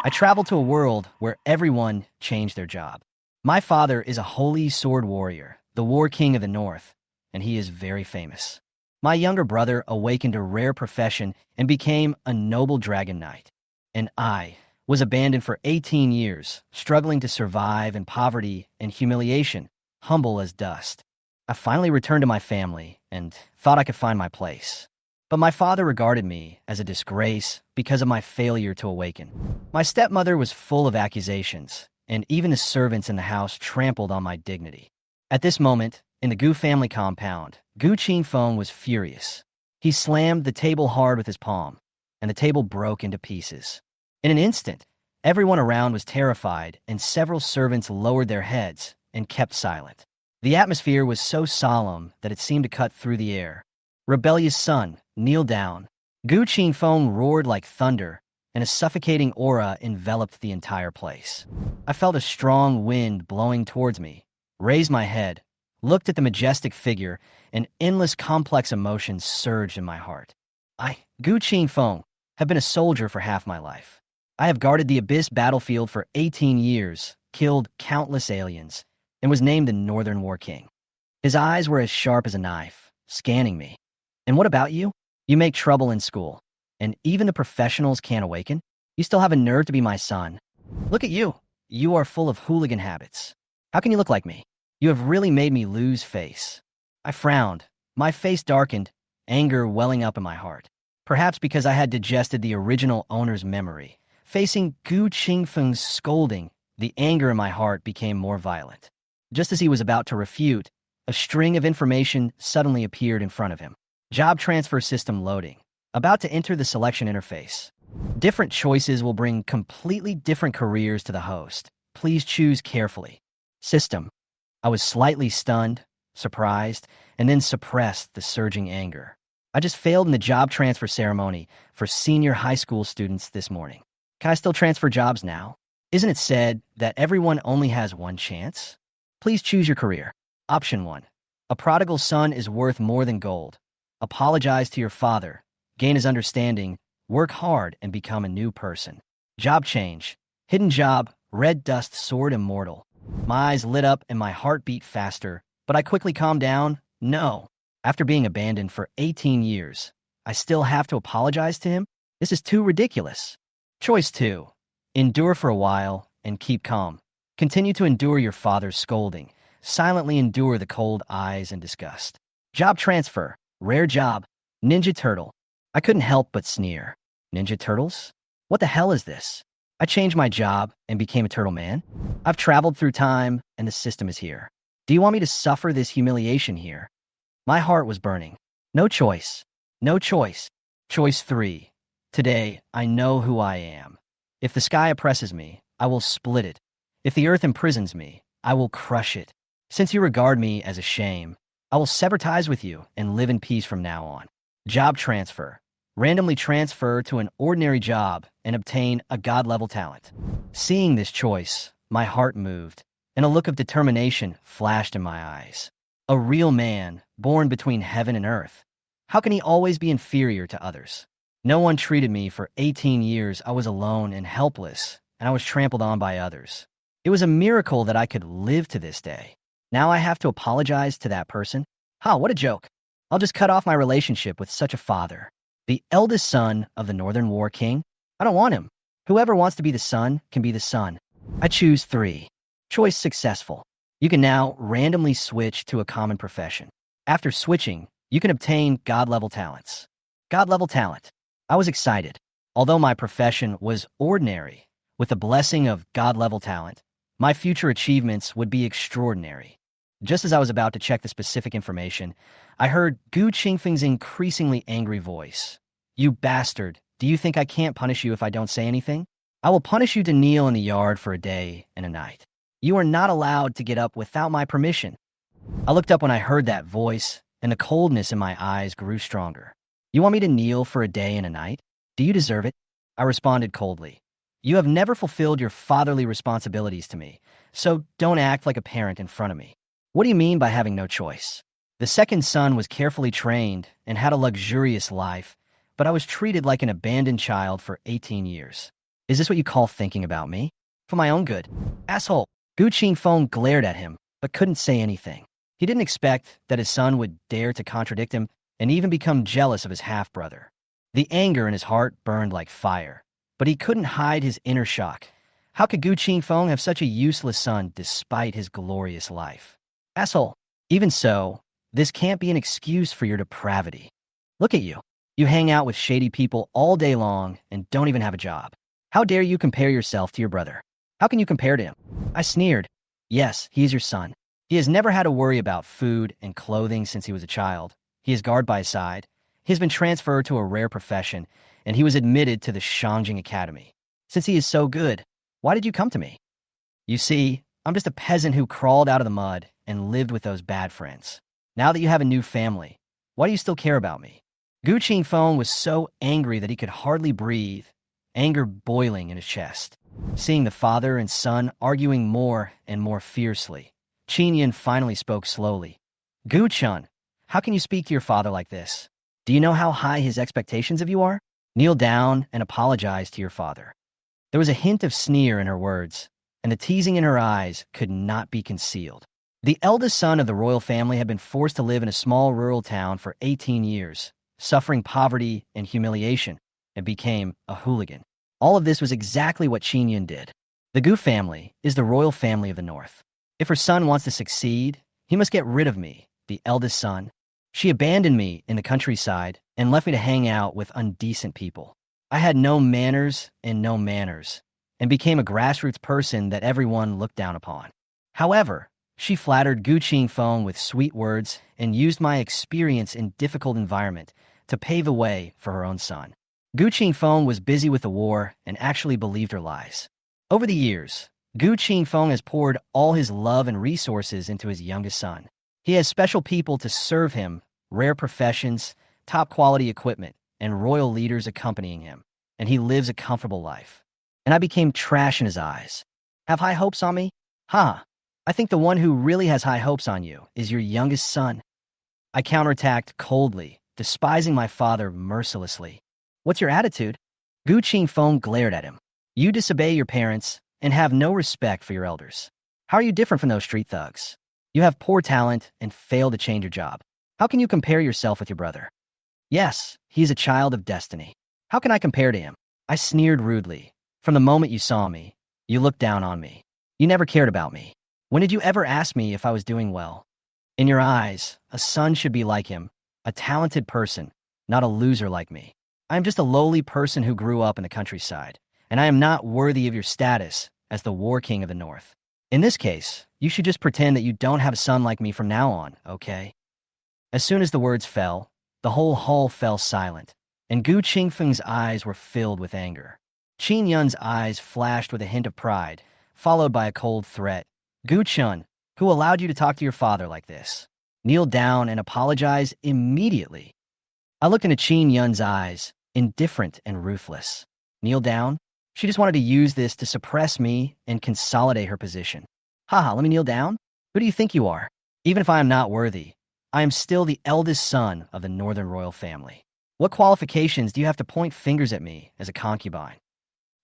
I traveled to a world where everyone changed their job. My father is a holy sword warrior, the war king of the north, and he is very famous. My younger brother awakened a rare profession and became a noble dragon knight. And I was abandoned for 18 years, struggling to survive in poverty and humiliation, humble as dust. I finally returned to my family and thought I could find my place. But my father regarded me as a disgrace because of my failure to awaken. My stepmother was full of accusations, and even the servants in the house trampled on my dignity. At this moment, in the Gu family compound, Gu Qingfeng was furious. He slammed the table hard with his palm, and the table broke into pieces. In an instant, everyone around was terrified, and several servants lowered their heads and kept silent. The atmosphere was so solemn that it seemed to cut through the air. Rebellious son, kneel down. Gu Qingfeng roared like thunder, and a suffocating aura enveloped the entire place. I felt a strong wind blowing towards me, raised my head, looked at the majestic figure, and endless complex emotions surged in my heart. Gu Qingfeng, have been a soldier for half my life. I have guarded the Abyss battlefield for 18 years, killed countless aliens, and was named the Northern War King. His eyes were as sharp as a knife, scanning me. And what about you? You make trouble in school, and even the professionals can't awaken? You still have a nerve to be my son. Look at you. You are full of hooligan habits. How can you look like me? You have really made me lose face. I frowned. My face darkened, anger welling up in my heart. Perhaps because I had digested the original owner's memory. Facing Gu Qingfeng's scolding, the anger in my heart became more violent. Just as he was about to refute, a string of information suddenly appeared in front of him. Job transfer system loading. About to enter the selection interface. Different choices will bring completely different careers to the host. Please choose carefully. System. I was slightly stunned, surprised, and then suppressed the surging anger. I just failed in the job transfer ceremony for senior high school students this morning. Can I still transfer jobs now? Isn't it said that everyone only has one chance? Please choose your career. Option 1. A prodigal son is worth more than gold. Apologize to your father, gain his understanding, work hard, and become a new person. Job change. Hidden job, red dust sword immortal. My eyes lit up and my heart beat faster, but I quickly calmed down. No. After being abandoned for 18 years, I still have to apologize to him? This is too ridiculous. Choice 2. Endure for a while and keep calm. Continue to endure your father's scolding. Silently endure the cold eyes and disgust. Job transfer. Rare job. Ninja Turtle. I couldn't help but sneer. Ninja Turtles? What the hell is this? I changed my job and became a turtle man? I've traveled through time and the system is here. Do you want me to suffer this humiliation here? My heart was burning. No choice. No choice. Choice 3. Today, I know who I am. If the sky oppresses me, I will split it. If the earth imprisons me, I will crush it. Since you regard me as a shame, I will sever ties with you and live in peace from now on. Job transfer. Randomly transfer to an ordinary job and obtain a god-level talent. Seeing this choice, my heart moved, and a look of determination flashed in my eyes. A real man, born between heaven and earth. How can he always be inferior to others? No one treated me for 18 years. I was alone and helpless, and I was trampled on by others. It was a miracle that I could live to this day. Now I have to apologize to that person? What a joke. I'll just cut off my relationship with such a father. The eldest son of the Northern War King? I don't want him. Whoever wants to be the son can be the son. I choose 3. Choice successful. You can now randomly switch to a common profession. After switching, you can obtain god-level talents. God-level talent. I was excited. Although my profession was ordinary, with the blessing of god-level talent, my future achievements would be extraordinary. Just as I was about to check the specific information, I heard Gu Qingfeng's increasingly angry voice. You bastard, do you think I can't punish you if I don't say anything? I will punish you to kneel in the yard for a day and a night. You are not allowed to get up without my permission. I looked up when I heard that voice, and the coldness in my eyes grew stronger. You want me to kneel for a day and a night? Do you deserve it? I responded coldly. You have never fulfilled your fatherly responsibilities to me, so don't act like a parent in front of me. What do you mean by having no choice? The second son was carefully trained and had a luxurious life, but I was treated like an abandoned child for 18 years. Is this what you call thinking about me? For my own good? Asshole! Gu Qingfeng glared at him, but couldn't say anything. He didn't expect that his son would dare to contradict him and even become jealous of his half-brother. The anger in his heart burned like fire, but he couldn't hide his inner shock. How could Gu Qingfeng have such a useless son despite his glorious life? Asshole! Even so, this can't be an excuse for your depravity. Look at you. You hang out with shady people all day long and don't even have a job. How dare you compare yourself to your brother? How can you compare to him? I sneered. Yes, he is your son. He has never had to worry about food and clothing since he was a child. He is guard by his side. He has been transferred to a rare profession, and he was admitted to the Shangjing Academy. Since he is so good, why did you come to me? You see, I'm just a peasant who crawled out of the mud and lived with those bad friends. Now that you have a new family, why do you still care about me? Gu Qingfeng was so angry that he could hardly breathe, anger boiling in his chest. Seeing the father and son arguing more and more fiercely, Qin Yin finally spoke slowly. Gu Chun, how can you speak to your father like this? Do you know how high his expectations of you are? Kneel down and apologize to your father. There was a hint of sneer in her words, and the teasing in her eyes could not be concealed. The eldest son of the royal family had been forced to live in a small rural town for 18 years, suffering poverty and humiliation, and became a hooligan. All of this was exactly what Qin Yin did. The Gu family is the royal family of the north. If her son wants to succeed, he must get rid of me, the eldest son. She abandoned me in the countryside and left me to hang out with undecent people. I had no manners and no manners, and became a grassroots person that everyone looked down upon. However, she flattered Gu Qingfeng with sweet words and used my experience in difficult environment to pave the way for her own son. Gu Qingfeng was busy with the war and actually believed her lies. Over the years, Gu Qingfeng has poured all his love and resources into his youngest son. He has special people to serve him, rare professions, top-quality equipment, and royal leaders accompanying him, and he lives a comfortable life. And I became trash in his eyes. Have high hopes on me? Ha! I think the one who really has high hopes on you is your youngest son. I counterattacked coldly, despising my father mercilessly. What's your attitude? Gu Qingfeng glared at him. You disobey your parents and have no respect for your elders. How are you different from those street thugs? You have poor talent and fail to change your job. How can you compare yourself with your brother? Yes, he is a child of destiny. How can I compare to him? I sneered rudely. From the moment you saw me, you looked down on me. You never cared about me. When did you ever ask me if I was doing well? In your eyes, a son should be like him, a talented person, not a loser like me. I am just a lowly person who grew up in the countryside, and I am not worthy of your status as the war king of the north. In this case, you should just pretend that you don't have a son like me from now on, okay? As soon as the words fell, the whole hall fell silent, and Gu Qingfeng's eyes were filled with anger. Qin Yun's eyes flashed with a hint of pride, followed by a cold threat. Gu Chun, who allowed you to talk to your father like this? Kneel down and apologize immediately. I looked into Qin Yun's eyes, indifferent and ruthless. Kneel down? She just wanted to use this to suppress me and consolidate her position. Haha, let me kneel down? Who do you think you are? Even if I am not worthy, I am still the eldest son of the northern royal family. What qualifications do you have to point fingers at me as a concubine?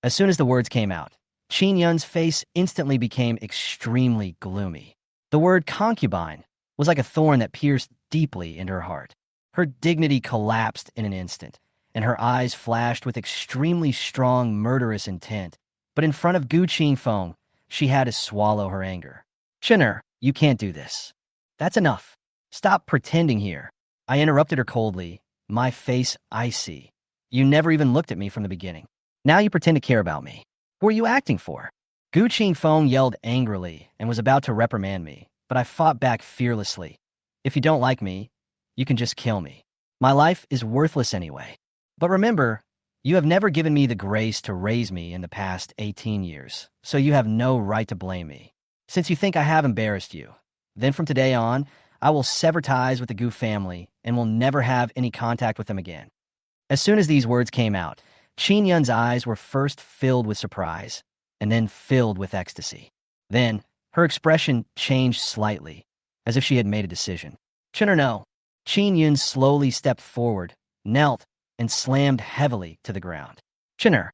As soon as the words came out, Qin Yun's face instantly became extremely gloomy. The word concubine was like a thorn that pierced deeply into her heart. Her dignity collapsed in an instant, and her eyes flashed with extremely strong murderous intent. But in front of Gu Qingfeng, she had to swallow her anger. Chinner, you can't do this. That's enough. Stop pretending here. I interrupted her coldly, my face icy. You never even looked at me from the beginning. Now you pretend to care about me. Who are you acting for? Gu Qingfeng yelled angrily and was about to reprimand me, but I fought back fearlessly. If you don't like me, you can just kill me. My life is worthless anyway. But remember, you have never given me the grace to raise me in the past 18 years, so you have no right to blame me. Since you think I have embarrassed you, then from today on, I will sever ties with the Gu family and will never have any contact with them again. As soon as these words came out, Qin Yun's eyes were first filled with surprise, and then filled with ecstasy. Then, her expression changed slightly, as if she had made a decision. Chin or no? Qin Yun slowly stepped forward, knelt, and slammed heavily to the ground. Chinner,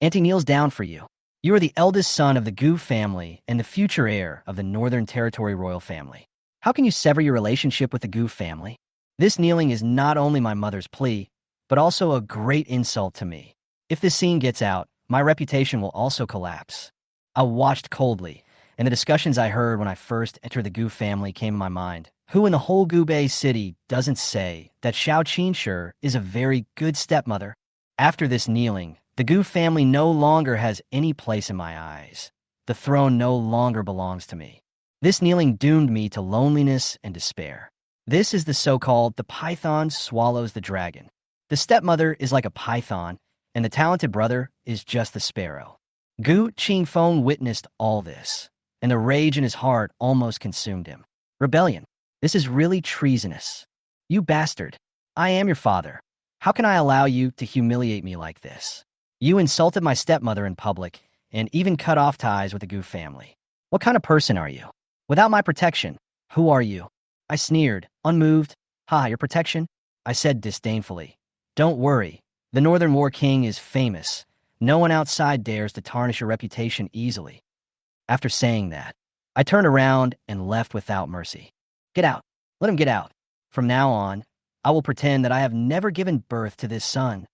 Auntie kneels down for you. You are the eldest son of the Gu family and the future heir of the Northern Territory royal family. How can you sever your relationship with the Gu family? This kneeling is not only my mother's plea, but also a great insult to me. If this scene gets out, my reputation will also collapse. I watched coldly, and the discussions I heard when I first entered the Gu family came in my mind. Who in the whole Gubei city doesn't say that Xiao Qinshi is a very good stepmother? After this kneeling, the Gu family no longer has any place in my eyes. The throne no longer belongs to me. This kneeling doomed me to loneliness and despair. This is the so-called the python swallows the dragon. The stepmother is like a python, and the talented brother is just the sparrow. Gu Qingfeng witnessed all this, and the rage in his heart almost consumed him. Rebellion. This is really treasonous. You bastard. I am your father. How can I allow you to humiliate me like this? You insulted my stepmother in public and even cut off ties with the Gu family. What kind of person are you? Without my protection, who are you? I sneered, unmoved. Ha, your protection? I said disdainfully. Don't worry. The Northern War King is famous. No one outside dares to tarnish your reputation easily. After saying that, I turned around and left without mercy. Get out. Let him get out. From now on, I will pretend that I have never given birth to this son.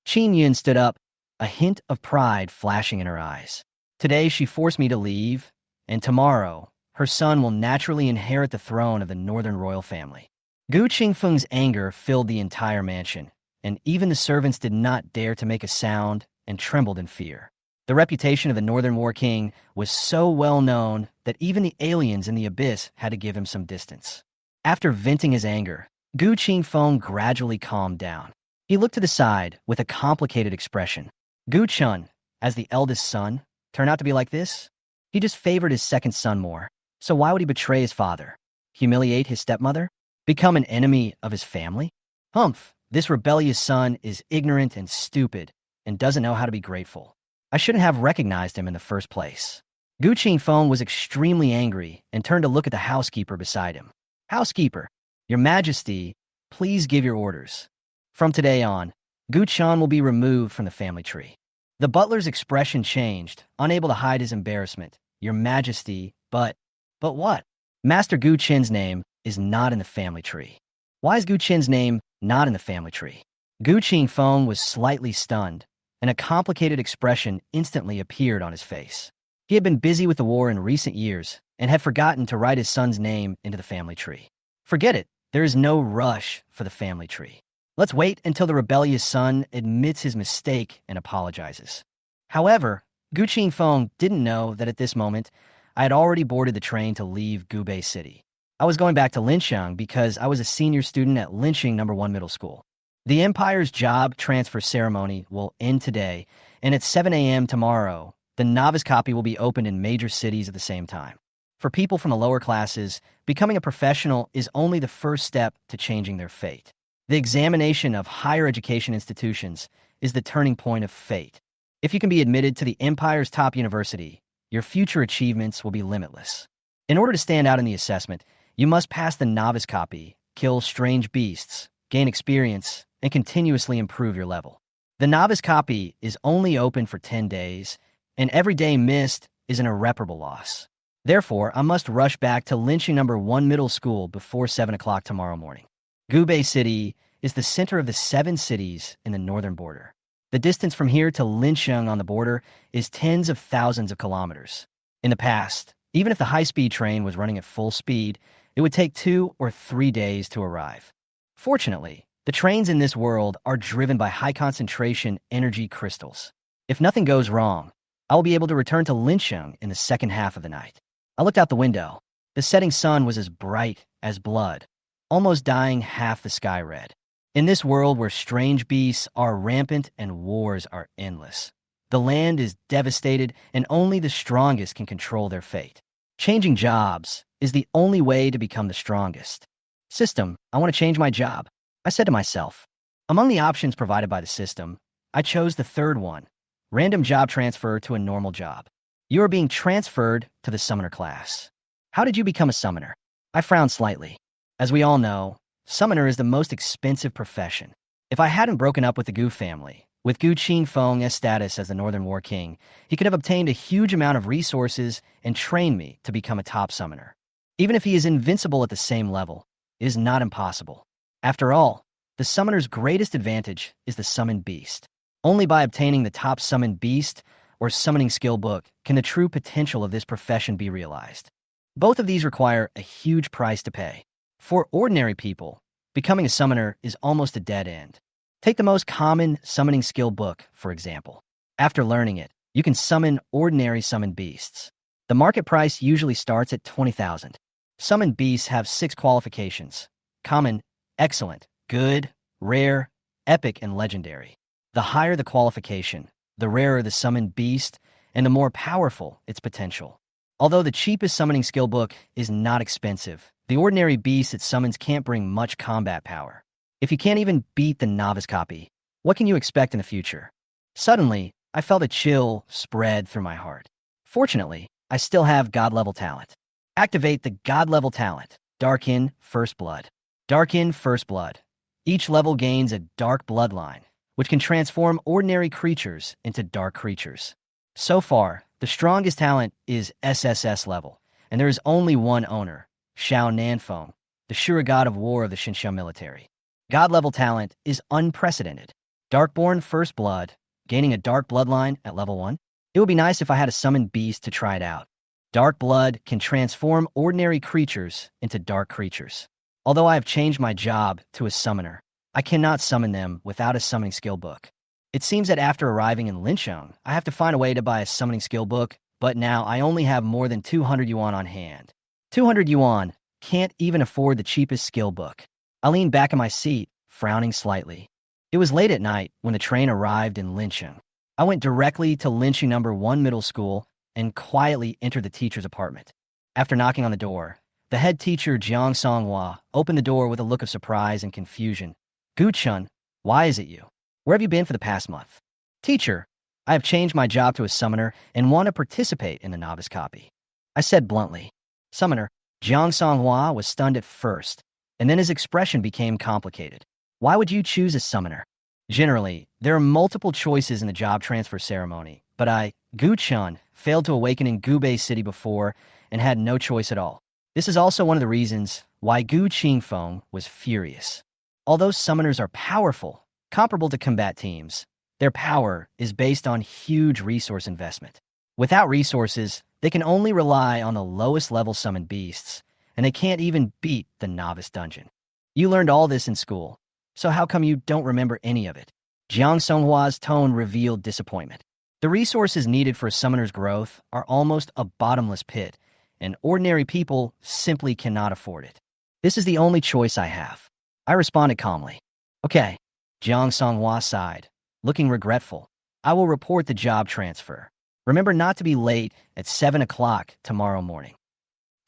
Qin Yun stood up, a hint of pride flashing in her eyes. Today she forced me to leave, and tomorrow, her son will naturally inherit the throne of the Northern royal family. Gu Qingfeng's anger filled the entire mansion, and even the servants did not dare to make a sound and trembled in fear. The reputation of the Northern War King was so well known that even the aliens in the abyss had to give him some distance. After venting his anger, Gu Qingfeng gradually calmed down. He looked to the side with a complicated expression. Gu Chun, as the eldest son, turned out to be like this? He just favored his second son more. So why would he betray his father? Humiliate his stepmother? Become an enemy of his family? Humph, this rebellious son is ignorant and stupid and doesn't know how to be grateful. I shouldn't have recognized him in the first place. Gu Qingfeng was extremely angry and turned to look at the housekeeper beside him. Housekeeper, your majesty, please give your orders. From today on, Gu Chan will be removed from the family tree. The butler's expression changed, unable to hide his embarrassment. Your majesty, but what? Master Gu Chin's name is not in the family tree. Why is Gu Chin's name not in the family tree? Gu Qingfeng was slightly stunned, and a complicated expression instantly appeared on his face. He had been busy with the war in recent years and had forgotten to write his son's name into the family tree. Forget it, there is no rush for the family tree. Let's wait until the rebellious son admits his mistake and apologizes. However, Gu Qingfeng didn't know that at this moment, I had already boarded the train to leave Gubei City. I was going back to Linxiang because I was a senior student at Linxing No. 1 Middle School. The Empire's job transfer ceremony will end today, and at 7 a.m. tomorrow, the novice copy will be opened in major cities at the same time. For people from the lower classes, becoming a professional is only the first step to changing their fate. The examination of higher education institutions is the turning point of fate. If you can be admitted to the Empire's top university, your future achievements will be limitless. In order to stand out in the assessment, you must pass the novice copy, kill strange beasts, gain experience, and continuously improve your level. The novice copy is only open for 10 days, and every day missed is an irreparable loss. Therefore, I must rush back to Linxing No. 1 Middle School before 7 o'clock tomorrow morning. Gubei City is the center of the 7 cities in the northern border. The distance from here to Linxiang on the border is tens of thousands of kilometers. In the past, even if the high-speed train was running at full speed, it would take 2 or 3 days to arrive. Fortunately, the trains in this world are driven by high-concentration energy crystals. If nothing goes wrong, I will be able to return to Linxiang in the second half of the night. I looked out the window. The setting sun was as bright as blood, almost dyeing half the sky red. In this world where strange beasts are rampant and wars are endless, the land is devastated and only the strongest can control their fate. Changing jobs is the only way to become the strongest. System, I want to change my job. I said to myself. Among the options provided by the system, I chose the third one, random job transfer to a normal job. You are being transferred to the summoner class. How did you become a summoner? I frowned slightly. As we all know, summoner is the most expensive profession. If I hadn't broken up with the Gu family, With Gu Qingfeng's status as the Northern War King, he could have obtained a huge amount of resources and trained me to become a top summoner. Even if he is invincible at the same level, it is not impossible. After all, the summoner's greatest advantage is the summoned beast. Only by obtaining the top summoned beast or summoning skill book can the true potential of this profession be realized. Both of these require a huge price to pay. For ordinary people, becoming a summoner is almost a dead end. Take the most common summoning skill book, for example. After learning it, you can summon ordinary summoned beasts. The market price usually starts at 20,000. Summoned beasts have 6 qualifications: common, excellent, good, rare, epic, and legendary. The higher the qualification, the rarer the summoned beast, and the more powerful its potential. Although the cheapest summoning skill book is not expensive, the ordinary beast it summons can't bring much combat power. If you can't even beat the novice copy, what can you expect in the future? Suddenly, I felt a chill spread through my heart. Fortunately, I still have God-level talent. Activate the God-level talent, Darken First Blood. Darken First Blood. Each level gains a dark bloodline, which can transform ordinary creatures into dark creatures. So far, the strongest talent is SSS level, and there is only one owner, Xiao Nanfeng, the sure god of war of the Xinxiang military. God-level talent is unprecedented. Darkborn First Blood, gaining a dark bloodline at level 1. It would be nice if I had a summoned beast to try it out. Dark blood can transform ordinary creatures into dark creatures. Although I have changed my job to a summoner, I cannot summon them without a summoning skill book. It seems that after arriving in Lincheng, I have to find a way to buy a summoning skill book, but now I only have more than 200 yuan on hand. 200 yuan can't even afford the cheapest skill book. I leaned back in my seat, frowning slightly. It was late at night when the train arrived in Lincheng. I went directly to Lincheng No. 1 Middle School and quietly entered the teacher's apartment. After knocking on the door, the head teacher, Jiang Songhua, opened the door with a look of surprise and confusion. "Gu Chun, why is it you? Where have you been for the past month?" "Teacher, I have changed my job to a summoner and want to participate in the novice copy," I said bluntly. "Summoner?" Jiang Songhua was stunned at first, and then his expression became complicated. "Why would you choose a summoner?" "Generally, there are multiple choices in the job transfer ceremony, but I, Gu Chun, failed to awaken in Gubei City before and had no choice at all. This is also one of the reasons why Gu Qingfeng was furious. Although summoners are powerful, comparable to combat teams, their power is based on huge resource investment. Without resources, they can only rely on the lowest level summoned beasts, and they can't even beat the novice dungeon. You learned all this in school, so how come you don't remember any of it?" Jiang Songhua's tone revealed disappointment. The resources needed for a summoner's growth are almost a bottomless pit, and ordinary people simply cannot afford it. "This is the only choice I have," I responded calmly. "Okay," Jiang Songhua sighed, looking regretful. "I will report the job transfer. Remember not to be late at 7 o'clock tomorrow morning."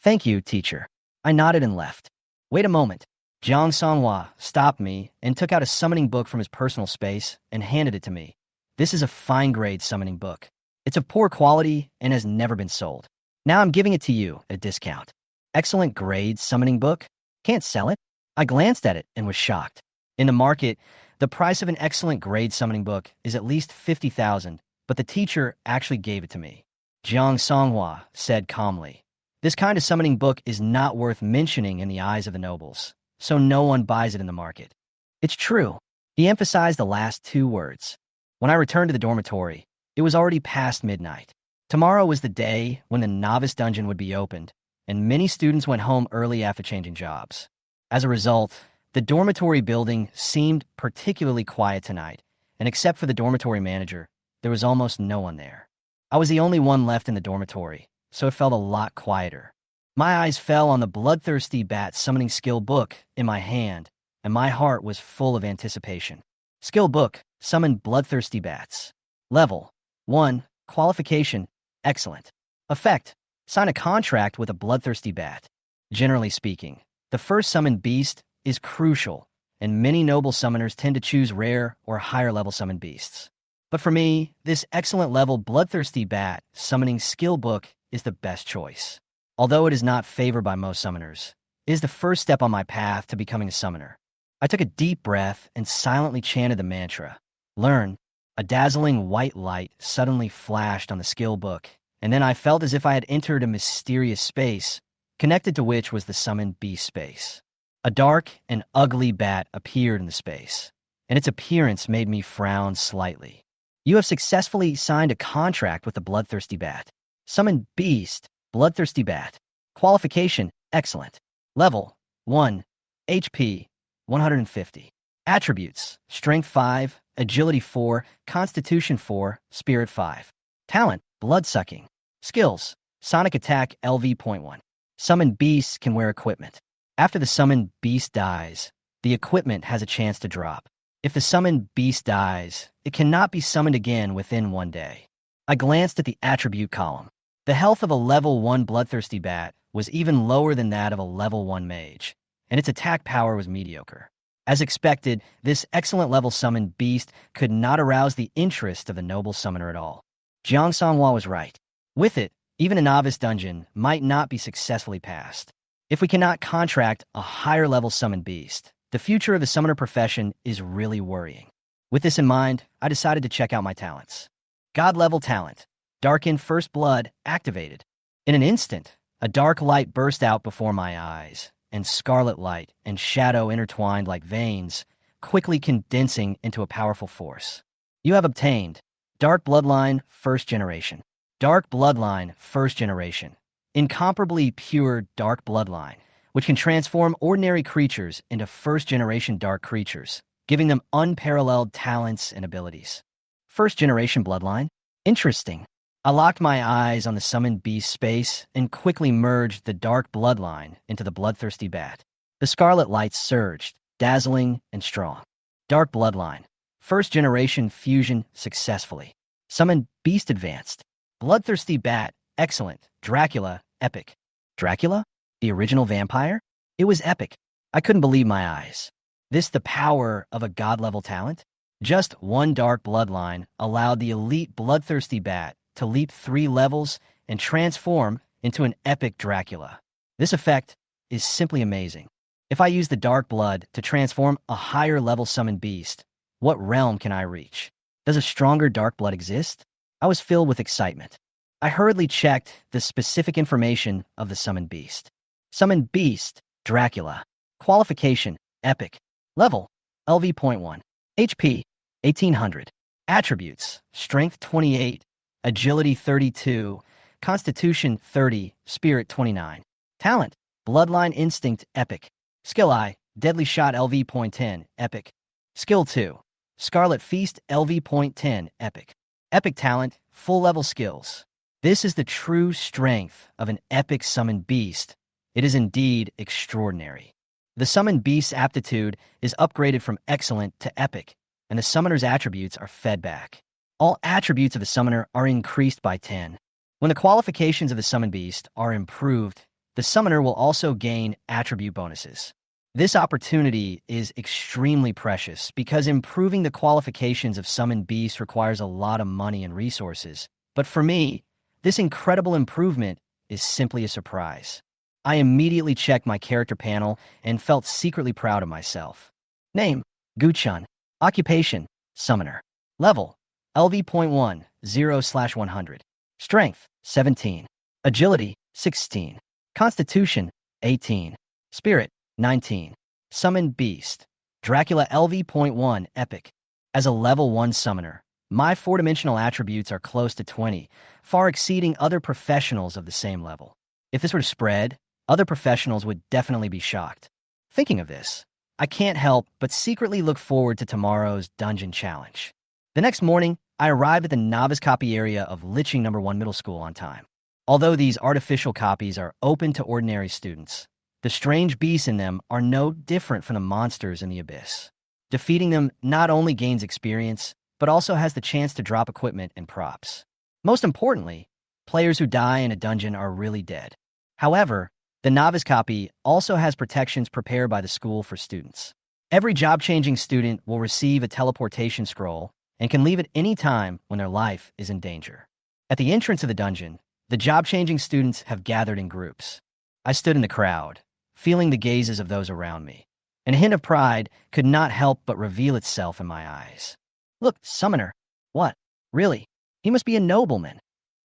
"Thank you, teacher." I nodded and left. "Wait a moment." Jiang Songhua stopped me and took out a summoning book from his personal space and handed it to me. "This is a fine-grade summoning book. It's of poor quality and has never been sold. Now I'm giving it to you at a discount." "Excellent grade summoning book? Can't sell it?" I glanced at it and was shocked. In the market, the price of an excellent grade summoning book is at least 50,000, but the teacher actually gave it to me. Jiang Songhua said calmly, "This kind of summoning book is not worth mentioning in the eyes of the nobles, so no one buys it in the market." "It's true." He emphasized the last 2 words. When I returned to the dormitory, it was already past midnight. Tomorrow was the day when the novice dungeon would be opened, and many students went home early after changing jobs. As a result, the dormitory building seemed particularly quiet tonight, and except for the dormitory manager, there was almost no one there. I was the only one left in the dormitory, so it felt a lot quieter. My eyes fell on the bloodthirsty bat summoning skill book in my hand, and my heart was full of anticipation. Skill book, summon bloodthirsty bats. Level 1, qualification, excellent. Effect, sign a contract with a bloodthirsty bat. Generally speaking, the first summoned beast is crucial, and many noble summoners tend to choose rare or higher level summoned beasts. But for me, this excellent level bloodthirsty bat summoning skill book is the best choice. Although it is not favored by most summoners, it is the first step on my path to becoming a summoner. I took a deep breath and silently chanted the mantra. Learn, A dazzling white light suddenly flashed on the skill book, and then I felt as if I had entered a mysterious space, connected to which was the summoned beast space. A dark and ugly bat appeared in the space, and its appearance made me frown slightly. You have successfully signed a contract with the bloodthirsty bat. Summoned beast, bloodthirsty bat. Qualification, excellent. Level, 1. HP, 150. Attributes, Strength 5, Agility 4, Constitution 4, Spirit 5. Talent, Bloodsucking. Skills, Sonic Attack LV.1. Summoned beasts can wear equipment. After the summoned beast dies, the equipment has a chance to drop. If the summoned beast dies, it cannot be summoned again within 1 day. I glanced at the attribute column. The health of a level 1 bloodthirsty bat was even lower than that of a level 1 mage, and its attack power was mediocre. As expected, this excellent level summoned beast could not arouse the interest of the noble summoner at all. Jiang Songhua was right. With it, even a novice dungeon might not be successfully passed. If we cannot contract a higher level summoned beast, the future of the summoner profession is really worrying. With this in mind, I decided to check out my talents. God-level talent. Darken First Blood activated. In an instant, a dark light burst out before my eyes, and scarlet light and shadow intertwined like veins, quickly condensing into a powerful force. You have obtained Dark Bloodline First Generation. Dark Bloodline First Generation. Incomparably pure Dark Bloodline, which can transform ordinary creatures into first-generation dark creatures, giving them unparalleled talents and abilities. First-generation bloodline? Interesting. I locked my eyes on the summoned beast space and quickly merged the dark bloodline into the bloodthirsty bat. The scarlet lights surged, dazzling and strong. Dark bloodline. First-generation fusion successfully. Summoned beast advanced. Bloodthirsty bat, excellent. Dracula, epic. Dracula? The original vampire? It was epic. I couldn't believe my eyes. This the power of a god-level talent? Just one dark bloodline allowed the elite bloodthirsty bat to leap 3 levels and transform into an epic Dracula. This effect is simply amazing. If I use the dark blood to transform a higher level summoned beast, what realm can I reach? Does a stronger dark blood exist? I was filled with excitement. I hurriedly checked the specific information of the summoned beast. Summoned beast, Dracula. Qualification, epic. Level, LV.1. HP, 1800. Attributes, Strength 28, Agility 32, Constitution 30, Spirit 29. Talent, Bloodline Instinct, epic. Skill I, Deadly Shot LV.10, epic. Skill 2, Scarlet Feast LV.10, epic. Epic talent, full level skills. This is the true strength of an epic summoned beast. It is indeed extraordinary. The summoned beast's aptitude is upgraded from excellent to epic, and the summoner's attributes are fed back. All attributes of the summoner are increased by 10. When the qualifications of the summoned beast are improved, the summoner will also gain attribute bonuses. This opportunity is extremely precious because improving the qualifications of summoned beasts requires a lot of money and resources. But for me, this incredible improvement is simply a surprise. I immediately checked my character panel and felt secretly proud of myself. Name, Guchun. Occupation, Summoner. Level, LV.1, 0/100. Strength, 17. Agility, 16. Constitution, 18. Spirit, 19. Summoned Beast. Dracula LV.1, Epic. As a level 1 summoner, my 4-dimensional attributes are close to 20, far exceeding other professionals of the same level. If this were to spread, other professionals would definitely be shocked. Thinking of this, I can't help but secretly look forward to tomorrow's dungeon challenge. The next morning, I arrived at the novice copy area of Liching No. 1 Middle School on time. Although these artificial copies are open to ordinary students, the strange beasts in them are no different from the monsters in the abyss. Defeating them not only gains experience, but also has the chance to drop equipment and props. Most importantly, players who die in a dungeon are really dead. However, the novice copy also has protections prepared by the school for students. Every job-changing student will receive a teleportation scroll and can leave at any time when their life is in danger. At the entrance of the dungeon, the job-changing students have gathered in groups. I stood in the crowd, feeling the gazes of those around me, and a hint of pride could not help but reveal itself in my eyes. "Look, Summoner, What? Really? He must be a nobleman.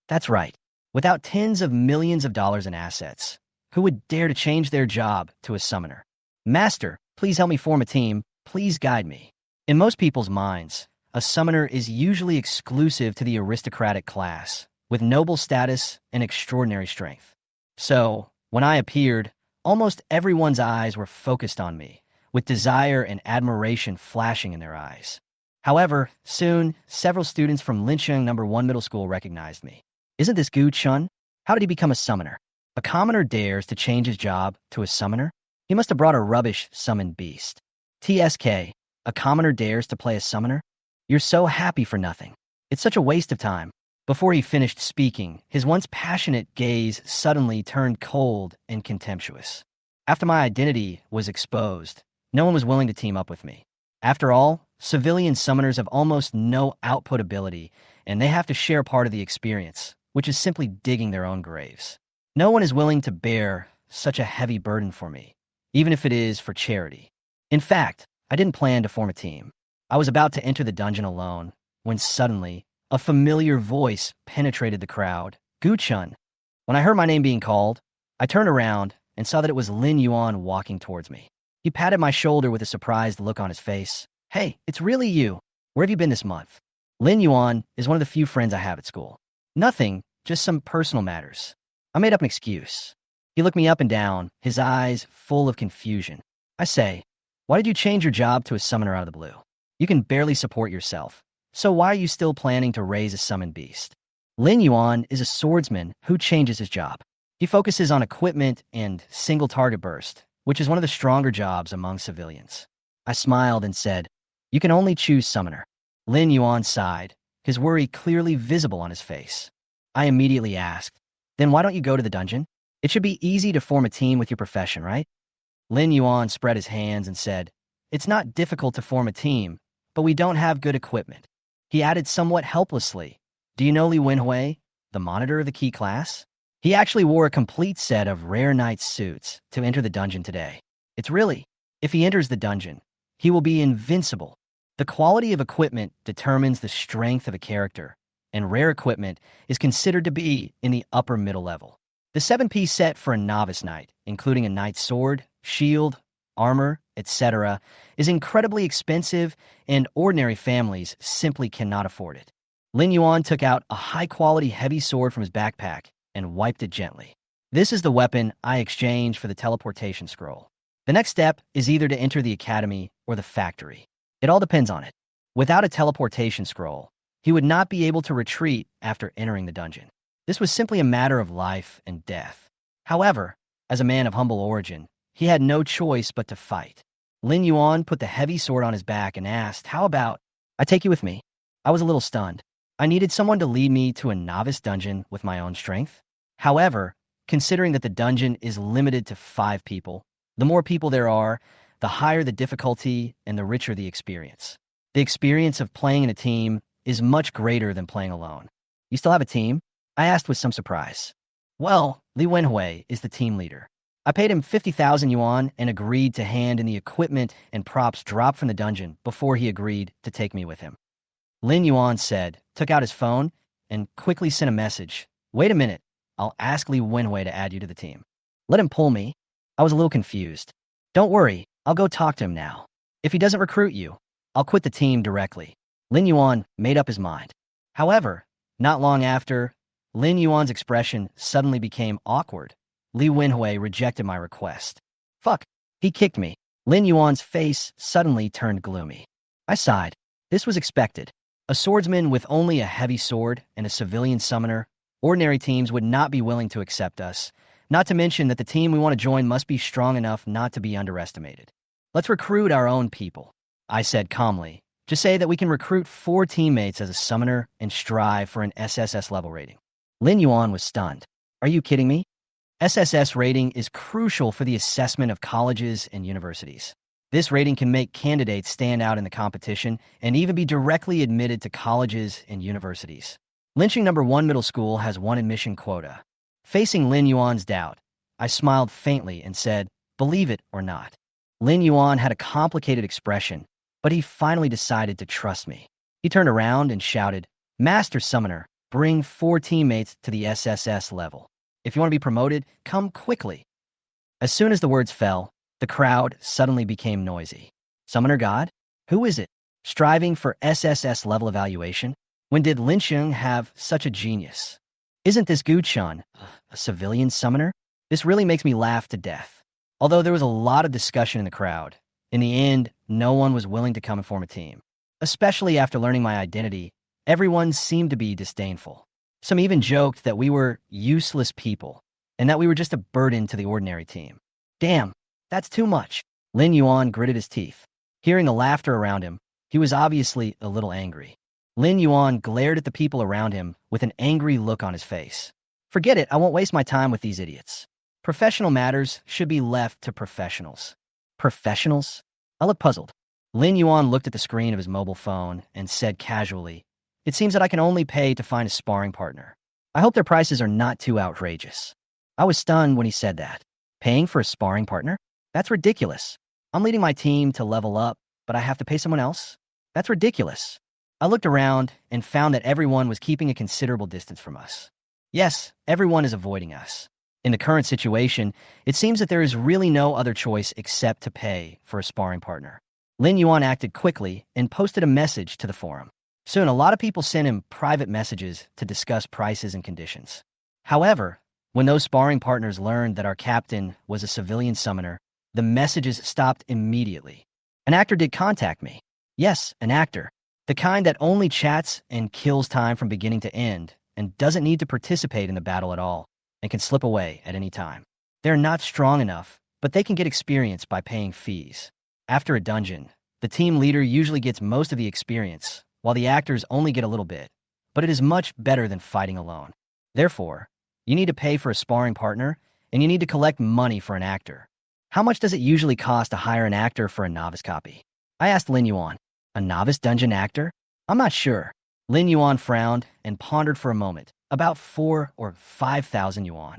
That's right. Without tens of millions of dollars in assets, who would dare to change their job to a summoner? Master, please help me form a team. Please guide me. In most people's minds, a summoner is usually exclusive to the aristocratic class, with noble status and extraordinary strength. So, when I appeared, almost everyone's eyes were focused on me, with desire and admiration flashing in their eyes. However, soon, several students from Lincheng No. 1 Middle School recognized me. Isn't this Gu Chun? How did he become a summoner? A commoner dares to change his job to a summoner? He must have brought a rubbish summoned beast. TSK, a commoner dares to play a summoner? You're so happy for nothing. It's such a waste of time. Before he finished speaking, his once passionate gaze suddenly turned cold and contemptuous. After my identity was exposed, no one was willing to team up with me. After all, civilian summoners have almost no output ability, and they have to share part of the experience, which is simply digging their own graves. No one is willing to bear such a heavy burden for me, even if it is for charity. In fact, I didn't plan to form a team. I was about to enter the dungeon alone, when suddenly, a familiar voice penetrated the crowd. Gu Chun. When I heard my name being called, I turned around and saw that it was Lin Yuan walking towards me. He patted my shoulder with a surprised look on his face. Hey, it's really you. Where have you been this month? Lin Yuan is one of the few friends I have at school. Nothing, just some personal matters. I made up an excuse. He looked me up and down, his eyes full of confusion. I say, why did you change your job to a summoner out of the blue? You can barely support yourself. So why are you still planning to raise a summoned beast? Lin Yuan is a swordsman who changes his job. He focuses on equipment and single target burst, which is one of the stronger jobs among civilians. I smiled and said, you can only choose summoner. Lin Yuan sighed, his worry clearly visible on his face. I immediately asked, then why don't you go to the dungeon? It should be easy to form a team with your profession, right? Lin Yuan spread his hands and said, it's not difficult to form a team, but we don't have good equipment. He added somewhat helplessly, do you know Li Wenhui, the monitor of the key class? He actually wore a complete set of rare knight suits to enter the dungeon today. It's really, if he enters the dungeon, he will be invincible. The quality of equipment determines the strength of a character, and rare equipment is considered to be in the upper middle level. The 7-piece set for a novice knight, including a knight's sword, shield, armor, etc., is incredibly expensive, and ordinary families simply cannot afford it. Lin Yuan took out a high-quality heavy sword from his backpack and wiped it gently. This is the weapon I exchanged for the teleportation scroll. The next step is either to enter the academy or the factory. It all depends on it. Without a teleportation scroll, he would not be able to retreat after entering the dungeon. This was simply a matter of life and death. However, as a man of humble origin, he had no choice but to fight. Lin Yuan put the heavy sword on his back and asked, how about, I take you with me? I was a little stunned. I needed someone to lead me to a novice dungeon with my own strength. However, considering that the dungeon is limited to 5 people, the more people there are, the higher the difficulty and the richer the experience. The experience of playing in a team is much greater than playing alone. You still have a team? I asked with some surprise. Well, Li Wenhui is the team leader. I paid him 50,000 yuan and agreed to hand in the equipment and props dropped from the dungeon before he agreed to take me with him. Lin Yuan said, took out his phone, and quickly sent a message. Wait a minute, I'll ask Li Wenhui to add you to the team. Let him pull me. I was a little confused. Don't worry, I'll go talk to him now. If he doesn't recruit you, I'll quit the team directly. Lin Yuan made up his mind. However, not long after, Lin Yuan's expression suddenly became awkward. Li Wenhui rejected my request. Fuck, he kicked me. Lin Yuan's face suddenly turned gloomy. I sighed. This was expected. A swordsman with only a heavy sword and a civilian summoner, ordinary teams would not be willing to accept us, not to mention that the team we want to join must be strong enough not to be underestimated. Let's recruit our own people, I said calmly. Just say that we can recruit 4 teammates as a summoner and strive for an SSS level rating. Lin Yuan was stunned. Are you kidding me? SSS rating is crucial for the assessment of colleges and universities. This rating can make candidates stand out in the competition and even be directly admitted to colleges and universities. Lincheng No. 1 Middle School has 1 admission quota. Facing Lin Yuan's doubt, I smiled faintly and said, believe it or not. Lin Yuan had a complicated expression, but he finally decided to trust me. He turned around and shouted, "Master Summoner, bring 4 teammates to the SSS level. If you want to be promoted, come quickly." As soon as the words fell, the crowd suddenly became noisy. Summoner God? Who is it? Striving for SSS level evaluation? When did Lin Xing have such a genius? Isn't this Guchan a civilian summoner? This really makes me laugh to death. Although there was a lot of discussion in the crowd, in the end, no one was willing to come and form a team. Especially after learning my identity, everyone seemed to be disdainful. Some even joked that we were useless people, and that we were just a burden to the ordinary team. Damn, that's too much. Lin Yuan gritted his teeth. Hearing the laughter around him, he was obviously a little angry. Lin Yuan glared at the people around him with an angry look on his face. Forget it, I won't waste my time with these idiots. Professional matters should be left to professionals. Professionals? I looked puzzled. Lin Yuan looked at the screen of his mobile phone and said casually, "It seems that I can only pay to find a sparring partner. I hope their prices are not too outrageous." I was stunned when he said that. Paying for a sparring partner? That's ridiculous. I'm leading my team to level up, but I have to pay someone else? That's ridiculous. I looked around and found that everyone was keeping a considerable distance from us. Yes, everyone is avoiding us. In the current situation, it seems that there is really no other choice except to pay for a sparring partner. Lin Yuan acted quickly and posted a message to the forum. Soon, a lot of people sent him private messages to discuss prices and conditions. However, when those sparring partners learned that our captain was a civilian summoner, the messages stopped immediately. An actor did contact me. Yes, an actor. The kind that only chats and kills time from beginning to end and doesn't need to participate in the battle at all and can slip away at any time. They're not strong enough, but they can get experience by paying fees. After a dungeon, the team leader usually gets most of the experience, while the actors only get a little bit, but it is much better than fighting alone. Therefore, you need to pay for a sparring partner, and you need to collect money for an actor. How much does it usually cost to hire an actor for a novice copy? I asked Lin Yuan. A novice dungeon actor? I'm not sure. Lin Yuan frowned and pondered for a moment. About 4 or 5,000 yuan.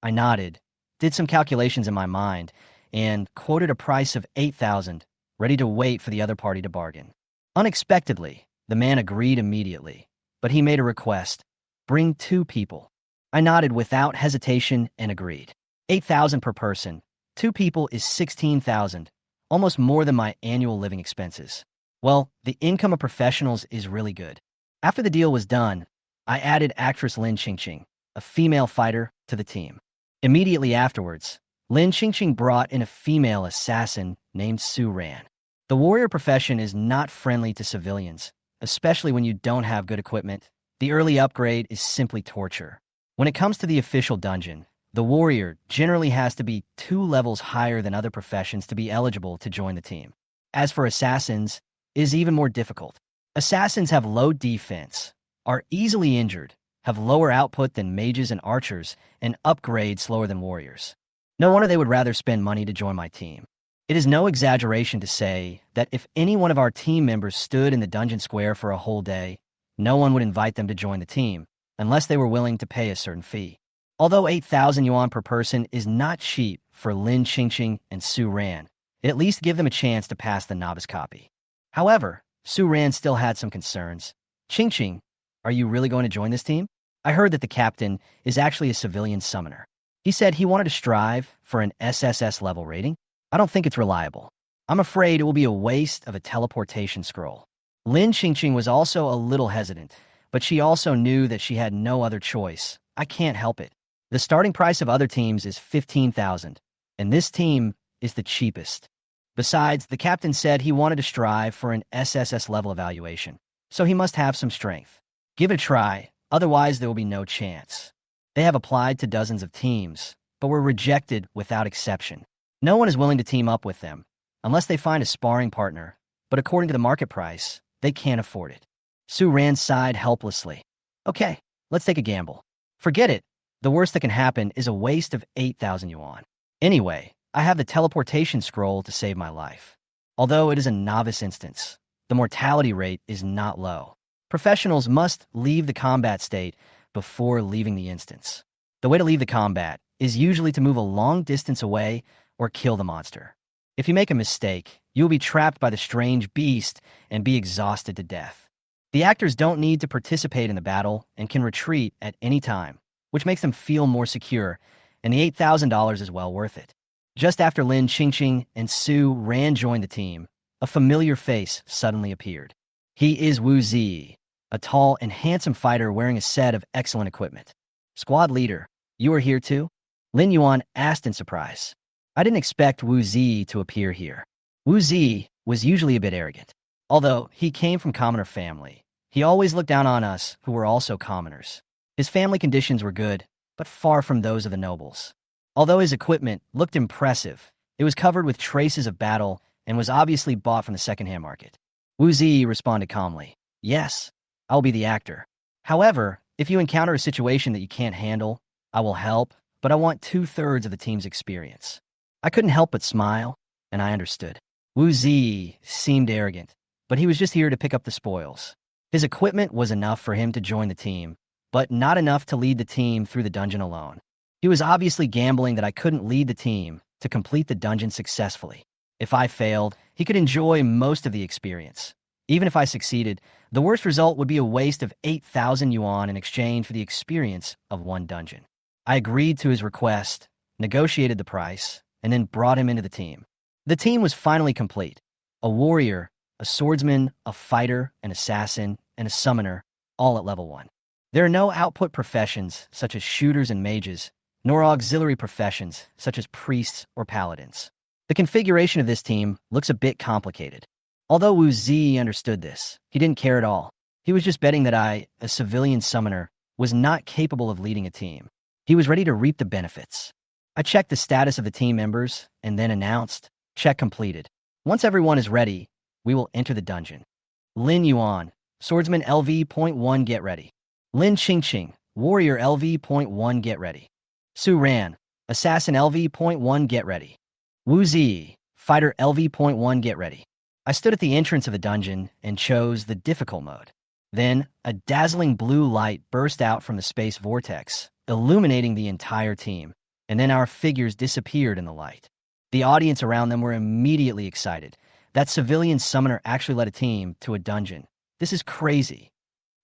I nodded, did some calculations in my mind, and quoted a price of 8,000, ready to wait for the other party to bargain. Unexpectedly, the man agreed immediately, but he made a request. Bring 2 people. I nodded without hesitation and agreed. 8,000 per person. 2 people is 16,000, almost more than my annual living expenses. Well, the income of professionals is really good. After the deal was done, I added actress Lin Qingqing, a female fighter, to the team. Immediately afterwards, Lin Qingqing brought in a female assassin named Su Ran. The warrior profession is not friendly to civilians, especially when you don't have good equipment. The early upgrade is simply torture. When it comes to the official dungeon, the warrior generally has to be 2 levels higher than other professions to be eligible to join the team. As for assassins, it is even more difficult. Assassins have low defense, are easily injured, have lower output than mages and archers, and upgrade slower than warriors. No wonder they would rather spend money to join my team. It is no exaggeration to say that if any one of our team members stood in the dungeon square for a whole day, no one would invite them to join the team, unless they were willing to pay a certain fee. Although 8,000 yuan per person is not cheap for Lin Qingqing and Su Ran, it at least give them a chance to pass the novice copy. However, Su Ran still had some concerns. Qingqing, are you really going to join this team? I heard that the captain is actually a civilian summoner. He said he wanted to strive for an SSS level rating. I don't think it's reliable. I'm afraid it will be a waste of a teleportation scroll. Lin Qingqing was also a little hesitant, but she also knew that she had no other choice. I can't help it. The starting price of other teams is 15,000, and this team is the cheapest. Besides, the captain said he wanted to strive for an SSS level evaluation, so he must have some strength. Give it a try, otherwise there will be no chance. They have applied to dozens of teams, but were rejected without exception. No one is willing to team up with them, unless they find a sparring partner, but according to the market price, they can't afford it. Su Ran sighed helplessly. Okay, let's take a gamble. Forget it. The worst that can happen is a waste of 8,000 yuan. Anyway, I have the teleportation scroll to save my life. Although it is a novice instance, the mortality rate is not low. Professionals must leave the combat state before leaving the instance. The way to leave the combat is usually to move a long distance away or kill the monster. If you make a mistake, you will be trapped by the strange beast and be exhausted to death. The actors don't need to participate in the battle and can retreat at any time, which makes them feel more secure, and the $8,000 is well worth it. Just after Lin, Qingfeng, and Su Ran joined the team, a familiar face suddenly appeared. He is Wu Zi, a tall and handsome fighter wearing a set of excellent equipment. Squad leader, you are here too? Lin Yuan asked in surprise. I didn't expect Wu Zi to appear here. Wu Zi was usually a bit arrogant. Although he came from commoner family, he always looked down on us who were also commoners. His family conditions were good, but far from those of the nobles. Although his equipment looked impressive, it was covered with traces of battle and was obviously bought from the secondhand market. Wu Zi responded calmly, yes, I'll be the actor. However, if you encounter a situation that you can't handle, I will help, but I want 2/3 of the team's experience. I couldn't help but smile, and I understood. Wu Zi seemed arrogant, but he was just here to pick up the spoils. His equipment was enough for him to join the team, but not enough to lead the team through the dungeon alone. He was obviously gambling that I couldn't lead the team to complete the dungeon successfully. If I failed, he could enjoy most of the experience. Even if I succeeded, the worst result would be a waste of 8,000 yuan in exchange for the experience of one dungeon. I agreed to his request, negotiated the price, and then brought him into the team. The team was finally complete. A warrior, a swordsman, a fighter, an assassin, and a summoner, all at level 1. There are no output professions, such as shooters and mages, nor auxiliary professions, such as priests or paladins. The configuration of this team looks a bit complicated. Although Wu Zi understood this, he didn't care at all. He was just betting that I, a civilian summoner, was not capable of leading a team. He was ready to reap the benefits. I checked the status of the team members and then announced, check completed. Once everyone is ready, we will enter the dungeon. Lin Yuan, swordsman LV.1 get ready. Lin Qingfeng, warrior LV.1 get ready. Su Ran, assassin LV.1 get ready. Wu Zi, fighter LV.1 get ready. I stood at the entrance of the dungeon and chose the difficult mode. Then, a dazzling blue light burst out from the space vortex, illuminating the entire team, and then our figures disappeared in the light. The audience around them were immediately excited. That civilian summoner actually led a team to a dungeon. This is crazy.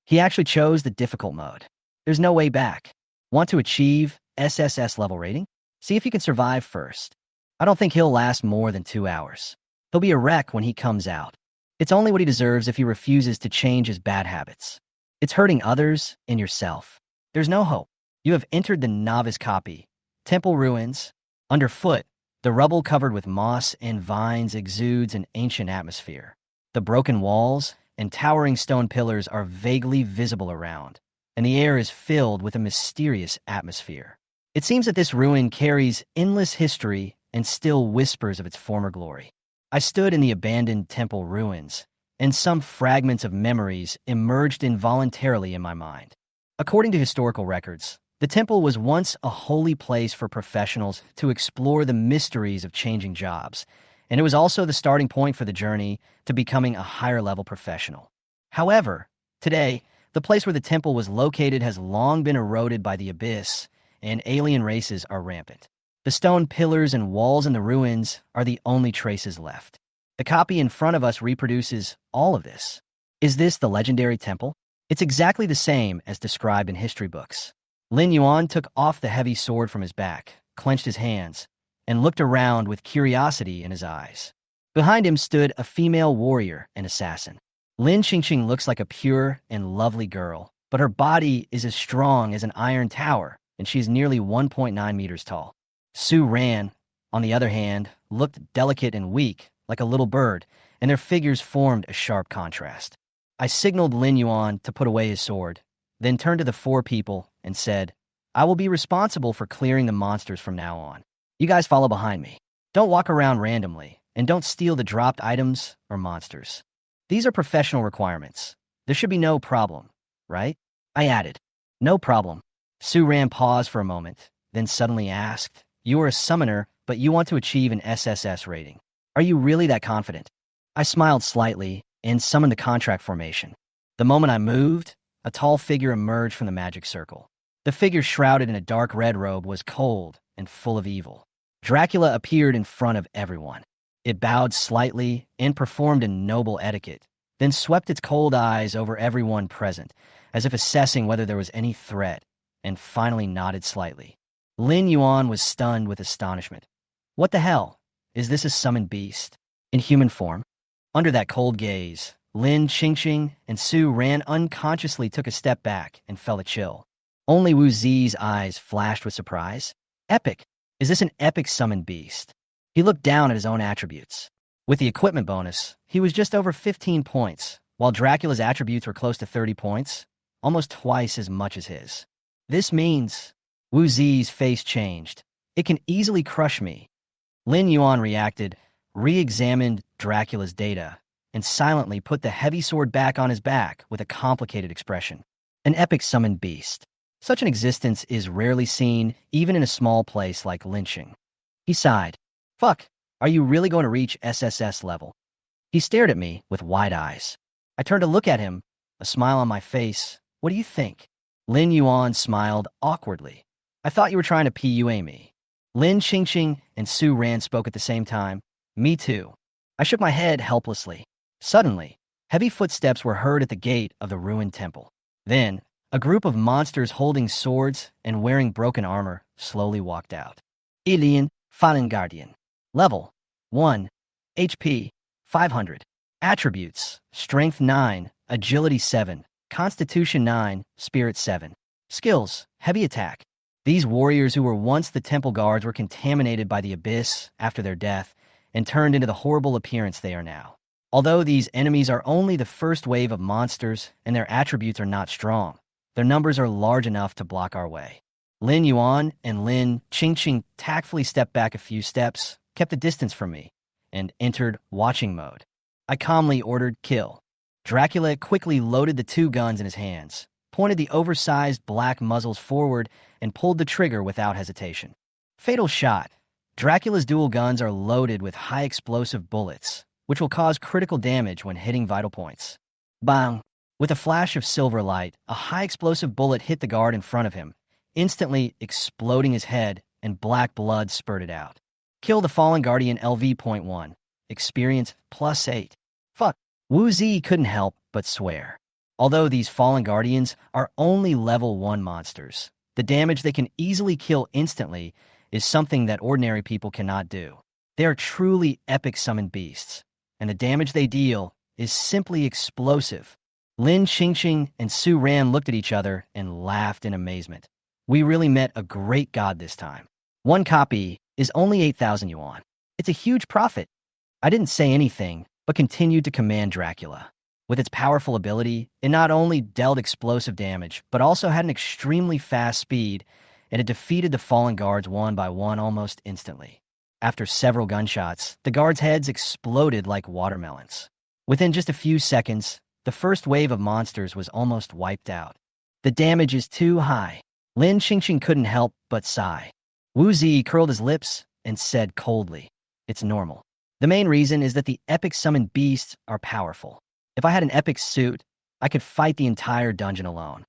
He actually chose the difficult mode. There's no way back. Want to achieve SSS level rating? See if you can survive first. I don't think he'll last more than 2 hours. He'll be a wreck when he comes out. It's only what he deserves if he refuses to change his bad habits. It's hurting others and yourself. There's no hope. You have entered the novice copy. Temple ruins. Underfoot, the rubble covered with moss and vines exudes an ancient atmosphere. The broken walls and towering stone pillars are vaguely visible around, and the air is filled with a mysterious atmosphere. It seems that this ruin carries endless history and still whispers of its former glory. I stood in the abandoned temple ruins, and some fragments of memories emerged involuntarily in my mind. According to historical records, the temple was once a holy place for professionals to explore the mysteries of changing jobs, and it was also the starting point for the journey to becoming a higher-level professional. However, today, the place where the temple was located has long been eroded by the abyss, and alien races are rampant. The stone pillars and walls in the ruins are the only traces left. The copy in front of us reproduces all of this. Is this the legendary temple? It's exactly the same as described in history books. Lin Yuan took off the heavy sword from his back, clenched his hands, and looked around with curiosity in his eyes. Behind him stood a female warrior and assassin. Lin Qingqing looks like a pure and lovely girl, but her body is as strong as an iron tower, and she is nearly 1.9 meters tall. Su Ran, on the other hand, looked delicate and weak, like a little bird, and their figures formed a sharp contrast. I signaled Lin Yuan to put away his sword, then turned to the 4 people and said, I will be responsible for clearing the monsters from now on. You guys follow behind me. Don't walk around randomly, and don't steal the dropped items or monsters. These are professional requirements. There should be no problem, right? I added, no problem. Su Ran paused for a moment, then suddenly asked, you are a summoner, but you want to achieve an SSS rating. Are you really that confident? I smiled slightly and summoned the contract formation. The moment I moved, a tall figure emerged from the magic circle. The figure shrouded in a dark red robe was cold and full of evil. Dracula appeared in front of everyone. It bowed slightly and performed a noble etiquette, then swept its cold eyes over everyone present, as if assessing whether there was any threat, and finally nodded slightly. Lin Yuan was stunned with astonishment. What the hell? Is this a summoned beast? In human form? Under that cold gaze, Lin, Qingfeng, and Su Ran unconsciously took a step back and felt a chill. Only Wu Zi's eyes flashed with surprise. Epic! Is this an epic summoned beast? He looked down at his own attributes. With the equipment bonus, he was just over 15 points, while Dracula's attributes were close to 30 points, almost twice as much as his. This means... Wu Zi's face changed. It can easily crush me. Lin Yuan reacted, re-examined Dracula's data, and silently put the heavy sword back on his back with a complicated expression. An epic summoned beast. Such an existence is rarely seen, even in a small place like Linqing. He sighed. Fuck, are you really going to reach SSS level? He stared at me with wide eyes. I turned to look at him, a smile on my face. What do you think? Lin Yuan smiled awkwardly. I thought you were trying to PUA me. Lin, Qingfeng, and Su Ran spoke at the same time. Me too. I shook my head helplessly. Suddenly, heavy footsteps were heard at the gate of the ruined temple. Then, a group of monsters holding swords and wearing broken armor slowly walked out. Alien, Fallen Guardian. Level 1. HP 500. Attributes: Strength 9, Agility 7, Constitution 9, Spirit 7. Skills: Heavy Attack. These warriors who were once the temple guards were contaminated by the abyss after their death and turned into the horrible appearance they are now. Although these enemies are only the first wave of monsters and their attributes are not strong, their numbers are large enough to block our way. Lin Yuan and Lin Qingfeng tactfully stepped back a few steps, kept a distance from me, and entered watching mode. I calmly ordered kill. Dracula quickly loaded the two guns in his hands, pointed the oversized black muzzles forward, and pulled the trigger without hesitation. Fatal shot. Dracula's dual guns are loaded with high explosive bullets, which will cause critical damage when hitting vital points. Bang! With a flash of silver light, a high explosive bullet hit the guard in front of him, instantly exploding his head, and black blood spurted out. Kill the Fallen Guardian LV.1. Experience +8. Fuck. Wu Zi couldn't help but swear. Although these Fallen Guardians are only level 1 monsters, the damage they can easily kill instantly is something that ordinary people cannot do. They are truly epic summoned beasts, and the damage they deal is simply explosive. Lin Qingfeng and Su Ran looked at each other and laughed in amazement. We really met a great god this time. One copy is only 8,000 yuan. It's a huge profit. I didn't say anything, but continued to command Dracula. With its powerful ability, it not only dealt explosive damage, but also had an extremely fast speed, and it defeated the fallen guards one by one almost instantly. After several gunshots, the guards' heads exploded like watermelons. Within just a few seconds, the first wave of monsters was almost wiped out. The damage is too high. Lin Qingfeng couldn't help but sigh. Wu Zi curled his lips and said coldly, "It's normal. The main reason is that the epic summoned beasts are powerful. If I had an epic suit, I could fight the entire dungeon alone."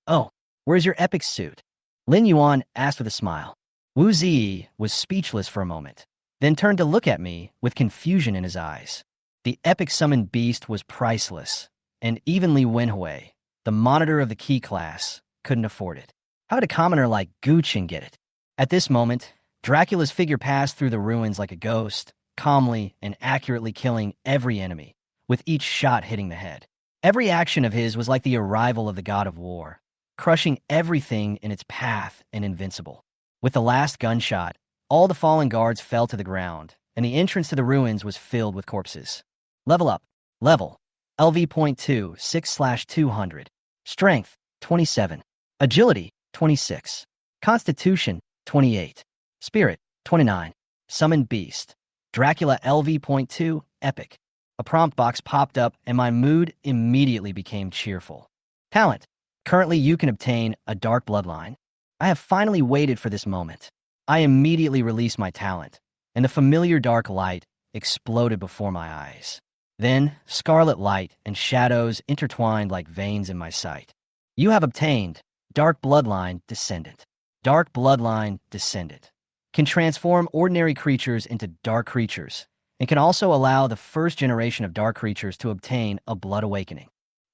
"Oh, where's your epic suit?" Lin Yuan asked with a smile. Wu Zi was speechless for a moment, then turned to look at me with confusion in his eyes. The epic summoned beast was priceless, and even Li Wenhui, the monitor of the key class, couldn't afford it. How did a commoner like Gu Qin get it? At this moment, Dracula's figure passed through the ruins like a ghost, calmly and accurately killing every enemy, with each shot hitting the head. Every action of his was like the arrival of the god of war, crushing everything in its path and invincible. With the last gunshot, all the fallen guards fell to the ground, and the entrance to the ruins was filled with corpses. Level up. Level. LV.2, 6/200. Strength, 27. Agility, 26. Constitution, 28. Spirit, 29. Summoned Beast. Dracula LV.2, Epic. A prompt box popped up, and my mood immediately became cheerful. Talent. Currently, you can obtain a dark bloodline. I have finally waited for this moment. I immediately released my talent, and the familiar dark light exploded before my eyes. Then, scarlet light and shadows intertwined like veins in my sight. You have obtained Dark Bloodline Descendant. Dark Bloodline Descendant can transform ordinary creatures into dark creatures and can also allow the first generation of dark creatures to obtain a blood awakening.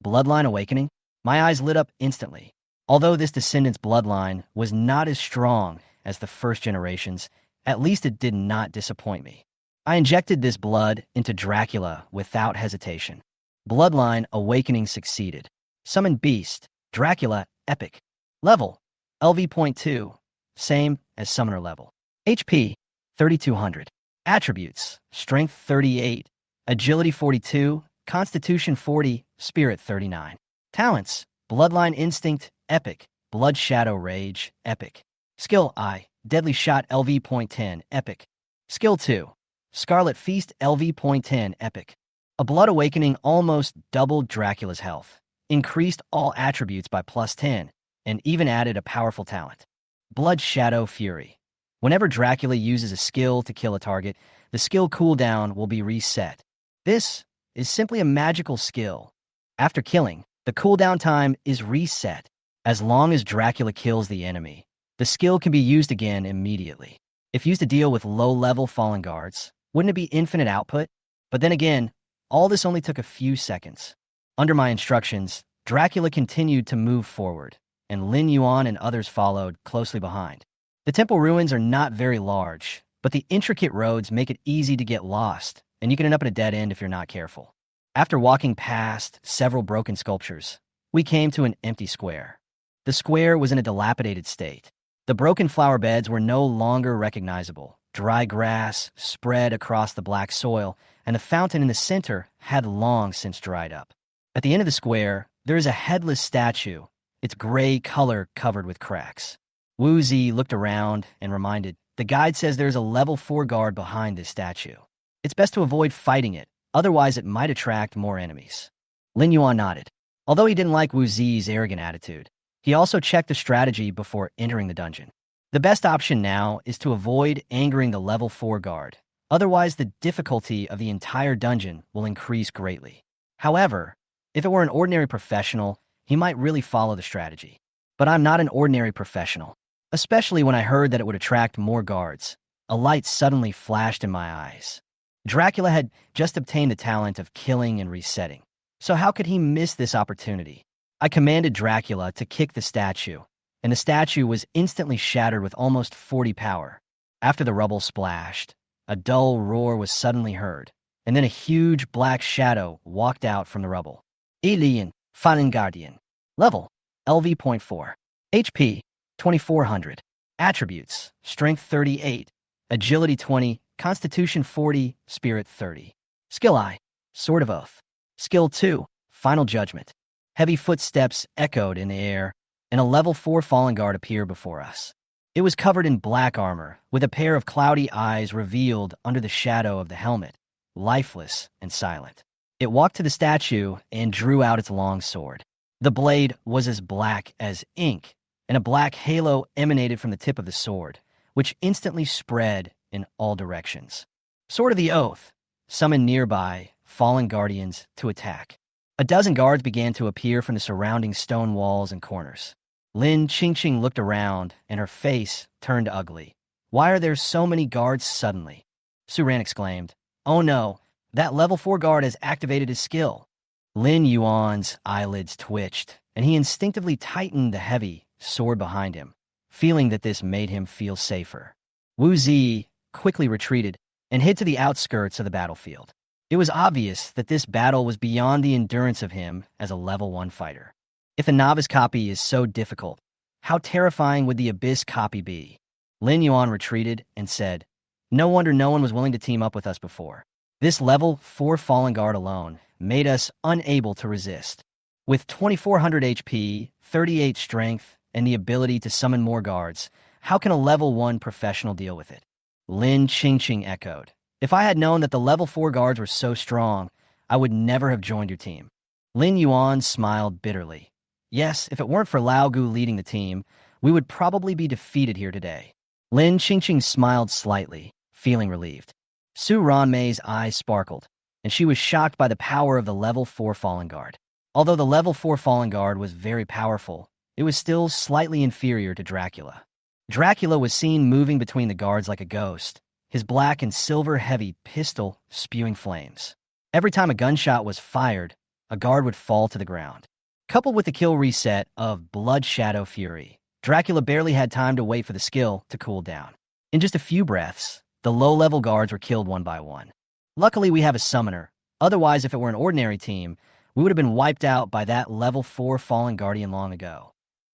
Bloodline awakening? My eyes lit up instantly. Although this descendant's bloodline was not as strong as the first generation's, at least it did not disappoint me. I injected this blood into Dracula without hesitation. Bloodline awakening succeeded. Summon Beast, Dracula, Epic. Level, LV.2, same as Summoner level. HP, 3200. Attributes, Strength 38, Agility 42, Constitution 40, Spirit 39. Talents, Bloodline Instinct, Epic. Blood Shadow Rage, Epic. Skill I, Deadly Shot LV.10, Epic. Skill 2, Scarlet Feast LV.10, Epic. A Blood Awakening almost doubled Dracula's health, increased all attributes by +10, and even added a powerful talent. Blood Shadow Fury. Whenever Dracula uses a skill to kill a target, the skill cooldown will be reset. This is simply a magical skill. After killing, the cooldown time is reset. As long as Dracula kills the enemy, the skill can be used again immediately. If used to deal with low-level fallen guards, wouldn't it be infinite output? But then again, all this only took a few seconds. Under my instructions, Dracula continued to move forward, and Lin Yuan and others followed closely behind. The temple ruins are not very large, but the intricate roads make it easy to get lost, and you can end up in a dead end if you're not careful. After walking past several broken sculptures, we came to an empty square. The square was in a dilapidated state. The broken flower beds were no longer recognizable. Dry grass spread across the black soil, and the fountain in the center had long since dried up. At the end of the square, there is a headless statue, its gray color covered with cracks. Wu Zi looked around and reminded, "The guide says there's a level 4 guard behind this statue. It's best to avoid fighting it, otherwise it might attract more enemies." Lin Yuan nodded. Although he didn't like Wu Zi's arrogant attitude, he also checked the strategy before entering the dungeon. The best option now is to avoid angering the level 4 guard. Otherwise, the difficulty of the entire dungeon will increase greatly. However, if it were an ordinary professional, he might really follow the strategy. But I'm not an ordinary professional, especially when I heard that it would attract more guards. A light suddenly flashed in my eyes. Dracula had just obtained the talent of killing and resetting. So how could he miss this opportunity? I commanded Dracula to kick the statue, and the statue was instantly shattered with almost 40 power. After the rubble splashed, a dull roar was suddenly heard, and then a huge black shadow walked out from the rubble. Alien, Fallen Guardian. Level, LV.4. HP, 2400. Attributes, Strength 38, Agility 20, Constitution 40, Spirit 30. Skill I, Sword of Oath. Skill 2, Final Judgment. Heavy footsteps echoed in the air, and a level 4 fallen guard appeared before us. It was covered in black armor, with a pair of cloudy eyes revealed under the shadow of the helmet, lifeless and silent. It walked to the statue and drew out its long sword. The blade was as black as ink, and a black halo emanated from the tip of the sword, which instantly spread in all directions. Sword of the Oath, summoned nearby fallen guardians to attack. A dozen guards began to appear from the surrounding stone walls and corners. Lin Qingfeng looked around, and her face turned ugly. "Why are there so many guards suddenly?" Su Ran exclaimed. "Oh no, that level 4 guard has activated his skill." Lin Yuan's eyelids twitched, and he instinctively tightened the heavy sword behind him, feeling that this made him feel safer. Wu Zi quickly retreated and hid to the outskirts of the battlefield. It was obvious that this battle was beyond the endurance of him as a level 1 fighter. If the novice copy is so difficult, how terrifying would the abyss copy be? Lin Yuan retreated and said, "No wonder no one was willing to team up with us before. This level 4 fallen guard alone made us unable to resist. With 2400 HP, 38 strength, and the ability to summon more guards, how can a level 1 professional deal with it?" Lin Qingqing echoed. "If I had known that the level 4 guards were so strong, I would never have joined your team." Lin Yuan smiled bitterly. "Yes, if it weren't for Lao Gu leading the team, we would probably be defeated here today." Lin Qingqing smiled slightly, feeling relieved. Su Ranmei's eyes sparkled, and she was shocked by the power of the level 4 fallen guard. Although the level 4 fallen guard was very powerful, it was still slightly inferior to Dracula. Dracula was seen moving between the guards like a ghost, his black and silver-heavy pistol spewing flames. Every time a gunshot was fired, a guard would fall to the ground. Coupled with the kill reset of Blood Shadow Fury, Dracula barely had time to wait for the skill to cool down. In just a few breaths, the low-level guards were killed one by one. Luckily, we have a summoner. Otherwise, if it were an ordinary team, we would have been wiped out by that level 4 fallen guardian long ago.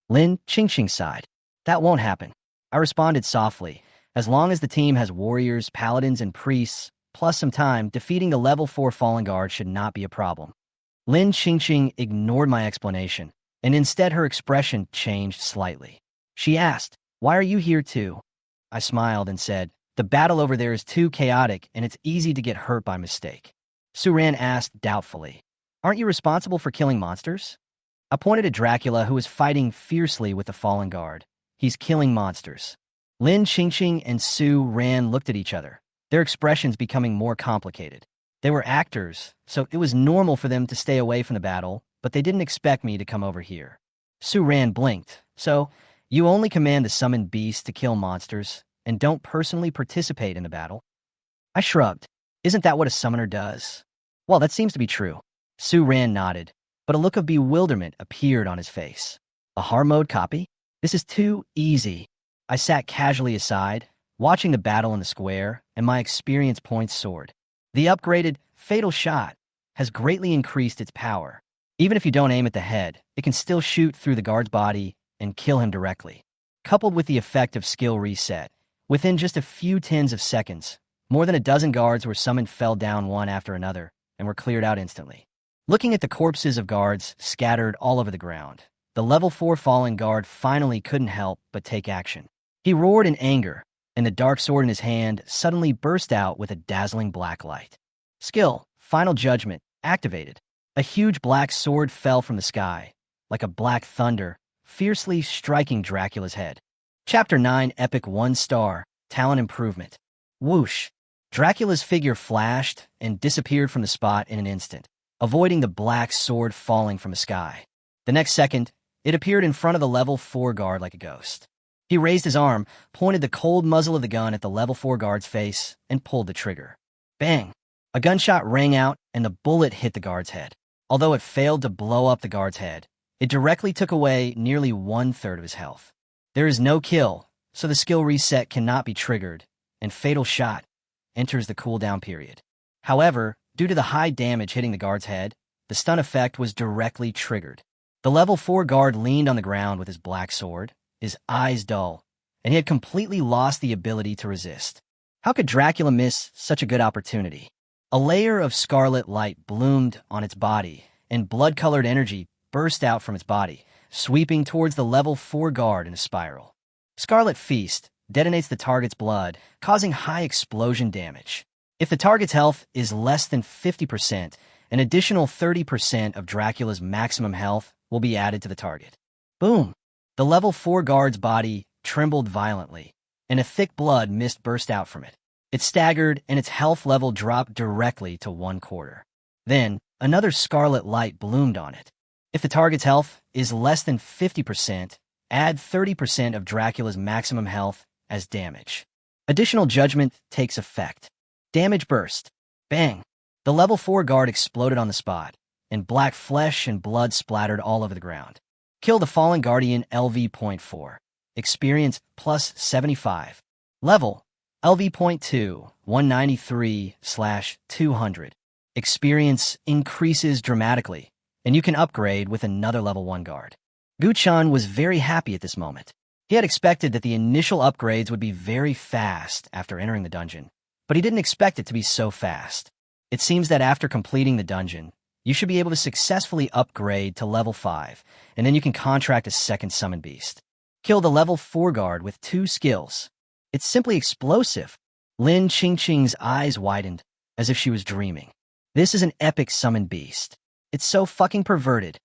Lin Qingfeng sighed. That won't happen. I responded softly. As long as the team has warriors, paladins, and priests, plus some time, defeating the level 4 fallen guard should not be a problem. Lin Qingqing ignored my explanation, and instead her expression changed slightly. She asked, "Why are you here too?" I smiled and said, "The battle over there is too chaotic and it's easy to get hurt by mistake." Suran asked doubtfully, "Aren't you responsible for killing monsters?" I pointed at Dracula, who was fighting fiercely with the fallen guard. "He's killing monsters." Lin Qingqing and Su Ran looked at each other, their expressions becoming more complicated. They were actors, so it was normal for them to stay away from the battle, but they didn't expect me to come over here. Su Ran blinked. "So, you only command the summoned beast to kill monsters, and don't personally participate in the battle?" I shrugged. "Isn't that what a summoner does?" "Well, that seems to be true." Su Ran nodded, but a look of bewilderment appeared on his face. "A hard mode copy? This is too easy." I sat casually aside, watching the battle in the square, and my experience points soared. The upgraded Fatal Shot has greatly increased its power. Even if you don't aim at the head, it can still shoot through the guard's body and kill him directly. Coupled with the effect of skill reset, within just a few tens of seconds, more than a dozen guards were summoned, fell down one after another, and were cleared out instantly. Looking at the corpses of guards scattered all over the ground, the level 4 fallen guard finally couldn't help but take action. He roared in anger, and the dark sword in his hand suddenly burst out with a dazzling black light. Skill, Final Judgment, activated. A huge black sword fell from the sky, like a black thunder, fiercely striking Dracula's head. Chapter 9, Epic 1-star, Talent Improvement. Whoosh! Dracula's figure flashed and disappeared from the spot in an instant, avoiding the black sword falling from the sky. The next second, it appeared in front of the level 4 guard like a ghost. He raised his arm, pointed the cold muzzle of the gun at the level 4 guard's face, and pulled the trigger. Bang! A gunshot rang out, and the bullet hit the guard's head. Although it failed to blow up the guard's head, it directly took away nearly 1/3 of his health. There is no kill, so the skill reset cannot be triggered, and Fatal Shot enters the cooldown period. However, due to the high damage hitting the guard's head, the stun effect was directly triggered. The level 4 guard leaned on the ground with his black sword, his eyes dull, and he had completely lost the ability to resist. How could Dracula miss such a good opportunity? A layer of scarlet light bloomed on its body, and blood-colored energy burst out from its body, sweeping towards the level 4 guard in a spiral. Scarlet Feast detonates the target's blood, causing high explosion damage. If the target's health is less than 50%, an additional 30% of Dracula's maximum health will be added to the target. Boom! The level 4 guard's body trembled violently, and a thick blood mist burst out from it. It staggered, and its health level dropped directly to 1/4. Then, another scarlet light bloomed on it. If the target's health is less than 50%, add 30% of Dracula's maximum health as damage. Additional judgment takes effect. Damage burst. Bang! The level 4 guard exploded on the spot, and black flesh and blood splattered all over the ground. Kill the fallen guardian LV.4. Experience plus 75. Level LV.2, 193/200. Experience increases dramatically, and you can upgrade with another level 1 guard. Guchan was very happy at this moment. He had expected that the initial upgrades would be very fast after entering the dungeon, but he didn't expect it to be so fast. It seems that after completing the dungeon, you should be able to successfully upgrade to level 5, and then you can contract a second summon beast. Kill the level 4 guard with 2 skills. It's simply explosive. Lin Qingqing's eyes widened, as if she was dreaming. This is an epic summon beast. It's so fucking perverted.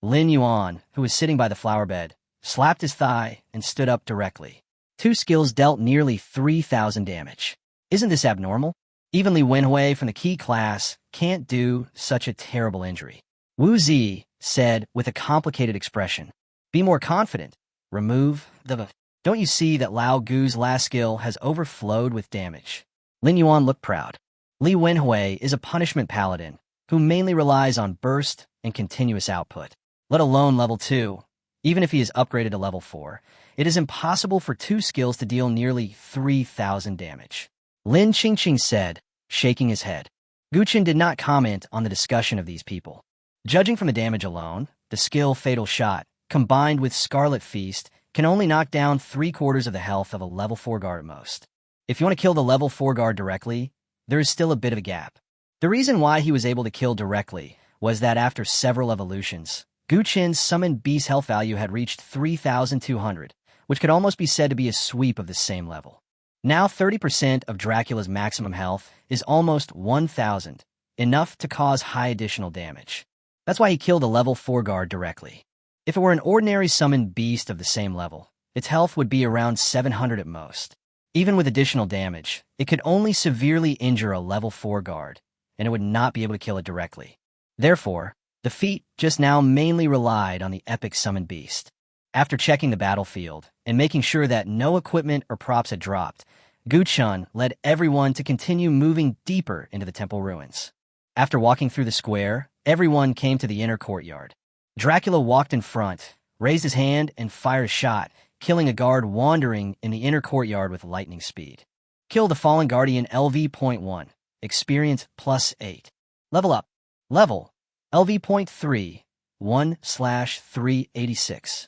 Lin Yuan, who was sitting by the flower bed, slapped his thigh and stood up directly. 2 skills dealt nearly 3,000 damage. Isn't this abnormal? Even Li Wenhui from the key class can't do such a terrible injury. Wu Zi said with a complicated expression, "Be more confident. Remove the Don't you see that Lao Gu's last skill has overflowed with damage? Lin Yuan looked proud. Li Wenhui is a punishment paladin who mainly relies on burst and continuous output. Let alone level 2. Even if he is upgraded to level 4, it is impossible for 2 skills to deal nearly 3,000 damage. Lin Qingqing said, shaking his head. Gu Qin did not comment on the discussion of these people. Judging from the damage alone, the skill Fatal Shot, combined with Scarlet Feast, can only knock down 3/4 of the health of a level 4 guard at most. If you want to kill the level 4 guard directly, there is still a bit of a gap. The reason why he was able to kill directly was that after several evolutions, Gu Qin's summoned beast health value had reached 3,200, which could almost be said to be a sweep of the same level. Now 30% of Dracula's maximum health is almost 1,000, enough to cause high additional damage. That's why he killed a level 4 guard directly. If it were an ordinary summoned beast of the same level, its health would be around 700 at most. Even with additional damage, it could only severely injure a level 4 guard, and it would not be able to kill it directly. Therefore, the feat just now mainly relied on the epic summoned beast. After checking the battlefield and making sure that no equipment or props had dropped, Gu Chun led everyone to continue moving deeper into the temple ruins. After walking through the square, everyone came to the inner courtyard. Dracula walked in front, raised his hand, and fired a shot, killing a guard wandering in the inner courtyard with lightning speed. Kill the fallen guardian LV.1. Experience +8. Level up. Level LV.3. 1/386.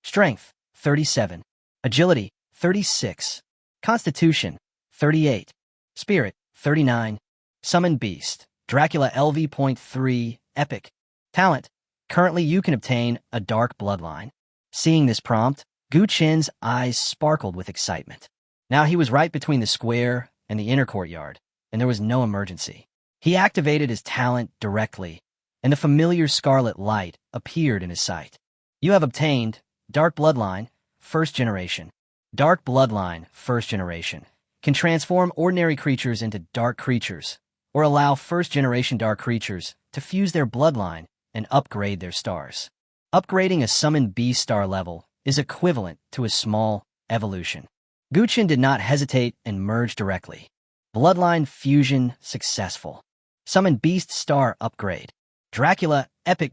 Strength 37. Agility 36. Constitution 38. Spirit 39. Summoned Beast Dracula LV.3. Epic. Talent. Currently you can obtain a dark bloodline. Seeing this prompt, Gu Qin's eyes sparkled with excitement. Now he was right between the square and the inner courtyard, and there was no emergency. He activated his talent directly, and the familiar scarlet light appeared in his sight. You have obtained Dark Bloodline, First Generation. Dark Bloodline, First Generation, can transform ordinary creatures into dark creatures, or allow first-generation dark creatures to fuse their bloodline and upgrade their stars. Upgrading a summoned beast star level is equivalent to a small evolution. Gu Qin did not hesitate and merged directly. Bloodline fusion successful. Summoned beast star upgrade. Dracula Epic.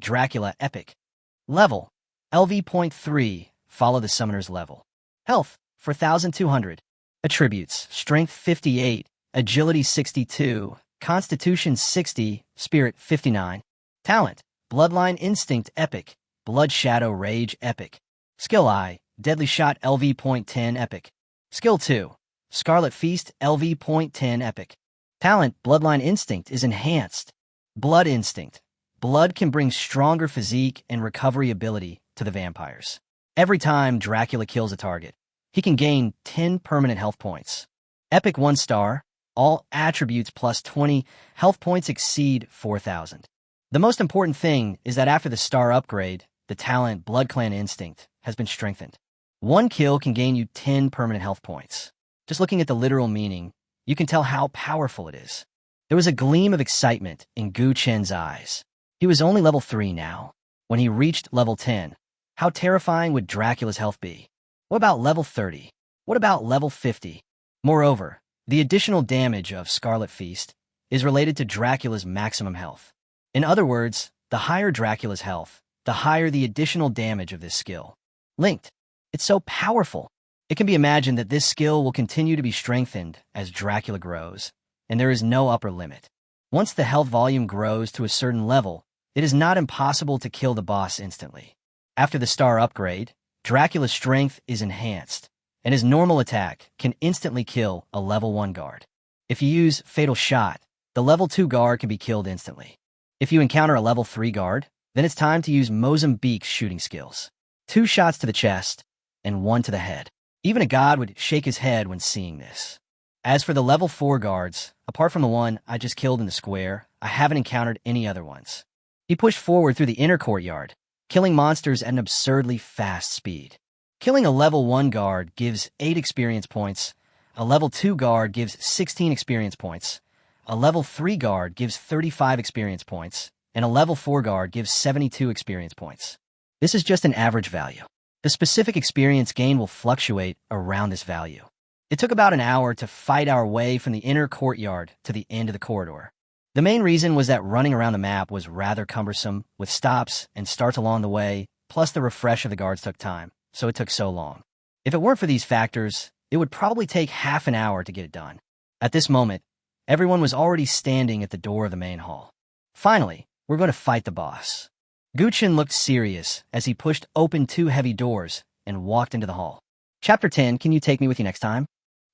Level LV.3. Follow the summoner's level. Health 4,200. Attributes: Strength 58, Agility 62, Constitution 60, Spirit 59. Talent: Bloodline Instinct Epic, Blood Shadow Rage Epic. Skill I, Deadly Shot LV.10 Epic. Skill 2, Scarlet Feast LV.10 Epic. Talent: Bloodline Instinct is enhanced. Blood Instinct. Blood can bring stronger physique and recovery ability to the vampires. Every time Dracula kills a target, he can gain 10 permanent health points. Epic 1 star, all attributes plus 20, health points exceed 4,000. The most important thing is that after the star upgrade, the talent Blood Clan Instinct has been strengthened. 1 kill can gain you 10 permanent health points. Just looking at the literal meaning, you can tell how powerful it is. There was a gleam of excitement in Gu Chen's eyes. He was only level 3 now. When he reached level 10, how terrifying would Dracula's health be? What about level 30? What about level 50? Moreover, the additional damage of Scarlet Feast is related to Dracula's maximum health. In other words, the higher Dracula's health, the higher the additional damage of this skill. Linked. It's so powerful. It can be imagined that this skill will continue to be strengthened as Dracula grows, and there is no upper limit. Once the health volume grows to a certain level, it is not impossible to kill the boss instantly. After the star upgrade, Dracula's strength is enhanced, and his normal attack can instantly kill a level 1 guard. If you use Fatal Shot, the level 2 guard can be killed instantly. If you encounter a level 3 guard, then it's time to use Mozambique's shooting skills. 2 shots to the chest, and 1 to the head. Even a god would shake his head when seeing this. As for the level 4 guards, apart from the one I just killed in the square, I haven't encountered any other ones. He pushed forward through the inner courtyard, killing monsters at an absurdly fast speed. Killing a level 1 guard gives 8 experience points, a level 2 guard gives 16 experience points, a level 3 guard gives 35 experience points, and a level 4 guard gives 72 experience points. This is just an average value. The specific experience gained will fluctuate around this value. It took about an hour to fight our way from the inner courtyard to the end of the corridor. The main reason was that running around the map was rather cumbersome, with stops and starts along the way, plus the refresh of the guards took time, so it took so long. If it weren't for these factors, it would probably take half an hour to get it done. At this moment, everyone was already standing at the door of the main hall. Finally, we're going to fight the boss. Guchen looked serious as he pushed open 2 heavy doors and walked into the hall. Chapter 10, can you take me with you next time?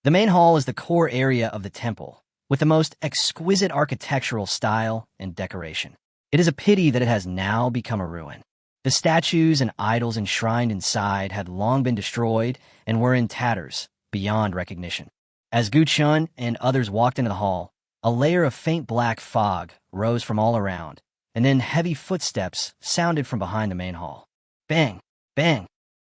The main hall is the core area of the temple, with the most exquisite architectural style and decoration. It is a pity that it has now become a ruin. The statues and idols enshrined inside had long been destroyed and were in tatters, beyond recognition. As Guchen and others walked into the hall, a layer of faint black fog rose from all around, and then heavy footsteps sounded from behind the main hall. Bang! Bang!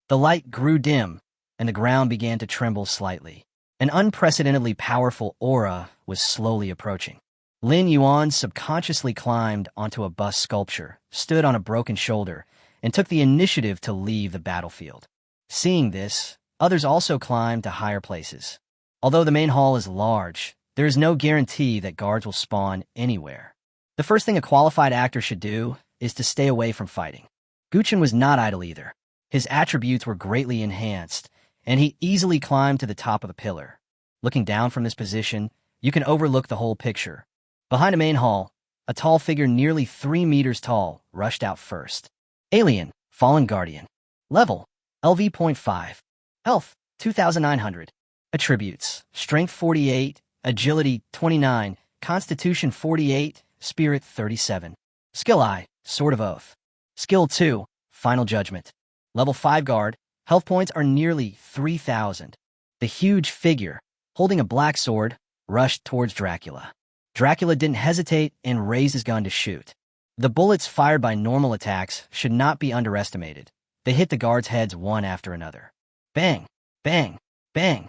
The light grew dim, and the ground began to tremble slightly. An unprecedentedly powerful aura was slowly approaching. Lin Yuan subconsciously climbed onto a bust sculpture, stood on a broken shoulder, and took the initiative to leave the battlefield. Seeing this, others also climbed to higher places. Although the main hall is large, there is no guarantee that guards will spawn anywhere. The first thing a qualified actor should do is to stay away from fighting. Guchen was not idle either. His attributes were greatly enhanced, and he easily climbed to the top of the pillar. Looking down from this position, you can overlook the whole picture. Behind the main hall, a tall figure nearly 3 meters tall rushed out first. Alien, Fallen Guardian. Level, LV.5. Health, 2,900. Attributes, Strength 48, Agility 29, Constitution 48, Spirit 37. Skill I, Sword of Oath. Skill 2, Final Judgment. Level 5 Guard, health points are nearly 3,000. The huge figure, holding a black sword, rushed towards Dracula. Dracula didn't hesitate and raised his gun to shoot. The bullets fired by normal attacks should not be underestimated. They hit the guards' heads one after another. Bang! Bang! Bang!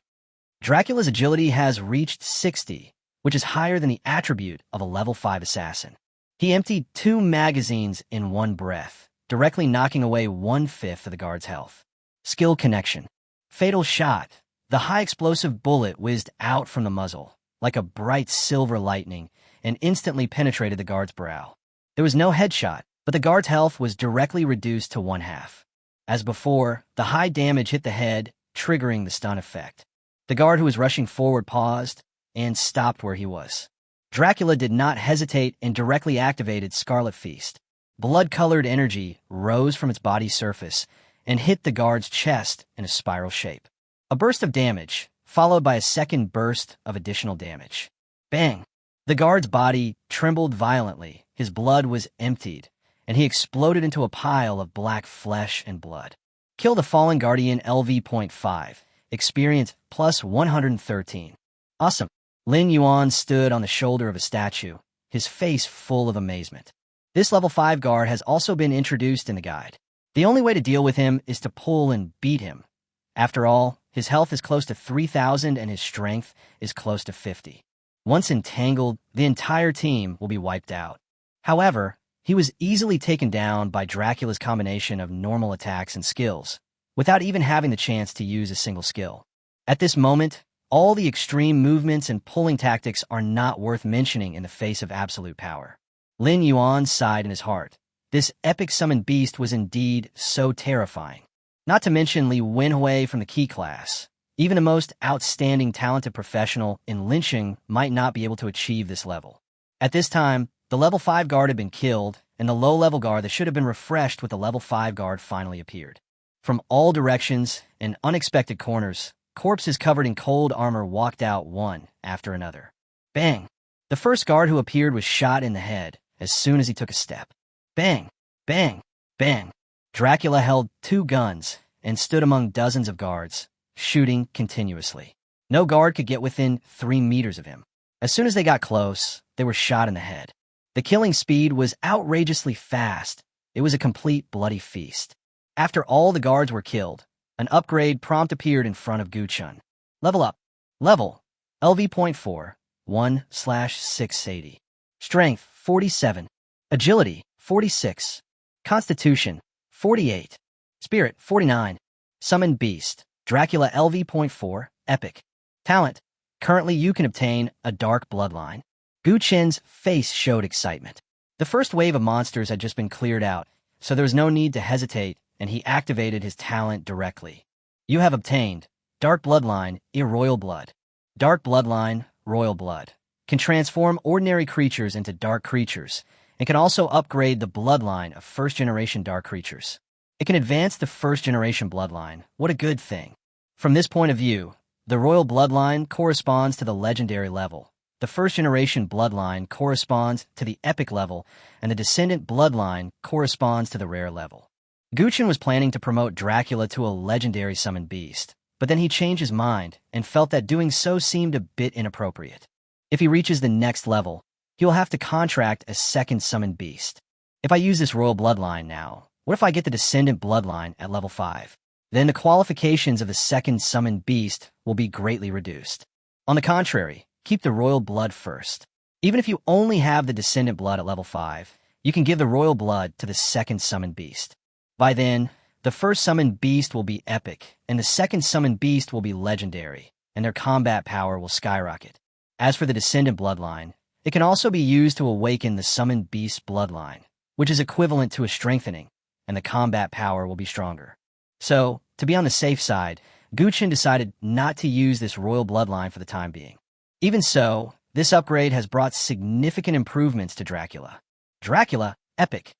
Dracula's agility has reached 60, which is higher than the attribute of a level 5 assassin. He emptied 2 magazines in one breath, directly knocking away 1/5 of the guard's health. Skill Connection. Fatal Shot. The high explosive bullet whizzed out from the muzzle, like a bright silver lightning, and instantly penetrated the guard's brow. There was no headshot, but the guard's health was directly reduced to 1/2. As before, the high damage hit the head, triggering the stun effect. The guard who was rushing forward paused and stopped where he was. Dracula did not hesitate and directly activated Scarlet Feast. Blood-colored energy rose from its body's surface and hit the guard's chest in a spiral shape. A burst of damage, followed by a second burst of additional damage. Bang! The guard's body trembled violently, his blood was emptied, and he exploded into a pile of black flesh and blood. Kill the Fallen Guardian LV.5. Experience plus 113. Awesome. Lin Yuan stood on the shoulder of a statue, his face full of amazement. This level 5 guard has also been introduced in the guide. The only way to deal with him is to pull and beat him. After all, his health is close to 3,000 and his strength is close to 50. Once entangled, the entire team will be wiped out. However, he was easily taken down by Dracula's combination of normal attacks and skills, without even having the chance to use a single skill. At this moment, all the extreme movements and pulling tactics are not worth mentioning in the face of absolute power. Lin Yuan sighed in his heart. This epic summoned beast was indeed so terrifying. Not to mention Li Wenhui from the Key class. Even the most outstanding talented professional in lynching might not be able to achieve this level. At this time, the level 5 guard had been killed, and the low-level guard that should have been refreshed with the level 5 guard finally appeared. From all directions and unexpected corners, corpses covered in cold armor walked out one after another. Bang! The first guard who appeared was shot in the head as soon as he took a step. Bang! Bang! Bang! Dracula held 2 guns and stood among dozens of guards, shooting continuously. No guard could get within 3 meters of him. As soon as they got close, they were shot in the head. The killing speed was outrageously fast. It was a complete bloody feast. After all the guards were killed, an upgrade prompt appeared in front of Guchen. Level up. Level, LV.4, 1/680. Strength, 47. Agility, 46. Constitution, 48. Spirit, 49. Summoned Beast. Dracula LV.4. Epic. Talent. Currently you can obtain a dark bloodline. Gu Qin's face showed excitement. The first wave of monsters had just been cleared out, so there was no need to hesitate, and he activated his talent directly. You have obtained Dark Bloodline, Royal Blood. Dark Bloodline, Royal Blood can transform ordinary creatures into dark creatures, and can also upgrade the bloodline of first-generation dark creatures. It can advance the first-generation bloodline. What a good thing. From this point of view, the royal bloodline corresponds to the legendary level. The first-generation bloodline corresponds to the epic level, and the descendant bloodline corresponds to the rare level. Gu Qin was planning to promote Dracula to a legendary summoned beast, but then he changed his mind and felt that doing so seemed a bit inappropriate. If he reaches the next level, he will have to contract a second summoned beast. If I use this royal bloodline now, what if I get the descendant bloodline at level 5? Then the qualifications of the second summoned beast will be greatly reduced. On the contrary, keep the royal blood first. Even if you only have the descendant blood at level 5, you can give the royal blood to the second summoned beast. By then, the first summoned beast will be epic, and the second summoned beast will be legendary, and their combat power will skyrocket. As for the descendant bloodline, it can also be used to awaken the summoned beast bloodline, which is equivalent to a strengthening, and the combat power will be stronger. So, to be on the safe side, Gu Qin decided not to use this royal bloodline for the time being. Even so, this upgrade has brought significant improvements to Dracula. Dracula, Epic.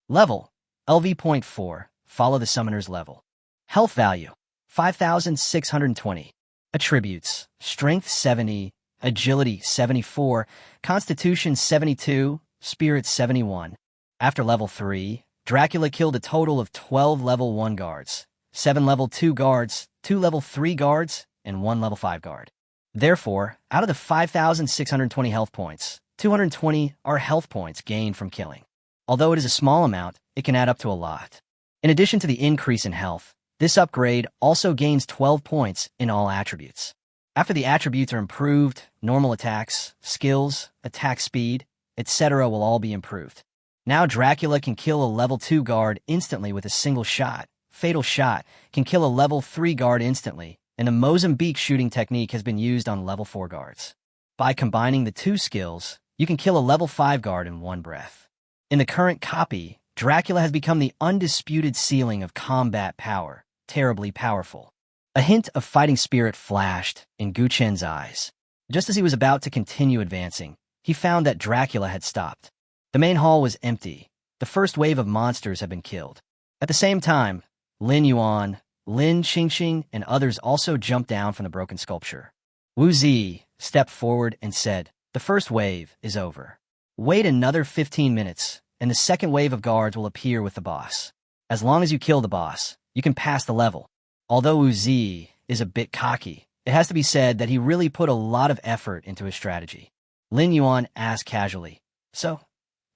Level, LV.4, follow the summoner's level. Health value, 5,620. Attributes, Strength 70, Agility 74, Constitution 72, Spirit 71. After level 3, Dracula killed a total of 12 level 1 guards, 7 level 2 guards, 2 level 3 guards, and 1 level 5 guard. Therefore, out of the 5,620 health points, 220 are health points gained from killing. Although it is a small amount, it can add up to a lot. In addition to the increase in health, this upgrade also gains 12 points in all attributes. After the attributes are improved, normal attacks, skills, attack speed, etc. will all be improved. Now Dracula can kill a level 2 guard instantly with a single shot. Fatal Shot can kill a level 3 guard instantly, and the Mozambique shooting technique has been used on level 4 guards. By combining the two skills, you can kill a level 5 guard in one breath. In the current copy, Dracula has become the undisputed ceiling of combat power, terribly powerful. A hint of fighting spirit flashed in Gu Qin's eyes. Just as he was about to continue advancing, he found that Dracula had stopped. The main hall was empty. The first wave of monsters had been killed. At the same time, Lin Yuan, Lin Qingfeng, and others also jumped down from the broken sculpture. Wu Zi stepped forward and said, "The first wave is over. Wait another 15 minutes, and the second wave of guards will appear with the boss. As long as you kill the boss, you can pass the level." Although Wu Zi is a bit cocky, it has to be said that he really put a lot of effort into his strategy. Lin Yuan asked casually, "So,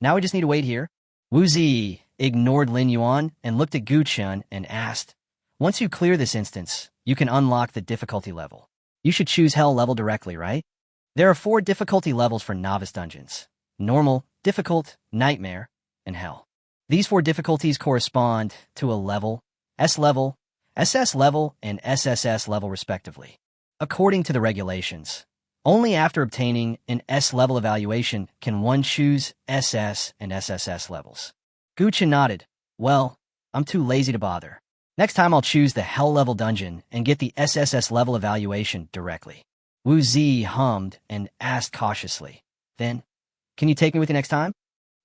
now we just need to wait here?" Wu Zi ignored Lin Yuan and looked at Gu Qin and asked, "Once you clear this instance, you can unlock the difficulty level. You should choose Hell level directly, right? There are 4 difficulty levels for novice dungeons: Normal, Difficult, Nightmare, and Hell. These 4 difficulties correspond to a level, S level, SS level, and SSS level respectively. According to the regulations, only after obtaining an S level evaluation can one choose SS and SSS levels." Gu Qin nodded. "Well, I'm too lazy to bother. Next time I'll choose the Hell level dungeon and get the SSS level evaluation directly." Wu Zi hummed and asked cautiously, "Then, can you take me with you next time?"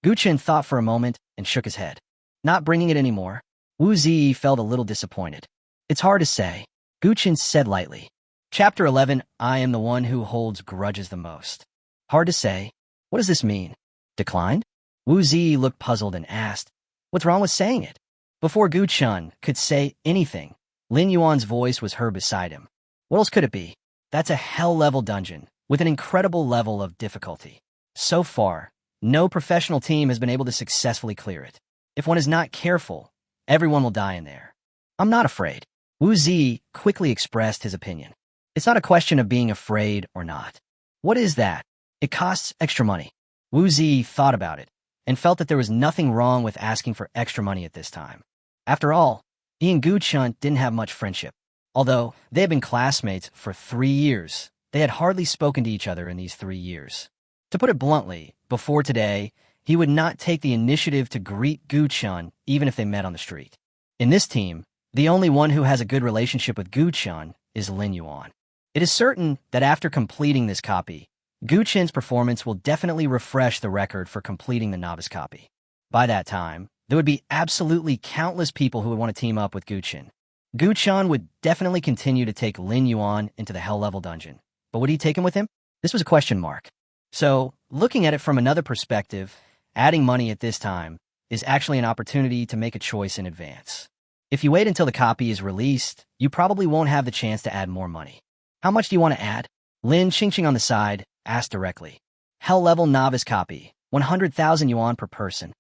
Gu Qin thought for a moment and shook his head. Not bringing it anymore. Wu Zi felt a little disappointed. "It's hard to say," Gu Qin said lightly. Chapter 11, I am the one who holds grudges the most. Hard to say. What does this mean? Declined? Wu Zi looked puzzled and asked, "What's wrong with saying it?" Before Gu Qin could say anything, Lin Yuan's voice was heard beside him. "What else could it be? That's a Hell-level dungeon with an incredible level of difficulty. So far, no professional team has been able to successfully clear it. If one is not careful, everyone will die in there." "I'm not afraid." Wu Zi quickly expressed his opinion. "It's not a question of being afraid or not. What is that? It costs extra money." Wu Zi thought about it and felt that there was nothing wrong with asking for extra money at this time. After all, He and Gu Chun didn't have much friendship. Although they had been classmates for 3 years, they had hardly spoken to each other in these 3 years. To put it bluntly, before today, he would not take the initiative to greet Gu Chun even if they met on the street. In this team, the only one who has a good relationship with Gu Chun is Lin Yuan. It is certain that after completing this copy, Gu Chun's performance will definitely refresh the record for completing the novice copy. By that time, there would be absolutely countless people who would want to team up with Gu Chun. Gu Chun would definitely continue to take Lin Yuan into the Hell Level dungeon, but would he take him with him? This was a question mark. So, looking at it from another perspective, adding money at this time is actually an opportunity to make a choice in advance. If you wait until the copy is released, you probably won't have the chance to add more money. How much do you want to add? Lin Qingqing on the side asked directly. Hell Level Novice Copy, 100,000 yuan per person.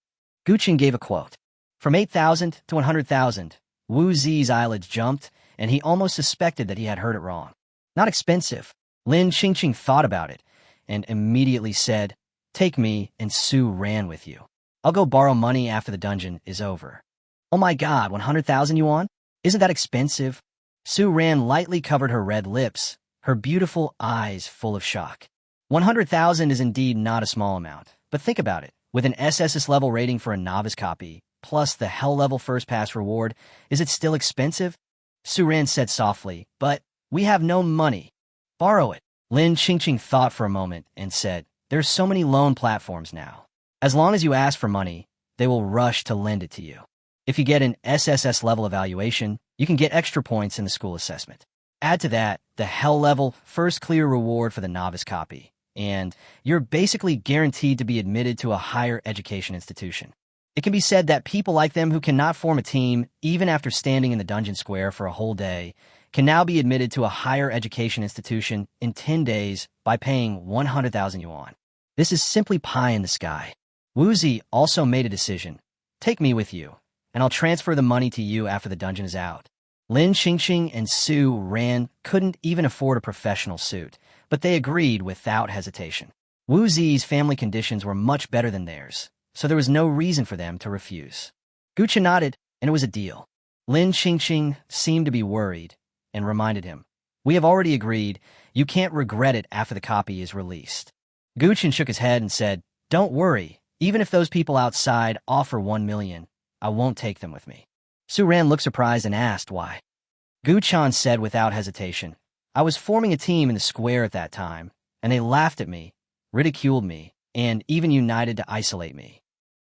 Gu Chun gave a quote. From 8,000 to 100,000, Wu Zi's eyelids jumped, and he almost suspected that he had heard it wrong. Not expensive. Lin Qingqing thought about it, and immediately said, take me and Su Ran with you. I'll go borrow money after the dungeon is over. Oh my god, 100,000 yuan? Isn't that expensive? Su Ran lightly covered her red lips, her beautiful eyes full of shock. 100,000 is indeed not a small amount, but think about it. With an SSS level rating for a novice copy, plus the Hell Level First Pass reward, is it still expensive? Su Ran said softly, but we have no money. Borrow it. Lin Qingqing thought for a moment and said, there's so many loan platforms now. As long as you ask for money, they will rush to lend it to you. If you get an SSS level evaluation, you can get extra points in the school assessment. Add to that the Hell Level First Clear reward for the novice copy, and you're basically guaranteed to be admitted to a higher education institution. It can be said that people like them who cannot form a team, even after standing in the dungeon square for a whole day, can now be admitted to a higher education institution in 10 days by paying 100,000 yuan. This is simply pie in the sky. Wu Zi also made a decision. Take me with you, and I'll transfer the money to you after the dungeon is out. Lin Qingqing and Su Ran couldn't even afford a professional suit, but they agreed without hesitation. Wu Zi's family conditions were much better than theirs, so there was no reason for them to refuse. Gu Chun nodded, and it was a deal. Lin Qingqing seemed to be worried, and reminded him, we have already agreed, you can't regret it after the copy is released. Gu Chun shook his head and said, don't worry, even if those people outside offer 1 million, I won't take them with me. Su Ran looked surprised and asked why. Gu Chun said without hesitation, I was forming a team in the square at that time, and they laughed at me, ridiculed me, and even united to isolate me.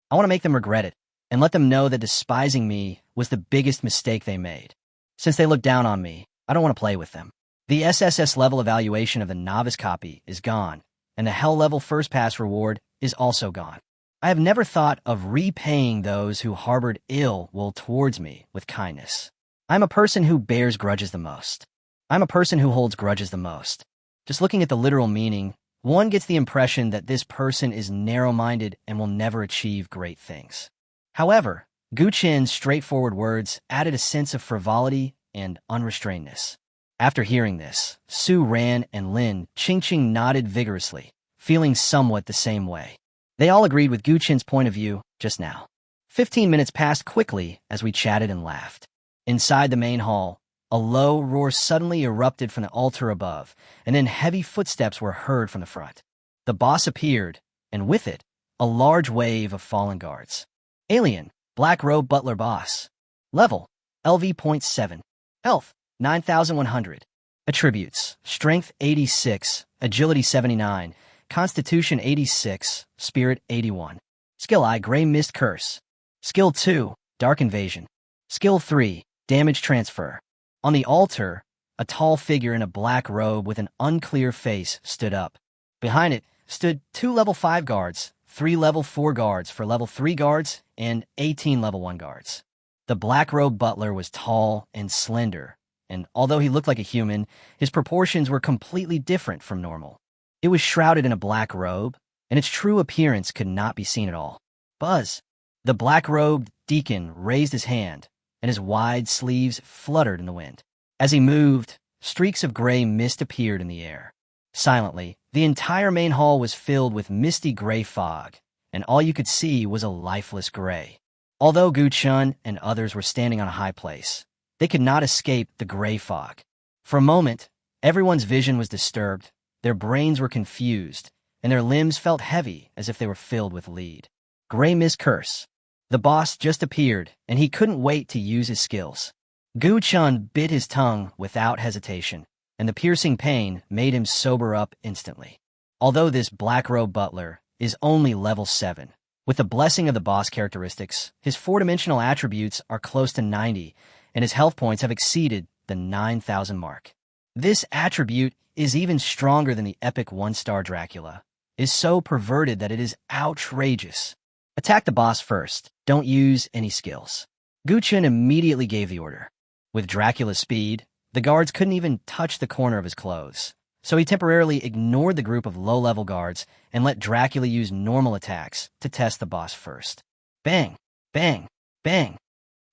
I want to make them regret it, and let them know that despising me was the biggest mistake they made. Since they look down on me, I don't want to play with them. The SSS level evaluation of the novice copy is gone, and the Hell Level First Pass reward is also gone. I have never thought of repaying those who harbored ill will towards me with kindness. I'm a person who bears grudges the most. I'm a person who holds grudges the most. Just looking at the literal meaning, one gets the impression that this person is narrow-minded and will never achieve great things. However, Gu Chun's straightforward words added a sense of frivolity and unrestrainedness. After hearing this, Su Ran and Lin Qingqing nodded vigorously, feeling somewhat the same way. They all agreed with Gu Chun's point of view just now. 15 minutes passed quickly as we chatted and laughed. Inside the main hall, a low roar suddenly erupted from the altar above, and then heavy footsteps were heard from the front. The boss appeared, and with it, a large wave of fallen guards. Alien, Black Robe Butler Boss. Level, LV.7. Health, 9,100. Attributes, Strength 86, Agility 79, Constitution 86, Spirit 81. Skill I, Gray Mist Curse. Skill 2, Dark Invasion. Skill 3, Damage Transfer. On the altar, a tall figure in a black robe with an unclear face stood up. Behind it stood 2 level 5 guards, 3 level 4 guards for level 3 guards, and 18 level 1 guards. The black robe butler was tall and slender, and although he looked like a human, his proportions were completely different from normal. It was shrouded in a black robe, and its true appearance could not be seen at all. Buzz! The black-robed deacon raised his hand, and his wide sleeves fluttered in the wind. As he moved, streaks of gray mist appeared in the air. Silently, the entire main hall was filled with misty gray fog, and all you could see was a lifeless gray. Although Gu Chun and others were standing on a high place, They could not escape the gray fog. For a moment, everyone's vision was disturbed, their brains were confused, and their limbs felt heavy as if they were filled with lead. Gray mist curse. The boss just appeared, and he couldn't wait to use his skills. Gu Chun bit his tongue without hesitation, and the piercing pain made him sober up instantly. Although this black-robe butler is only level 7, with the blessing of the boss characteristics, his 4-dimensional attributes are close to 90, and his health points have exceeded the 9,000 mark. This attribute is even stronger than the epic 1-star Dracula, is so perverted that it is outrageous. Attack the boss first, don't use any skills. Gu Chun immediately gave the order. With Dracula's speed, the guards couldn't even touch the corner of his clothes, so he temporarily ignored the group of low-level guards and let Dracula use normal attacks to test the boss first. Bang, bang, bang.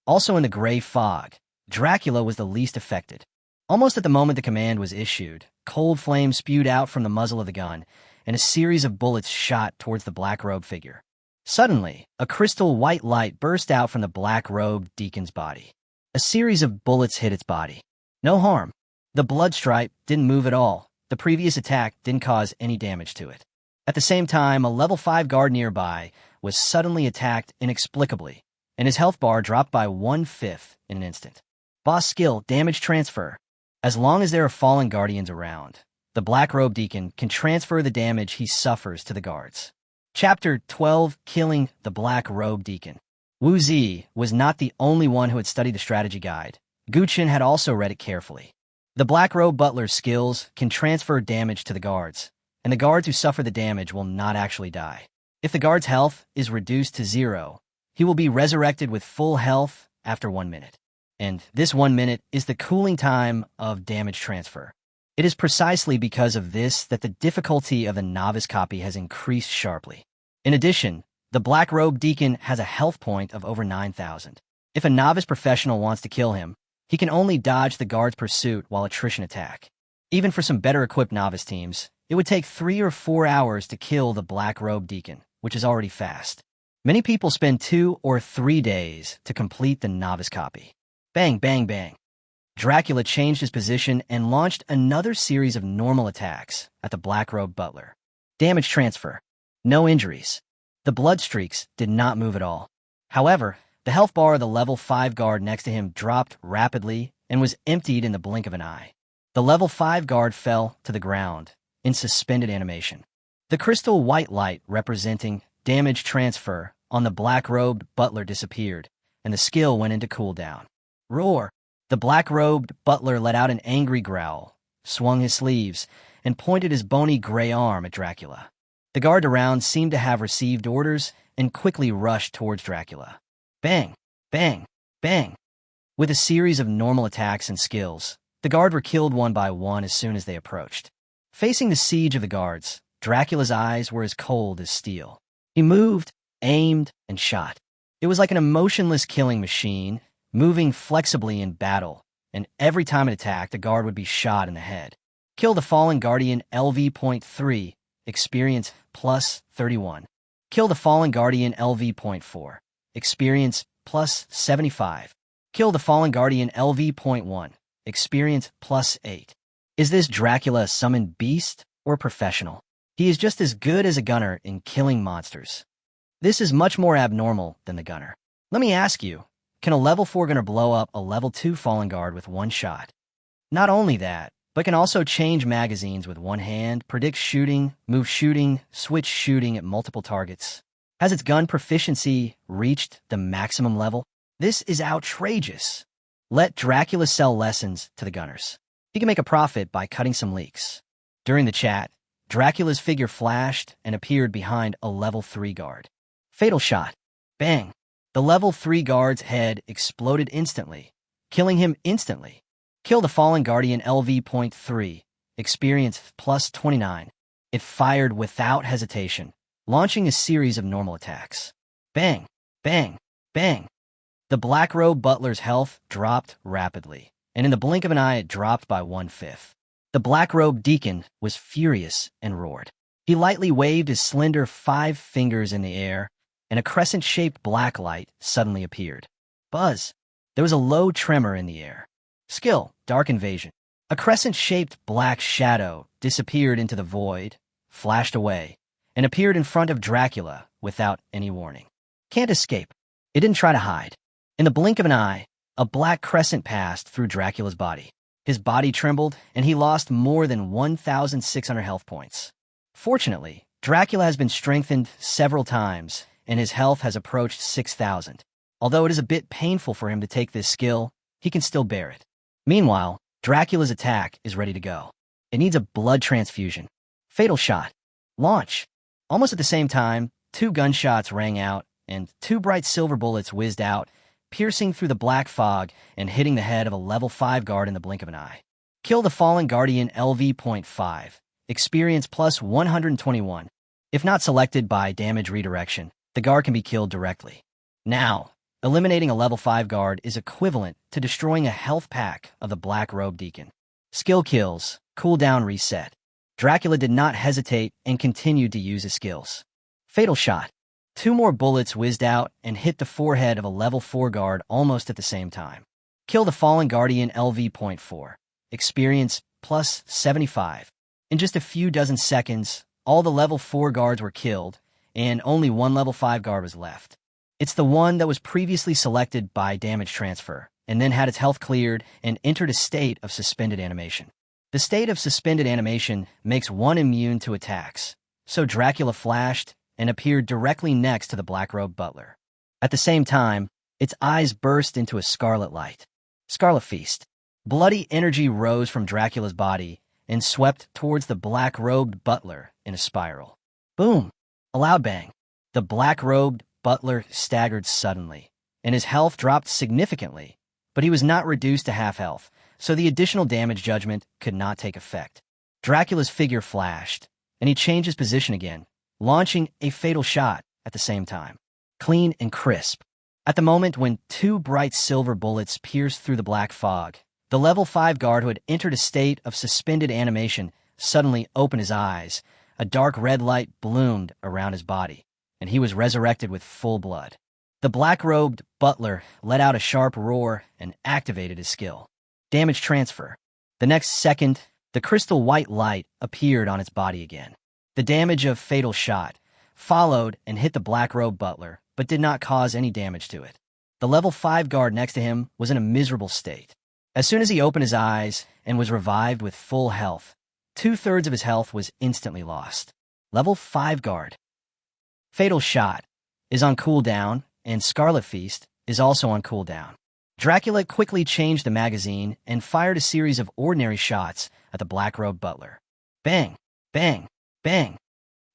Also in the gray fog, Dracula was the least affected. Almost at the moment the command was issued, cold flame spewed out from the muzzle of the gun, and a series of bullets shot towards the black-robed figure. Suddenly, a crystal white light burst out from the black-robed deacon's body. A series of bullets hit its body. No harm. The blood stripe didn't move at all. The previous attack didn't cause any damage to it. At the same time, a level 5 guard nearby was suddenly attacked inexplicably, and his health bar dropped by 1/5 in an instant. Boss skill, damage transfer. As long as there are fallen guardians around, the black-robed deacon can transfer the damage he suffers to the guards. Chapter 12, Killing the Black-Robed Deacon. Wu Zi was not the only one who had studied the strategy guide. Gu Chun had also read it carefully. The black-robed butler's skills can transfer damage to the guards, and the guards who suffer the damage will not actually die. If the guard's health is reduced to 0, he will be resurrected with full health after 1 minute. And this 1 minute is the cooling time of damage transfer. It is precisely because of this that the difficulty of the novice copy has increased sharply. In addition, the black-robed deacon has a health point of over 9,000. If a novice professional wants to kill him, he can only dodge the guard's pursuit while attrition attack. Even for some better-equipped novice teams, it would take 3 or 4 hours to kill the black-robed deacon, which is already fast. Many people spend 2 or 3 days to complete the novice copy. Bang, bang, bang. Dracula changed his position and launched another series of normal attacks at the black-robed butler. Damage transfer. No injuries. The blood streaks did not move at all. However, the health bar of the level 5 guard next to him dropped rapidly and was emptied in the blink of an eye. The level 5 guard fell to the ground in suspended animation. The crystal white light representing damage transfer on the black-robed butler disappeared, and the skill went into cooldown. Roar! The black-robed butler let out an angry growl, swung his sleeves, and pointed his bony gray arm at Dracula. The guard around seemed to have received orders and quickly rushed towards Dracula. Bang! Bang! Bang! With a series of normal attacks and skills, the guard were killed one by one as soon as they approached. Facing the siege of the guards, Dracula's eyes were as cold as steel. He moved, aimed, and shot. It was like an emotionless killing machine, moving flexibly in battle, and every time it attacked, a guard would be shot in the head. Kill the fallen guardian LV.3, experience plus 31. Kill the fallen guardian LV.4, experience plus 75. Kill the fallen guardian LV.1, experience plus 8. Is this Dracula a summoned beast or professional? He is just as good as a gunner in killing monsters. This is much more abnormal than the gunner. Let me ask you, can a level 4 gunner blow up a level 2 fallen guard with one shot? Not only that, but can also change magazines with one hand, predict shooting, move shooting, switch shooting at multiple targets. Has its gun proficiency reached the maximum level? This is outrageous. Let Dracula sell lessons to the gunners. He can make a profit by cutting some leaks. During the chat, Dracula's figure flashed and appeared behind a level 3 guard. Fatal shot. Bang. The level 3 guard's head exploded instantly, killing him instantly. Kill the fallen guardian LV.3, experience plus 29. It fired without hesitation, launching a series of normal attacks. Bang, bang, bang. The black-robe butler's health dropped rapidly, and in the blink of an eye it dropped by 1/5. The black-robe deacon was furious and roared. He lightly waved his slender 5 fingers in the air, and a crescent-shaped black light suddenly appeared. Buzz! There was a low tremor in the air. Skill, Dark Invasion. A crescent-shaped black shadow disappeared into the void, flashed away, and appeared in front of Dracula without any warning. Can't escape. It didn't try to hide. In the blink of an eye, a black crescent passed through Dracula's body. His body trembled, and he lost more than 1,600 health points. Fortunately, Dracula has been strengthened several times, and his health has approached 6,000. Although it is a bit painful for him to take this skill, he can still bear it. Meanwhile, Dracula's attack is ready to go. It needs a blood transfusion. Fatal shot. Launch. Almost at the same time, 2 gunshots rang out, and 2 bright silver bullets whizzed out, piercing through the black fog and hitting the head of a level 5 guard in the blink of an eye. Kill the fallen guardian LV.5. Experience plus 121. If not selected by damage redirection, the guard can be killed directly. Now, eliminating a level 5 guard is equivalent to destroying a health pack of the Black Robe Deacon. Skill kills, cooldown reset. Dracula did not hesitate and continued to use his skills. Fatal shot. 2 more bullets whizzed out and hit the forehead of a level 4 guard almost at the same time. Kill the fallen guardian LV.4. Experience plus 75. In just a few dozen seconds, all the level 4 guards were killed, and only 1 level 5 guard was left. It's the one that was previously selected by damage transfer, and then had its health cleared and entered a state of suspended animation. The state of suspended animation makes one immune to attacks, so Dracula flashed and appeared directly next to the black-robed butler. At the same time, its eyes burst into a scarlet light. Scarlet Feast. Bloody energy rose from Dracula's body and swept towards the black-robed butler in a spiral. Boom! A loud bang. The black-robed butler staggered suddenly, and his health dropped significantly, but he was not reduced to half health, so the additional damage judgment could not take effect. Dracula's figure flashed, and he changed his position again, launching a fatal shot at the same time. Clean and crisp. At the moment when 2 bright silver bullets pierced through the black fog, the level 5 guard who had entered a state of suspended animation suddenly opened his eyes. A dark red light bloomed around his body, and he was resurrected with full blood. The black-robed butler let out a sharp roar and activated his skill. Damage transfer. The next second, the crystal white light appeared on its body again. The damage of fatal shot followed and hit the black-robed butler, but did not cause any damage to it. The level 5 guard next to him was in a miserable state. As soon as he opened his eyes and was revived with full health, 2/3 of his health was instantly lost. Level 5 guard. Fatal shot is on cooldown, and Scarlet Feast is also on cooldown. Dracula quickly changed the magazine and fired a series of ordinary shots at the black-robed butler. Bang, bang, bang.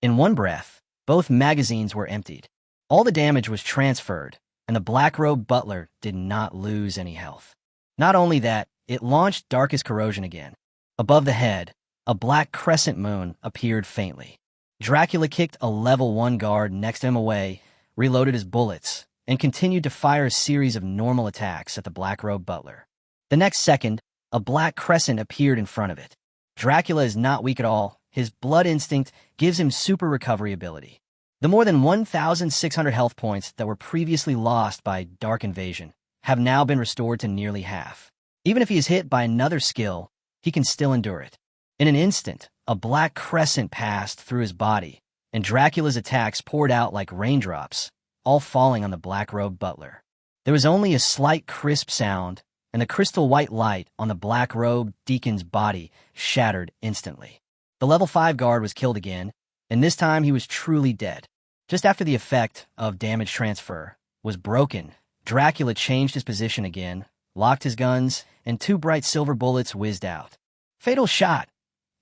In one breath, both magazines were emptied. All the damage was transferred, and the black-robed butler did not lose any health. Not only that, it launched Darkest Corrosion again. Above the head, a black crescent moon appeared faintly. Dracula kicked a level 1 guard next to him away, reloaded his bullets, and continued to fire a series of normal attacks at the black-robed butler. The next second, a black crescent appeared in front of it. Dracula is not weak at all. His blood instinct gives him super recovery ability. The more than 1,600 health points that were previously lost by Dark Invasion have now been restored to nearly half. Even if he is hit by another skill, he can still endure it. In an instant, a black crescent passed through his body, and Dracula's attacks poured out like raindrops, all falling on the black-robed butler. There was only a slight crisp sound, and the crystal white light on the black-robed deacon's body shattered instantly. The level 5 guard was killed again, and this time he was truly dead. Just after the effect of damage transfer was broken, Dracula changed his position again, locked his guns, and 2 bright silver bullets whizzed out. Fatal shot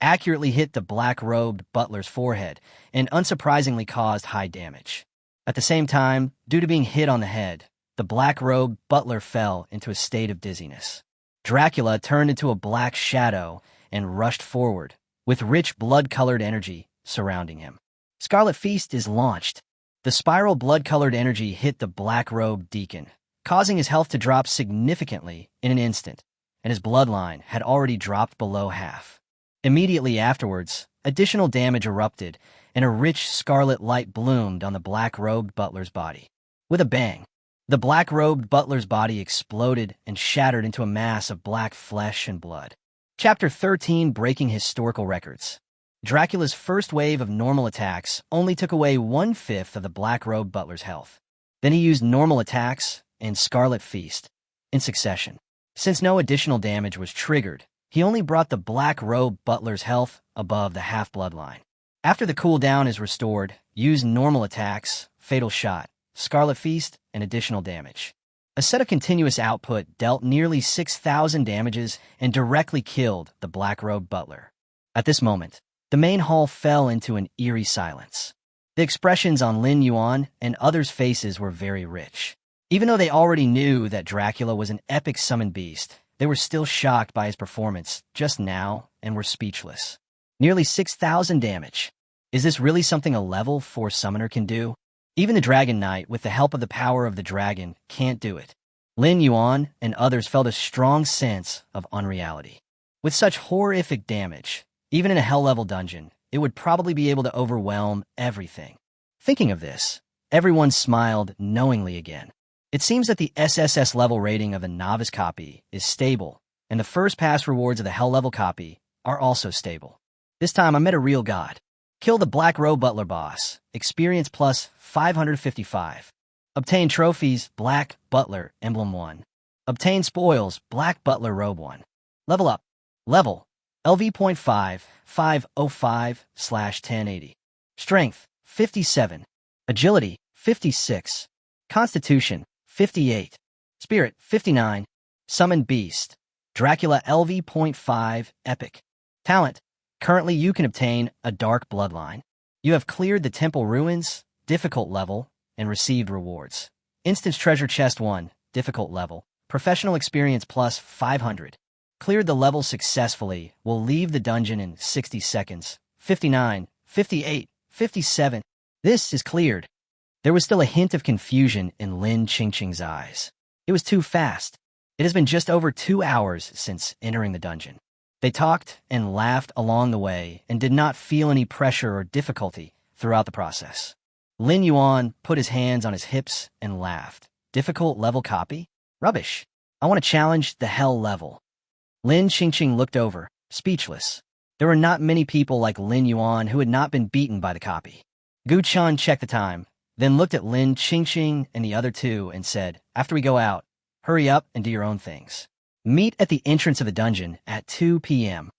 accurately hit the black-robed butler's forehead and unsurprisingly caused high damage. At the same time, due to being hit on the head, the black-robed butler fell into a state of dizziness. Dracula turned into a black shadow and rushed forward, with rich blood-colored energy surrounding him. Scarlet Feast is launched. The spiral blood-colored energy hit the black-robed deacon, causing his health to drop significantly in an instant, and his bloodline had already dropped below half. Immediately afterwards, additional damage erupted, and a rich scarlet light bloomed on the black-robed butler's body. With a bang, The black-robed butler's body exploded and shattered into a mass of black flesh and blood. Chapter 13, Breaking Historical Records. Dracula's first wave of normal attacks only took away 1/5 of the black-robed butler's health. Then he used normal attacks and Scarlet Feast in succession. Since no additional damage was triggered, he only brought the black-robed butler's health above the half-blood line. After the cooldown is restored, use normal attacks, Fatal Shot, Scarlet Feast, and additional damage. A set of continuous output dealt nearly 6,000 damages and directly killed the black-robed butler. At this moment, the main hall fell into an eerie silence. The expressions on Lin Yuan and others' faces were very rich. Even though they already knew that Dracula was an epic summoned beast, they were still shocked by his performance just now and were speechless. Nearly 6,000 damage. Is this really something a level 4 summoner can do? Even the Dragon Knight, with the help of the power of the dragon, can't do it. Lin Yuan and others felt a strong sense of unreality. With such horrific damage, even in a hell-level dungeon, it would probably be able to overwhelm everything. Thinking of this, everyone smiled knowingly again. It seems that the SSS level rating of a novice copy is stable, and the first pass rewards of the hell-level copy are also stable. This time I met a real god. Kill the Black Robe Butler boss. Experience plus 555. Obtain trophies, Black Butler Emblem 1. Obtain spoils, Black Butler Robe 1. Level up. Level, LV.5, 505/1080. Strength, 57. Agility, 56. Constitution, 58. Spirit, 59. Summoned Beast. Dracula LV.5 Epic. Talent. Currently, you can obtain a Dark Bloodline. You have cleared the Temple Ruins, difficult level, and received rewards. Instance Treasure Chest 1, difficult level. Professional experience plus 500. Cleared the level successfully. Will leave the dungeon in 60 seconds. 59, 58, 57. This is cleared. There was still a hint of confusion in Lin Qingqing's eyes. It was too fast. It has been just over 2 hours since entering the dungeon. They talked and laughed along the way and did not feel any pressure or difficulty throughout the process. Lin Yuan put his hands on his hips and laughed. Difficult level copy? Rubbish. I want to challenge the hell level. Lin Qingqing looked over, speechless. There were not many people like Lin Yuan who had not been beaten by the copy. Gu Chun checked the time, then looked at Lin Qingqing and the other two and said, "After we go out, hurry up and do your own things. Meet at the entrance of the dungeon at 2 p.m.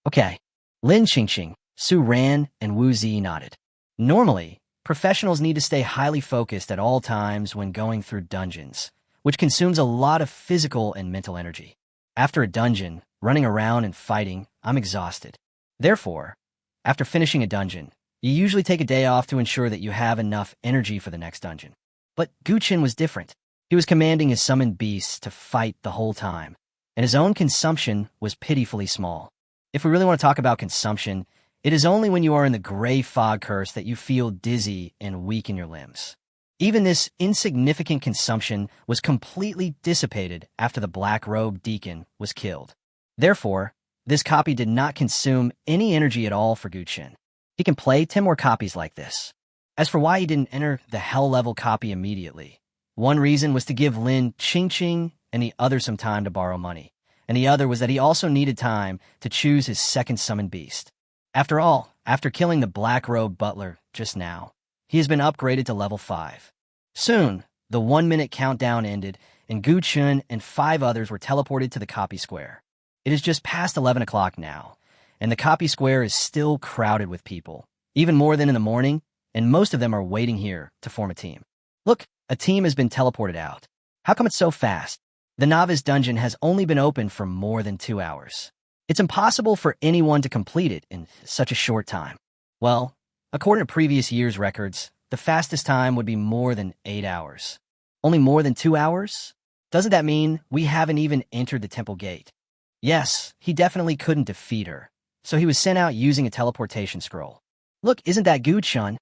Okay. Lin Qingqing, Su Ran, and Wu Zi nodded. Normally, professionals need to stay highly focused at all times when going through dungeons, which consumes a lot of physical and mental energy. After a dungeon, running around and fighting, I'm exhausted. Therefore, after finishing a dungeon, you usually take a day off to ensure that you have enough energy for the next dungeon. But Gu Qin was different. He was commanding his summoned beasts to fight the whole time, and his own consumption was pitifully small. If we really want to talk about consumption, it is only when you are in the gray fog curse that you feel dizzy and weak in your limbs. Even this insignificant consumption was completely dissipated after the black-robed deacon was killed. Therefore, this copy did not consume any energy at all for Gu Qin. He can play 10 more copies like this. As for why he didn't enter the hell-level copy immediately, one reason was to give Lin Qingqing and the other some time to borrow money, and the other was that he also needed time to choose his second summoned beast. After all, after killing the black-robed butler just now, he has been upgraded to level 5. Soon, the 1-minute countdown ended, and Gu Chun and 5 others were teleported to the copy square. It is just past 11 o'clock now, and the copy square is still crowded with people, even more than in the morning, and most of them are waiting here to form a team. Look, a team has been teleported out. How come it's so fast? The novice dungeon has only been open for more than 2 hours. It's impossible for anyone to complete it in such a short time. Well, according to previous year's records, the fastest time would be more than 8 hours. Only more than 2 hours? Doesn't that mean we haven't even entered the temple gate? Yes, he definitely couldn't defeat her, so he was sent out using a teleportation scroll. Look, isn't that Gu Chun?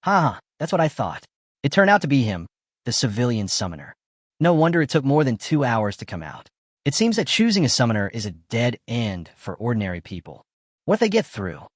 Ha, that's what I thought. It turned out to be him, the civilian summoner. No wonder it took more than 2 hours to come out. It seems that choosing a summoner is a dead end for ordinary people. What if they get through?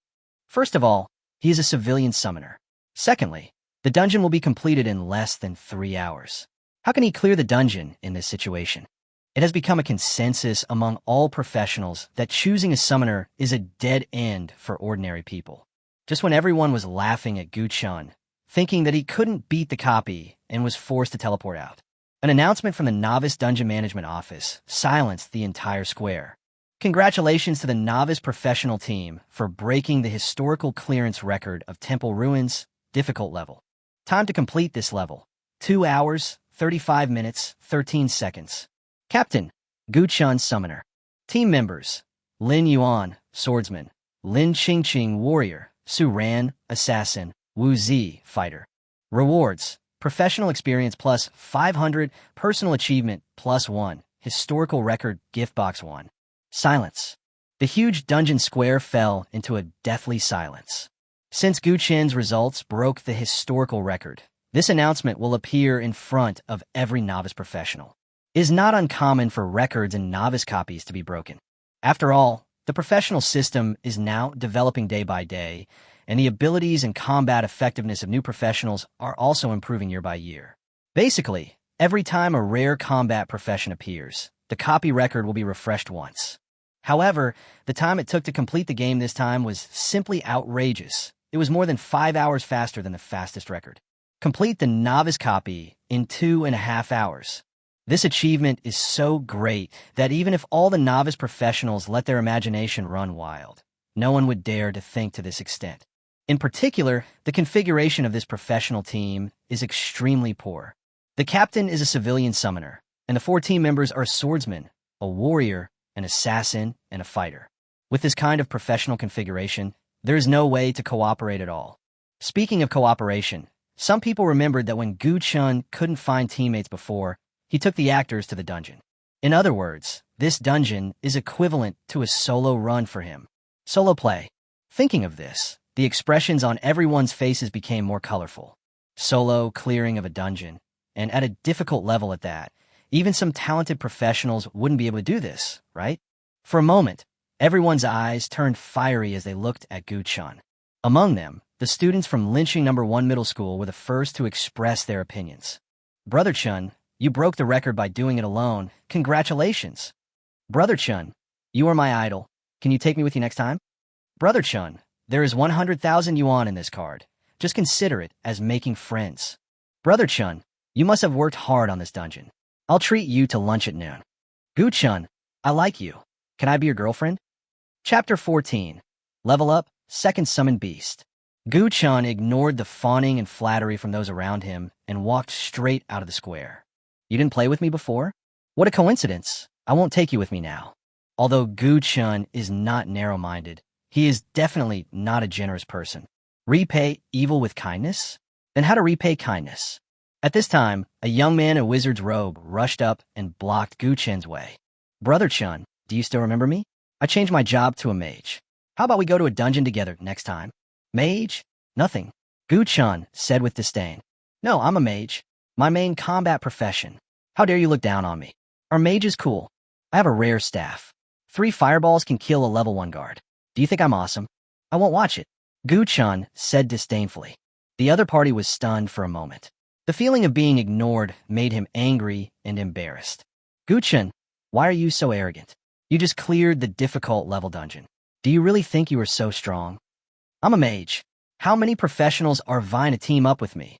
First of all, he is a civilian summoner. Secondly, the dungeon will be completed in less than 3 hours. How can he clear the dungeon in this situation? It has become a consensus among all professionals that choosing a summoner is a dead end for ordinary people. Just when everyone was laughing at Gu Chun, thinking that he couldn't beat the copy and was forced to teleport out, an announcement from the Novice Dungeon Management Office silenced the entire square. Congratulations to the Novice Professional Team for breaking the historical clearance record of Temple Ruins, difficult level. Time to complete this level: 2 hours, 35 minutes, 13 seconds. Captain, Gu Chun Summoner. Team members: Lin Yuan, Swordsman; Lin Qingqing, Warrior; Su Ran, Assassin; Wu Zi, Fighter. Rewards: Professional Experience plus 500, Personal Achievement plus 1, Historical Record Gift Box 1. Silence. The huge dungeon square fell into a deathly silence. Since Gu Chen's results broke the historical record, this announcement will appear in front of every novice professional. It is not uncommon for records and novice copies to be broken. After all, the professional system is now developing day by day, and the abilities and combat effectiveness of new professionals are also improving year by year. Basically, every time a rare combat profession appears, the copy record will be refreshed once. However, the time it took to complete the game this time was simply outrageous. It was more than 5 hours faster than the fastest record. Complete the novice copy in 2.5 hours. This achievement is so great that even if all the novice professionals let their imagination run wild, no one would dare to think to this extent. In particular, the configuration of this professional team is extremely poor. The captain is a civilian summoner, and the 4 team members are a swordsman, a warrior, an assassin, and a fighter. With this kind of professional configuration, there is no way to cooperate at all. Speaking of cooperation, some people remembered that when Gu Chun couldn't find teammates before, he took the actors to the dungeon. In other words, this dungeon is equivalent to a solo run for him. Solo play. Thinking of this, the expressions on everyone's faces became more colorful. Solo clearing of a dungeon, and at a difficult level at that. Even some talented professionals wouldn't be able to do this, right? For a moment, everyone's eyes turned fiery as they looked at Gu Chun. Among them, the students from Lynching No. 1 Middle School were the first to express their opinions. Brother Chun, you broke the record by doing it alone. Congratulations. Brother Chun, you are my idol. Can you take me with you next time? Brother Chun, there is 100,000 yuan in this card. Just consider it as making friends. Brother Chun, you must have worked hard on this dungeon. I'll treat you to lunch at noon. Gu Chun, I like you. Can I be your girlfriend? Chapter 14. Level Up, Second Summon Beast. Gu Chun ignored the fawning and flattery from those around him and walked straight out of the square. You didn't play with me before? What a coincidence. I won't take you with me now. Although Gu Chun is not narrow-minded, he is definitely not a generous person. Repay evil with kindness? Then how to repay kindness? At this time, a young man in a wizard's robe rushed up and blocked Gu Chun's way. Brother Chun, do you still remember me? I changed my job to a mage. How about we go to a dungeon together next time? Mage? Nothing. Gu Chun said with disdain. No, I'm a mage. My main combat profession. How dare you look down on me? Our mage is cool. I have a rare staff. 3 fireballs can kill a level 1 guard. Do you think I'm awesome? I won't watch it. Gu Chun said disdainfully. The other party was stunned for a moment. The feeling of being ignored made him angry and embarrassed. Gu Chun, why are you so arrogant? You just cleared the difficult level dungeon. Do you really think you are so strong? I'm a mage. How many professionals are vying to team up with me?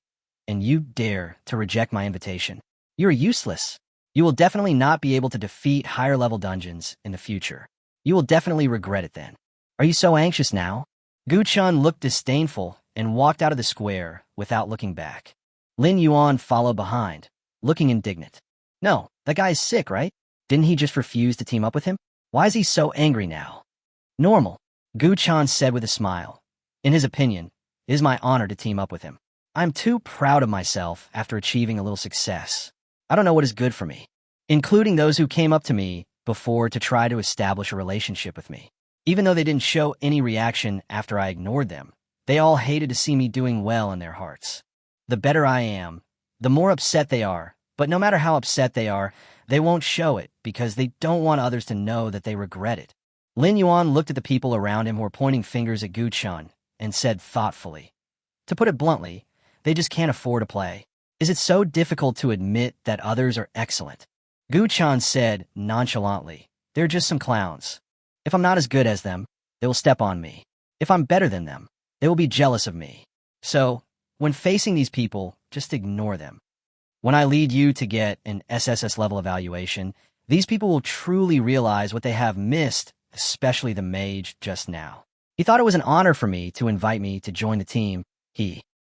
And you dare to reject my invitation. You're useless. You will definitely not be able to defeat higher level dungeons in the future. You will definitely regret it then. Are you so anxious now? Gu Chun looked disdainful and walked out of the square without looking back. Lin Yuan followed behind, looking indignant. No, that guy is sick, right? Didn't he just refuse to team up with him? Why is he so angry now? Normal, Gu Chun said with a smile. In his opinion, it is my honor to team up with him. I'm too proud of myself after achieving a little success. I don't know what is good for me, including those who came up to me before to try to establish a relationship with me. Even though they didn't show any reaction after I ignored them, they all hated to see me doing well in their hearts. The better I am, the more upset they are, but no matter how upset they are, they won't show it because they don't want others to know that they regret it. Lin Yuan looked at the people around him who were pointing fingers at Gu Chun and said thoughtfully, to put it bluntly, they just can't afford to play. Is it so difficult to admit that others are excellent? Gu-chan said nonchalantly, "They're just some clowns. If I'm not as good as them, they will step on me. If I'm better than them, they will be jealous of me. So, when facing these people, just ignore them. When I lead you to get an SSS level evaluation, these people will truly realize what they have missed, especially the mage just now." He thought it was an honor for me to invite me to join the team.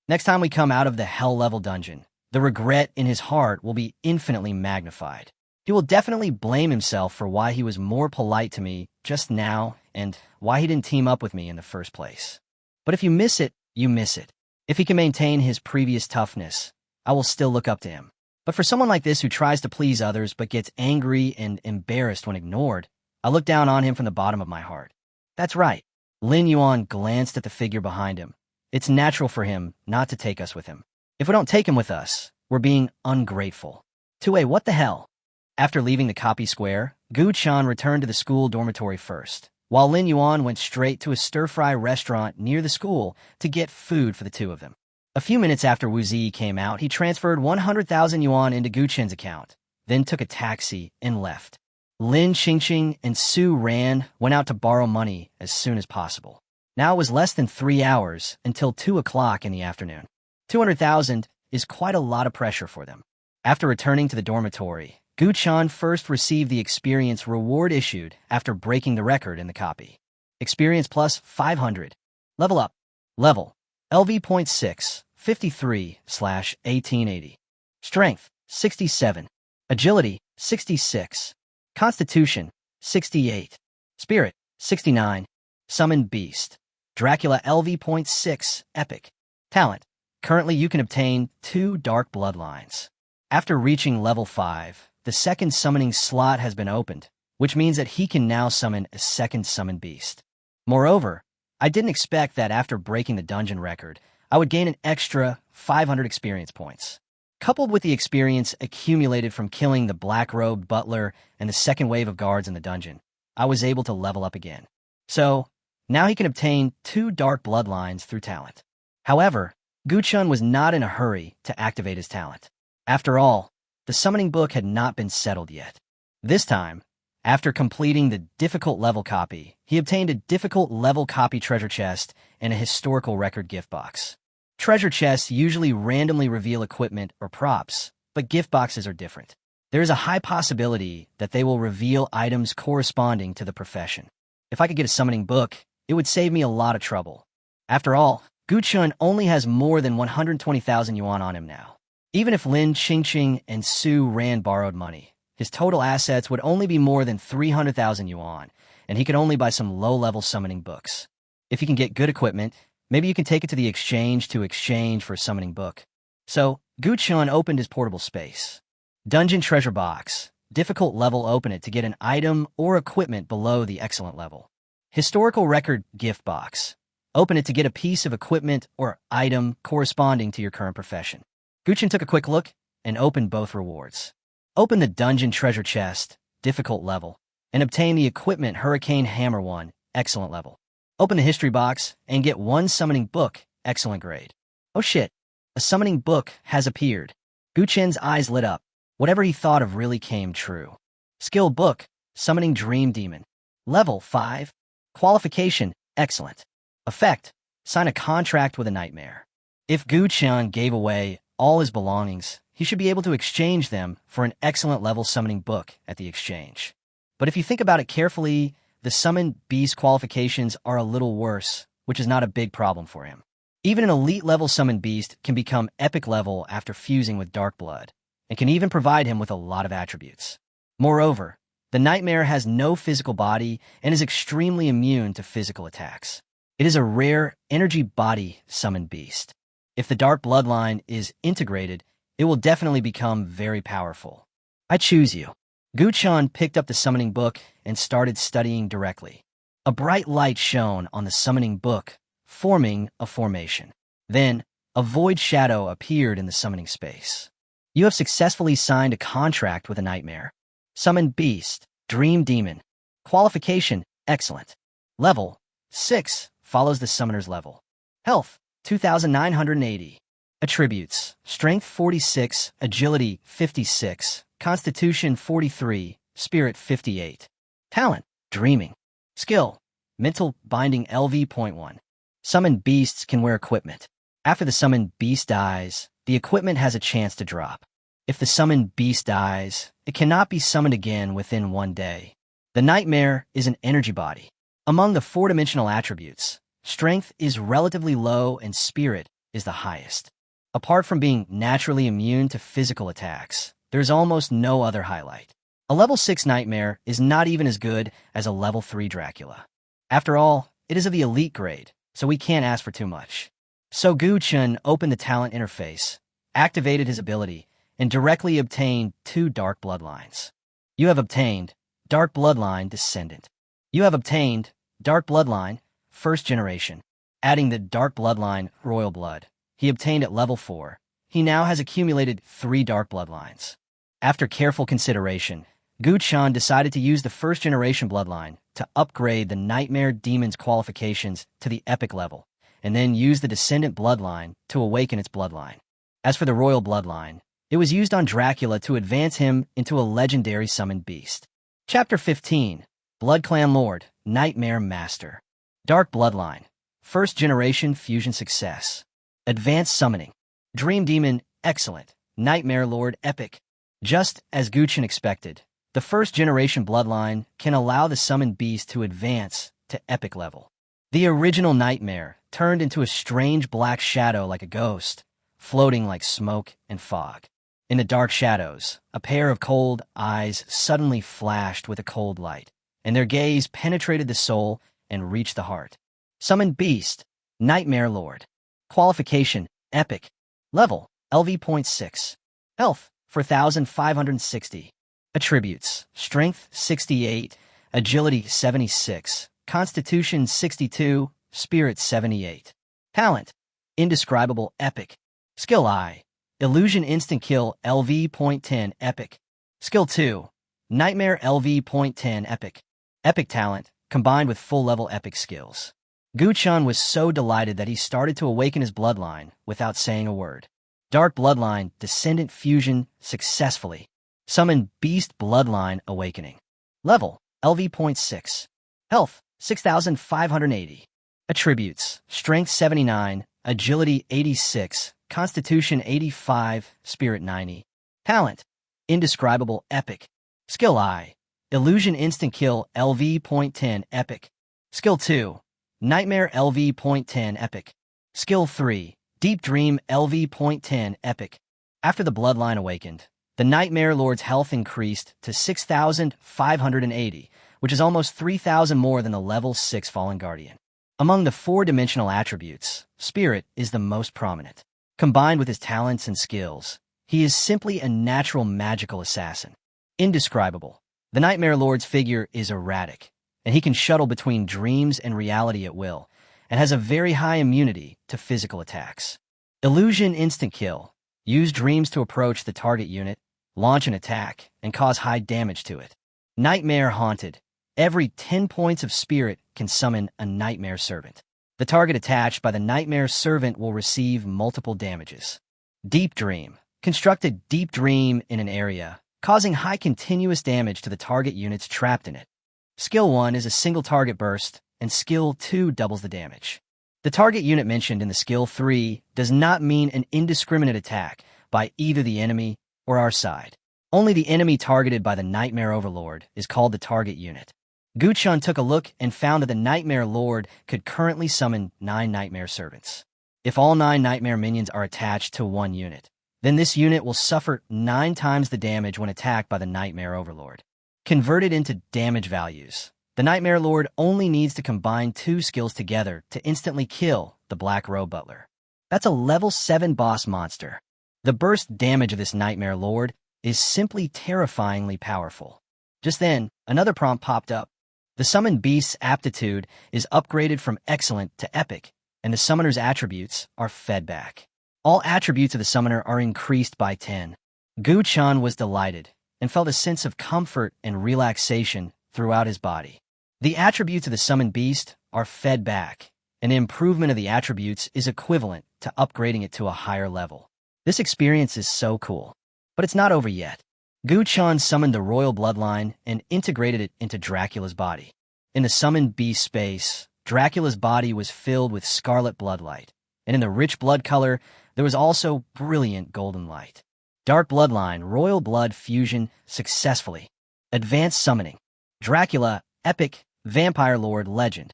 Next time we come out of the hell level dungeon, the regret in his heart will be infinitely magnified. He will definitely blame himself for why he was more polite to me just now and why he didn't team up with me in the first place. But if you miss it, you miss it. If he can maintain his previous toughness, I will still look up to him. But for someone like this who tries to please others but gets angry and embarrassed when ignored, I look down on him from the bottom of my heart. That's right. Lin Yuan glanced at the figure behind him. It's natural for him not to take us with him. If we don't take him with us, we're being ungrateful. What the hell? After leaving the copy square, Gu-chan returned to the school dormitory first, while Lin Yuan went straight to a stir-fry restaurant near the school to get food for the two of them. A few minutes after Wu Zi came out, he transferred 100,000 yuan into Gu-chen's account, then took a taxi and left. Lin Qingfeng and Su Ran went out to borrow money as soon as possible. Now it was less than 3 hours until 2 o'clock in the afternoon. 200,000 is quite a lot of pressure for them. After returning to the dormitory, Gu-chan first received the experience reward issued after breaking the record in the copy. Experience plus 500. Level up. Level. LV.6, 53/1880. Strength, 67. Agility, 66. Constitution, 68. Spirit, 69. Summon Beast. Dracula LV.6, Epic. Talent. Currently you can obtain 2 dark bloodlines. After reaching level 5, the second summoning slot has been opened, which means that he can now summon a second summon beast. Moreover, I didn't expect that after breaking the dungeon record, I would gain an extra 500 experience points. Coupled with the experience accumulated from killing the black-robed butler and the second wave of guards in the dungeon, I was able to level up again. So, now he can obtain 2 dark bloodlines through talent. However, Gu-chan was not in a hurry to activate his talent. After all, the summoning book had not been settled yet. This time, after completing the difficult level copy, he obtained a difficult level copy treasure chest and a historical record gift box. Treasure chests usually randomly reveal equipment or props, but gift boxes are different. There is a high possibility that they will reveal items corresponding to the profession. If I could get a summoning book, it would save me a lot of trouble. After all, Gu-chan only has more than 120,000 yuan on him now. Even if Lin Qingfeng and Su Ran borrowed money, his total assets would only be more than 300,000 yuan, and he could only buy some low-level summoning books. If you can get good equipment, maybe you can take it to the exchange to exchange for a summoning book. So, Gu-chan opened his portable space. Dungeon treasure box. Difficult level, open it to get an item or equipment below the excellent level. Historical record gift box. Open it to get a piece of equipment or item corresponding to your current profession. Gu-chan took a quick look and opened both rewards. Open the dungeon treasure chest, difficult level, and obtain the equipment Hurricane Hammer 1, excellent level. Open the history box and get 1 summoning book, excellent grade. Oh shit, a summoning book has appeared. Gu-chan's eyes lit up. Whatever he thought of really came true. Skill book, Summoning Dream Demon. Level 5. Qualification, excellent. Effect, sign a contract with a nightmare. If Gu-chan gave away all his belongings, he should be able to exchange them for an excellent level summoning book at the exchange. But if you think about it carefully, the summon beast qualifications are a little worse, which is not a big problem for him. Even an elite level summon beast can become epic level after fusing with dark blood, and can even provide him with a lot of attributes. Moreover, the nightmare has no physical body and is extremely immune to physical attacks. It is a rare energy body summon beast. If the dark bloodline is integrated, it will definitely become very powerful. I choose you. Gu-chan picked up the summoning book and started studying directly. A bright light shone on the summoning book, forming a formation. Then, a void shadow appeared in the summoning space. You have successfully signed a contract with a nightmare. Summon Beast, Dream Demon. Qualification, excellent. Level, 6, follows the summoner's level. Health, 2,980. Attributes: Strength 46, Agility 56, Constitution 43, Spirit 58. Talent: Dreaming. Skill: Mental Binding LV.1. Summoned beasts can wear equipment. After the summoned beast dies, the equipment has a chance to drop. If the summoned beast dies, it cannot be summoned again within 1 day. The nightmare is an energy body. Among the four-dimensional attributes, strength is relatively low and spirit is the highest. Apart from being naturally immune to physical attacks, there's almost no other highlight. A level 6 nightmare is not even as good as a level 3 Dracula. After all, it is of the elite grade, so we can't ask for too much. So Gu Chun opened the talent interface, activated his ability, and directly obtained 2 dark bloodlines. You have obtained Dark Bloodline Descendant. You have obtained Dark Bloodline First Generation. Adding the Dark Bloodline Royal Blood he obtained at level 4, he now has accumulated 3 dark bloodlines. After careful consideration, Gu Chun decided to use the first generation bloodline to upgrade the Nightmare Demon's qualifications to the epic level, and then use the Descendant bloodline to awaken its bloodline. As for the Royal bloodline, it was used on Dracula to advance him into a legendary summoned beast. Chapter 15, Blood Clan Lord, Nightmare Master. Dark Bloodline, First Generation Fusion Success. Advanced Summoning. Dream Demon, Excellent. Nightmare Lord, Epic. Just as Gu Chun expected, the first generation bloodline can allow the summoned beast to advance to epic level. The original nightmare turned into a strange black shadow like a ghost, floating like smoke and fog. In the dark shadows, a pair of cold eyes suddenly flashed with a cold light, and their gaze penetrated the soul and reached the heart. Summoned Beast, Nightmare Lord. Qualification, Epic. Level, LV.6. Health, 4,560. Attributes, Strength 68, Agility 76, Constitution 62, Spirit 78. Talent, Indescribable Epic. Skill I, Illusion Instant Kill LV.10 Epic. Skill 2, Nightmare LV.10 Epic. Epic talent, combined with full-level epic skills. Gu Chun was so delighted that he started to awaken his bloodline without saying a word. Dark Bloodline Descendant Fusion successfully. Summon Beast Bloodline Awakening. Level, LV.6. Health, 6,580. Attributes, Strength 79, Agility 86, Constitution 85, Spirit 90. Talent, Indescribable Epic. Skill I, Illusion Instant Kill LV.10 Epic. Skill 2, Nightmare LV.10 Epic. Skill 3, Deep Dream LV.10 Epic. After the bloodline awakened, the Nightmare Lord's health increased to 6,580, which is almost 3,000 more than the level 6 Fallen Guardian. Among the four-dimensional attributes, Spirit is the most prominent. Combined with his talents and skills, he is simply a natural magical assassin. Indescribable. The Nightmare Lord's figure is erratic, and he can shuttle between dreams and reality at will, and has a very high immunity to physical attacks. Illusion Instant Kill. Use dreams to approach the target unit, launch an attack, and cause high damage to it. Nightmare Haunted. Every 10 points of spirit can summon a Nightmare Servant. The target attached by the Nightmare Servant will receive multiple damages. Deep Dream. Construct a deep dream in an area, causing high continuous damage to the target units trapped in it. Skill 1 is a single target burst, and Skill 2 doubles the damage. The target unit mentioned in the Skill 3 does not mean an indiscriminate attack by either the enemy or our side. Only the enemy targeted by the Nightmare Overlord is called the target unit. Gu Chun took a look and found that the Nightmare Lord could currently summon 9 Nightmare Servants. If all 9 Nightmare minions are attached to one unit, then this unit will suffer 9 times the damage when attacked by the Nightmare Overlord. Converted into damage values, the Nightmare Lord only needs to combine 2 skills together to instantly kill the Black Robe Butler. That's a level 7 boss monster. The burst damage of this Nightmare Lord is simply terrifyingly powerful. Just then, another prompt popped up. The Summoned Beast's aptitude is upgraded from Excellent to Epic, and the Summoner's attributes are fed back. All attributes of the Summoner are increased by 10. Gu Chun was delighted and felt a sense of comfort and relaxation throughout his body. The attributes of the Summoned Beast are fed back, An improvement of the attributes is equivalent to upgrading it to a higher level. This experience is so cool. But it's not over yet. Gu Chun summoned the royal bloodline and integrated it into Dracula's body. In the summoned beast space, Dracula's body was filled with scarlet bloodlight, and in the rich blood color, there was also brilliant golden light. Dark bloodline, royal blood fusion successfully. Advanced summoning. Dracula, epic, vampire lord legend.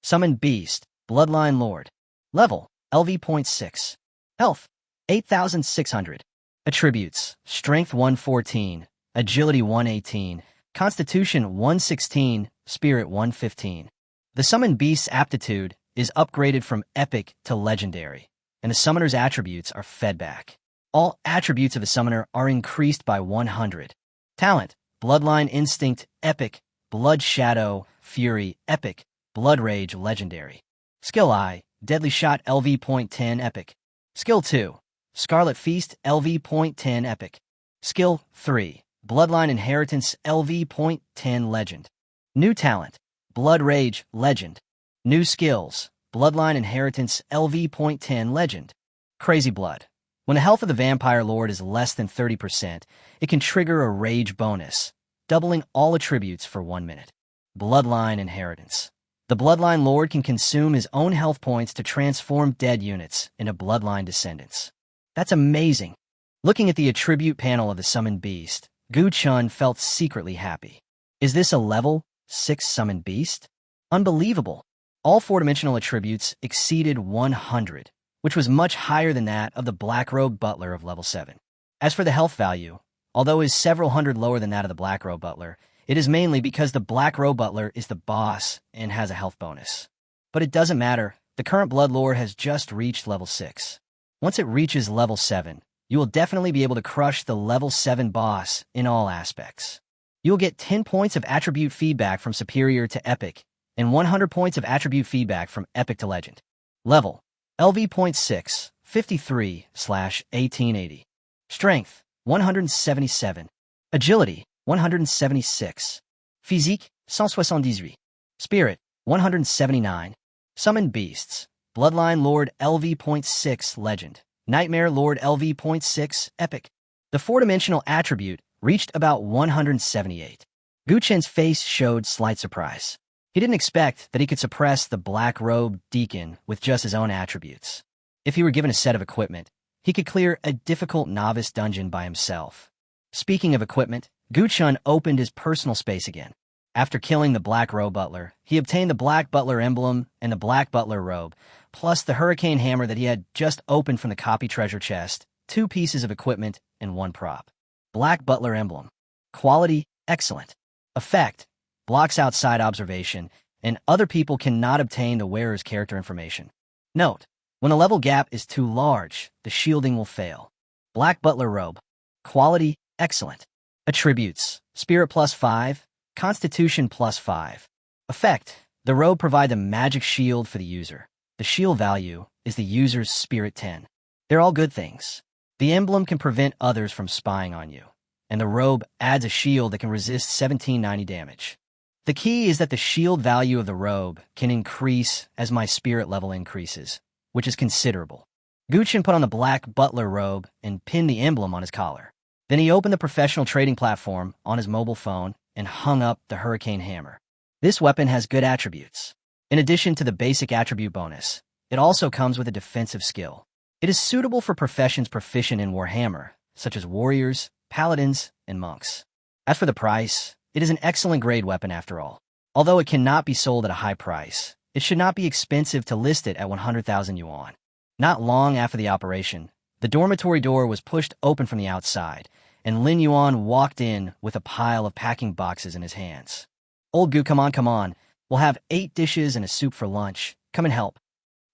Summoned beast, bloodline lord. Level, LV.6. Health, 8,600. Attributes, strength 114, agility 118, constitution 116, spirit 115. The summoned beast's aptitude is upgraded from epic to legendary, and the summoner's attributes are fed back. All attributes of the summoner are increased by 100. Talent, bloodline instinct, epic, blood shadow, fury, epic, blood rage, legendary. Skill I, deadly shot LV.10 epic. Skill 2, Scarlet Feast LV.10 epic. Skill 3, Bloodline Inheritance LV.10 legend. New talent, Blood Rage legend. New skills, Bloodline Inheritance LV.10 legend. Crazy Blood. When the health of the vampire lord is less than 30%, it can trigger a rage bonus, doubling all attributes for 1 minute. Bloodline Inheritance. The bloodline lord can consume his own health points to transform dead units into bloodline descendants. That's amazing. Looking at the attribute panel of the summoned beast, Gu Chun felt secretly happy. Is this a level 6 summoned beast? Unbelievable. All four-dimensional attributes exceeded 100, which was much higher than that of the black-robed butler of level 7. As for the health value, although it is several hundred lower than that of the black-robed butler, it is mainly because the black-robed butler is the boss and has a health bonus. But it doesn't matter, the current blood lord has just reached level 6. Once it reaches level 7, you will definitely be able to crush the level 7 boss in all aspects. You will get 10 points of attribute feedback from superior to epic, and 100 points of attribute feedback from epic to legend. Level, LV.6, 53/1880. Strength, 177. Agility, 176. Physique, 178. Spirit, 179. Summoned Beasts, Bloodline Lord LV.6 Legend, Nightmare Lord LV.6 Epic. The four-dimensional attribute reached about 178. Gu Chen's face showed slight surprise. He didn't expect that he could suppress the black-robed deacon with just his own attributes. If he were given a set of equipment, he could clear a difficult novice dungeon by himself. Speaking of equipment, Gu Chun opened his personal space again. After killing the Black Robe Butler, he obtained the Black Butler emblem and the Black Butler robe, plus the hurricane hammer that he had just opened from the copy treasure chest, 2 pieces of equipment, and 1 prop. Black Butler emblem. Quality, excellent. Effect, blocks outside observation, and other people cannot obtain the wearer's character information. Note, when the level gap is too large, the shielding will fail. Black Butler robe. Quality, excellent. Attributes, Spirit +5, Constitution +5. Effect, the robe provides a magic shield for the user. The shield value is the user's Spirit 10. They're all good things. The emblem can prevent others from spying on you, and the robe adds a shield that can resist 1790 damage. The key is that the shield value of the robe can increase as my spirit level increases, which is considerable. Gu Chen put on the Black Butler robe and pinned the emblem on his collar. Then he opened the professional trading platform on his mobile phone and hung up the hurricane hammer. This weapon has good attributes. In addition to the basic attribute bonus, it also comes with a defensive skill. It is suitable for professions proficient in Warhammer, such as warriors, paladins, and monks. As for the price, it is an excellent grade weapon after all. Although it cannot be sold at a high price, it should not be expensive to list it at 100,000 yuan. Not long after the operation, the dormitory door was pushed open from the outside, and Lin Yuan walked in with a pile of packing boxes in his hands. Old Gu, come on. We'll have 8 dishes and a soup for lunch. Come and help.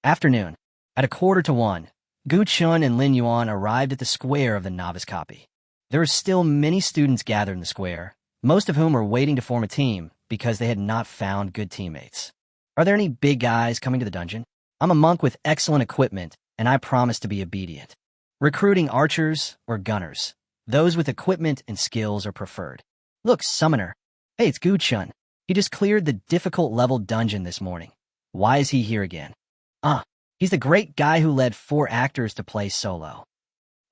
Afternoon. At 1:45, Gu Chun and Lin Yuan arrived at the square of the novice copy. There were still many students gathered in the square, most of whom were waiting to form a team because they had not found good teammates. Are there any big guys coming to the dungeon? I'm a monk with excellent equipment, and I promise to be obedient. Recruiting archers or gunners. Those with equipment and skills are preferred. Look, summoner. Hey, it's Gu Chun. He just cleared the difficult level dungeon this morning. Why is he here again? Ah, he's the great guy who led 4 actors to play solo.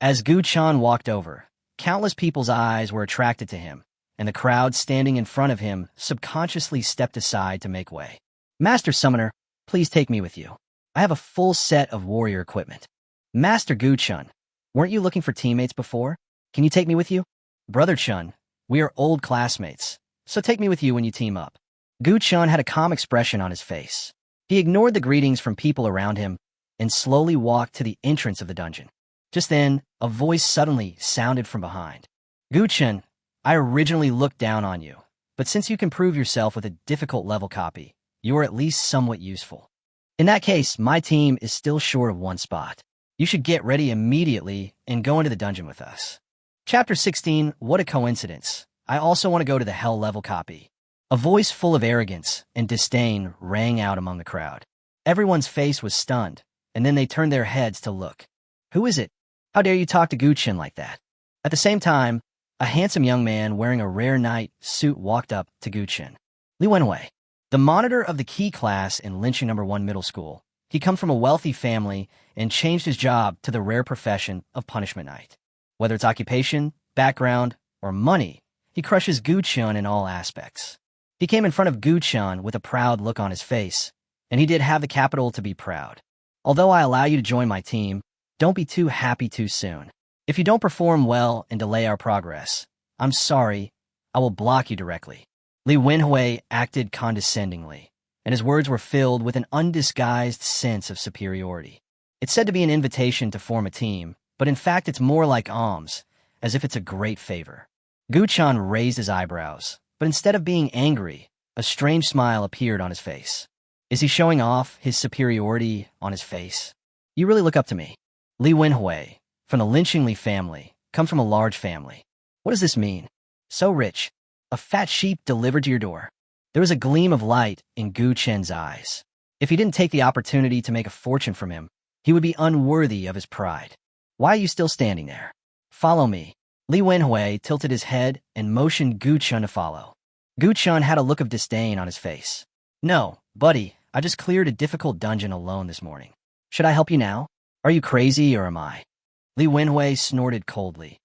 As Gu Chan walked over, countless people's eyes were attracted to him, and the crowd standing in front of him subconsciously stepped aside to make way. Master Summoner, please take me with you. I have a full set of warrior equipment. Master Gu Chun, weren't you looking for teammates before? Can you take me with you? Brother Chun, we are old classmates, so take me with you when you team up. Gu Chun had a calm expression on his face. He ignored the greetings from people around him and slowly walked to the entrance of the dungeon. Just then, a voice suddenly sounded from behind. Gu Chun, I originally looked down on you, but since you can prove yourself with a difficult level copy, you are at least somewhat useful. In that case, my team is still short of 1 spot. You should get ready immediately and go into the dungeon with us. Chapter 16, What a Coincidence. I also want to go to the Hell level copy. A voice full of arrogance and disdain rang out among the crowd. Everyone's face was stunned, and then they turned their heads to look. Who is it? How dare you talk to Gu Chin like that? At the same time, a handsome young man wearing a rare knight suit walked up to Gu Chin. Li Wenhui, the monitor of the key class in Lynching No. 1 Middle School. He come from a wealthy family and changed his job to the rare profession of punishment knight. Whether it's occupation, background, or money, he crushes Gu Chun in all aspects. He came in front of Gu Chun with a proud look on his face, and he did have the capital to be proud. Although I allow you to join my team, don't be too happy too soon. If you don't perform well and delay our progress, I'm sorry, I will block you directly. Li Wenhui acted condescendingly, and his words were filled with an undisguised sense of superiority. It's said to be an invitation to form a team, but in fact it's more like alms, as if it's a great favor. Gu Chan raised his eyebrows, but instead of being angry, a strange smile appeared on his face. Is he showing off his superiority on his face? You really look up to me. Li Wenhui, from the Lynching Li family, come from a large family. What does this mean? So rich. A fat sheep delivered to your door. There was a gleam of light in Gu Chen's eyes. If he didn't take the opportunity to make a fortune from him, he would be unworthy of his pride. Why are you still standing there? Follow me. Li Wenhui tilted his head and motioned Gu Chun to follow. Gu Chun had a look of disdain on his face. No, buddy, I just cleared a difficult dungeon alone this morning. Should I help you now? Are you crazy or am I? Li Wenhui snorted coldly.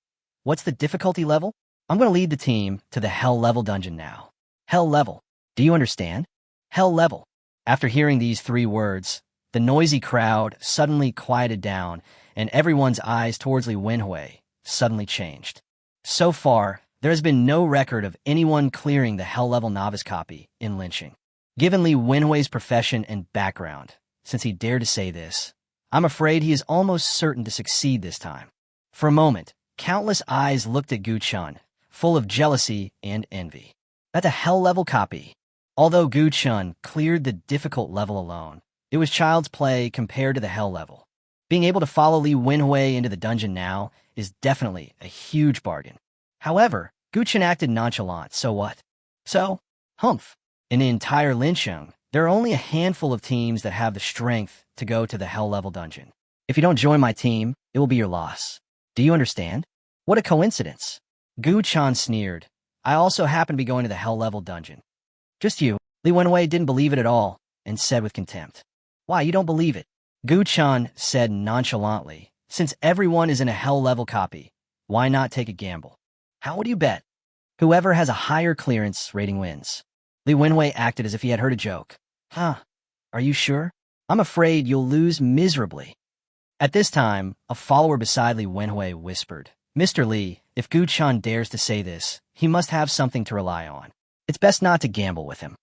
What's the difficulty level? I'm going to lead the team to the Hell level dungeon now. Hell level. Do you understand? Hell level. After hearing these 3 words, the noisy crowd suddenly quieted down and everyone's eyes towards Li Wenhui suddenly changed. So far, there has been no record of anyone clearing the Hell level novice copy in lynching. Given Li Wenhui's profession and background, since he dared to say this, I'm afraid he is almost certain to succeed this time. For a moment, countless eyes looked at Gu Chun, full of jealousy and envy. That's a Hell level copy. Although Gu Chun cleared the difficult level alone, it was child's play compared to the Hell level. Being able to follow Li Wenhui into the dungeon now is definitely a huge bargain. However, Gu Chun acted nonchalant, so what? So, humph. In the entire Lyncheng, there are only a handful of teams that have the strength to go to the Hell level dungeon. If you don't join my team, it will be your loss. Do you understand? What a coincidence. Gu Chan sneered. I also happen to be going to the Hell level dungeon. Just you. Li Wenhui didn't believe it at all and said with contempt. Why, you don't believe it? Gu Chan said nonchalantly. Since everyone is in a Hell level copy, why not take a gamble? How would you bet? Whoever has a higher clearance rating wins. Li Wenhui acted as if he had heard a joke. Huh, are you sure? I'm afraid you'll lose miserably. At this time, a follower beside Li Wenhui whispered, Mr. Li, if Gu Chan dares to say this, he must have something to rely on. It's best not to gamble with him.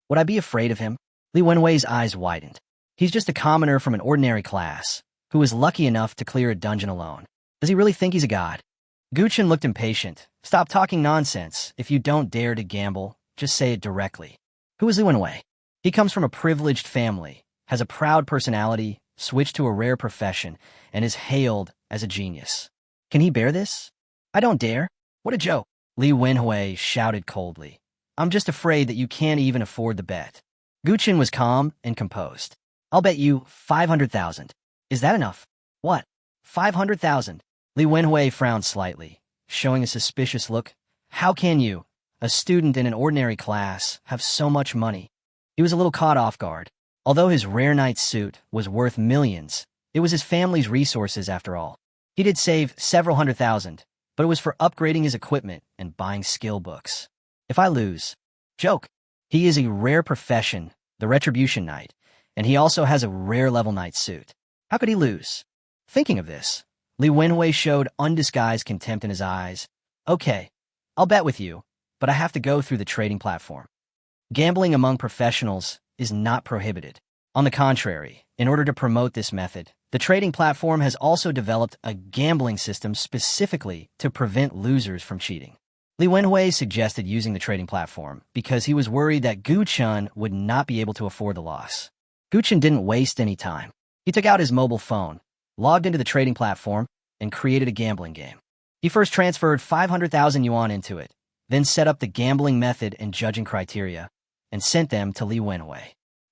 Would I be afraid of him? Li Wenhui's eyes widened. He's just a commoner from an ordinary class, who was lucky enough to clear a dungeon alone. Does he really think he's a god? Gu Chan looked impatient. Stop talking nonsense. If you don't dare to gamble, just say it directly. Who is Li Wenhui? He comes from a privileged family, has a proud personality, switched to a rare profession, and is hailed as a genius. Can he bear this? I don't dare. What a joke. Li Wenhui shouted coldly. I'm just afraid that you can't even afford the bet. Gu Chan was calm and composed. I'll bet you 500,000. Is that enough? What? 500,000? Li Wenhui frowned slightly, showing a suspicious look. How can you, a student in an ordinary class, have so much money? He was a little caught off guard. Although his rare knight's suit was worth millions, it was his family's resources after all. He did save several $100,000, but it was for upgrading his equipment and buying skill books. If I lose, joke. He is a rare profession, the Retribution Knight, and he also has a rare level knight suit. How could he lose? Thinking of this, Li Wenhui showed undisguised contempt in his eyes. Okay, I'll bet with you, but I have to go through the trading platform. Gambling among professionals is not prohibited. On the contrary, in order to promote this method, the trading platform has also developed a gambling system specifically to prevent losers from cheating. Li Wenhui suggested using the trading platform because he was worried that Gu Chun would not be able to afford the loss. Gu Chun didn't waste any time. He took out his mobile phone, logged into the trading platform, and created a gambling game. He first transferred 500,000 yuan into it, then set up the gambling method and judging criteria, and sent them to Li Wenhui.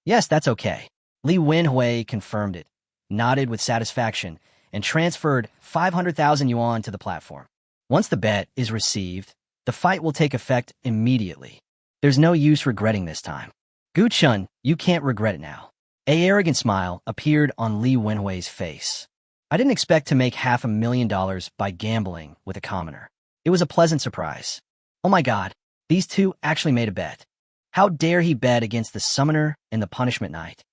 Yes, that's okay. Li Wenhui confirmed it, nodded with satisfaction, and transferred 500,000 yuan to the platform. Once the bet is received, the fight will take effect immediately. There's no use regretting this time. Gu Chun, you can't regret it now. An arrogant smile appeared on Li Wenhui's face. I didn't expect to make $500,000 by gambling with a commoner. It was a pleasant surprise. Oh my god, these two actually made a bet. How dare he bet against the summoner and the punishment knight?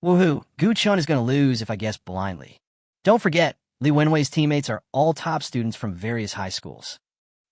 Woohoo, Gu Chun is going to lose if I guess blindly. Don't forget, Li Wenhui's teammates are all top students from various high schools.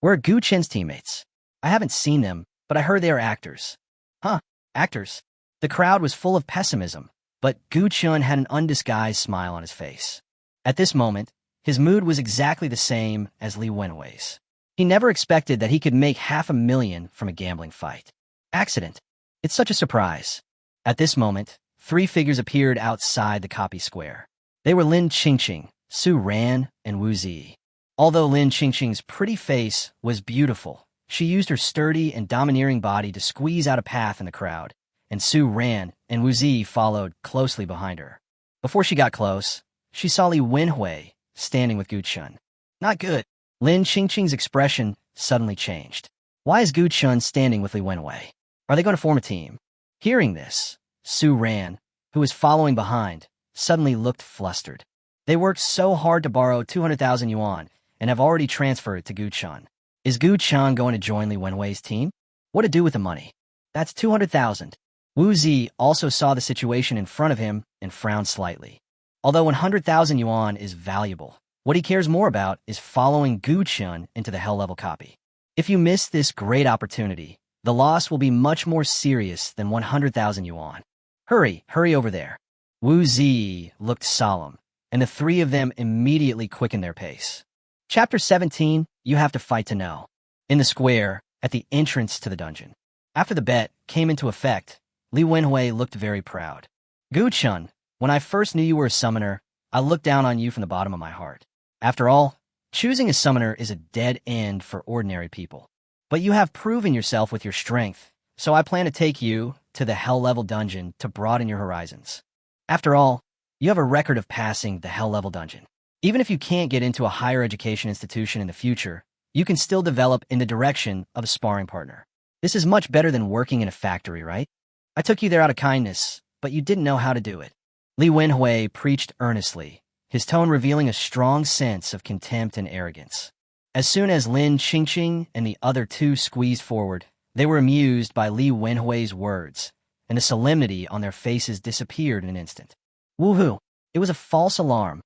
Where are Gu Chun's teammates? I haven't seen them, but I heard they are actors. Huh, actors? The crowd was full of pessimism, but Gu Chun had an undisguised smile on his face. At this moment, his mood was exactly the same as Li Wenhui's. He never expected that he could make $500,000 from a gambling fight. Accident. It's such a surprise. At this moment, 3 figures appeared outside the copy square. They were Lin Qingfeng, Su Ran, and Wu Zi. Although Lin Qingfeng's pretty face was beautiful, she used her sturdy and domineering body to squeeze out a path in the crowd, and Su ran, and Wu Zi followed closely behind her. Before she got close, she saw Li Wenhui standing with Gu Chun. Not good. Lin Qingfeng's expression suddenly changed. Why is Gu Chun standing with Li Wenhui? Are they going to form a team? Hearing this, Su Ran, who was following behind, suddenly looked flustered. They worked so hard to borrow 200,000 yuan and have already transferred it to Gu Chun. Is Gu Chun going to join Li Wenhui's team? What to do with the money? That's 200,000. Wu Zi also saw the situation in front of him and frowned slightly. Although 100,000 yuan is valuable, what he cares more about is following Gu Chun into the hell-level copy. If you miss this great opportunity, the loss will be much more serious than 100,000 yuan. Hurry over there. Wu Zi looked solemn, and the 3 of them immediately quickened their pace. Chapter 17, You Have to Fight to Know. In the square, at the entrance to the dungeon. After the bet came into effect, Li Wenhui looked very proud. Gu Chun, when I first knew you were a summoner, I looked down on you from the bottom of my heart. After all, choosing a summoner is a dead end for ordinary people. But you have proven yourself with your strength, so I plan to take you to the hell-level dungeon to broaden your horizons. After all, you have a record of passing the hell-level dungeon. Even if you can't get into a higher education institution in the future, you can still develop in the direction of a sparring partner. This is much better than working in a factory, right? I took you there out of kindness, but you didn't know how to do it. Li Wenhui preached earnestly, his tone revealing a strong sense of contempt and arrogance. As soon as Lin Qingfeng and the other 2 squeezed forward, they were amused by Li Wenhui's words, and the solemnity on their faces disappeared in an instant. Woohoo! It was a false alarm.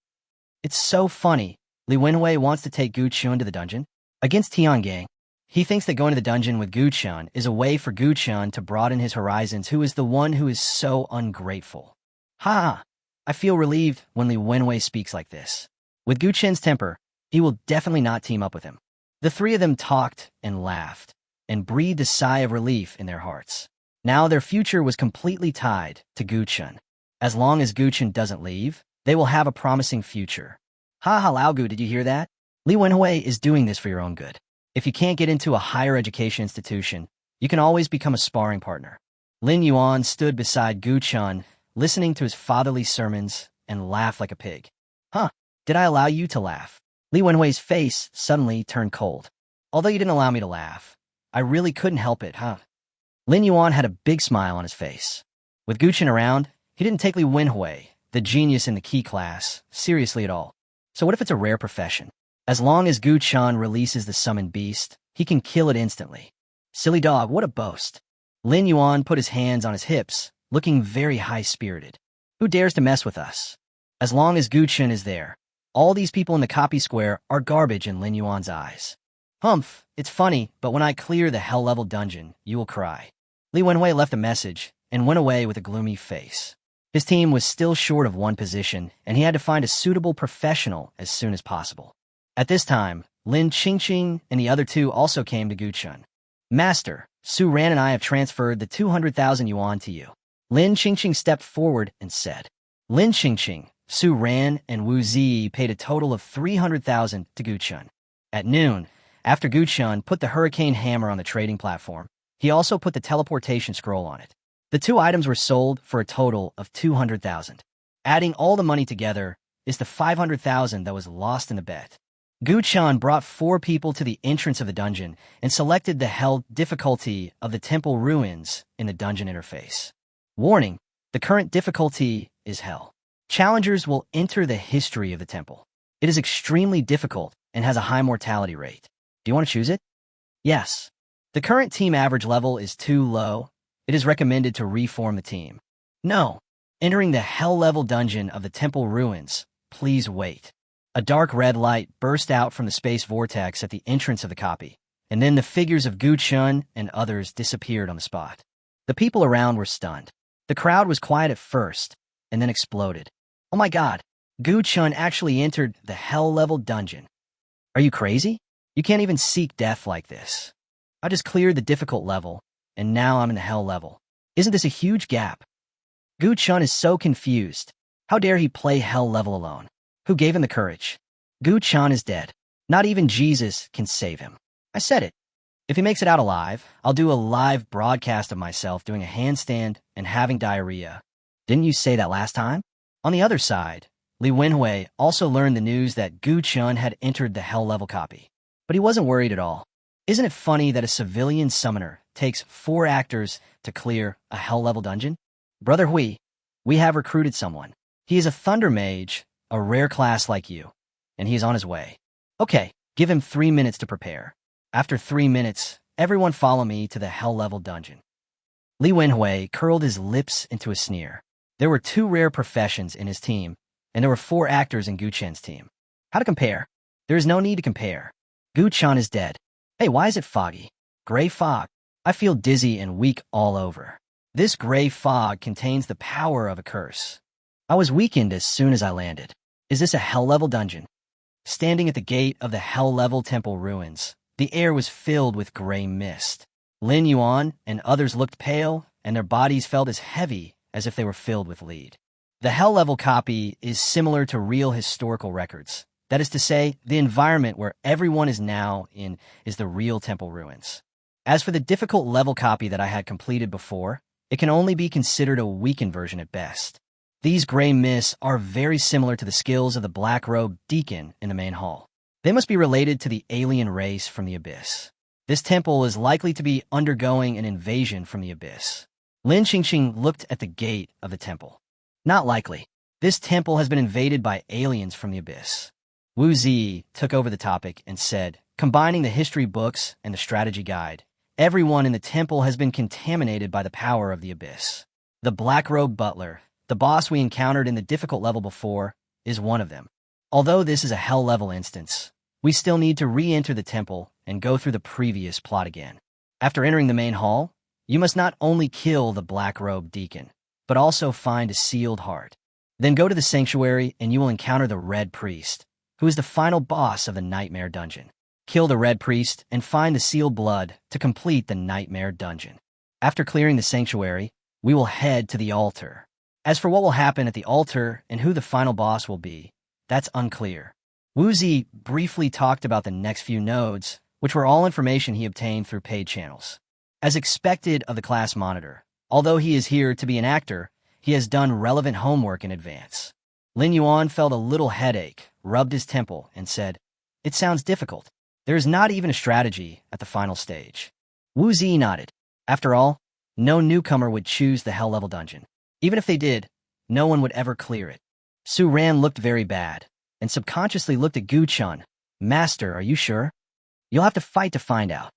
It's so funny. Li Wenhui wants to take Gu Chun to the dungeon. Against Tiangang, he thinks that going to the dungeon with Gu Chun is a way for Gu Chun to broaden his horizons, who is the one who is so ungrateful. Ha! I feel relieved when Li Wenhui speaks like this. With Gu Chun's temper, he will definitely not team up with him. The 3 of them talked and laughed, and breathed a sigh of relief in their hearts. Now their future was completely tied to Gu Chun. As long as Gu Chun doesn't leave, they will have a promising future. Ha ha, Lao Gu, did you hear that? Li Wenhui is doing this for your own good. If you can't get into a higher education institution, you can always become a sparring partner. Lin Yuan stood beside Gu Chun, listening to his fatherly sermons, and laughed like a pig. Huh, did I allow you to laugh? Li Wenhui's face suddenly turned cold. Although you didn't allow me to laugh, I really couldn't help it, huh? Lin Yuan had a big smile on his face. With Gu Chun around, He didn't take Li Wenhui, the genius in the key class, seriously at all. So what if it's a rare profession? As long as Gu Chan releases the summoned beast, he can kill it instantly. Silly dog, what a boast. Lin Yuan put his hands on his hips, looking very high-spirited. Who dares to mess with us? As long as Gu Chen is there, all these people in the copy square are garbage in Lin Yuan's eyes. Humph, it's funny, but when I clear the hell-level dungeon, you will cry. Li Wenhui left a message and went away with a gloomy face. His team was still short of one position, and he had to find a suitable professional as soon as possible. At this time, Lin Qingfeng and the other two also came to Gu Chen. Master, Su Ran and I have transferred the 200,000 yuan to you. Lin Qingfeng stepped forward and said. Lin Qingfeng, Su Ran, and Wu Zi paid a total of 300,000 to Gu Chen. At noon, after Gu Chen put the hurricane hammer on the trading platform, he also put the teleportation scroll on it. The two items were sold for a total of 200,000. Adding all the money together is the 500,000 that was lost in the bet. Gu Chen brought 4 people to the entrance of the dungeon and selected the hell difficulty of the temple ruins in the dungeon interface. Warning, the current difficulty is hell. Challengers will enter the history of the temple. It is extremely difficult and has a high mortality rate. Do you want to choose it? Yes. The current team average level is too low. It is recommended to reform the team. No. Entering the hell-level dungeon of the temple ruins, please wait. A dark red light burst out from the space vortex at the entrance of the copy, and then the figures of Gu Chen and others disappeared on the spot. The people around were stunned. The crowd was quiet at first, and then exploded. Oh my god, Gu Chen actually entered the hell-level dungeon. Are you crazy? You can't even seek death like this. I just cleared the difficult level, and now I'm in the hell level. Isn't this a huge gap? Gu Chen is so confused. How dare he play hell level alone? Who gave him the courage? Gu Chen is dead. Not even Jesus can save him. I said it. If he makes it out alive, I'll do a live broadcast of myself doing a handstand and having diarrhea. Didn't you say that last time? On the other side, Li Wenhui also learned the news that Gu Chen had entered the hell level copy. But he wasn't worried at all. Isn't it funny that a civilian summoner takes 4 actors to clear a hell level dungeon? Brother Hui, we have recruited someone. He is a thunder mage, a rare class like you, and he is on his way. Okay, give him 3 minutes to prepare. After 3 minutes, everyone follow me to the hell-level dungeon. Li Wenhui curled his lips into a sneer. There were 2 rare professions in his team, and there were 4 actors in Gu Chen's team. How to compare? There is no need to compare. Gu Chen is dead. Hey, why is it foggy? Gray fog. I feel dizzy and weak all over. This gray fog contains the power of a curse. I was weakened as soon as I landed. Is this a hell-level dungeon? Standing at the gate of the hell-level temple ruins, the air was filled with gray mist. Lin Yuan and others looked pale, and their bodies felt as heavy as if they were filled with lead. The hell-level copy is similar to real historical records. That is to say, the environment where everyone is now in is the real temple ruins. As for the difficult level copy that I had completed before, it can only be considered a weakened version at best. These gray mists are very similar to the skills of the black-robed deacon in the main hall. They must be related to the alien race from the abyss. This temple is likely to be undergoing an invasion from the abyss. Lin Qingqing looked at the gate of the temple. Not likely. This temple has been invaded by aliens from the abyss. Wu Zi took over the topic and said, combining the history books and the strategy guide, everyone in the temple has been contaminated by the power of the abyss. The black-robed butler, the boss we encountered in the difficult level before, is one of them. Although this is a hell-level instance, we still need to re-enter the temple and go through the previous plot again. After entering the main hall, you must not only kill the black-robed deacon, but also find a sealed heart. Then go to the sanctuary and you will encounter the Red Priest, who is the final boss of the Nightmare Dungeon. Kill the Red Priest and find the sealed blood to complete the Nightmare Dungeon. After clearing the sanctuary, we will head to the altar. As for what will happen at the altar and who the final boss will be, that's unclear. Wu Zi briefly talked about the next few nodes, which were all information he obtained through paid channels. As expected of the class monitor, although he is here to be an actor, he has done relevant homework in advance. Lin Yuan felt a little headache, rubbed his temple, and said, "It sounds difficult. There is not even a strategy at the final stage." Wu Zi nodded. After all, no newcomer would choose the hell-level dungeon. Even if they did, No one would ever clear it. Su Ran looked very bad, and subconsciously looked at Gu Chun. Master, are you sure? You'll have to fight to find out.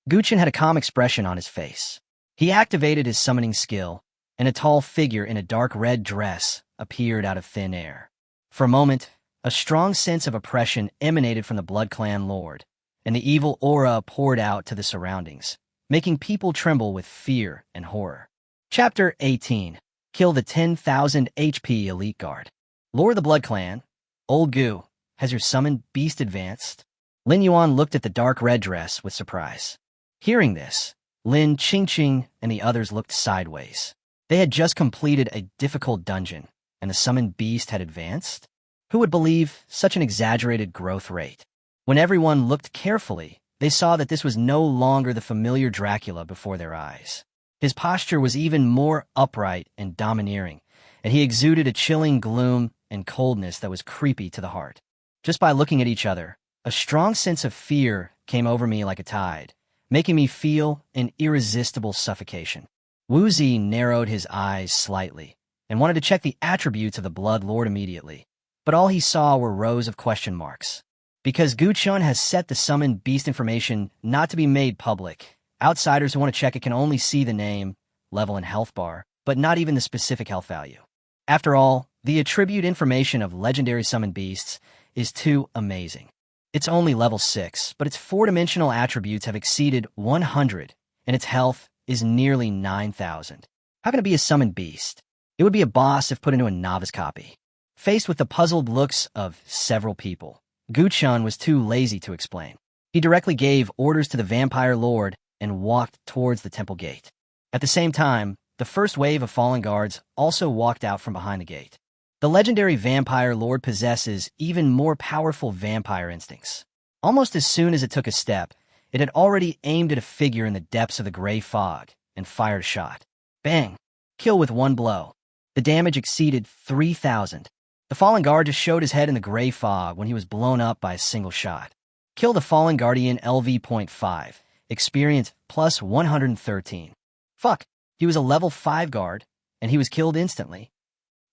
Gu Chun had a calm expression on his face. He activated his summoning skill, and a tall figure in a dark red dress appeared out of thin air. For a moment, a strong sense of oppression emanated from the Blood Clan Lord, and the evil aura poured out to the surroundings, making people tremble with fear and horror. Chapter 18. Kill the 10,000 HP Elite Guard. Lord of the Blood Clan, Old Gu, has your summoned beast advanced? Lin Yuan looked at the dark red dress with surprise. Hearing this, Lin Qingfeng and the others looked sideways. They had just completed a difficult dungeon, and the summoned beast had advanced? Who would believe such an exaggerated growth rate? When everyone looked carefully, they saw that this was no longer the familiar Dracula before their eyes. His posture was even more upright and domineering, and he exuded a chilling gloom and coldness that was creepy to the heart. Just by looking at each other, a strong sense of fear came over me like a tide, making me feel an irresistible suffocation. Wu Zi narrowed his eyes slightly and wanted to check the attributes of the Blood Lord immediately, but all he saw were rows of question marks. Because Gu Chun has set the summoned beast information not to be made public, outsiders who want to check it can only see the name, level, and health bar, but not even the specific health value. After all, the attribute information of legendary summoned beasts is too amazing. It's only level 6, but its 4-dimensional attributes have exceeded 100, and its health is nearly 9,000. How can it be a summoned beast? It would be a boss if put into a novice copy. Faced with the puzzled looks of several people, Gu Chun was too lazy to explain. He directly gave orders to the Vampire Lord and walked towards the temple gate. At the same time, the first wave of fallen guards also walked out from behind the gate. The legendary Vampire Lord possesses even more powerful vampire instincts. Almost as soon as it took a step, it had already aimed at a figure in the depths of the gray fog and fired a shot. Bang! Kill with one blow. The damage exceeded 3,000. The fallen guard just showed his head in the gray fog when he was blown up by a single shot. Kill the fallen guardian LV.5. Experience plus 113. Fuck, he was a level 5 guard, and he was killed instantly.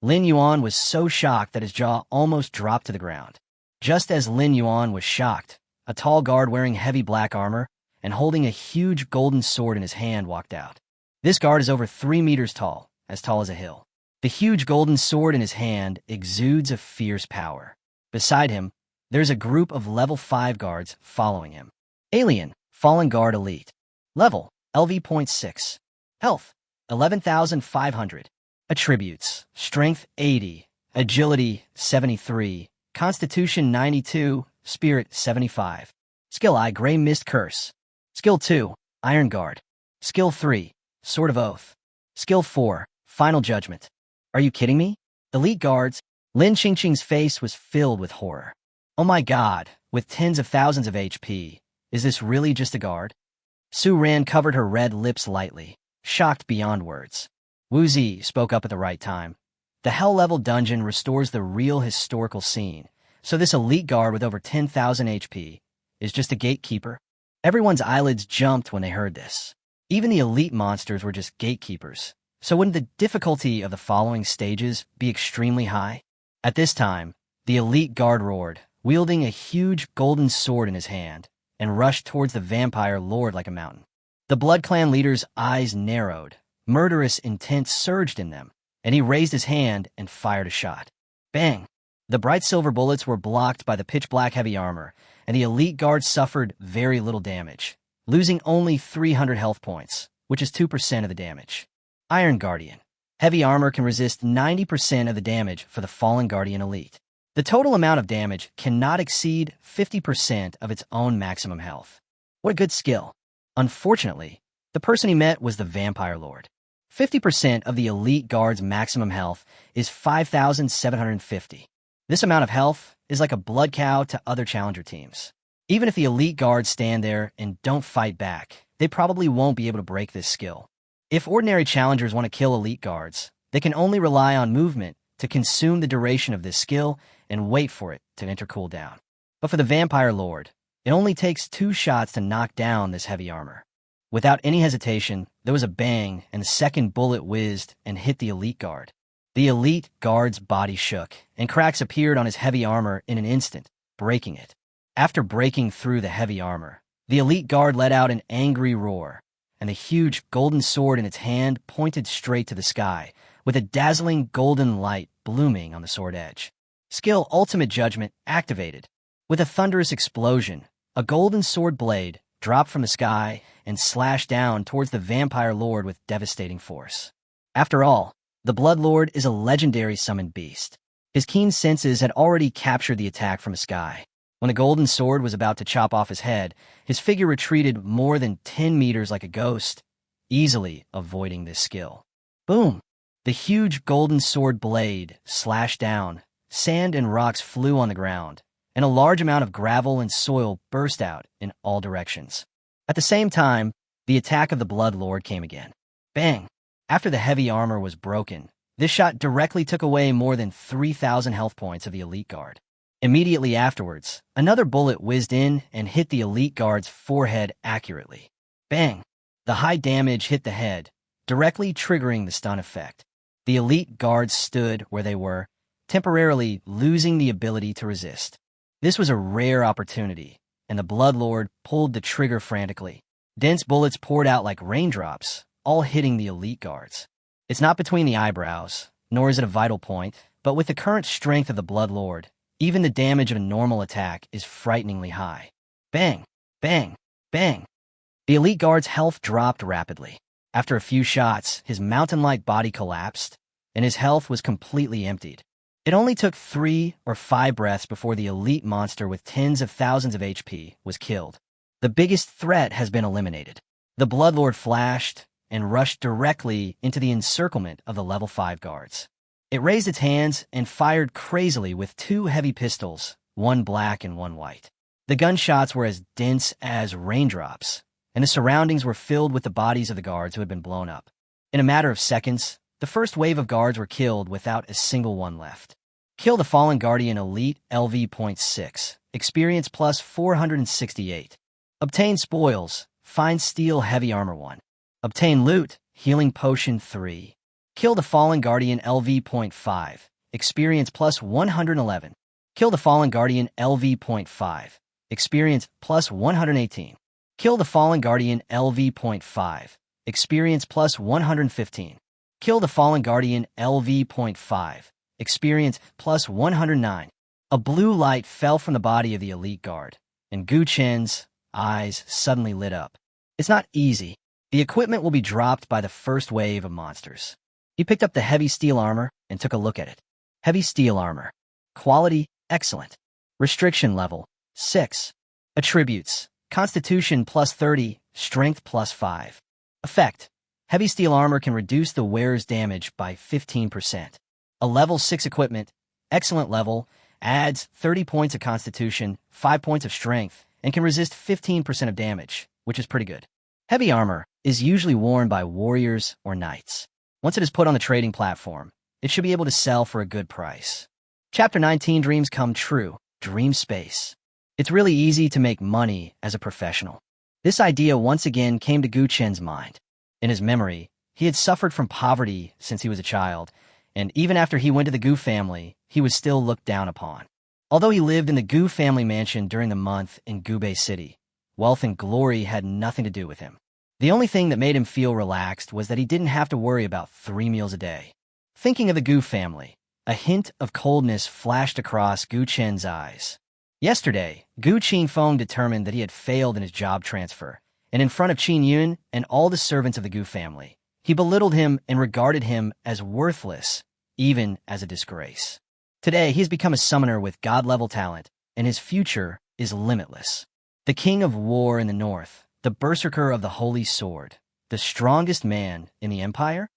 Lin Yuan was so shocked that his jaw almost dropped to the ground. Just as Lin Yuan was shocked, a tall guard wearing heavy black armor and holding a huge golden sword in his hand walked out. This guard is over 3 meters tall as a hill. The huge golden sword in his hand exudes a fierce power. Beside him, there's a group of level 5 guards following him. Alien, Fallen Guard Elite. Level, LV.6. Health, 11,500. Attributes, Strength 80, Agility 73, Constitution 92, Spirit 75. Skill I, Gray Mist Curse. Skill 2, Iron Guard. Skill 3, Sword of Oath. Skill 4, Final Judgment. Are you kidding me? Elite guards. Lin Qingqing's face was filled with horror. Oh my god, with tens of thousands of HP. Is this really just a guard? Su Ran covered her red lips lightly, shocked beyond words. Wu Zi spoke up at the right time. The Hell-level dungeon restores the real historical scene, so this elite guard with over 10,000 HP is just a gatekeeper? Everyone's eyelids jumped when they heard this. Even the elite monsters were just gatekeepers, so wouldn't the difficulty of the following stages be extremely high? At this time, the elite guard roared, wielding a huge golden sword in his hand, and rushed towards the Vampire Lord like a mountain. The Blood Clan leader's eyes narrowed. Murderous intent surged in them, and he raised his hand and fired a shot. Bang! The bright silver bullets were blocked by the pitch-black heavy armor, and the elite guard suffered very little damage, losing only 300 health points, which is 2% of the damage. Iron Guardian. Heavy armor can resist 90% of the damage for the Fallen Guardian Elite. The total amount of damage cannot exceed 50% of its own maximum health. What a good skill. Unfortunately, the person he met was the Vampire Lord. 50% of the elite guard's maximum health is 5,750. This amount of health is like a blood cow to other challenger teams. Even if the elite guards stand there and don't fight back, they probably won't be able to break this skill. If ordinary challengers want to kill elite guards, they can only rely on movement to consume the duration of this skill and wait for it to enter cooldown. But for the Vampire Lord, it only takes 2 shots to knock down this heavy armor. Without any hesitation, there was a bang, and the second bullet whizzed and hit the elite guard. The elite guard's body shook, and cracks appeared on his heavy armor in an instant, breaking it. After breaking through the heavy armor, the elite guard let out an angry roar, and the huge golden sword in its hand pointed straight to the sky, with a dazzling golden light blooming on the sword edge. Skill Ultimate Judgment activated. With a thunderous explosion, a golden sword blade dropped from the sky and slashed down towards the vampire lord with devastating force. After all, the Blood Lord is a legendary summoned beast. His keen senses had already captured the attack from the sky. When the golden sword was about to chop off his head, his figure retreated more than 10 meters like a ghost, easily avoiding this skill. Boom! The huge golden sword blade slashed down, sand and rocks flew on the ground, and a large amount of gravel and soil burst out in all directions. At the same time, the attack of the Blood Lord came again. Bang! After the heavy armor was broken, this shot directly took away more than 3,000 health points of the elite guard. Immediately afterwards, another bullet whizzed in and hit the elite guard's forehead accurately. Bang! The high damage hit the head, directly triggering the stun effect. The elite guards stood where they were, temporarily losing the ability to resist. This was a rare opportunity, and the Blood Lord pulled the trigger frantically. Dense bullets poured out like raindrops, all hitting the elite guards. It's not between the eyebrows, nor is it a vital point, but with the current strength of the Blood Lord, even the damage of a normal attack is frighteningly high. Bang! Bang! Bang! The elite guard's health dropped rapidly. After a few shots, his mountain-like body collapsed, and his health was completely emptied. It only took 3 or 5 breaths before the elite monster with tens of thousands of HP was killed. The biggest threat has been eliminated. The Blood Lord flashed and rushed directly into the encirclement of the level 5 guards. It raised its hands and fired crazily with 2 heavy pistols, one black and one white. The gunshots were as dense as raindrops, and the surroundings were filled with the bodies of the guards who had been blown up. In a matter of seconds, the first wave of guards were killed without a single one left. Kill the Fallen Guardian Elite LV.6, experience plus 468. Obtain spoils, fine steel heavy armor 1. Obtain loot, healing potion 3. Kill the Fallen Guardian LV.5, experience plus 111. Kill the Fallen Guardian LV.5, experience plus 118. Kill the Fallen Guardian LV.5, experience plus 115. Kill the Fallen Guardian LV.5, experience plus 109. A blue light fell from the body of the elite guard, and Gu Chen's eyes suddenly lit up. It's not easy. The equipment will be dropped by the first wave of monsters. He picked up the heavy steel armor and took a look at it. Heavy steel armor. Quality, excellent. Restriction level, 6. Attributes, Constitution plus 30, Strength plus 5. Effect, heavy steel armor can reduce the wearer's damage by 15%. A level 6 equipment, excellent level, adds 30 points of Constitution, 5 points of Strength, and can resist 15% of damage, which is pretty good. Heavy armor is usually worn by warriors or knights. Once it is put on the trading platform, it should be able to sell for a good price. Chapter 19, Dreams Come True, Dream Space. It's really easy to make money as a professional. This idea once again came to Gu Chen's mind. In his memory, he had suffered from poverty since he was a child, and even after he went to the Gu family, he was still looked down upon. Although he lived in the Gu family mansion during the month in Gubei City, wealth and glory had nothing to do with him. The only thing that made him feel relaxed was that he didn't have to worry about 3 meals a day. Thinking of the Gu family, a hint of coldness flashed across Gu Chen's eyes. Yesterday, Gu Qingfeng determined that he had failed in his job transfer, and in front of Qin Yun and all the servants of the Gu family, he belittled him and regarded him as worthless, even as a disgrace. Today, he has become a summoner with god-level talent, and his future is limitless. The king of war in the north, the berserker of the holy sword, the strongest man in the empire?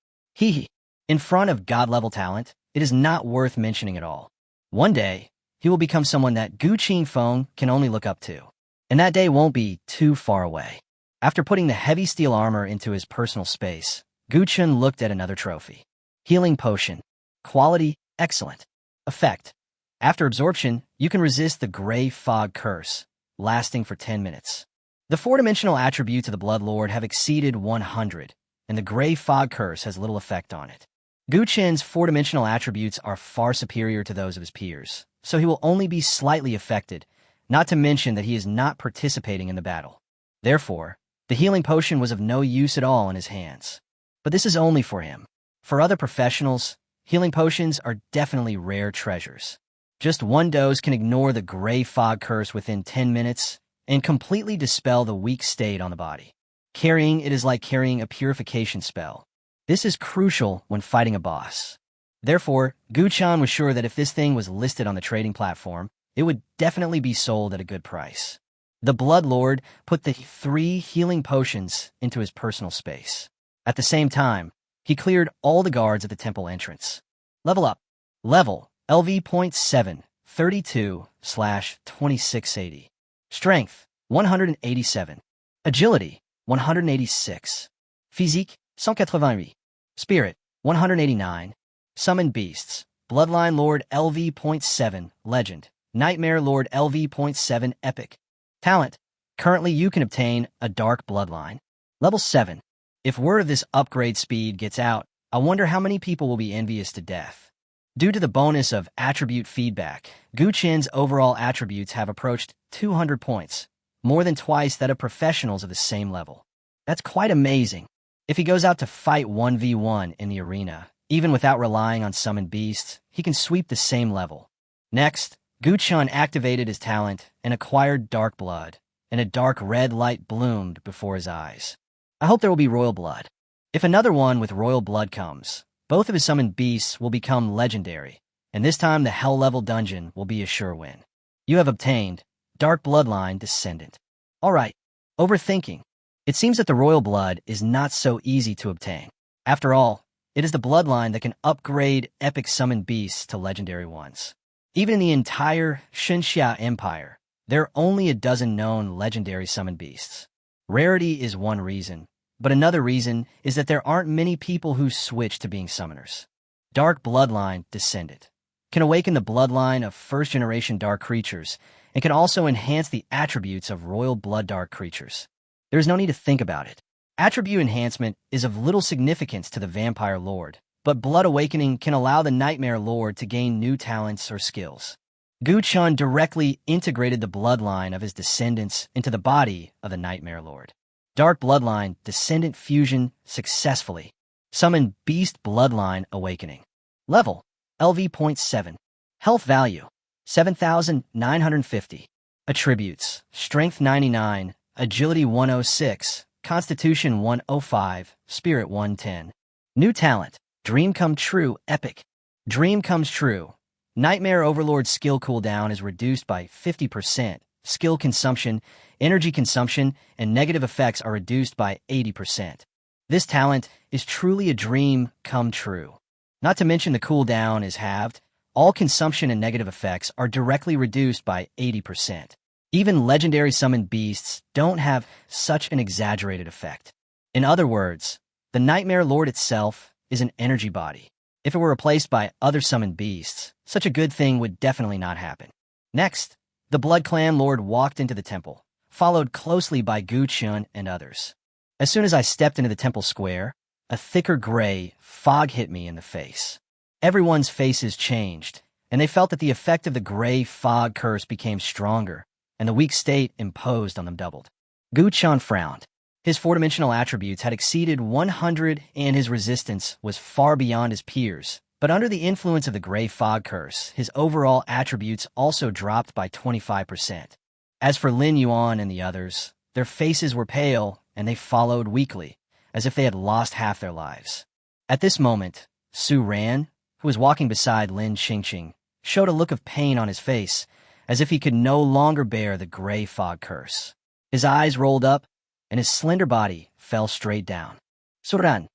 In front of god-level talent, it is not worth mentioning at all. One day, he will become someone that Gu Qingfeng can only look up to, and that day won't be too far away. After putting the heavy steel armor into his personal space, Gu Chen looked at another trophy. Healing potion. Quality, excellent. Effect. After absorption, you can resist the gray fog curse, lasting for 10 minutes. The 4-dimensional attributes of the Blood Lord have exceeded 100, and the gray fog curse has little effect on it. Gu Qin's four-dimensional attributes are far superior to those of his peers, so he will only be slightly affected, not to mention that he is not participating in the battle. Therefore, the healing potion was of no use at all in his hands. But this is only for him. For other professionals, healing potions are definitely rare treasures. Just one dose can ignore the gray fog curse within 10 minutes and completely dispel the weak state on the body. Carrying it is like carrying a purification spell. This is crucial when fighting a boss. Therefore, Gu Chan was sure that if this thing was listed on the trading platform, it would definitely be sold at a good price. The Blood Lord put the 3 healing potions into his personal space. At the same time, he cleared all the guards at the temple entrance. Level up. Level LV.7, 32/2680. Strength, 187. Agility, 186. Physique, 188. Spirit, 189. Summon Beasts. Bloodline Lord LV.7, Legend. Nightmare Lord LV.7, Epic. Talent. Currently you can obtain a Dark Bloodline. Level 7. If word of this upgrade speed gets out, I wonder how many people will be envious to death. Due to the bonus of attribute feedback, Gu Qin's overall attributes have approached 200 points, more than twice that of professionals of the same level. That's quite amazing. If he goes out to fight 1v1 in the arena, even without relying on summoned beasts, he can sweep the same level. Next, Gu Qin activated his talent and acquired dark blood, and a dark red light bloomed before his eyes. I hope there will be royal blood. If another one with royal blood comes, both of his summoned beasts will become legendary, and this time the hell-level dungeon will be a sure win. You have obtained Dark Bloodline Descendant. Alright, overthinking. It seems that the royal blood is not so easy to obtain. After all, it is the bloodline that can upgrade epic summoned beasts to legendary ones. Even in the entire Xinxia Empire, there are only a dozen known legendary summoned beasts. Rarity is one reason, but another reason is that there aren't many people who switch to being summoners. Dark Bloodline Descendant can awaken the bloodline of first-generation dark creatures and can also enhance the attributes of royal blood dark creatures. There is no need to think about it. Attribute enhancement is of little significance to the Vampire Lord, but Blood Awakening can allow the Nightmare Lord to gain new talents or skills. Gu Qin directly integrated the bloodline of his descendants into the body of the Nightmare Lord. Dark Bloodline Descendant Fusion successfully. Summon Beast Bloodline Awakening. Level LV.7. Health Value 7,950. Attributes: Strength 99, Agility 106, Constitution 105, Spirit 110. New talent: Dream Come True Epic. Dream Comes True. Nightmare Overlord skill cooldown is reduced by 50%. Skill consumption, energy consumption, and negative effects are reduced by 80%. This talent is truly a dream come true. Not to mention the cooldown is halved. All consumption and negative effects are directly reduced by 80%. Even legendary summoned beasts don't have such an exaggerated effect. In other words, the Nightmare Lord itself is an energy body. If it were replaced by other summoned beasts, such a good thing would definitely not happen. Next, the Blood Clan Lord walked into the temple, followed closely by Gu Qin and others. As soon as I stepped into the temple square, a thicker gray fog hit me in the face. Everyone's faces changed, and they felt that the effect of the gray fog curse became stronger, and the weak state imposed on them doubled. Gu Qin frowned. His four-dimensional attributes had exceeded 100 and his resistance was far beyond his peers, but under the influence of the gray fog curse, his overall attributes also dropped by 25%. As for Lin Yuan and the others, their faces were pale and they followed weakly, as if they had lost half their lives. At this moment, Su Ran, who was walking beside Lin Xingqing, showed a look of pain on his face, as if he could no longer bear the gray fog curse. His eyes rolled up, and his slender body fell straight down. Su Ran.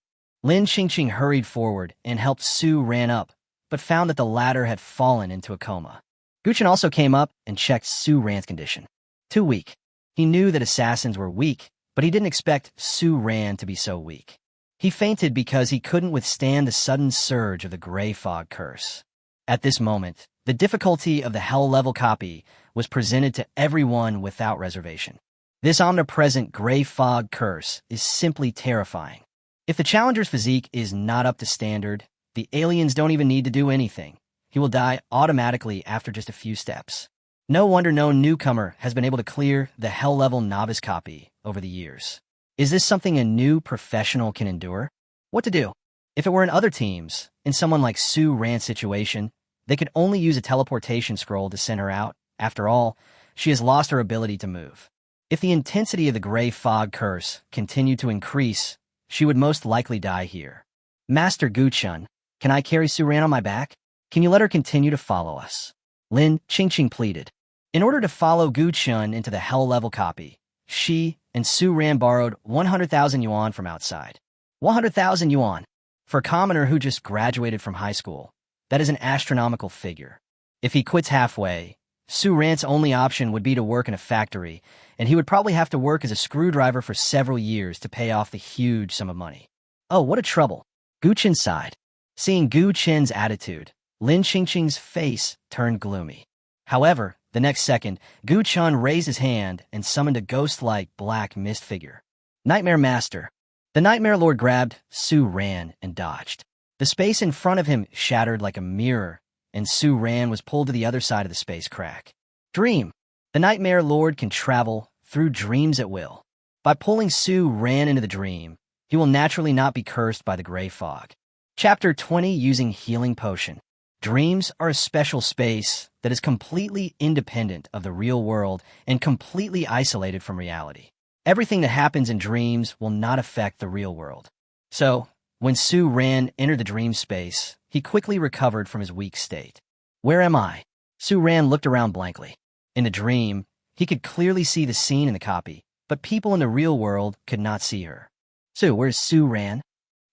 Lin Xingqing hurried forward and helped Su Ran up, but found that the latter had fallen into a coma. Gu Qin also came up and checked Su Ran's condition. Too weak. He knew that assassins were weak, but he didn't expect Su Ran to be so weak. He fainted because he couldn't withstand the sudden surge of the gray fog curse. At this moment, the difficulty of the hell-level copy was presented to everyone without reservation. This omnipresent gray fog curse is simply terrifying. If the challenger's physique is not up to standard, The aliens don't even need to do anything. He will die automatically after just a few steps. No wonder no newcomer has been able to clear the hell-level novice copy over the years. Is this something a new professional can endure? What to do? If it were in other teams, in someone like Su Ran's situation, they could only use a teleportation scroll to send her out. After all, she has lost her ability to move. If the intensity of the gray fog curse continued to increase, she would most likely die here. Master Guchun, can I carry Su Ran on my back? Can you let her continue to follow us? Lin Qingqing pleaded. In order to follow Guchun into the hell-level copy, she and Su Ran borrowed 100,000 yuan from outside. 100,000 yuan. For a commoner who just graduated from high school, that is an astronomical figure. If he quits halfway, Su Ran's only option would be to work in a factory, and he would probably have to work as a screwdriver for several years to pay off the huge sum of money. Oh, what a trouble. Guchun sighed. Seeing Guchun's attitude, Lin Qingqing's face turned gloomy. However, the next second, Guchun raised his hand and summoned a ghost-like black mist figure. Nightmare Master. The Nightmare Lord grabbed Su Ran and dodged. The space in front of him shattered like a mirror, and Su Ran was pulled to the other side of the space crack. Dream. The Nightmare Lord can travel through dreams at will. By pulling Su Ran into the dream, he will naturally not be cursed by the gray fog. Chapter 20 Using Healing Potion. Dreams are a special space that is completely independent of the real world and completely isolated from reality. Everything that happens in dreams will not affect the real world. So, when Su Ran entered the dream space, he quickly recovered from his weak state. Where am I? Su Ran looked around blankly. In the dream, he could clearly see the scene in the copy, but people in the real world could not see her. So, where's Su Ran?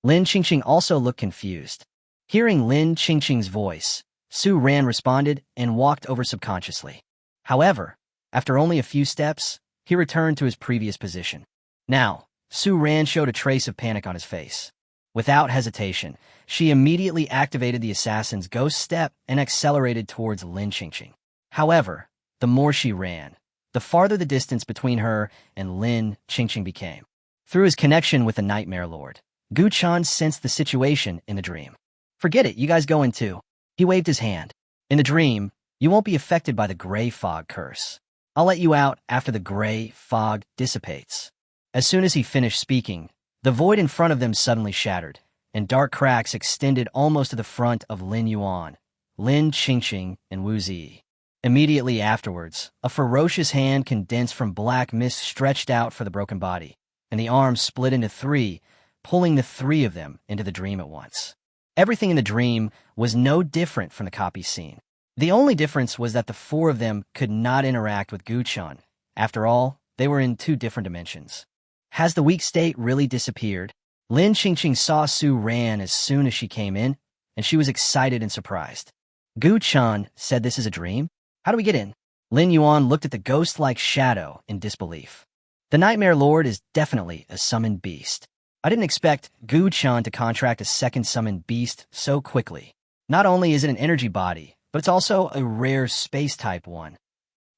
Lin Qingqing also looked confused. Hearing Lin Qingqing's voice, Su Ran responded and walked over subconsciously. However, after only a few steps, he returned to his previous position. Now, Su Ran showed a trace of panic on his face. Without hesitation, she immediately activated the assassin's ghost step and accelerated towards Lin Qingqing. However, the more she ran, the farther the distance between her and Lin Qingqing became. Through his connection with the Nightmare Lord, Guchun sensed the situation in the dream. Forget it, you guys go in too. He waved his hand. In the dream, you won't be affected by the gray fog curse. I'll let you out after the gray fog dissipates. As soon as he finished speaking, the void in front of them suddenly shattered, and dark cracks extended almost to the front of Lin Yuan, Lin Qingqing, and Wu Zi. Immediately afterwards, a ferocious hand condensed from black mist stretched out for the broken body, and the arms split into three, pulling the three of them into the dream at once. Everything in the dream was no different from the copy scene. The only difference was that the four of them could not interact with Guchun. After all, they were in two different dimensions. Has the weak state really disappeared? Lin Qingqing saw Su Ran as soon as she came in, and she was excited and surprised. Guchun said this is a dream? How do we get in? Lin Yuan looked at the ghost-like shadow in disbelief. The Nightmare Lord is definitely a summoned beast. I didn't expect Guchun to contract a second summoned beast so quickly. Not only is it an energy body, but it's also a rare space-type one.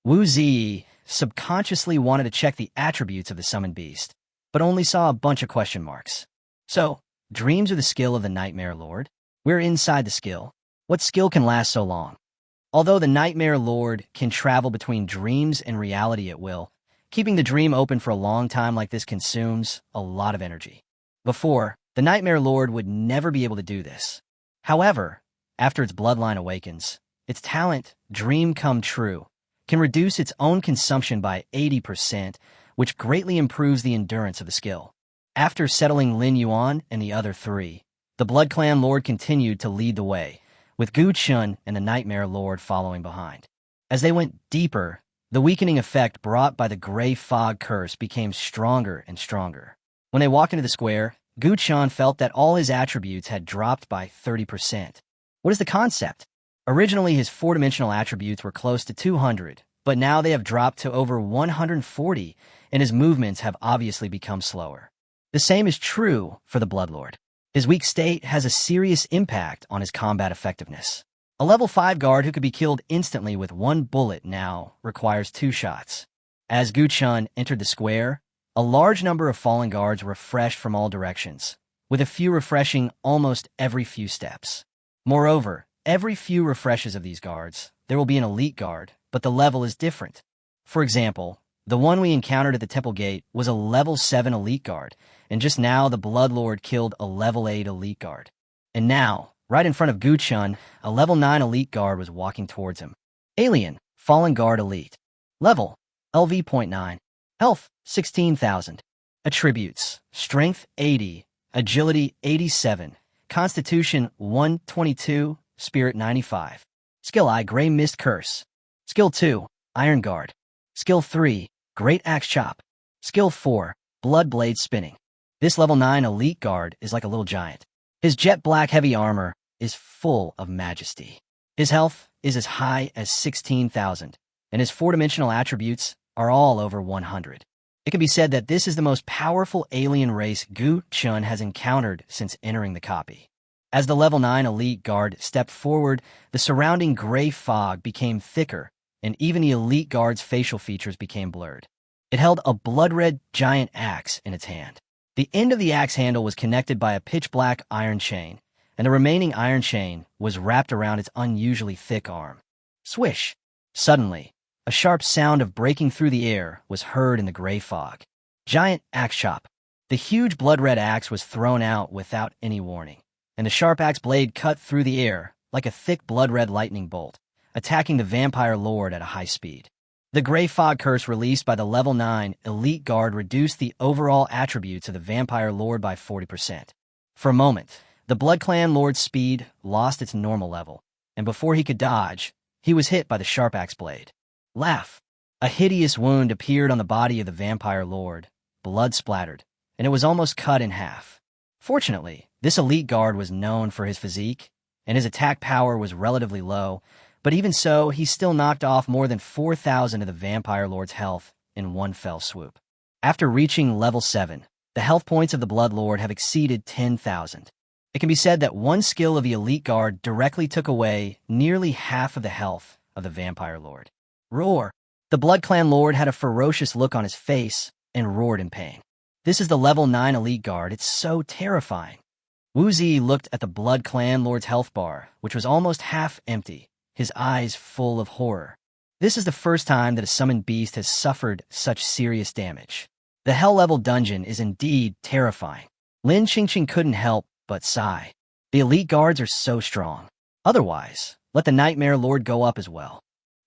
Wu Zi subconsciously wanted to check the attributes of the summoned beast, but only saw a bunch of question marks. So, dreams are the skill of the Nightmare Lord? We're inside the skill. What skill can last so long? Although the Nightmare Lord can travel between dreams and reality at will, keeping the dream open for a long time like this consumes a lot of energy. Before, the Nightmare Lord would never be able to do this. However, after its bloodline awakens, its talent, Dream Come True, can reduce its own consumption by 80%, which greatly improves the endurance of the skill. After settling Lin Yuan and the other three, the Blood Clan Lord continued to lead the way, with Guchun and the Nightmare Lord following behind. As they went deeper, the weakening effect brought by the gray fog curse became stronger and stronger. When they walked into the square, Guchun felt that all his attributes had dropped by 30%. What is the concept? Originally, his four-dimensional attributes were close to 200, but now they have dropped to over 140, and his movements have obviously become slower. The same is true for the Bloodlord. His weak state has a serious impact on his combat effectiveness. A level 5 guard who could be killed instantly with one bullet now requires 2 shots. As Guchun entered the square, a large number of fallen guards refreshed from all directions, with a few refreshing almost every few steps. Moreover, every few refreshes of these guards, there will be an elite guard, but the level is different. For example, the one we encountered at the temple gate was a level 7 elite guard, and just now the Bloodlord killed a level 8 elite guard. And now, right in front of Guchun, a level 9 elite guard was walking towards him. Alien, Fallen Guard Elite. Level, LV.9. Health, 16,000. Attributes, Strength, 80. Agility, 87. Constitution, 122. Spirit, 95. Skill I, Gray Mist Curse. Skill 2, Iron Guard. Skill 3, Great Axe Chop. Skill 4, Blood Blade Spinning. This level 9 elite guard is like a little giant. His jet black heavy armor is full of majesty. His health is as high as 16,000, and his 4-dimensional attributes are all over 100. It can be said that this is the most powerful alien race Gu Chun has encountered since entering the copy. As the level 9 elite guard stepped forward, the surrounding gray fog became thicker, and even the elite guard's facial features became blurred. It held a blood-red giant axe in its hand. The end of the axe handle was connected by a pitch-black iron chain, and the remaining iron chain was wrapped around its unusually thick arm. Swish! Suddenly, a sharp sound of breaking through the air was heard in the gray fog. Giant axe chop. The huge blood-red axe was thrown out without any warning, and the sharp axe blade cut through the air like a thick blood-red lightning bolt, attacking the vampire lord at a high speed. The gray fog curse released by the level 9 elite guard reduced the overall attributes of the vampire lord by 40%. For a moment, the Blood Clan lord's speed lost its normal level, and before he could dodge, he was hit by the sharp axe blade. Laugh! A hideous wound appeared on the body of the vampire lord, blood splattered, and it was almost cut in half. Fortunately, this elite guard was known for his physique, and his attack power was relatively low, but even so, he still knocked off more than 4,000 of the vampire lord's health in one fell swoop. After reaching level 7, the health points of the Blood Lord have exceeded 10,000. It can be said that one skill of the elite guard directly took away nearly half of the health of the vampire lord. Roar! The Blood Clan lord had a ferocious look on his face and roared in pain. This is the level 9 elite guard. It's so terrifying. Wu Zi looked at the Blood Clan lord's health bar, which was almost half empty, his eyes full of horror. This is the first time that a summoned beast has suffered such serious damage. The hell-level dungeon is indeed terrifying. Lin Qingqing couldn't help but sigh. The elite guards are so strong. Otherwise, let the Nightmare Lord go up as well.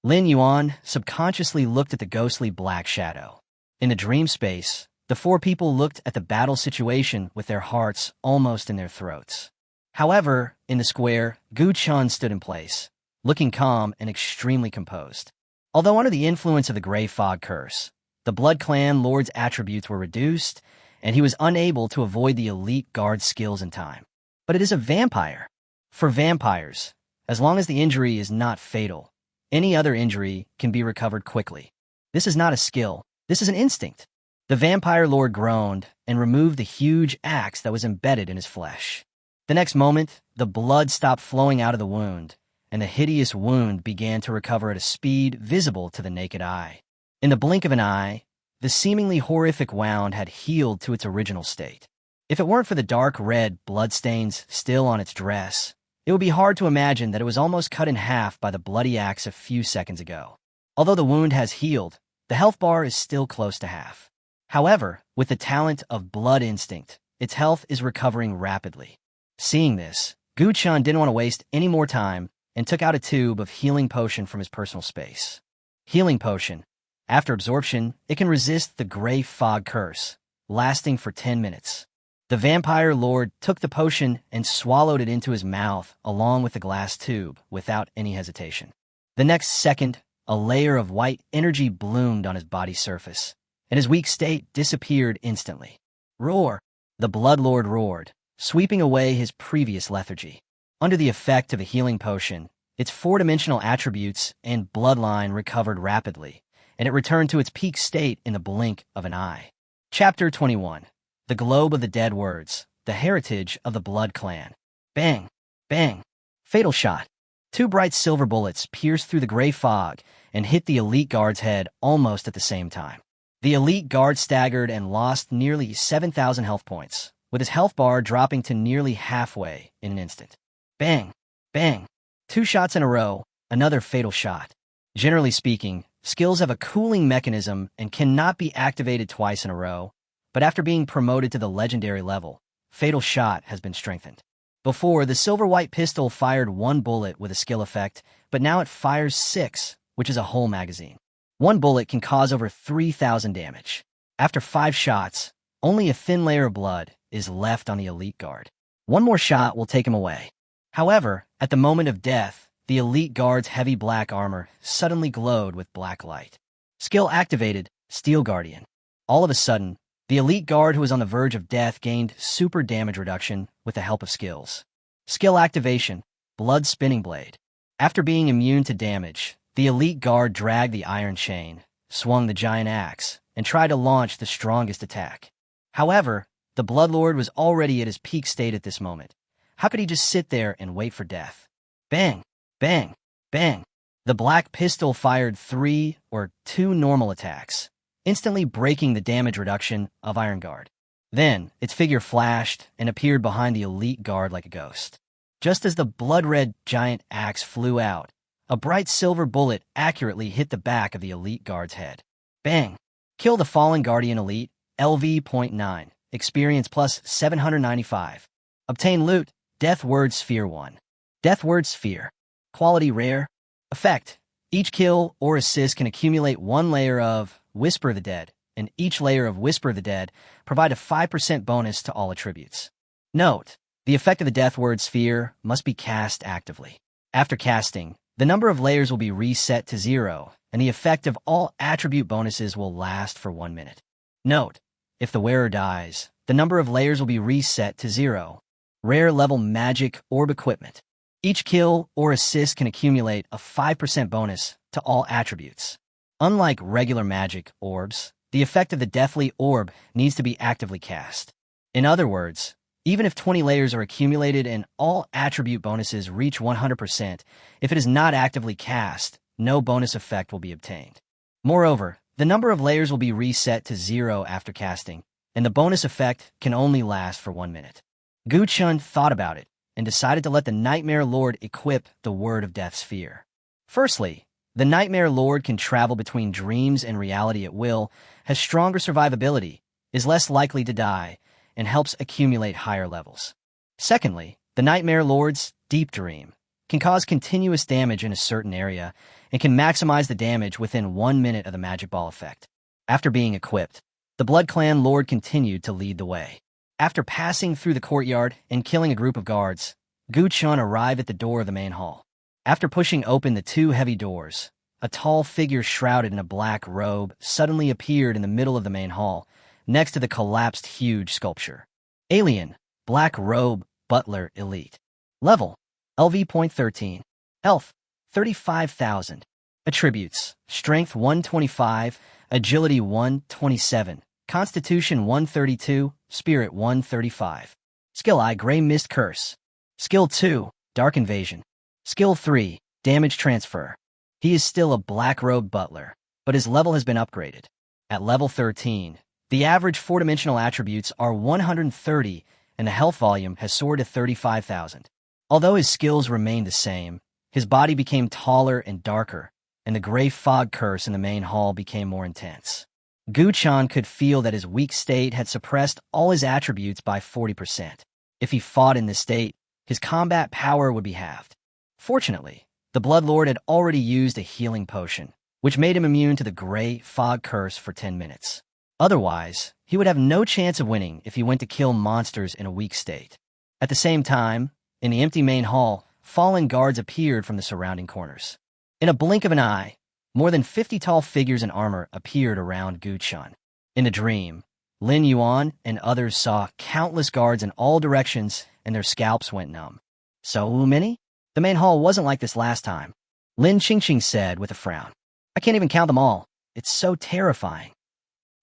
Lin Yuan subconsciously looked at the ghostly black shadow. In the dream space, the four people looked at the battle situation with their hearts almost in their throats. However, in the square, Gu Chun stood in place, looking calm and extremely composed. Although under the influence of the Gray Fog Curse, the Blood Clan Lord's attributes were reduced, and he was unable to avoid the elite guard skills in time. But it is a vampire. For vampires, as long as the injury is not fatal, any other injury can be recovered quickly. This is not a skill. This is an instinct. The vampire lord groaned and removed the huge axe that was embedded in his flesh. The next moment, the blood stopped flowing out of the wound, and the hideous wound began to recover at a speed visible to the naked eye. In the blink of an eye, the seemingly horrific wound had healed to its original state. If it weren't for the dark red bloodstains still on its dress, it would be hard to imagine that it was almost cut in half by the bloody axe a few seconds ago. Although the wound has healed, the health bar is still close to half. However, with the talent of blood instinct, its health is recovering rapidly. Seeing this, Gu Chun didn't want to waste any more time and took out a tube of healing potion from his personal space. Healing potion. After absorption, it can resist the Gray Fog Curse, lasting for 10 minutes. The vampire lord took the potion and swallowed it into his mouth along with the glass tube without any hesitation. The next second, a layer of white energy bloomed on his body's surface, and his weak state disappeared instantly. Roar! The Blood Lord roared, sweeping away his previous lethargy. Under the effect of a healing potion, its four-dimensional attributes and bloodline recovered rapidly, and it returned to its peak state in the blink of an eye. Chapter 21. The Globe of the Dead Words, the Heritage of the Blood Clan. Bang! Bang! Fatal shot. Two bright silver bullets pierced through the gray fog and hit the elite guard's head almost at the same time. The elite guard staggered and lost nearly 7,000 health points, with his health bar dropping to nearly halfway in an instant. Bang! Bang! 2 shots in a row, another fatal shot. Generally speaking, skills have a cooling mechanism and cannot be activated twice in a row, but after being promoted to the legendary level, fatal shot has been strengthened. Before, the silver-white pistol fired 1 bullet with a skill effect, but now it fires 6, which is a whole magazine. 1 bullet can cause over 3,000 damage. After 5 shots, only a thin layer of blood is left on the elite guard. 1 more shot will take him away. However, at the moment of death, the elite guard's heavy black armor suddenly glowed with black light. Skill activated, Steel Guardian. All of a sudden, the elite guard who was on the verge of death gained super damage reduction with the help of skills. Skill activation, Blood Spinning Blade. After being immune to damage, the elite guard dragged the iron chain, swung the giant axe, and tried to launch the strongest attack. However, the Bloodlord was already at his peak state at this moment. How could he just sit there and wait for death? Bang! Bang! Bang! The black pistol fired 3 or 2 normal attacks, instantly breaking the damage reduction of Iron Guard. Then, its figure flashed and appeared behind the elite guard like a ghost. Just as the blood-red giant axe flew out, a bright silver bullet accurately hit the back of the elite guard's head. Bang! Kill the fallen Guardian Elite, LV.9, experience plus 795. Obtain loot, Death Word Sphere 1. Death Word Sphere. Quality rare. Effect. Each kill or assist can accumulate 1 layer of Whisper of the Dead, and each layer of Whisper of the Dead provide a 5% bonus to all attributes. Note, the effect of the Death Word Sphere must be cast actively. After casting, the number of layers will be reset to 0, and the effect of all attribute bonuses will last for 1 minute. Note, if the wearer dies, the number of layers will be reset to 0. Rare level magic orb equipment. Each kill or assist can accumulate a 5% bonus to all attributes. Unlike regular magic orbs, the effect of the Deathly Orb needs to be actively cast. In other words, even if 20 layers are accumulated and all attribute bonuses reach 100%, if it is not actively cast, no bonus effect will be obtained. Moreover, the number of layers will be reset to 0 after casting, and the bonus effect can only last for 1 minute. Gu Chun thought about it and decided to let the Nightmare Lord equip the Word of Death Sphere. Firstly, the Nightmare Lord can travel between dreams and reality at will, has stronger survivability, is less likely to die, and helps accumulate higher levels. Secondly, the Nightmare Lord's Deep Dream can cause continuous damage in a certain area and can maximize the damage within 1 minute of the Magic Ball effect. After being equipped, the Blood Clan Lord continued to lead the way. After passing through the courtyard and killing a group of guards, Gu Chun arrived at the door of the main hall. After pushing open the 2 heavy doors, a tall figure shrouded in a black robe suddenly appeared in the middle of the main hall, next to the collapsed huge sculpture. Alien, Black Robe, Butler Elite. Level, LV.13. Health, 35,000. Attributes, Strength 125, Agility 127, Constitution 132, Spirit 135. Skill I, Gray Mist Curse. Skill 2, Dark Invasion. Skill 3, Damage Transfer. He is still a black-robed butler, but his level has been upgraded. At level 13, the average 4-dimensional attributes are 130, and the health volume has soared to 35,000. Although his skills remained the same, his body became taller and darker, and the gray fog curse in the main hall became more intense. Gu Chun could feel that his weak state had suppressed all his attributes by 40%. If he fought in this state, his combat power would be halved. Fortunately, the Bloodlord had already used a healing potion, which made him immune to the gray fog curse for 10 minutes. Otherwise, he would have no chance of winning if he went to kill monsters in a weak state. At the same time, in the empty main hall, fallen guards appeared from the surrounding corners. In a blink of an eye, more than 50 tall figures in armor appeared around Gu Chun. In a dream, Lin Yuan and others saw countless guards in all directions and their scalps went numb. So many? The main hall wasn't like this last time. Lin Qingfeng said with a frown. I can't even count them all. It's so terrifying.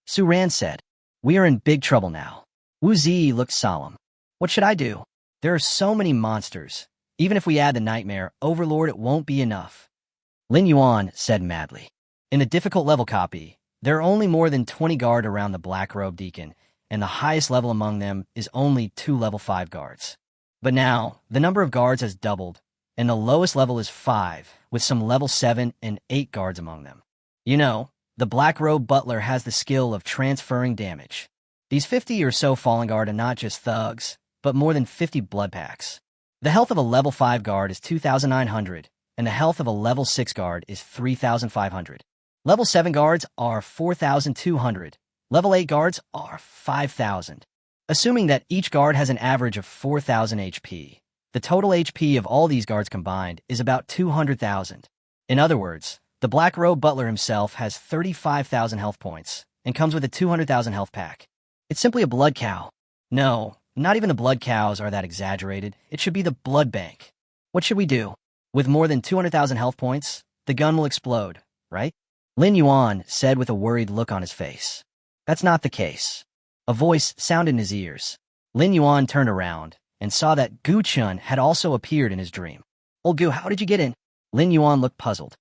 Su Ran said, we are in big trouble now. Wu Zi looked solemn. What should I do? There are so many monsters. Even if we add the Nightmare Overlord, it won't be enough. Lin Yuan said madly. In the difficult level copy, there are only more than 20 guard around the Black Robe Deacon, and the highest level among them is only 2 level 5 guards. But now, the number of guards has doubled, and the lowest level is 5, with some level 7 and 8 guards among them. You know, the Black Robe Butler has the skill of transferring damage. These 50 or so Fallen Guard are not just thugs, but more than 50 blood packs. The health of a level 5 guard is 2,900, and the health of a level 6 guard is 3,500. Level 7 guards are 4,200. Level 8 guards are 5,000. Assuming that each guard has an average of 4,000 HP, the total HP of all these guards combined is about 200,000. In other words, the Black Robe Butler himself has 35,000 health points and comes with a 200,000 health pack. It's simply a blood cow. No, not even the blood cows are that exaggerated. It should be the blood bank. What should we do? With more than 200,000 health points, the gun will explode, right? Lin Yuan said with a worried look on his face. That's not the case. A voice sounded in his ears. Lin Yuan turned around and saw that Gu Chun had also appeared in his dream. Old Gu, how did you get in? Lin Yuan looked puzzled.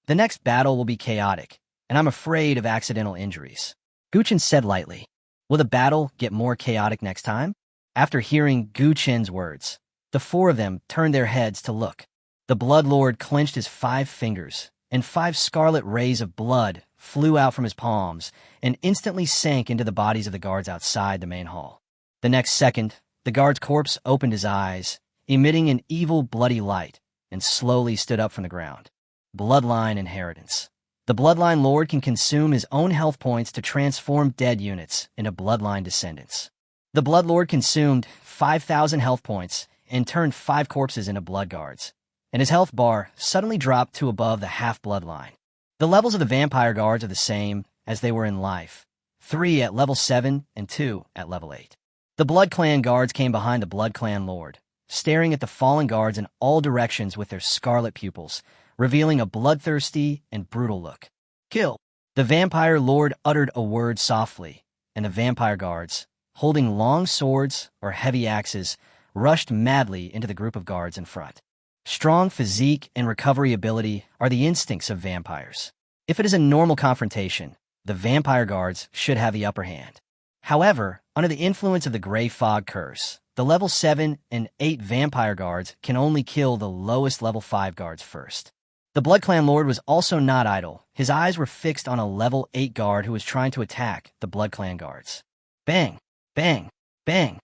The next battle will be chaotic, and I'm afraid of accidental injuries. Gu Chun said lightly. Will the battle get more chaotic next time? After hearing Gu Chen's words, the four of them turned their heads to look. The Blood Lord clenched his 5 fingers, and 5 scarlet rays of blood flew out from his palms and instantly sank into the bodies of the guards outside the main hall. The next second, the guard's corpse opened his eyes, emitting an evil, bloody light, and slowly stood up from the ground. Bloodline inheritance. The Bloodline Lord can consume his own health points to transform dead units into Bloodline descendants. The Blood Lord consumed 5,000 health points and turned 5 corpses into blood guards, and his health bar suddenly dropped to above the half-blood line. The levels of the vampire guards are the same as they were in life, 3 at level 7 and 2 at level 8. The Blood Clan guards came behind the Blood Clan Lord, staring at the fallen guards in all directions with their scarlet pupils, revealing a bloodthirsty and brutal look. Kill! The vampire lord uttered a word softly, and the vampire guards, holding long swords or heavy axes, rushed madly into the group of guards in front. Strong physique and recovery ability are the instincts of vampires. If it is a normal confrontation, the vampire guards should have the upper hand. However, under the influence of the Gray Fog Curse, the level 7 and 8 vampire guards can only kill the lowest level 5 guards first. The Blood Clan Lord was also not idle. His eyes were fixed on a level 8 guard who was trying to attack the Blood Clan guards. Bang! Bang! Bang!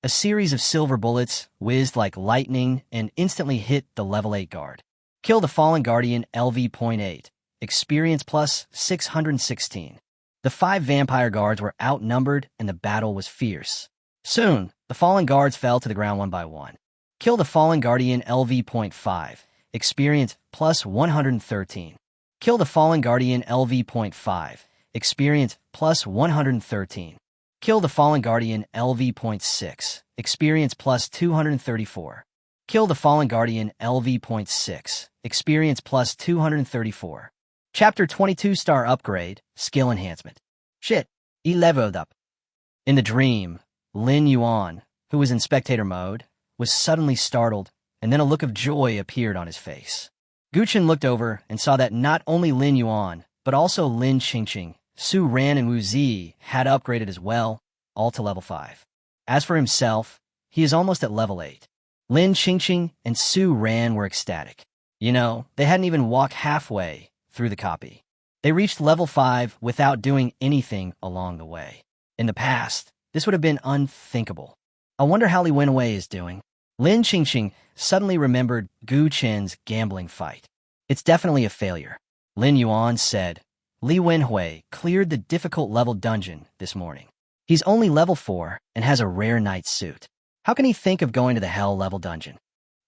A series of silver bullets whizzed like lightning and instantly hit the level 8 guard. Kill the Fallen Guardian LV.8. Experience plus 616. The 5 vampire guards were outnumbered and the battle was fierce. Soon, the fallen guards fell to the ground one by one. Kill the Fallen Guardian LV.5. Experience plus 113. Kill the Fallen Guardian LV.5. Experience plus 113. Kill the Fallen Guardian LV.6. Experience plus 234. Kill the Fallen Guardian LV.6. Experience plus 234. Chapter 22 Star Upgrade, Skill Enhancement. Shit, he leveled up. In the dream, Lin Yuan, who was in spectator mode, was suddenly startled, and then a look of joy appeared on his face. Gu Chen looked over and saw that not only Lin Yuan, but also Lin Qingfeng, Su Ran and Wu Zi had upgraded as well, all to level 5. As for himself, he is almost at level 8. Lin Qingfeng and Su Ran were ecstatic. You know, they hadn't even walked halfway through the copy. They reached level 5 without doing anything along the way. In the past, this would have been unthinkable. I wonder how Li Wenwei is doing. Lin Qingfeng suddenly remembered Gu Chen's gambling fight. It's definitely a failure. Lin Yuan said, Li Wenwei cleared the difficult level dungeon this morning. He's only level 4 and has a rare knight's suit. How can he think of going to the hell level dungeon?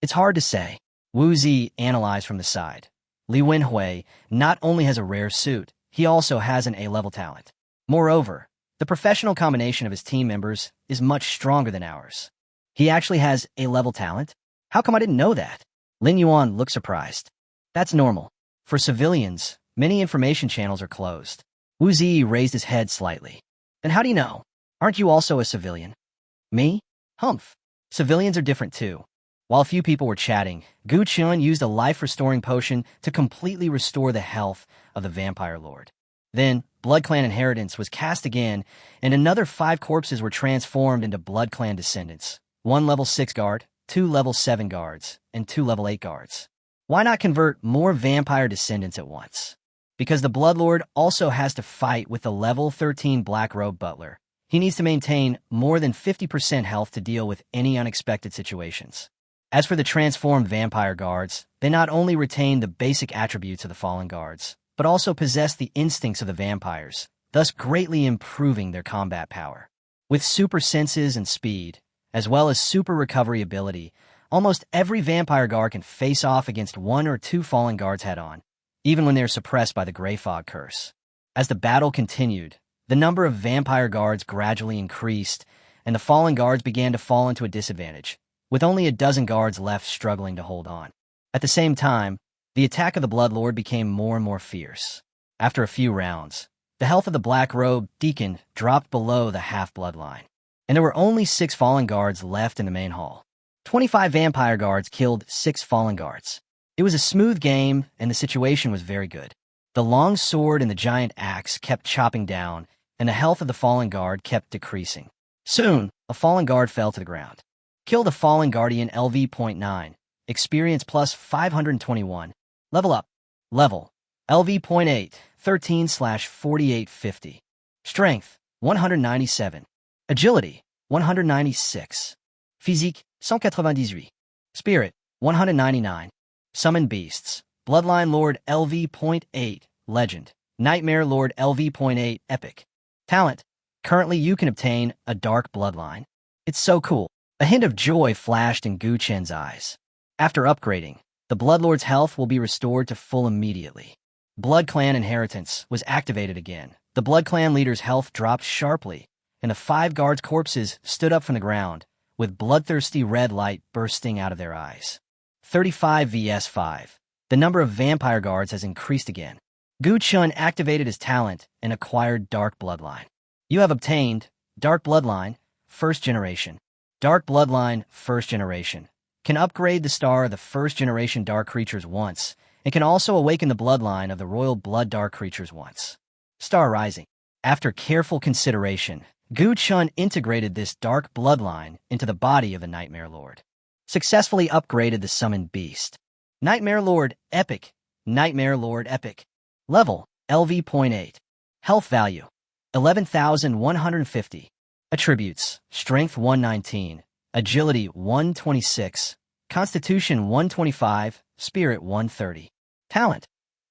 It's hard to say. Wu Zi analyzed from the side. Li Wenwei not only has a rare suit, he also has an A-level talent. Moreover, the professional combination of his team members is much stronger than ours. He actually has A-level talent? How come I didn't know that? Lin Yuan looked surprised. That's normal. For civilians, many information channels are closed. Wu Zi raised his head slightly. Then how do you know? Aren't you also a civilian? Me? Humph. Civilians are different too. While a few people were chatting, Gu Chun used a life-restoring potion to completely restore the health of the vampire lord. Then, Blood Clan Inheritance was cast again, and another 5 corpses were transformed into Blood Clan descendants. 1 level 6 guard, 2 level 7 guards, and 2 level 8 guards. Why not convert more vampire descendants at once? Because the Bloodlord also has to fight with the level 13 Black Robe Butler. He needs to maintain more than 50% health to deal with any unexpected situations. As for the transformed vampire guards, they not only retain the basic attributes of the fallen guards, but also possess the instincts of the vampires, thus greatly improving their combat power. With super senses and speed, as well as super recovery ability, almost every vampire guard can face off against 1 or 2 fallen guards head-on, even when they are suppressed by the Grey Fog curse. As the battle continued, the number of vampire guards gradually increased, and the fallen guards began to fall into a disadvantage, with only a dozen guards left struggling to hold on. At the same time, the attack of the Bloodlord became more and more fierce. After a few rounds, the health of the Black Robe Deacon dropped below the half-blood line, and there were only 6 fallen guards left in the main hall. 25 vampire guards killed 6 fallen guards. It was a smooth game, and the situation was very good. The long sword and the giant axe kept chopping down, and the health of the fallen guard kept decreasing. Soon, a fallen guard fell to the ground. Kill the fallen guardian LV.9. Experience plus 521. Level up. Level. LV.8. 13/4850. Strength. 197. Agility. 196. Physique. 198. Spirit. 199. Summon Beasts. Bloodline Lord LV.8. Legend. Nightmare Lord LV.8. Epic. Talent. Currently you can obtain a dark bloodline. It's so cool. A hint of joy flashed in Gu Chen's eyes. After upgrading, the Bloodlord's health will be restored to full immediately. Blood Clan Inheritance was activated again. The Blood Clan leader's health dropped sharply, and the 5 guards' corpses stood up from the ground, with bloodthirsty red light bursting out of their eyes. 35 vs 5. The number of vampire guards has increased again. Gu Chun activated his talent and acquired Dark Bloodline. You have obtained Dark Bloodline, First Generation. Dark Bloodline, First Generation can upgrade the star of the first-generation dark creatures once, and can also awaken the bloodline of the royal blood dark creatures once. Star Rising. After careful consideration, Gu Chun integrated this dark bloodline into the body of the Nightmare Lord. Successfully upgraded the summoned beast. Nightmare Lord Epic. Nightmare Lord Epic. Level, LV.8. Health value, 11,150. Attributes, Strength 119. Agility 126, Constitution 125, Spirit 130. Talent,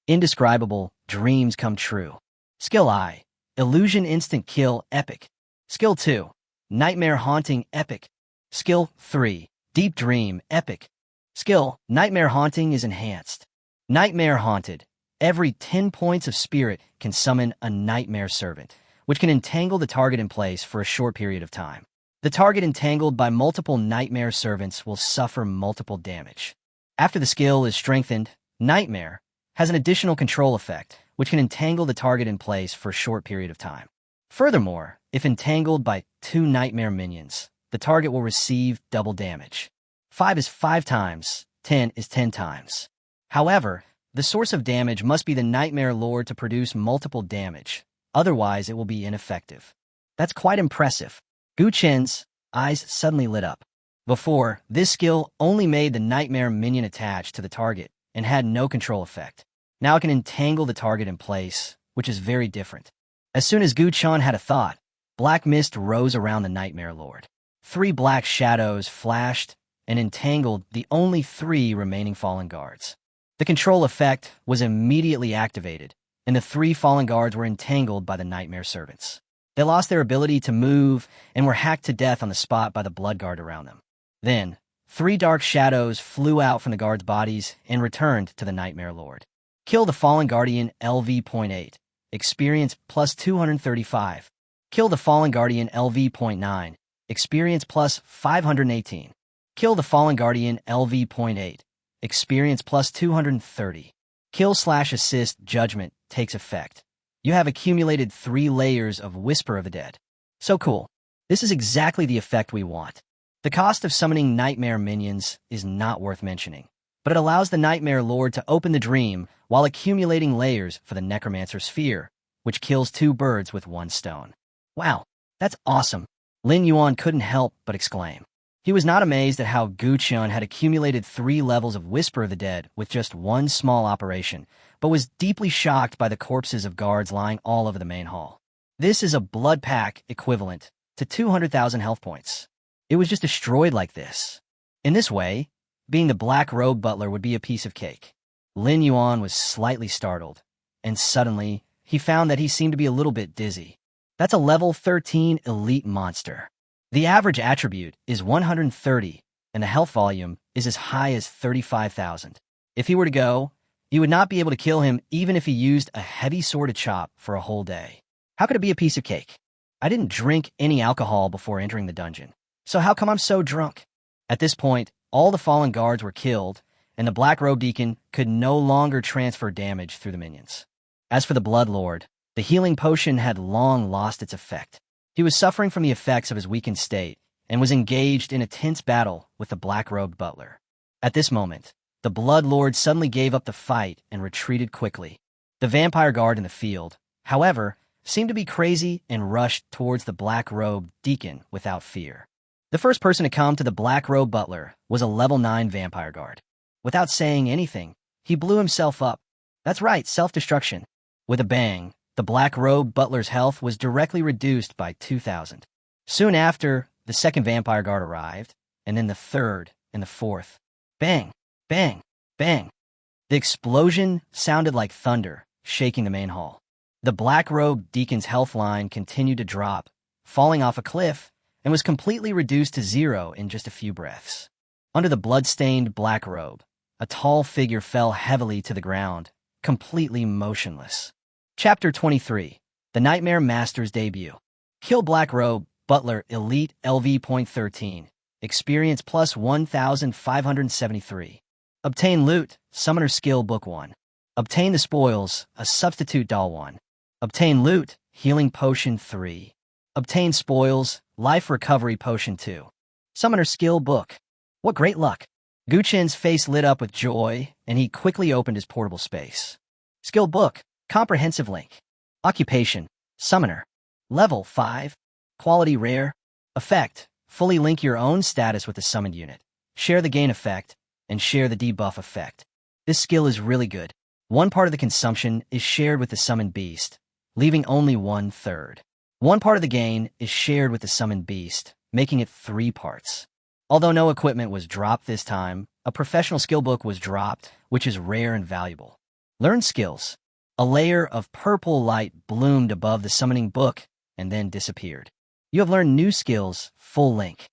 Indescribable, Dreams Come True. Skill I, Illusion Instant Kill Epic. Skill 2, Nightmare Haunting Epic. Skill 3, Deep Dream Epic. Skill, Nightmare Haunting is enhanced. Nightmare Haunted. Every 10 points of spirit can summon a Nightmare Servant, which can entangle the target in place for a short period of time. The target entangled by multiple Nightmare Servants will suffer multiple damage. After the skill is strengthened, Nightmare has an additional control effect, which can entangle the target in place for a short period of time. Furthermore, if entangled by 2 Nightmare minions, the target will receive double damage. 5 is 5 times, 10 is 10 times. However, the source of damage must be the Nightmare Lord to produce multiple damage, otherwise it will be ineffective. That's quite impressive. Gu Chen's eyes suddenly lit up. Before, this skill only made the Nightmare minion attached to the target and had no control effect. Now it can entangle the target in place, which is very different. As soon as Gu Chen had a thought, black mist rose around the Nightmare Lord. 3 black shadows flashed and entangled the only 3 remaining fallen guards. The control effect was immediately activated, and the 3 fallen guards were entangled by the Nightmare Servants. They lost their ability to move and were hacked to death on the spot by the blood guard around them. Then, 3 dark shadows flew out from the guards' bodies and returned to the Nightmare Lord. Kill the fallen guardian LV.8. Experience plus 235. Kill the fallen guardian LV.9. Experience plus 518. Kill the fallen guardian LV.8. Experience plus 230. Kill/assist judgment takes effect. You have accumulated 3 layers of Whisper of the Dead. So cool. This is exactly the effect we want. The cost of summoning Nightmare minions is not worth mentioning, but it allows the Nightmare Lord to open the dream while accumulating layers for the Necromancer Sphere, which kills 2 birds with 1 stone. Wow, that's awesome. Lin Yuan couldn't help but exclaim. He was not amazed at how Gu Qian had accumulated 3 levels of Whisper of the Dead with just 1 small operation, but was deeply shocked by the corpses of guards lying all over the main hall. This is a blood pack equivalent to 200,000 health points. It was just destroyed like this. In this way, being the black-robed butler would be a piece of cake. Lin Yuan was slightly startled, and suddenly, he found that he seemed to be a little bit dizzy. That's a level 13 elite monster. The average attribute is 130, and the health volume is as high as 35,000. If he were to go, you would not be able to kill him even if he used a heavy sword to chop for a whole day. How could it be a piece of cake? I didn't drink any alcohol before entering the dungeon, so how come I'm so drunk? At this point, all the fallen guards were killed, and the black-robed deacon could no longer transfer damage through the minions. As for the Blood Lord, the healing potion had long lost its effect. He was suffering from the effects of his weakened state and was engaged in a tense battle with the black-robed butler. At this moment, the Blood Lord suddenly gave up the fight and retreated quickly. The vampire guard in the field, however, seemed to be crazy and rushed towards the black-robed deacon without fear. The first person to come to the black-robed butler was a level 9 vampire guard. Without saying anything, he blew himself up. That's right, self-destruction. With a bang, the black-robed butler's health was directly reduced by 2,000. Soon after, the second vampire guard arrived, and then the third and the fourth. Bang, bang, bang. The explosion sounded like thunder, shaking the main hall. The black-robed deacon's health line continued to drop, falling off a cliff, and was completely reduced to 0 in just a few breaths. Under the blood-stained black robe, a tall figure fell heavily to the ground, completely motionless. Chapter 23. The Nightmare Master's Debut. Kill Black Robe, Butler, Elite, LV.13. Experience plus 1,573. Obtain Loot, Summoner Skill Book 1. Obtain the Spoils, a Substitute Doll 1. Obtain Loot, Healing Potion 3. Obtain Spoils, Life Recovery Potion 2. Summoner Skill Book. What great luck! Gu Qian's face lit up with joy, and he quickly opened his portable space. Skill Book. Comprehensive link. Occupation. Summoner. Level 5. Quality Rare. Effect. Fully link your own status with the summoned unit. Share the gain effect, and share the debuff effect. This skill is really good. One part of the consumption is shared with the summoned beast, leaving only 1/3. One part of the gain is shared with the summoned beast, making it 3 parts. Although no equipment was dropped this time, a professional skill book was dropped, which is rare and valuable. Learn skills. A layer of purple light bloomed above the summoning book and then disappeared. You have learned new skills, full link.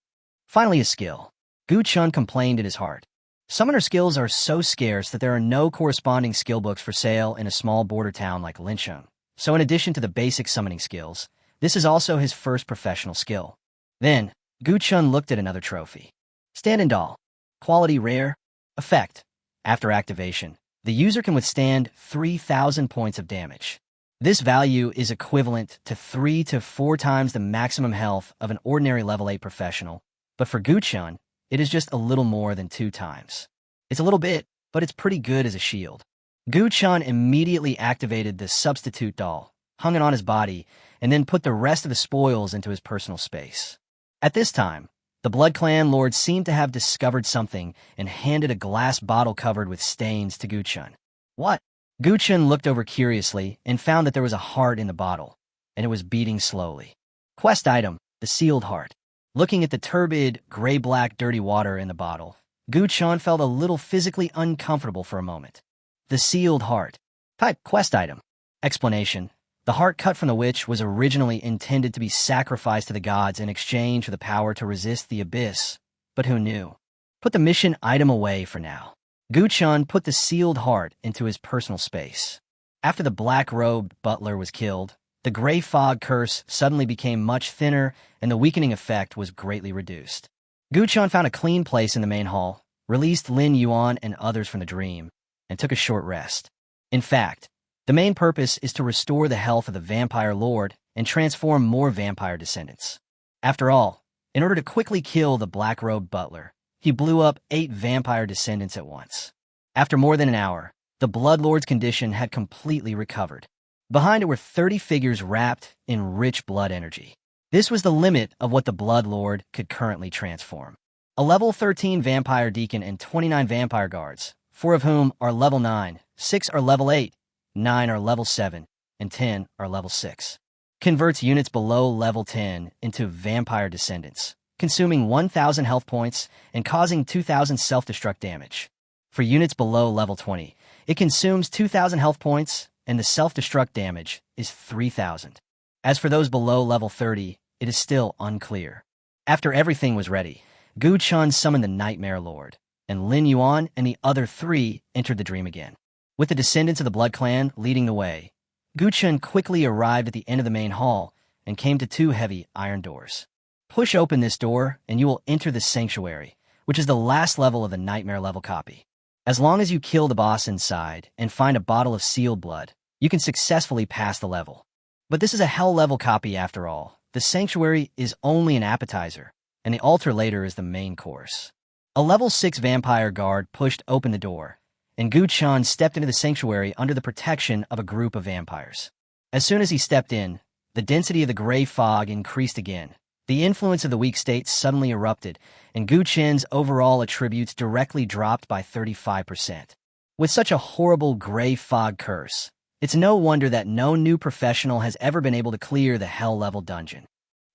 Finally a skill. Gu Qian complained in his heart. Summoner skills are so scarce that there are no corresponding skill books for sale in a small border town like Linsheng. So in addition to the basic summoning skills, this is also his first professional skill. Then, Gu Qian looked at another trophy. Stand-in Doll. Quality Rare. Effect. After activation, the user can withstand 3,000 points of damage. This value is equivalent to 3 to 4 times the maximum health of an ordinary level 8 professional, but for Gu Qian, it is just a little more than 2 times. It's a little bit, but it's pretty good as a shield. Gu Qian immediately activated the substitute doll, hung it on his body, and then put the rest of the spoils into his personal space. At this time, the Blood Clan Lord seemed to have discovered something and handed a glass bottle covered with stains to Gu Qian. What? Gu Qian looked over curiously and found that there was a heart in the bottle, and it was beating slowly. Quest item, the sealed heart. Looking at the turbid, gray-black dirty water in the bottle, Gu Qian felt a little physically uncomfortable for a moment. The sealed heart. Type quest item. Explanation. The heart cut from the witch was originally intended to be sacrificed to the gods in exchange for the power to resist the abyss, but who knew? Put the mission item away for now. Gu Qian put the sealed heart into his personal space. After the black-robed butler was killed, the gray fog curse suddenly became much thinner and the weakening effect was greatly reduced. Gu Qian found a clean place in the main hall, released Lin Yuan and others from the dream, and took a short rest. In fact, the main purpose is to restore the health of the vampire lord and transform more vampire descendants. After all, in order to quickly kill the black-robed butler, he blew up 8 vampire descendants at once. After more than an hour, the Blood Lord's condition had completely recovered. Behind it were 30 figures wrapped in rich blood energy. This was the limit of what the Blood Lord could currently transform. A level 13 vampire deacon and 29 vampire guards, 4 of whom are level 9, 6 are level 8, 9 are level 7, and 10 are level 6. Converts units below level 10 into vampire descendants, consuming 1,000 health points and causing 2,000 self-destruct damage. For units below level 20, it consumes 2,000 health points and the self-destruct damage is 3,000. As for those below level 30, it is still unclear. After everything was ready, Gu Chun summoned the Nightmare Lord, and Lin Yuan and the other 3 entered the dream again. With the descendants of the Blood Clan leading the way, Gu Chun quickly arrived at the end of the main hall and came to 2 heavy iron doors. Push open this door and you will enter the sanctuary, which is the last level of the Nightmare level copy. As long as you kill the boss inside and find a bottle of sealed blood, you can successfully pass the level. But this is a hell level copy after all. The sanctuary is only an appetizer, and the altar later is the main course. A level 6 vampire guard pushed open the door, and Gu Chun stepped into the sanctuary under the protection of a group of vampires. As soon as he stepped in, the density of the gray fog increased again. The influence of the weak state suddenly erupted, and Gu Chun's overall attributes directly dropped by 35%. With such a horrible gray fog curse, it's no wonder that no new professional has ever been able to clear the hell level dungeon.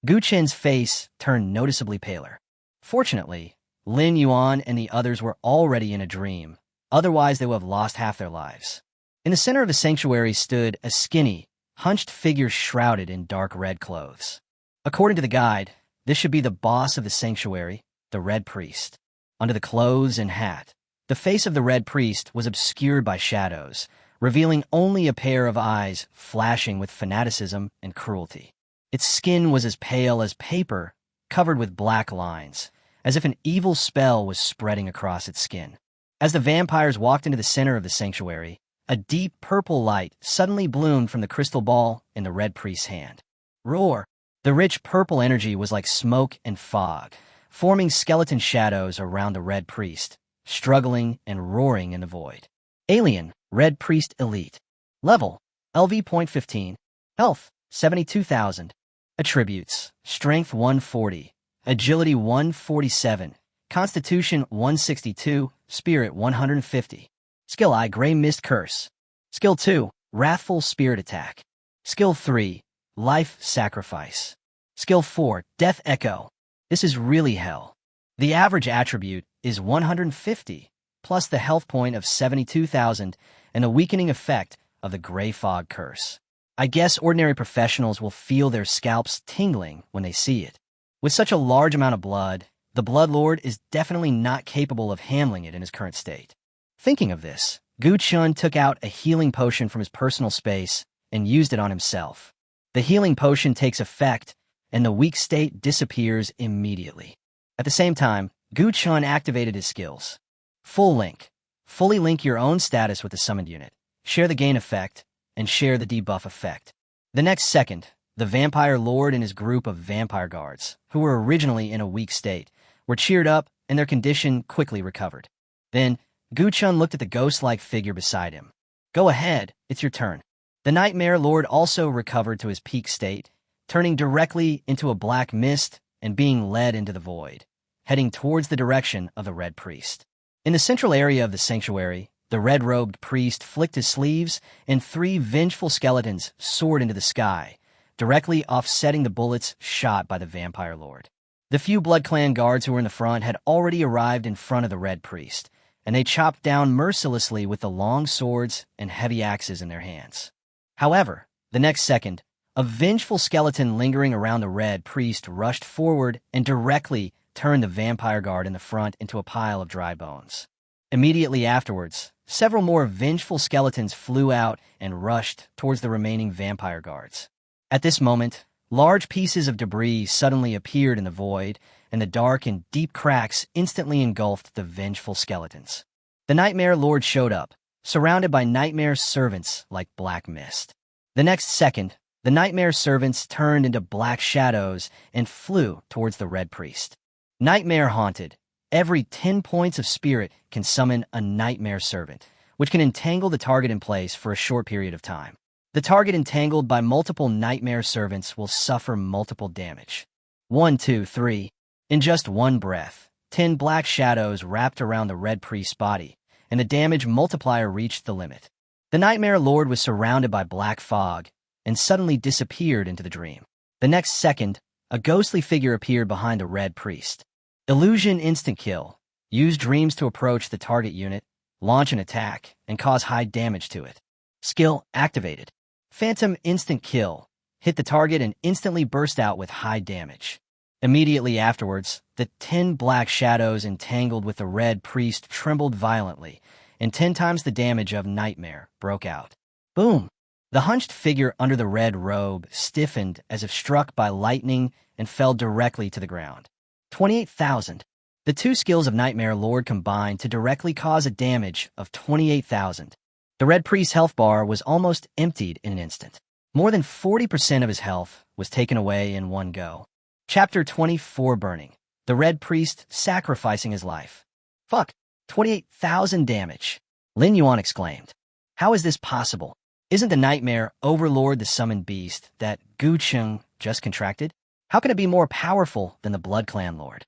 Gu Chun's face turned noticeably paler. Fortunately, Lin Yuan and the others were already in a dream, otherwise they would have lost half their lives. In the center of the sanctuary stood a skinny, hunched figure shrouded in dark red clothes. According to the guide, this should be the boss of the sanctuary, the Red Priest. Under the clothes and hat, the face of the Red Priest was obscured by shadows, revealing only a pair of eyes flashing with fanaticism and cruelty. Its skin was as pale as paper, covered with black lines, as if an evil spell was spreading across its skin. As the vampires walked into the center of the sanctuary, a deep purple light suddenly bloomed from the crystal ball in the Red Priest's hand. Roar! The rich purple energy was like smoke and fog, forming skeleton shadows around the Red Priest, struggling and roaring in the void. Alien, Red Priest Elite. Level, LV.15. Health, 72,000. Attributes, Strength 140, Agility 147, Constitution 162, Spirit 150. Skill I, Gray Mist Curse. Skill 2, Wrathful Spirit Attack. Skill 3, Life Sacrifice. Skill 4, Death Echo. This is really hell. The average attribute is 150, plus the health point of 72,000 and the weakening effect of the Gray Fog Curse. I guess ordinary professionals will feel their scalps tingling when they see it. With such a large amount of blood, the Blood Lord is definitely not capable of handling it in his current state. Thinking of this, Gu Chun took out a healing potion from his personal space and used it on himself. The healing potion takes effect, and the weak state disappears immediately. At the same time, Gu Chun activated his skills. Full Link. Fully link your own status with the summoned unit. Share the gain effect, and share the debuff effect. The next second, the Vampire Lord and his group of vampire guards, who were originally in a weak state, were cheered up and their condition quickly recovered. Then, Gu Chun looked at the ghost-like figure beside him. Go ahead, it's your turn. The Nightmare Lord also recovered to his peak state, turning directly into a black mist and being led into the void, heading towards the direction of the Red Priest. In the central area of the sanctuary, the red-robed priest flicked his sleeves, and 3 vengeful skeletons soared into the sky, directly offsetting the bullets shot by the Vampire Lord. The few Blood Clan guards who were in the front had already arrived in front of the Red Priest, and they chopped down mercilessly with the long swords and heavy axes in their hands. However, the next second, a vengeful skeleton lingering around the Red Priest rushed forward and directly turned the Vampire Guard in the front into a pile of dry bones. Immediately afterwards, several more vengeful skeletons flew out and rushed towards the remaining Vampire Guards. At this moment, large pieces of debris suddenly appeared in the void, and the dark and deep cracks instantly engulfed the vengeful skeletons. The Nightmare Lord showed up, surrounded by Nightmare servants like black mist. The next second, the Nightmare servants turned into black shadows and flew towards the Red Priest. Nightmare haunted. Every 10 points of spirit can summon a Nightmare servant, which can entangle the target in place for a short period of time. The target entangled by multiple nightmare servants will suffer multiple damage. 1, 2, 3. In just one breath, 10 black shadows wrapped around the Red Priest's body, and the damage multiplier reached the limit. The Nightmare Lord was surrounded by black fog and suddenly disappeared into the dream. The next second, a ghostly figure appeared behind the Red Priest. Illusion instant kill. Use dreams to approach the target unit, launch an attack, and cause high damage to it. Skill activated. Phantom instant kill. Hit the target and instantly burst out with high damage. Immediately afterwards, the 10 black shadows entangled with the Red Priest trembled violently, and 10 times the damage of Nightmare broke out. Boom! The hunched figure under the red robe stiffened as if struck by lightning and fell directly to the ground. 28,000. The two skills of Nightmare Lord combined to directly cause a damage of 28,000. The Red Priest's health bar was almost emptied in an instant. More than 40% of his health was taken away in one go. Chapter 24 Burning. The Red Priest sacrificing his life. Fuck. 28,000 damage. Lin Yuan exclaimed. How is this possible? Isn't the Nightmare Overlord the summoned beast that Qingfeng just contracted? How can it be more powerful than the Blood Clan Lord?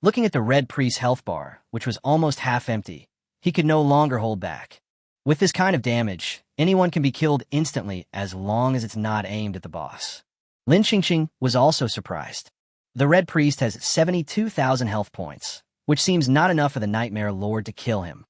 Looking at the Red Priest's health bar, which was almost half empty, he could no longer hold back. With this kind of damage, anyone can be killed instantly as long as it's not aimed at the boss. Lin Qingfeng was also surprised. The Red Priest has 72,000 health points, which seems not enough for the Nightmare Lord to kill him.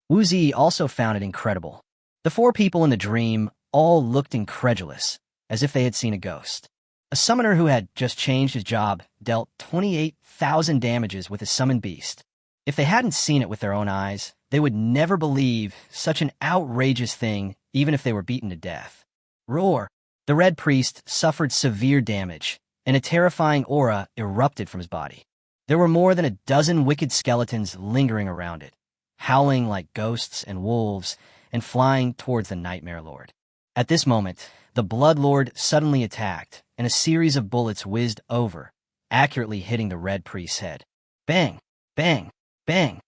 Wu Zi also found it incredible. The four people in the dream all looked incredulous, as if they had seen a ghost. A summoner who had just changed his job dealt 28,000 damages with a summoned beast. If they hadn't seen it with their own eyes, they would never believe such an outrageous thing, even if they were beaten to death. Roar! The Red Priest suffered severe damage, and a terrifying aura erupted from his body. There were more than a dozen wicked skeletons lingering around it, howling like ghosts and wolves, and flying towards the Nightmare Lord. At this moment, the Blood Lord suddenly attacked, and a series of bullets whizzed over, accurately hitting the Red Priest's head. Bang! Bang! Bang!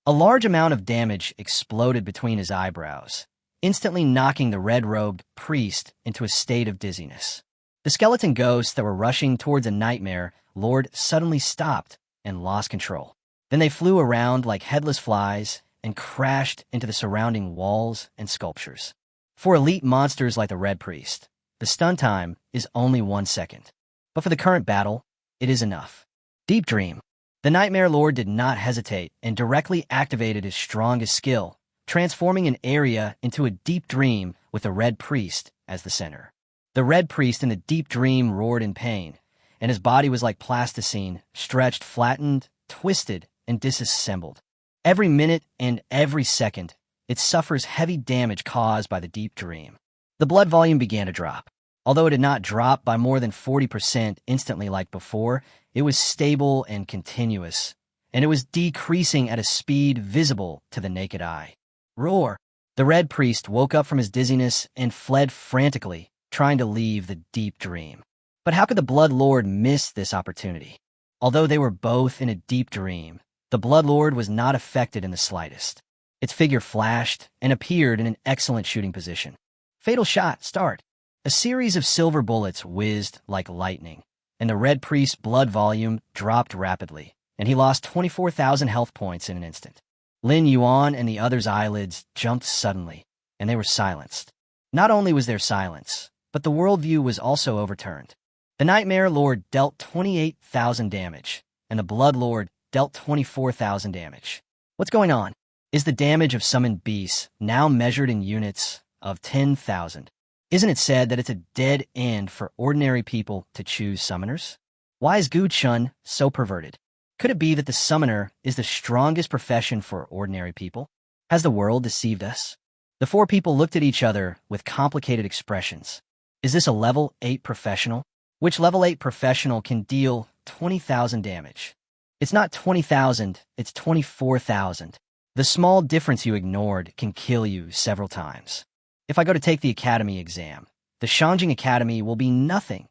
A large amount of damage exploded between his eyebrows, instantly knocking the red-robed priest into a state of dizziness. The skeleton ghosts that were rushing towards a Nightmare Lord suddenly stopped and lost control. Then they flew around like headless flies and crashed into the surrounding walls and sculptures. For elite monsters like the Red Priest, the stun time is only 1 second. But for the current battle, it is enough. Deep Dream. The Nightmare Lord did not hesitate and directly activated his strongest skill, transforming an area into a deep dream with the Red Priest as the center. The Red Priest in the deep dream roared in pain, and his body was like plasticine, stretched, flattened, twisted, and disassembled. Every minute and every second, it suffers heavy damage caused by the deep dream. The blood volume began to drop. Although it did not drop by more than 40% instantly like before, it was stable and continuous, and it was decreasing at a speed visible to the naked eye. Roar! The Red Priest woke up from his dizziness and fled frantically, trying to leave the deep dream. But how could the Blood Lord miss this opportunity? Although they were both in a deep dream, the Blood Lord was not affected in the slightest. Its figure flashed and appeared in an excellent shooting position. Fatal shot, start. A series of silver bullets whizzed like lightning, and the Red Priest's blood volume dropped rapidly, and he lost 24,000 health points in an instant. Lin Yuan and the others' eyelids jumped suddenly, and they were silenced. Not only was there silence, but the worldview was also overturned. The Nightmare Lord dealt 28,000 damage, and the Blood Lord dealt 24,000 damage. What's going on? Is the damage of summoned beasts now measured in units of 10,000? Isn't it said that it's a dead end for ordinary people to choose summoners? Why is Qingfeng so perverted? Could it be that the summoner is the strongest profession for ordinary people? Has the world deceived us? The four people looked at each other with complicated expressions. Is this a level 8 professional? Which level 8 professional can deal 20,000 damage? It's not 20,000, it's 24,000. The small difference you ignored can kill you several times. If I go to take the academy exam, the Shangjing Academy will be nothing.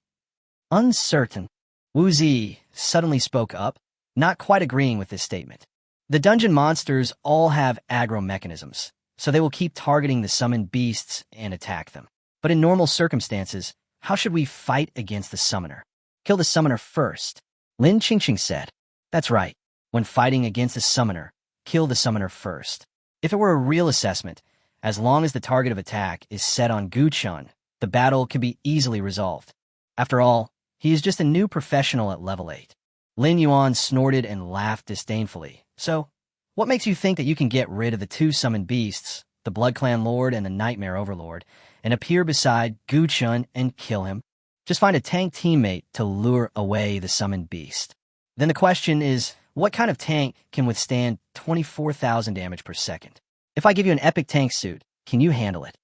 Uncertain. Wu Zi suddenly spoke up, not quite agreeing with this statement. The dungeon monsters all have aggro mechanisms, so they will keep targeting the summoned beasts and attack them. But in normal circumstances, how should we fight against the summoner? Kill the summoner first. Lin Qingfeng said. That's right. When fighting against a summoner, kill the summoner first. If it were a real assessment, as long as the target of attack is set on Gu Chun, the battle can be easily resolved. After all, he is just a new professional at level 8. Lin Yuan snorted and laughed disdainfully. So, what makes you think that you can get rid of the two summoned beasts, the Blood Clan Lord and the Nightmare Overlord, and appear beside Gu Chun and kill him? Just find a tank teammate to lure away the summoned beast. Then the question is, what kind of tank can withstand 24,000 damage per second? If I give you an epic tank suit, can you handle it?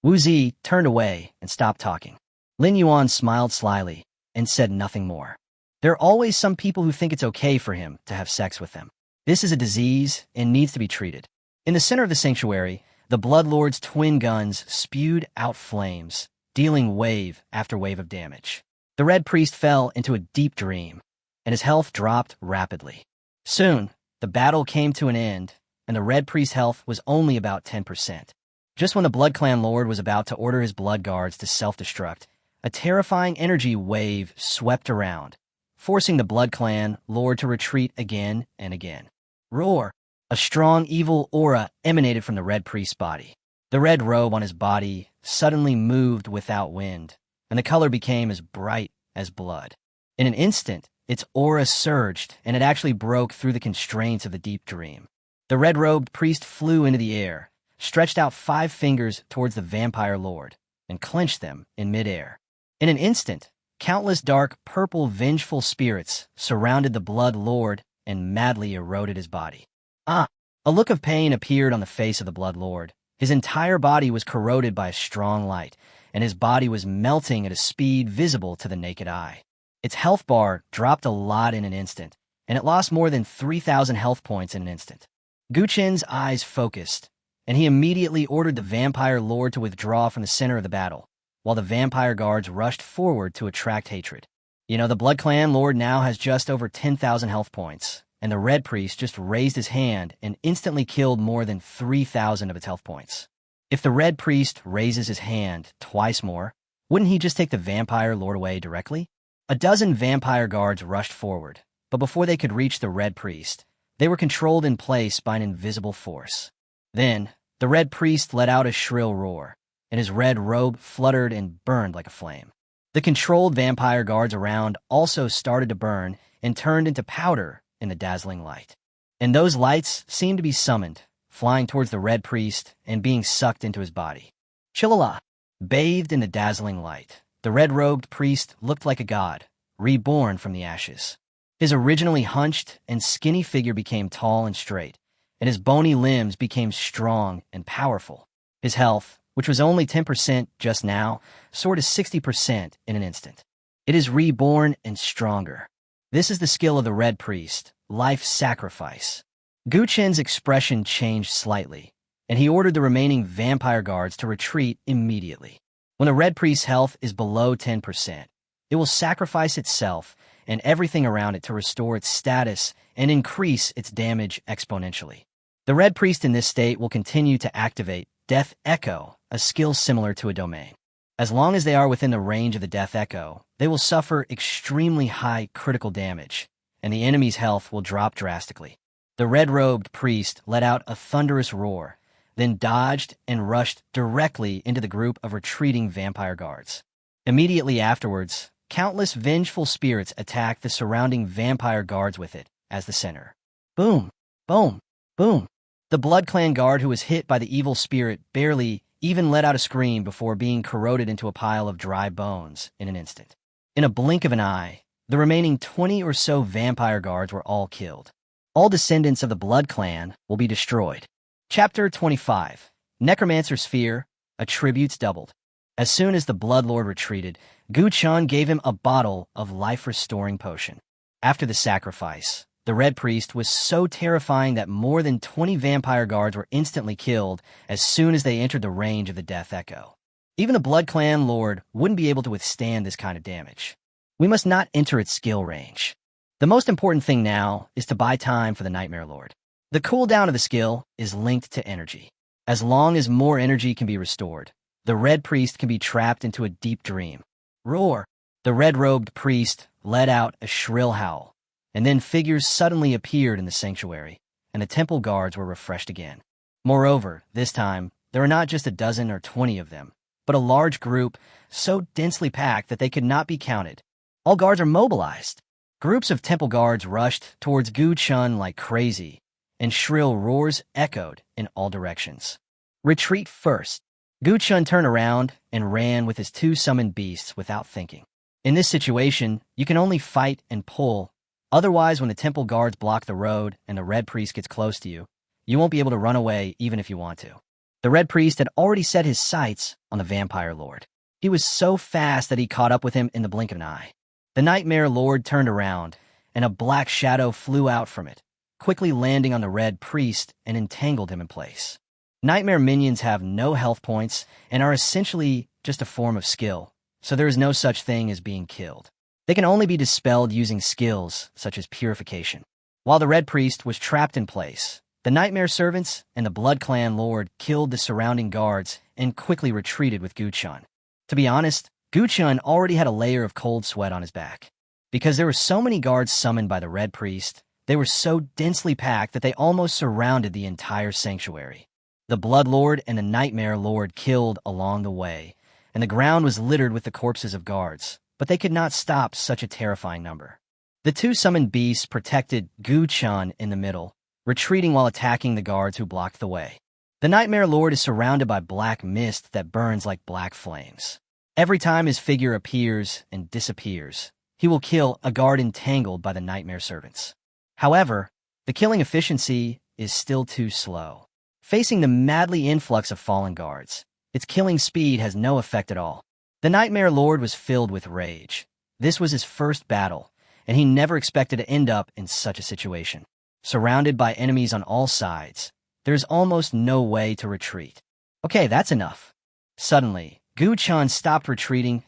Wu Zi turned away and stopped talking. Lin Yuan smiled slyly and said nothing more. There are always some people who think it's okay for him to have sex with them. This is a disease and needs to be treated. In the center of the sanctuary, the Bloodlord's twin guns spewed out flames, dealing wave after wave of damage. The Red Priest fell into a deep dream, and his health dropped rapidly. Soon, the battle came to an end, and the Red Priest's health was only about 10%. Just when the Blood Clan Lord was about to order his blood guards to self-destruct, a terrifying energy wave swept around, forcing the Blood Clan Lord to retreat again and again. Roar! A strong evil aura emanated from the Red Priest's body. The red robe on his body suddenly moved without wind, and the color became as bright as blood. In an instant, its aura surged, and it actually broke through the constraints of the deep dream. The red-robed priest flew into the air, stretched out 5 fingers towards the vampire lord, and clenched them in midair. In an instant, countless dark, purple, vengeful spirits surrounded the blood lord and madly eroded his body. A look of pain appeared on the face of the blood lord. His entire body was corroded by a strong light, and his body was melting at a speed visible to the naked eye. Its health bar dropped a lot in an instant, and it lost more than 3,000 health points in an instant. Gu Chen's eyes focused, and he immediately ordered the vampire lord to withdraw from the center of the battle, while the vampire guards rushed forward to attract hatred. The Blood Clan Lord now has just over 10,000 health points, and the Red Priest just raised his hand and instantly killed more than 3,000 of its health points. If the Red Priest raises his hand twice more, wouldn't he just take the vampire lord away directly? A dozen vampire guards rushed forward, but before they could reach the Red Priest, they were controlled in place by an invisible force. Then, the Red Priest let out a shrill roar, and his red robe fluttered and burned like a flame. The controlled vampire guards around also started to burn and turned into powder in the dazzling light. And those lights seemed to be summoned, flying towards the Red Priest and being sucked into his body. Chilala! Bathed in the dazzling light, the red-robed priest looked like a god, reborn from the ashes. His originally hunched and skinny figure became tall and straight, and his bony limbs became strong and powerful. His health, which was only 10% just now, soared to 60% in an instant. It is reborn and stronger. This is the skill of the Red Priest, life sacrifice. Gu Chen's expression changed slightly, and he ordered the remaining vampire guards to retreat immediately. When the Red Priest's health is below 10%, it will sacrifice itself and everything around it to restore its status and increase its damage exponentially. The Red Priest in this state will continue to activate Death Echo, a skill similar to a domain. As long as they are within the range of the Death Echo, they will suffer extremely high critical damage, and the enemy's health will drop drastically. The red-robed priest let out a thunderous roar, then dodged and rushed directly into the group of retreating vampire guards. Immediately afterwards, countless vengeful spirits attacked the surrounding vampire guards with it as the center. Boom! Boom! Boom! The Blood Clan guard who was hit by the evil spirit barely even let out a scream before being corroded into a pile of dry bones in an instant. In a blink of an eye, the remaining 20 or so vampire guards were all killed. All descendants of the Blood Clan will be destroyed. Chapter 25. Necromancer's Fear, Attributes Doubled. As soon as the Bloodlord retreated, Gu Chun gave him a bottle of life-restoring potion. After the sacrifice, the Red Priest was so terrifying that more than 20 vampire guards were instantly killed as soon as they entered the range of the Death Echo. Even the Blood Clan Lord wouldn't be able to withstand this kind of damage. We must not enter its skill range. The most important thing now is to buy time for the Nightmare Lord. The cooldown of the skill is linked to energy. As long as more energy can be restored, the red priest can be trapped into a deep dream. Roar! The red-robed priest let out a shrill howl, and then figures suddenly appeared in the sanctuary, and the temple guards were refreshed again. Moreover, this time, there were not just a dozen or 20 of them, but a large group, so densely packed that they could not be counted. All guards are mobilized. Groups of temple guards rushed towards Gu Chun like crazy, and shrill roars echoed in all directions. Retreat first. Gu Chun turned around and ran with his 2 summoned beasts without thinking. In this situation, you can only fight and pull. Otherwise, when the temple guards block the road and the red priest gets close to you, you won't be able to run away even if you want to. The red priest had already set his sights on the vampire lord. He was so fast that he caught up with him in the blink of an eye. The nightmare lord turned around, and a black shadow flew out from it, quickly landing on the red priest and entangled him in place. Nightmare minions have no health points and are essentially just a form of skill, so there is no such thing as being killed. They can only be dispelled using skills such as purification. While the red priest was trapped in place, the nightmare servants and the Blood Clan lord killed the surrounding guards and quickly retreated with Gu Chun. To be honest, Gu Chun already had a layer of cold sweat on his back. Because there were so many guards summoned by the red priest, they were so densely packed that they almost surrounded the entire sanctuary. The Blood Lord and the Nightmare Lord killed along the way, and the ground was littered with the corpses of guards, but they could not stop such a terrifying number. The 2 summoned beasts protected Gu Chun in the middle, retreating while attacking the guards who blocked the way. The Nightmare Lord is surrounded by black mist that burns like black flames. Every time his figure appears and disappears, he will kill a guard entangled by the nightmare servants. However, the killing efficiency is still too slow. Facing the madly influx of fallen guards, its killing speed has no effect at all. The Nightmare Lord was filled with rage. This was his first battle, and he never expected to end up in such a situation. Surrounded by enemies on all sides, there's almost no way to retreat. Okay, that's enough. Suddenly, Gu Chun stopped retreating,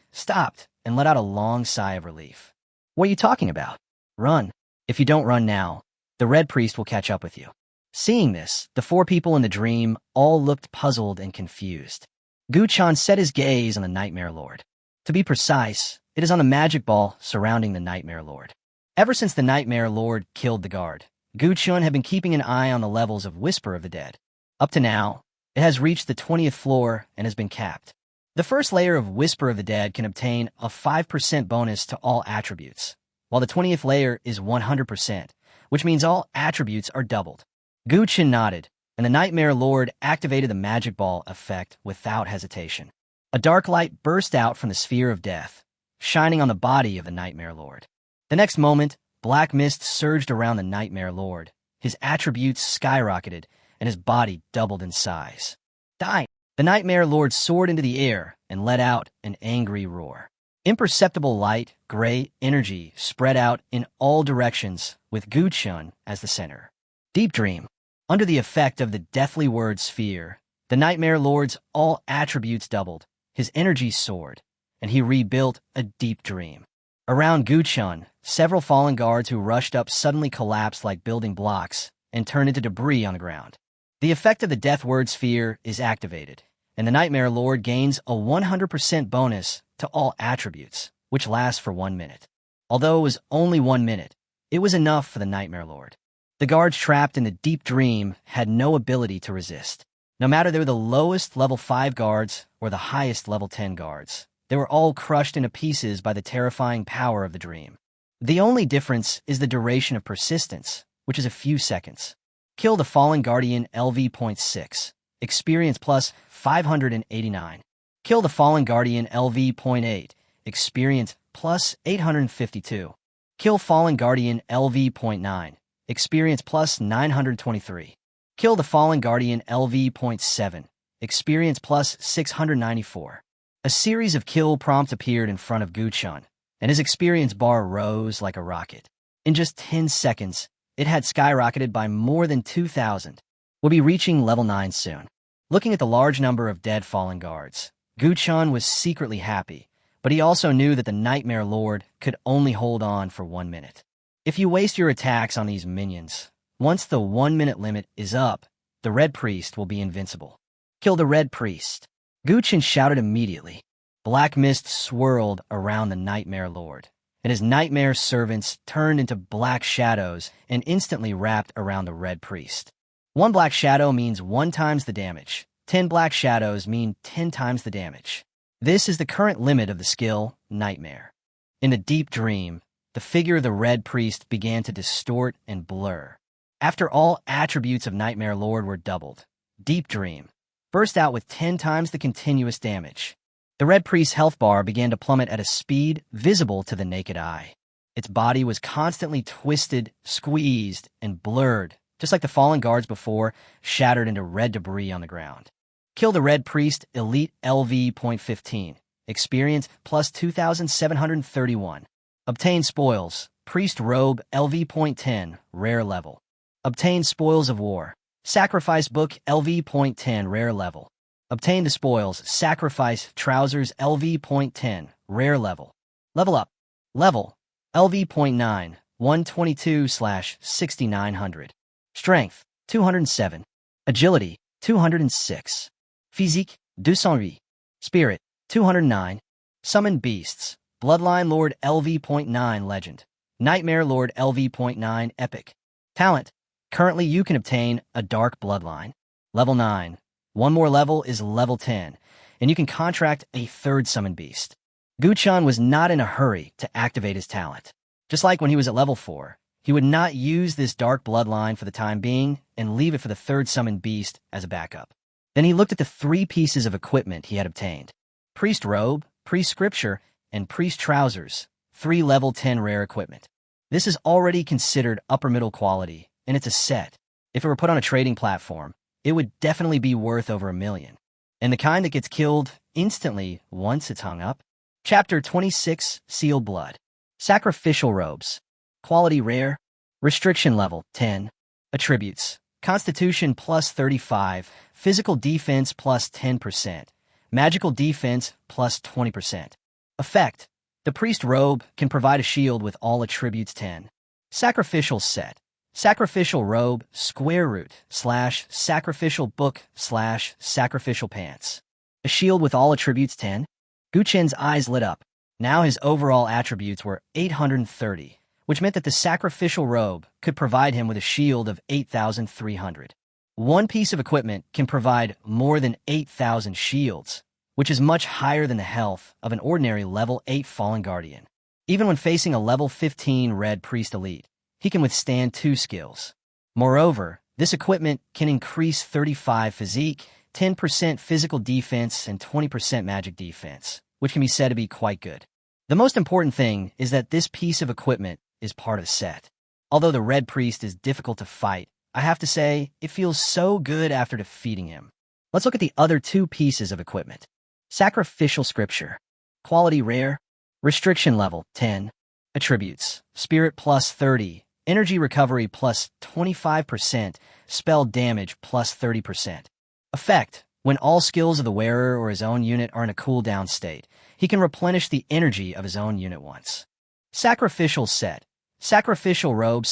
and let out a long sigh of relief. What are you talking about? Run. If you don't run now, the red priest will catch up with you. Seeing this, the 4 people in the dream all looked puzzled and confused. Gu Chun set his gaze on the Nightmare Lord. To be precise, it is on the magic ball surrounding the Nightmare Lord. Ever since the Nightmare Lord killed the guard, Gu Chun had been keeping an eye on the levels of Whisper of the Dead. Up to now, it has reached the 20th floor and has been capped. The first layer of Whisper of the Dead can obtain a 5% bonus to all attributes, while the 20th layer is 100%, which means all attributes are doubled. Gu Chun nodded, and the Nightmare Lord activated the Magic Ball effect without hesitation. A dark light burst out from the Sphere of Death, shining on the body of the Nightmare Lord. The next moment, black mist surged around the Nightmare Lord. His attributes skyrocketed, and his body doubled in size. Die! The Nightmare Lord soared into the air and let out an angry roar. Imperceptible light, gray energy spread out in all directions, with Gu Chun as the center. Deep Dream. Under the effect of the deathly word sphere, the Nightmare Lord's all attributes doubled, his energy soared, and he rebuilt a deep dream. Around Gu Chun, several fallen guards who rushed up suddenly collapsed like building blocks and turned into debris on the ground. The effect of the death word sphere is activated, and the Nightmare Lord gains a 100% bonus to all attributes, which lasts for 1 minute. Although it was only 1 minute, it was enough for the Nightmare Lord. The guards trapped in the deep dream had no ability to resist. No matter they were the lowest level 5 guards or the highest level 10 guards, they were all crushed into pieces by the terrifying power of the dream. The only difference is the duration of persistence, which is a few seconds. Kill the Fallen Guardian LV.6. Experience plus 589. Kill the Fallen Guardian LV.8. Experience plus 852. Kill Fallen Guardian LV.9. Experience plus 923. Kill the Fallen Guardian LV.7. Experience plus 694. A series of kill prompts appeared in front of Gu Chun, and his experience bar rose like a rocket. In just 10 seconds, it had skyrocketed by more than 2,000. We'll be reaching level 9 soon. Looking at the large number of dead fallen guards, Gu Chun was secretly happy, but he also knew that the Nightmare Lord could only hold on for 1 minute. If you waste your attacks on these minions, once the 1 minute limit is up, the Red Priest will be invincible. Kill the Red Priest. Guqin shouted immediately. Black mist swirled around the Nightmare Lord, and his nightmare servants turned into black shadows and instantly wrapped around the Red Priest. 1 black shadow means 1 times the damage. 10 black shadows mean 10 times the damage. This is the current limit of the skill, Nightmare. In a deep dream, the figure of the Red Priest began to distort and blur. After all attributes of Nightmare Lord were doubled, Deep Dream burst out with 10 times the continuous damage. The Red Priest's health bar began to plummet at a speed visible to the naked eye. Its body was constantly twisted, squeezed, and blurred, just like the fallen guards before, shattered into red debris on the ground. Kill the Red Priest, Elite LV.15. Experience plus 2,731. Obtain spoils. Priest Robe LV.10, rare level. Obtain spoils of war. Sacrifice Book LV.10, rare level. Obtain the spoils. Sacrifice Trousers LV.10, rare level. Level up. Level LV.9, 122/6900. Strength 207. Agility 206. Physique 208. Spirit 209. Summon Beasts. Bloodline Lord LV.9 Legend. Nightmare Lord LV.9 Epic. Talent. Currently you can obtain a Dark Bloodline. Level 9. One more level is level 10, and you can contract a 3rd Summon Beast. Guqin was not in a hurry to activate his talent. Just like when he was at level 4, he would not use this Dark Bloodline for the time being and leave it for the 3rd Summon Beast as a backup. Then he looked at the 3 pieces of equipment he had obtained. Priest Robe, Priest Scripture, and Priest Trousers, 3 level 10 rare equipment. This is already considered upper middle quality, and it's a set. If it were put on a trading platform, it would definitely be worth over $1 million. And the kind that gets killed instantly once it's hung up. Chapter 26, Sealed Blood. Sacrificial Robes. Quality rare. Restriction level 10. Attributes. Constitution plus 35. Physical defense plus 10%. Magical defense plus 20%. Effect. The Priest Robe can provide a shield with all attributes 10. Sacrificial set. Sacrificial Robe, square root, / sacrificial book / sacrificial pants. A shield with all attributes 10. Guqin's eyes lit up. Now his overall attributes were 830, which meant that the sacrificial robe could provide him with a shield of 8,300. One piece of equipment can provide more than 8,000 shields, which is much higher than the health of an ordinary level 8 Fallen Guardian. Even when facing a level 15 Red Priest Elite, he can withstand 2 skills. Moreover, this equipment can increase 35 physique, 10% physical defense, and 20% magic defense, which can be said to be quite good. The most important thing is that this piece of equipment is part of the set. Although the Red Priest is difficult to fight, I have to say, it feels so good after defeating him. Let's look at the other 2 pieces of equipment. Sacrificial Scripture. Quality rare. Restriction level 10. Attributes. Spirit plus 30. Energy recovery plus 25%, spell damage plus 30%. Effect. When all skills of the wearer or his own unit are in a cooldown state, he can replenish the energy of his own unit once. Sacrificial set. Sacrificial robe /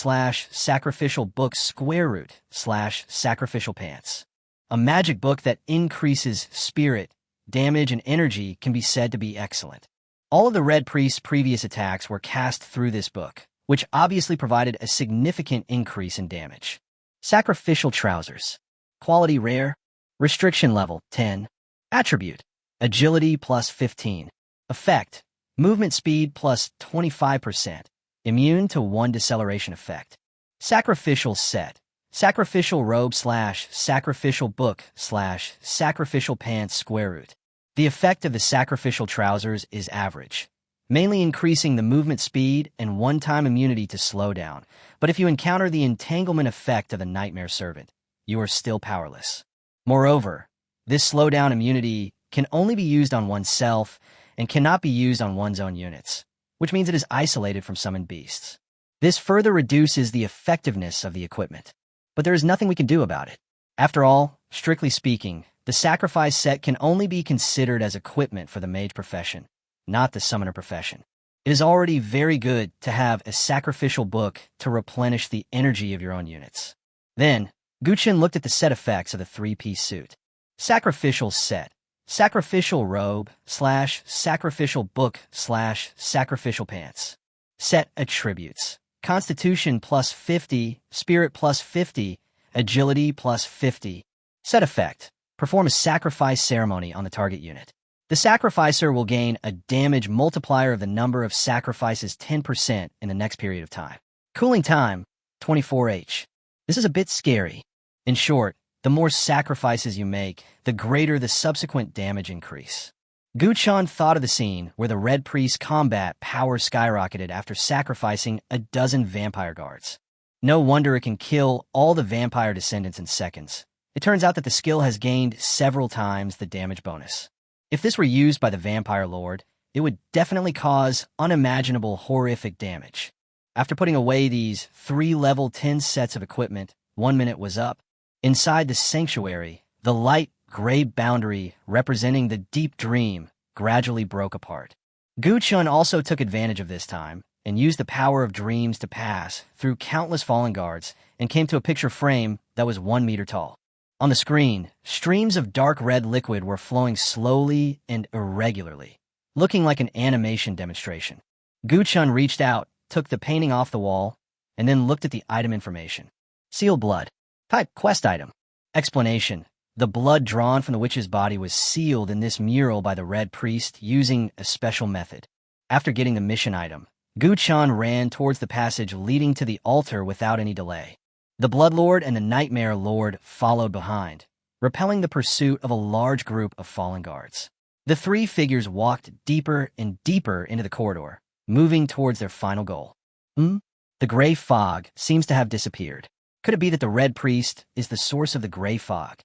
sacrificial book square root / sacrificial pants. A magic book that increases spirit, damage, and energy can be said to be excellent. All of the Red Priest's previous attacks were cast through this book, which obviously provided a significant increase in damage. Sacrificial Trousers. Quality rare. Restriction level 10. Attribute. Agility plus 15. Effect. Movement speed plus 25%. Immune to 1 deceleration effect. Sacrificial set. Sacrificial robe / sacrificial book / sacrificial pants square root. The effect of the sacrificial trousers is average, mainly increasing the movement speed and one-time immunity to slowdown, but if you encounter the entanglement effect of the Nightmare Servant, you are still powerless. Moreover, this slowdown immunity can only be used on oneself and cannot be used on one's own units, which means it is isolated from summoned beasts. This further reduces the effectiveness of the equipment, but there is nothing we can do about it. After all, strictly speaking, the sacrifice set can only be considered as equipment for the mage profession, not the summoner profession. It is already very good to have a sacrificial book to replenish the energy of your own units. Then, Guqin looked at the set effects of the 3-piece suit. Sacrificial set. sacrificial robe / sacrificial book / sacrificial pants. Set attributes. Constitution +50, Spirit +50, Agility +50. Set effect. Perform a sacrifice ceremony on the target unit. The sacrificer will gain a damage multiplier of the number of sacrifices 10% in the next period of time. Cooling time, 24H. This is a bit scary. In short, the more sacrifices you make, the greater the subsequent damage increase. Guchan thought of the scene where the Red Priest's combat power skyrocketed after sacrificing a dozen vampire guards. No wonder it can kill all the vampire descendants in seconds. It turns out that the skill has gained several times the damage bonus. If this were used by the vampire lord, it would definitely cause unimaginable horrific damage. After putting away these 3 level 10 sets of equipment, 1 minute was up. Inside the sanctuary, the light gray boundary representing the deep dream gradually broke apart. Guchun also took advantage of this time and used the power of dreams to pass through countless fallen guards and came to a picture frame that was 1 meter tall. On the screen, streams of dark red liquid were flowing slowly and irregularly, looking like an animation demonstration. Guchun reached out, took the painting off the wall, and then looked at the item information. Sealed blood. Type quest item. Explanation. The blood drawn from the witch's body was sealed in this mural by the Red Priest using a special method. After getting the mission item, Guchan ran towards the passage leading to the altar without any delay. The Blood Lord and the Nightmare Lord followed behind, repelling the pursuit of a large group of fallen guards. The 3 figures walked deeper and deeper into the corridor, moving towards their final goal. The gray fog seems to have disappeared. Could it be that the Red Priest is the source of the gray fog?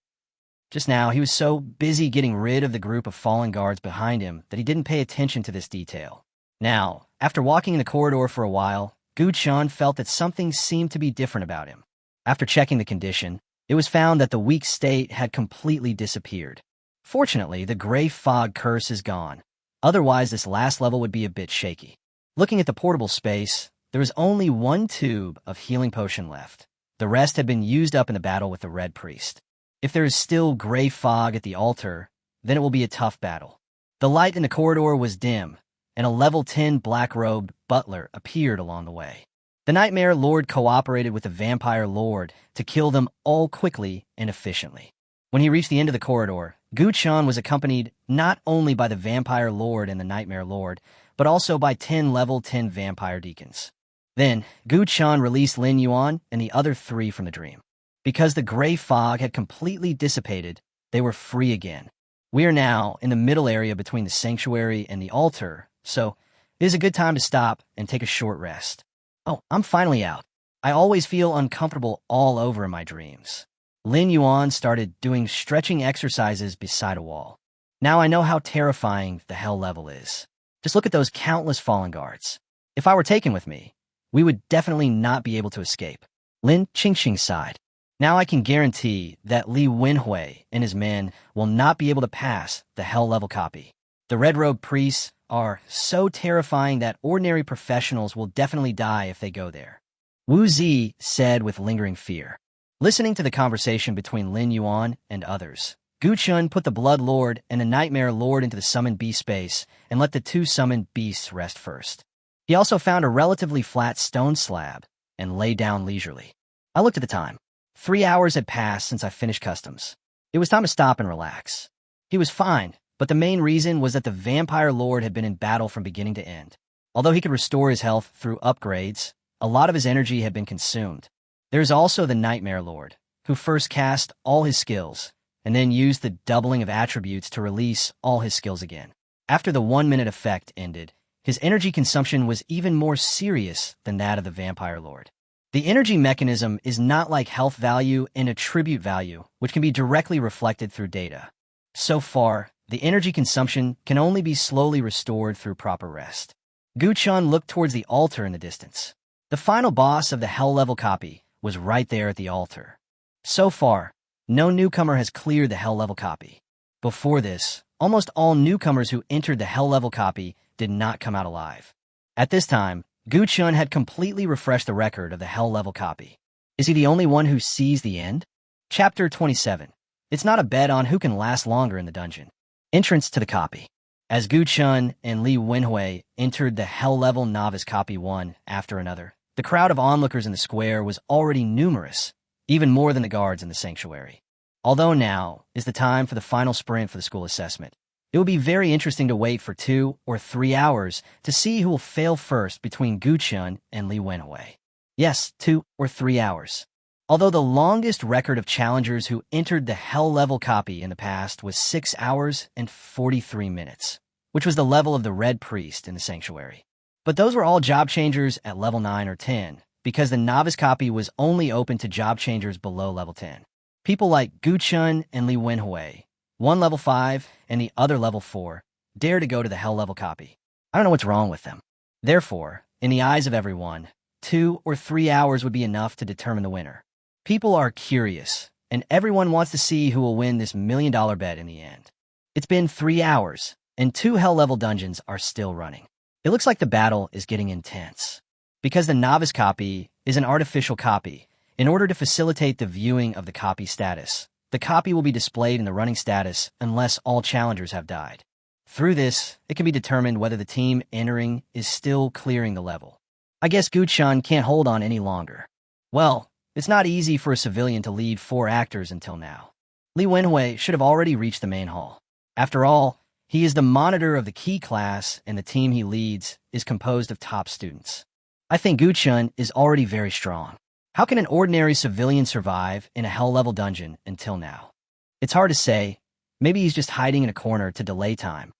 Just now, he was so busy getting rid of the group of fallen guards behind him that he didn't pay attention to this detail. Now, after walking in the corridor for a while, Guchan felt that something seemed to be different about him. After checking the condition, it was found that the weak state had completely disappeared. Fortunately, the gray fog curse is gone. Otherwise, this last level would be a bit shaky. Looking at the portable space, there was only 1 tube of healing potion left. The rest had been used up in the battle with the Red Priest. If there is still gray fog at the altar, then it will be a tough battle. The light in the corridor was dim, and a level 10 black-robed butler appeared along the way. The Nightmare Lord cooperated with the Vampire Lord to kill them all quickly and efficiently. When he reached the end of the corridor, Guchan was accompanied not only by the Vampire Lord and the Nightmare Lord, but also by 10 level 10 vampire deacons. Then, Guchan released Lin Yuan and the other 3 from the dream. Because the gray fog had completely dissipated, they were free again. We are now in the middle area between the sanctuary and the altar, so it is a good time to stop and take a short rest. Oh, I'm finally out. I always feel uncomfortable all over in my dreams. Lin Yuan started doing stretching exercises beside a wall. Now I know how terrifying the hell level is. Just look at those countless fallen guards. If I were taken with me, we would definitely not be able to escape. Lin Qingfeng sighed. Now I can guarantee that Li Wenhui and his men will not be able to pass the hell level copy. The red-robed priests are so terrifying that ordinary professionals will definitely die if they go there. Wu Zi said with lingering fear. Listening to the conversation between Lin Yuan and others, Guchun put the Blood Lord and the Nightmare Lord into the summoned beast space and let the 2 summoned beasts rest first. He also found a relatively flat stone slab and lay down leisurely. I looked at the time. 3 hours had passed since I finished customs. It was time to stop and relax. He was fine, but the main reason was that the Vampire Lord had been in battle from beginning to end. Although he could restore his health through upgrades, a lot of his energy had been consumed. There is also the Nightmare Lord, who first cast all his skills, and then used the doubling of attributes to release all his skills again. After the 1-minute effect ended, his energy consumption was even more serious than that of the Vampire Lord. The energy mechanism is not like health value and attribute value, which can be directly reflected through data. So far, the energy consumption can only be slowly restored through proper rest. Guchan looked towards the altar in the distance. The final boss of the hell level copy was right there at the altar. So far, no newcomer has cleared the hell level copy. Before this, almost all newcomers who entered the hell level copy did not come out alive. At this time, Guchun had completely refreshed the record of the hell level copy. Is he the only one who sees the end? Chapter 27. It's not a bet on who can last longer in the dungeon. Entrance to the copy. As Gu Chun and Li Wenhui entered the Hell-level novice copy one after another, the crowd of onlookers in the square was already numerous, even more than the guards in the sanctuary. Although now is the time for the final sprint for the school assessment, it will be very interesting to wait for 2 or 3 hours to see who will fail first between Gu Chun and Li Wenhui. Yes, 2 or 3 hours. Although the longest record of challengers who entered the Hell-level copy in the past was 6 hours and 43 minutes, which was the level of the Red Priest in the sanctuary. But those were all job changers at level 9 or 10, because the novice copy was only open to job changers below level 10. People like Gu Chun and Li Wenhui, one level 5 and the other level 4, dare to go to the Hell-level copy. I don't know what's wrong with them. Therefore, in the eyes of everyone, 2 or 3 hours would be enough to determine the winner. People are curious, and everyone wants to see who will win this $1 million bet in the end. It's been 3 hours, and 2 Hell-level dungeons are still running. It looks like the battle is getting intense. Because the novice copy is an artificial copy, in order to facilitate the viewing of the copy status, the copy will be displayed in the running status unless all challengers have died. Through this, it can be determined whether the team entering is still clearing the level. I guess Gu Chun can't hold on any longer. Well, it's not easy for a civilian to lead 4 actors until now. Li Wenhui should have already reached the main hall. After all, he is the monitor of the key class, and the team he leads is composed of top students. I think Gu Chun is already very strong. How can an ordinary civilian survive in a Hell-level dungeon until now? It's hard to say. Maybe he's just hiding in a corner to delay time.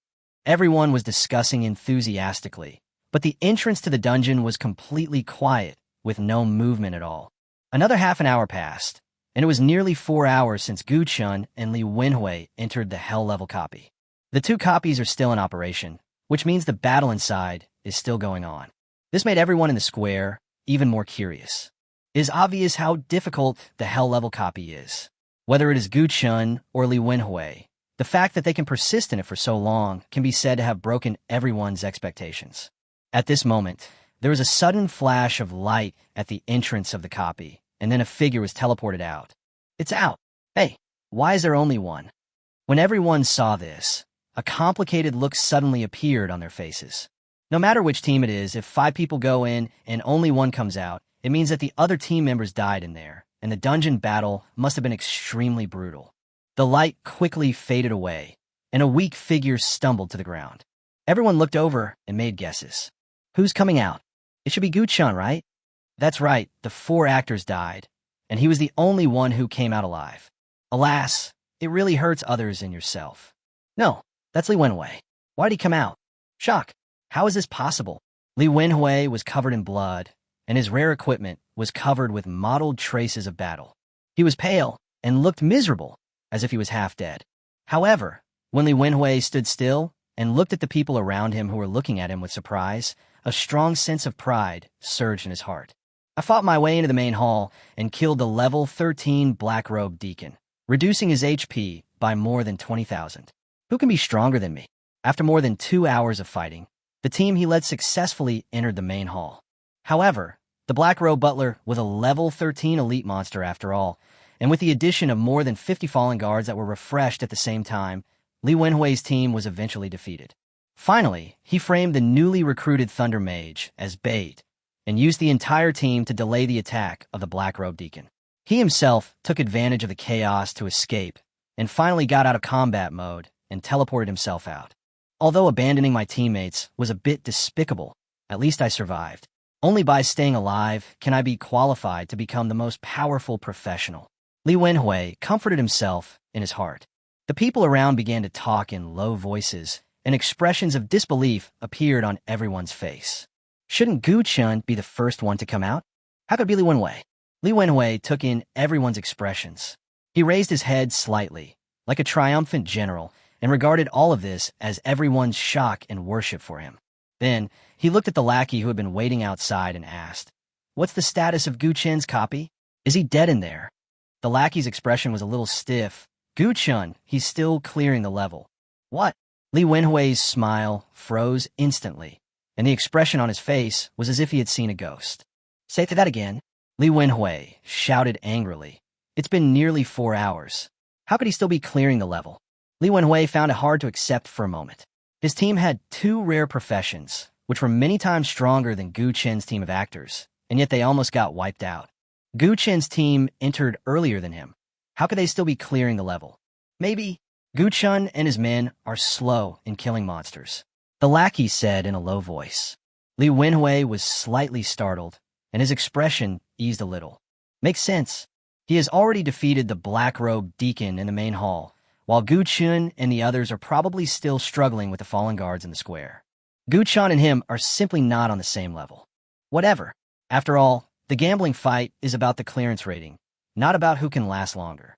Everyone was discussing enthusiastically, but the entrance to the dungeon was completely quiet, with no movement at all. Another half an hour passed, and it was nearly 4 hours since Gu Chun and Li Wenhui entered the Hell-level copy. The 2 copies are still in operation, which means the battle inside is still going on. This made everyone in the square even more curious. It is obvious how difficult the Hell-level copy is. Whether it is Gu Chun or Li Wenhui, the fact that they can persist in it for so long can be said to have broken everyone's expectations. At this moment, there was a sudden flash of light at the entrance of the copy, and then a figure was teleported out. It's out. Hey, why is there only one? When everyone saw this, a complicated look suddenly appeared on their faces. No matter which team it is, if 5 people go in and only one comes out, it means that the other team members died in there, and the dungeon battle must have been extremely brutal. The light quickly faded away, and a weak figure stumbled to the ground. Everyone looked over and made guesses. Who's coming out? It should be Gu Chun, right? That's right, the 4 actors died, and he was the only one who came out alive. Alas, it really hurts others and yourself. No, that's Li Wenhui. Why'd he come out? Shock. How is this possible? Li Wenhui was covered in blood, and his rare equipment was covered with mottled traces of battle. He was pale and looked miserable, as if he was half dead. However, when Li Wenhui stood still and looked at the people around him who were looking at him with surprise, a strong sense of pride surged in his heart. I fought my way into the main hall and killed the level 13 black-robed deacon, reducing his HP by more than 20,000. Who can be stronger than me? After more than 2 hours of fighting, the team he led successfully entered the main hall. However, the black-robed butler was a level 13 elite monster after all, and with the addition of more than 50 fallen guards that were refreshed at the same time, Li Wenhui's team was eventually defeated. Finally, he framed the newly recruited Thunder Mage as bait and used the entire team to delay the attack of the black-robed deacon. He himself took advantage of the chaos to escape and finally got out of combat mode and teleported himself out. Although abandoning my teammates was a bit despicable, at least I survived. Only by staying alive can I be qualified to become the most powerful professional. Li Wenhui comforted himself in his heart. The people around began to talk in low voices, and expressions of disbelief appeared on everyone's face. Shouldn't Gu Chun be the first one to come out? How could it be Li Wenhui? Li Wenhui took in everyone's expressions. He raised his head slightly, like a triumphant general, and regarded all of this as everyone's shock and worship for him. Then, he looked at the lackey who had been waiting outside and asked, "What's the status of Gu Chun's copy? Is he dead in there?" The lackey's expression was a little stiff. "Gu Chun, he's still clearing the level." "What?" Li Wenhui's smile froze instantly, and the expression on his face was as if he had seen a ghost. "Say that again." Li Wenhui shouted angrily. "It's been nearly 4 hours. How could he still be clearing the level?" Li Wenhui found it hard to accept for a moment. His team had two rare professions, which were many times stronger than Gu Chen's team of actors, and yet they almost got wiped out. Gu Chen's team entered earlier than him. How could they still be clearing the level? Maybe Gu Chen and his men are slow in killing monsters, the lackey said in a low voice. Li Wenhui was slightly startled, and his expression eased a little. Makes sense. He has already defeated the black-robed deacon in the main hall, while Gu Chen and the others are probably still struggling with the fallen guards in the square. Gu Chen and him are simply not on the same level. Whatever. After all, the gambling fight is about the clearance rating, not about who can last longer.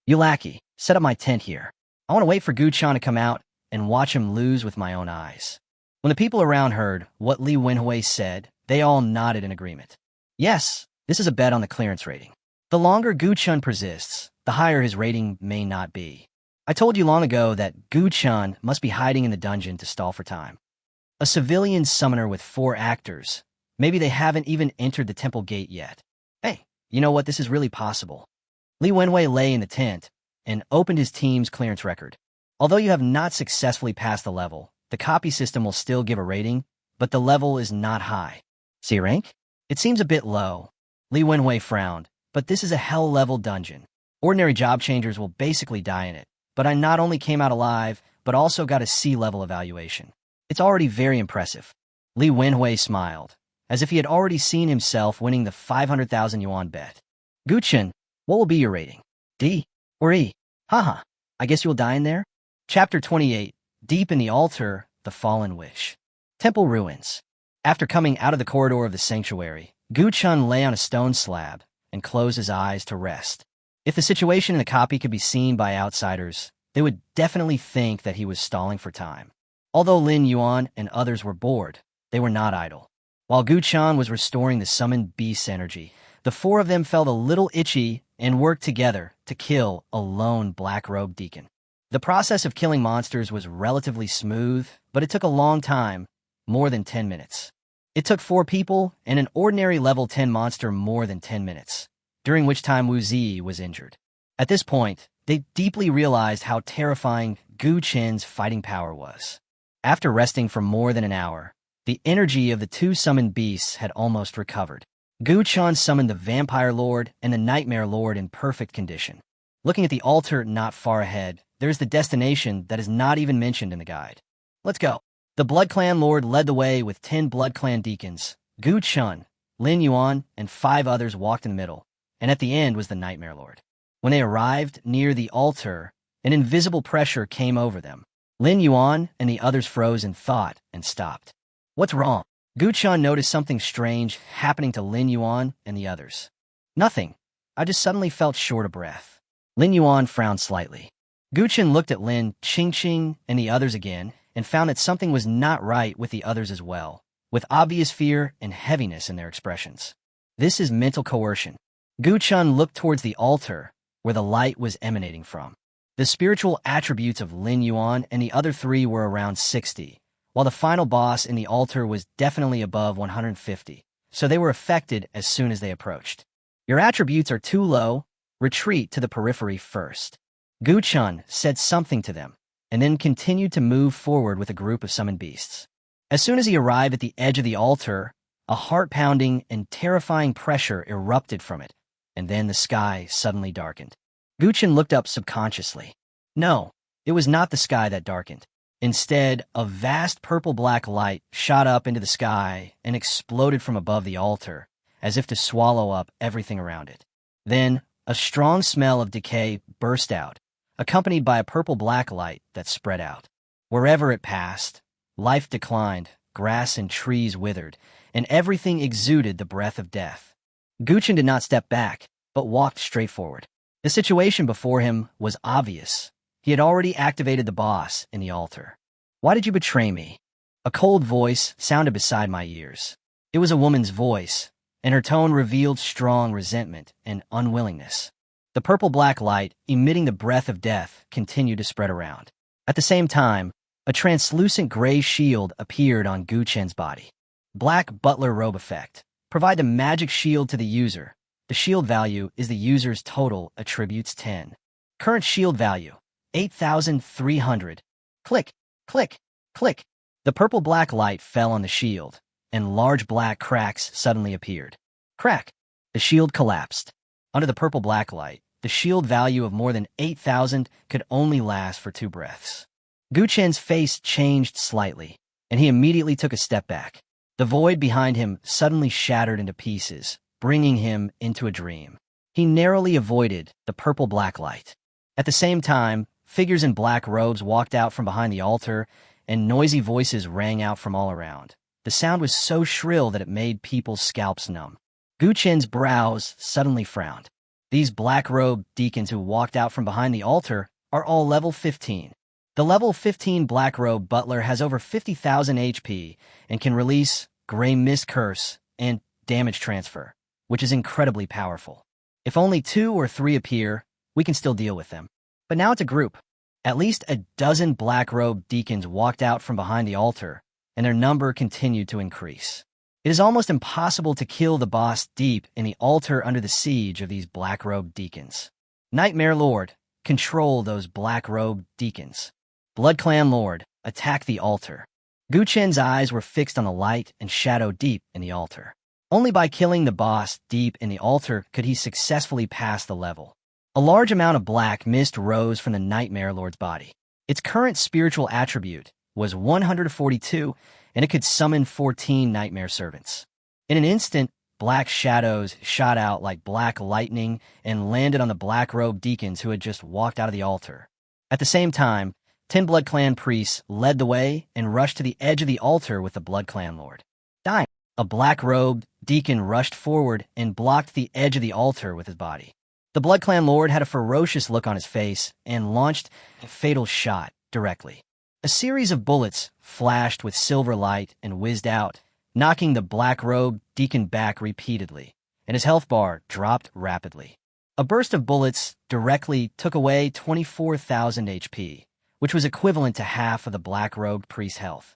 You lackey, set up my tent here. I want to wait for Gu Chen to come out and watch him lose with my own eyes. When the people around heard what Li Wenhui said, they all nodded in agreement. Yes, this is a bet on the clearance rating. The longer Gu Chen persists, the higher his rating may not be. I told you long ago that Gu Chen must be hiding in the dungeon to stall for time. A civilian summoner with 4 actors. Maybe they haven't even entered the temple gate yet. Hey, you know what? This is really possible. Li Wenhui lay in the tent and opened his team's clearance record. Although you have not successfully passed the level, the copy system will still give a rating, but the level is not high. C rank? It seems a bit low. Li Wenhui frowned, but this is a hell-level dungeon. Ordinary job changers will basically die in it, but I not only came out alive, but also got a C-level evaluation. It's already very impressive. Li Wenhui smiled, as if he had already seen himself winning the 500,000 yuan bet. Gu Chen, what will be your rating? D or E? Haha, I guess you'll die in there? Chapter 28, Deep in the Altar, The Fallen Wish. Temple Ruins. After coming out of the corridor of the sanctuary, Gu Chen lay on a stone slab and closed his eyes to rest. If the situation in the copy could be seen by outsiders, they would definitely think that he was stalling for time. Although Lin Yuan and others were bored, they were not idle. While Gu Chen was restoring the summoned beast's energy, the 4 of them felt a little itchy and worked together to kill a lone black-robed deacon. The process of killing monsters was relatively smooth, but it took a long time, more than 10 minutes. It took 4 people and an ordinary level 10 monster more than 10 minutes, during which time Wu Zi was injured. At this point, they deeply realized how terrifying Gu Chen's fighting power was. After resting for more than an hour, the energy of the 2 summoned beasts had almost recovered. Gu Chen summoned the Vampire Lord and the Nightmare Lord in perfect condition. Looking at the altar not far ahead, there's the destination that is not even mentioned in the guide. Let's go. The Blood Clan Lord led the way with 10 Blood Clan deacons. Gu Chen, Lin Yuan, and 5 others walked in the middle, and at the end was the Nightmare Lord. When they arrived near the altar, an invisible pressure came over them. Lin Yuan and the others froze in thought and stopped. What's wrong? Gu Chen noticed something strange happening to Lin Yuan and the others. Nothing. I just suddenly felt short of breath. Lin Yuan frowned slightly. Gu Chen looked at Lin, Qingfeng, and the others again, and found that something was not right with the others as well, with obvious fear and heaviness in their expressions. This is mental coercion. Gu Chen looked towards the altar, where the light was emanating from. The spiritual attributes of Lin Yuan and the other 3 were around 60, while the final boss in the altar was definitely above 150, so they were affected as soon as they approached. Your attributes are too low. Retreat to the periphery first. Gu Chen said something to them, and then continued to move forward with a group of summoned beasts. As soon as he arrived at the edge of the altar, a heart-pounding and terrifying pressure erupted from it, and then the sky suddenly darkened. Gu Chen looked up subconsciously. No, it was not the sky that darkened. Instead, a vast purple-black light shot up into the sky and exploded from above the altar, as if to swallow up everything around it. Then, a strong smell of decay burst out, accompanied by a purple-black light that spread out. Wherever it passed, life declined, grass and trees withered, and everything exuded the breath of death. Gu Chen did not step back, but walked straight forward. The situation before him was obvious. He had already activated the boss in the altar. Why did you betray me? A cold voice sounded beside my ears. It was a woman's voice, and her tone revealed strong resentment and unwillingness. The purple-black light, emitting the breath of death, continued to spread around. At the same time, a translucent gray shield appeared on Gu Chen's body. Black Butler Robe Effect. Provide the magic shield to the user. The shield value is the user's total attributes 10. Current shield value, 8,300. Click, click, click. The purple-black light fell on the shield, and large black cracks suddenly appeared. Crack! The shield collapsed. Under the purple-black light, the shield value of more than 8,000 could only last for 2 breaths. Gu Chen's face changed slightly, and he immediately took a step back. The void behind him suddenly shattered into pieces, bringing him into a dream. He narrowly avoided the purple-black light. At the same time, figures in black robes walked out from behind the altar, and noisy voices rang out from all around. The sound was so shrill that it made people's scalps numb. Gu Chen's brows suddenly frowned. These black-robed deacons who walked out from behind the altar are all level 15. The level 15 black-robe butler has over 50,000 HP and can release Gray Mist Curse and damage transfer, which is incredibly powerful. If only 2 or 3 appear, we can still deal with them. But now it's a group. At least a dozen black-robed deacons walked out from behind the altar, and their number continued to increase. It is almost impossible to kill the boss deep in the altar under the siege of these black-robed deacons. Nightmare Lord, control those black-robed deacons. Blood Clan Lord, attack the altar. Gu Chen's eyes were fixed on the light and shadow deep in the altar. Only by killing the boss deep in the altar could he successfully pass the level. A large amount of black mist rose from the Nightmare Lord's body. Its current spiritual attribute was 142, and it could summon 14 nightmare servants. In an instant, black shadows shot out like black lightning and landed on the black-robed deacons who had just walked out of the altar. At the same time, 10 Blood Clan priests led the way and rushed to the edge of the altar with the Blood Clan Lord. Dying. A black-robed deacon rushed forward and blocked the edge of the altar with his body. The Blood Clan Lord had a ferocious look on his face and launched a fatal shot directly. A series of bullets flashed with silver light and whizzed out, knocking the black-robed deacon back repeatedly, and his health bar dropped rapidly. A burst of bullets directly took away 24,000 HP, which was equivalent to half of the black-robed priest's health.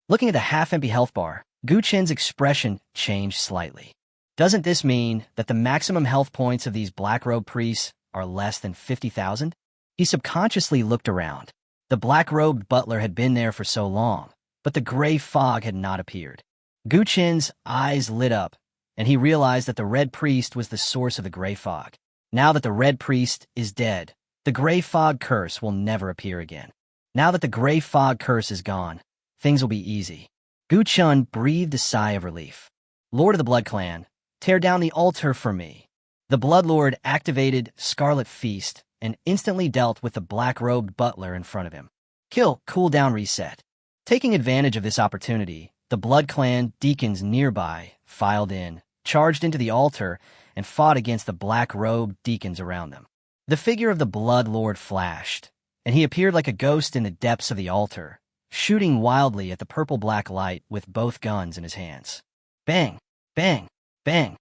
Looking at the half-empty health bar, Gu Chen's expression changed slightly. Doesn't this mean that the maximum health points of these black-robed priests are less than 50,000? He subconsciously looked around. The black-robed butler had been there for so long, but the gray fog had not appeared. Gu Chen's eyes lit up, and he realized that the red priest was the source of the gray fog. Now that the red priest is dead, the gray fog curse will never appear again. Now that the gray fog curse is gone, things will be easy. Gu Chen breathed a sigh of relief. Lord of the Blood Clan, tear down the altar for me. The Blood Lord activated Scarlet Feast and instantly dealt with the black-robed butler in front of him. Kill, cooldown reset. Taking advantage of this opportunity, the Blood Clan deacons nearby filed in, charged into the altar, and fought against the black-robed deacons around them. The figure of the Blood Lord flashed, and he appeared like a ghost in the depths of the altar, shooting wildly at the purple-black light with both guns in his hands. Bang, bang, bang.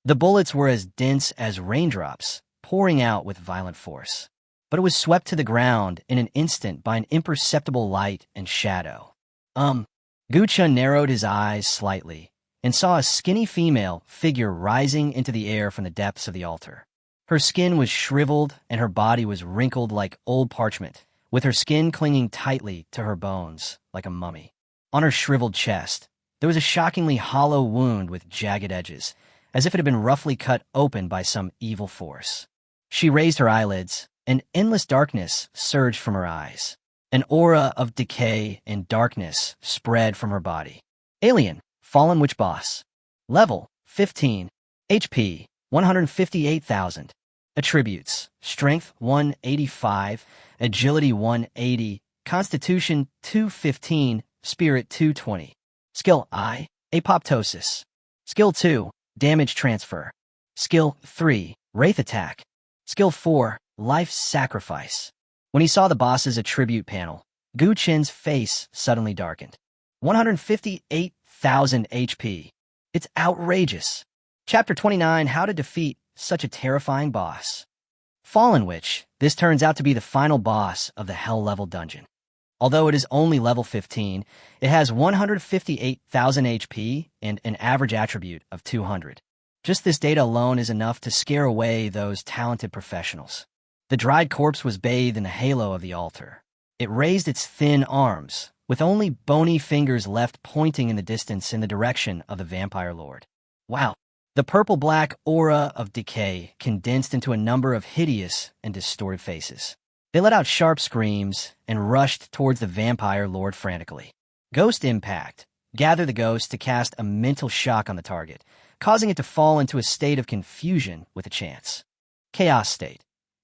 The bullets were as dense as raindrops, pouring out with violent force. But it was swept to the ground in an instant by an imperceptible light and shadow. Gu Chen narrowed his eyes slightly and saw a skinny female figure rising into the air from the depths of the altar. Her skin was shriveled and her body was wrinkled like old parchment, with her skin clinging tightly to her bones like a mummy. On her shriveled chest, there was a shockingly hollow wound with jagged edges, as if it had been roughly cut open by some evil force. She raised her eyelids, and endless darkness surged from her eyes. An aura of decay and darkness spread from her body. Alien, Fallen Witch Boss. Level, 15. HP, 158,000. Attributes, Strength, 185, Agility, 180, Constitution, 215, Spirit, 220. Skill I, Apoptosis. Skill 2, Damage Transfer. Skill 3, Wraith Attack. Skill 4, Life Sacrifice. When he saw the boss's attribute panel, Gu Chen's face suddenly darkened. 158,000 HP. It's outrageous. Chapter 29, How to Defeat Such a Terrifying Boss. Fallen Witch, this turns out to be the final boss of the Hell level dungeon. Although it is only level 15, it has 158,000 HP and an average attribute of 200. Just this data alone is enough to scare away those talented professionals. The dried corpse was bathed in the halo of the altar. It raised its thin arms, with only bony fingers left pointing in the distance in the direction of the vampire lord. Wow. The purple-black aura of decay condensed into a number of hideous and distorted faces. They let out sharp screams and rushed towards the vampire lord frantically. Ghost impact. Gather the ghost to cast a mental shock on the target, causing it to fall into a state of confusion with a chance. Chaos state.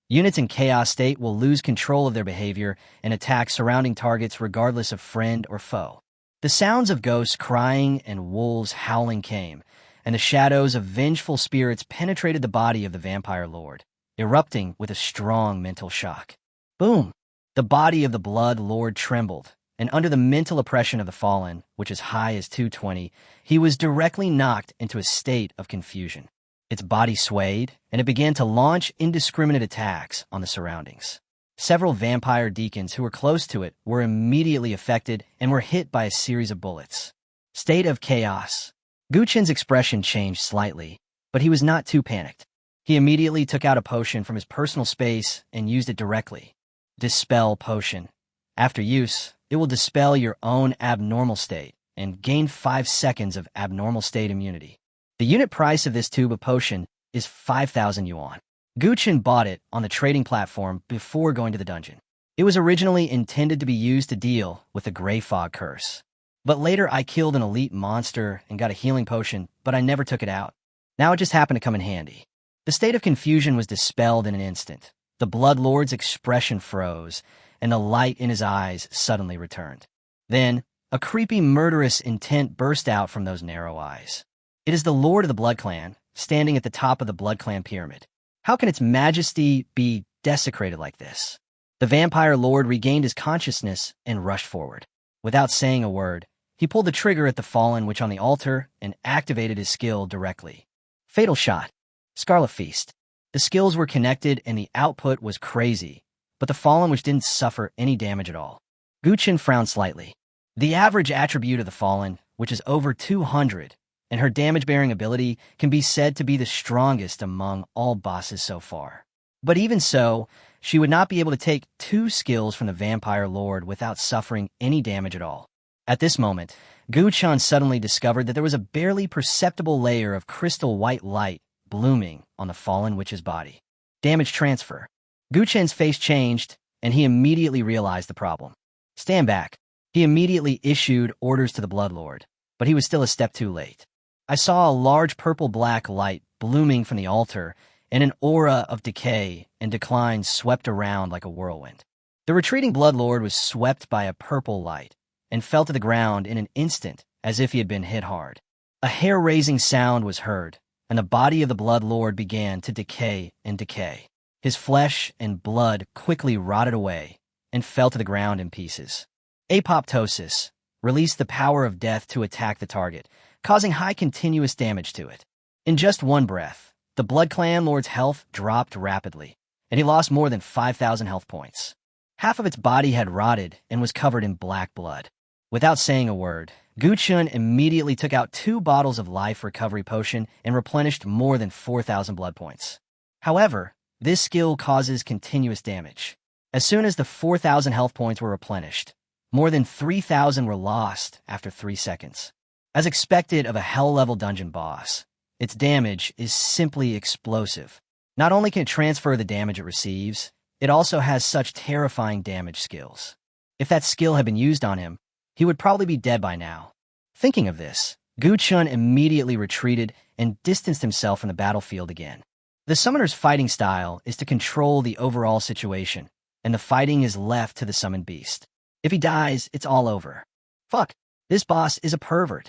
Units in chaos state will lose control of their behavior and attack surrounding targets regardless of friend or foe. The sounds of ghosts crying and wolves howling came, and the shadows of vengeful spirits penetrated the body of the vampire lord, erupting with a strong mental shock. Boom! The body of the blood lord trembled, and under the mental oppression of the fallen, which is high as 220, he was directly knocked into a state of confusion. Its body swayed, and it began to launch indiscriminate attacks on the surroundings. Several vampire deacons who were close to it were immediately affected and were hit by a series of bullets. State of chaos. Guchen's expression changed slightly, but he was not too panicked. He immediately took out a potion from his personal space and used it directly. Dispel potion. After use, it will dispel your own abnormal state and gain 5 seconds of abnormal state immunity. The unit price of this tube of potion is 5,000 yuan. Guchen bought it on the trading platform before going to the dungeon. It was originally intended to be used to deal with the Gray Fog curse. But later I killed an elite monster and got a healing potion, but I never took it out. Now it just happened to come in handy. The state of confusion was dispelled in an instant. The Blood Lord's expression froze, and the light in his eyes suddenly returned. Then, a creepy murderous intent burst out from those narrow eyes. It is the Lord of the Blood Clan, standing at the top of the Blood Clan pyramid. How can its majesty be desecrated like this? The vampire lord regained his consciousness and rushed forward. Without saying a word, he pulled the trigger at the fallen witch on the altar and activated his skill directly. Fatal shot. Scarlet Feast. The skills were connected and the output was crazy, but the fallen witch didn't suffer any damage at all. Guchen frowned slightly. The average attribute of the fallen, which is over 200, and her damage-bearing ability can be said to be the strongest among all bosses so far. But even so, she would not be able to take 2 skills from the vampire lord without suffering any damage at all. At this moment, Guchen suddenly discovered that there was a barely perceptible layer of crystal white light blooming on the fallen witch's body. Damage transfer. Guchen's face changed, and he immediately realized the problem. Stand back. He immediately issued orders to the Blood Lord, but he was still a step too late. I saw a large purple-black light blooming from the altar, and an aura of decay and decline swept around like a whirlwind. The retreating Blood Lord was swept by a purple light and fell to the ground in an instant as if he had been hit hard. A hair-raising sound was heard, and the body of the Blood Lord began to decay and decay. His flesh and blood quickly rotted away and fell to the ground in pieces. Apoptosis released the power of death to attack the target, causing high continuous damage to it. In just one breath, the Blood Clan Lord's health dropped rapidly, and he lost more than 5,000 health points. Half of its body had rotted and was covered in black blood. Without saying a word, Guchen immediately took out 2 bottles of life recovery potion and replenished more than 4,000 blood points. However, this skill causes continuous damage. As soon as the 4,000 health points were replenished, more than 3,000 were lost after 3 seconds. As expected of a hell-level dungeon boss, its damage is simply explosive. Not only can it transfer the damage it receives, it also has such terrifying damage skills. If that skill had been used on him, he would probably be dead by now. Thinking of this, Guchen immediately retreated and distanced himself from the battlefield again. The summoner's fighting style is to control the overall situation, and the fighting is left to the summoned beast. If he dies, it's all over. Fuck, this boss is a pervert.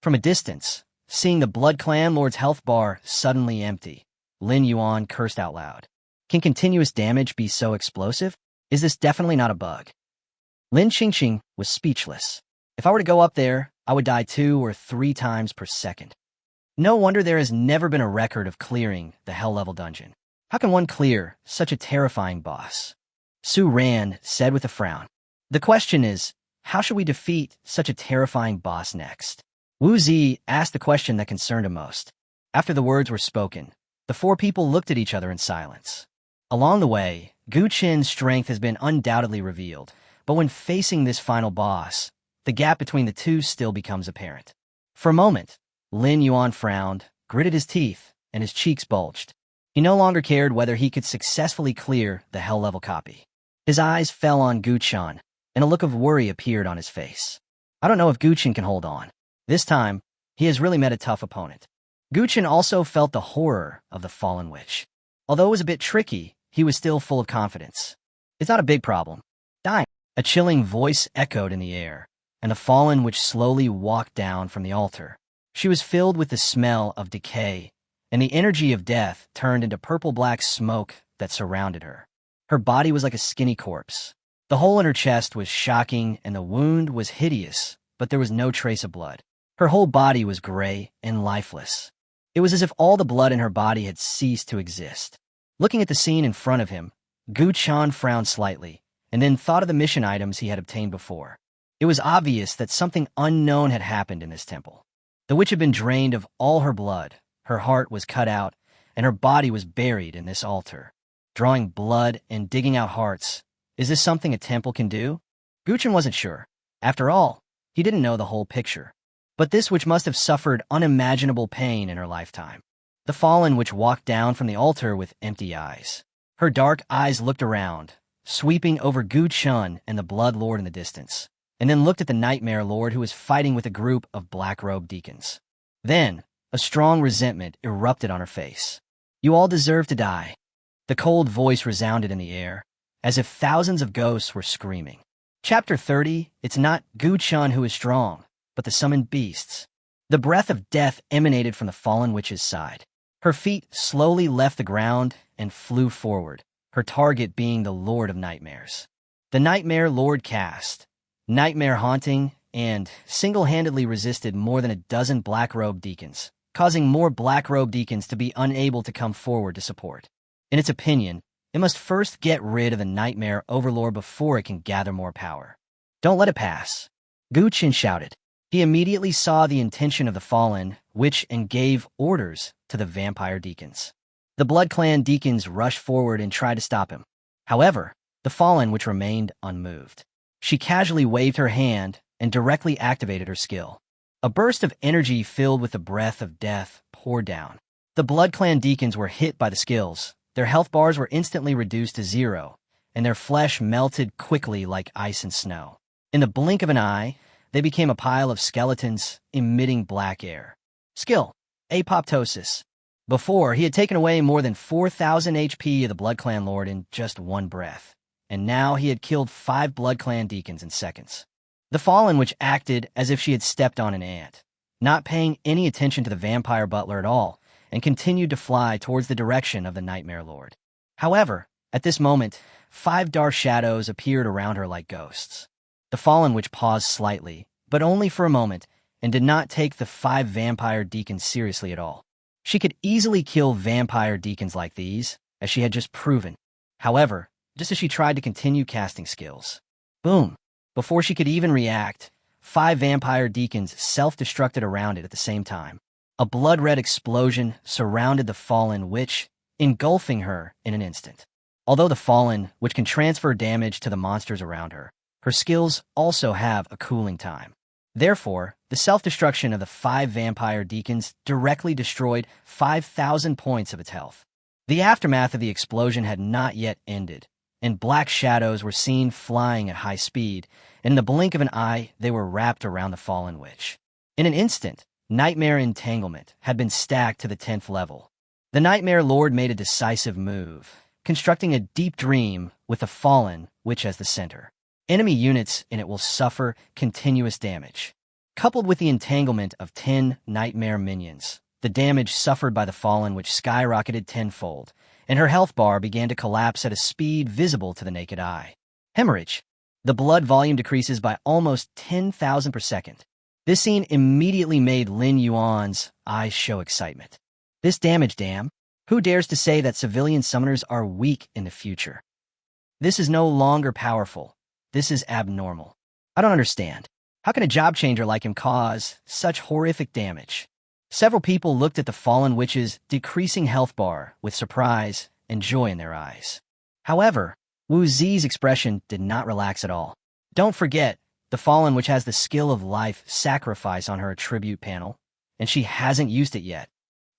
From a distance, seeing the Blood Clan Lord's health bar suddenly empty, Lin Yuan cursed out loud. Can continuous damage be so explosive? Is this definitely not a bug? Lin Qingfeng was speechless. If I were to go up there, I would die 2 or 3 times per second. No wonder there has never been a record of clearing the hell-level dungeon. How can one clear such a terrifying boss? Su Ran said with a frown. The question is, how should we defeat such a terrifying boss next? Wu Zi asked the question that concerned him most. After the words were spoken, the 4 people looked at each other in silence. Along the way, Gu Qin's strength has been undoubtedly revealed, but when facing this final boss, the gap between the two still becomes apparent. For a moment, Lin Yuan frowned, gritted his teeth, and his cheeks bulged. He no longer cared whether he could successfully clear the hell-level copy. His eyes fell on Gu Qin, and a look of worry appeared on his face. I don't know if Gu Qin can hold on. This time, he has really met a tough opponent. Gu Qin also felt the horror of the fallen witch. Although it was a bit tricky, he was still full of confidence. It's not a big problem. Dying. A chilling voice echoed in the air, and the fallen witch slowly walked down from the altar. She was filled with the smell of decay, and the energy of death turned into purple-black smoke that surrounded her. Her body was like a skinny corpse. The hole in her chest was shocking, and the wound was hideous, but there was no trace of blood. Her whole body was gray and lifeless. It was as if all the blood in her body had ceased to exist. Looking at the scene in front of him, Gu Qin frowned slightly, and then thought of the mission items he had obtained before. It was obvious that something unknown had happened in this temple. The witch had been drained of all her blood, her heart was cut out, and her body was buried in this altar. Drawing blood and digging out hearts, is this something a temple can do? Gu Qin wasn't sure. After all, he didn't know the whole picture. But this witch must have suffered unimaginable pain in her lifetime. The fallen witch walked down from the altar with empty eyes. Her dark eyes looked around, sweeping over Gu Qin and the Blood Lord in the distance, and then looked at the Nightmare Lord who was fighting with a group of black-robed deacons. Then, a strong resentment erupted on her face. "You all deserve to die." The cold voice resounded in the air, as if thousands of ghosts were screaming. Chapter 30, it's not Gu Qin who is strong, but the summoned beasts. The breath of death emanated from the fallen witch's side. Her feet slowly left the ground and flew forward, her target being the Lord of Nightmares. The Nightmare Lord cast Nightmare Haunting and single-handedly resisted more than a dozen black-robed deacons, causing more black-robed deacons to be unable to come forward to support. In its opinion, it must first get rid of the Nightmare Overlord before it can gather more power. "Don't let it pass," Gu Qin shouted. He immediately saw the intention of the fallen witch and gave orders to the vampire deacons. The Blood Clan deacons rushed forward and tried to stop him. However, the fallen witch remained unmoved. She casually waved her hand and directly activated her skill. A burst of energy filled with the breath of death poured down. The Blood Clan deacons were hit by the skills. Their health bars were instantly reduced to 0, and their flesh melted quickly like ice and snow. In the blink of an eye, they became a pile of skeletons emitting black air. Skill: Apoptosis. Before, he had taken away more than 4,000 HP of the Blood Clan Lord in just one breath, and now he had killed 5 Blood Clan deacons in seconds. The fallen witch acted as if she had stepped on an ant, not paying any attention to the vampire butler at all, and continued to fly towards the direction of the Nightmare Lord. However, at this moment, 5 dark shadows appeared around her like ghosts. The fallen witch paused slightly, but only for a moment, and did not take the 5 vampire deacons seriously at all. She could easily kill vampire deacons like these, as she had just proven. However, just as she tried to continue casting skills, boom! Before she could even react, 5 vampire deacons self-destructed around it at the same time. A blood-red explosion surrounded the fallen witch, engulfing her in an instant. Although the fallen witch can transfer damage to the monsters around her, her skills also have a cooling time. Therefore, the self-destruction of the 5 vampire deacons directly destroyed 5,000 points of its health. The aftermath of the explosion had not yet ended, and black shadows were seen flying at high speed, and in the blink of an eye, they were wrapped around the fallen witch. In an instant, Nightmare Entanglement had been stacked to the 10th level. The Nightmare Lord made a decisive move, constructing a deep dream with the fallen witch as the center. Enemy units in it will suffer continuous damage. Coupled with the entanglement of 10 nightmare minions, the damage suffered by the fallen witch skyrocketed tenfold, and her health bar began to collapse at a speed visible to the naked eye. Hemorrhage. The blood volume decreases by almost 10,000 per second. This scene immediately made Lin Yuan's eyes show excitement. This damage, damn. Who dares to say that civilian summoners are weak in the future? This is no longer powerful. This is abnormal. I don't understand. How can a job changer like him cause such horrific damage? Several people looked at the fallen witch's decreasing health bar with surprise and joy in their eyes. However, Wu Zi's expression did not relax at all. Don't forget, the fallen which has the skill of life sacrifice on her attribute panel, and she hasn't used it yet.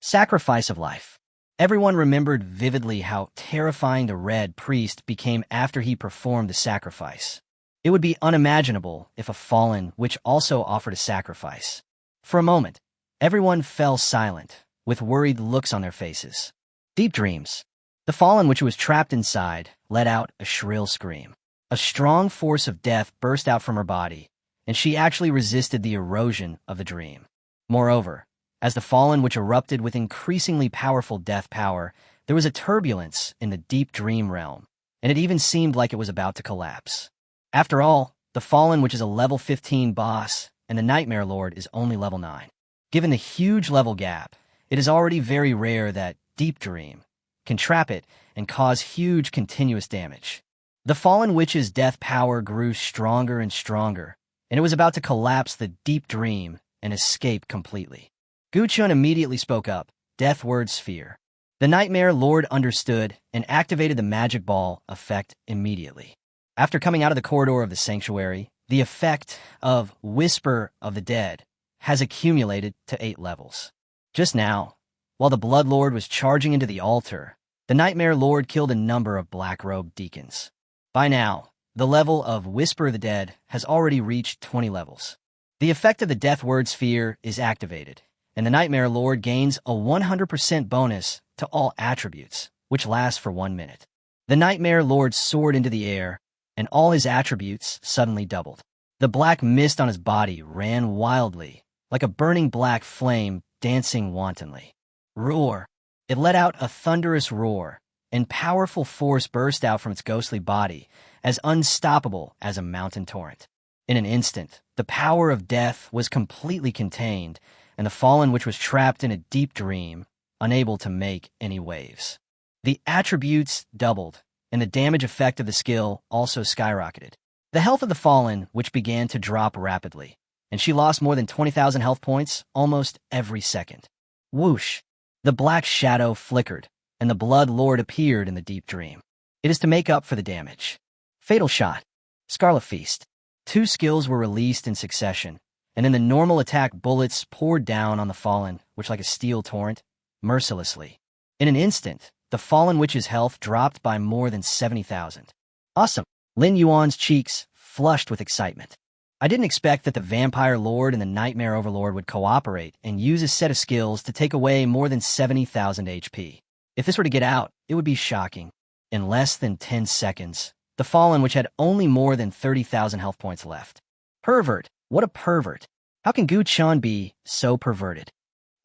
Sacrifice of life. Everyone remembered vividly how terrifying the Red Priest became after he performed the sacrifice. It would be unimaginable if a fallen witch also offered a sacrifice. For a moment, everyone fell silent, with worried looks on their faces. Deep dreams. The fallen witch who was trapped inside let out a shrill scream. A strong force of death burst out from her body, and she actually resisted the erosion of the dream. Moreover, as the fallen witch erupted with increasingly powerful death power, there was a turbulence in the deep dream realm, and it even seemed like it was about to collapse. After all, the fallen witch is a level 15 boss, and the Nightmare Lord is only level 9. Given the huge level gap, it is already very rare that Deep Dream can trap it and cause huge continuous damage. The fallen witch's death power grew stronger and stronger, and it was about to collapse the Deep Dream and escape completely. Guchun immediately spoke up, Death Word Sphere. The Nightmare Lord understood and activated the magic ball effect immediately. After coming out of the corridor of the sanctuary, the effect of Whisper of the Dead has accumulated to 8 levels. Just now, while the Blood Lord was charging into the altar, the Nightmare Lord killed a number of black-robed deacons. By now, the level of Whisper of the Dead has already reached 20 levels. The effect of the Death Word Sphere is activated, and the Nightmare Lord gains a 100% bonus to all attributes, which lasts for 1 minute. The Nightmare Lord soared into the air, and all his attributes suddenly doubled. The black mist on his body ran wildly, like a burning black flame dancing wantonly. Roar! It let out a thunderous roar, and powerful force burst out from its ghostly body, as unstoppable as a mountain torrent. In an instant, the power of death was completely contained, and the fallen witch was trapped in a deep dream, unable to make any waves. The attributes doubled, and the damage effect of the skill also skyrocketed. The health of the fallen witch began to drop rapidly, and she lost more than 20,000 health points almost every second. Whoosh! The black shadow flickered, and the Blood Lord appeared in the deep dream. It is to make up for the damage. Fatal Shot. Scarlet Feast. 2 skills were released in succession, and in the normal attack bullets poured down on the fallen, which like a steel torrent, mercilessly. In an instant, the fallen witch's health dropped by more than 70,000. Awesome! Lin Yuan's cheeks flushed with excitement. I didn't expect that the Vampire Lord and the Nightmare Overlord would cooperate and use a set of skills to take away more than 70,000 HP. If this were to get out, it would be shocking. In less than 10 seconds, the fallen witch had only more than 30,000 health points left. Pervert! What a pervert! How can Gu Chan be so perverted?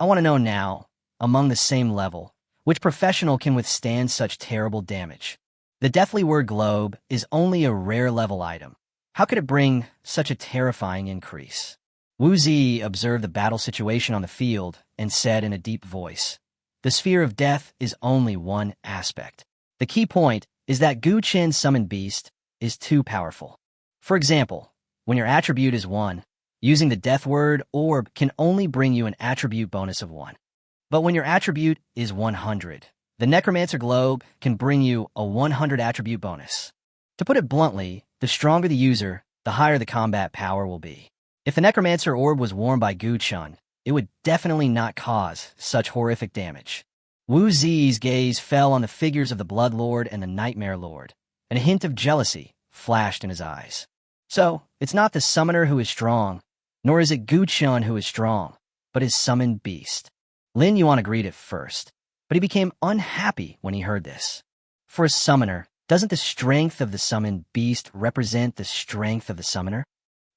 I want to know now, among the same level, which professional can withstand such terrible damage? The Deathly Word Globe is only a rare level item. How could it bring such a terrifying increase? Wu Zi observed the battle situation on the field and said in a deep voice, the sphere of death is only one aspect. The key point is that Gu Chen's summoned beast is too powerful. For example, when your attribute is 1, using the Death Word Orb can only bring you an attribute bonus of 1. But when your attribute is 100, the Necromancer Globe can bring you a 100 attribute bonus. To put it bluntly, the stronger the user, the higher the combat power will be. If the Necromancer Orb was worn by Gu Chun, it would definitely not cause such horrific damage. Wu Zi's gaze fell on the figures of the Blood Lord and the Nightmare Lord, and a hint of jealousy flashed in his eyes. So, it's not the summoner who is strong, nor is it Gu Chun who is strong, but his summoned beast. Lin Yuan agreed at first, but he became unhappy when he heard this. For a summoner, doesn't the strength of the summoned beast represent the strength of the summoner?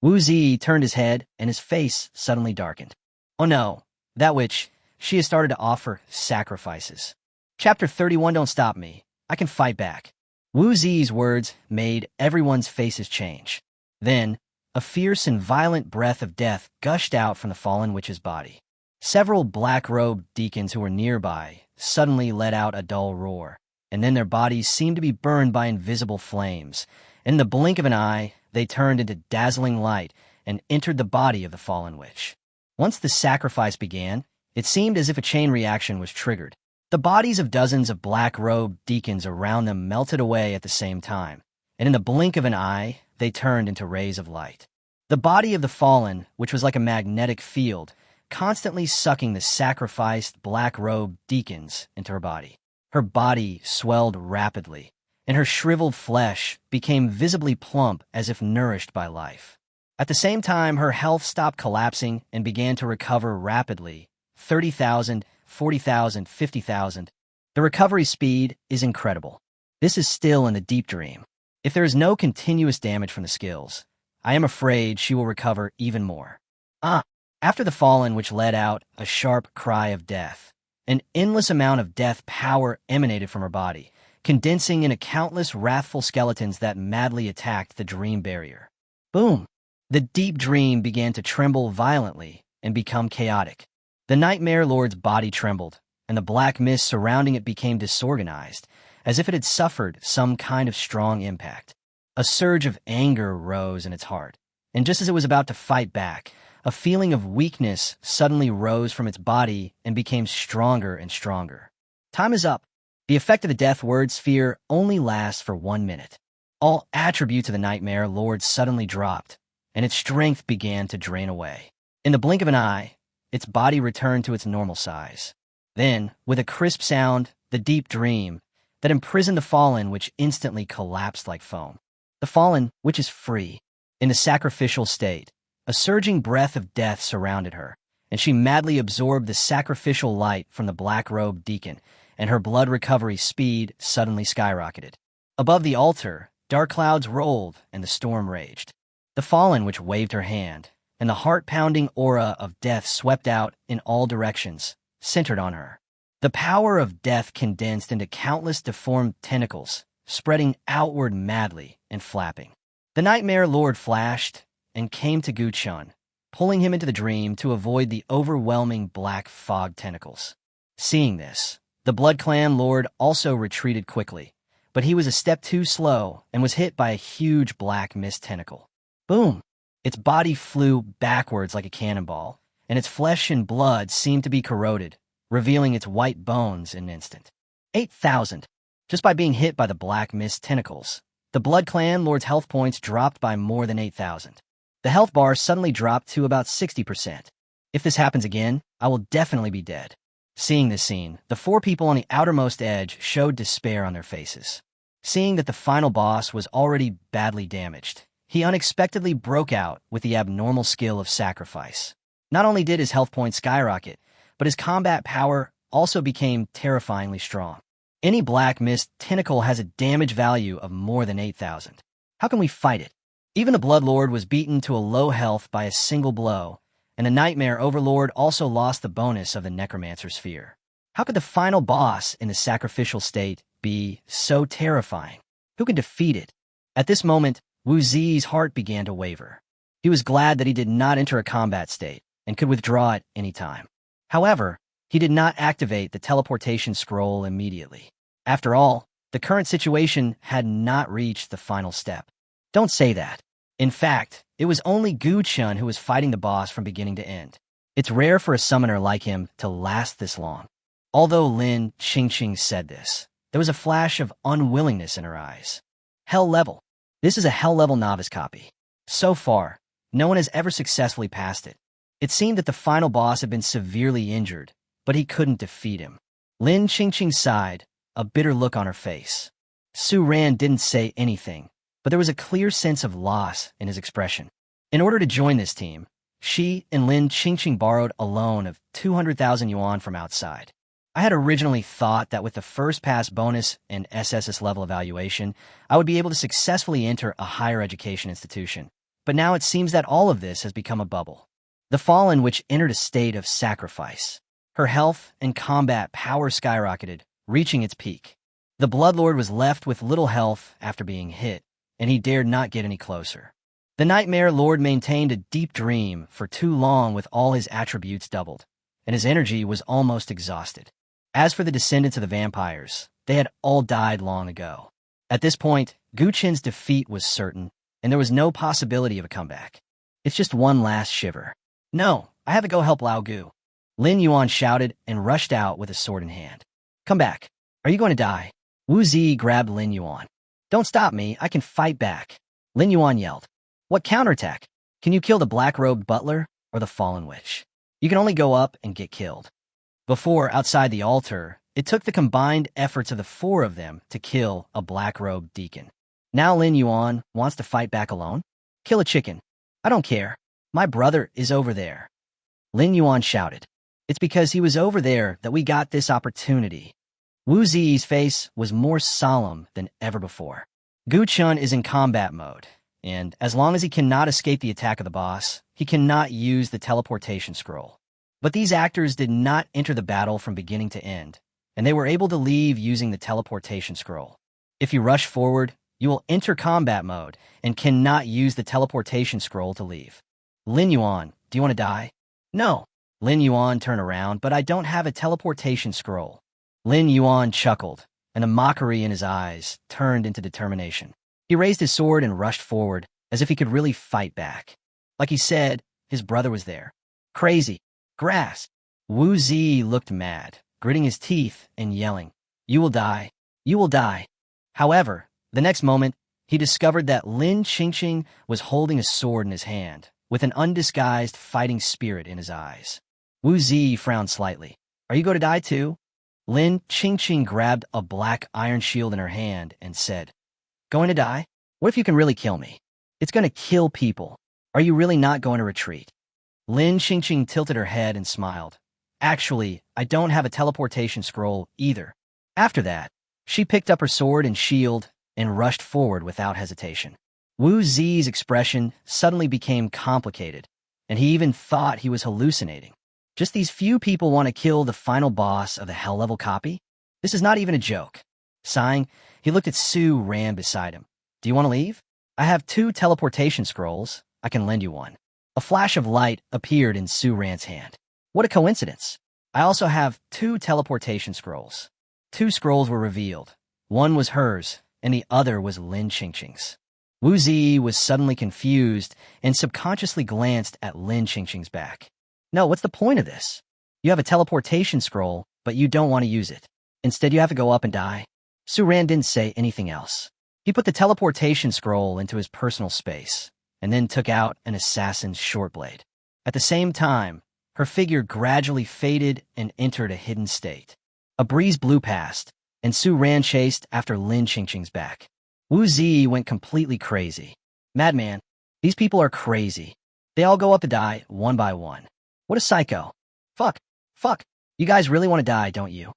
Wu Zi turned his head, and his face suddenly darkened. Oh no, that witch, she has started to offer sacrifices. Chapter 31, Don't Stop Me. I can fight back. Wu Zi's words made everyone's faces change. Then, a fierce and violent breath of death gushed out from the fallen witch's body. Several black-robed deacons who were nearby suddenly let out a dull roar, and then their bodies seemed to be burned by invisible flames. In the blink of an eye, they turned into dazzling light and entered the body of the fallen witch. Once the sacrifice began, it seemed as if a chain reaction was triggered. The bodies of dozens of black-robed deacons around them melted away at the same time, and in the blink of an eye, they turned into rays of light. The body of the fallen, which was like a magnetic field, constantly sucking the sacrificed black-robed deacons into her body. Her body swelled rapidly, and her shriveled flesh became visibly plump as if nourished by life. At the same time, her health stopped collapsing and began to recover rapidly. 30,000, 40,000, 50,000. The recovery speed is incredible. This is still in the deep dream. If there is no continuous damage from the skills, I am afraid she will recover even more. After the fallen, which let out a sharp cry of death, an endless amount of death power emanated from her body, condensing into countless wrathful skeletons that madly attacked the dream barrier. Boom! The deep dream began to tremble violently and become chaotic. The Nightmare Lord's body trembled, and the black mist surrounding it became disorganized, as if it had suffered some kind of strong impact. A surge of anger rose in its heart, and just as it was about to fight back, a feeling of weakness suddenly rose from its body and became stronger and stronger. Time is up. The effect of the Death Word sphere only lasts for 1 minute. All attributes of the Nightmare Lord suddenly dropped, and its strength began to drain away. In the blink of an eye, its body returned to its normal size. Then, with a crisp sound, the deep dream that imprisoned the fallen, which instantly collapsed like foam. The fallen, which is free, in the sacrificial state. A surging breath of death surrounded her, and she madly absorbed the sacrificial light from the black-robed deacon, and her blood recovery speed suddenly skyrocketed. Above the altar, dark clouds rolled, and the storm raged. The fallen, which waved her hand, and the heart-pounding aura of death swept out in all directions, centered on her. The power of death condensed into countless deformed tentacles, spreading outward madly and flapping. The Nightmare Lord flashed and came to Guchun, pulling him into the dream to avoid the overwhelming black fog tentacles. Seeing this, the Blood Clan Lord also retreated quickly, but he was a step too slow and was hit by a huge black mist tentacle. Boom! Its body flew backwards like a cannonball, and its flesh and blood seemed to be corroded, revealing its white bones in an instant. 8,000. Just by being hit by the black mist tentacles, the Blood Clan Lord's health points dropped by more than 8,000. The health bar suddenly dropped to about 60%. If this happens again, I will definitely be dead. Seeing this scene, the 4 people on the outermost edge showed despair on their faces. Seeing that the final boss was already badly damaged, he unexpectedly broke out with the abnormal skill of sacrifice. Not only did his health points skyrocket, but his combat power also became terrifyingly strong. Any black mist tentacle has a damage value of more than 8,000. How can we fight it? Even the Bloodlord was beaten to a low health by a single blow, and the Nightmare Overlord also lost the bonus of the Necromancer Sphere. How could the final boss in the sacrificial state be so terrifying? Who could defeat it? At this moment, Wu Zi's heart began to waver. He was glad that he did not enter a combat state and could withdraw at any time. However, he did not activate the teleportation scroll immediately. After all, the current situation had not reached the final step. Don't say that. In fact, it was only Gu Chun who was fighting the boss from beginning to end. It's rare for a summoner like him to last this long. Although Lin Qingfeng said this, there was a flash of unwillingness in her eyes. Hell level. This is a hell level novice copy. So far, no one has ever successfully passed it. It seemed that the final boss had been severely injured, but he couldn't defeat him. Lin Qingfeng sighed, a bitter look on her face. Su Ran didn't say anything, but there was a clear sense of loss in his expression. In order to join this team, she and Lin Qingfeng borrowed a loan of 200,000 yuan from outside. I had originally thought that with the first pass bonus and SSS level evaluation, I would be able to successfully enter a higher education institution. But now it seems that all of this has become a bubble. The Fallen, which entered a state of sacrifice. Her health and combat power skyrocketed, reaching its peak. The Bloodlord was left with little health after being hit, and he dared not get any closer. The Nightmare Lord maintained a deep dream for too long with all his attributes doubled, and his energy was almost exhausted. As for the descendants of the vampires, they had all died long ago. At this point, Gu Chin's defeat was certain, and there was no possibility of a comeback. It's just one last shiver. No, I have to go help Lao Gu. Lin Yuan shouted and rushed out with a sword in hand. Come back. Are you going to die? Wu Zi grabbed Lin Yuan. Don't stop me. I can fight back. Lin Yuan yelled. What counterattack? Can you kill the black-robed butler or the fallen witch? You can only go up and get killed. Before, outside the altar, it took the combined efforts of the four of them to kill a black-robed deacon. Now Lin Yuan wants to fight back alone? Kill a chicken. I don't care. My brother is over there. Lin Yuan shouted. It's because he was over there that we got this opportunity. Wu Zi's face was more solemn than ever before. Gu Chun is in combat mode, and as long as he cannot escape the attack of the boss, he cannot use the teleportation scroll. But these actors did not enter the battle from beginning to end, and they were able to leave using the teleportation scroll. If you rush forward, you will enter combat mode and cannot use the teleportation scroll to leave. Lin Yuan, do you want to die? No. Lin Yuan turned around, but I don't have a teleportation scroll. Lin Yuan chuckled, and a mockery in his eyes turned into determination. He raised his sword and rushed forward, as if he could really fight back. Like he said, his brother was there. Crazy. Grass. Wu Zi looked mad, gritting his teeth and yelling, You will die. You will die. However, the next moment, he discovered that Lin Qingfeng was holding a sword in his hand, with an undisguised fighting spirit in his eyes. Wu Zi frowned slightly. Are you going to die too? Lin Qingfeng grabbed a black iron shield in her hand and said, Going to die? What if you can really kill me? It's going to kill people. Are you really not going to retreat? Lin Qingfeng tilted her head and smiled. Actually, I don't have a teleportation scroll either. After that, she picked up her sword and shield and rushed forward without hesitation. Wu Zi's expression suddenly became complicated, and he even thought he was hallucinating. Just these few people want to kill the final boss of the hell-level copy? This is not even a joke. Sighing, he looked at Su Ran beside him. Do you want to leave? I have 2 teleportation scrolls. I can lend you one. A flash of light appeared in Su Ran's hand. What a coincidence. I also have 2 teleportation scrolls. 2 scrolls were revealed. One was hers, and the other was Lin Qingfeng's. Wu Zi was suddenly confused and subconsciously glanced at Lin Qingfeng's back. No, what's the point of this? You have a teleportation scroll, but you don't want to use it. Instead, you have to go up and die. Su Ran didn't say anything else. He put the teleportation scroll into his personal space, and then took out an assassin's short blade. At the same time, her figure gradually faded and entered a hidden state. A breeze blew past, and Su Ran chased after Lin Qingfeng's back. Wu Zi went completely crazy. Madman, these people are crazy. They all go up to die, one by one. What a psycho. Fuck. You guys really want to die, don't you?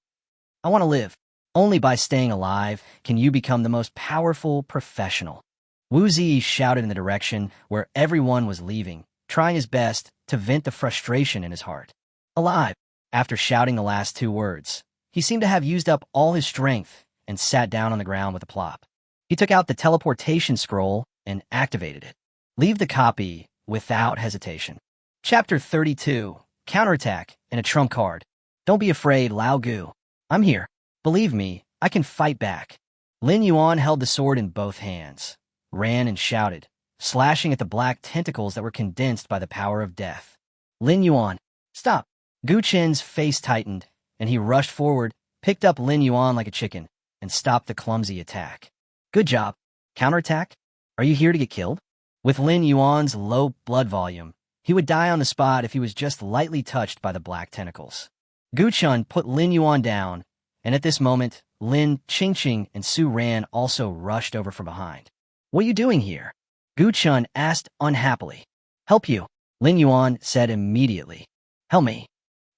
I want to live. Only by staying alive can you become the most powerful professional. Wu Zi shouted in the direction where everyone was leaving, trying his best to vent the frustration in his heart. Alive. After shouting the last 2 words, he seemed to have used up all his strength and sat down on the ground with a plop. He took out the teleportation scroll and activated it. Leave the copy without hesitation. Chapter 32, Counterattack and a Trump Card. Don't be afraid, Lao Gu. I'm here. Believe me, I can fight back. Lin Yuan held the sword in both hands, ran and shouted, slashing at the black tentacles that were condensed by the power of death. Lin Yuan, stop. Gu Chen's face tightened, and he rushed forward, picked up Lin Yuan like a chicken, and stopped the clumsy attack. Good job. Counterattack? Are you here to get killed? With Lin Yuan's low blood volume, he would die on the spot if he was just lightly touched by the black tentacles. Gu Chun put Lin Yuan down, and at this moment, Lin Qingfeng and Su Ran also rushed over from behind. What are you doing here? Gu Chun asked unhappily. Help you, Lin Yuan said immediately. Help me.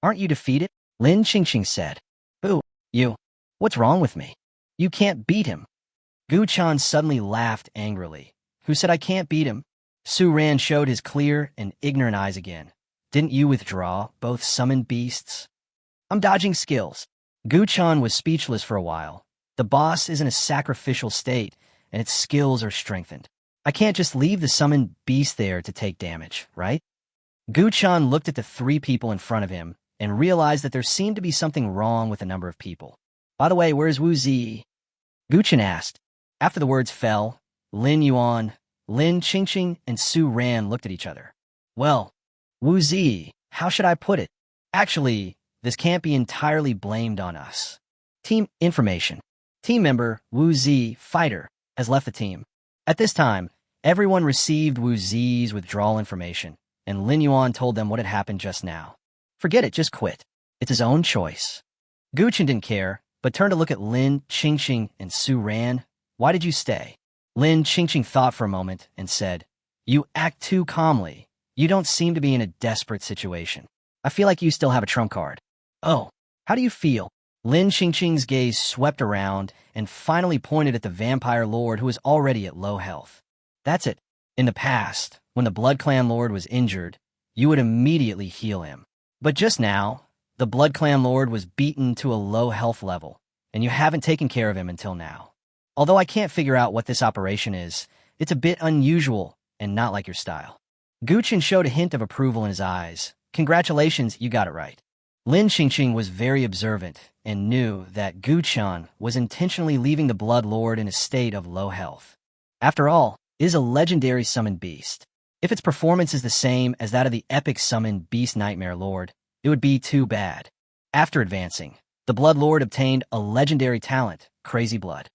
Aren't you defeated? Lin Qingfeng said. Boo, you. What's wrong with me? You can't beat him. Gu Chun suddenly laughed angrily. Who said I can't beat him? Su Ran showed his clear and ignorant eyes again. Didn't you withdraw, both summoned beasts? I'm dodging skills. Gu Chun was speechless for a while. The boss is in a sacrificial state, and its skills are strengthened. I can't just leave the summoned beast there to take damage, right? Gu Chun looked at the 3 people in front of him and realized that there seemed to be something wrong with a number of people. By the way, where's Wu Zi? Gu Chun asked. After the words fell, Lin Yuan, Lin Qingfeng, and Su Ran looked at each other. Well, Wu Zi, how should I put it? Actually, this can't be entirely blamed on us. Team information. Team member Wu Zi, fighter, has left the team. At this time, everyone received Wu Zi's withdrawal information, and Lin Yuan told them what had happened just now. Forget it, just quit. It's his own choice. Gu Chen didn't care, but turned to look at Lin Qingqing and Su Ran. Why did you stay? Lin Qingqing thought for a moment and said, You act too calmly. You don't seem to be in a desperate situation. I feel like you still have a trump card. Oh, how do you feel? Lin Qingqing's gaze swept around and finally pointed at the vampire lord who was already at low health. That's it. In the past, when the Blood Clan lord was injured, you would immediately heal him. But just now, the Blood Clan lord was beaten to a low health level, and you haven't taken care of him until now. Although I can't figure out what this operation is, it's a bit unusual and not like your style. Gu Chen showed a hint of approval in his eyes. Congratulations, you got it right. Lin Qingqing was very observant and knew that Gu Chen was intentionally leaving the Blood Lord in a state of low health. After all, it is a legendary summoned beast. If its performance is the same as that of the epic summoned Beast Nightmare Lord, it would be too bad. After advancing, the Blood Lord obtained a legendary talent, Crazy Blood.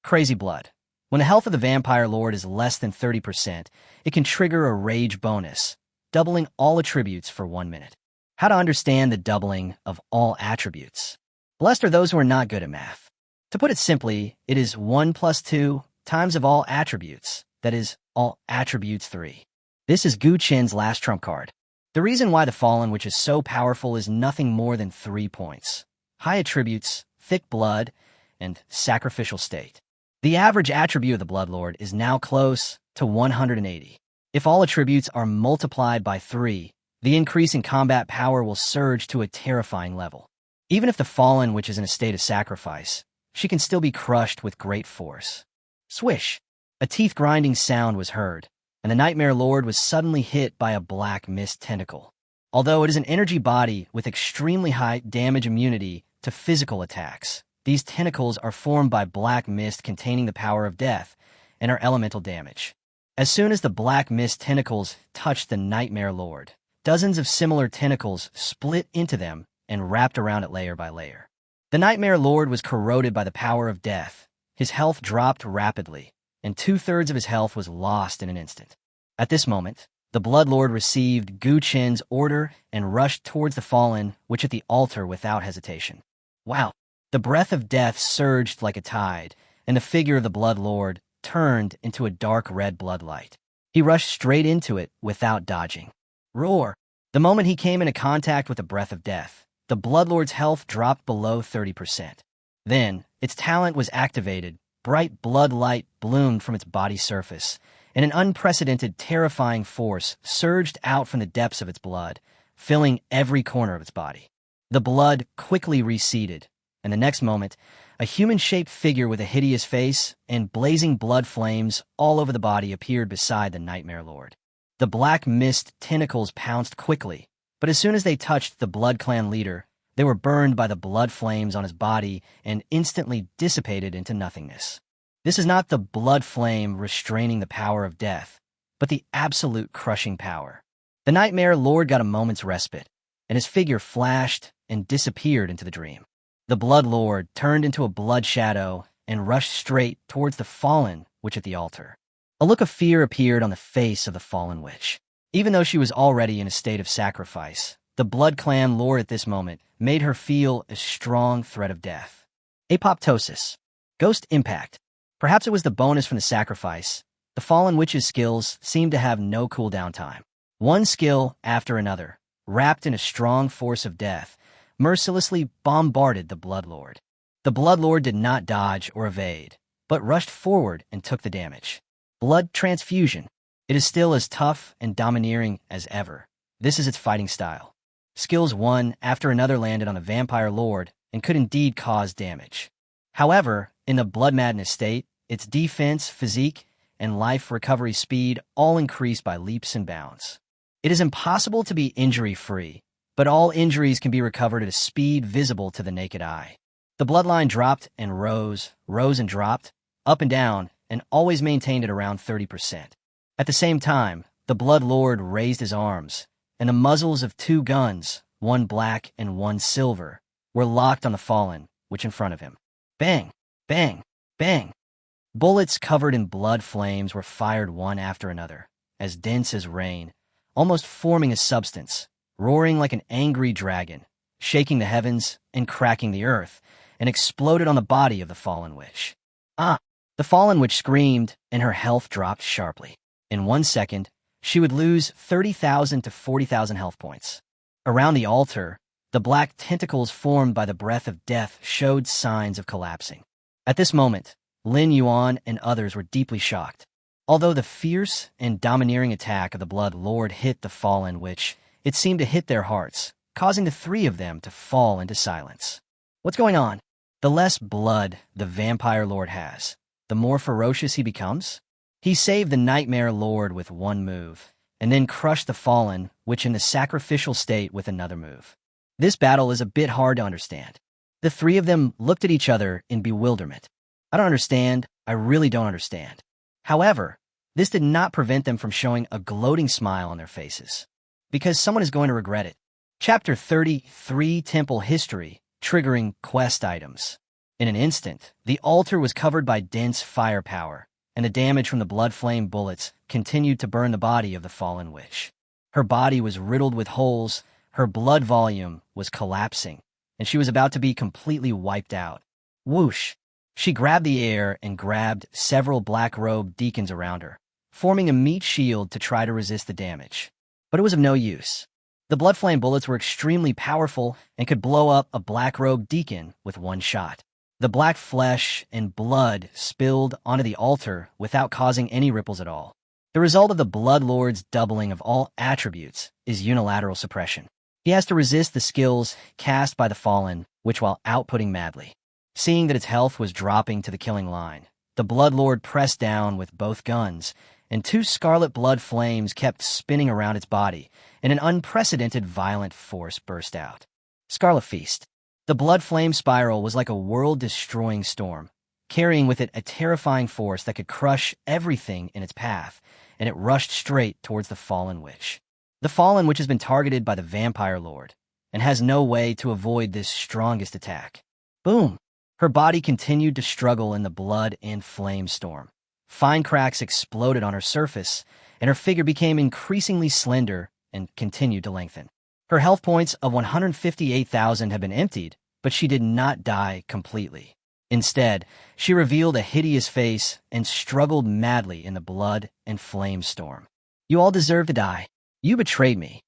Crazy Blood. When the health of the Vampire Lord is less than 30%, it can trigger a rage bonus, doubling all attributes for 1 minute. How to understand the doubling of all attributes? Blessed are those who are not good at math. To put it simply, it is 1 plus 2 times of all attributes, that is, all attributes 3. This is Gu Chen's last trump card. The reason why the Fallen, which is so powerful, is nothing more than 3 points. High attributes, thick blood, and sacrificial state. The average attribute of the Blood Lord is now close to 180. If all attributes are multiplied by 3, the increase in combat power will surge to a terrifying level. Even if the Fallen, which is in a state of sacrifice, she can still be crushed with great force. Swish! A teeth-grinding sound was heard, and the Nightmare Lord was suddenly hit by a black mist tentacle. Although it is an energy body with extremely high damage immunity to physical attacks, these tentacles are formed by black mist containing the power of death and are elemental damage. As soon as the black mist tentacles touched the Nightmare Lord, dozens of similar tentacles split into them and wrapped around it layer by layer. The Nightmare Lord was corroded by the power of death. His health dropped rapidly, and 2/3 of his health was lost in an instant. At this moment, the Blood Lord received Gu Chen's order and rushed towards the Fallen, which at the altar without hesitation. Wow! The breath of death surged like a tide, and the figure of the Blood Lord turned into a dark red bloodlight. He rushed straight into it without dodging. Roar! The moment he came into contact with the breath of death, the Blood Lord's health dropped below 30%. Then, its talent was activated, bright blood light bloomed from its body surface, and an unprecedented, terrifying force surged out from the depths of its blood, filling every corner of its body. The blood quickly receded, and the next moment, a human-shaped figure with a hideous face and blazing blood flames all over the body appeared beside the Nightmare Lord. The black mist tentacles pounced quickly, but as soon as they touched the Blood Clan leader, they were burned by the blood flames on his body and instantly dissipated into nothingness. This is not the blood flame restraining the power of death, but the absolute crushing power. The Nightmare Lord got a moment's respite, and his figure flashed and disappeared into the dream. The Blood Lord turned into a blood shadow and rushed straight towards the Fallen witch at the altar. A look of fear appeared on the face of the fallen witch. Even though she was already in a state of sacrifice, the Blood Clan Lord at this moment made her feel a strong threat of death. Apoptosis. Ghost Impact. Perhaps it was the bonus from the sacrifice. The fallen witch's skills seemed to have no cooldown time. One skill after another, wrapped in a strong force of death, mercilessly bombarded the Blood Lord. The Blood Lord did not dodge or evade, but rushed forward and took the damage. Blood Transfusion. It is still as tough and domineering as ever. This is its fighting style. Skills one after another landed on the Vampire Lord and could indeed cause damage. However, in the Blood Madness state, its defense, physique, and life recovery speed all increased by leaps and bounds. It is impossible to be injury-free, but all injuries can be recovered at a speed visible to the naked eye. The bloodline dropped and rose and dropped, up and down, and always maintained at around 30%. At the same time, the Blood Lord raised his arms, and the muzzles of 2 guns, one black and one silver, were locked on the fallen, which in front of him. Bang, bang, bang. Bullets covered in blood flames were fired one after another, as dense as rain, almost forming a substance, roaring like an angry dragon, shaking the heavens and cracking the earth, and exploded on the body of the fallen witch. Ah! The fallen witch screamed, and her health dropped sharply. In 1 second, she would lose 30,000 to 40,000 health points. Around the altar, the black tentacles formed by the breath of death showed signs of collapsing. At this moment, Lin Yuan and others were deeply shocked. Although the fierce and domineering attack of the Blood Lord hit the fallen witch, it seemed to hit their hearts, causing the three of them to fall into silence. What's going on? The less blood the Vampire Lord has, the more ferocious he becomes? He saved the Nightmare Lord with one move, and then crushed the fallen witch in the sacrificial state with another move. This battle is a bit hard to understand. The three of them looked at each other in bewilderment. I don't understand. I really don't understand. However, this did not prevent them from showing a gloating smile on their faces, because someone is going to regret it. Chapter 33, Temple History, Triggering Quest Items. In an instant, the altar was covered by dense firepower, and the damage from the blood flame bullets continued to burn the body of the fallen witch. Her body was riddled with holes, her blood volume was collapsing, and she was about to be completely wiped out. Whoosh! She grabbed the air and grabbed several black-robed deacons around her, forming a meat shield to try to resist the damage. But it was of no use. The blood flame bullets were extremely powerful and could blow up a black-robed deacon with one shot. The black flesh and blood spilled onto the altar without causing any ripples at all. The result of the Blood Lord's doubling of all attributes is unilateral suppression. He has to resist the skills cast by the fallen, which while outputting madly. Seeing that its health was dropping to the killing line, the Blood Lord pressed down with both guns, and two scarlet blood flames kept spinning around its body, and an unprecedented violent force burst out. Scarlet Feast. The blood flame spiral was like a world-destroying storm, carrying with it a terrifying force that could crush everything in its path, and it rushed straight towards the fallen witch. The fallen witch has been targeted by the Vampire Lord, and has no way to avoid this strongest attack. Boom! Her body continued to struggle in the blood and flame storm. Fine cracks exploded on her surface, and her figure became increasingly slender and continued to lengthen. Her health points of 158,000 had been emptied, but she did not die completely. Instead, she revealed a hideous face and struggled madly in the blood and flame storm. You all deserve to die. You betrayed me.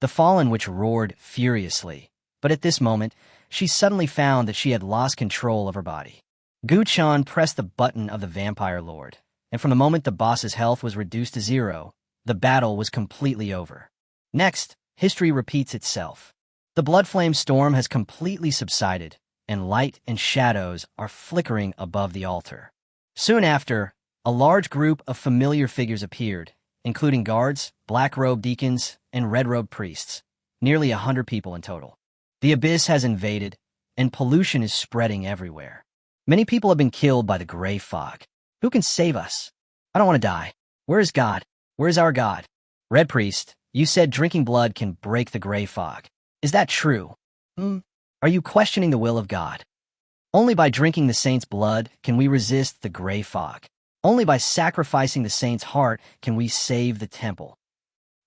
The fallen witch roared furiously, but at this moment, she suddenly found that she had lost control of her body. Gu Chan pressed the button of the Vampire Lord, and from the moment the boss's health was reduced to 0, the battle was completely over. Next, history repeats itself. The blood flame storm has completely subsided, and light and shadows are flickering above the altar. Soon after, a large group of familiar figures appeared, including guards, black-robed deacons, and red-robed priests, nearly 100 people in total. The abyss has invaded, and pollution is spreading everywhere. Many people have been killed by the gray fog. Who can save us? I don't want to die. Where is God? Where is our God? Red Priest, you said drinking blood can break the gray fog. Is that true? Are you questioning the will of God? Only by drinking the saint's blood can we resist the gray fog. Only by sacrificing the saint's heart can we save the temple.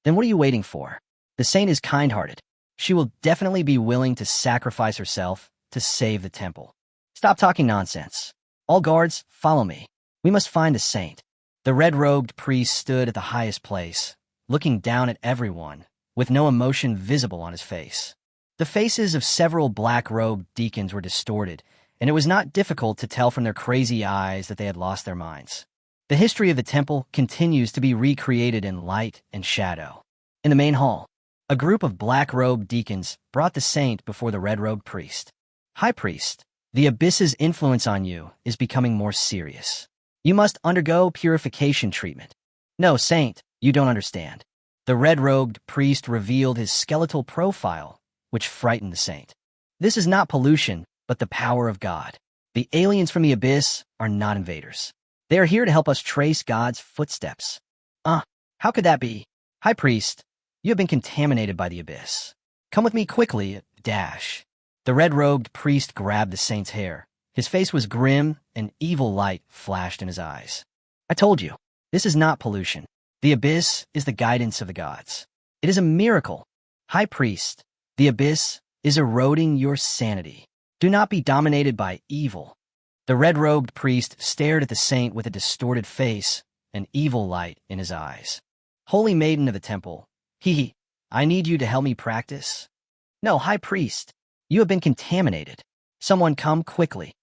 Then what are you waiting for? The saint is kind-hearted. She will definitely be willing to sacrifice herself to save the temple. Stop talking nonsense. All guards, follow me. We must find the saint. The red-robed priest stood at the highest place, looking down at everyone, with no emotion visible on his face. The faces of several black-robed deacons were distorted, and it was not difficult to tell from their crazy eyes that they had lost their minds. The history of the temple continues to be recreated in light and shadow. In the main hall, a group of black-robed deacons brought the saint before the red-robed priest. High Priest, the abyss's influence on you is becoming more serious. You must undergo purification treatment. No, Saint, you don't understand. The red-robed priest revealed his skeletal profile, which frightened the saint. This is not pollution, but the power of God. The aliens from the abyss are not invaders. They are here to help us trace God's footsteps. How could that be? High Priest, you have been contaminated by the abyss. Come with me quickly, dash. The red-robed priest grabbed the saint's hair, His face was grim, and evil light flashed in his eyes. I told you, this is not pollution. The abyss is the guidance of the gods. It is a miracle. High priest, the abyss is eroding your sanity. Do not be dominated by evil. The red-robed priest stared at the saint with a distorted face, an evil light in his eyes. Holy maiden of the temple, I need you to help me practice. No, high priest, you have been contaminated. Someone come quickly.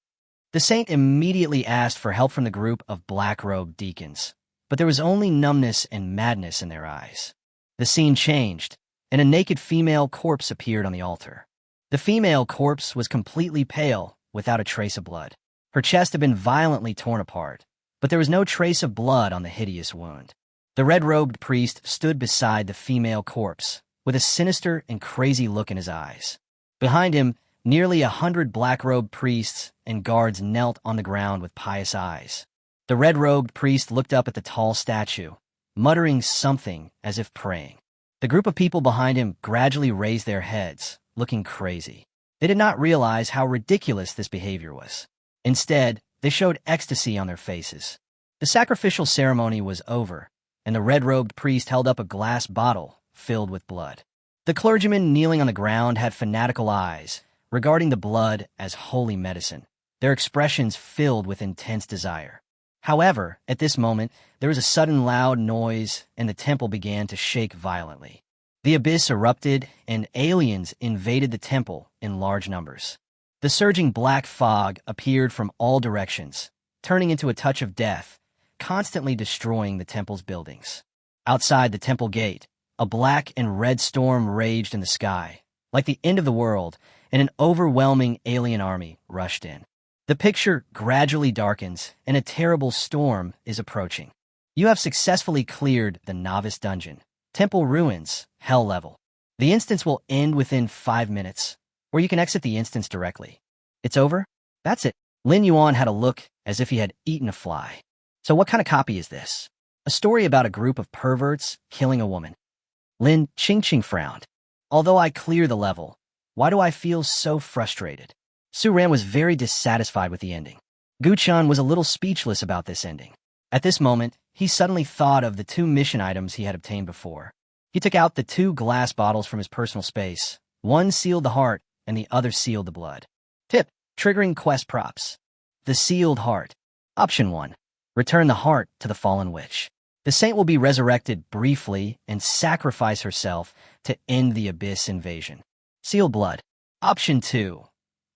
The saint immediately asked for help from the group of black-robed deacons, but there was only numbness and madness in their eyes. The scene changed, and a naked female corpse appeared on the altar. The female corpse was completely pale, without a trace of blood. Her chest had been violently torn apart, but there was no trace of blood on the hideous wound. The red-robed priest stood beside the female corpse, with a sinister and crazy look in his eyes. Behind him, nearly 100 black-robed priests and guards knelt on the ground with pious eyes. The red-robed priest looked up at the tall statue, muttering something as if praying. The group of people behind him gradually raised their heads, looking crazy. They did not realize how ridiculous this behavior was. Instead, they showed ecstasy on their faces. The sacrificial ceremony was over, and the red-robed priest held up a glass bottle filled with blood. The clergymen kneeling on the ground had fanatical eyes, regarding the blood as holy medicine, their expressions filled with intense desire. However, at this moment, there was a sudden loud noise, and the temple began to shake violently. The abyss erupted, and aliens invaded the temple in large numbers. The surging black fog appeared from all directions, turning into a touch of death, constantly destroying the temple's buildings. Outside the temple gate, a black and red storm raged in the sky, like the end of the world, and an overwhelming alien army rushed in. The picture gradually darkens, and a terrible storm is approaching. You have successfully cleared the novice dungeon. Temple ruins, hell level. The instance will end within 5 minutes, or you can exit the instance directly. It's over? That's it. Lin Yuan had a look as if he had eaten a fly. So what kind of copy is this? A story about a group of perverts killing a woman. Lin Qingfeng frowned. Although I clear the level, why do I feel so frustrated? Su Ran was very dissatisfied with the ending. Gu Chun was a little speechless about this ending. At this moment, he suddenly thought of the 2 mission items he had obtained before. He took out the 2 glass bottles from his personal space. One sealed the heart, and the other sealed the blood. Tip: triggering quest props. The sealed heart. Option 1. Return the heart to the fallen witch. The saint will be resurrected briefly and sacrifice herself to end the abyss invasion. Sealed blood. Option 2.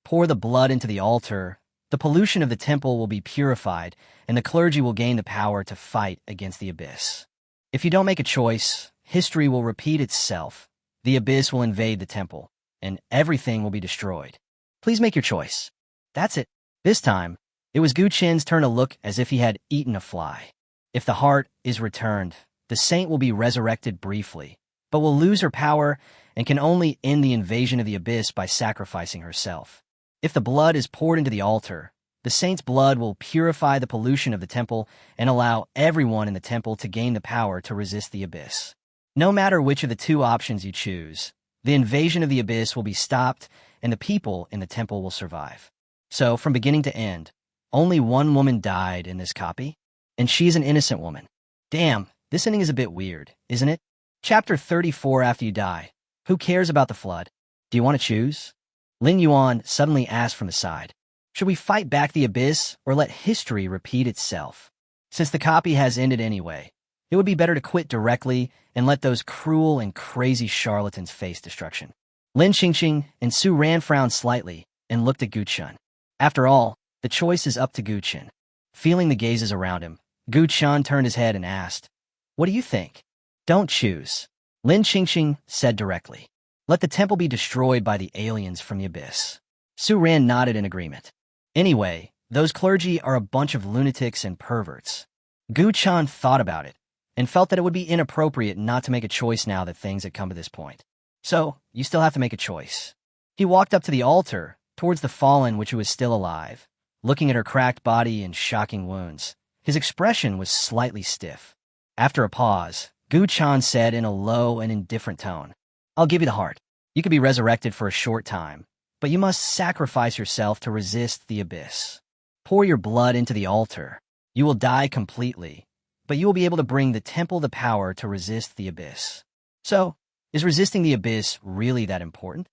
Pour the blood into the altar. The pollution of the temple will be purified, and the clergy will gain the power to fight against the abyss. If you don't make a choice, history will repeat itself. The abyss will invade the temple, and everything will be destroyed. Please make your choice. That's it. This time, it was Gu Chen's turn to look as if he had eaten a fly. If the heart is returned, the saint will be resurrected briefly, but will lose her power and can only end the invasion of the abyss by sacrificing herself. If the blood is poured into the altar, the saint's blood will purify the pollution of the temple and allow everyone in the temple to gain the power to resist the abyss. No matter which of the 2 options you choose, the invasion of the abyss will be stopped and the people in the temple will survive. So, from beginning to end, only 1 woman died in this copy, and she's an innocent woman. Damn, this ending is a bit weird, isn't it? Chapter 34. After you die. Who cares about the flood? Do you want to choose? Lin Yuan suddenly asked from the side. Should we fight back the abyss or let history repeat itself? Since the copy has ended anyway, it would be better to quit directly and let those cruel and crazy charlatans face destruction. Lin Qingqing and Su Ran frowned slightly and looked at Gu Chun. After all, the choice is up to Gu Chun. Feeling the gazes around him, Gu Chun turned his head and asked, What do you think? Don't choose. Lin Qingqing said directly. Let the temple be destroyed by the aliens from the abyss. Su Ran nodded in agreement. Anyway, those clergy are a bunch of lunatics and perverts. Gu Chun thought about it and felt that it would be inappropriate not to make a choice now that things had come to this point. So, you still have to make a choice. He walked up to the altar, towards the fallen which was still alive, looking at her cracked body and shocking wounds. His expression was slightly stiff. After a pause, Gu Chun said in a low and indifferent tone, I'll give you the heart. You could be resurrected for a short time, but but you must sacrifice yourself to resist the abyss. Pour your blood into the altar. You will die completely, but you will be able to bring the temple the power to resist the abyss. So, is resisting the abyss really that important?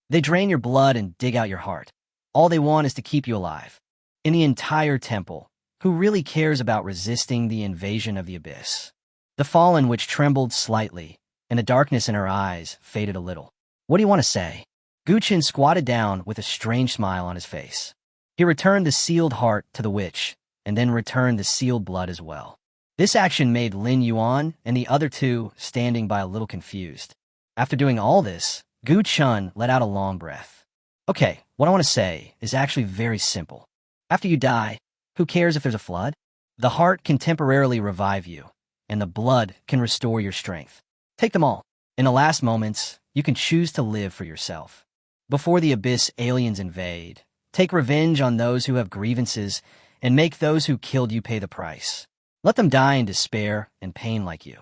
They drain your blood and dig out your heart. All they want is to keep you alive. In the entire temple, who really cares about resisting the invasion of the abyss? The fallen witch trembled slightly, and the darkness in her eyes faded a little. What do you want to say? Guqin squatted down with a strange smile on his face. He returned the sealed heart to the witch, and then returned the sealed blood as well. This action made Lin Yuan and the other two standing by a little confused. After doing all this, Gu Chun let out a long breath. Okay, what I want to say is actually very simple. After you die, who cares if there's a flood? The heart can temporarily revive you, and the blood can restore your strength. Take them all. In the last moments, you can choose to live for yourself. Before the abyss aliens invade, take revenge on those who have grievances and make those who killed you pay the price. Let them die in despair and pain like you.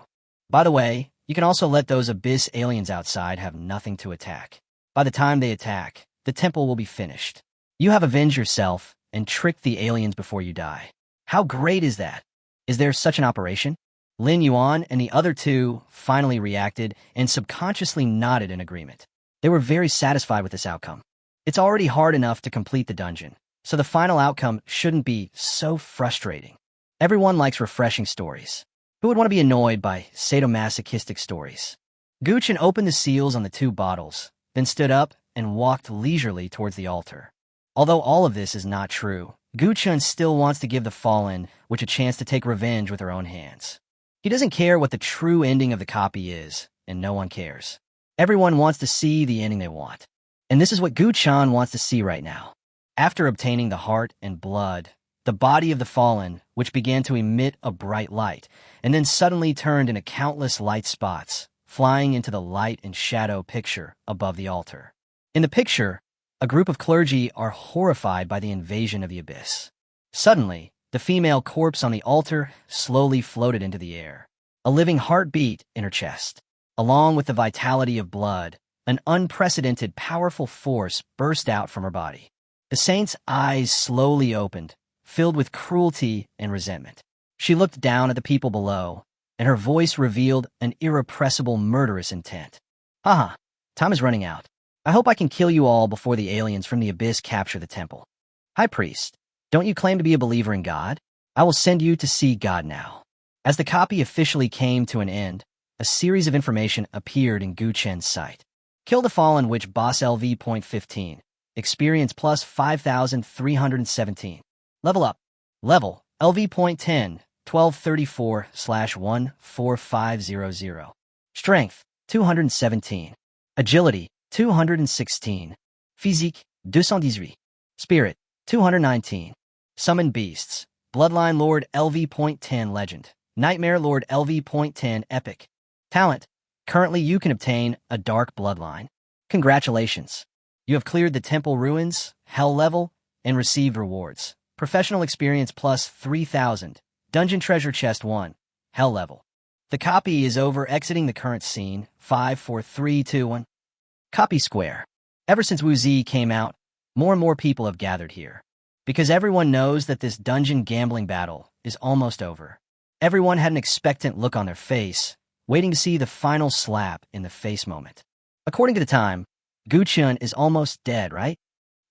By the way, you can also let those abyss aliens outside have nothing to attack. By the time they attack, the temple will be finished. You have avenged yourself and tricked the aliens before you die. How great is that? Is there such an operation? Lin Yuan and the other two finally reacted and subconsciously nodded in agreement. They were very satisfied with this outcome. It's already hard enough to complete the dungeon, so the final outcome shouldn't be so frustrating. Everyone likes refreshing stories. Who would want to be annoyed by sadomasochistic stories? Guqin opened the seals on the two bottles, then stood up and walked leisurely towards the altar. Although all of this is not true, Guqin still wants to give the fallen witch a chance to take revenge with her own hands. He doesn't care what the true ending of the copy is, and no one cares. Everyone wants to see the ending they want. And this is what Guqin wants to see right now. After obtaining the heart and blood, the body of the fallen, which began to emit a bright light, and then suddenly turned into countless light spots, flying into the light and shadow picture above the altar. In the picture, a group of clergy are horrified by the invasion of the abyss. Suddenly, the female corpse on the altar slowly floated into the air. A living heartbeat in her chest. Along with the vitality of blood, an unprecedented powerful force burst out from her body. The saint's eyes slowly opened, filled with cruelty and resentment. She looked down at the people below, and her voice revealed an irrepressible murderous intent. Haha, time is running out. I hope I can kill you all before the aliens from the abyss capture the temple. High Priest, don't you claim to be a believer in God? I will send you to see God now. As the copy officially came to an end, a series of information appeared in Guqin's sight. Kill the fallen witch boss LV.15. Experience plus 5,317. Level up. Level LV.10. 1234/14500. Strength 217. Agility 216. Physique 218. Spirit 219. Summon beasts. Bloodline Lord LV.10 Legend. Nightmare Lord LV.10 Epic. Talent. Currently you can obtain a dark bloodline. Congratulations. You have cleared the temple ruins, hell level, and received rewards. Professional experience plus 3,000. Dungeon treasure chest 1. Hell level. The copy is over. Exiting the current scene. 5, 4, 3, 2, 1. Copy square. Ever since Wu Zi came out, more and more people have gathered here. Because everyone knows that this dungeon gambling battle is almost over. Everyone had an expectant look on their face, waiting to see the final slap in the face moment. According to the time, Guqin is almost dead, right?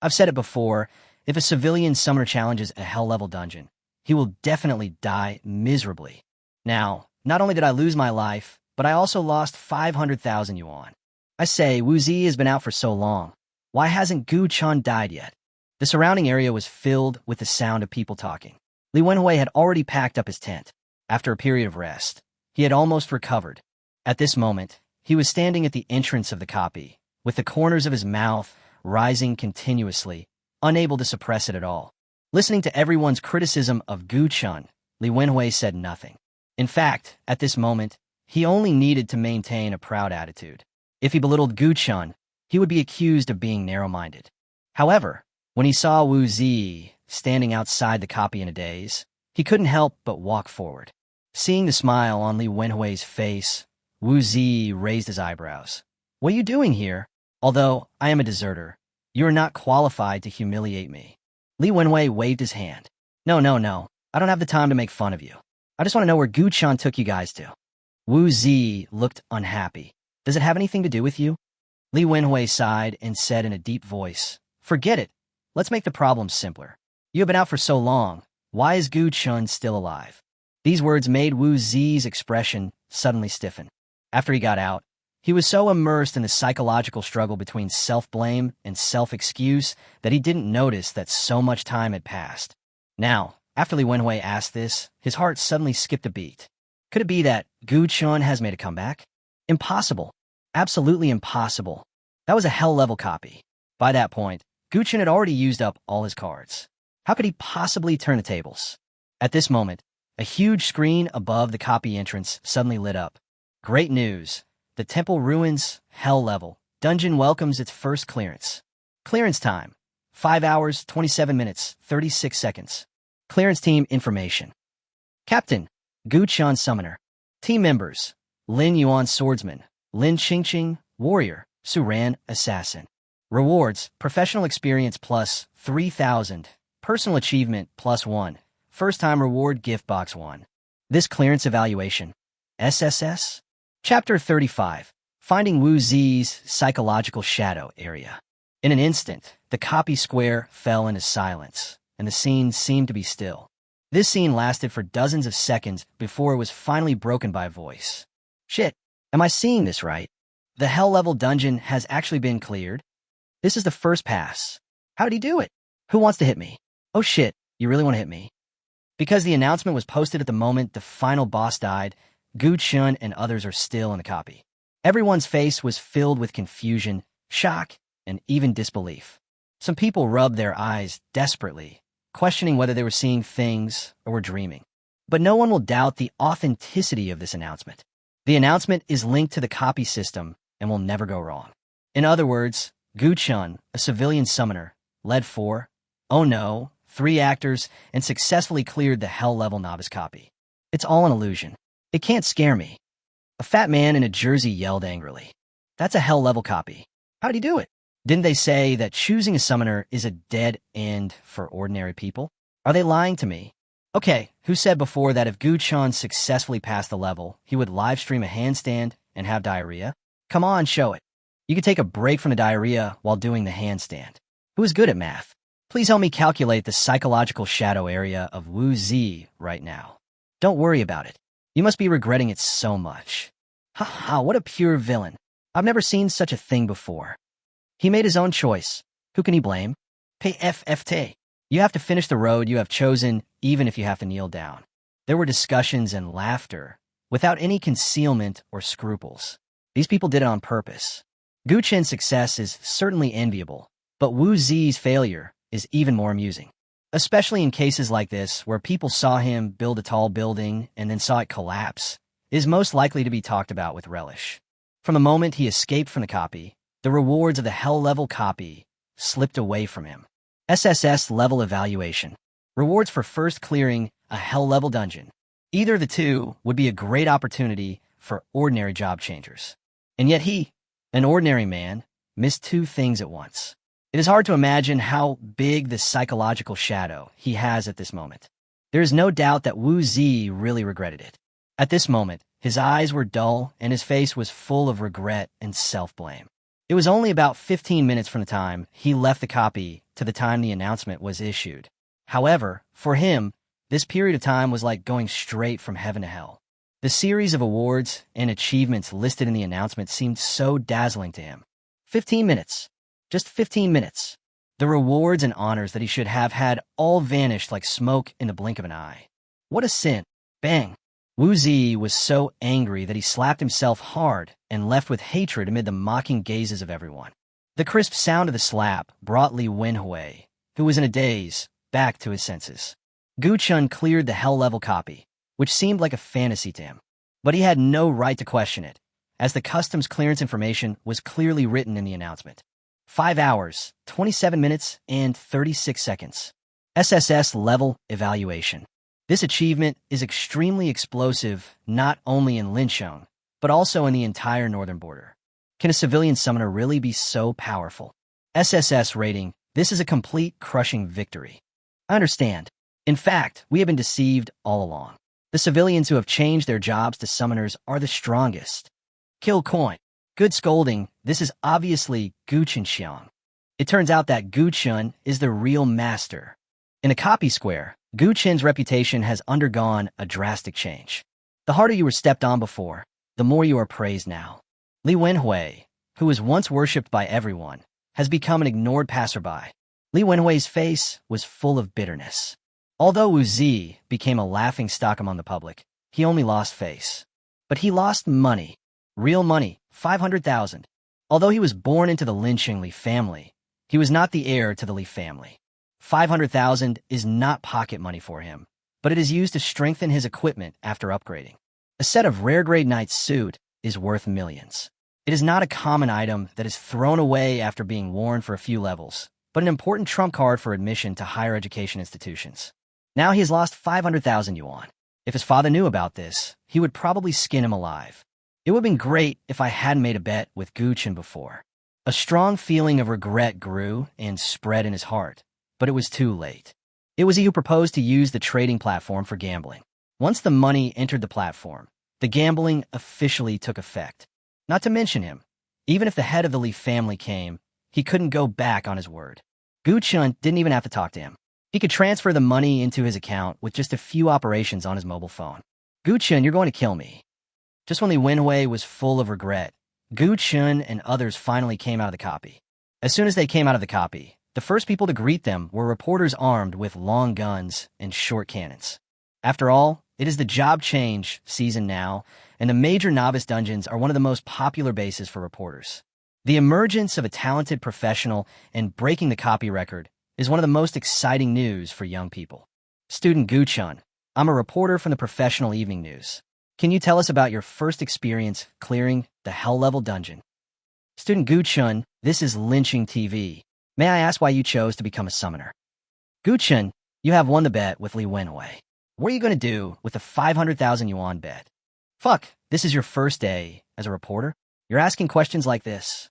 I've said it before, if a civilian summoner challenges a hell-level dungeon, he will definitely die miserably. Now, not only did I lose my life, but I also lost 500,000 yuan. I say, Wu Zi has been out for so long. Why hasn't Guqin died yet? The surrounding area was filled with the sound of people talking. Li Wenhui had already packed up his tent. After a period of rest, he had almost recovered. At this moment, he was standing at the entrance of the copy, with the corners of his mouth rising continuously, unable to suppress it at all. Listening to everyone's criticism of Guqin, Li Wenhui said nothing. In fact, at this moment, he only needed to maintain a proud attitude. If he belittled Guqin, he would be accused of being narrow-minded. However, when he saw Wu Zi standing outside the copy in a daze, he couldn't help but walk forward. Seeing the smile on Li Wenhui's face, Wu Zi raised his eyebrows. What are you doing here? Although I am a deserter, You are not qualified to humiliate me. Li Wenwei waved his hand. No, no, no. I don't have the time to make fun of you. I just want to know where Gu Chan took you guys to. Wu Zi looked unhappy. Does it have anything to do with you? Li Wenhui sighed and said in a deep voice, Forget it. Let's make the problem simpler. You have been out for so long. Why is Gu Chun still alive? These words made Wu Zi's expression suddenly stiffen. After he got out, he was so immersed in the psychological struggle between self-blame and self-excuse that he didn't notice that so much time had passed. Now, after Li Wenhui asked this, his heart suddenly skipped a beat. Could it be that Gu Chun has made a comeback? Impossible. Absolutely impossible. That was a hell-level copy. By that point, Gu Chun had already used up all his cards. How could he possibly turn the tables? At this moment, a huge screen above the copy entrance suddenly lit up. Great news. The temple ruins, hell level, dungeon welcomes its first clearance. Clearance time. 5 hours, 27 minutes, 36 seconds. Clearance team information. Captain, Gu Chan Summoner. Team members, Lin Yuan Swordsman, Lin Qingqing, Warrior, Su Ran, Assassin. Rewards, professional experience plus 3,000, personal achievement plus 1, first-time reward gift box 1. This clearance evaluation. SSS? Chapter 35, Finding Wu Zi's Psychological Shadow Area. In an instant, the copy square fell into silence, and the scene seemed to be still. This scene lasted for dozens of seconds before it was finally broken by a voice. Shit, am I seeing this right? The hell-level dungeon has actually been cleared? This is the first pass. How did he do it? Who wants to hit me? Oh shit, you really want to hit me? Because the announcement was posted at the moment the final boss died, Gu Chun and others are still in the copy. Everyone's face was filled with confusion, shock, and even disbelief. Some people rubbed their eyes desperately, questioning whether they were seeing things or were dreaming. But no one will doubt the authenticity of this announcement. The announcement is linked to the copy system and will never go wrong. In other words, Gu Chun, a civilian summoner, led 4, oh no, 3 actors and successfully cleared the hell-level novice copy. It's all an illusion. It can't scare me. A fat man in a jersey yelled angrily. That's a hell-level copy. How did he do it? Didn't they say that choosing a summoner is a dead end for ordinary people? Are they lying to me? Okay, who said before that if Gu Chun successfully passed the level, he would livestream a handstand and have diarrhea? Come on, show it. You could take a break from the diarrhea while doing the handstand. Who is good at math? Please help me calculate the psychological shadow area of Wu Zi right now. Don't worry about it. You must be regretting it so much. Ha, what a pure villain. I've never seen such a thing before. He made his own choice. Who can he blame? PFFT. You have to finish the road you have chosen, even if you have to kneel down. There were discussions and laughter, without any concealment or scruples. These people did it on purpose. Gu Chen's success is certainly enviable, but Wu Zi's failure is even more amusing. Especially in cases like this, where people saw him build a tall building and then saw it collapse, is most likely to be talked about with relish. From the moment he escaped from the copy, the rewards of the hell-level copy slipped away from him. SSS level evaluation. Rewards for first clearing a hell-level dungeon. Either of the two would be a great opportunity for ordinary job changers. And yet he, an ordinary man, missed 2 things at once. It is hard to imagine how big the psychological shadow he has at this moment. There is no doubt that Wu Zi really regretted it. At this moment, his eyes were dull and his face was full of regret and self-blame. It was only about 15 minutes from the time he left the copy to the time the announcement was issued. However, for him, this period of time was like going straight from heaven to hell. The series of awards and achievements listed in the announcement seemed so dazzling to him. 15 minutes. Just 15 minutes. The rewards and honors that he should have had all vanished like smoke in the blink of an eye. What a sin. Bang. Wu Zi was so angry that he slapped himself hard and left with hatred amid the mocking gazes of everyone. The crisp sound of the slap brought Li Wenhui, who was in a daze, back to his senses. Gu Chun cleared the hell-level copy, which seemed like a fantasy to him. But he had no right to question it, as the customs clearance information was clearly written in the announcement. 5 hours, 27 minutes, and 36 seconds. SSS level evaluation. This achievement is extremely explosive not only in Linsheng, but also in the entire northern border. Can a civilian summoner really be so powerful? SSS rating, this is a complete crushing victory. I understand. In fact, we have been deceived all along. The civilians who have changed their jobs to summoners are the strongest. Kill coin. Good scolding, this is obviously Guqian. It turns out that Guqian is the real master. In a copy square, Guqian's reputation has undergone a drastic change. The harder you were stepped on before, the more you are praised now. Li Wenhui, who was once worshipped by everyone, has become an ignored passerby. Li Wenhui's face was full of bitterness. Although Wu Zi became a laughingstock among the public, he only lost face. But he lost money. Real money, 500,000. Although he was born into the Linqing Li family, he was not the heir to the Li family. 500,000 is not pocket money for him, but it is used to strengthen his equipment after upgrading. A set of rare-grade knight's suit is worth millions. It is not a common item that is thrown away after being worn for a few levels, but an important trump card for admission to higher education institutions. Now he has lost 500,000 yuan. If his father knew about this, he would probably skin him alive. It would have been great if I hadn't made a bet with Guqian before. A strong feeling of regret grew and spread in his heart, but it was too late. It was he who proposed to use the trading platform for gambling. Once the money entered the platform, the gambling officially took effect. Not to mention him. Even if the head of the Li family came, he couldn't go back on his word. Guqian didn't even have to talk to him. He could transfer the money into his account with just a few operations on his mobile phone. Guqian, you're going to kill me. Just when Li Wenhui was full of regret, Guqian and others finally came out of the copy. As soon as they came out of the copy, the first people to greet them were reporters armed with long guns and short cannons. After all, it is the job change season now, and the major novice dungeons are one of the most popular bases for reporters. The emergence of a talented professional and breaking the copy record is one of the most exciting news for young people. Student Guqian, I'm a reporter from the Professional Evening News. Can you tell us about your first experience clearing the Hell-level dungeon? Student Guqian, this is Lynching TV. May I ask why you chose to become a summoner? Guqian, you have won the bet with Li Wenhui. What are you going to do with the 500,000 yuan bet? Fuck, this is your first day as a reporter? You're asking questions like this.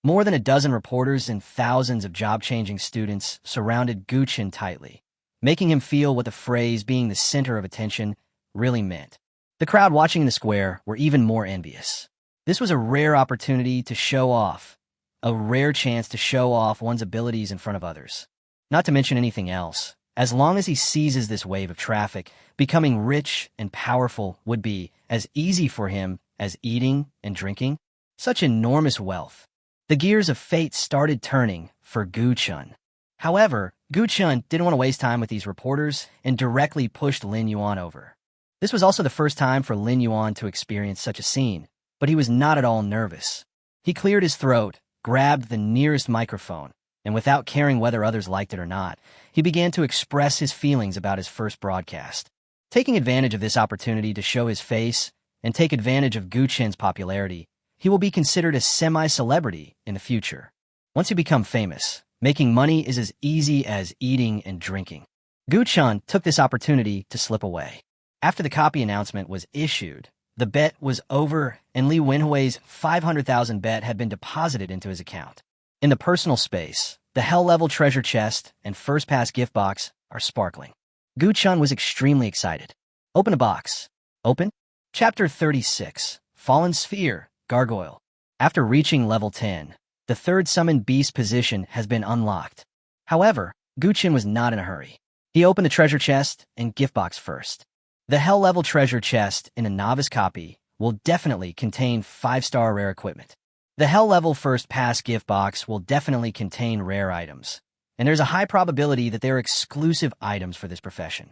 More than a dozen reporters and thousands of job-changing students surrounded Guqian tightly, making him feel what the phrase being the center of attention really meant. The crowd watching in the square were even more envious. This was a rare opportunity to show off, a rare chance to show off one's abilities in front of others. Not to mention anything else, as long as he seizes this wave of traffic, becoming rich and powerful would be as easy for him as eating and drinking. Such enormous wealth. The gears of fate started turning for Guqian. However, Guqian didn't want to waste time with these reporters and directly pushed Lin Yuan over. This was also the first time for Lin Yuan to experience such a scene, but he was not at all nervous. He cleared his throat, grabbed the nearest microphone, and without caring whether others liked it or not, he began to express his feelings about his first broadcast. Taking advantage of this opportunity to show his face and take advantage of Guqian's popularity, he will be considered a semi-celebrity in the future. Once you become famous, making money is as easy as eating and drinking. Guqian took this opportunity to slip away. After the copy announcement was issued, the bet was over and Li Wenhui's 500,000 bet had been deposited into his account. In the personal space, the Hell-level treasure chest and first-pass gift box are sparkling. Guqian was extremely excited. Open a box. Open? Chapter 36, Fallen Sphere, Gargoyle. After reaching level 10, the third summoned beast position has been unlocked. However, Guqian was not in a hurry. He opened the treasure chest and gift box first. The Hell-level treasure chest in a novice copy will definitely contain 5-star rare equipment. The Hell-level first-pass gift box will definitely contain rare items, and there's a high probability that they are exclusive items for this profession.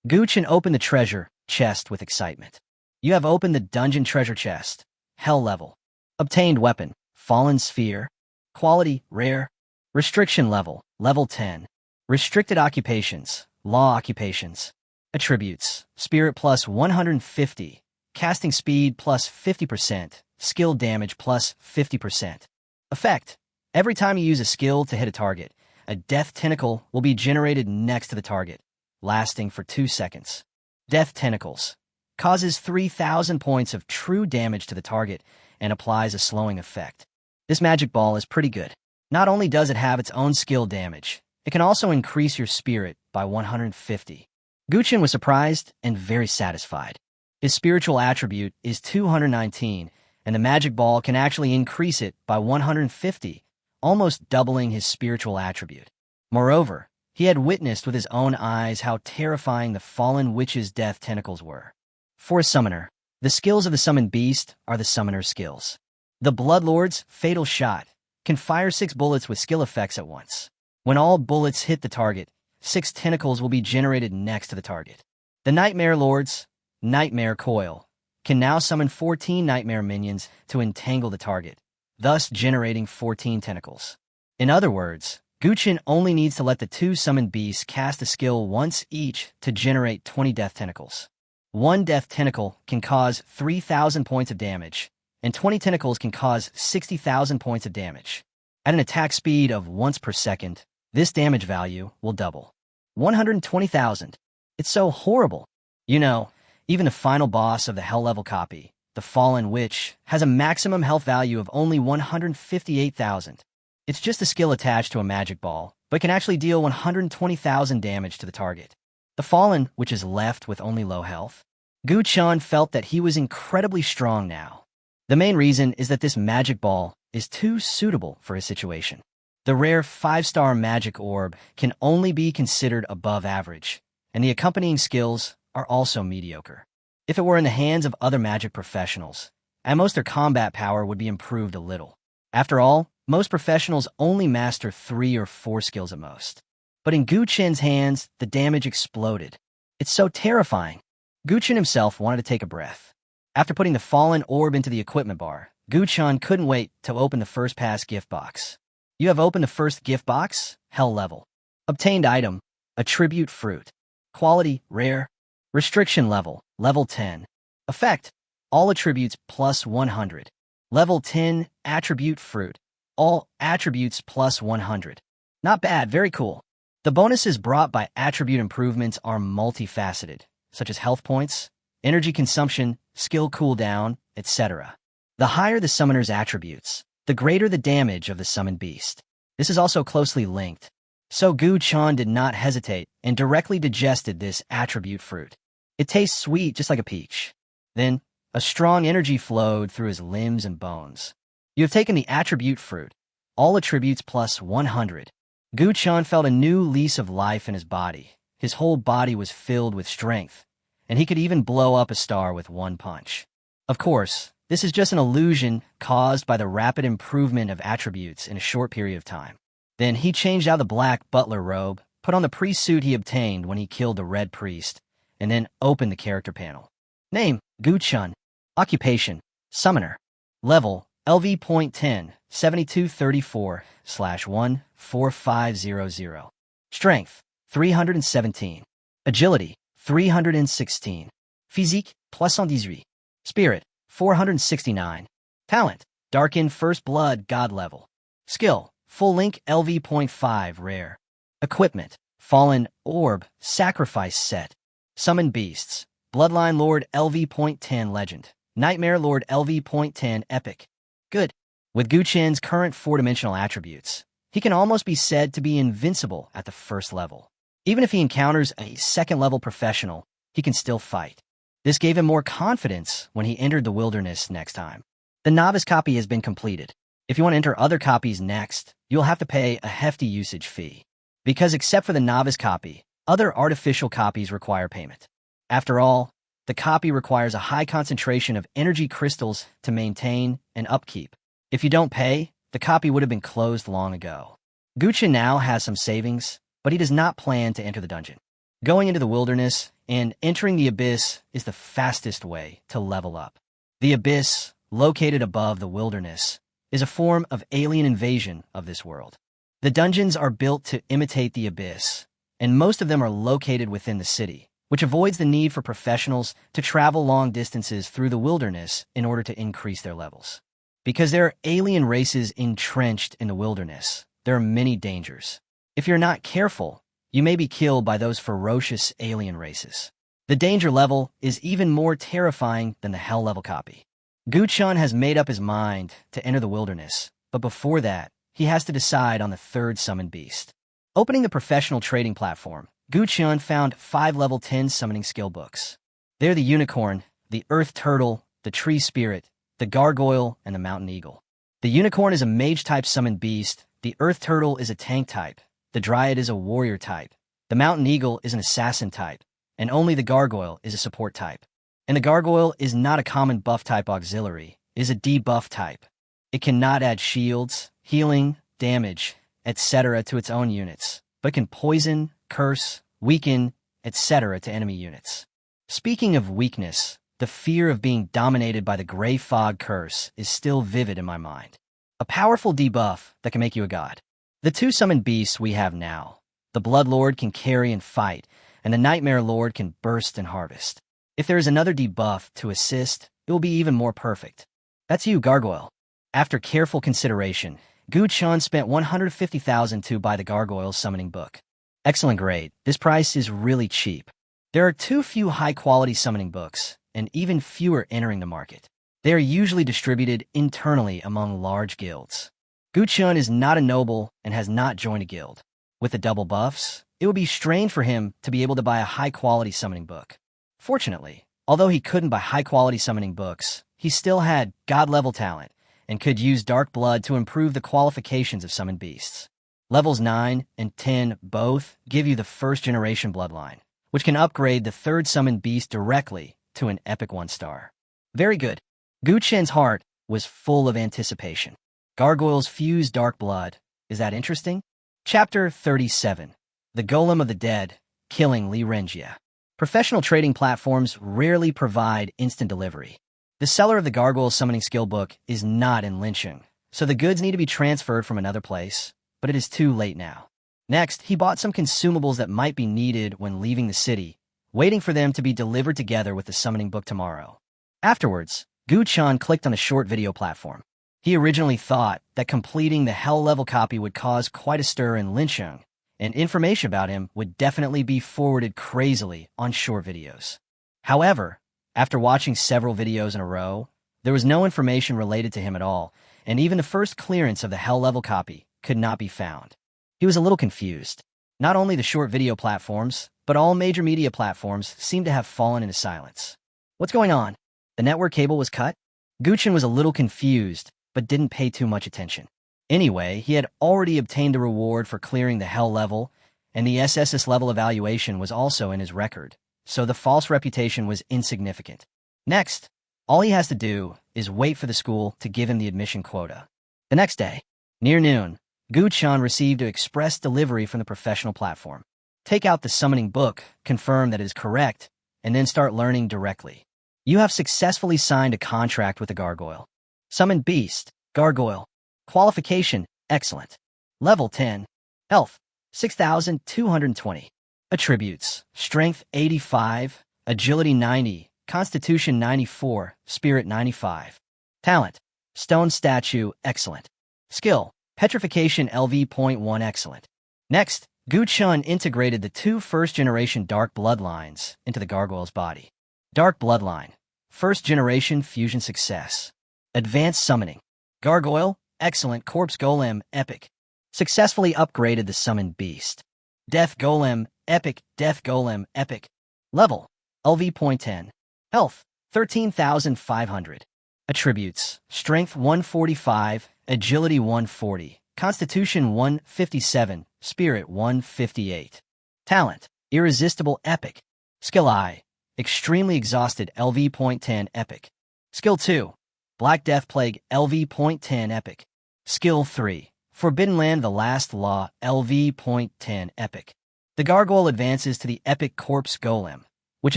Guqian opened the treasure chest with excitement. You have opened the dungeon treasure chest. Hell-level. Obtained weapon, Fallen Sphere. Quality, rare. Restriction level, level 10. Restricted occupations, law occupations. Attributes, spirit plus 150. Casting speed plus 50%. Skill damage plus 50%. Effect. Every time you use a skill to hit a target, a death tentacle will be generated next to the target, lasting for 2 seconds. Death tentacles. Causes 3,000 points of true damage to the target and applies a slowing effect. This magic ball is pretty good. Not only does it have its own skill damage, it can also increase your spirit by 150. Guchen was surprised and very satisfied. His spiritual attribute is 219, and the magic ball can actually increase it by 150, almost doubling his spiritual attribute. Moreover, he had witnessed with his own eyes how terrifying the fallen witch's death tentacles were. For a summoner, the skills of the summoned beast are the summoner's skills. The Bloodlord's fatal shot can fire 6 bullets with skill effects at once. When all bullets hit the target, 6 tentacles will be generated next to the target. The Nightmare Lord's Nightmare Coil can now summon 14 nightmare minions to entangle the target, thus generating 14 tentacles. In other words, Guchen only needs to let the 2 summoned beasts cast a skill once each to generate 20 death tentacles. 1 death tentacle can cause 3,000 points of damage, and 20 tentacles can cause 60,000 points of damage. At an attack speed of once per second, this damage value will double. 120,000. It's so horrible. You know, even the final boss of the Hell level copy, the Fallen Witch, has a maximum health value of only 158,000. It's just a skill attached to a magic ball, but can actually deal 120,000 damage to the target. The Fallen Witch is left with only low health. Guchen felt that he was incredibly strong now. The main reason is that this magic ball is too suitable for his situation. The rare 5-star magic orb can only be considered above average, and the accompanying skills are also mediocre. If it were in the hands of other magic professionals, at most their combat power would be improved a little. After all, most professionals only master 3 or 4 skills at most. But in Guchen's hands, the damage exploded. It's so terrifying. Guchen himself wanted to take a breath. After putting the fallen orb into the equipment bar, Guchen couldn't wait to open the first pass gift box. You have opened the first gift box, Hell level. Obtained item, Attribute Fruit. Quality, Rare. Restriction level, Level 10. Effect, all attributes plus 100. Level 10, Attribute Fruit. All attributes plus 100. Not bad, very cool. The bonuses brought by attribute improvements are multifaceted, such as health points, energy consumption, skill cooldown, etc. The higher the summoner's attributes, the greater the damage of the summoned beast. This is also closely linked. So Guchen did not hesitate and directly digested this attribute fruit. It tastes sweet just like a peach. Then, a strong energy flowed through his limbs and bones. You have taken the attribute fruit, all attributes plus 100. Guchen felt a new lease of life in his body. His whole body was filled with strength, and he could even blow up a star with one punch. Of course, this is just an illusion caused by the rapid improvement of attributes in a short period of time. Then he changed out the black butler robe, put on the priest suit he obtained when he killed the red priest, and then opened the character panel. Name, Guchen. Occupation, Summoner. Level, LV.10, 7234/14500. Strength, 317. Agility, 316. Physique, +118. Spirit, 469. Talent, Darkened First Blood God level. Skill, Full Link LV.5 Rare. Equipment, Fallen Orb Sacrifice Set. Summoned Beasts, Bloodline Lord LV.10 Legend. Nightmare Lord LV.10 Epic. Good. With Guchen's current 4-dimensional attributes, he can almost be said to be invincible at the first level. Even if he encounters a second-level professional, he can still fight. This gave him more confidence when he entered the wilderness next time. The novice copy has been completed. If you want to enter other copies next, you'll have to pay a hefty usage fee. Because except for the novice copy, other artificial copies require payment. After all, the copy requires a high concentration of energy crystals to maintain and upkeep. If you don't pay, the copy would have been closed long ago. Guchen now has some savings, but he does not plan to enter the dungeon. Going into the wilderness and entering the abyss is the fastest way to level up. The abyss, located above the wilderness, is a form of alien invasion of this world. The dungeons are built to imitate the abyss, and most of them are located within the city, which avoids the need for professionals to travel long distances through the wilderness in order to increase their levels. Because there are alien races entrenched in the wilderness, there are many dangers. If you're not careful, you may be killed by those ferocious alien races. The danger level is even more terrifying than the Hell level copy. Guchen has made up his mind to enter the wilderness, but before that, he has to decide on the third summoned beast. Opening the professional trading platform, Guqian found 5 level 10 summoning skill books. They're the unicorn, the earth turtle, the tree spirit, the gargoyle, and the mountain eagle. The unicorn is a mage-type summoned beast, the earth turtle is a tank type, the dryad is a warrior type, the mountain eagle is an assassin type, and only the gargoyle is a support type. And the gargoyle is not a common buff-type auxiliary, it is a debuff type. It cannot add shields, healing, damage, etc. to its own units, but can poison, curse, weaken, etc. to enemy units. Speaking of weakness, the fear of being dominated by the Grey Fog curse is still vivid in my mind. A powerful debuff that can make you a god. The 2 summoned beasts we have now. The Blood Lord can carry and fight, and the Nightmare Lord can burst and harvest. If there is another debuff to assist, it will be even more perfect. That's you, Gargoyle. After careful consideration, Guqian spent 150,000 to buy the Gargoyle summoning book. Excellent grade. This price is really cheap. There are too few high-quality summoning books, and even fewer entering the market. They are usually distributed internally among large guilds. Guqian is not a noble and has not joined a guild. With the double buffs, it would be strange for him to be able to buy a high-quality summoning book. Fortunately, although he couldn't buy high-quality summoning books, he still had god-level talent and could use Dark Blood to improve the qualifications of summoned beasts. Levels 9 and 10 both give you the first-generation bloodline, which can upgrade the third summoned beast directly to an epic 1-star. Very good. Guqian's heart was full of anticipation. Gargoyles fuse dark blood. Is that interesting? Chapter 37. The Golem of the Dead, Killing Li Renjia. Professional trading platforms rarely provide instant delivery. The seller of the Gargoyle summoning skill book is not in Lincheng, so the goods need to be transferred from another place, but it is too late now. Next, he bought some consumables that might be needed when leaving the city, waiting for them to be delivered together with the summoning book tomorrow. Afterwards, Guqian clicked on a short video platform. He originally thought that completing the Hell level copy would cause quite a stir in Lincheng, and information about him would definitely be forwarded crazily on short videos. However, after watching several videos in a row, there was no information related to him at all, and even the first clearance of the Hell level copy could not be found. He was a little confused. Not only the short video platforms, but all major media platforms seemed to have fallen into silence. What's going on? The network cable was cut? Guqian was a little confused, but didn't pay too much attention. Anyway, he had already obtained the reward for clearing the Hell level, and the SSS level evaluation was also in his record, so the false reputation was insignificant. Next, all he has to do is wait for the school to give him the admission quota. The next day, near noon, Guqian received an express delivery from the professional platform. Take out the summoning book, confirm that it is correct, and then start learning directly. You have successfully signed a contract with the Gargoyle. Summoned Beast, Gargoyle. Qualification, excellent. Level 10. Health, 6,220. Attributes, Strength 85, Agility 90, Constitution 94, Spirit 95. Talent, Stone Statue, excellent. Skill, Petrification LV.1, excellent. Next, Guqian integrated the 2 first-generation Dark Bloodlines into the Gargoyle's body. Dark Bloodline, first-generation fusion success. Advanced Summoning. Gargoyle, excellent. Corpse Golem, epic. Successfully upgraded the Summoned Beast. Death Golem, epic. Death Golem, epic. Level, LV.10. Health, 13,500. Attributes, Strength 145, Agility 140, Constitution 157, Spirit 158. Talent, Irresistible, epic. Skill I, Extremely Exhausted, LV.10, epic. Skill 2, Black Death Plague, LV.10, epic. Skill 3, Forbidden Land, The Last Law, LV.10, epic. The Gargoyle advances to the Epic Corpse Golem, which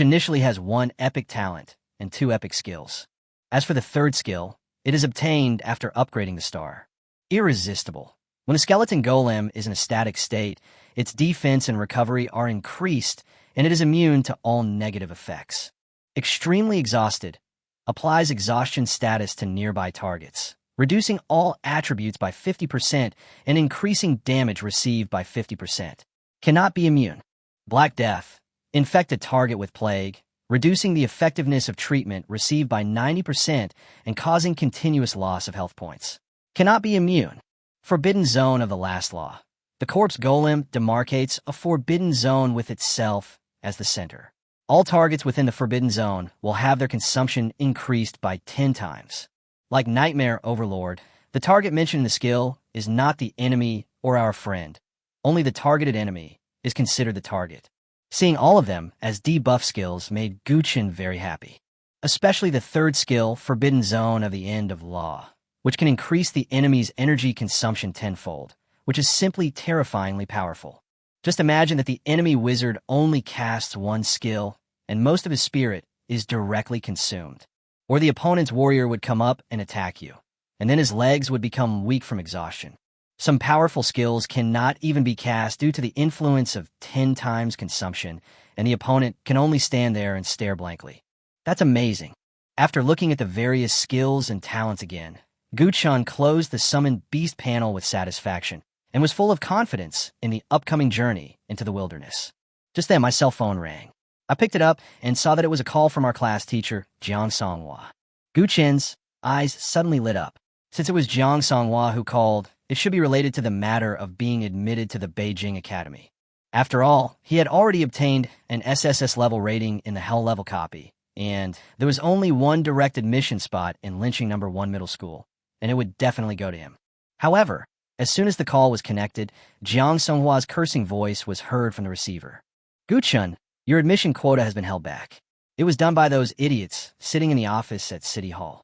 initially has 1 epic talent and 2 epic skills. As for the third skill, it is obtained after upgrading the star. Irresistible. When a skeleton golem is in a static state, its defense and recovery are increased, and it is immune to all negative effects. Extremely Exhausted. Applies exhaustion status to nearby targets, reducing all attributes by 50% and increasing damage received by 50%. Cannot be immune. Black Death. Infect a target with plague, reducing the effectiveness of treatment received by 90% and causing continuous loss of health points. Cannot be immune. Forbidden zone of the last law. The corpse golem demarcates a forbidden zone with itself as the center. All targets within the forbidden zone will have their consumption increased by 10 times. Like Nightmare Overlord, the target mentioned in the skill is not the enemy or our friend. Only the targeted enemy is considered the target. Seeing all of them as debuff skills made Guchen very happy. Especially the third skill, Forbidden Zone of the End of Law, which can increase the enemy's energy consumption tenfold, which is simply terrifyingly powerful. Just imagine that the enemy wizard only casts one skill, and most of his spirit is directly consumed. Or the opponent's warrior would come up and attack you, and then his legs would become weak from exhaustion. Some powerful skills cannot even be cast due to the influence of 10 times consumption, and the opponent can only stand there and stare blankly. That's amazing. After looking at the various skills and talents again, Guchen closed the Summoned Beast panel with satisfaction and was full of confidence in the upcoming journey into the wilderness. Just then, my cell phone rang. I picked it up and saw that it was a call from our class teacher, Jiang Songhua. Guchen's eyes suddenly lit up. Since it was Jiang Songhua who called, it should be related to the matter of being admitted to the Beijing Academy. After all, he had already obtained an SSS level rating in the Hell level copy, and there was only one direct admission spot in Lynching No. 1 Middle School, and it would definitely go to him. However, as soon as the call was connected, Jiang Songhua's cursing voice was heard from the receiver. Guchen, your admission quota has been held back. It was done by those idiots sitting in the office at City Hall.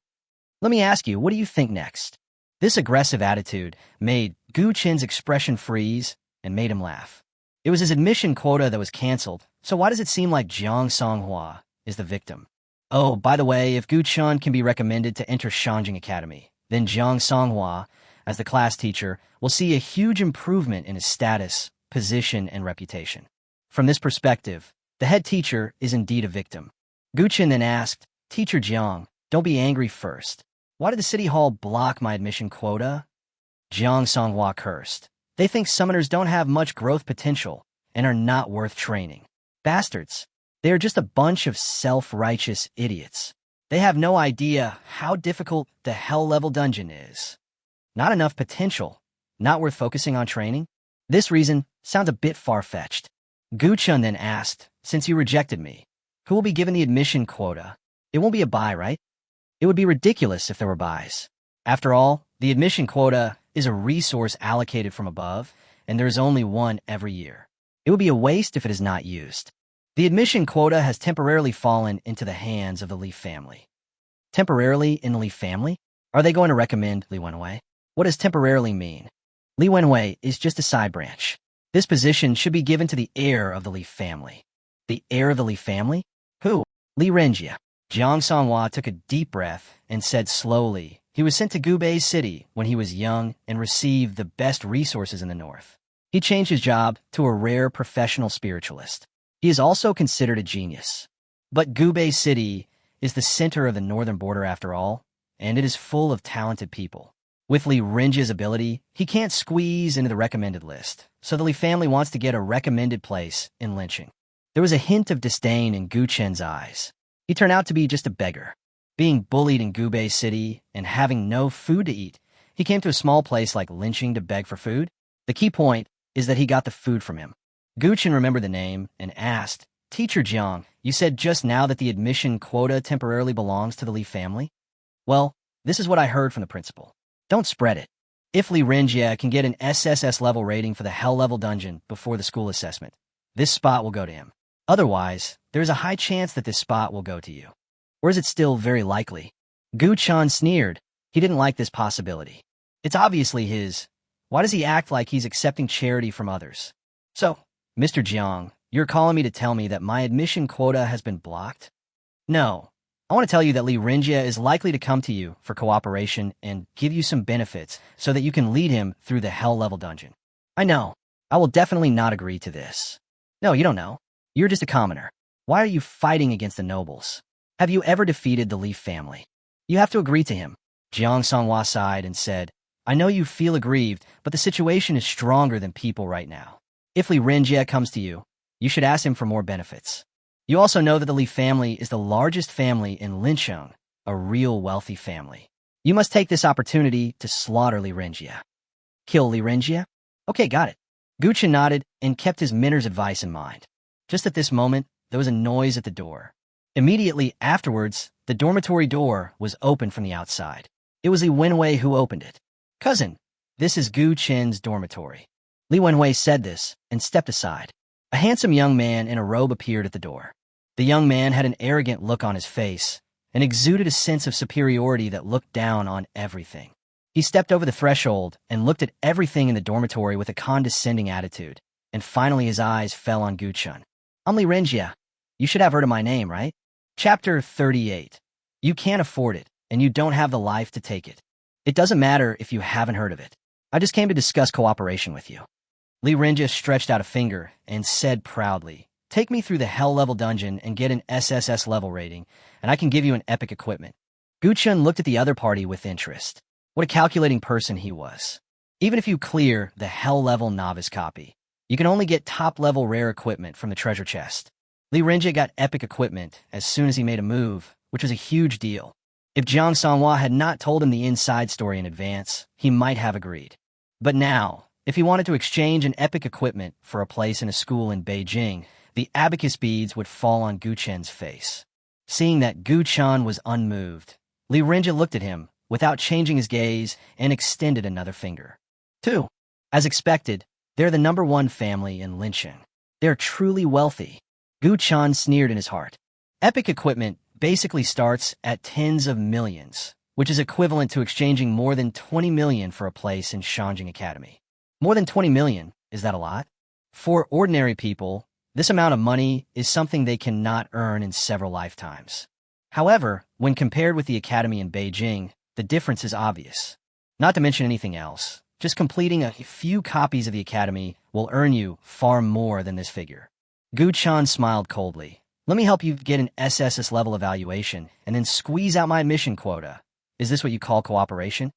Let me ask you, what do you think next? This aggressive attitude made Guchen's expression freeze and made him laugh. It was his admission quota that was canceled, so why does it seem like Jiang Songhua is the victim? Oh, by the way, if Guchen can be recommended to enter Shanjing Academy, then Jiang Songhua, as the class teacher, will see a huge improvement in his status, position, and reputation. From this perspective, the head teacher is indeed a victim. Guchen then asked, Teacher Jiang, don't be angry first. Why did the City Hall block my admission quota? Jiang Songhua cursed. They think summoners don't have much growth potential and are not worth training. Bastards. They are just a bunch of self-righteous idiots. They have no idea how difficult the Hell-level dungeon is. Not enough potential. Not worth focusing on training? This reason sounds a bit far-fetched. Guchen then asked, since you rejected me, who will be given the admission quota? It won't be a buy, right? It would be ridiculous if there were buys. After all, the admission quota is a resource allocated from above, and there is only one every year. It would be a waste if it is not used. The admission quota has temporarily fallen into the hands of the Leaf family. Temporarily in the Leaf family? Are they going to recommend Li Wenwei? What does temporarily mean? Li Wenwei is just a side branch. This position should be given to the heir of the Leaf family. The heir of the Leaf family? Who? Li Renjie. Jiang Songhua took a deep breath and said slowly, he was sent to Gubei City when he was young and received the best resources in the north. He changed his job to a rare professional spiritualist. He is also considered a genius. But Gubei City is the center of the northern border after all, and it is full of talented people. With Li Renjie's ability, he can't squeeze into the recommended list, so the Li family wants to get a recommended place in lynching. There was a hint of disdain in Guchen's eyes. He turned out to be just a beggar. Being bullied in Gubei City and having no food to eat, he came to a small place like lynching to beg for food. The key point is that he got the food from him. Guchen remembered the name and asked, Teacher Jiang, you said just now that the admission quota temporarily belongs to the Li family? Well, this is what I heard from the principal. Don't spread it. If Li Renjie can get an SSS level rating for the Hell level dungeon before the school assessment, this spot will go to him. Otherwise, there is a high chance that this spot will go to you. Or is it still very likely? Guchen sneered. He didn't like this possibility. It's obviously his. Why does he act like he's accepting charity from others? So, Mr. Jiang, you're calling me to tell me that my admission quota has been blocked? No. I want to tell you that Li Renjie is likely to come to you for cooperation and give you some benefits so that you can lead him through the Hell level dungeon. I know. I will definitely not agree to this. No, you don't know. You're just a commoner. Why are you fighting against the nobles? Have you ever defeated the Leaf family? You have to agree to him. Jiang Songhua sighed and said, I know you feel aggrieved, but the situation is stronger than people right now. If Li Renjie comes to you, you should ask him for more benefits. You also know that the Leaf family is the largest family in Lincheng, a real wealthy family. You must take this opportunity to slaughter Li Renjie. Kill Li Renjie? Okay, got it. Gu Chen nodded and kept his mentor's advice in mind. Just at this moment, there was a noise at the door. Immediately afterwards, the dormitory door was opened from the outside. It was Li Wenhui who opened it. Cousin, this is Gu Chen's dormitory. Li Wenhui said this and stepped aside. A handsome young man in a robe appeared at the door. The young man had an arrogant look on his face and exuded a sense of superiority that looked down on everything. He stepped over the threshold and looked at everything in the dormitory with a condescending attitude, and finally his eyes fell on Gu Chen. I'm Li Renjie. You should have heard of my name, right? Chapter 38. You can't afford it, and you don't have the life to take it. It doesn't matter if you haven't heard of it. I just came to discuss cooperation with you. Li Renjie stretched out a finger and said proudly, take me through the hell-level dungeon and get an SSS level rating, and I can give you an epic equipment. Gu Chen looked at the other party with interest. What a calculating person he was. Even if you clear the hell-level novice copy, you can only get top-level rare equipment from the treasure chest. Li Renjie got epic equipment as soon as he made a move, which was a huge deal. If Jiang Sanhua had not told him the inside story in advance, he might have agreed. But now, if he wanted to exchange an epic equipment for a place in a school in Beijing, the abacus beads would fall on Gu Chen's face. Seeing that Gu Chen was unmoved, Li Renjie looked at him without changing his gaze and extended another finger. 2. As expected, they're the #1 family in Lincheng. They're truly wealthy. Gu Chen sneered in his heart. Epic equipment basically starts at tens of millions, which is equivalent to exchanging more than 20 million for a place in Shanjing Academy. More than 20 million, is that a lot? For ordinary people, this amount of money is something they cannot earn in several lifetimes. However, when compared with the academy in Beijing, the difference is obvious. Not to mention anything else, just completing a few copies of the academy will earn you far more than this figure. Gu Chen smiled coldly. Let me help you get an SSS level evaluation and then squeeze out my admission quota. Is this what you call cooperation?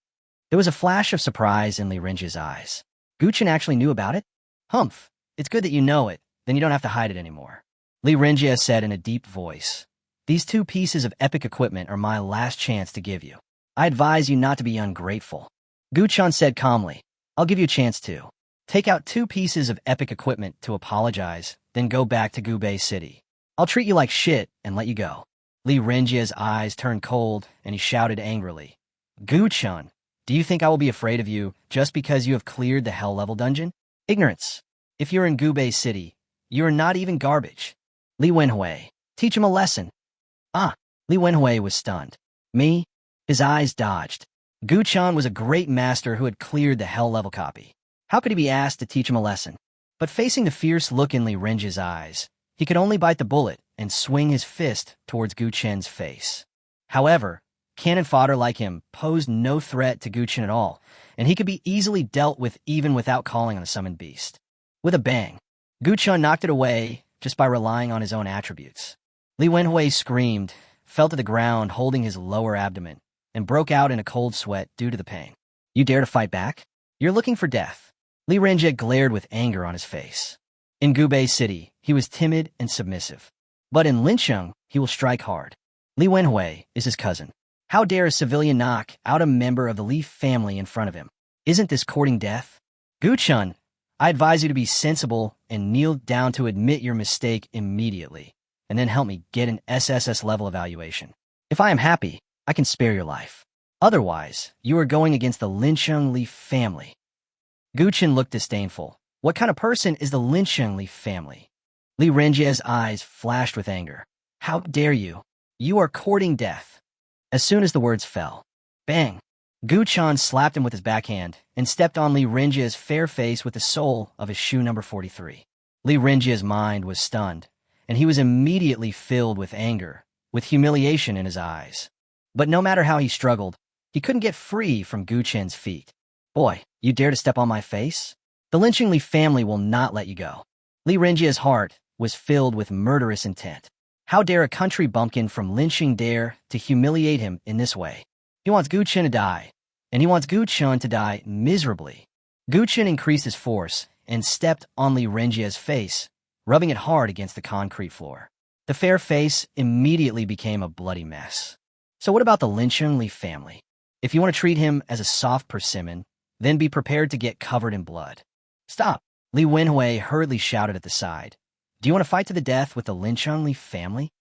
There was a flash of surprise in Li Renjie's eyes. Gu Chen actually knew about it? Humph, it's good that you know it, then you don't have to hide it anymore. Li Renjie said in a deep voice. These 2 pieces of epic equipment are my last chance to give you. I advise you not to be ungrateful. Gu Chen said calmly, I'll give you a chance to. Take out 2 pieces of epic equipment to apologize, then go back to Gubei City. I'll treat you like shit and let you go. Li Renjie's eyes turned cold and he shouted angrily. Gu Chen, do you think I will be afraid of you just because you have cleared the hell-level dungeon? Ignorance. If you're in Gubei City, you're not even garbage. Li Wenhui, teach him a lesson. Li Wenhui was stunned. Me? His eyes dodged. Gu Chen was a great master who had cleared the hell-level copy. How could he be asked to teach him a lesson? But facing the fierce look in Li Renjie's eyes, he could only bite the bullet and swing his fist towards Gu Chen's face. However, cannon fodder like him posed no threat to Gu Chen at all, and he could be easily dealt with even without calling on a summoned beast. With a bang, Gu Chen knocked it away just by relying on his own attributes. Li Wenhui screamed, fell to the ground holding his lower abdomen, and broke out in a cold sweat due to the pain. You dare to fight back? You're looking for death. Li Renjie glared with anger on his face. In Gubei City, he was timid and submissive. But in Lincheng, he will strike hard. Li Wenhui is his cousin. How dare a civilian knock out a member of the Leaf family in front of him? Isn't this courting death? Gu Chen, I advise you to be sensible and kneel down to admit your mistake immediately, and then help me get an SSS level evaluation. If I am happy, I can spare your life. Otherwise, you are going against the Lincheng Leaf family. Gu Chen looked disdainful. What kind of person is the Lincheng Leaf family? Li Renjie's eyes flashed with anger. How dare you? You are courting death. As soon as the words fell, bang! Gu Chen slapped him with his backhand and stepped on Li Renjie's fair face with the sole of his shoe number 43. Li Renjie's mind was stunned, and he was immediately filled with anger, with humiliation in his eyes. But no matter how he struggled, he couldn't get free from Gu Chen's feet. Boy, you dare to step on my face? The Lincheng Li family will not let you go. Li Renjie's heart was filled with murderous intent. How dare a country bumpkin from Lincheng dare to humiliate him in this way? He wants Gu Chen to die, and he wants Gu Chen to die miserably. Gu Chen increased his force and stepped on Li Renjie's face, rubbing it hard against the concrete floor. The fair face immediately became a bloody mess. So what about the Lincheng Li family? If you want to treat him as a soft persimmon, then be prepared to get covered in blood. Stop, Li Wenhui hurriedly shouted at the side. Do you want to fight to the death with the Lincheng Li family?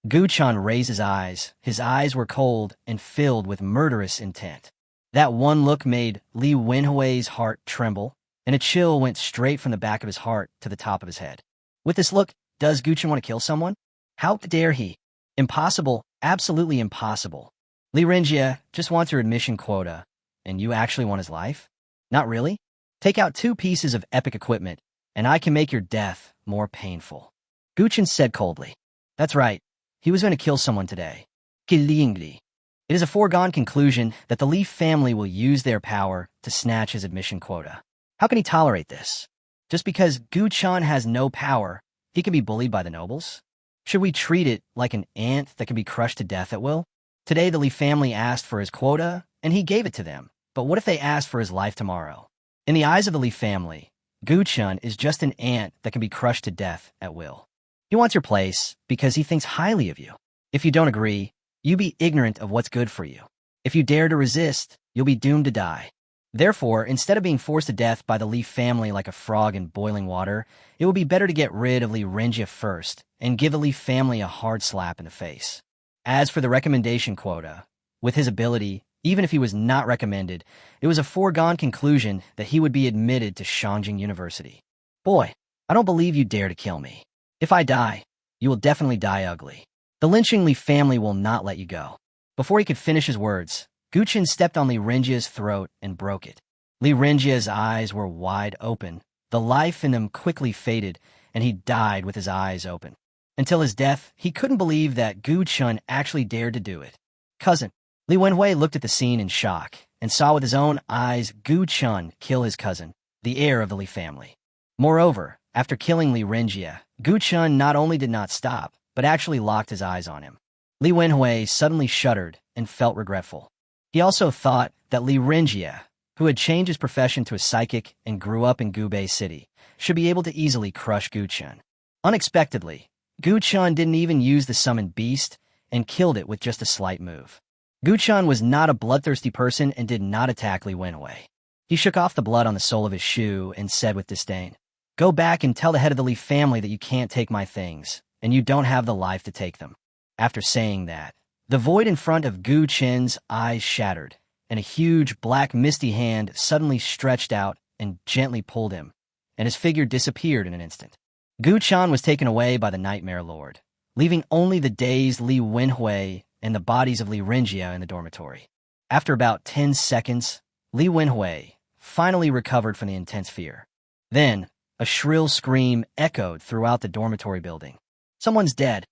Gu Chun raised his eyes. His eyes were cold and filled with murderous intent. That one look made Li Wenhui's heart tremble, and a chill went straight from the back of his heart to the top of his head. With this look, does Gu Chun want to kill someone? How dare he? Impossible, absolutely impossible. Li Renjie just wants your admission quota, and you actually want his life? Not really? Take out 2 pieces of epic equipment, and I can make your death more painful. Gu Chun said coldly. That's right. He was going to kill someone today. It is a foregone conclusion that the Leaf family will use their power to snatch his admission quota. How can he tolerate this? Just because Gu Chun has no power, he can be bullied by the nobles? Should we treat it like an ant that can be crushed to death at will? Today the Leaf family asked for his quota, and he gave it to them. But what if they asked for his life tomorrow? In the eyes of the Leaf family, Gu Chun is just an ant that can be crushed to death at will. He wants your place because he thinks highly of you. If you don't agree, you be ignorant of what's good for you. If you dare to resist, you'll be doomed to die. Therefore, instead of being forced to death by the Leaf family like a frog in boiling water, it would be better to get rid of Li Renjie first and give the Leaf family a hard slap in the face. As for the recommendation quota, with his ability, even if he was not recommended, it was a foregone conclusion that he would be admitted to Shangjing University. Boy, I don't believe you dare to kill me. If I die, you will definitely die ugly. The Lincheng Li family will not let you go. Before he could finish his words, Gu Chun stepped on Li Renjie's throat and broke it. Li Renjie's eyes were wide open. The life in them quickly faded, and he died with his eyes open. Until his death, he couldn't believe that Gu Chun actually dared to do it. Cousin. Li Wenhui looked at the scene in shock and saw with his own eyes Gu Chun kill his cousin, the heir of the Li family. Moreover, after killing Li Renjie, Gu Chun not only did not stop, but actually locked his eyes on him. Li Wenhui suddenly shuddered and felt regretful. He also thought that Li Renjie, who had changed his profession to a psychic and grew up in Gubei City, should be able to easily crush Gu Chun. Unexpectedly, Gu Chun didn't even use the summoned beast and killed it with just a slight move. Gu Chun was not a bloodthirsty person and did not attack Li Wenhui. He shook off the blood on the sole of his shoe and said with disdain, Go back and tell the head of the Li family that you can't take my things, and you don't have the life to take them. After saying that, the void in front of Gu Chun's eyes shattered, and a huge black misty hand suddenly stretched out and gently pulled him, and his figure disappeared in an instant. Gu Chun was taken away by the Nightmare Lord, leaving only the dazed Li Wenhui and the bodies of Li Renjie in the dormitory. After about 10 seconds, Li Wenhui finally recovered from the intense fear. Then, a shrill scream echoed throughout the dormitory building. Someone's dead.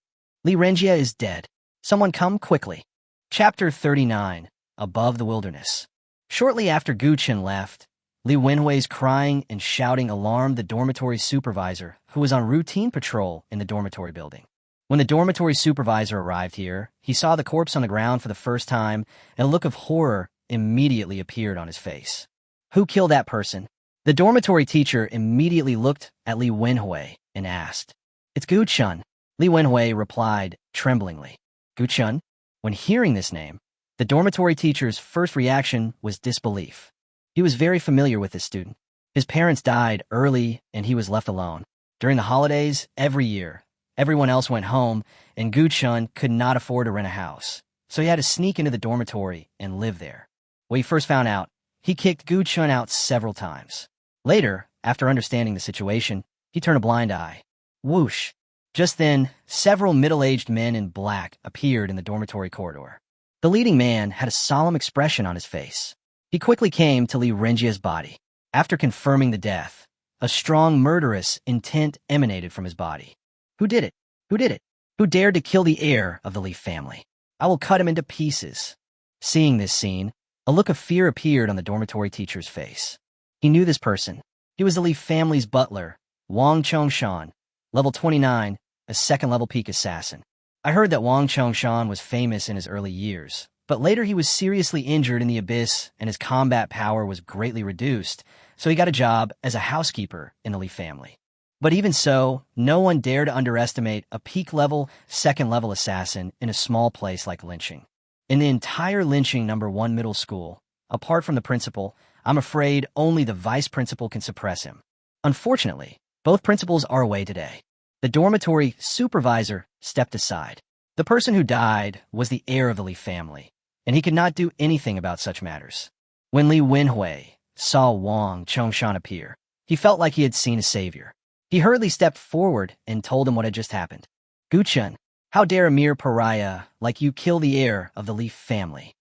Li Renjie is dead. Someone come quickly. Chapter 39, Above the Wilderness. Shortly after Gu Chun left, Li Wenhui's crying and shouting alarmed the dormitory supervisor, who was on routine patrol in the dormitory building. When the dormitory supervisor arrived here, he saw the corpse on the ground for the first time, and a look of horror immediately appeared on his face. Who killed that person? The dormitory teacher immediately looked at Li Wenhui and asked. It's Gu Chun. Li Wenhui replied tremblingly. Gu Chun? When hearing this name, the dormitory teacher's first reaction was disbelief. He was very familiar with this student. His parents died early and he was left alone. During the holidays, every year, everyone else went home and Gu Chun could not afford to rent a house. So he had to sneak into the dormitory and live there. When he first found out, he kicked Gu Chun out several times. Later, after understanding the situation, he turned a blind eye. Whoosh! Just then, several middle-aged men in black appeared in the dormitory corridor. The leading man had a solemn expression on his face. He quickly came to Li Renjie's body. After confirming the death, a strong murderous intent emanated from his body. Who did it? Who did it? Who dared to kill the heir of the Leaf family? I will cut him into pieces. Seeing this scene, a look of fear appeared on the dormitory teacher's face. He knew this person. He was the Leaf family's butler, Wang Chongshan, level 29, a second-level peak assassin. I heard that Wang Chongshan was famous in his early years, but later he was seriously injured in the abyss and his combat power was greatly reduced, so he got a job as a housekeeper in the Leaf family. But even so, no one dared to underestimate a peak-level, second-level assassin in a small place like Lincheng. In the entire Lincheng No. 1 middle school, apart from the principal, I'm afraid only the vice principal can suppress him. Unfortunately, both principals are away today. The dormitory supervisor stepped aside. The person who died was the heir of the Leaf family, and he could not do anything about such matters. When Li Wenhui saw Wang Chongshan appear, he felt like he had seen a savior. He hurriedly stepped forward and told him what had just happened. Gu Chun, how dare a mere pariah like you kill the heir of the Leaf family?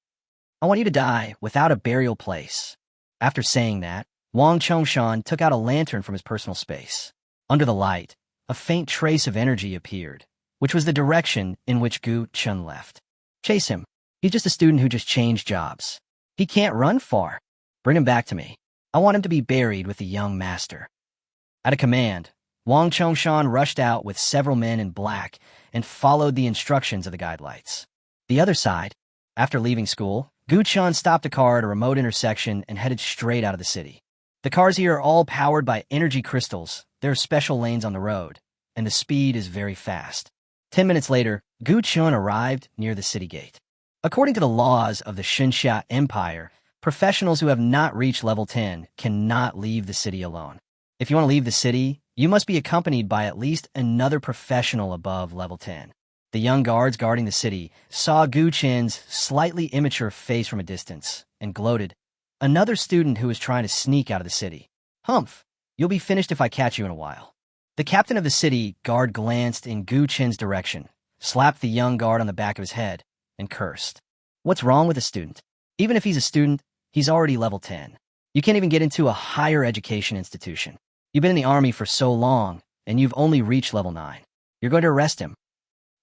I want you to die without a burial place. After saying that, Wang Chongshan took out a lantern from his personal space. Under the light, a faint trace of energy appeared, which was the direction in which Gu Chun left. Chase him. He's just a student who just changed jobs. He can't run far. Bring him back to me. I want him to be buried with the young master. At a command, Wang Chongshan rushed out with several men in black and followed the instructions of the guidelights. The other side, after leaving school, Gu Chun stopped a car at a remote intersection and headed straight out of the city. The cars here are all powered by energy crystals. There are special lanes on the road, and the speed is very fast. 10 minutes later, Gu Chun arrived near the city gate. According to the laws of the Xinxia Empire, professionals who have not reached level 10 cannot leave the city alone. If you want to leave the city, you must be accompanied by at least another professional above level 10. The young guards guarding the city saw Gu Chun's slightly immature face from a distance and gloated. Another student who was trying to sneak out of the city. Humph, you'll be finished if I catch you in a while. The captain of the city guard glanced in Gu Chun's direction, slapped the young guard on the back of his head, and cursed. What's wrong with a student? Even if he's a student, he's already level 10. You can't even get into a higher education institution. You've been in the army for so long, and you've only reached level 9. You're going to arrest him.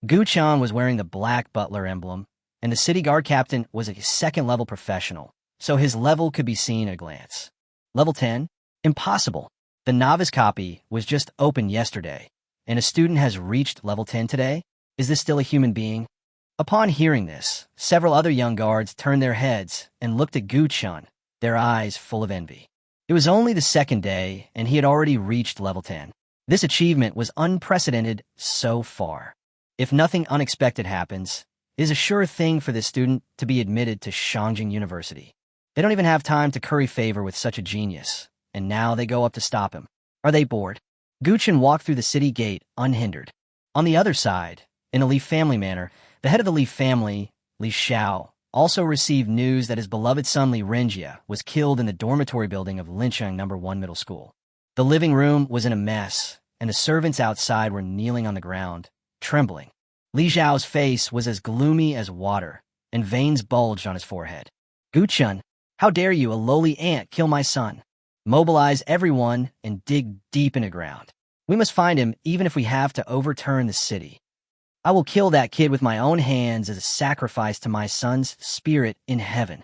Gu Chun was wearing the black butler emblem, and the city guard captain was a second-level professional, so his level could be seen at a glance. Level 10? Impossible. The novice copy was just opened yesterday, and a student has reached level 10 today? Is this still a human being? Upon hearing this, several other young guards turned their heads and looked at Gu Chun, their eyes full of envy. It was only the second day, and he had already reached level 10. This achievement was unprecedented so far. If nothing unexpected happens, it is a sure thing for this student to be admitted to Shangjing University. They don't even have time to curry favor with such a genius, and now they go up to stop him. Are they bored? Gu Chun walked through the city gate unhindered. On the other side, in a Leaf family manner, the head of the Leaf family, Li Xiao, also received news that his beloved son Li Renjia was killed in the dormitory building of Lincheng No. 1 Middle School. The living room was in a mess, and the servants outside were kneeling on the ground, trembling. Li Xiao's face was as gloomy as water, and veins bulged on his forehead. Gu Chun, how dare you, a lowly ant, kill my son? Mobilize everyone and dig deep into ground. We must find him even if we have to overturn the city. I will kill that kid with my own hands as a sacrifice to my son's spirit in heaven.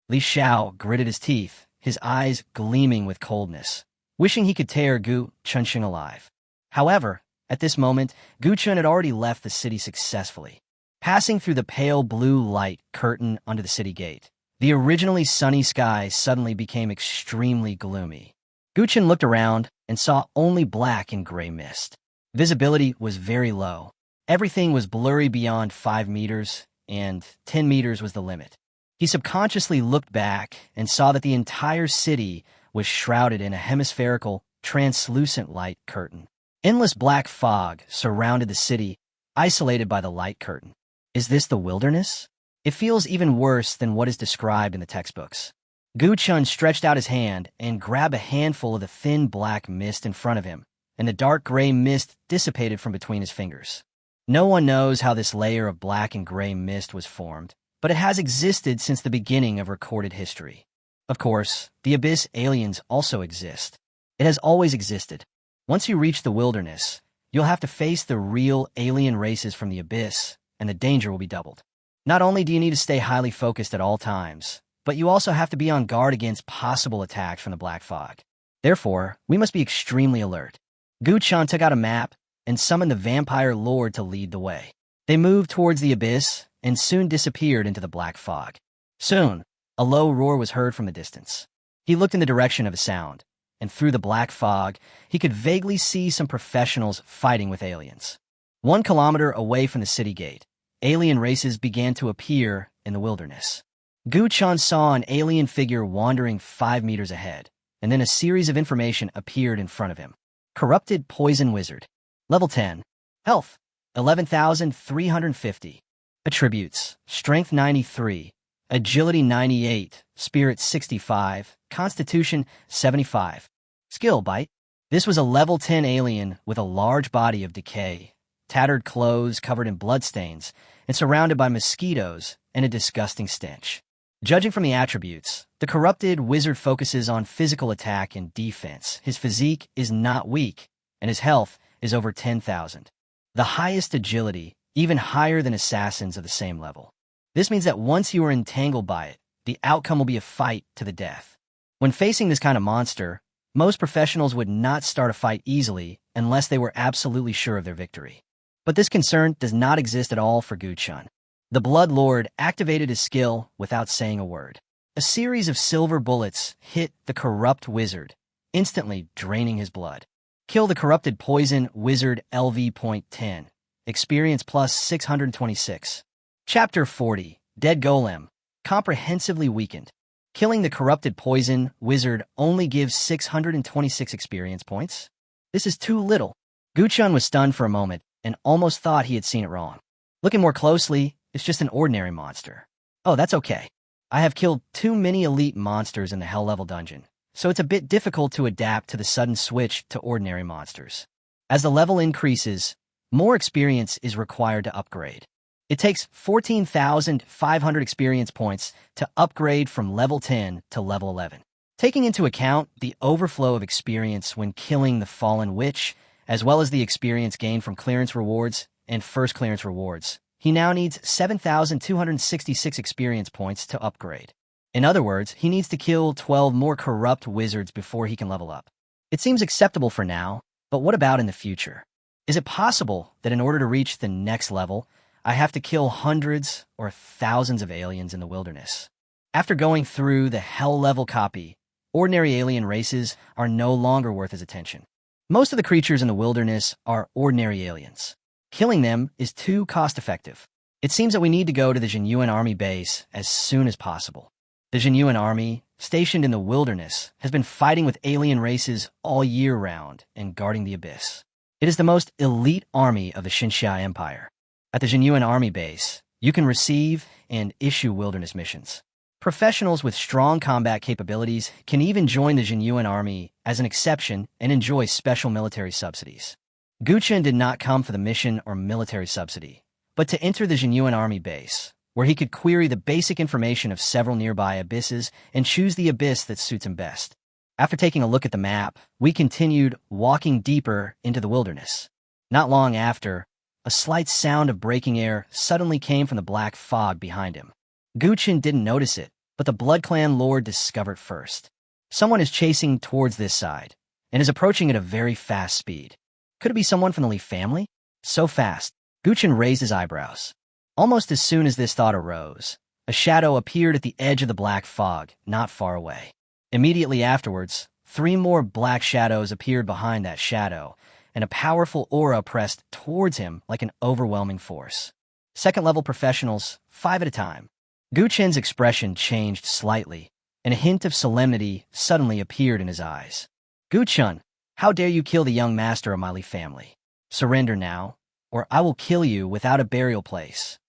Li Xiao gritted his teeth, his eyes gleaming with coldness, wishing he could tear Gu Chun alive. However, at this moment, Gu Chun had already left the city successfully. Passing through the pale blue light curtain under the city gate, the originally sunny sky suddenly became extremely gloomy. Gu Chun looked around and saw only black and gray mist. Visibility was very low. Everything was blurry beyond 5 meters, and 10 meters was the limit. He subconsciously looked back and saw that the entire city was shrouded in a hemispherical, translucent light curtain. Endless black fog surrounded the city, isolated by the light curtain. Is this the wilderness? It feels even worse than what is described in the textbooks. Gu Chun stretched out his hand and grabbed a handful of the thin black mist in front of him, and the dark gray mist dissipated from between his fingers. No one knows how this layer of black and gray mist was formed, but it has existed since the beginning of recorded history. Of course, the Abyss aliens also exist. It has always existed. Once you reach the wilderness, you'll have to face the real alien races from the Abyss, and the danger will be doubled. Not only do you need to stay highly focused at all times, but you also have to be on guard against possible attacks from the black fog. Therefore, we must be extremely alert. Gu Chun took out a map and summoned the vampire lord to lead the way. They moved towards the Abyss and soon disappeared into the black fog. Soon, a low roar was heard from the distance. He looked in the direction of the sound, and through the black fog, he could vaguely see some professionals fighting with aliens. 1 kilometer away from the city gate, alien races began to appear in the wilderness. Gu Chun saw an alien figure wandering 5 meters ahead, and then a series of information appeared in front of him. Corrupted Poison Wizard. Level 10. Health, 11,350. Attributes, Strength 93, Agility 98, Spirit 65, Constitution 75. Skill Bite. This was a level 10 alien with a large body of decay, tattered clothes covered in bloodstains, and surrounded by mosquitoes and a disgusting stench. Judging from the attributes, the corrupted wizard focuses on physical attack and defense. His physique is not weak, and his health is over 10,000. The highest agility, even higher than assassins of the same level. This means that once you are entangled by it, the outcome will be a fight to the death. When facing this kind of monster, most professionals would not start a fight easily unless they were absolutely sure of their victory. But this concern does not exist at all for Gu Chun. The Blood Lord activated his skill without saying a word. A series of silver bullets hit the corrupt wizard, instantly draining his blood. Kill the corrupted poison wizard LV.10. Experience plus 626. Chapter 40. Dead Golem. Comprehensively weakened. Killing the corrupted poison wizard only gives 626 experience points. This is too little. Gu Chun was stunned for a moment and almost thought he had seen it wrong. Looking more closely, it's just an ordinary monster. Oh, that's okay. I have killed too many elite monsters in the Hell level dungeon, so it's a bit difficult to adapt to the sudden switch to ordinary monsters. As the level increases, more experience is required to upgrade. It takes 14,500 experience points to upgrade from level 10 to level 11. Taking into account the overflow of experience when killing the fallen witch, as well as the experience gained from clearance rewards and first clearance rewards, he now needs 7,266 experience points to upgrade. In other words, he needs to kill 12 more corrupt wizards before he can level up. It seems acceptable for now, but what about in the future? Is it possible that in order to reach the next level, I have to kill hundreds or thousands of aliens in the wilderness? After going through the Hell level copy, ordinary alien races are no longer worth his attention. Most of the creatures in the wilderness are ordinary aliens. Killing them is too cost-effective. It seems that we need to go to the Jinyuan army base as soon as possible. The Jinyuan army, stationed in the wilderness, has been fighting with alien races all year round and guarding the abyss. It is the most elite army of the Xinxia Empire. At the Jinyuan army base, you can receive and issue wilderness missions. Professionals with strong combat capabilities can even join the Jinyuan army as an exception and enjoy special military subsidies. Gu Chun did not come for the mission or military subsidy, but to enter the Jinyuan army base, where he could query the basic information of several nearby abysses and choose the abyss that suits him best. After taking a look at the map, we continued walking deeper into the wilderness. Not long after, a slight sound of breaking air suddenly came from the black fog behind him. Gu Chun didn't notice it, but the Blood Clan Lord discovered first. Someone is chasing towards this side, and is approaching at a very fast speed. Could it be someone from the Leaf family? So fast. Gu Chun raised his eyebrows. Almost as soon as this thought arose, a shadow appeared at the edge of the black fog, not far away. Immediately afterwards, 3 more black shadows appeared behind that shadow, and a powerful aura pressed towards him like an overwhelming force. Second-level professionals, 5 at a time. Gu Chun's expression changed slightly, and a hint of solemnity suddenly appeared in his eyes. Gu Chun, how dare you kill the young master of my Leaf family? Surrender now, or I will kill you without a burial place.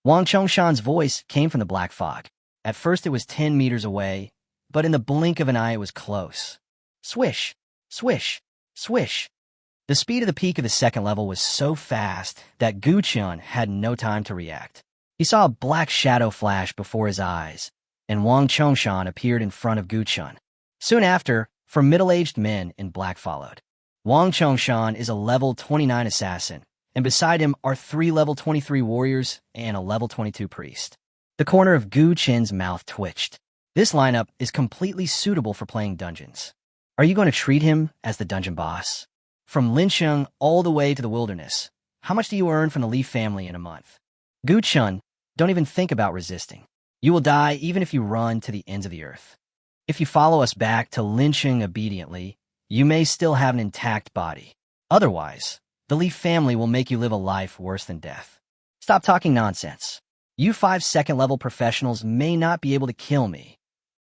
Wang Chongshan's voice came from the black fog. At first it was 10 meters away, but in the blink of an eye it was close. Swish, swish, swish. The speed of the peak of the second level was so fast that Gu Chun had no time to react. He saw a black shadow flash before his eyes, and Wang Chongshan appeared in front of Gu Chun. Soon after, 4 middle-aged men in black followed. Wang Chongshan is a level 29 assassin, and beside him are 3 level 23 warriors and a level 22 priest. The corner of Gu Chun's mouth twitched. This lineup is completely suitable for playing dungeons. Are you going to treat him as the dungeon boss? From Linsheng all the way to the wilderness, how much do you earn from the Leaf family in a month? Gu Chun, don't even think about resisting. You will die even if you run to the ends of the earth. If you follow us back to Linsheng obediently, you may still have an intact body. Otherwise, the Leaf family will make you live a life worse than death. Stop talking nonsense. You 5 second-level professionals may not be able to kill me,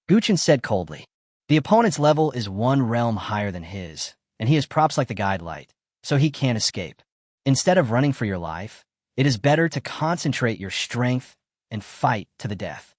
Guchen said coldly. The opponent's level is 1 realm higher than his, and he has props like the guide light, so he can't escape. Instead of running for your life, it is better to concentrate your strength and fight to the death.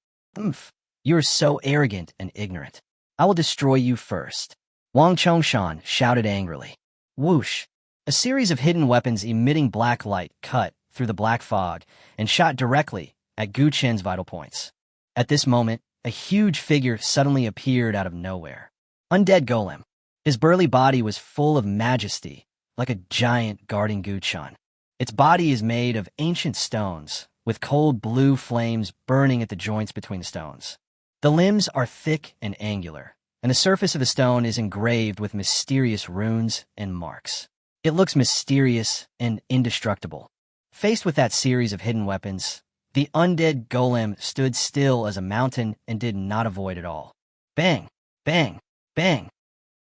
You are so arrogant and ignorant. I will destroy you first. Wang Chongshan shouted angrily. Whoosh! A series of hidden weapons emitting black light cut through the black fog and shot directly at Gu Chen's vital points. At this moment, a huge figure suddenly appeared out of nowhere. Undead Golem. His burly body was full of majesty, like a giant guarding Gu Chen. Its body is made of ancient stones, with cold blue flames burning at the joints between the stones. The limbs are thick and angular, and the surface of the stone is engraved with mysterious runes and marks. It looks mysterious and indestructible. Faced with that series of hidden weapons, the undead golem stood still as a mountain and did not avoid at all. Bang! Bang! Bang!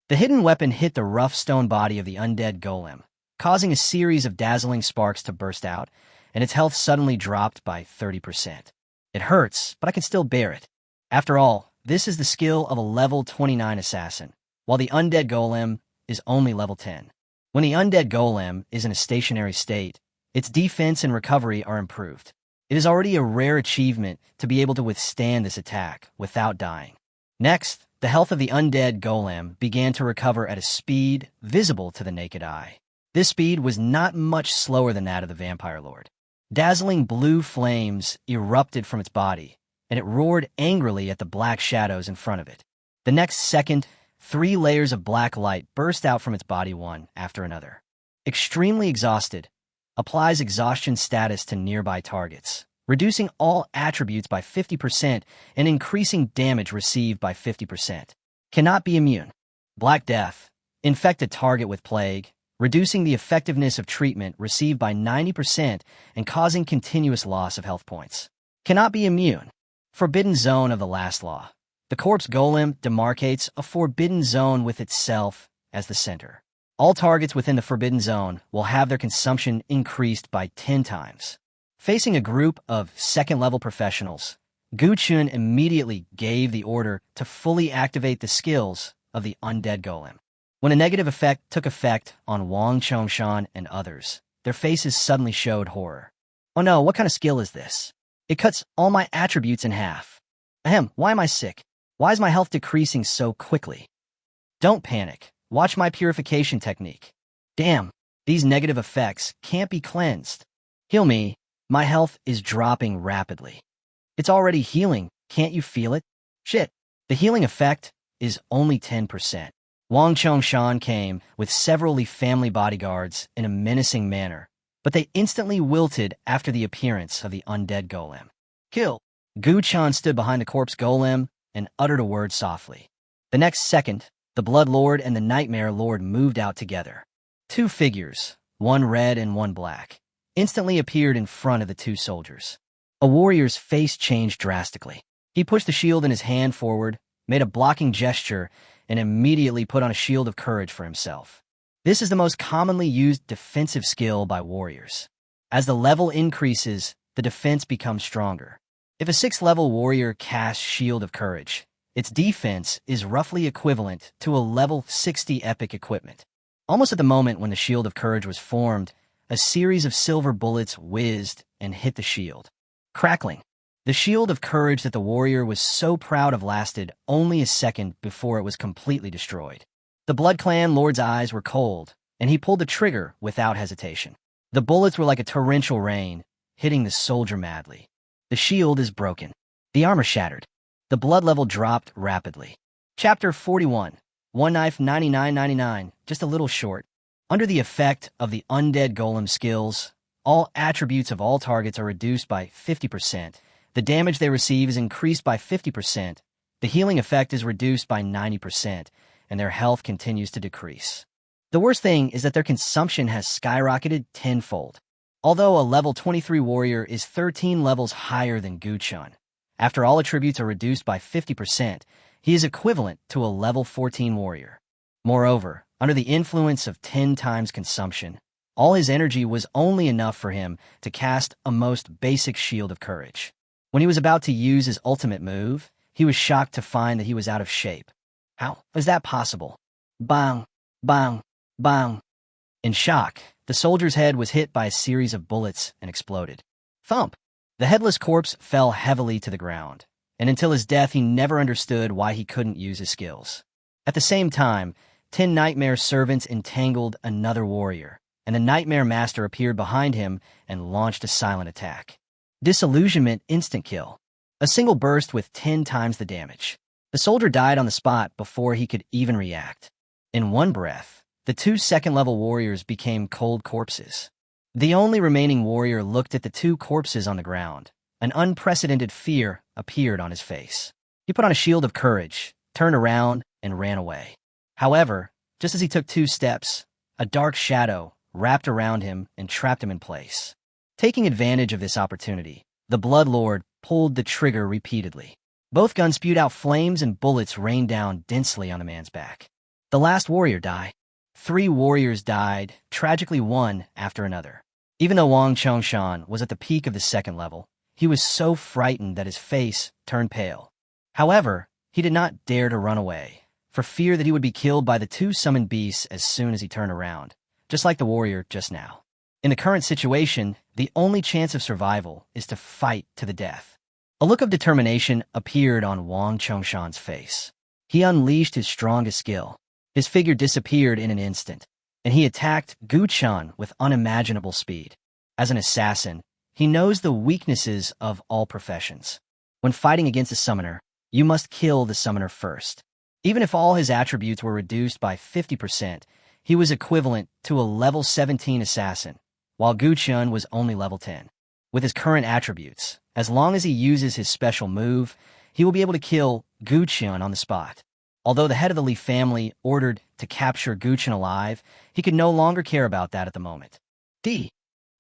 The hidden weapon hit the rough stone body of the undead golem, causing a series of dazzling sparks to burst out, and its health suddenly dropped by 30%. It hurts, but I can still bear it. After all, this is the skill of a level 29 assassin, while the undead golem is only level 10. When the undead golem is in a stationary state, its defense and recovery are improved. It is already a rare achievement to be able to withstand this attack without dying. Next, the health of the undead golem began to recover at a speed visible to the naked eye. This speed was not much slower than that of the vampire lord. Dazzling blue flames erupted from its body, and it roared angrily at the black shadows in front of it. The next second, 3 layers of black light burst out from its body one after another. Extremely exhausted, applies exhaustion status to nearby targets, reducing all attributes by 50% and increasing damage received by 50%. Cannot be immune. Black Death, infect a target with plague, reducing the effectiveness of treatment received by 90% and causing continuous loss of health points. Cannot be immune. Forbidden Zone of the Last Law. The corpse golem demarcates a forbidden zone with itself as the center. All targets within the forbidden zone will have their consumption increased by 10 times. Facing a group of second-level professionals, Gu Chun immediately gave the order to fully activate the skills of the undead golem. When a negative effect took effect on Wang Chongshan and others, their faces suddenly showed horror. Oh no, what kind of skill is this? It cuts all my attributes in half. Ahem, why am I sick? Why is my health decreasing so quickly? Don't panic. Watch my purification technique. Damn, these negative effects can't be cleansed. Heal me. My health is dropping rapidly. It's already healing. Can't you feel it? Shit. The healing effect is only 10%. Wang Chongshan came with several Li family bodyguards in a menacing manner, but they instantly wilted after the appearance of the undead golem. Kill! Gu Chan stood behind the corpse golem and uttered a word softly. The next second, the Blood Lord and the Nightmare Lord moved out together. 2 figures, one red and one black, instantly appeared in front of the 2 soldiers. A warrior's face changed drastically. He pushed the shield in his hand forward, made a blocking gesture, and immediately put on a shield of courage for himself. This is the most commonly used defensive skill by warriors. As the level increases, the defense becomes stronger. If a 6th-level warrior casts Shield of Courage, its defense is roughly equivalent to a level 60 epic equipment. Almost at the moment when the Shield of Courage was formed, a series of silver bullets whizzed and hit the shield. Crackling. The Shield of Courage that the warrior was so proud of lasted only a second before it was completely destroyed. The Blood Clan Lord's eyes were cold, and he pulled the trigger without hesitation. The bullets were like a torrential rain, hitting the soldier madly. The shield is broken. The armor shattered. The blood level dropped rapidly. Chapter 41. One knife 99.99, just a little short. Under the effect of the undead golem skills, all attributes of all targets are reduced by 50%. The damage they receive is increased by 50%. The healing effect is reduced by 90%, and their health continues to decrease. The worst thing is that their consumption has skyrocketed tenfold. Although a level 23 warrior is 13 levels higher than Gu Chun, after all attributes are reduced by 50%, he is equivalent to a level 14 warrior. Moreover, under the influence of 10 times consumption, All his energy was only enough for him to cast a most basic shield of courage. When he was about to use his ultimate move, he was shocked to find that he was out of shape. How was that possible? Bang, bang, bang. In shock, the soldier's head was hit by a series of bullets and exploded. Thump! The headless corpse fell heavily to the ground, and until his death he never understood why he couldn't use his skills. At the same time, 10 nightmare servants entangled another warrior, and the nightmare master appeared behind him and launched a silent attack. Disillusionment instant kill. A single burst with 10 times the damage. The soldier died on the spot before he could even react. In one breath, the 2 second-level warriors became cold corpses. The only remaining warrior looked at the 2 corpses on the ground. An unprecedented fear appeared on his face. He put on a shield of courage, turned around, and ran away. However, just as he took 2 steps, a dark shadow wrapped around him and trapped him in place. Taking advantage of this opportunity, the Blood Lord pulled the trigger repeatedly. Both guns spewed out flames and bullets rained down densely on the man's back. The last warrior died. 3 warriors died, tragically one after another. Even though Wang Chongshan was at the peak of the 2nd level, he was so frightened that his face turned pale. However, he did not dare to run away, for fear that he would be killed by the 2 summoned beasts as soon as he turned around, just like the warrior just now. In the current situation, the only chance of survival is to fight to the death. A look of determination appeared on Wang Chongshan's face. He unleashed his strongest skill. His figure disappeared in an instant, and he attacked Gu Chen with unimaginable speed. As an assassin, he knows the weaknesses of all professions. When fighting against a summoner, you must kill the summoner first. Even if all his attributes were reduced by 50%, he was equivalent to a level 17 assassin, while Gu Chen was only level 10. With his current attributes, as long as he uses his special move, he will be able to kill Gu Chen on the spot. Although the head of the Leaf family ordered to capture Gu Chen alive, he could no longer care about that at the moment.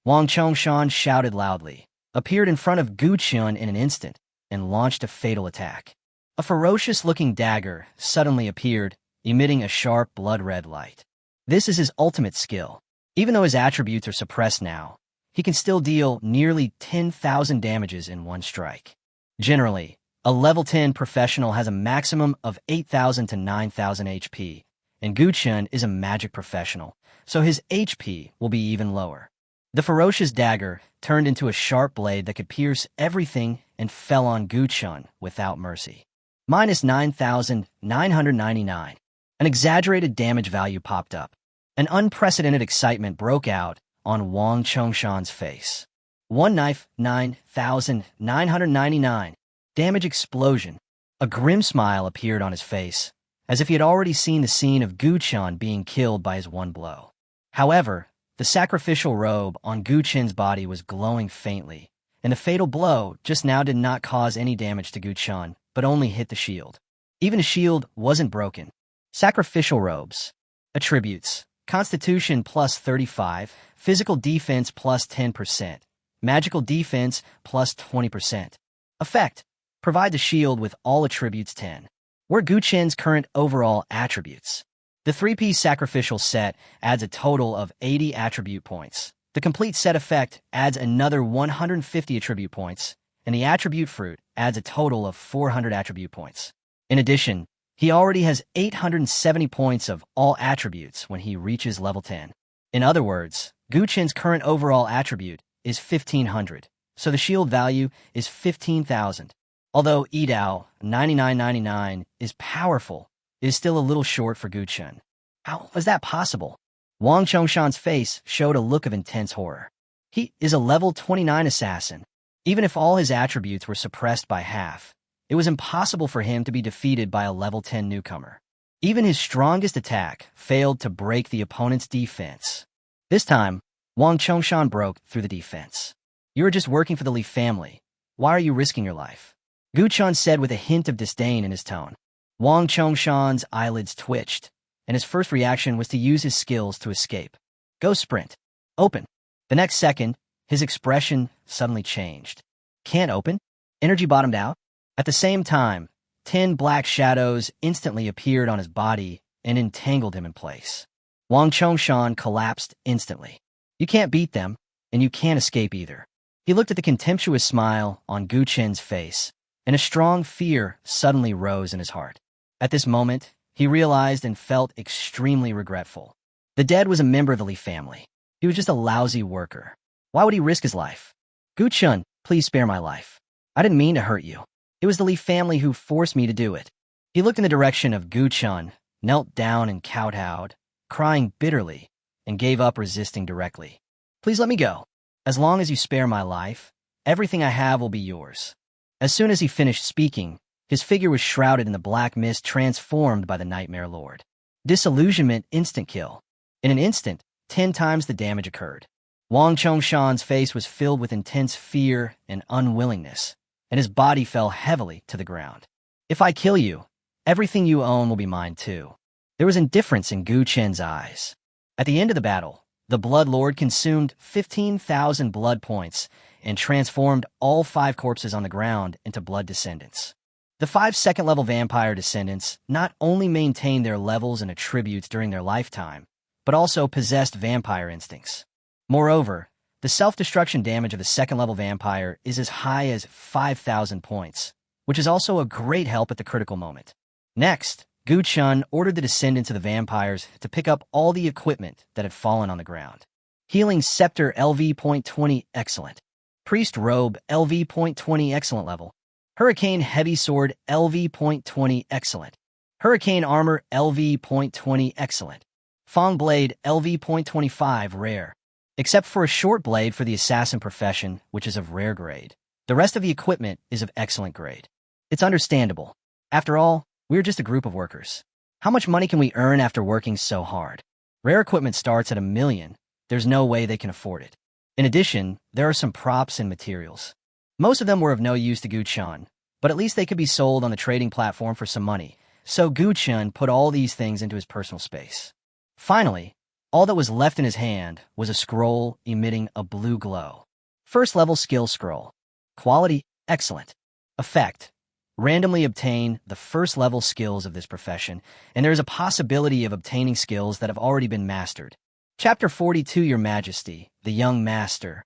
Wang Chongshan shouted loudly, appeared in front of Gu Chen in an instant, and launched a fatal attack. A ferocious-looking dagger suddenly appeared, emitting a sharp blood-red light. This is his ultimate skill. Even though his attributes are suppressed now, he can still deal nearly 10,000 damages in one strike. Generally, a level 10 professional has a maximum of 8,000 to 9,000 HP, and Gu Chen is a magic professional, so his HP will be even lower. The ferocious dagger turned into a sharp blade that could pierce everything and fell on Gu Chen without mercy. Minus 9,999. An exaggerated damage value popped up. An unprecedented excitement broke out on Wang Chongshan's face. One knife, 9,999. Damage explosion. A grim smile appeared on his face, as if he had already seen the scene of Gu Chen being killed by his one blow. However, the sacrificial robe on Gu Chen's body was glowing faintly, and the fatal blow just now did not cause any damage to Gu Chen, but only hit the shield. Even the shield wasn't broken. Sacrificial robes. Attributes. Constitution plus 35, physical defense plus 10%, magical defense plus 20%. Effect. Provide the shield with all attributes 10. Were Gu Chen's current overall attributes. The 3-piece sacrificial set adds a total of 80 attribute points. The complete set effect adds another 150 attribute points, and the attribute fruit adds a total of 400 attribute points. In addition, he already has 870 points of all attributes when he reaches level 10. In other words, Gu Chen's current overall attribute is 1,500, so the shield value is 15,000. Although Yidao 9999 is powerful, it is still a little short for Gu Chen. How was that possible? Wang Chongshan's face showed a look of intense horror. He is a level 29 assassin. Even if all his attributes were suppressed by half, it was impossible for him to be defeated by a level 10 newcomer. Even his strongest attack failed to break the opponent's defense. This time, Wang Chongshan broke through the defense. You are just working for the Leaf family. Why are you risking your life? Gu Chen said with a hint of disdain in his tone. Wang Chongshan's eyelids twitched, and his first reaction was to use his skills to escape. Go sprint. Open. The next second, his expression suddenly changed. Can't open? Energy bottomed out? At the same time, 10 black shadows instantly appeared on his body and entangled him in place. Wang Chongshan collapsed instantly. You can't beat them, and you can't escape either. He looked at the contemptuous smile on Gu Chen's face, and a strong fear suddenly rose in his heart. At this moment, he realized and felt extremely regretful. The dead was a member of the Li family. He was just a lousy worker. Why would he risk his life? Gu Chen, please spare my life. I didn't mean to hurt you. It was the Li family who forced me to do it. He looked in the direction of Gu Chen, knelt down and kowtowed, crying bitterly, and gave up resisting directly. Please let me go. As long as you spare my life, everything I have will be yours. As soon as he finished speaking, his figure was shrouded in the black mist transformed by the Nightmare Lord. Disillusionment, instant kill. In an instant, 10 times the damage occurred. Wang Chongshan's face was filled with intense fear and unwillingness, and his body fell heavily to the ground. If I kill you, everything you own will be mine too. There was indifference in Gu Chen's eyes. At the end of the battle, the Blood Lord consumed 15,000 blood points and transformed all 5 corpses on the ground into blood descendants. The 5 second-level vampire descendants not only maintained their levels and attributes during their lifetime, but also possessed vampire instincts. Moreover, the self-destruction damage of the second-level vampire is as high as 5,000 points, which is also a great help at the critical moment. Next, Gu Chen ordered the descendants of the vampires to pick up all the equipment that had fallen on the ground. Healing Scepter LV.20 excellent. Priest Robe LV.20 excellent level. Hurricane Heavy Sword LV.20 excellent. Hurricane Armor LV.20 excellent. Fong Blade LV.25 rare. Except for a short blade for the assassin profession, which is of rare grade. The rest of the equipment is of excellent grade. It's understandable. After all, we're just a group of workers. How much money can we earn after working so hard? Rare equipment starts at $1 million. There's no way they can afford it. In addition, there are some props and materials. Most of them were of no use to Gu Chen, but at least they could be sold on the trading platform for some money, so Gu Chen put all these things into his personal space. Finally, all that was left in his hand was a scroll emitting a blue glow. First level skill scroll. Quality, excellent. Effect. Randomly obtain the first level skills of this profession, and there is a possibility of obtaining skills that have already been mastered. Chapter 42, Your Majesty, the Young Master.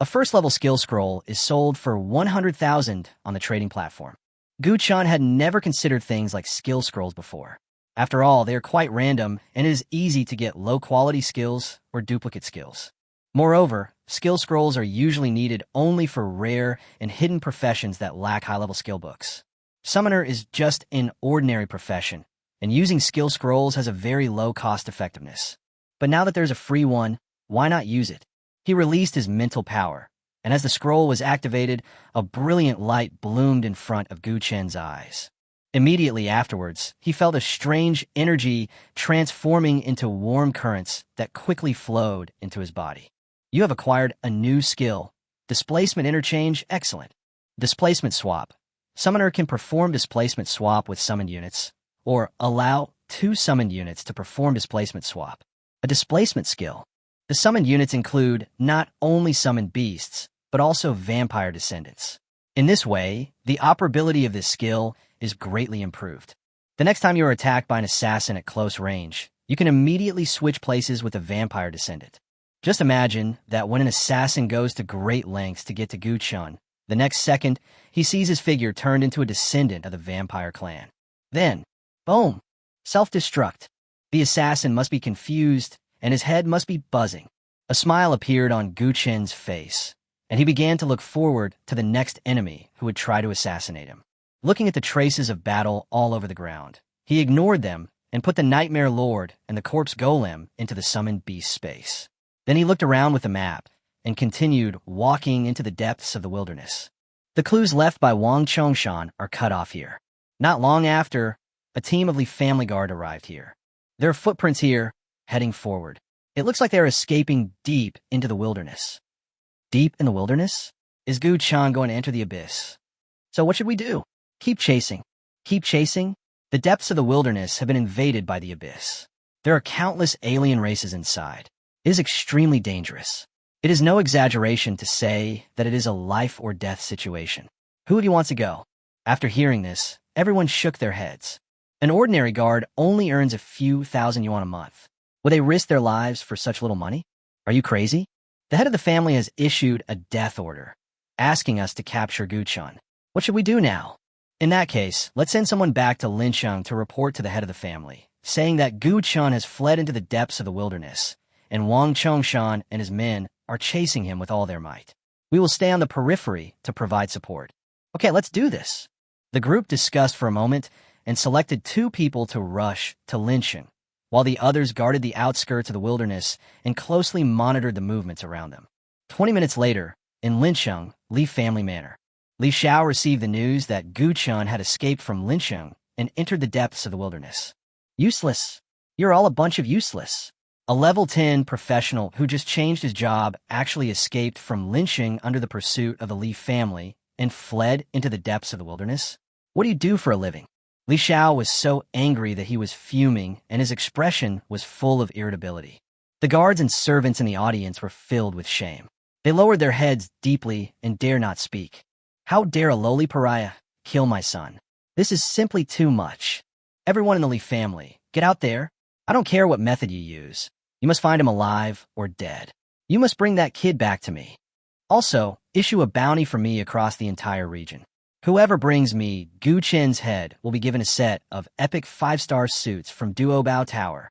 A first level skill scroll is sold for 100,000 on the trading platform. Gu Chen had never considered things like skill scrolls before. After all, they are quite random, and it is easy to get low-quality skills or duplicate skills. Moreover, skill scrolls are usually needed only for rare and hidden professions that lack high-level skill books. Summoner is just an ordinary profession, and using skill scrolls has a very low cost-effectiveness. But now that there's a free one, why not use it? He released his mental power, and as the scroll was activated, a brilliant light bloomed in front of Gu Chen's eyes. Immediately afterwards, he felt a strange energy transforming into warm currents that quickly flowed into his body. You have acquired a new skill. Displacement interchange, excellent. Displacement swap. Summoner can perform displacement swap with summoned units, or allow 2 summoned units to perform displacement swap. A displacement skill. The summoned units include not only summoned beasts, but also vampire descendants. In this way, the operability of this skill is greatly improved. The next time you are attacked by an assassin at close range, you can immediately switch places with a vampire descendant. Just imagine that when an assassin goes to great lengths to get to Gu Chen, the next second, he sees his figure turned into a descendant of the vampire clan. Then, boom! Self-destruct. The assassin must be confused, and his head must be buzzing. A smile appeared on Gu Chen's face, and he began to look forward to the next enemy who would try to assassinate him. Looking at the traces of battle all over the ground, he ignored them and put the Nightmare Lord and the corpse golem into the summoned beast space. Then he looked around with the map and continued walking into the depths of the wilderness. The clues left by Wang Chongshan are cut off here. Not long after, a team of Li family guard arrived here. There are footprints here, heading forward. It looks like they are escaping deep into the wilderness. Deep in the wilderness? Is Gu Chen going to enter the abyss? So what should we do? Keep chasing. Keep chasing? The depths of the wilderness have been invaded by the abyss. There are countless alien races inside. It is extremely dangerous. It is no exaggeration to say that it is a life or death situation. Who of you wants to go? After hearing this, everyone shook their heads. An ordinary guard only earns a few thousand yuan a month. Would they risk their lives for such little money? Are you crazy? The head of the family has issued a death order, asking us to capture Guchun. What should we do now? In that case, let's send someone back to Lincheng to report to the head of the family, saying that Guchun has fled into the depths of the wilderness, and Wang Chongshan and his men are chasing him with all their might. We will stay on the periphery to provide support. Okay, let's do this. The group discussed for a moment and selected 2 people to rush to Lincheng, while the others guarded the outskirts of the wilderness and closely monitored the movements around them. 20 minutes later, in Lincheng, Leaf family manor, Li Xiao received the news that Guchun had escaped from Lincheng and entered the depths of the wilderness. Useless. You're all a bunch of useless. A level 10 professional who just changed his job actually escaped from Lincheng under the pursuit of the Leaf family and fled into the depths of the wilderness? What do you do for a living? Li Xiao was so angry that he was fuming, and his expression was full of irritability. The guards and servants in the audience were filled with shame. They lowered their heads deeply and dare not speak. How dare a lowly pariah kill my son? This is simply too much. Everyone in the Li family, get out there. I don't care what method you use. You must find him alive or dead. You must bring that kid back to me. Also, issue a bounty for me across the entire region. Whoever brings me Gu Chen's head will be given a set of epic 5-star suits from Duobao Tower.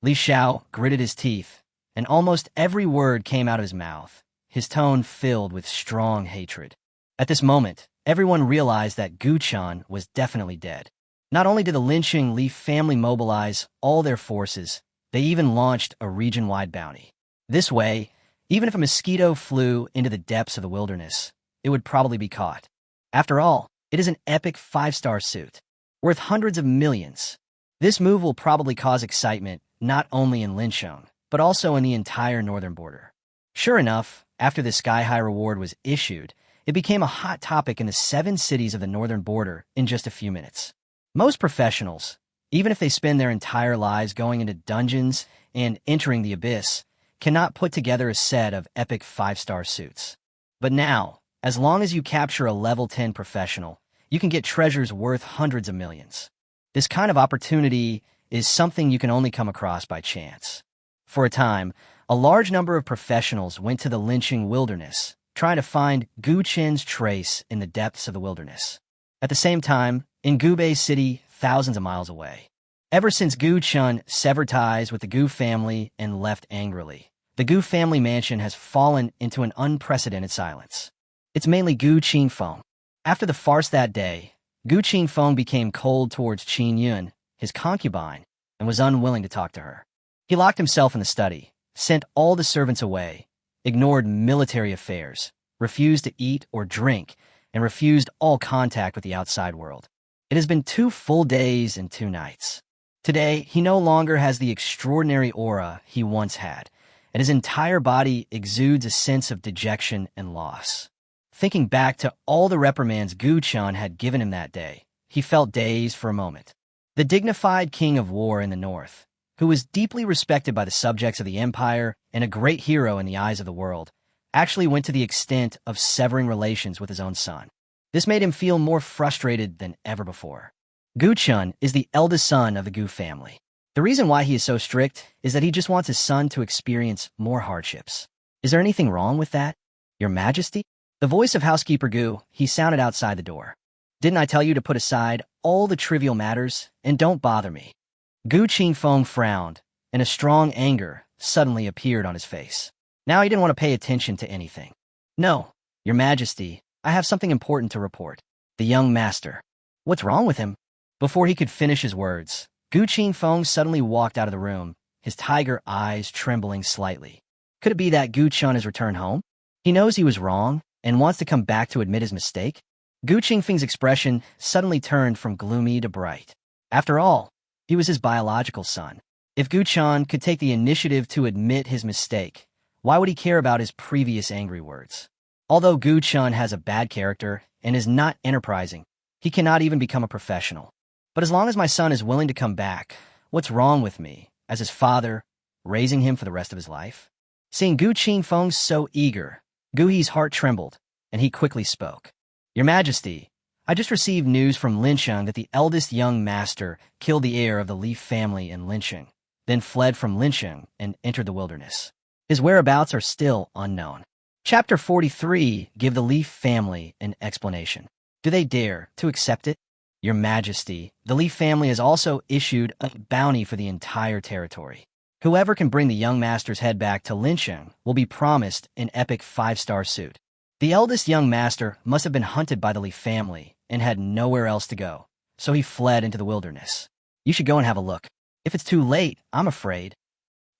Li Xiao gritted his teeth, and almost every word came out of his mouth, his tone filled with strong hatred. At this moment, everyone realized that Guchun was definitely dead. Not only did the Lincheng Leaf family mobilize all their forces, they even launched a region-wide bounty. This way, even if a mosquito flew into the depths of the wilderness, it would probably be caught. After all, it is an epic 5-star suit, worth hundreds of millions. This move will probably cause excitement not only in Lincheng, but also in the entire northern border. Sure enough, after the sky-high reward was issued, it became a hot topic in the 7 cities of the northern border in just a few minutes. Most professionals, even if they spend their entire lives going into dungeons and entering the abyss, cannot put together a set of epic 5-star suits. But now, as long as you capture a level 10 professional, you can get treasures worth hundreds of millions. This kind of opportunity is something you can only come across by chance. For a time, a large number of professionals went to the Lincheng wilderness, trying to find Gu Chen's trace in the depths of the wilderness. At the same time, in Gubei City, thousands of miles away. Ever since Gu Chun severed ties with the Gu family and left angrily, the Gu family mansion has fallen into an unprecedented silence. It's mainly Gu Qingfeng. After the farce that day, Gu Qingfeng became cold towards Qin Yun, his concubine, and was unwilling to talk to her. He locked himself in the study, sent all the servants away, ignored military affairs, refused to eat or drink, and refused all contact with the outside world. It has been 2 full days and 2 nights. Today, he no longer has the extraordinary aura he once had, and his entire body exudes a sense of dejection and loss. Thinking back to all the reprimands Gu Chun had given him that day, he felt dazed for a moment. The dignified king of war in the north, who was deeply respected by the subjects of the empire and a great hero in the eyes of the world, actually went to the extent of severing relations with his own son. This made him feel more frustrated than ever before. Gu Chun is the eldest son of the Gu family. The reason why he is so strict is that he just wants his son to experience more hardships. Is there anything wrong with that, Your Majesty? The voice of housekeeper Gu, he sounded outside the door. Didn't I tell you to put aside all the trivial matters and don't bother me? Gu Qingfeng frowned, and a strong anger suddenly appeared on his face. Now he didn't want to pay attention to anything. No, Your Majesty, I have something important to report. The young master. What's wrong with him? Before he could finish his words, Gu Qingfeng suddenly walked out of the room, his tiger eyes trembling slightly. Could it be that Gu Chun has returned home? He knows he was wrong and wants to come back to admit his mistake? Gu Qingfeng's expression suddenly turned from gloomy to bright. After all, he was his biological son. If Gu Chun could take the initiative to admit his mistake, why would he care about his previous angry words? Although Gu Chun has a bad character and is not enterprising, he cannot even become a professional. But as long as my son is willing to come back, what's wrong with me, as his father, raising him for the rest of his life? Seeing Gu Qingfeng so eager, Gu He's heart trembled, and he quickly spoke. Your Majesty, I just received news from Lincheng that the eldest young master killed the heir of the Leaf family in Lincheng, then fled from Lincheng and entered the wilderness. His whereabouts are still unknown. Chapter 43. Give the Leaf family an explanation. Do they dare to accept it? Your Majesty, the Leaf family has also issued a bounty for the entire territory. Whoever can bring the young master's head back to Lincheng will be promised an epic 5-star suit. The eldest young master must have been hunted by the Leaf family and had nowhere else to go, so he fled into the wilderness. You should go and have a look. If it's too late, I'm afraid.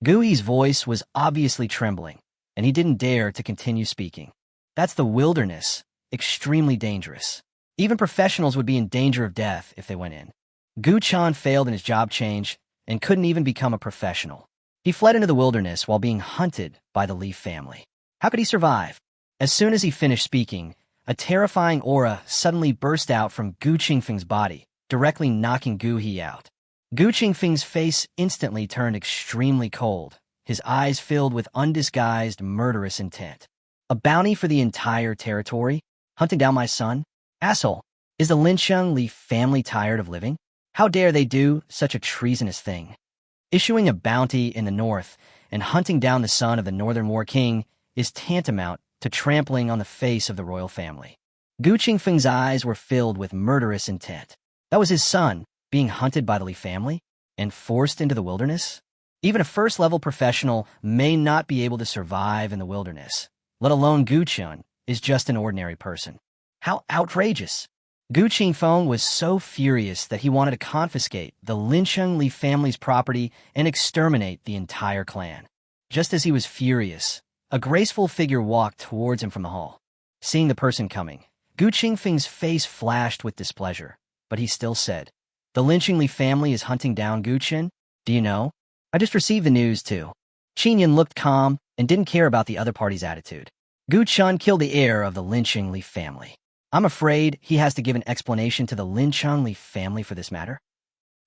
Gui's voice was obviously trembling, and he didn't dare to continue speaking. That's the wilderness, extremely dangerous. Even professionals would be in danger of death if they went in. Gu Chan failed in his job change and couldn't even become a professional. He fled into the wilderness while being hunted by the Leaf family. How could he survive? As soon as he finished speaking, a terrifying aura suddenly burst out from Gu Qingfeng's body, directly knocking Gu He out. Gu Qingfeng's face instantly turned extremely cold, his eyes filled with undisguised murderous intent. A bounty for the entire territory? Hunting down my son? Asshole, is the Lincheng Leaf family tired of living? How dare they do such a treasonous thing? Issuing a bounty in the north and hunting down the son of the Northern War King is tantamount to trampling on the face of the royal family. Gu Qingfeng's eyes were filled with murderous intent. That was his son, being hunted by the Leaf family and forced into the wilderness? Even a first-level professional may not be able to survive in the wilderness, let alone Gu Chun is just an ordinary person. How outrageous! Gu Qingfeng was so furious that he wanted to confiscate the Lincheng Leaf family's property and exterminate the entire clan. Just as he was furious, a graceful figure walked towards him from the hall. Seeing the person coming, Gu Qingfeng's face flashed with displeasure, but he still said, "The Lincheng Leaf family is hunting down Gu Chen? Do you know? I just received the news, too." Qinyan looked calm and didn't care about the other party's attitude. Gu Chun killed the heir of the Lincheng Leaf family. I'm afraid he has to give an explanation to the Lincheng Leaf family for this matter.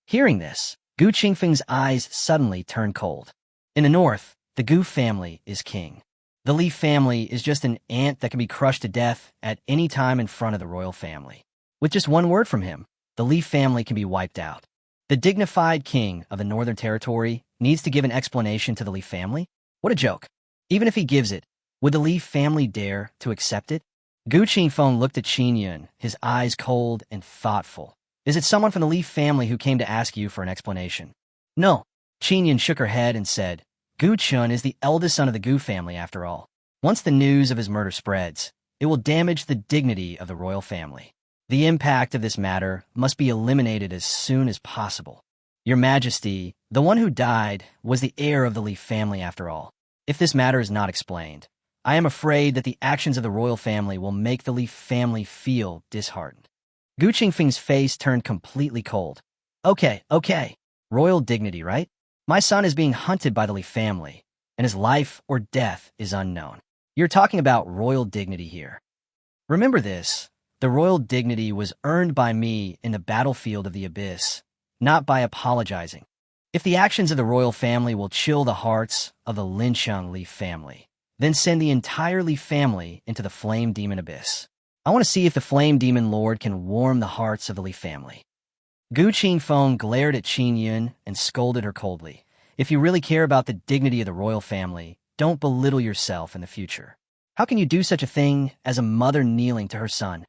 Hearing this, Gu Qingfeng's eyes suddenly turned cold. In the north, the Gu family is king. The Leaf family is just an ant that can be crushed to death at any time in front of the royal family. With just one word from him, the Leaf family can be wiped out. The dignified king of the Northern Territory needs to give an explanation to the Leaf family? What a joke. Even if he gives it, would the Leaf family dare to accept it? Gu Qingfeng looked at Qinyan, his eyes cold and thoughtful. Is it someone from the Leaf family who came to ask you for an explanation? No. Qinyan shook her head and said, Gu Chun is the eldest son of the Gu family after all. Once the news of his murder spreads, it will damage the dignity of the royal family. The impact of this matter must be eliminated as soon as possible. Your Majesty, the one who died was the heir of the Leaf family after all. If this matter is not explained, I am afraid that the actions of the royal family will make the Leaf family feel disheartened. Gu Qingfeng's face turned completely cold. Okay. Royal dignity, right? My son is being hunted by the Leaf family, and his life or death is unknown. You're talking about royal dignity here. Remember this, the royal dignity was earned by me in the battlefield of the abyss, not by apologizing. If the actions of the royal family will chill the hearts of the Lincheng Leaf family, then send the entire Leaf family into the Flame Demon Abyss. I want to see if the Flame Demon Lord can warm the hearts of the Leaf family. Gu Qingfeng glared at Qinyan and scolded her coldly. If you really care about the dignity of the royal family, don't belittle yourself in the future. How can you do such a thing as a mother kneeling to her son?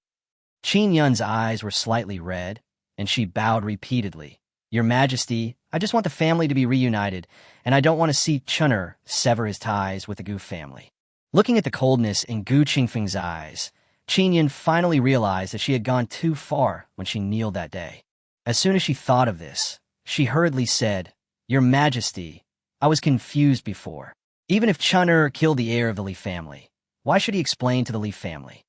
Qinyan's eyes were slightly red, and she bowed repeatedly. Your Majesty, I just want the family to be reunited, and I don't want to see Chun'er sever his ties with the Gu family. Looking at the coldness in Gu Qingfeng's eyes, Qinyan finally realized that she had gone too far when she kneeled that day. As soon as she thought of this, she hurriedly said, Your Majesty, I was confused before. Even if Chun'er killed the heir of the Leaf family, why should he explain to the Leaf family?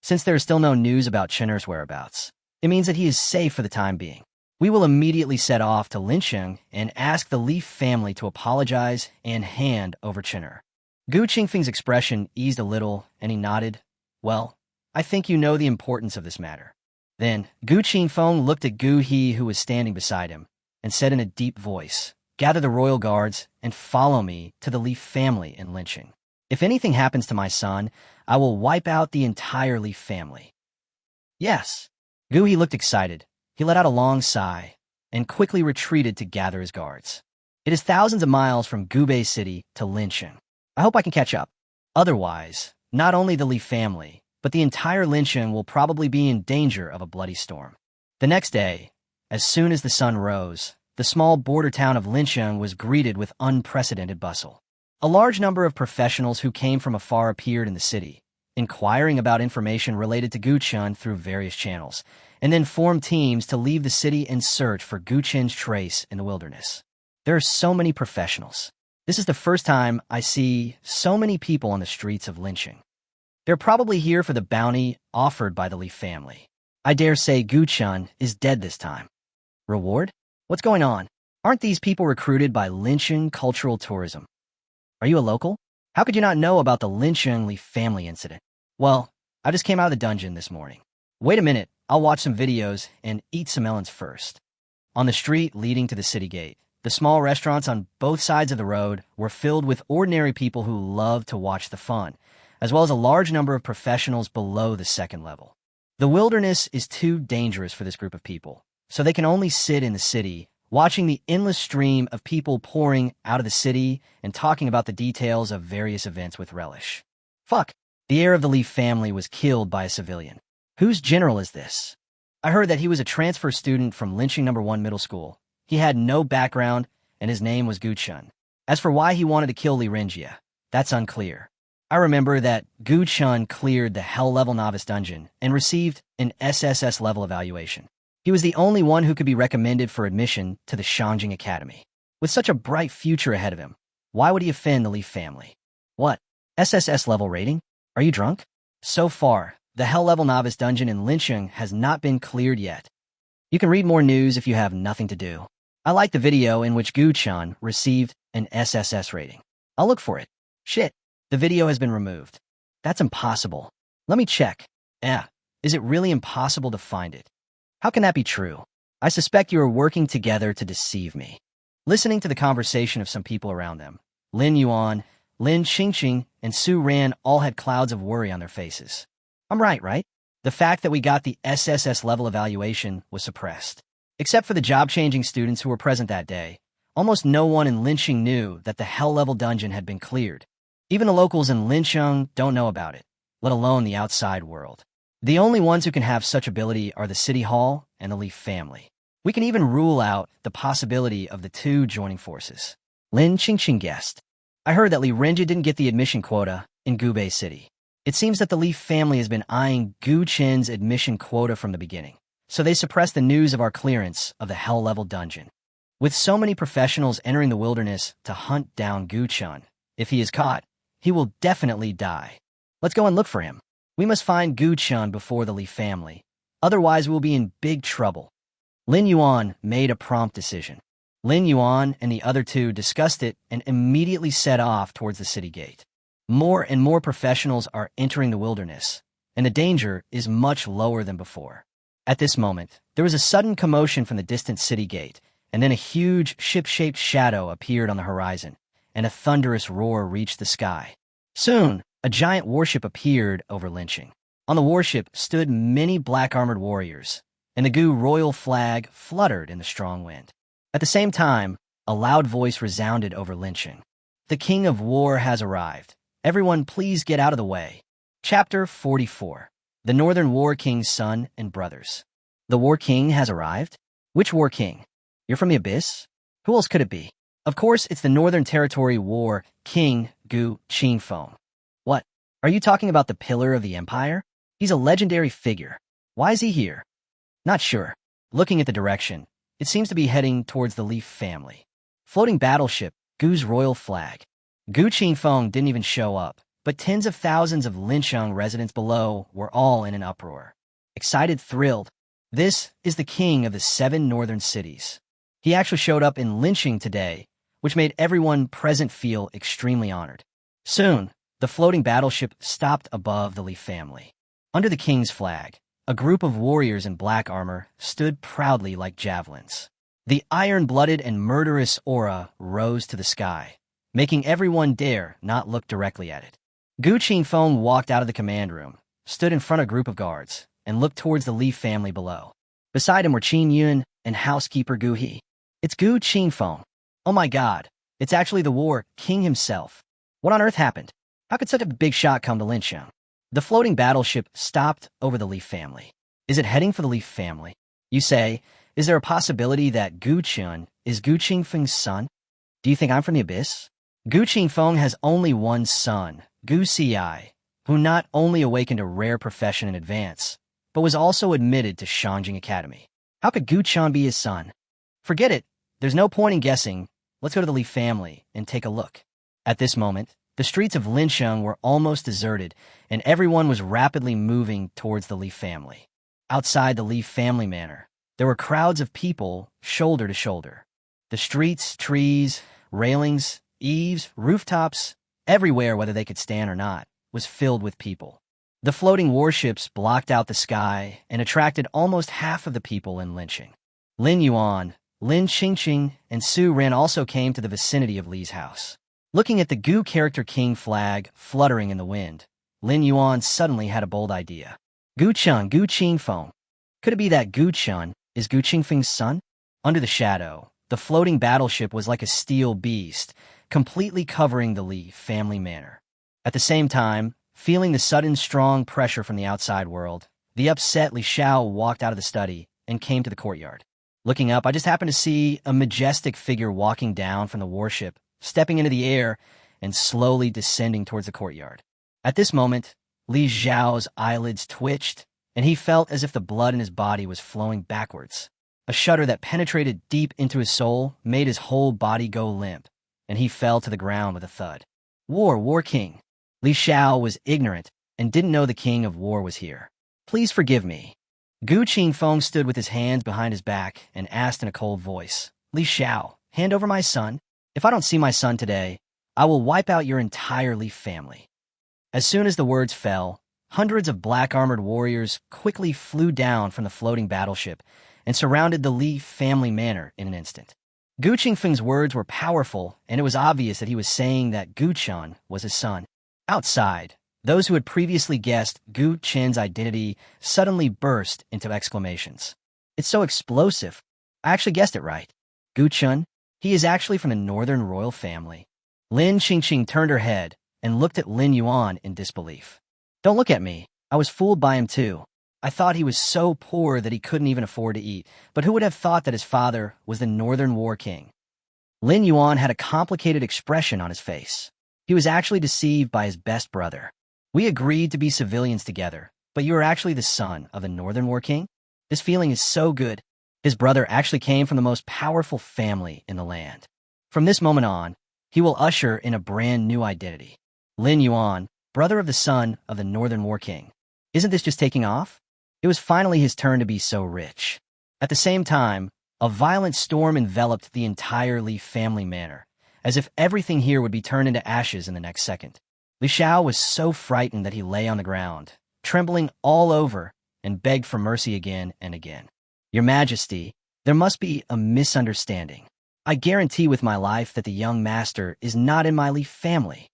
Since there is still no news about Chun'er's whereabouts, it means that he is safe for the time being. We will immediately set off to Lincheng and ask the Leaf family to apologize and hand over Chun'er. Gu Qingfeng's expression eased a little, and he nodded. Well, I think you know the importance of this matter. Then, Gu Qingfeng looked at Gu He, who was standing beside him, and said in a deep voice, Gather the royal guards and follow me to the Leaf family in Lincheng. If anything happens to my son, I will wipe out the entire Leaf family. Yes. Gu He looked excited. He let out a long sigh and quickly retreated to gather his guards. It is thousands of miles from Gubei City to Lincheng. I hope I can catch up. Otherwise, not only the Leaf family, but the entire Lincheng will probably be in danger of a bloody storm. The next day, as soon as the sun rose, the small border town of Lincheng was greeted with unprecedented bustle. A large number of professionals who came from afar appeared in the city, inquiring about information related to Guchun through various channels, and then formed teams to leave the city and search for Guchun's trace in the wilderness. There are so many professionals. This is the first time I see so many people on the streets of Lincheng. They're probably here for the bounty offered by the Leaf family. I dare say Guchun is dead this time. Reward? What's going on? Aren't these people recruited by Lincheng Cultural Tourism? Are you a local? How could you not know about the Lincheng Leaf family incident? Well, I just came out of the dungeon this morning. Wait a minute, I'll watch some videos and eat some melons first. On the street leading to the city gate, the small restaurants on both sides of the road were filled with ordinary people who loved to watch the fun, as well as a large number of professionals below the second level. The wilderness is too dangerous for this group of people, so they can only sit in the city, watching the endless stream of people pouring out of the city and talking about the details of various events with relish. Fuck, the heir of the Leaf family was killed by a civilian. Whose general is this? I heard that he was a transfer student from Lincheng No. 1 Middle School. He had no background, and his name was Guchun. As for why he wanted to kill Li Renjia, that's unclear. I remember that Guchun cleared the Hell-level novice dungeon and received an SSS level evaluation. He was the only one who could be recommended for admission to the Shangjing Academy. With such a bright future ahead of him, why would he offend the Leaf family? What? SSS level rating? Are you drunk? So far, the Hell-level novice dungeon in Lincheng has not been cleared yet. You can read more news if you have nothing to do. I like the video in which Guchun received an SSS rating. I'll look for it. Shit, the video has been removed. That's impossible. Let me check. Is it really impossible to find it? How can that be true? I suspect you are working together to deceive me. Listening to the conversation of some people around them, Lin Yuan, Lin Qingfeng, and Su Ran all had clouds of worry on their faces. I'm right? The fact that we got the SSS level evaluation was suppressed. Except for the job-changing students who were present that day, almost no one in Lincheng knew that the Hell-level dungeon had been cleared. Even the locals in Lincheng don't know about it, let alone the outside world. The only ones who can have such ability are the City Hall and the Leaf family. We can even rule out the possibility of the two joining forces. Lin Qingqing guessed. I heard that Li Renjia didn't get the admission quota in Gubei City. It seems that the Leaf family has been eyeing Gu Chen's admission quota from the beginning, so they suppressed the news of our clearance of the Hell-level dungeon. With so many professionals entering the wilderness to hunt down Gu Chen, if he is caught, he will definitely die. Let's go and look for him. We must find Gu Chen before the Leaf family. Otherwise, we'll be in big trouble. Lin Yuan made a prompt decision. Lin Yuan and the other two discussed it and immediately set off towards the city gate. More and more professionals are entering the wilderness, and the danger is much lower than before. At this moment, there was a sudden commotion from the distant city gate, and then a huge ship-shaped shadow appeared on the horizon, and a thunderous roar reached the sky. Soon, a giant warship appeared over Lincheng. On the warship stood many black-armored warriors, and the Gu royal flag fluttered in the strong wind. At the same time, a loud voice resounded over Lincheng. The King of War has arrived. Everyone please get out of the way. Chapter 44. The Northern War King's Son and Brothers. The War King has arrived? Which War King? You're from the Abyss? Who else could it be? Of course, it's the Northern Territory War King Gu Qingfeng. What? Are you talking about the Pillar of the Empire? He's a legendary figure. Why is he here? Not sure. Looking at the direction, it seems to be heading towards the Leaf family. Floating battleship, Gu's royal flag. Gu Qingfeng didn't even show up, but tens of thousands of Lincheng residents below were all in an uproar. Excited, thrilled. This is the king of the 7 northern cities. He actually showed up in Lincheng today, which made everyone present feel extremely honored. Soon, the floating battleship stopped above the Leaf family. Under the king's flag, a group of warriors in black armor stood proudly like javelins. The iron-blooded and murderous aura rose to the sky, making everyone dare not look directly at it. Gu Qingfeng walked out of the command room, stood in front of a group of guards, and looked towards the Leaf family below. Beside him were Qin Yun and housekeeper Gu He. It's Gu Qingfeng. Oh my god, it's actually the War King himself. What on earth happened? How could such a big shot come to Lincheng? The floating battleship stopped over the Leaf family. Is it heading for the Leaf family? You say, is there a possibility that Gu Chun is Gu Qingfeng's son? Do you think I'm from the abyss? Gu Qingfeng has only one son, Gu Ci, who not only awakened a rare profession in advance, but was also admitted to Shanjing Academy. How could Gu Chun be his son? Forget it. There's no point in guessing. Let's go to the Leaf family and take a look. At this moment, the streets of Lincheng were almost deserted, and everyone was rapidly moving towards the Leaf family. Outside the Leaf family manor, there were crowds of people, shoulder to shoulder. The streets, trees, railings, eaves, rooftops, everywhere, whether they could stand or not, was filled with people. The floating warships blocked out the sky and attracted almost half of the people in Lincheng. Lin Yuan, Lin Qingqing, and Su Ren also came to the vicinity of Li's house. Looking at the Gu character king flag fluttering in the wind, Lin Yuan suddenly had a bold idea. Gu Chun, Gu Qingfeng. Could it be that Gu Chun is Gu Qingfeng's son? Under the shadow, the floating battleship was like a steel beast, completely covering the Li family manor. At the same time, feeling the sudden strong pressure from the outside world, the upset Li Xiao walked out of the study and came to the courtyard. Looking up, I just happened to see a majestic figure walking down from the warship, stepping into the air and slowly descending towards the courtyard. At this moment, Li Xiao's eyelids twitched, and he felt as if the blood in his body was flowing backwards. A shudder that penetrated deep into his soul made his whole body go limp, and he fell to the ground with a thud. War King. Li Xiao was ignorant and didn't know the King of War was here. Please forgive me. Gu Qingfeng stood with his hands behind his back and asked in a cold voice, Li Xiao, hand over my son. If I don't see my son today, I will wipe out your entire Leaf family. As soon as the words fell, hundreds of black-armored warriors quickly flew down from the floating battleship and surrounded the Leaf family manor in an instant. Gu Qingfeng's words were powerful, and it was obvious that he was saying that Gu Chun was his son. Outside, those who had previously guessed Gu Chen's identity suddenly burst into exclamations. It's so explosive. I actually guessed it right. Gu Chun? He is actually from the northern royal family. Lin Qingqing turned her head and looked at Lin Yuan in disbelief. Don't look at me. I was fooled by him too. I thought he was so poor that he couldn't even afford to eat, but who would have thought that his father was the Northern War King? Lin Yuan had a complicated expression on his face. He was actually deceived by his best brother. We agreed to be civilians together, but you are actually the son of the Northern War King? This feeling is so good. His brother actually came from the most powerful family in the land. From this moment on, he will usher in a brand new identity. Lin Yuan, brother of the son of the Northern War King. Isn't this just taking off? It was finally his turn to be so rich. At the same time, a violent storm enveloped the entire Li family manor, as if everything here would be turned into ashes in the next second. Li Xiao was so frightened that he lay on the ground, trembling all over, and begged for mercy again and again. Your Majesty, there must be a misunderstanding. I guarantee with my life that the young master is not in my Leaf family.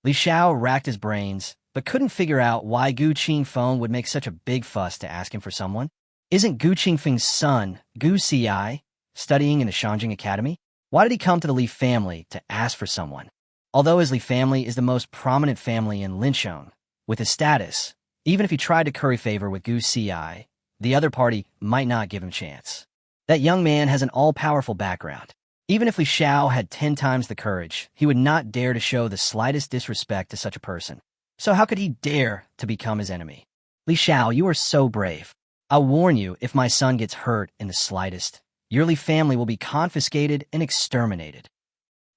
Li Xiao racked his brains, but couldn't figure out why Gu Qingfeng would make such a big fuss to ask him for someone. Isn't Gu Qingfeng's son, Gu Ci, studying in the Shanjing Academy? Why did he come to the Leaf family to ask for someone? Although his Leaf family is the most prominent family in Lincheng, with his status, even if he tried to curry favor with Gu Ci, the other party might not give him a chance. That young man has an all-powerful background. Even if Li Xiao had 10 times the courage, he would not dare to show the slightest disrespect to such a person. So how could he dare to become his enemy? Li Xiao, you are so brave. I'll warn you, if my son gets hurt in the slightest, your Li family will be confiscated and exterminated.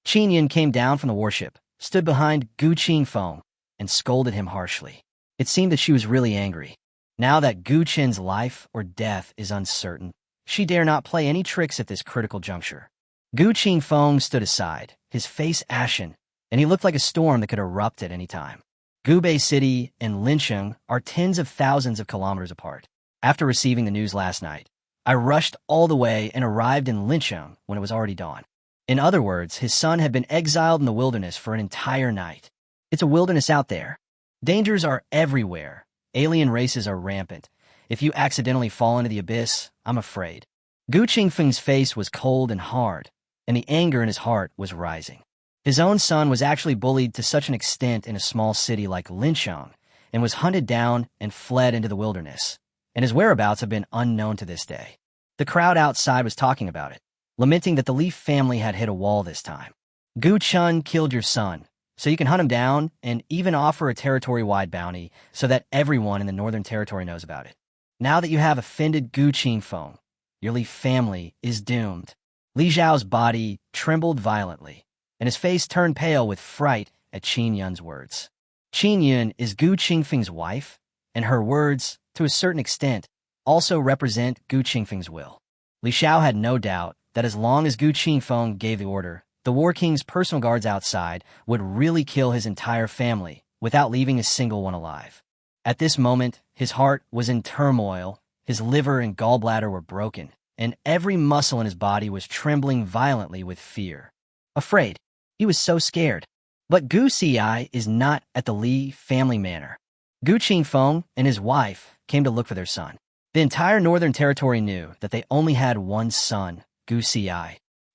Qin Yin came down from the warship, stood behind Gu Qingfeng, and scolded him harshly. It seemed that she was really angry. Now that Gu Chen's life or death is uncertain, she dare not play any tricks at this critical juncture. Gu Qingfeng stood aside, his face ashen, and he looked like a storm that could erupt at any time. Gubei City and Lincheng are tens of thousands of kilometers apart. After receiving the news last night, I rushed all the way and arrived in Lincheng when it was already dawn. In other words, his son had been exiled in the wilderness for an entire night. It's a wilderness out there. Dangers are everywhere. Alien races are rampant. If you accidentally fall into the abyss, I'm afraid. Gu Qingfeng's face was cold and hard, and the anger in his heart was rising. His own son was actually bullied to such an extent in a small city like Linchong and was hunted down and fled into the wilderness, and his whereabouts have been unknown to this day. The crowd outside was talking about it, lamenting that the Leaf family had hit a wall this time. Gu Chun killed your son, so you can hunt him down and even offer a territory-wide bounty so that everyone in the Northern Territory knows about it. Now that you have offended Gu Qingfeng, your Leaf family is doomed. Li Zhao's body trembled violently, and his face turned pale with fright at Qin Yun's words. Qin Yun is Gu Qingfeng's wife, and her words, to a certain extent, also represent Gu Qingfeng's will. Li Xiao had no doubt that as long as Gu Qingfeng gave the order, the War King's personal guards outside would really kill his entire family without leaving a single one alive. At this moment, his heart was in turmoil, his liver and gallbladder were broken, and every muscle in his body was trembling violently with fear. Afraid. He was so scared. But Gu Xi is not at the Li family manor. Gu Qingfeng and his wife came to look for their son. The entire Northern Territory knew that they only had one son, Gu Xi.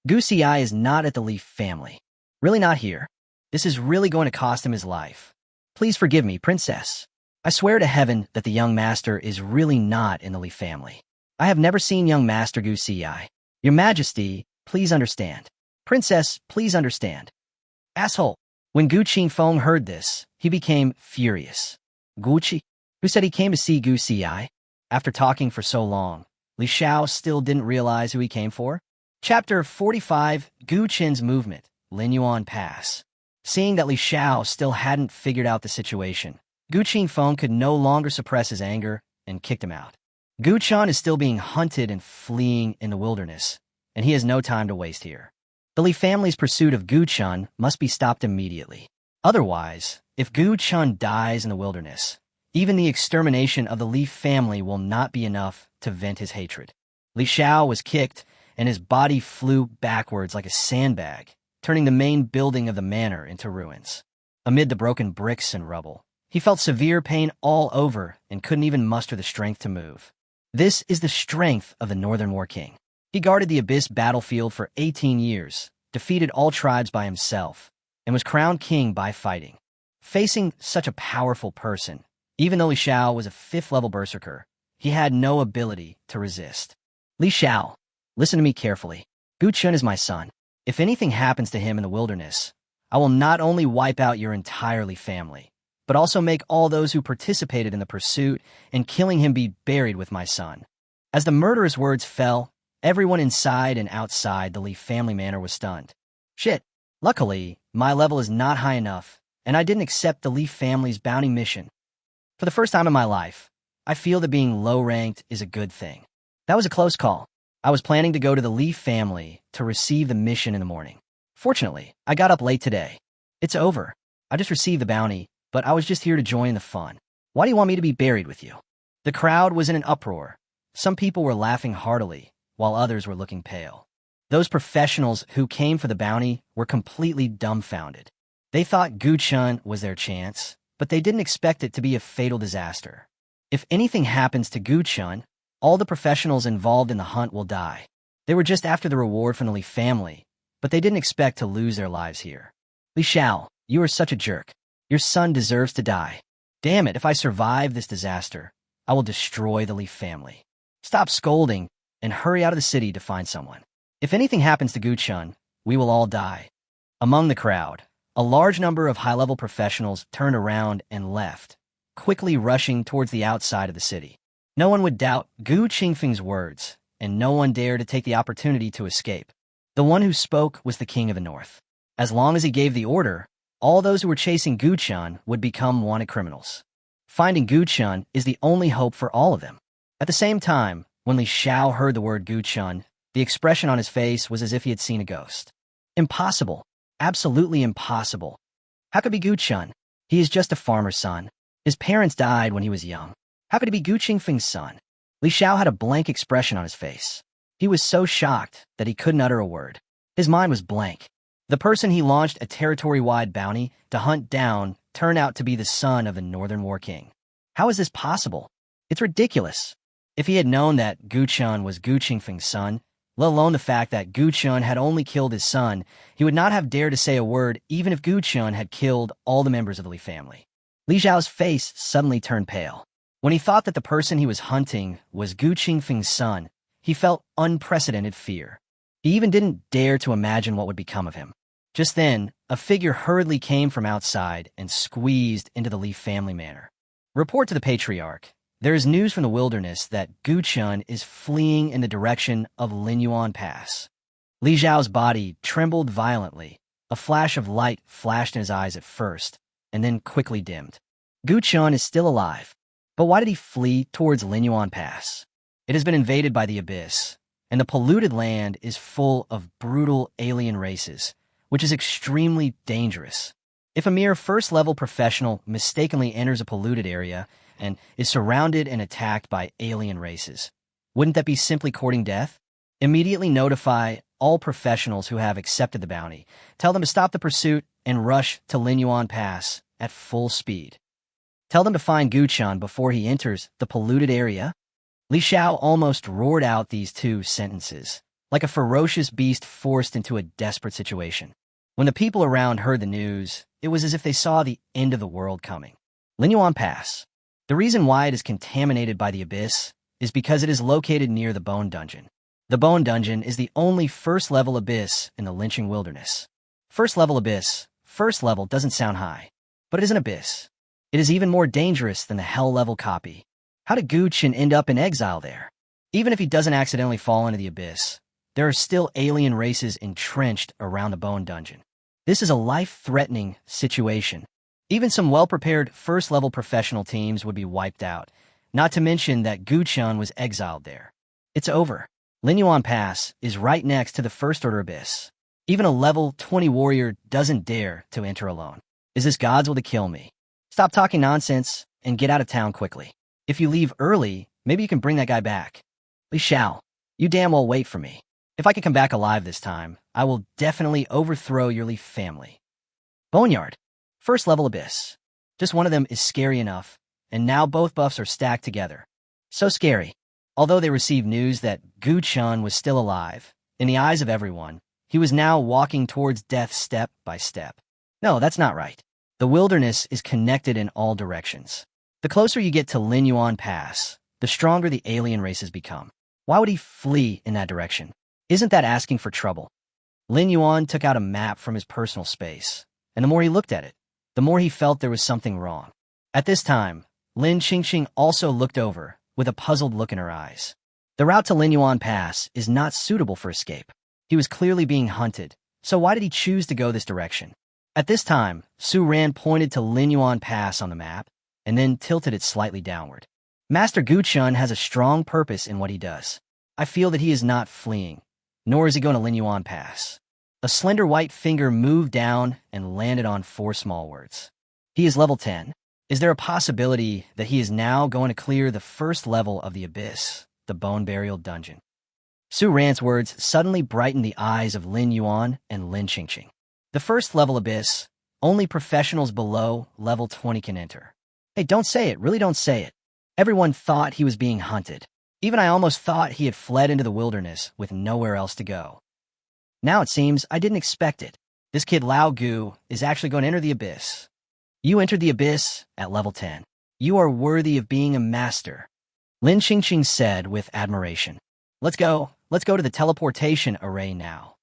Gu Xi is not at the Li family. Really not here. This is really going to cost him his life. Please forgive me, princess. I swear to heaven that the young master is really not in the Li family. I have never seen young master Gu Xi. Your Majesty, please understand. Princess, please understand. Asshole. When Gu Qingfeng heard this, he became furious. Guqi, who said he came to see Gu Xi? After talking for so long, Li Xiao still didn't realize who he came for. Chapter 45, Gu Qin's Movement, Lin Yuan Pass. Seeing that Li Xiao still hadn't figured out the situation, Gu Qingfeng could no longer suppress his anger and kicked him out. Gu Chun is still being hunted and fleeing in the wilderness, and he has no time to waste here. The Li family's pursuit of Gu Chun must be stopped immediately. Otherwise, if Gu Chun dies in the wilderness, even the extermination of the Li family will not be enough to vent his hatred. Li Xiao was kicked, and his body flew backwards like a sandbag, turning the main building of the manor into ruins. Amid the broken bricks and rubble, he felt severe pain all over and couldn't even muster the strength to move. This is the strength of the Northern War King. He guarded the Abyss battlefield for 18 years, defeated all tribes by himself, and was crowned king by fighting. Facing such a powerful person, even though Li Xiao was a 5th-level berserker, he had no ability to resist. Li Xiao, listen to me carefully. Gu Chun is my son. If anything happens to him in the wilderness, I will not only wipe out your entire Li family, but also make all those who participated in the pursuit and killing him be buried with my son. As the murderous words fell, everyone inside and outside the Li family manor was stunned. Shit. Luckily, my level is not high enough, and I didn't accept the Li family's bounty mission. For the first time in my life, I feel that being low-ranked is a good thing. That was a close call. I was planning to go to the Li family to receive the mission in the morning. Fortunately, I got up late today. It's over. I just received the bounty, but I was just here to join the fun. Why do you want me to be buried with you? The crowd was in an uproar. Some people were laughing heartily, while others were looking pale. Those professionals who came for the bounty were completely dumbfounded. They thought Gu Chun was their chance, but they didn't expect it to be a fatal disaster. If anything happens to Gu Chun, all the professionals involved in the hunt will die. They were just after the reward from the Li family, but they didn't expect to lose their lives here. Li Xiao, you are such a jerk. Your son deserves to die. Damn it, if I survive this disaster, I will destroy the Li family. Stop scolding and hurry out of the city to find someone. If anything happens to Gu Chun, we will all die. Among the crowd, a large number of high-level professionals turned around and left, quickly rushing towards the outside of the city. No one would doubt Gu Qingfeng's words, and no one dared to take the opportunity to escape. The one who spoke was the King of the North. As long as he gave the order, all those who were chasing Gu Chun would become wanted criminals. Finding Gu Chun is the only hope for all of them. At the same time, when Li Xiao heard the word Gu Chun, the expression on his face was as if he had seen a ghost. Impossible. Absolutely impossible. How could it be Gu Chun? He is just a farmer's son. His parents died when he was young. How could it be Gu Qingfeng's son? Li Xiao had a blank expression on his face. He was so shocked that he couldn't utter a word. His mind was blank. The person he launched a territory-wide bounty to hunt down turned out to be the son of the Northern War King. How is this possible? It's ridiculous. If he had known that Gu Chun was Gu Qingfeng's son, let alone the fact that Gu Chun had only killed his son. He would not have dared to say a word even if Gu Chun had killed all the members of the Li family. Li Zhao's face suddenly turned pale. When he thought that the person he was hunting was Gu Qingfeng's son, he felt unprecedented fear. He even didn't dare to imagine what would become of him. Just then, a figure hurriedly came from outside and squeezed into the Li family manor. Report to the patriarch. There is news from the wilderness that Gu Chun is fleeing in the direction of Linyuan Pass. Li Zhao's body trembled violently. A flash of light flashed in his eyes at first, and then quickly dimmed. Gu Chun is still alive. But why did he flee towards Linyuan Pass? It has been invaded by the Abyss, and the polluted land is full of brutal alien races, which is extremely dangerous. If a mere first-level professional mistakenly enters a polluted area and is surrounded and attacked by alien races, wouldn't that be simply courting death? Immediately notify all professionals who have accepted the bounty. Tell them to stop the pursuit and rush to Linyuan Pass at full speed. Tell them to find Gu Chun before he enters the polluted area. Li Xiao almost roared out these two sentences, like a ferocious beast forced into a desperate situation. When the people around heard the news, it was as if they saw the end of the world coming. Linyuan Pass. The reason why it is contaminated by the Abyss is because it is located near the Bone Dungeon. The Bone Dungeon is the only first-level abyss in the lynching wilderness. First-level abyss. First level doesn't sound high, but it is an abyss. It is even more dangerous than the hell-level copy. How did Gu Chun end up in exile there? Even if he doesn't accidentally fall into the abyss, there are still alien races entrenched around the Bone Dungeon. This is a life-threatening situation. Even some well-prepared first-level professional teams would be wiped out, not to mention that Gu Chun was exiled there. It's over. Linyuan Pass is right next to the First-Order Abyss. Even a level 20 warrior doesn't dare to enter alone. Is this God's will to kill me? Stop talking nonsense and get out of town quickly. If you leave early, maybe you can bring that guy back. Li Xiao, you damn well wait for me. If I can come back alive this time, I will definitely overthrow your Leaf family. Boneyard. First level abyss. Just one of them is scary enough, and now both buffs are stacked together. So scary. Although they received news that Gu Chun was still alive, in the eyes of everyone, he was now walking towards death step by step. No, that's not right. The wilderness is connected in all directions. The closer you get to Linyuan Pass, the stronger the alien races become. Why would he flee in that direction? Isn't that asking for trouble? Lin Yuan took out a map from his personal space, and the more he looked at it, the more he felt there was something wrong. At this time, Lin Qingqing also looked over, with a puzzled look in her eyes. The route to Linyuan Pass is not suitable for escape. He was clearly being hunted, so why did he choose to go this direction? At this time, Su Ran pointed to Linyuan Pass on the map, and then tilted it slightly downward. Master Gu Chun has a strong purpose in what he does. I feel that he is not fleeing, nor is he going to Linyuan Pass. A slender white finger moved down and landed on 4 small words. He is level 10. Is there a possibility that he is now going to clear the first level of the Abyss, the Bone Burial Dungeon? Su Ran's words suddenly brightened the eyes of Lin Yuan and Lin Qingqing. The first level Abyss, only professionals below level 20 can enter. Hey, don't say it, really don't say it. Everyone thought he was being hunted. Even I almost thought he had fled into the wilderness with nowhere else to go. Now it seems I didn't expect it. This kid Lao Gu is actually going to enter the Abyss. You entered the Abyss at level 10. You are worthy of being a master, Lin Qingqing said with admiration. Let's go to the teleportation array now.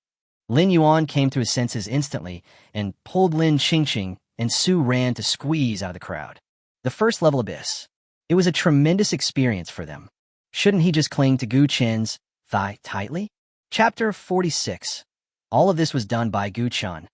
Lin Yuan came to his senses instantly and pulled Lin Qingqing and Su Ran to squeeze out of the crowd. The first level Abyss. It was a tremendous experience for them. Shouldn't he just cling to Gu Chen's thigh tightly? Chapter 46. All of this was done by Gu Chun.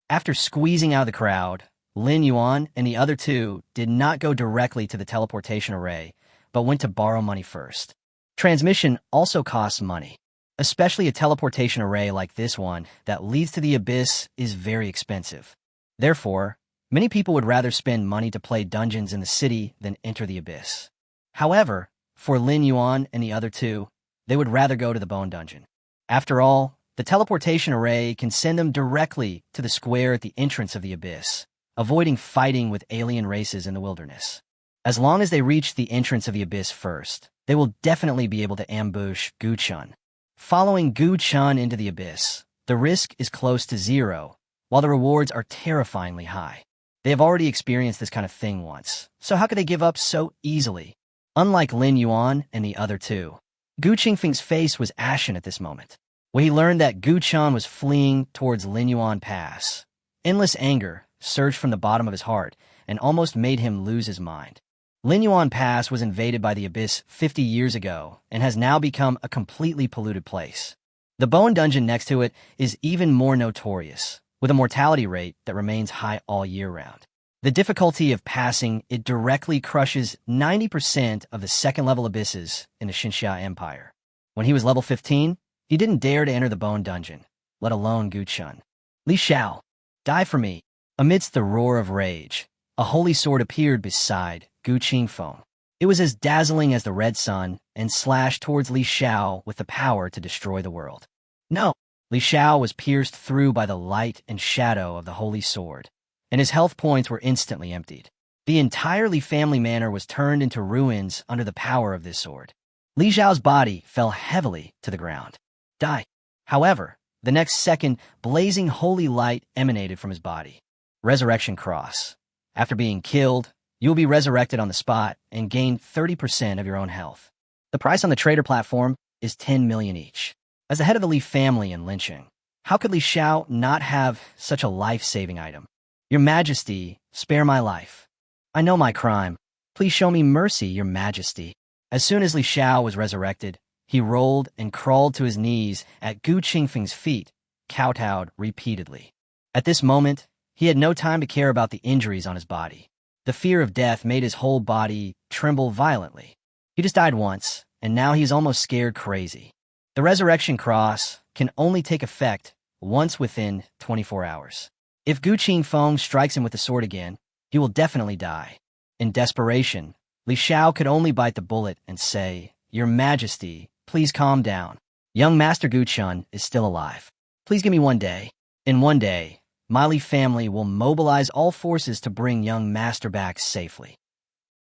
After squeezing out of the crowd, Lin Yuan and the other two did not go directly to the teleportation array, but went to borrow money first. Transmission also costs money. Especially a teleportation array like this one that leads to the Abyss is very expensive. Therefore, many people would rather spend money to play dungeons in the city than enter the Abyss. However, for Lin Yuan and the other two, they would rather go to the Bone Dungeon. After all, the teleportation array can send them directly to the square at the entrance of the Abyss, avoiding fighting with alien races in the wilderness. As long as they reach the entrance of the Abyss first, they will definitely be able to ambush Gu Chun. Following Gu Chun into the abyss, the risk is close to zero, while the rewards are terrifyingly high. They have already experienced this kind of thing once, so how could they give up so easily? Unlike Lin Yuan and the other two, Gu Qingfeng's face was ashen at this moment. When he learned that Gu Chun was fleeing towards Lin Yuan Pass, endless anger surged from the bottom of his heart and almost made him lose his mind. Lin Yuan Pass was invaded by the Abyss 50 years ago and has now become a completely polluted place. The Bone Dungeon next to it is even more notorious, with a mortality rate that remains high all year round. The difficulty of passing it directly crushes 90% of the second-level abysses in the Xinxia Empire. When he was level 15, he didn't dare to enter the Bone Dungeon, let alone Gu Chun. Li Xiao, die for me. Amidst the roar of rage, a holy sword appeared beside Gu Qingfeng. It was as dazzling as the red sun and slashed towards Li Xiao with the power to destroy the world. No! Li Xiao was pierced through by the light and shadow of the holy sword, and his health points were instantly emptied. The entire Li family manor was turned into ruins under the power of this sword. Li Xiao's body fell heavily to the ground. Die. However, the next second, blazing holy light emanated from his body. Resurrection Cross. After being killed, you will be resurrected on the spot and gain 30% of your own health. The price on the trader platform is 10 million each. As the head of the Li family in lynching, how could Li Xiao not have such a life-saving item? Your Majesty, spare my life. I know my crime. Please show me mercy, Your Majesty. As soon as Li Xiao was resurrected, he rolled and crawled to his knees at Gu Qingfeng's feet, kowtowed repeatedly. At this moment, he had no time to care about the injuries on his body. The fear of death made his whole body tremble violently. He just died once, and now he's almost scared crazy. The Resurrection Cross can only take effect once within 24 hours. If Gu Qingfeng strikes him with the sword again, he will definitely die. In desperation, Li Xiao could only bite the bullet and say, Your Majesty, please calm down. Young Master Gu Chun is still alive. Please give me 1 day. In 1 day, my Li family will mobilize all forces to bring young Master back safely.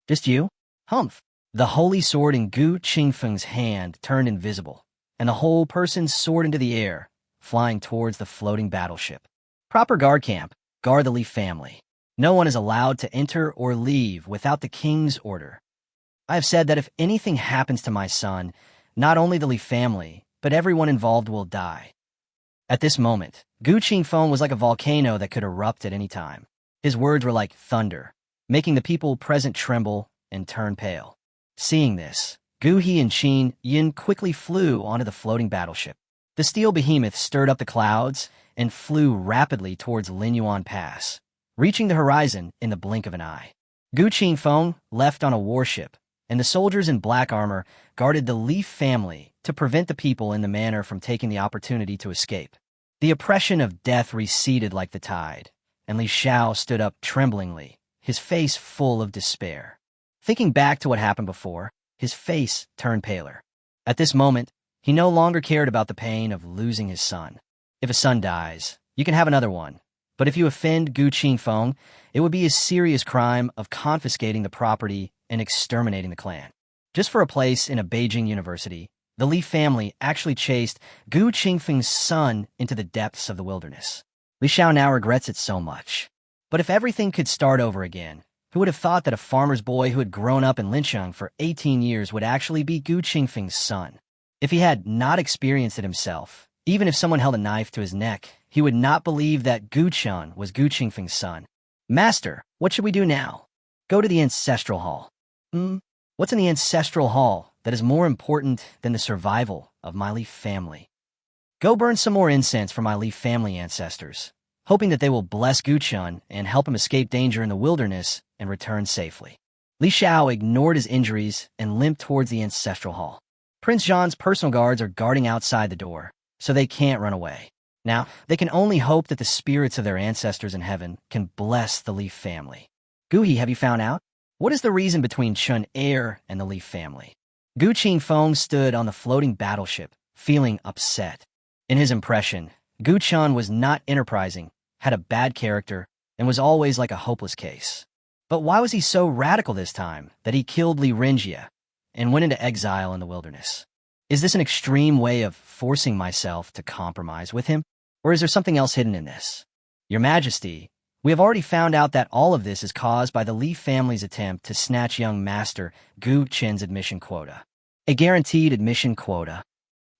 Just you? Humph. The holy sword in Gu Qingfeng's hand turned invisible, and the whole person soared into the air, flying towards the floating battleship. Proper guard camp. Guard the Li family. No one is allowed to enter or leave without the king's order. I have said that if anything happens to my son, not only the Li family, but everyone involved will die. At this moment, Gu Qingfeng was like a volcano that could erupt at any time. His words were like thunder, making the people present tremble and turn pale. Seeing this, Gu He and Qin Yin quickly flew onto the floating battleship. The steel behemoth stirred up the clouds and flew rapidly towards Lin Yuan Pass, reaching the horizon in the blink of an eye. Gu Qingfeng left on a warship, and the soldiers in black armor guarded the Leaf family to prevent the people in the manor from taking the opportunity to escape. The oppression of death receded like the tide, and Li Xiao stood up tremblingly, his face full of despair. Thinking back to what happened before, his face turned paler. At this moment, he no longer cared about the pain of losing his son. If a son dies, you can have another one. But if you offend Gu Qingfeng, it would be a serious crime of confiscating the property and exterminating the clan. Just for a place in a Beijing university, the Li family actually chased Gu Qingfeng's son into the depths of the wilderness. Li Xiao now regrets it so much. But if everything could start over again, who would have thought that a farmer's boy who had grown up in Lincheng for 18 years would actually be Gu Qingfeng's son? If he had not experienced it himself, even if someone held a knife to his neck, he would not believe that Gu Chun was Gu Qingfeng's son. Master, what should we do now? Go to the ancestral hall. What's in the ancestral hall that is more important than the survival of my Leaf family? Go burn some more incense for my Leaf family ancestors, hoping that they will bless Gu Chun and help him escape danger in the wilderness and return safely. Li Xiao ignored his injuries and limped towards the ancestral hall. Prince Zhang's personal guards are guarding outside the door, so they can't run away. Now, they can only hope that the spirits of their ancestors in heaven can bless the Leaf family. Gu He, have you found out? What is the reason between Chun Air and the Leaf family? Gu Qingfeng stood on the floating battleship, feeling upset. In his impression, Gu Chun was not enterprising, had a bad character, and was always like a hopeless case. But why was he so radical this time that he killed Li Renjia and went into exile in the wilderness? Is this an extreme way of forcing myself to compromise with him? Or is there something else hidden in this? Your Majesty, we have already found out that all of this is caused by the Leaf family's attempt to snatch young Master Gu Qin's admission quota. A guaranteed admission quota.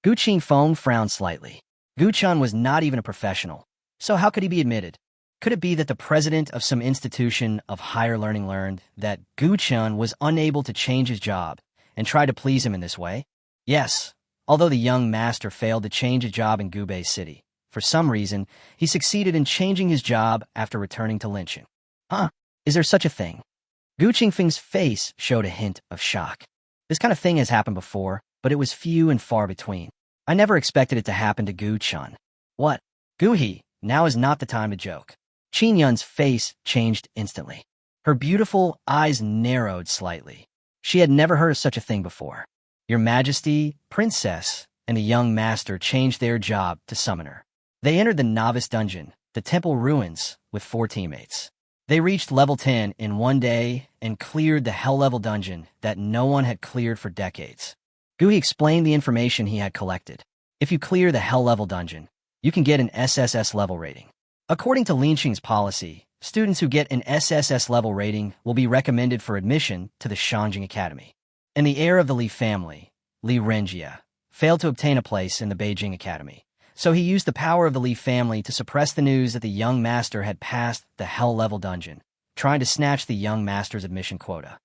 Gu Qingfeng frowned slightly. Gu Qin was not even a professional, so how could he be admitted? Could it be that the president of some institution of higher learning learned that Gu Qin was unable to change his job and tried to please him in this way? Yes, although the young master failed to change his job in Gubei City, for some reason, he succeeded in changing his job after returning to Linchen. Huh? Is there such a thing? Gu Qingfeng's face showed a hint of shock. This kind of thing has happened before, but it was few and far between. I never expected it to happen to Gu Qin. What? Gu He, now is not the time to joke. Qin Yun's face changed instantly. Her beautiful eyes narrowed slightly. She had never heard of such a thing before. Your Majesty, Princess, and the young master changed their job to summoner. They entered the novice dungeon, the temple ruins, with 4 teammates. They reached level 10 in one day and cleared the hell-level dungeon that no one had cleared for decades. Guhi explained the information he had collected. If you clear the hell-level dungeon, you can get an SSS level rating. According to Linqing's policy, students who get an SSS level rating will be recommended for admission to the Shangjing Academy. And the heir of the Li family, Li Renjia, failed to obtain a place in the Beijing Academy. So he used the power of the Li family to suppress the news that the young master had passed the hell-level dungeon, trying to snatch the young master's admission quota.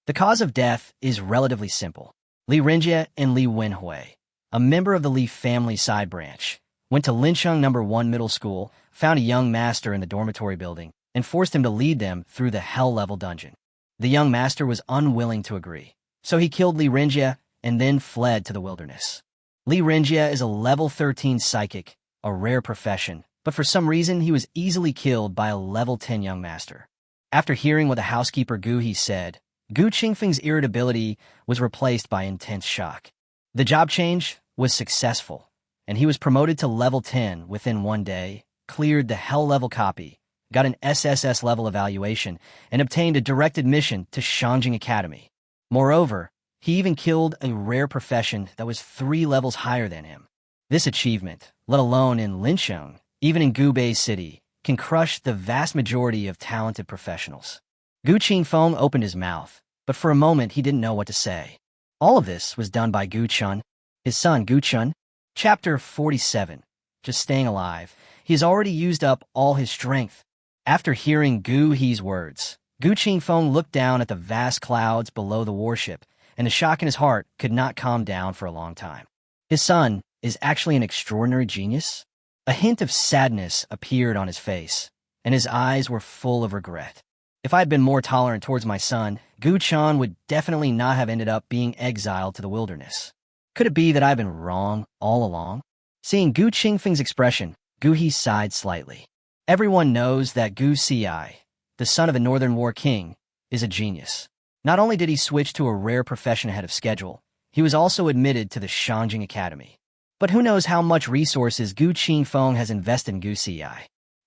The cause of death is relatively simple. Li Renjia and Li Wenhui, a member of the Li family side branch, went to Lincheng No. 1 Middle School, found a young master in the dormitory building, and forced him to lead them through the hell-level dungeon. The young master was unwilling to agree, so he killed Li Renjia and then fled to the wilderness. Li Renjia is a level 13 psychic, a rare profession, but for some reason he was easily killed by a level 10 young master. After hearing what the housekeeper Gu He said, Gu Qingfeng's irritability was replaced by intense shock. The job change was successful, and he was promoted to level 10 within one day, cleared the hell-level copy, got an SSS level evaluation, and obtained a direct admission to Shangjing Academy. Moreover, he even killed a rare profession that was 3 levels higher than him. This achievement, let alone in Lincheng, even in Gubei City, can crush the vast majority of talented professionals. Gu Qingfeng opened his mouth, but for a moment he didn't know what to say. All of this was done by Gu Qin, his son Gu Qin. Chapter 47. Just staying alive. He has already used up all his strength. After hearing Gu He's words, Gu Qingfeng looked down at the vast clouds below the warship, and the shock in his heart could not calm down for a long time. His son is actually an extraordinary genius? A hint of sadness appeared on his face, and his eyes were full of regret. If I had been more tolerant towards my son, Gu Qin would definitely not have ended up being exiled to the wilderness. Could it be that I've been wrong all along? Seeing Gu Qingfeng's expression, Gu He sighed slightly. Everyone knows that Gu Ci, the son of the Northern War King, is a genius. Not only did he switch to a rare profession ahead of schedule, he was also admitted to the Shangjing Academy. But who knows how much resources Gu Qingfeng has invested in Gu Ci.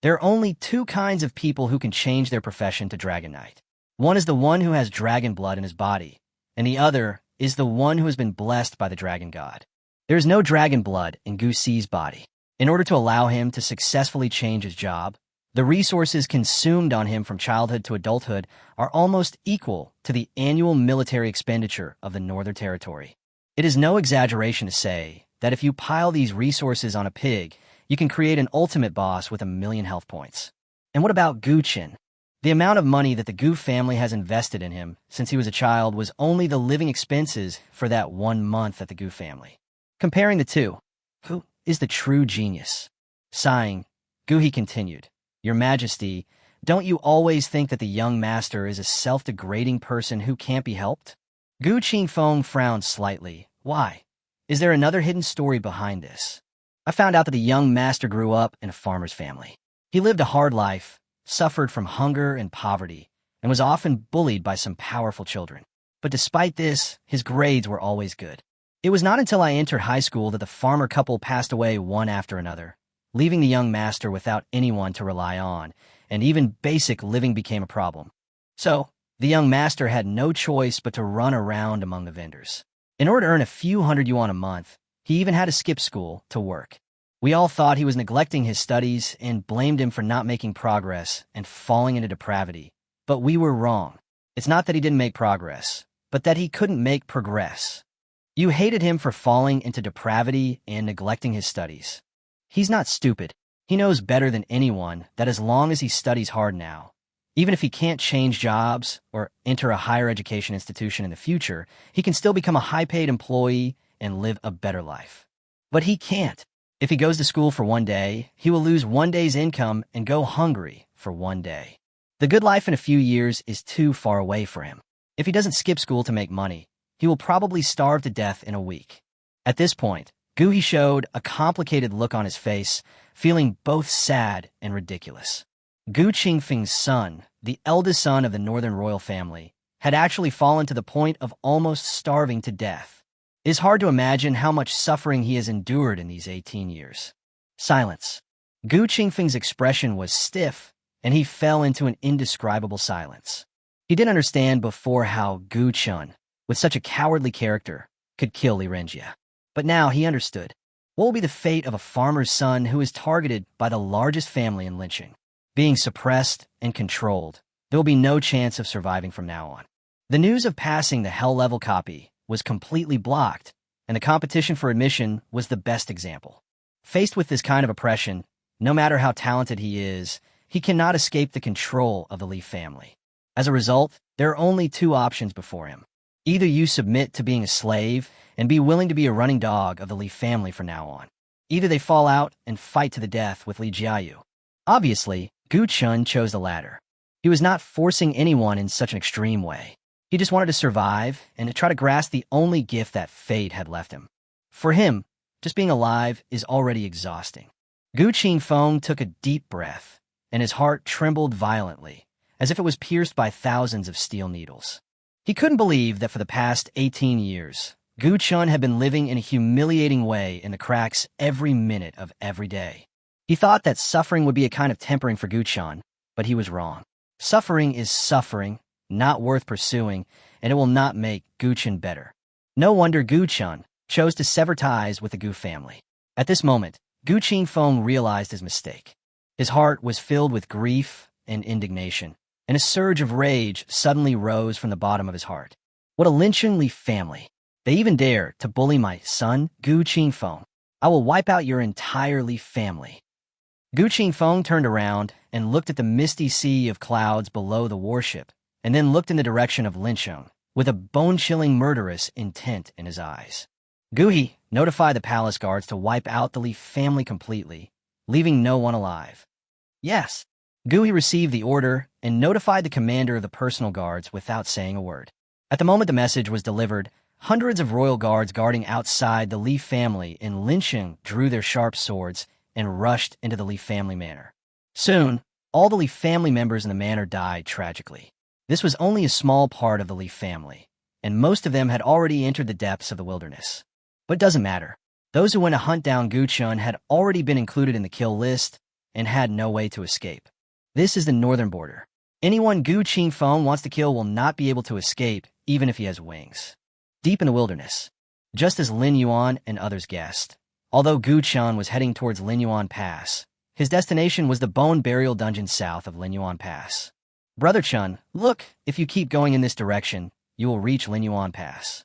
There are only 2 kinds of people who can change their profession to Dragon Knight. One is the one who has dragon blood in his body, and the other is the one who has been blessed by the dragon god. There is no dragon blood in Gu Ci's body. In order to allow him to successfully change his job, the resources consumed on him from childhood to adulthood are almost equal to the annual military expenditure of the Northern Territory. It is no exaggeration to say that if you pile these resources on a pig, you can create an ultimate boss with 1,000,000 health points. And what about Gu Qin? The amount of money that the Gu family has invested in him since he was a child was only the living expenses for that 1 month at the Gu family. Comparing the two, who is the true genius? Sighing, Gu He continued, Your Majesty, don't you always think that the young master is a self-degrading person who can't be helped? Gu Qingfeng frowned slightly. Why? Is there another hidden story behind this? I found out that the young master grew up in a farmer's family. He lived a hard life, suffered from hunger and poverty, and was often bullied by some powerful children. But despite this, his grades were always good. It was not until I entered high school that the farmer couple passed away one after another, leaving the young master without anyone to rely on, and even basic living became a problem. So, the young master had no choice but to run around among the vendors. In order to earn a few hundred yuan a month, he even had to skip school to work. We all thought he was neglecting his studies and blamed him for not making progress and falling into depravity. But we were wrong. It's not that he didn't make progress, but that he couldn't make progress. You hated him for falling into depravity and neglecting his studies. He's not stupid. He knows better than anyone that as long as he studies hard now, even if he can't change jobs or enter a higher education institution in the future, he can still become a high-paid employee and live a better life. But he can't. If he goes to school for one day, he will lose one day's income and go hungry for one day. The good life in a few years is too far away for him. If he doesn't skip school to make money, he will probably starve to death in a week. At this point, Gu He showed a complicated look on his face, feeling both sad and ridiculous. Gu Qingfeng's son, the eldest son of the northern royal family, had actually fallen to the point of almost starving to death. It is hard to imagine how much suffering he has endured in these 18 years. Silence. Gu Qingfeng's expression was stiff, and he fell into an indescribable silence. He didn't understand before how Gu Chun, with such a cowardly character, could kill Li Renjie. But now he understood. What will be the fate of a farmer's son who is targeted by the largest family in lynching? Being suppressed and controlled, there will be no chance of surviving from now on. The news of passing the hell-level copy was completely blocked, and the competition for admission was the best example. Faced with this kind of oppression, no matter how talented he is, he cannot escape the control of the Leaf family. As a result, there are only two options before him. Either you submit to being a slave and be willing to be a running dog of the Leaf family from now on. Either they fall out and fight to the death with Li Jiayu. Obviously, Gu Chun chose the latter. He was not forcing anyone in such an extreme way. He just wanted to survive and to try to grasp the only gift that fate had left him. For him, just being alive is already exhausting. Gu Qingfeng took a deep breath, and his heart trembled violently, as if it was pierced by thousands of steel needles. He couldn't believe that for the past 18 years, Gu Chun had been living in a humiliating way in the cracks every minute of every day. He thought that suffering would be a kind of tempering for Gu Chun, but he was wrong. Suffering is suffering, not worth pursuing, and it will not make Gu Chun better. No wonder Gu Chun chose to sever ties with the Gu family. At this moment, Gu Qingfeng realized his mistake. His heart was filled with grief and indignation, and a surge of rage suddenly rose from the bottom of his heart. What a lynching Leaf family! They even dare to bully my son, Gu Qingfeng. I will wipe out your entire Leaf family. Gu Qingfeng turned around and looked at the misty sea of clouds below the warship, and then looked in the direction of Lincheng, with a bone-chilling murderous intent in his eyes. Gu He notified the palace guards to wipe out the Leaf family completely, leaving no one alive. Yes. Gu He received the order and notified the commander of the personal guards without saying a word. At the moment the message was delivered, hundreds of royal guards guarding outside the Leaf family in Lincheng drew their sharp swords and rushed into the Leaf family manor. Soon, all the Leaf family members in the manor died tragically. This was only a small part of the Leaf family, and most of them had already entered the depths of the wilderness. But it doesn't matter. Those who went to hunt down Gu Chun had already been included in the kill list and had no way to escape. This is the northern border. Anyone Gu Qingfeng wants to kill will not be able to escape, even if he has wings. Deep in the wilderness, just as Lin Yuan and others guessed, although Gu Chun was heading towards Lin Yuan Pass, his destination was the bone burial dungeon south of Lin Yuan Pass. Brother Chun, look, if you keep going in this direction, you will reach Lin Yuan Pass.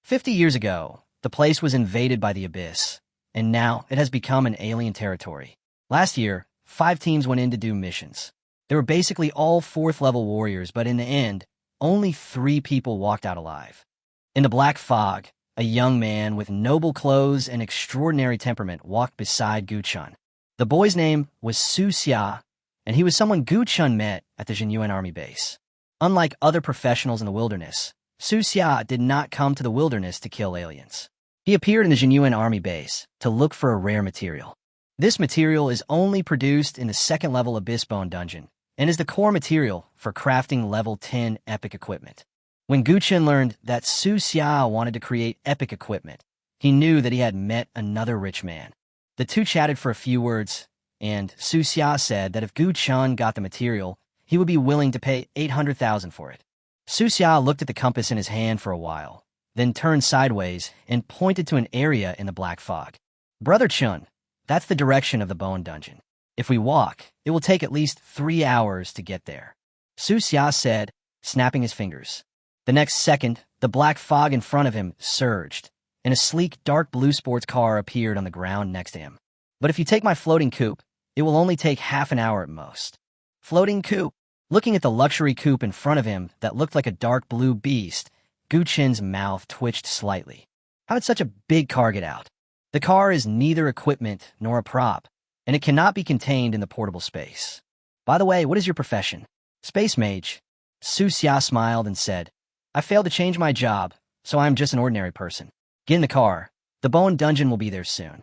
50 years ago, the place was invaded by the Abyss, and now it has become an alien territory. Last year, 5 teams went in to do missions. They were basically all 4th-level warriors, but in the end, only 3 people walked out alive. In the black fog, a young man with noble clothes and extraordinary temperament walked beside Gu Chun. The boy's name was Su Xia, and he was someone Gu Chun met at the Jinyuan army base. Unlike other professionals in the wilderness, Su Xia did not come to the wilderness to kill aliens. He appeared in the Jinyuan army base to look for a rare material. This material is only produced in the 2nd-level Abyss Bone dungeon, and is the core material for crafting level 10 epic equipment. When Gu Chun learned that Su Xia wanted to create epic equipment, he knew that he had met another rich man. The two chatted for a few words, and Su Xia said that if Gu Chun got the material, he would be willing to pay 800,000 for it. Su Xia looked at the compass in his hand for a while, then turned sideways and pointed to an area in the black fog. Brother Chun, that's the direction of the bone dungeon. If we walk, it will take at least 3 hours to get there, Su Xia said, snapping his fingers. The next second, the black fog in front of him surged, and a sleek dark blue sports car appeared on the ground next to him. But if you take my floating coupe, it will only take half an hour at most. Floating coupe. Looking at the luxury coupe in front of him that looked like a dark blue beast, Gu Chen's mouth twitched slightly. How did such a big car get out? The car is neither equipment nor a prop, and it cannot be contained in the portable space. By the way, what is your profession? Space mage. Su Xia smiled and said, I failed to change my job, so I am just an ordinary person. Get in the car. The bone dungeon will be there soon.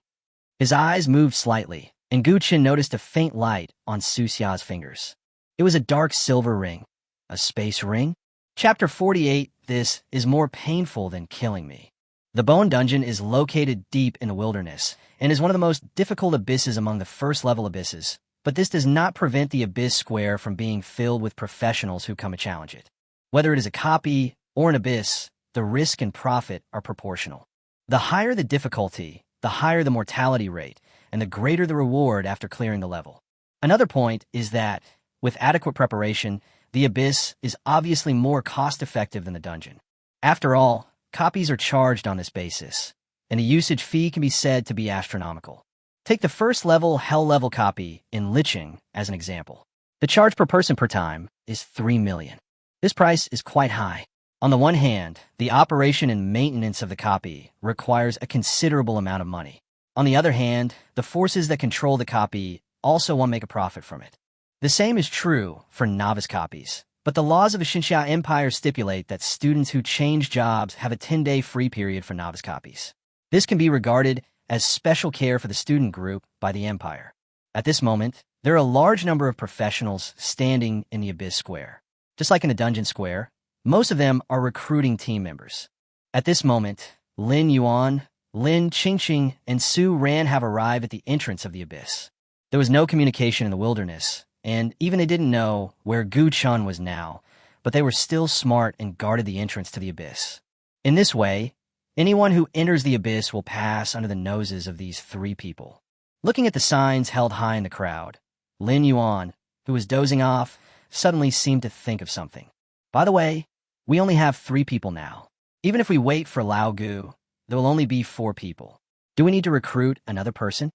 His eyes moved slightly, and Gu Chen noticed a faint light on Su Xia's fingers. It was a dark silver ring. A space ring? Chapter 48, This is more painful than killing me. The bone dungeon is located deep in the wilderness and is one of the most difficult abysses among the first-level abysses, but this does not prevent the abyss square from being filled with professionals who come to challenge it. Whether it is a copy or an abyss, the risk and profit are proportional. The higher the difficulty, the higher the mortality rate, and the greater the reward after clearing the level. Another point is that, with adequate preparation, the abyss is obviously more cost-effective than the dungeon. After all, copies are charged on this basis, and the usage fee can be said to be astronomical. Take the first-level Hell-level copy in Licheng as an example. The charge per person per time is 3 million. This price is quite high. On the one hand, the operation and maintenance of the copy requires a considerable amount of money. On the other hand, the forces that control the copy also want to make a profit from it. The same is true for novice copies, but the laws of the Xinxia Empire stipulate that students who change jobs have a 10-day free period for novice copies. This can be regarded as special care for the student group by the Empire. At this moment, there are a large number of professionals standing in the Abyss Square. Just like in the Dungeon Square, most of them are recruiting team members. At this moment, Lin Yuan, Lin Qingfeng, and Su Ran have arrived at the entrance of the Abyss. There was no communication in the wilderness, and even they didn't know where Gu Chun was now, but they were still smart and guarded the entrance to the Abyss. In this way, anyone who enters the Abyss will pass under the noses of these 3 people. Looking at the signs held high in the crowd, Lin Yuan, who was dozing off, suddenly seemed to think of something. By the way, we only have 3 people now. Even if we wait for Lao Gu, there will only be 4 people. Do we need to recruit another person?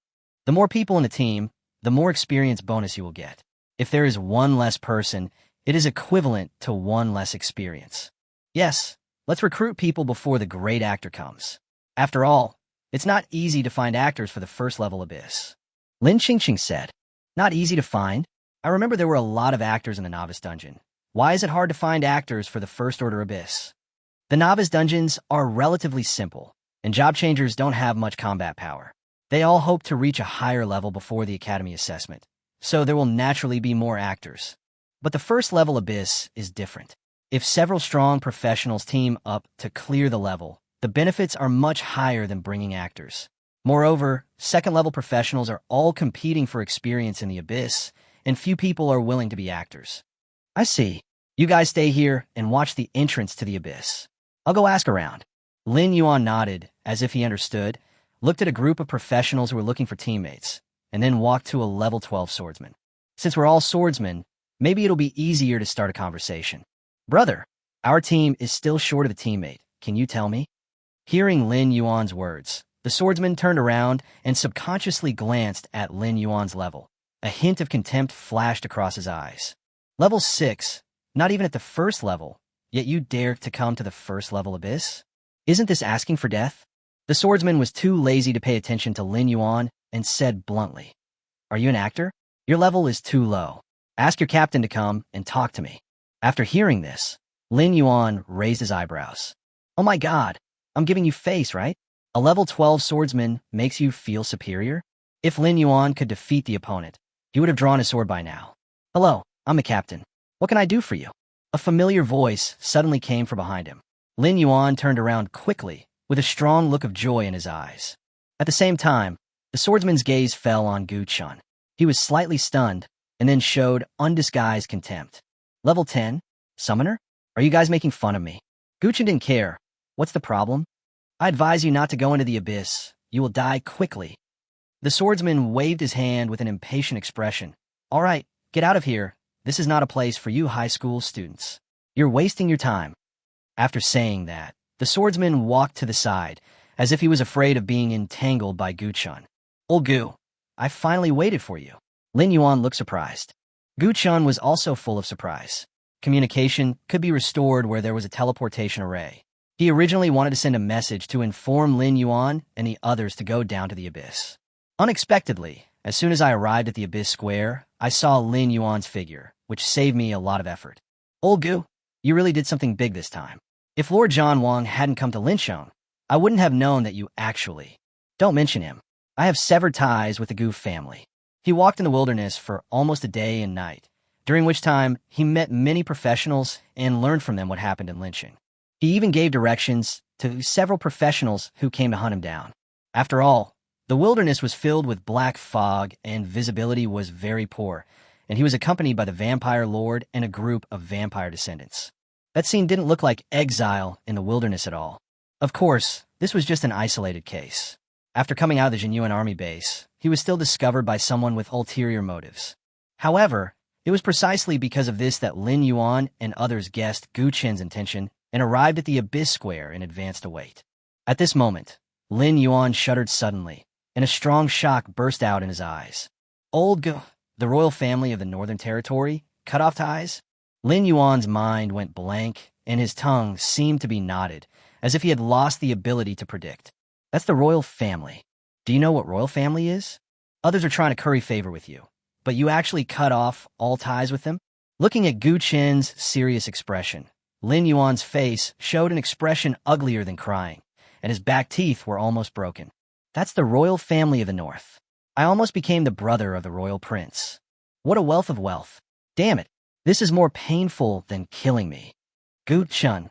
The more people in the team, the more experience bonus you will get. If there is 1 less person, it is equivalent to 1 less experience. Yes, let's recruit people before the great actor comes. After all, it's not easy to find actors for the first-level Abyss. Lin Qingqing said, Not easy to find? I remember there were a lot of actors in the Novice Dungeon. Why is it hard to find actors for the First-Order Abyss? The Novice Dungeons are relatively simple, and job changers don't have much combat power. They all hope to reach a higher level before the Academy assessment, so there will naturally be more actors. But the first-level Abyss is different. If several strong professionals team up to clear the level, the benefits are much higher than bringing actors. Moreover, second-level professionals are all competing for experience in the Abyss, and few people are willing to be actors. I see. You guys stay here and watch the entrance to the Abyss. I'll go ask around. Lin Yuan nodded, as if he understood, looked at a group of professionals who were looking for teammates, and then walked to a level 12 swordsman. Since we're all swordsmen, maybe it'll be easier to start a conversation. Brother, our team is still short of a teammate. Can you tell me? Hearing Lin Yuan's words, the swordsman turned around and subconsciously glanced at Lin Yuan's level. A hint of contempt flashed across his eyes. Level 6, not even at the first level, yet you dare to come to the first-level Abyss? Isn't this asking for death? The swordsman was too lazy to pay attention to Lin Yuan and said bluntly, Are you an actor? Your level is too low. Ask your captain to come and talk to me. After hearing this, Lin Yuan raised his eyebrows. Oh my god, I'm giving you face, right? A level 12 swordsman makes you feel superior? If Lin Yuan could defeat the opponent, he would have drawn his sword by now. Hello, I'm the captain. What can I do for you? A familiar voice suddenly came from behind him. Lin Yuan turned around quickly, with a strong look of joy in his eyes. At the same time, the swordsman's gaze fell on Gu Chun. He was slightly stunned, and then showed undisguised contempt. Level 10? Summoner? Are you guys making fun of me? Gu Chun didn't care. What's the problem? I advise you not to go into the abyss. You will die quickly. The swordsman waved his hand with an impatient expression. All right, get out of here. This is not a place for you high school students. You're wasting your time. After saying that, the swordsman walked to the side, as if he was afraid of being entangled by Gu-chun. Old Gu, I finally waited for you. Lin Yuan looked surprised. Gu-chun was also full of surprise. Communication could be restored where there was a teleportation array. He originally wanted to send a message to inform Lin Yuan and the others to go down to the abyss. Unexpectedly, as soon as I arrived at the abyss square, I saw Lin Yuan's figure, which saved me a lot of effort. Old Gu, you really did something big this time. If Lord John Wang hadn't come to Linsheng, I wouldn't have known that you actually... Don't mention him. I have severed ties with the Gu family. He walked in the wilderness for almost a day and night, during which time he met many professionals and learned from them what happened in Linsheng. He even gave directions to several professionals who came to hunt him down. After all, the wilderness was filled with black fog and visibility was very poor, and he was accompanied by the vampire lord and a group of vampire descendants. That scene didn't look like exile in the wilderness at all. Of course, this was just an isolated case. After coming out of the Jinyuan army base, he was still discovered by someone with ulterior motives. However, it was precisely because of this that Lin Yuan and others guessed Gu Chen's intention and arrived at the Abyss Square in advance to wait. At this moment, Lin Yuan shuddered suddenly, and a strong shock burst out in his eyes. Old Gu, the royal family of the Northern Territory, cut off ties? Lin Yuan's mind went blank, and his tongue seemed to be knotted, as if he had lost the ability to predict. That's the royal family. Do you know what royal family is? Others are trying to curry favor with you, but you actually cut off all ties with them? Looking at Gu Chen's serious expression, Lin Yuan's face showed an expression uglier than crying, and his back teeth were almost broken. That's the royal family of the North. I almost became the brother of the royal prince. What a wealth of wealth. Damn it, this is more painful than killing me. Gu Chun.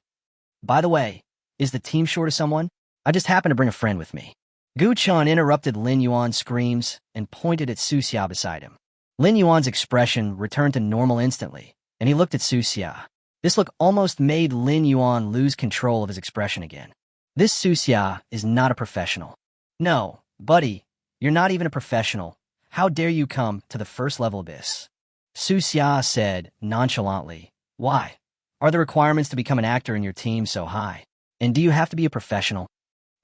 By the way, is the team short of someone? I just happened to bring a friend with me. Gu Chun interrupted Lin Yuan's screams and pointed at Su Xia beside him. Lin Yuan's expression returned to normal instantly, and he looked at Su Xia. This look almost made Lin Yuan lose control of his expression again. This Su Xia is not a professional. No, buddy, you're not even a professional. How dare you come to the first level abyss? Su Xia said nonchalantly. Why? Are the requirements to become an actor in your team so high? And do you have to be a professional?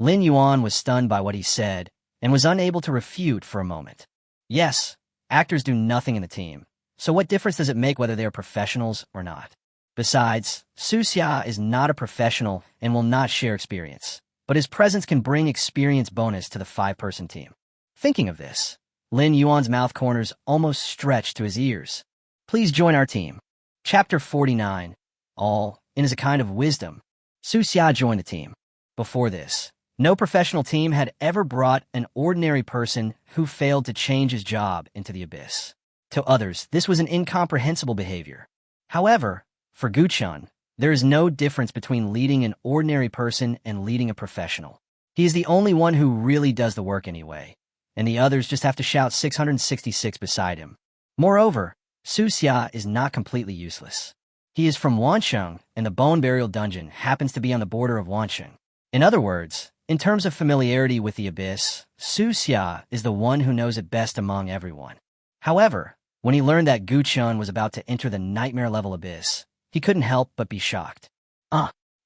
Lin Yuan was stunned by what he said and was unable to refute for a moment. Yes, actors do nothing in the team, so what difference does it make whether they are professionals or not? Besides, Su Xia is not a professional and will not share experience, but his presence can bring experience bonus to the 5-person team. Thinking of this, Lin Yuan's mouth corners almost stretched to his ears. Please join our team. Chapter 49. All in as a kind of wisdom. Su Xia joined the team. Before this, no professional team had ever brought an ordinary person who failed to change his job into the abyss. To others, this was an incomprehensible behavior. However, for Gu Chun, there is no difference between leading an ordinary person and leading a professional. He is the only one who really does the work anyway, and the others just have to shout 666 beside him. Moreover, Su Xia is not completely useless. He is from Wansheng, and the Bone Burial Dungeon happens to be on the border of Wansheng. In other words, in terms of familiarity with the abyss, Su Xia is the one who knows it best among everyone. However, when he learned that Gu Chun was about to enter the nightmare level abyss, he couldn't help but be shocked.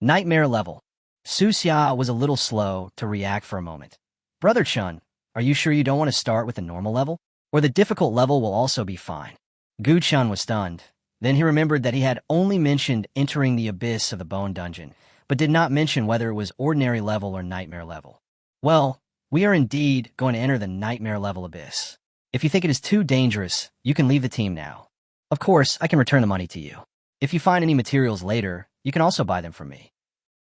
Nightmare level. Su Xia was a little slow to react for a moment. Brother Chun, are you sure you don't want to start with the normal level? Or the difficult level will also be fine? Gu Chun was stunned. Then he remembered that he had only mentioned entering the abyss of the Bone Dungeon, but did not mention whether it was ordinary level or nightmare level. Well, we are indeed going to enter the nightmare level abyss. If you think it is too dangerous, you can leave the team now. Of course, I can return the money to you. If you find any materials later, you can also buy them from me.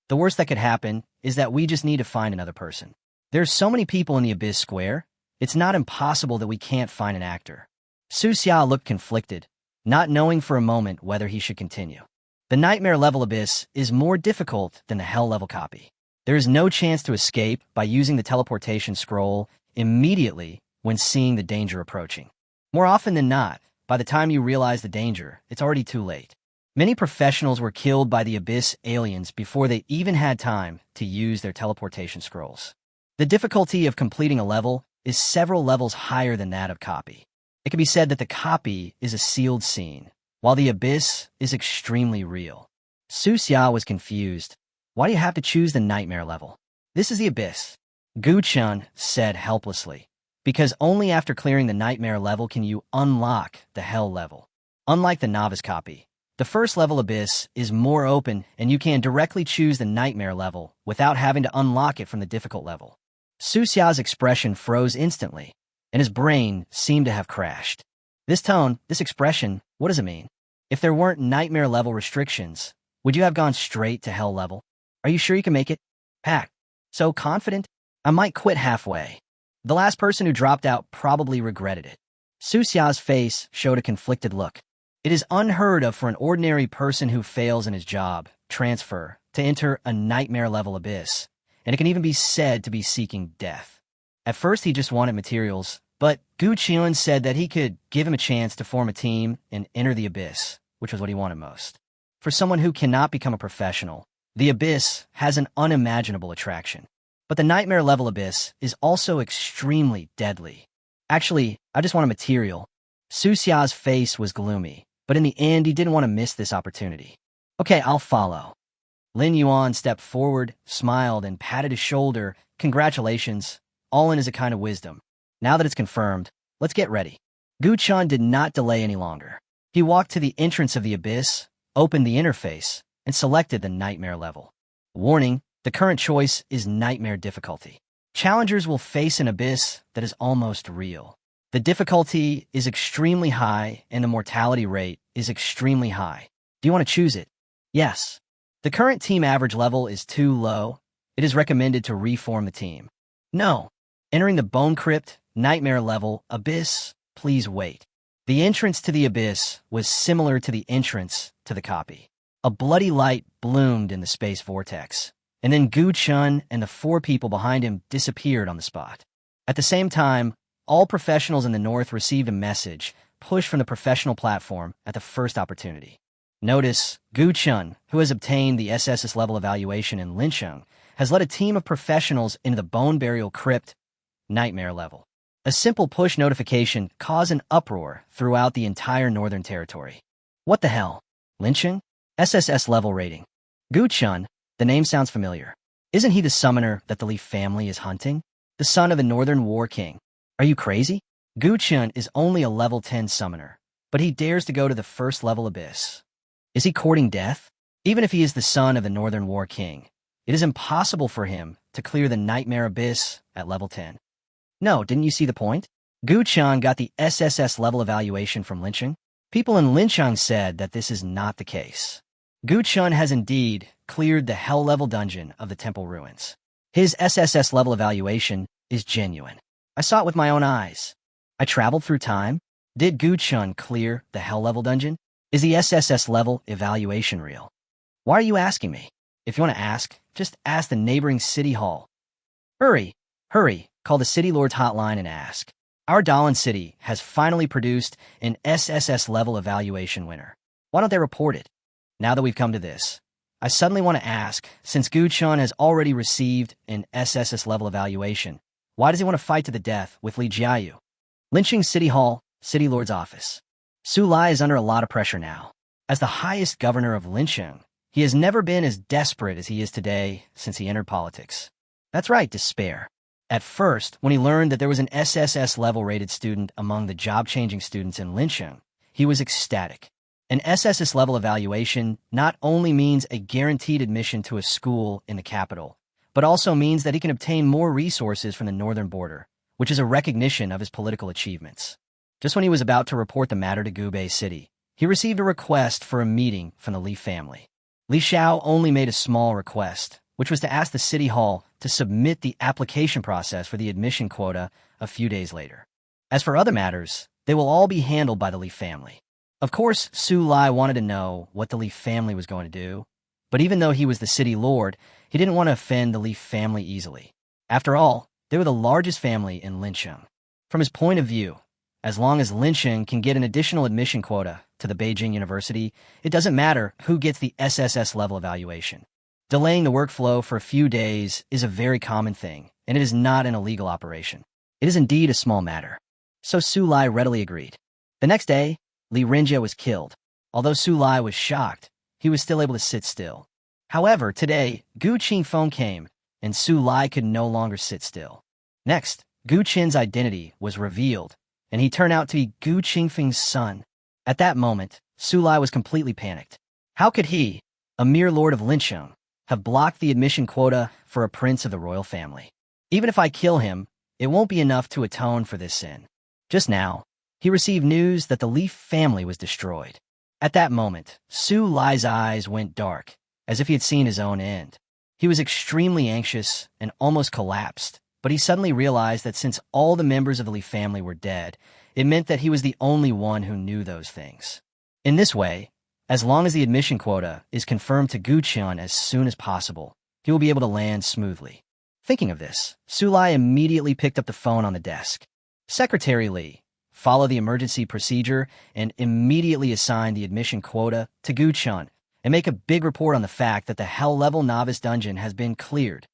The worst that could happen is that we just need to find another person. There's so many people in the Abyss Square, it's not impossible that we can't find an actor. Su Xia looked conflicted, not knowing for a moment whether he should continue. The Nightmare level Abyss is more difficult than the Hell level copy. There is no chance to escape by using the teleportation scroll immediately when seeing the danger approaching. More often than not, by the time you realize the danger, it's already too late. Many professionals were killed by the Abyss aliens before they even had time to use their teleportation scrolls. The difficulty of completing a level is several levels higher than that of copy. It can be said that the copy is a sealed scene, while the Abyss is extremely real. Su Xia was confused. Why do you have to choose the nightmare level? This is the Abyss, Gu Chun said helplessly. Because only after clearing the nightmare level can you unlock the hell level. Unlike the novice copy, the first level Abyss is more open and you can directly choose the nightmare level without having to unlock it from the difficult level. Su Xia's expression froze instantly, and his brain seemed to have crashed. This tone, this expression, what does it mean? If there weren't nightmare level restrictions, would you have gone straight to hell level? Are you sure you can make it? Pack. So confident? I might quit halfway. The last person who dropped out probably regretted it. Su Xia's face showed a conflicted look. It is unheard of for an ordinary person who fails in his job, transfer, to enter a nightmare-level abyss, and it can even be said to be seeking death. At first he just wanted materials, but Gu Qian said that he could give him a chance to form a team and enter the abyss, which was what he wanted most. For someone who cannot become a professional, the abyss has an unimaginable attraction. But the nightmare-level abyss is also extremely deadly. Actually, I just want a material. Su Xia's face was gloomy, but in the end he didn't want to miss this opportunity. Okay, I'll follow. Lin Yuan stepped forward, smiled, and patted his shoulder. Congratulations, all in is a kind of wisdom. Now that it's confirmed, let's get ready. Gu Chan did not delay any longer. He walked to the entrance of the abyss, opened the interface, and selected the nightmare level. Warning, the current choice is nightmare difficulty. Challengers will face an abyss that is almost real. The difficulty is extremely high and the mortality rate is extremely high. Do you want to choose it? Yes. The current team average level is too low. It is recommended to reform the team. No. Entering the bone crypt, nightmare level, abyss, please wait. The entrance to the abyss was similar to the entrance to the copy. A bloody light bloomed in the space vortex, and then Gu Chun and the 4 people behind him disappeared on the spot. At the same time, all professionals in the north received a message, pushed from the professional platform at the first opportunity. Notice, Gu Chun, who has obtained the SSS level evaluation in Lincheng, has led a team of professionals into the bone burial crypt, nightmare level. A simple push notification caused an uproar throughout the entire northern territory. What the hell? Lincheng? SSS level rating. Gu Chun, the name sounds familiar. Isn't he the summoner that the Leaf family is hunting? The son of the northern war king. Are you crazy? Gu Chun is only a level 10 summoner, but he dares to go to the first level abyss. Is he courting death? Even if he is the son of the northern war king, it is impossible for him to clear the nightmare abyss at level 10. No, didn't you see the point? Gu Chun got the SSS level evaluation from Lincheng. People in Lincheng said that this is not the case. Gu Chun has indeed cleared the hell level dungeon of the temple ruins. His SSS level evaluation is genuine. I saw it with my own eyes. I traveled through time. Did Gu Chun clear the hell level dungeon? Is the SSS level evaluation real? Why are you asking me? If you want to ask, just ask the neighboring city hall. Hurry, hurry, call the city lord's hotline and ask. Our Dahlin city has finally produced an SSS level evaluation winner. Why don't they report it? Now that we've come to this, I suddenly want to ask, since Gu Chun has already received an SSS level evaluation, why does he want to fight to the death with Li Jiayu? Lincheng City Hall, City Lord's office. Su Lai is under a lot of pressure now. As the highest governor of Lincheng, he has never been as desperate as he is today since he entered politics. That's right, despair. At first, when he learned that there was an SSS level rated student among the job-changing students in Lincheng, he was ecstatic. An SSS level evaluation not only means a guaranteed admission to a school in the capital, but also means that he can obtain more resources from the northern border, which is a recognition of his political achievements. Just when he was about to report the matter to Gubei City, he received a request for a meeting from the Li family. Li Xiao only made a small request, which was to ask the city hall to submit the application process for the admission quota a few days later. As for other matters, they will all be handled by the Li family. Of course, Su Lai wanted to know what the Li family was going to do, but even though he was the city lord, he didn't want to offend the Li family easily. After all, they were the largest family in Lincheng. From his point of view, As long as Linsheng can get an additional admission quota to the Beijing University, it doesn't matter who gets the SSS level evaluation. Delaying the workflow for a few days is a very common thing, and it is not an illegal operation. It is indeed a small matter. So Su Lai readily agreed. The next day, Li Renjie was killed. Although Su Lai was shocked, he was still able to sit still. However, today, Gu Qingfeng came, and Su Lai could no longer sit still. Next, Gu Qin's identity was revealed, and he turned out to be Gu Qingfeng's son. At that moment, Su Lai was completely panicked. How could he, a mere lord of Linsheng, have blocked the admission quota for a prince of the royal family? Even if I kill him, it won't be enough to atone for this sin. Just now, he received news that the Leaf family was destroyed. At that moment, Su Lai's eyes went dark, as if he had seen his own end. He was extremely anxious and almost collapsed, but he suddenly realized that since all the members of the Leaf family were dead, it meant that he was the only one who knew those things. In this way, as long as the admission quota is confirmed to Gu Qian as soon as possible, he will be able to land smoothly. Thinking of this, Su Lai immediately picked up the phone on the desk. Secretary Li, follow the emergency procedure and immediately assign the admission quota to Gu Qian and make a big report on the fact that the Hell-level novice dungeon has been cleared.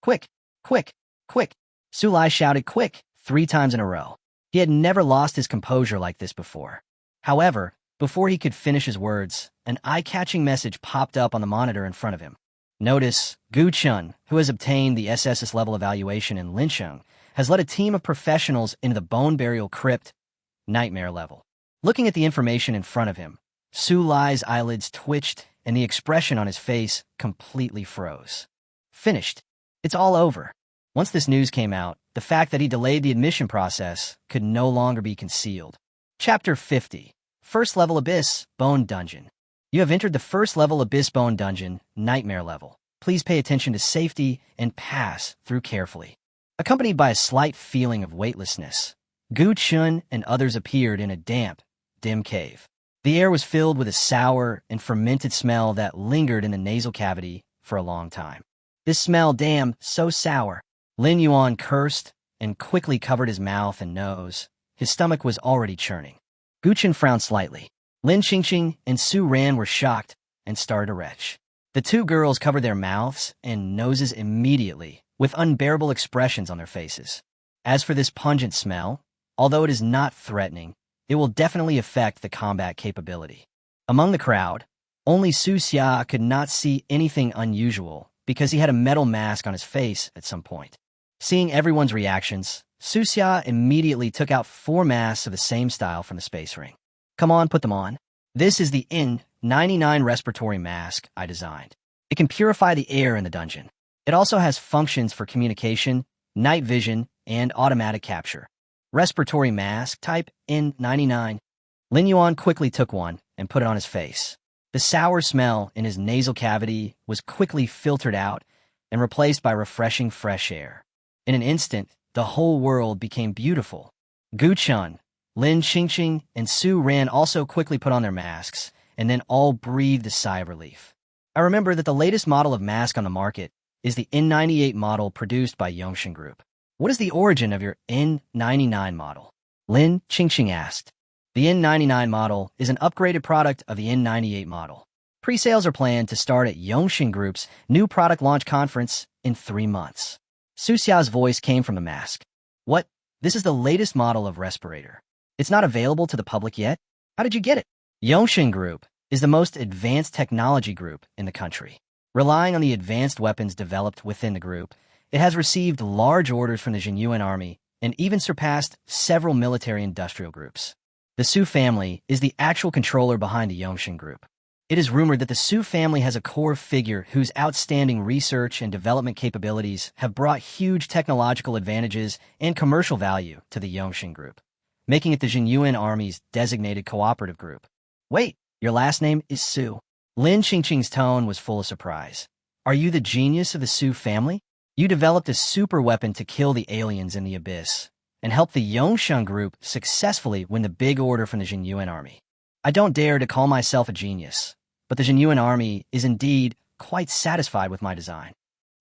Quick, quick, quick. Su Lai shouted quick 3 times in a row. He had never lost his composure like this before. However, before he could finish his words, an eye-catching message popped up on the monitor in front of him. Notice, Gu Qian, who has obtained the SSS level evaluation in Linsheng, has led a team of professionals into the bone burial crypt, nightmare level. Looking at the information in front of him, Su Lai's eyelids twitched and the expression on his face completely froze. Finished. It's all over. Once this news came out, the fact that he delayed the admission process could no longer be concealed. Chapter 50. First Level Abyss, Bone Dungeon. You have entered the First Level Abyss Bone Dungeon, Nightmare Level. Please pay attention to safety and pass through carefully. Accompanied by a slight feeling of weightlessness, Gu Qian and others appeared in a damp, dim cave. The air was filled with a sour and fermented smell that lingered in the nasal cavity for a long time. This smell, damn, so sour. Lin Yuan cursed and quickly covered his mouth and nose. His stomach was already churning. Gu Qian frowned slightly. Lin Qingqing and Su Ran were shocked and started to retch. The 2 girls covered their mouths and noses immediately, with unbearable expressions on their faces. As for this pungent smell, although it is not threatening, it will definitely affect the combat capability. Among the crowd, only Su Xia could not see anything unusual because he had a metal mask on his face at some point. Seeing everyone's reactions, Su Xia immediately took out 4 masks of the same style from the space ring. Come on, put them on. This is the N99 respiratory mask I designed. It can purify the air in the dungeon. It also has functions for communication, night vision, and automatic capture. Respiratory mask type N99. Lin Yuan quickly took one and put it on his face. The sour smell in his nasal cavity was quickly filtered out and replaced by refreshing fresh air. In an instant, the whole world became beautiful. Gu Qian, Lin Qingqing, and Su Ran also quickly put on their masks, and then all breathed a sigh of relief. I remember that the latest model of mask on the market is the N98 model produced by Yongxin Group. What is the origin of your N99 model? Lin Qingqing asked. The N99 model is an upgraded product of the N98 model. Pre-sales are planned to start at Yongxin Group's new product launch conference in 3 months. Su Xia's voice came from the mask. What? This is the latest model of respirator. It's not available to the public yet? How did you get it? Yongxin Group is the most advanced technology group in the country. Relying on the advanced weapons developed within the group, it has received large orders from the Jinyuan army and even surpassed several military-industrial groups. The Su family is the actual controller behind the Yongxin Group. It is rumored that the Su family has a core figure whose outstanding research and development capabilities have brought huge technological advantages and commercial value to the Yongxin Group, making it the Jinyuan Army's designated cooperative group. Wait, your last name is Su. Lin Qingqing's tone was full of surprise. Are you the genius of the Su family? You developed a super weapon to kill the aliens in the abyss and helped the Yongxin Group successfully win the big order from the Jinyuan Army. I don't dare to call myself a genius, but the Jinyuan Army is indeed quite satisfied with my design,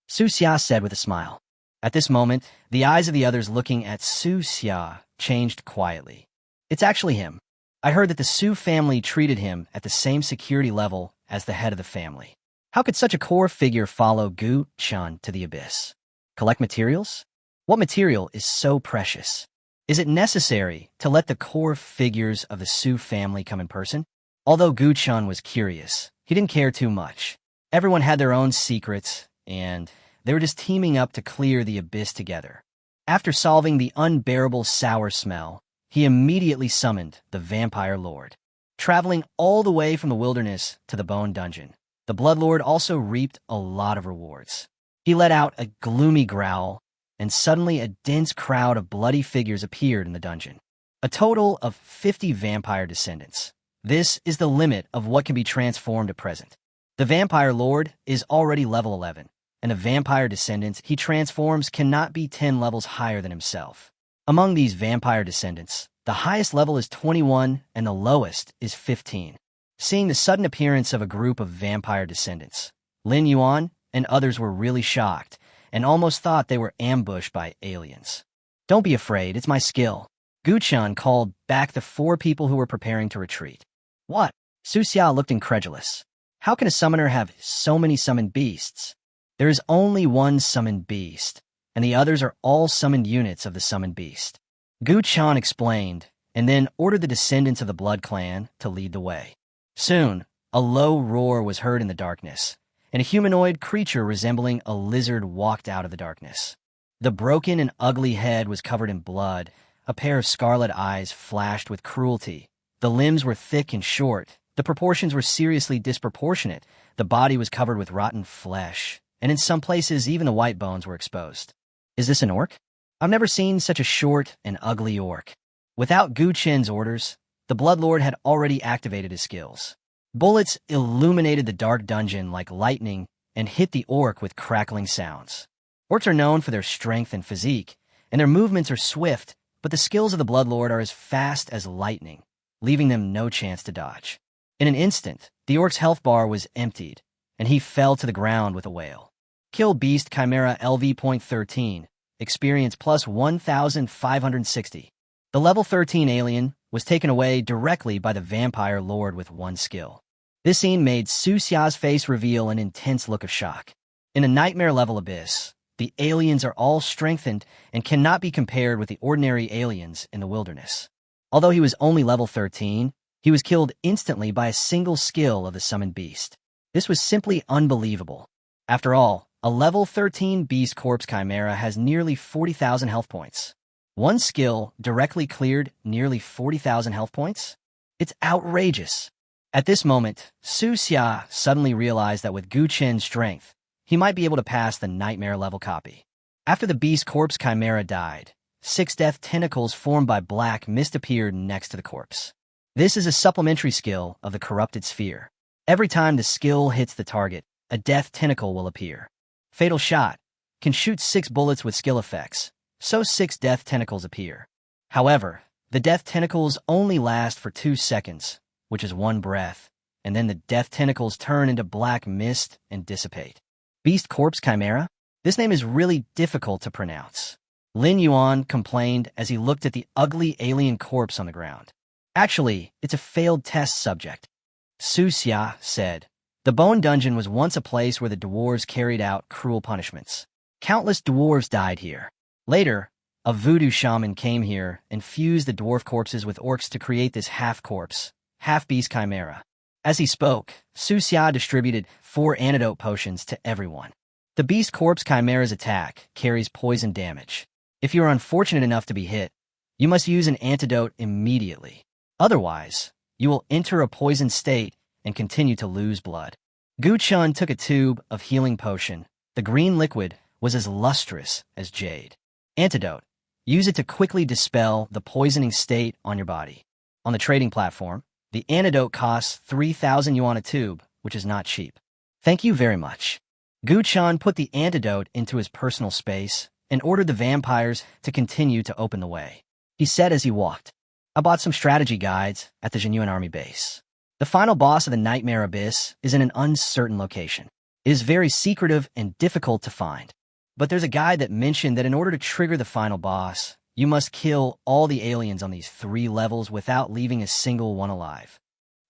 Su Xia said with a smile. At this moment, the eyes of the others looking at Su Xia changed quietly. It's actually him. I heard that the Su family treated him at the same security level as the head of the family. How could such a core figure follow Gu Chan to the abyss? Collect materials? What material is so precious? Is it necessary to let the core figures of the Su family come in person? Although Gu Chan was curious, he didn't care too much. Everyone had their own secrets, and they were just teaming up to clear the abyss together. After solving the unbearable sour smell, he immediately summoned the Vampire Lord. Traveling all the way from the wilderness to the Bone Dungeon, the Blood Lord also reaped a lot of rewards. He let out a gloomy growl, and suddenly a dense crowd of bloody figures appeared in the dungeon. A total of 50 vampire descendants. This is the limit of what can be transformed at present. The Vampire Lord is already level 11, and the vampire descendants he transforms cannot be 10 levels higher than himself. Among these vampire descendants, the highest level is 21 and the lowest is 15. Seeing the sudden appearance of a group of vampire descendants, Lin Yuan and others were really shocked and almost thought they were ambushed by aliens. Don't be afraid, it's my skill. Gu Chan called back the 4 people who were preparing to retreat. What? Su Xia looked incredulous. How can a summoner have so many summoned beasts? There is only one summoned beast, and the others are all summoned units of the summoned beast. Gu Chan explained, and then ordered the descendants of the Blood Clan to lead the way. Soon, a low roar was heard in the darkness, and a humanoid creature resembling a lizard walked out of the darkness. The broken and ugly head was covered in blood, a pair of scarlet eyes flashed with cruelty. The limbs were thick and short, the proportions were seriously disproportionate, the body was covered with rotten flesh, and in some places even the white bones were exposed. Is this an orc? I've never seen such a short and ugly orc. Without Gu Chen's orders, the Bloodlord had already activated his skills. Bullets illuminated the dark dungeon like lightning and hit the orc with crackling sounds. Orcs are known for their strength and physique, and their movements are swift, but the skills of the Bloodlord are as fast as lightning, leaving them no chance to dodge. In an instant, the orc's health bar was emptied, and he fell to the ground with a wail. Kill Beast Chimera LV.13, experience plus 1,560. The level 13 alien was taken away directly by the Vampire Lord with one skill. This scene made Su Xia's face reveal an intense look of shock. In a nightmare level abyss, the aliens are all strengthened and cannot be compared with the ordinary aliens in the wilderness. Although he was only level 13, he was killed instantly by a single skill of the summoned beast. This was simply unbelievable. After all, a level 13 beast corpse chimera has nearly 40,000 health points. One skill directly cleared nearly 40,000 health points? It's outrageous. At this moment, Su Xia suddenly realized that with Gu Chen's strength, he might be able to pass the nightmare level copy. After the beast corpse chimera died, 6 death tentacles formed by black mist appeared next to the corpse. This is a supplementary skill of the corrupted sphere. Every time the skill hits the target, a death tentacle will appear. Fatal Shot can shoot 6 bullets with skill effects, so 6 death tentacles appear. However, the death tentacles only last for 2 seconds, which is 1 breath, and then the death tentacles turn into black mist and dissipate. Beast Corpse Chimera? This name is really difficult to pronounce. Lin Yuan complained as he looked at the ugly alien corpse on the ground. Actually, it's a failed test subject. Su Xia said, the Bone Dungeon was once a place where the dwarves carried out cruel punishments. Countless dwarves died here. Later, a Voodoo Shaman came here and fused the dwarf corpses with orcs to create this half-corpse, half-beast chimera. As he spoke, Su Xia distributed 4 antidote potions to everyone. The beast corpse chimera's attack carries poison damage. If you are unfortunate enough to be hit, you must use an antidote immediately. Otherwise, you will enter a poisoned state and continue to lose blood. Gu Chun took a tube of healing potion. The green liquid was as lustrous as jade. Antidote. Use it to quickly dispel the poisoning state on your body. On the trading platform, the antidote costs 3,000 yuan a tube, which is not cheap. Thank you very much. Gu Chun put the antidote into his personal space and ordered the vampires to continue to open the way. He said as he walked, I bought some strategy guides at the Genuine Army base. The final boss of the Nightmare Abyss is in an uncertain location. It is very secretive and difficult to find. But there's a guide that mentioned that in order to trigger the final boss, you must kill all the aliens on these 3 levels without leaving a single one alive.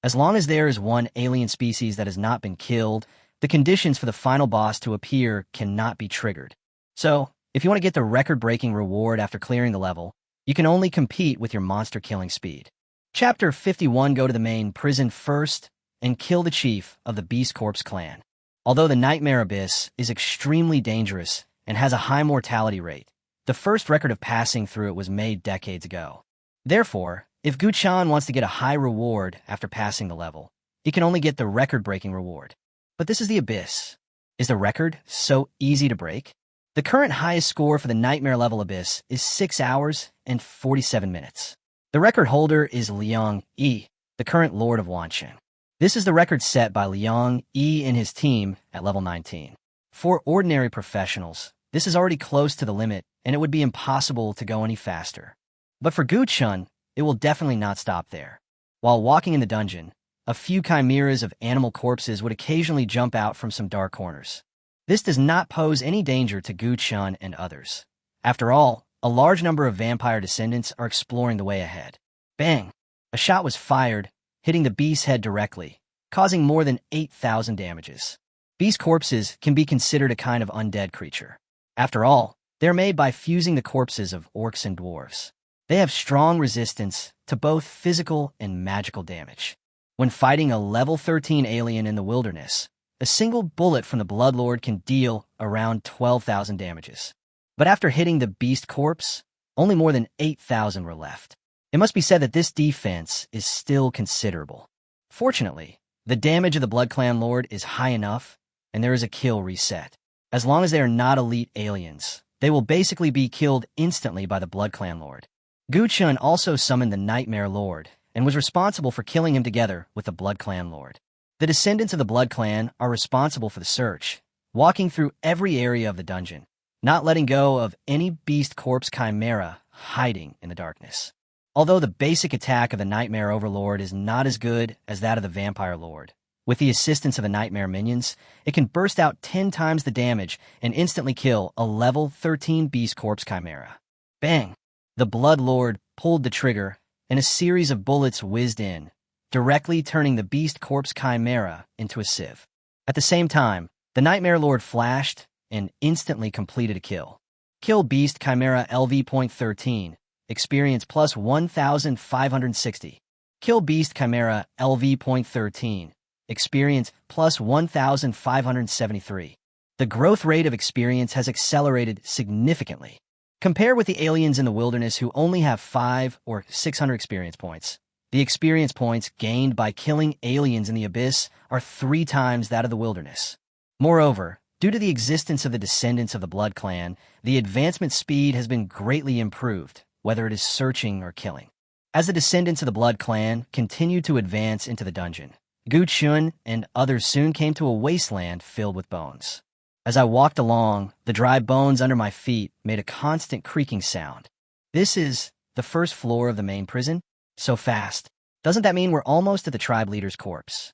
As long as there is one alien species that has not been killed, the conditions for the final boss to appear cannot be triggered. So, if you want to get the record-breaking reward after clearing the level, you can only compete with your monster-killing speed. Chapter 51. Go to the main prison first and kill the chief of the Beast Corpse clan. Although the Nightmare Abyss is extremely dangerous and has a high mortality rate, the first record of passing through it was made decades ago. Therefore, if Guchan wants to get a high reward after passing the level, he can only get the record-breaking reward. But this is the Abyss. Is the record so easy to break? The current highest score for the Nightmare level Abyss is 6 hours and 47 minutes. The record holder is Liang Yi, the current Lord of Wanchen. This is the record set by Liang Yi and his team at level 19. For ordinary professionals, this is already close to the limit, and it would be impossible to go any faster. But for Guchun, it will definitely not stop there. While walking in the dungeon, a few chimeras of animal corpses would occasionally jump out from some dark corners. This does not pose any danger to Guchun and others. After all, a large number of vampire descendants are exploring the way ahead. Bang! A shot was fired, hitting the beast's head directly, causing more than 8,000 damages. Beast corpses can be considered a kind of undead creature. After all, they're made by fusing the corpses of orcs and dwarves. They have strong resistance to both physical and magical damage. When fighting a level 13 alien in the wilderness, a single bullet from the Bloodlord can deal around 12,000 damages. But after hitting the beast corpse, only more than 8,000 were left. It must be said that this defense is still considerable. Fortunately, the damage of the Blood Clan Lord is high enough, and there is a kill reset. As long as they are not elite aliens, they will basically be killed instantly by the Blood Clan Lord. Guchun also summoned the Nightmare Lord, and was responsible for killing him together with the Blood Clan Lord. The descendants of the Blood Clan are responsible for the search, walking through every area of the dungeon, not letting go of any beast corpse chimera hiding in the darkness. Although the basic attack of the Nightmare Overlord is not as good as that of the Vampire Lord, with the assistance of the Nightmare minions, it can burst out 10 times the damage and instantly kill a level 13 beast corpse chimera. Bang! The Blood Lord pulled the trigger, and a series of bullets whizzed in, directly turning the beast corpse chimera into a sieve. At the same time, the Nightmare Lord flashed and instantly completed a kill. Kill Beast Chimera LV.13, experience plus 1,560. Kill Beast Chimera LV.13, experience plus 1,573. The growth rate of experience has accelerated significantly. Compare with the aliens in the wilderness who only have 5 or 600 experience points. The experience points gained by killing aliens in the abyss are 3 times that of the wilderness. Moreover, due to the existence of the descendants of the Blood Clan, the advancement speed has been greatly improved, whether it is searching or killing. As the descendants of the Blood Clan continued to advance into the dungeon, Guchun and others soon came to a wasteland filled with bones. As I walked along, the dry bones under my feet made a constant creaking sound. This is the first floor of the main prison? So fast. Doesn't that mean we're almost at the tribe leader's corpse?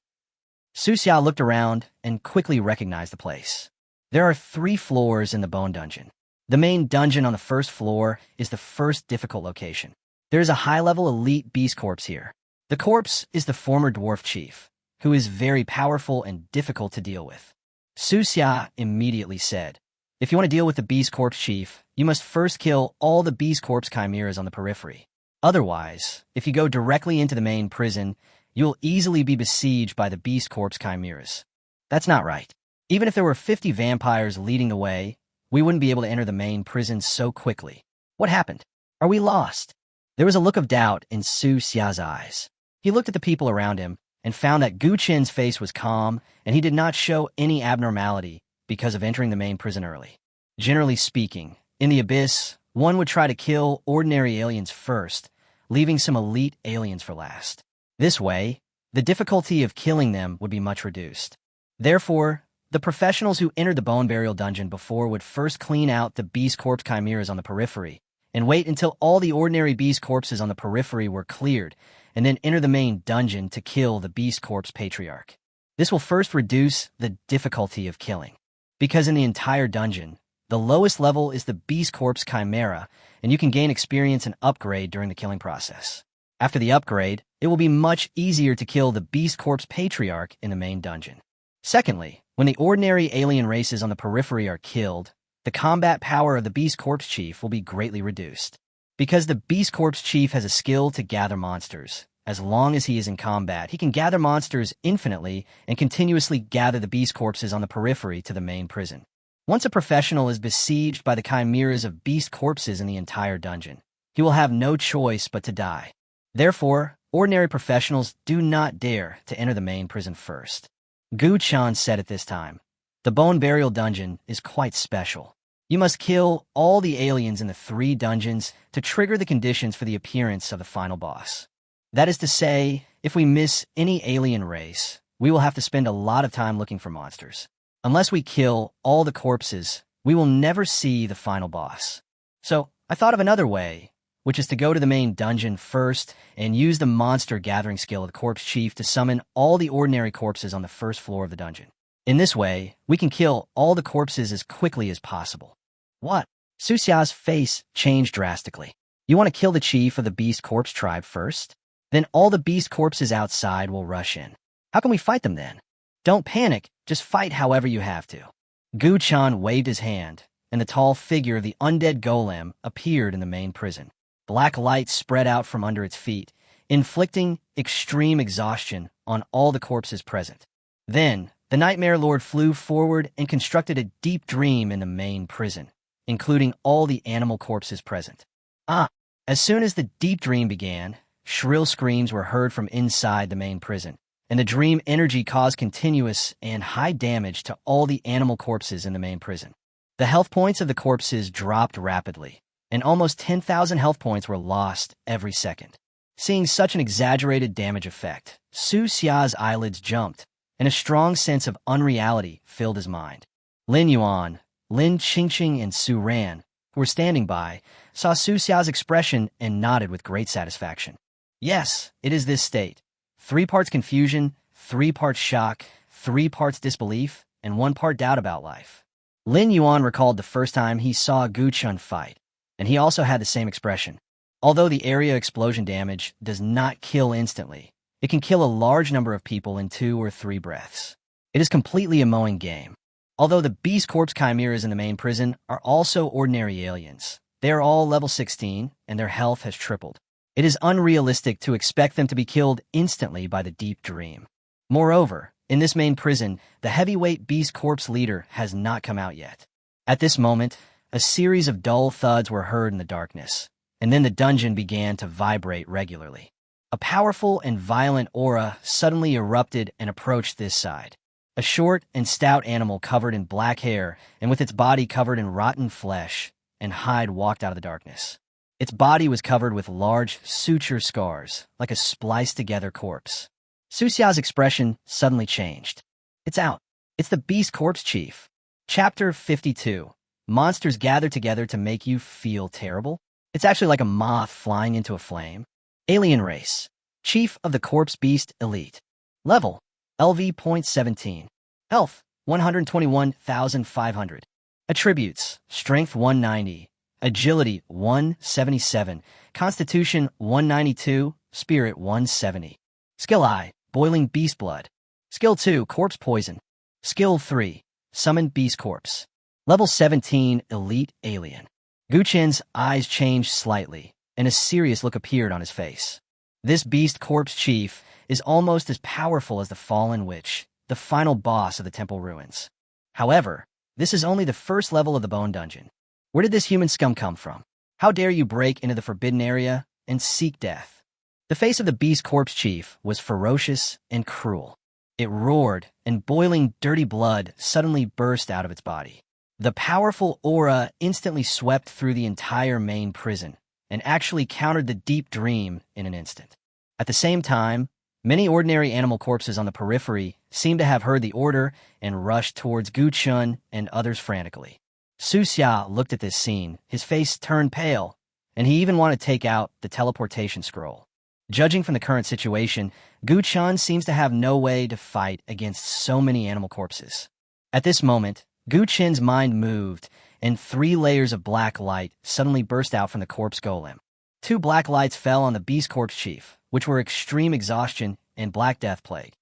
Suxia looked around and quickly recognized the place. There are 3 floors in the bone dungeon. The main dungeon on the first floor is the first difficult location. There is a high-level elite beast corpse here. The corpse is the former dwarf chief, who is very powerful and difficult to deal with. Suxia immediately said, "If you want to deal with the beast corpse chief, you must first kill all the beast corpse chimeras on the periphery. Otherwise, if you go directly into the main prison, you will easily be besieged by the beast corpse chimeras." That's not right. Even if there were 50 vampires leading the way, we wouldn't be able to enter the main prison so quickly. What happened? Are we lost? There was a look of doubt in Suxia's eyes. He looked at the people around him and found that Guchen's face was calm, and he did not show any abnormality because of entering the main prison early. Generally speaking, in the abyss, one would try to kill ordinary aliens first, leaving some elite aliens for last. This way, the difficulty of killing them would be much reduced. Therefore, the professionals who entered the bone burial dungeon before would first clean out the beast corpse chimeras on the periphery, and wait until all the ordinary beast corpses on the periphery were cleared, and then enter the main dungeon to kill the beast corpse patriarch. This will first reduce the difficulty of killing, because in the entire dungeon, The lowest level is the Beast Corpse Chimera, and you can gain experience and upgrade during the killing process. After the upgrade, it will be much easier to kill the Beast Corpse Patriarch in the main dungeon. Secondly, when the ordinary alien races on the periphery are killed, the combat power of the Beast Corpse Chief will be greatly reduced. Because the Beast Corpse Chief has a skill to gather monsters, as long as he is in combat, he can gather monsters infinitely and continuously gather the Beast Corpses on the periphery to the main prison. Once a professional is besieged by the chimeras of beast corpses in the entire dungeon, he will have no choice but to die. Therefore, ordinary professionals do not dare to enter the main prison first. Gu Chan said at this time, "The Bone Burial Dungeon is quite special. You must kill all the aliens in the 3 dungeons to trigger the conditions for the appearance of the final boss. That is to say, if we miss any alien race, we will have to spend a lot of time looking for monsters. Unless we kill all the corpses, we will never see the final boss. So, I thought of another way, which is to go to the main dungeon first and use the monster gathering skill of the Corpse Chief to summon all the ordinary corpses on the first floor of the dungeon. In this way, we can kill all the corpses as quickly as possible." What? Su Xia's face changed drastically. You want to kill the chief of the Beast Corpse tribe first? Then all the beast corpses outside will rush in. How can we fight them then? Don't panic, just fight however you have to. Gu Chan waved his hand, and the tall figure of the undead golem appeared in the main prison. Black light spread out from under its feet, inflicting extreme exhaustion on all the corpses present. Then, the Nightmare Lord flew forward and constructed a deep dream in the main prison, including all the animal corpses present. As soon as the deep dream began, shrill screams were heard from inside the main prison, and the dream energy caused continuous and high damage to all the animal corpses in the main prison. The health points of the corpses dropped rapidly, and almost 10,000 health points were lost every second. Seeing such an exaggerated damage effect, Su Xia's eyelids jumped, and a strong sense of unreality filled his mind. Lin Yuan, Lin Qingfeng, and Su Ran, who were standing by, saw Su Xia's expression and nodded with great satisfaction. Yes, it is this state. 3 parts confusion, 3 parts shock, 3 parts disbelief, and 1 part doubt about life. Lin Yuan recalled the first time he saw Gu Chun fight, and he also had the same expression. Although the area explosion damage does not kill instantly, it can kill a large number of people in 2 or 3 breaths. It is completely a mowing game. Although the Beast Corpse Chimeras in the main prison are also ordinary aliens, they are all level 16, and their health has tripled. It is unrealistic to expect them to be killed instantly by the deep dream. Moreover, in this main prison, the heavyweight Beast Corpse leader has not come out yet. At this moment, a series of dull thuds were heard in the darkness, and then the dungeon began to vibrate regularly. A powerful and violent aura suddenly erupted and approached this side. A short and stout animal covered in black hair and with its body covered in rotten flesh and hide walked out of the darkness. Its body was covered with large suture scars, like a spliced-together corpse. Su Xia's expression suddenly changed. "It's out. It's the Beast Corpse Chief." Chapter 52. Monsters gather together to make you feel terrible? It's actually like a moth flying into a flame. Alien race. Chief of the Corpse Beast Elite. Level: LV.17. Health: 121,500. Attributes: Strength 190. Agility 177, Constitution 192, Spirit 170. Skill I, Boiling Beast Blood. Skill 2, Corpse Poison. Skill 3, Summon Beast Corpse. Level 17, Elite Alien. Gu Chen's eyes changed slightly, and a serious look appeared on his face. This Beast Corpse Chief is almost as powerful as the Fallen Witch, the final boss of the Temple Ruins. However, this is only the first level of the Bone Dungeon. Where did this human scum come from? How dare you break into the forbidden area and seek death? The face of the Beast Corpse Chief was ferocious and cruel. It roared, and boiling, dirty blood suddenly burst out of its body. The powerful aura instantly swept through the entire main prison and actually countered the deep dream in an instant. At the same time, many ordinary animal corpses on the periphery seemed to have heard the order and rushed towards Gu Chun and others frantically. Su Xia looked at this scene, his face turned pale, and he even wanted to take out the teleportation scroll. Judging from the current situation, Gu Chun seems to have no way to fight against so many animal corpses. At this moment, Gu Chen's mind moved, and 3 layers of black light suddenly burst out from the corpse golem. 2 black lights fell on the beast corpse chief, which were extreme exhaustion and Black Death Plague.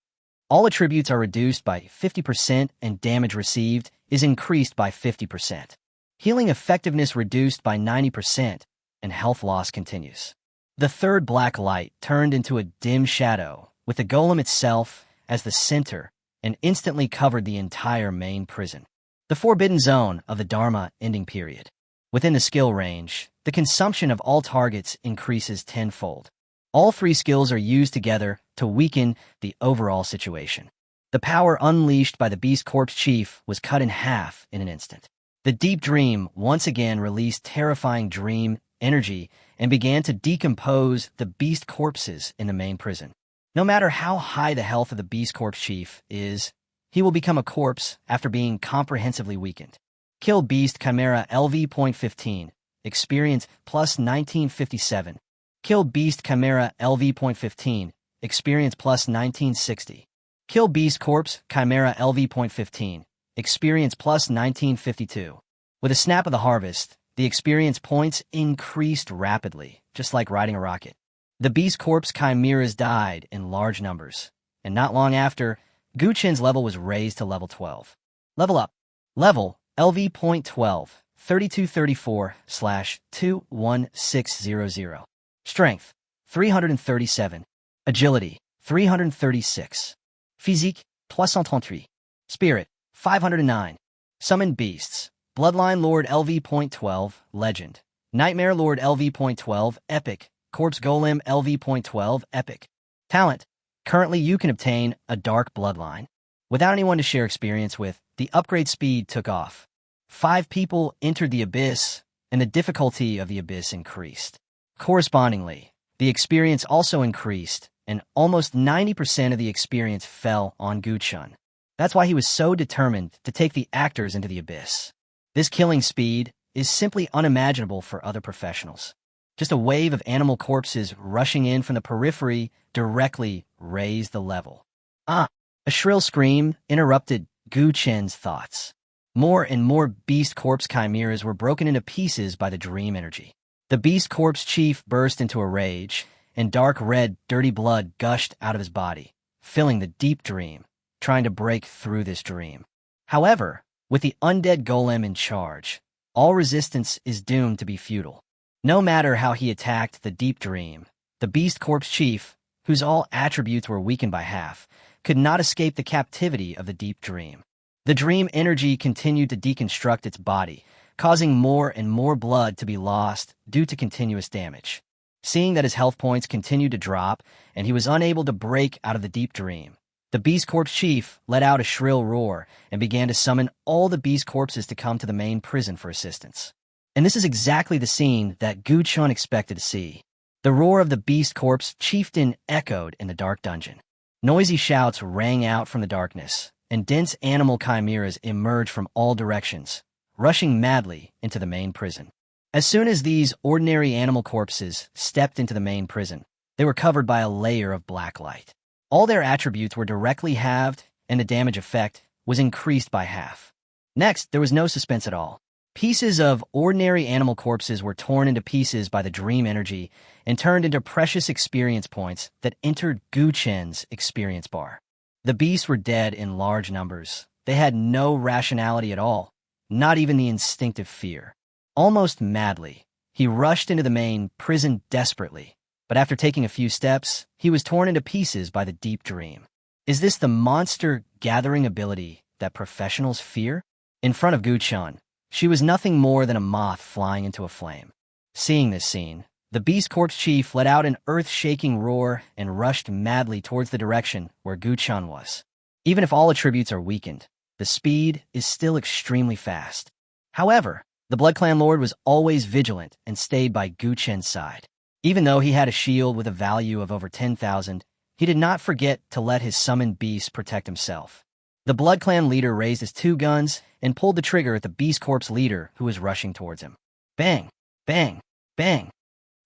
All attributes are reduced by 50% and damage received is increased by 50%. Healing effectiveness reduced by 90% and health loss continues. The 3rd black light turned into a dim shadow with the golem itself as the center and instantly covered the entire main prison. The forbidden zone of the Dharma ending period. Within the skill range, the consumption of all targets increases tenfold. All 3 skills are used together to weaken the overall situation. The power unleashed by the Beast Corpse Chief was cut in half in an instant. The Deep Dream once again released terrifying dream energy and began to decompose the beast corpses in the main prison. No matter how high the health of the Beast Corpse Chief is, he will become a corpse after being comprehensively weakened. Kill Beast Chimera LV.15. Experience plus 1957. Kill Beast Chimera LV.15. Experience plus 1960. Kill Beast Corpse Chimera LV.15. Experience plus 1952. With a snap of the harvest, the experience points increased rapidly, just like riding a rocket. The Beast Corpse Chimeras died in large numbers, and not long after, Guchen's level was raised to level 12. Level up. Level LV.12, 3234/21600. Strength, 337. Agility, 336. Physique, 333. Spirit, 509. Summon Beasts. Bloodline Lord LV.12, Legend. Nightmare Lord LV.12, Epic. Corpse Golem LV.12, Epic. Talent. Currently you can obtain a Dark Bloodline. Without anyone to share experience with, the upgrade speed took off. 5 people entered the Abyss, and the difficulty of the Abyss increased. Correspondingly, the experience also increased, and almost 90% of the experience fell on Guchun. That's why he was so determined to take the actors into the Abyss. This killing speed is simply unimaginable for other professionals. Just a wave of animal corpses rushing in from the periphery directly raised the level. A shrill scream interrupted Gu Chen's thoughts. More and more beast corpse chimeras were broken into pieces by the dream energy. The beast corpse chief burst into a rage, and dark red, dirty blood gushed out of his body, filling the deep dream, trying to break through this dream. However, with the undead golem in charge, all resistance is doomed to be futile. No matter how he attacked the deep dream, the beast corpse chief, whose all attributes were weakened by half, could not escape the captivity of the deep dream. The dream energy continued to deconstruct its body, causing more and more blood to be lost due to continuous damage. Seeing that his health points continued to drop and he was unable to break out of the deep dream, the beast corpse chief let out a shrill roar and began to summon all the beast corpses to come to the main prison for assistance. And this is exactly the scene that Gu Chun expected to see. The roar of the beast corpse chieftain echoed in the dark dungeon. Noisy shouts rang out from the darkness, and dense animal chimeras emerged from all directions, rushing madly into the main prison. As soon as these ordinary animal corpses stepped into the main prison, they were covered by a layer of black light. All their attributes were directly halved, and the damage effect was increased by half. Next, there was no suspense at all. Pieces of ordinary animal corpses were torn into pieces by the dream energy and turned into precious experience points that entered Gu Chen's experience bar. The beasts were dead in large numbers. They had no rationality at all, not even the instinctive fear. Almost madly, he rushed into the main prison desperately, but after taking a few steps, he was torn into pieces by the deep dream. Is this the monster gathering ability that professionals fear? In front of Gu Chun, she was nothing more than a moth flying into a flame. Seeing this scene, the beast corpse chief let out an earth-shaking roar and rushed madly towards the direction where Gu Chun was. Even if all attributes are weakened, the speed is still extremely fast. However, the Blood Clan Lord was always vigilant and stayed by Gu Chen's side. Even though he had a shield with a value of over 10,000, he did not forget to let his summoned beast protect himself. The Blood Clan leader raised his 2 guns and pulled the trigger at the beast corpse leader who was rushing towards him. Bang! Bang! Bang!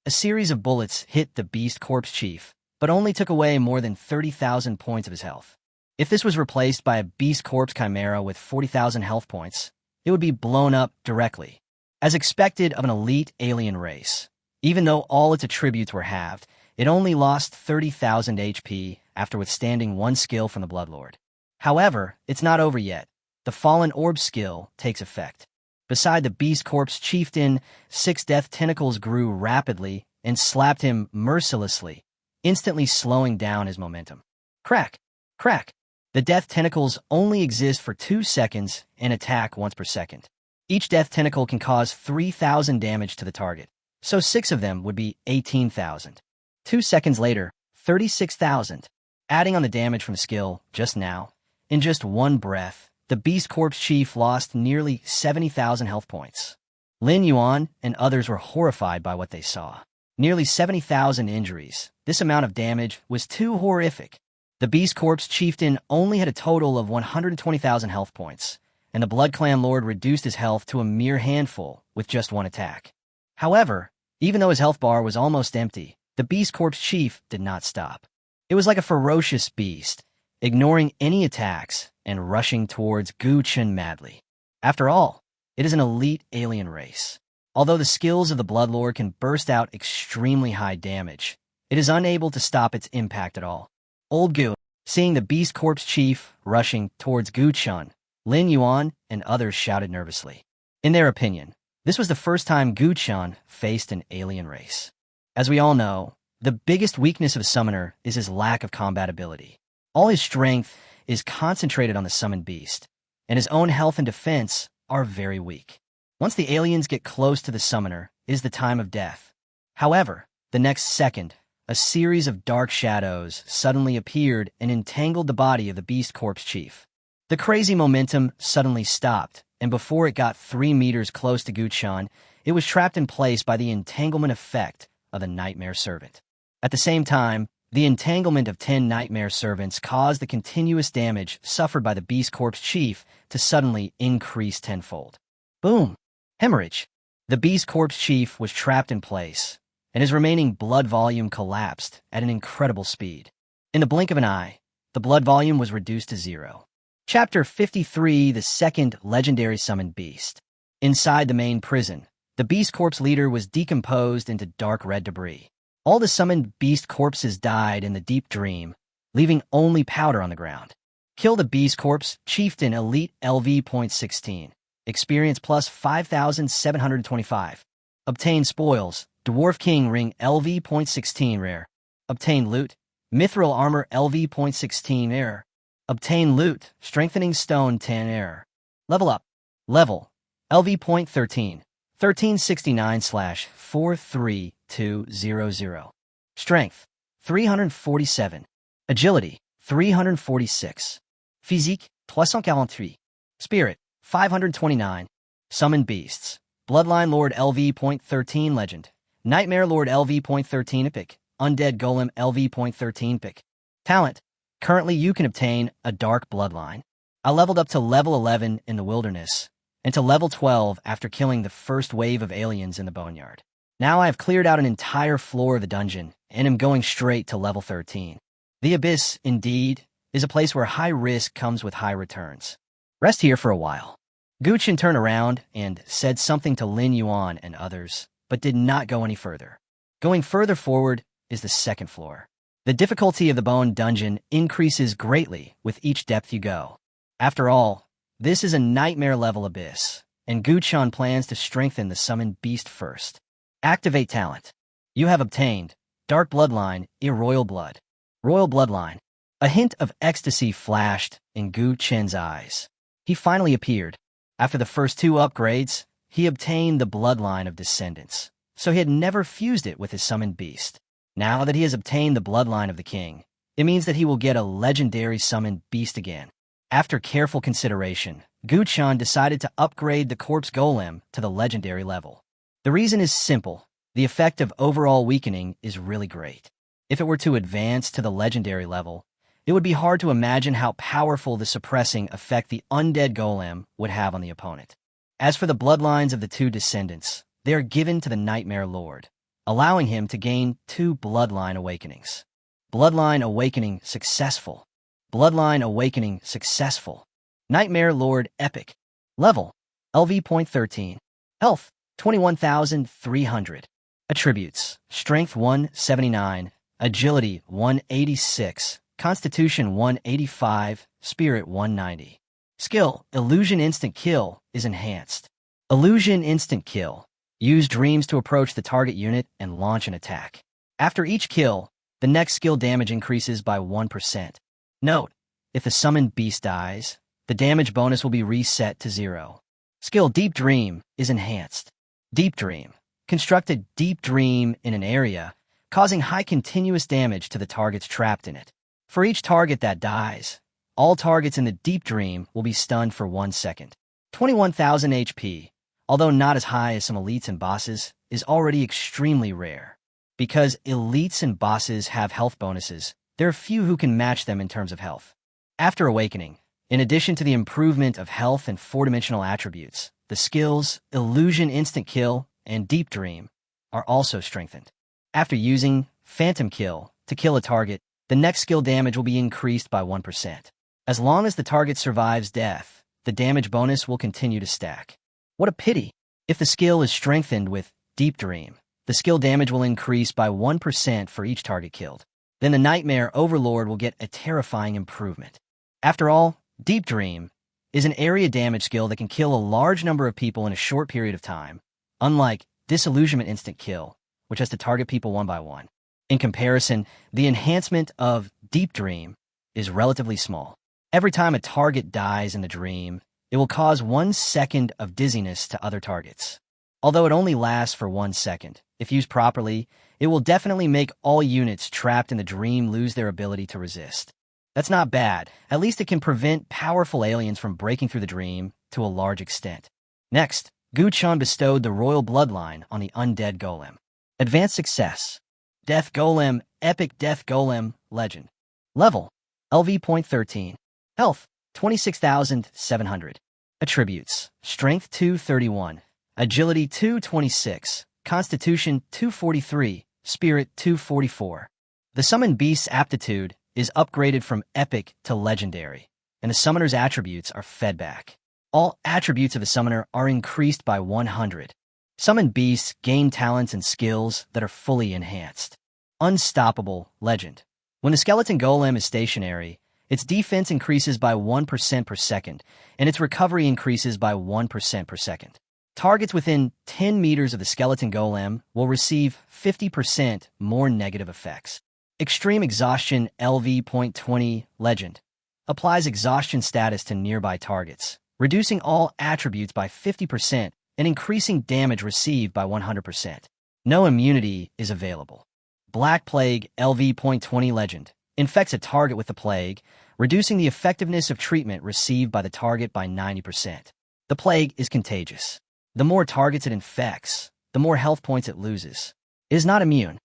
A series of bullets hit the beast corpse chief, but only took away more than 30,000 points of his health. If this was replaced by a beast corpse chimera with 40,000 health points, it would be blown up directly. As expected of an elite alien race, even though all its attributes were halved, it only lost 30,000 HP after withstanding one skill from the Bloodlord. However, it's not over yet. The Fallen Orb skill takes effect. Beside the Beast Corpse chieftain, 6 death tentacles grew rapidly and slapped him mercilessly, instantly slowing down his momentum. Crack! Crack! The death tentacles only exist for 2 seconds and attack once per second. Each death tentacle can cause 3,000 damage to the target, so 6 of them would be 18,000. 2 seconds later, 36,000. Adding on the damage from skill just now, in just one breath, the Beast Corpse chief lost nearly 70,000 health points. Lin Yuan and others were horrified by what they saw. Nearly 70,000 injuries. This amount of damage was too horrific. The Beast Corpse chieftain only had a total of 120,000 health points, and the Blood Clan Lord reduced his health to a mere handful with just one attack. However, even though his health bar was almost empty, the Beast Corpse chief did not stop. It was like a ferocious beast, ignoring any attacks and rushing towards Gu Chen madly. After all, it is an elite alien race. Although the skills of the Bloodlord can burst out extremely high damage, it is unable to stop its impact at all. Old Gu, seeing the Beast Corpse chief rushing towards Gu Chen, Lin Yuan and others shouted nervously. In their opinion, this was the first time Gu Chen faced an alien race. As we all know, the biggest weakness of a summoner is his lack of combat ability. All his strength is concentrated on the summoned beast, and his own health and defense are very weak. Once the aliens get close to the summoner, it is the time of death. However, the next second, a series of dark shadows suddenly appeared and entangled the body of the Beast Corpse chief. The crazy momentum suddenly stopped, and before it got 3 meters close to Gu Chen, it was trapped in place by the entanglement effect of the Nightmare Servant. At the same time, the entanglement of 10 Nightmare Servants caused the continuous damage suffered by the Beast Corpse chief to suddenly increase tenfold. Boom! Hemorrhage! The Beast Corpse chief was trapped in place, and his remaining blood volume collapsed at an incredible speed. In the blink of an eye, the blood volume was reduced to 0. Chapter 53, The Second Legendary Summoned Beast. Inside the main prison, the Beast Corpse leader was decomposed into dark red debris. All the summoned beast corpses died in the deep dream, leaving only powder on the ground. Kill the Beast Corpse Chieftain Elite LV.16. Experience plus 5,725. Obtain spoils. Dwarf King Ring LV.16 rare. Obtain loot. Mithril Armor LV.16 rare. Obtain loot. Strengthening Stone 10 rare. Level up. Level. LV.13. 1369/43200. Strength 347. Agility 346. Physique 343. Spirit 529. Summoned Beasts. Bloodline Lord LV.13 Legend. Nightmare Lord LV.13 Epic. Undead Golem LV.13 Epic. Talent. Currently you can obtain a Dark Bloodline. I leveled up to level 11 in the Wilderness, and to level 12 after killing the first wave of aliens in the Boneyard. Now I have cleared out an entire floor of the dungeon, and am going straight to level 13. The Abyss, indeed, is a place where high risk comes with high returns. Rest here for a while. Gu Chen turned around and said something to Lin Yuan and others, but did not go any further. Going further forward is the second floor. The difficulty of the Bone Dungeon increases greatly with each depth you go. After all, this is a nightmare-level abyss, and Gu Chen plans to strengthen the summoned beast first. Activate talent. You have obtained Dark Bloodline, Royal Blood. Royal Bloodline. A hint of ecstasy flashed in Gu Chen's eyes. He finally appeared. After the first 2 upgrades, he obtained the Bloodline of Descendants, so he had never fused it with his summoned beast. Now that he has obtained the Bloodline of the King, it means that he will get a legendary summoned beast again. After careful consideration, Gu Chen decided to upgrade the Corpse Golem to the legendary level. The reason is simple. The effect of overall weakening is really great. If it were to advance to the legendary level, it would be hard to imagine how powerful the suppressing effect the Undead Golem would have on the opponent. As for the bloodlines of the 2 descendants, they are given to the Nightmare Lord, allowing him to gain 2 Bloodline Awakenings. Bloodline Awakening successful. Bloodline Awakening successful. Nightmare Lord Epic. Level. LV.13. Health, 21,300. Attributes, Strength 179, Agility 186, Constitution 185, Spirit 190. Skill, Illusion Instant Kill, is enhanced. Illusion Instant Kill. Use dreams to approach the target unit and launch an attack. After each kill, the next skill damage increases by 1%. Note, if the summoned beast dies, the damage bonus will be reset to 0. Skill Deep Dream is enhanced. Deep Dream. Construct a deep dream in an area, causing high continuous damage to the targets trapped in it. For each target that dies, all targets in the deep dream will be stunned for 1 second. 21,000 HP, although not as high as some elites and bosses, is already extremely rare. Because elites and bosses have health bonuses, there are few who can match them in terms of health. After awakening, in addition to the improvement of health and 4-dimensional attributes, the skills Illusion Instant Kill and Deep Dream are also strengthened. After using Phantom Kill to kill a target, the next skill damage will be increased by 1%. As long as the target survives death, the damage bonus will continue to stack. What a pity! If the skill is strengthened with Deep Dream, the skill damage will increase by 1% for each target killed. Then the Nightmare Overlord will get a terrifying improvement. After all, Deep Dream is an area damage skill that can kill a large number of people in a short period of time, unlike Disillusionment Instant Kill, which has to target people one by one. In comparison, the enhancement of Deep Dream is relatively small. Every time a target dies in the dream, it will cause 1 second of dizziness to other targets. Although it only lasts for 1 second, if used properly, it will definitely make all units trapped in the dream lose their ability to resist. That's not bad. At least it can prevent powerful aliens from breaking through the dream to a large extent. Next, Guchan bestowed the royal bloodline on the undead golem. Advanced success. Death Golem, Epic Death Golem, Legend. Level, LV.13. Health, 26,700. Attributes, Strength 231, Agility 226, Constitution 243, Spirit 244. The Summoned Beast's aptitude is upgraded from Epic to Legendary, and the Summoner's attributes are fed back. All attributes of a Summoner are increased by 100. Summoned Beasts gain talents and skills that are fully enhanced. Unstoppable, Legend. When the Skeleton Golem is stationary, its defense increases by 1% per second, and its recovery increases by 1% per second. Targets within 10 meters of the Skeleton Golem will receive 50% more negative effects. Extreme Exhaustion LV.20 Legend applies exhaustion status to nearby targets, reducing all attributes by 50% and increasing damage received by 100%. No immunity is available. Black Plague LV.20 Legend infects a target with the plague, reducing the effectiveness of treatment received by the target by 90%. The plague is contagious. The more targets it infects, the more health points it loses. It is not immune.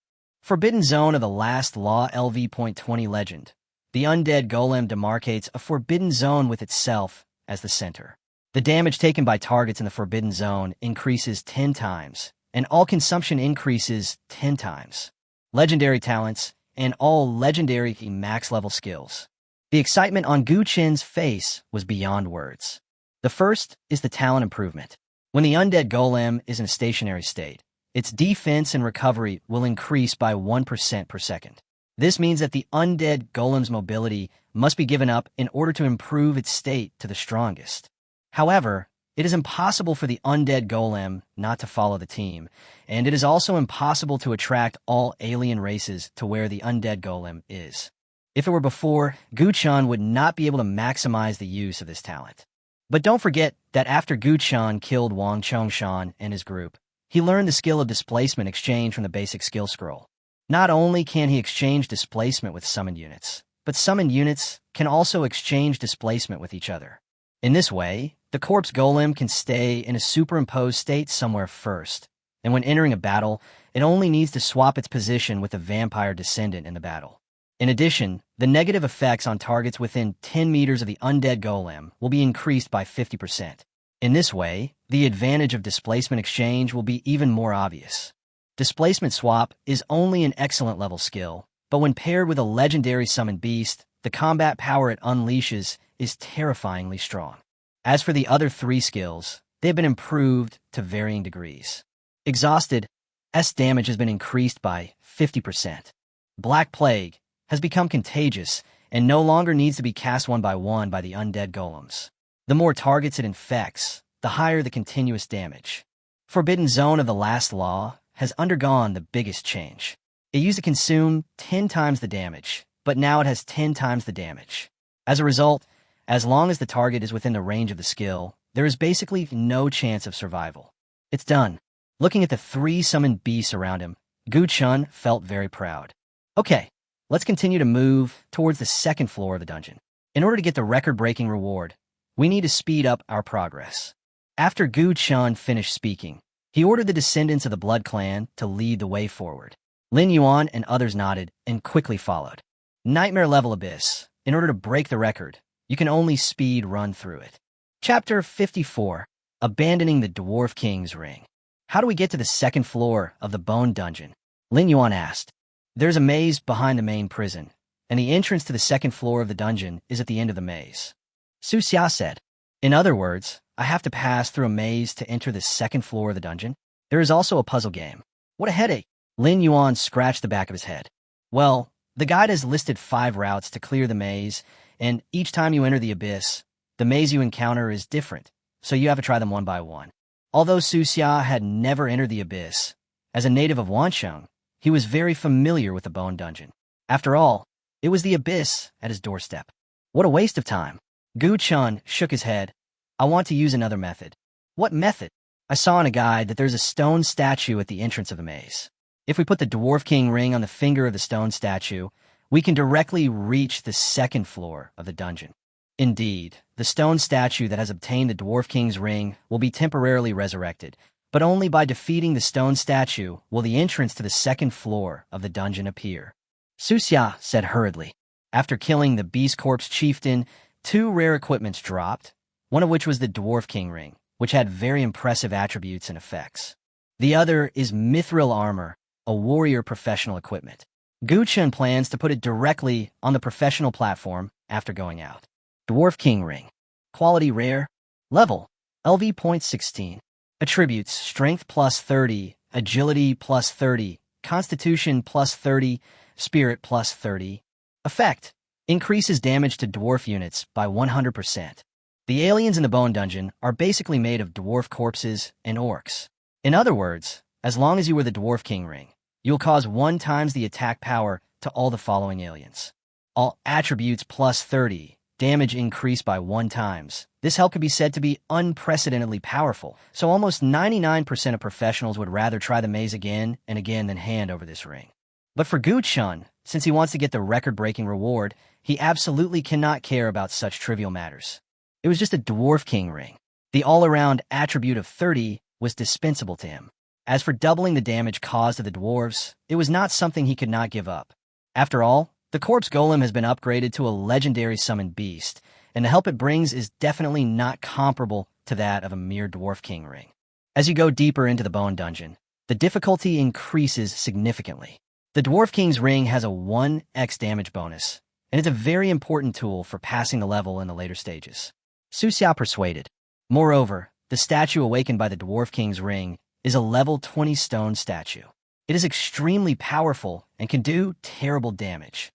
Forbidden Zone of the Last Law LV.20 Legend. The undead golem demarcates a forbidden zone with itself as the center. The damage taken by targets in the forbidden zone increases 10 times, and all consumption increases 10 times. Legendary talents, and all legendary max-level skills. The excitement on Gu Chen's face was beyond words. The first is the talent improvement. When the undead golem is in a stationary state, its defense and recovery will increase by 1% per second. This means that the undead golem's mobility must be given up in order to improve its state to the strongest. However, it is impossible for the undead golem not to follow the team, and it is also impossible to attract all alien races to where the undead golem is. If it were before, Guchan would not be able to maximize the use of this talent. But don't forget that after Guchan killed Wang Chongshan and his group, he learned the skill of displacement exchange from the basic skill scroll. Not only can he exchange displacement with summoned units, but summoned units can also exchange displacement with each other. In this way, the corpse golem can stay in a superimposed state somewhere first, and when entering a battle, it only needs to swap its position with the vampire descendant in the battle. In addition, the negative effects on targets within 10 meters of the undead golem will be increased by 50%. In this way, the advantage of displacement exchange will be even more obvious. Displacement swap is only an excellent level skill, but when paired with a legendary summoned beast, the combat power it unleashes is terrifyingly strong. As for the other 3 skills, they have been improved to varying degrees. Exhausted, S damage has been increased by 50%. Black Plague has become contagious and no longer needs to be cast one by the undead golems. The more targets it infects, the higher the continuous damage. Forbidden Zone of the Last Law has undergone the biggest change. It used to consume 10 times the damage, but now it has 10 times the damage. As a result, as long as the target is within the range of the skill, there is basically no chance of survival. It's done. Looking at the 3 summoned beasts around him, Gu Chun felt very proud. Okay, let's continue to move towards the second floor of the dungeon. In order to get the record-breaking reward, we need to speed up our progress. After Gu Chun finished speaking, he ordered the descendants of the Blood Clan to lead the way forward. Lin Yuan and others nodded and quickly followed. Nightmare level abyss. In order to break the record, you can only speed run through it. Chapter 54. Abandoning the Dwarf King's Ring. How do we get to the second floor of the Bone Dungeon? Lin Yuan asked. There's a maze behind the main prison, and the entrance to the second floor of the dungeon is at the end of the maze. Su Xia said. In other words, I have to pass through a maze to enter the second floor of the dungeon? There is also a puzzle game. What a headache. Lin Yuan scratched the back of his head. Well, the guide has listed 5 routes to clear the maze, and each time you enter the abyss, the maze you encounter is different, so you have to try them one by one. Although Su Xia had never entered the abyss, as a native of Wansheng, he was very familiar with the Bone Dungeon. After all, it was the abyss at his doorstep. What a waste of time. Gu Chun shook his head. I want to use another method. What method? I saw in a guide that there's a stone statue at the entrance of the maze. If we put the Dwarf King ring on the finger of the stone statue, we can directly reach the second floor of the dungeon. Indeed, the stone statue that has obtained the Dwarf King's ring will be temporarily resurrected, but only by defeating the stone statue will the entrance to the second floor of the dungeon appear. Su Xia said hurriedly. After killing the Beast Corpse chieftain, 2 rare equipments dropped, one of which was the Dwarf King ring, which had very impressive attributes and effects. The other is Mithril armor, a warrior professional equipment. Gu Chun plans to put it directly on the professional platform after going out. Dwarf King ring. Quality rare. Level LV.16. Attributes: Strength plus 30, Agility plus 30, Constitution plus 30, Spirit plus 30. Effect: increases damage to dwarf units by 100%. The aliens in the Bone Dungeon are basically made of dwarf corpses and orcs. In other words, as long as you wear the Dwarf King ring, you'll cause 1 times the attack power to all the following aliens. All attributes plus 30, damage increased by 1 times. This help could be said to be unprecedentedly powerful, so almost 99% of professionals would rather try the maze again and again than hand over this ring. But for Gu Chun, since he wants to get the record-breaking reward, he absolutely cannot care about such trivial matters. It was just a Dwarf King ring. The all-around attribute of 30 was dispensable to him. As for doubling the damage caused to the dwarves, it was not something he could not give up. After all, the corpse golem has been upgraded to a legendary summoned beast, and the help it brings is definitely not comparable to that of a mere Dwarf King ring. As you go deeper into the Bone Dungeon, the difficulty increases significantly. The Dwarf King's ring has a 1x damage bonus, and it's a very important tool for passing the level in the later stages. Su Xia persuaded. Moreover, the statue awakened by the Dwarf King's ring is a level 20 stone statue. It is extremely powerful and can do terrible damage.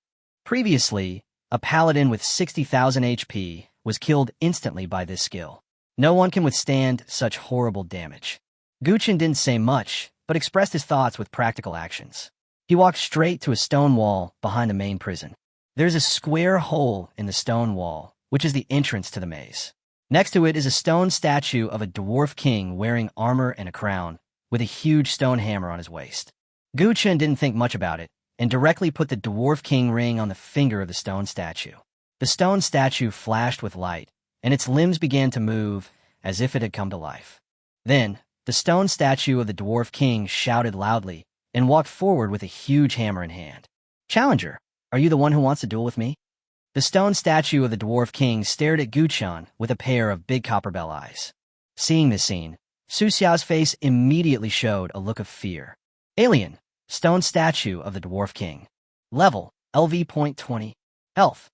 Previously, a paladin with 60,000 HP was killed instantly by this skill. No one can withstand such horrible damage. Gu Chun didn't say much, but expressed his thoughts with practical actions. He walked straight to a stone wall behind the main prison. There's a square hole in the stone wall, which is the entrance to the maze. Next to it is a stone statue of a dwarf king wearing armor and a crown, with a huge stone hammer on his waist. Gu Chun didn't think much about it, and directly put the Dwarf King ring on the finger of the stone statue. The stone statue flashed with light, and its limbs began to move as if it had come to life. Then, the stone statue of the Dwarf King shouted loudly and walked forward with a huge hammer in hand. "Challenger, are you the one who wants to duel with me?" The stone statue of the Dwarf King stared at Gu Chun with a pair of big copper bell eyes. Seeing this scene, Su Xiao's face immediately showed a look of fear. Alien, stone statue of the Dwarf King. Level, LV.20. Health,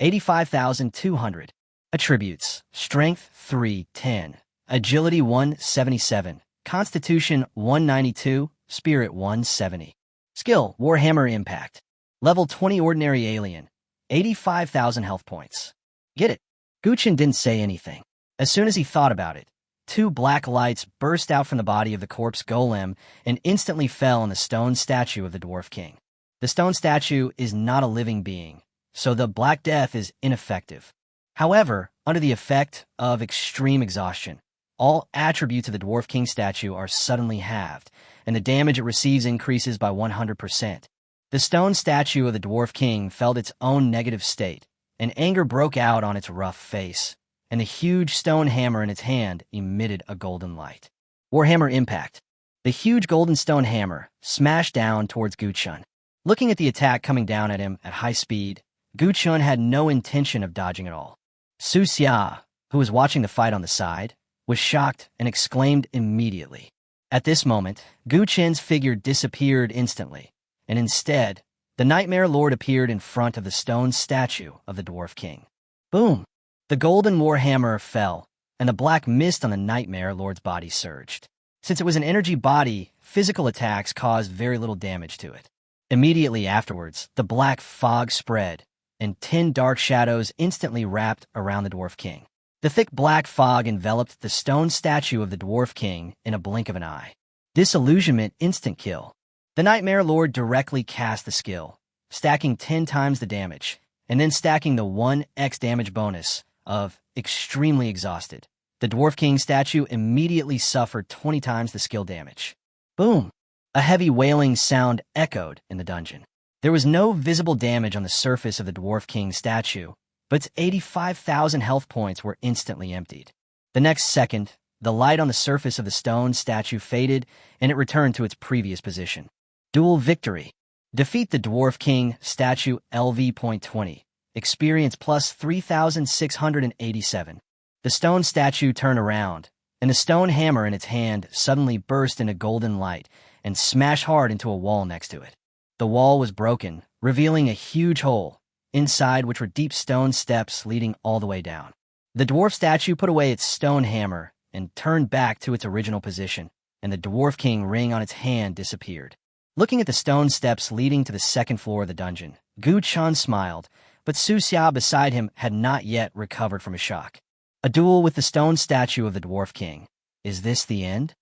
85,200. Attributes, Strength 3, 10. agility 177, constitution 192, spirit 170. Skill, Warhammer Impact. Level 20 ordinary alien, 85,000 health points. Get it? Guchen didn't say anything. As soon as he thought about it, two black lights burst out from the body of the corpse golem and instantly fell on the stone statue of the Dwarf King. The stone statue is not a living being, so the Black Death is ineffective. However, under the effect of extreme exhaustion, all attributes of the Dwarf King statue are suddenly halved, and the damage it receives increases by 100%. The stone statue of the Dwarf King felt its own negative state, and anger broke out on its rough face, and the huge stone hammer in its hand emitted a golden light. Warhammer Impact. The huge golden stone hammer smashed down towards Guchun. Looking at the attack coming down at him at high speed, Guchun had no intention of dodging at all. Su Xia, who was watching the fight on the side, was shocked and exclaimed immediately. At this moment, Guchun's figure disappeared instantly, and instead, the Nightmare Lord appeared in front of the stone statue of the Dwarf King. Boom! The golden warhammer fell, and the black mist on the Nightmare Lord's body surged. Since it was an energy body, physical attacks caused very little damage to it. Immediately afterwards, the black fog spread, and 10 dark shadows instantly wrapped around the Dwarf King. The thick black fog enveloped the stone statue of the Dwarf King in a blink of an eye. Disillusionment instant kill. The Nightmare Lord directly cast the skill, stacking 10 times the damage, and then stacking the 1x damage bonus of extremely exhausted. The Dwarf King statue immediately suffered 20 times the skill damage. Boom! A heavy wailing sound echoed in the dungeon. There was no visible damage on the surface of the Dwarf King statue, but its 85,000 health points were instantly emptied. The next second, the light on the surface of the stone statue faded, and it returned to its previous position. Duel victory. Defeat the Dwarf King statue LV.20. Experience plus 3,687. The stone statue turned around, and the stone hammer in its hand suddenly burst into golden light and smashed hard into a wall next to it. The wall was broken, revealing a huge hole, inside which were deep stone steps leading all the way down. The dwarf statue put away its stone hammer and turned back to its original position, and the Dwarf King ring on its hand disappeared. Looking at the stone steps leading to the second floor of the dungeon, Gu Chun smiled, but Su Xia beside him had not yet recovered from his shock. A duel with the stone statue of the Dwarf King. Is this the end?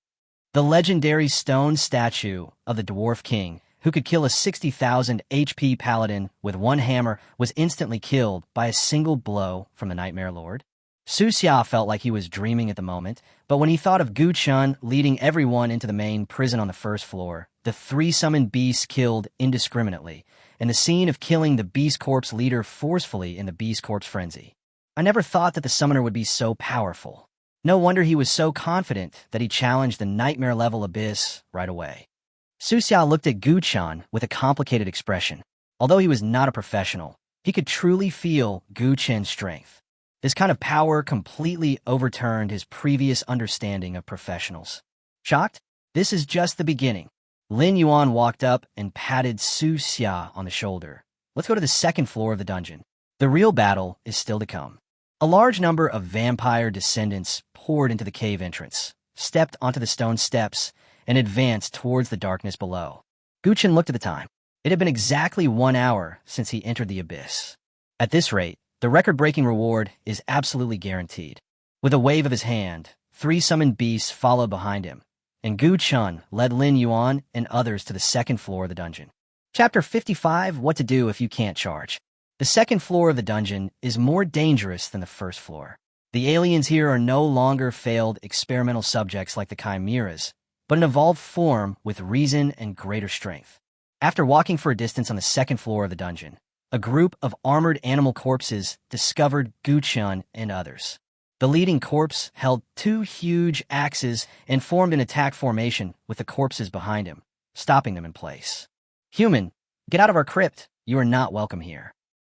The legendary stone statue of the Dwarf King, who could kill a 60,000 HP paladin with one hammer, was instantly killed by a single blow from the Nightmare Lord. Su Xia felt like he was dreaming at the moment, but when he thought of Gu Chun leading everyone into the main prison on the first floor, the 3 summoned beasts killed indiscriminately, and the scene of killing the Beast Corps leader forcefully in the Beast Corps frenzy. I never thought that the summoner would be so powerful. No wonder he was so confident that he challenged the nightmare-level abyss right away. Su Xia looked at Gu Chun with a complicated expression. Although he was not a professional, he could truly feel Gu Chun's strength. This kind of power completely overturned his previous understanding of professionals. Shocked? This is just the beginning. Lin Yuan walked up and patted Su Xia on the shoulder. Let's go to the second floor of the dungeon. The real battle is still to come. A large number of vampire descendants poured into the cave entrance, stepped onto the stone steps, and advanced towards the darkness below. Gu Chun looked at the time. It had been exactly 1 hour since he entered the abyss. At this rate, the record-breaking reward is absolutely guaranteed. With a wave of his hand, 3 summoned beasts followed behind him, and Gu Chun led Lin Yuan and others to the second floor of the dungeon. Chapter 55, What to Do If You Can't Charge. The second floor of the dungeon is more dangerous than the first floor. The aliens here are no longer failed experimental subjects like the chimeras, but an evolved form with reason and greater strength. After walking for a distance on the second floor of the dungeon, a group of armored animal corpses discovered Gu Chun and others. The leading corpse held 2 huge axes and formed an attack formation with the corpses behind him, stopping them in place. Human, get out of our crypt. You are not welcome here.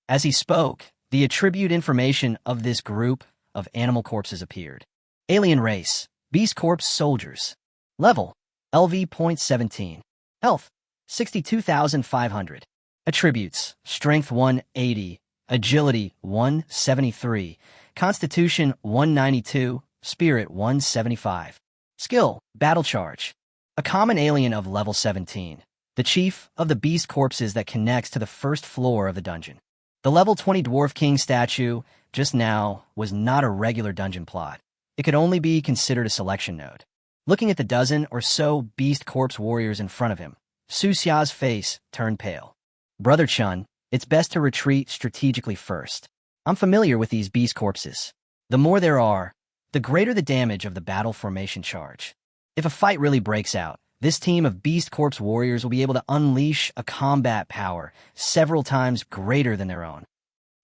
As he spoke, the attribute information of this group of animal corpses appeared. Alien race, Beast Corps soldiers. Level, LV.17. Health, 62,500. Attributes, Strength 180, Agility 173, Constitution 192, Spirit 175. Skill, Battle Charge. A common alien of level 17. The chief of the beast corpses that connects to the first floor of the dungeon. The level 20 Dwarf King statue, just now, was not a regular dungeon plot. It could only be considered a selection node. Looking at the dozen or so beast corpse warriors in front of him, Su Xia's face turned pale. Brother Chun, it's best to retreat strategically first. I'm familiar with these beast corpses. The more there are, the greater the damage of the battle formation charge. If a fight really breaks out, this team of beast corpse warriors will be able to unleash a combat power several times greater than their own.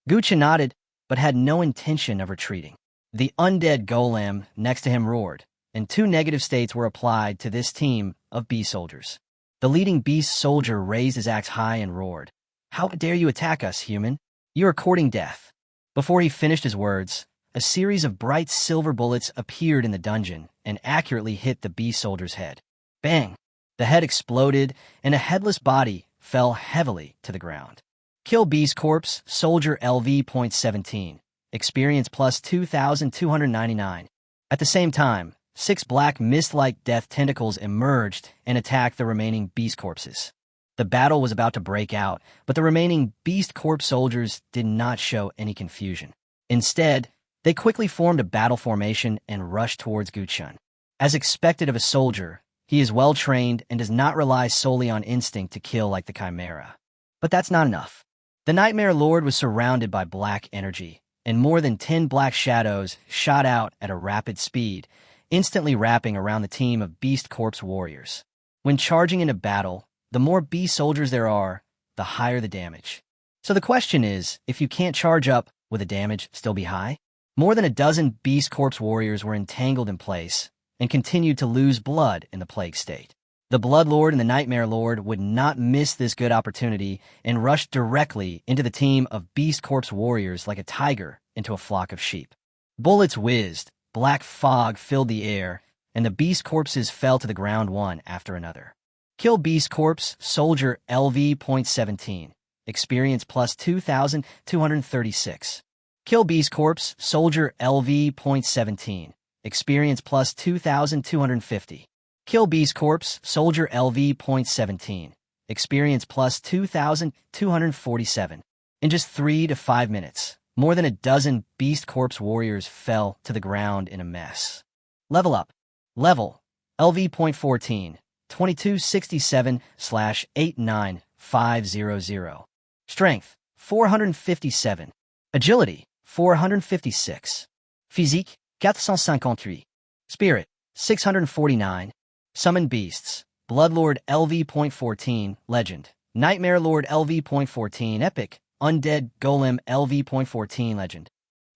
Gu Chen nodded, but had no intention of retreating. The undead golem next to him roared, and 2 negative states were applied to this team of beast soldiers. The leading beast soldier raised his axe high and roared, "How dare you attack us, human? You are courting death." Before he finished his words, a series of bright silver bullets appeared in the dungeon and accurately hit the beast soldier's head. Bang! The head exploded, and a headless body fell heavily to the ground. Kill Beast Corpse, Soldier LV.17. Experience plus 2,299. At the same time, 6 black mist-like death tentacles emerged and attacked the remaining beast corpses. The battle was about to break out, but the remaining beast corpse soldiers did not show any confusion. Instead, they quickly formed a battle formation and rushed towards Gu Chen. As expected of a soldier, he is well-trained and does not rely solely on instinct to kill like the Chimera. But that's not enough. The Nightmare Lord was surrounded by black energy, and more than 10 black shadows shot out at a rapid speed, instantly wrapping around the team of beast corpse warriors. When charging into battle, the more beast soldiers there are, the higher the damage. So the question is, if you can't charge up, will the damage still be high? More than a dozen beast corpse warriors were entangled in place and continued to lose blood in the plague state. The Blood Lord and the Nightmare Lord would not miss this good opportunity and rushed directly into the team of beast corpse warriors like a tiger into a flock of sheep. Bullets whizzed, black fog filled the air, and the beast corpses fell to the ground one after another. Kill Beast Corpse, Soldier LV.17. Experience plus 2,236. Kill Beast Corpse, Soldier LV.17. Experience plus 2,250. Kill Beast Corpse, Soldier LV.17. Experience plus 2,247. In just 3 to 5 minutes, more than a dozen Beast Corpse warriors fell to the ground in a mess. Level up. Level. LV.14. 2267/89500. Strength. 457. Agility. 456. Physique. 453. Spirit. 649. Summon Beasts. Bloodlord LV.14. Legend. Nightmare Lord LV.14. Epic. Undead Golem LV.14. Legend.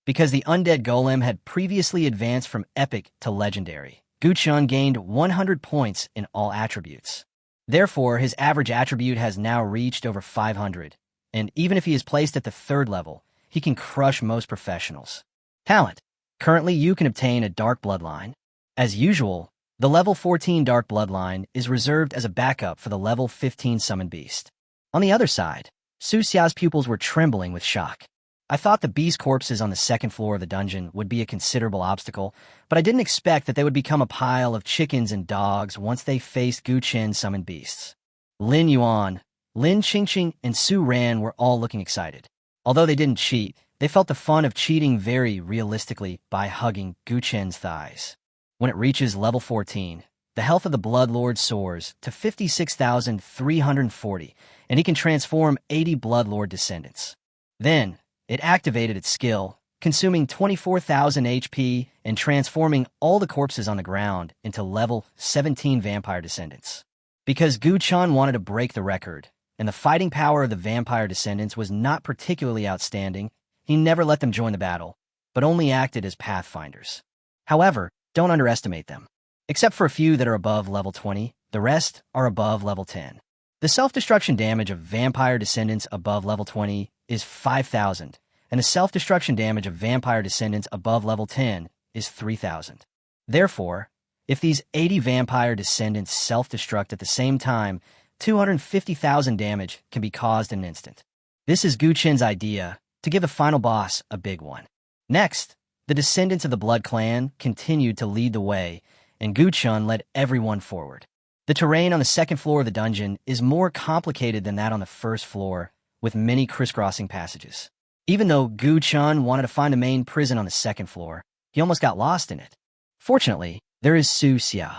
Because the Undead Golem had previously advanced from Epic to Legendary, Gu Chen gained 100 points in all attributes. Therefore, his average attribute has now reached over 500, and even if he is placed at the 3rd level, he can crush most professionals. Talent. Currently, you can obtain a Dark Bloodline. As usual, the level 14 Dark Bloodline is reserved as a backup for the level 15 Summon Beast. On the other side, Su Xia's pupils were trembling with shock. I thought the beast corpses on the 2nd floor of the dungeon would be a considerable obstacle, but I didn't expect that they would become a pile of chickens and dogs once they faced Gu Chen's summoned beasts. Lin Yuan, Lin Qingfeng, and Su Ran were all looking excited. Although they didn't cheat, they felt the fun of cheating very realistically by hugging Gu Chen's thighs. When it reaches level 14, the health of the Blood Lord soars to 56,340, and he can transform 80 Blood Lord descendants. Then, it activated its skill, consuming 24,000 HP and transforming all the corpses on the ground into level 17 vampire descendants. Because Gu Chen wanted to break the record, and the fighting power of the vampire descendants was not particularly outstanding, he never let them join the battle, but only acted as pathfinders. However, don't underestimate them. Except for a few that are above level 20, the rest are above level 10. The self-destruction damage of vampire descendants above level 20 is 5,000, and the self-destruction damage of vampire descendants above level 10 is 3,000. Therefore, if these 80 vampire descendants self-destruct at the same time, 250,000 damage can be caused in an instant. This is Gu Chen's idea to give the final boss a big one. Next, The descendants of the Blood Clan continued to lead the way, and Guchun led everyone forward. The terrain on the second floor of the dungeon is more complicated than that on the first floor, with many crisscrossing passages. Even though Guchun wanted to find the main prison on the second floor, he almost got lost in it. Fortunately, there is Su Xia.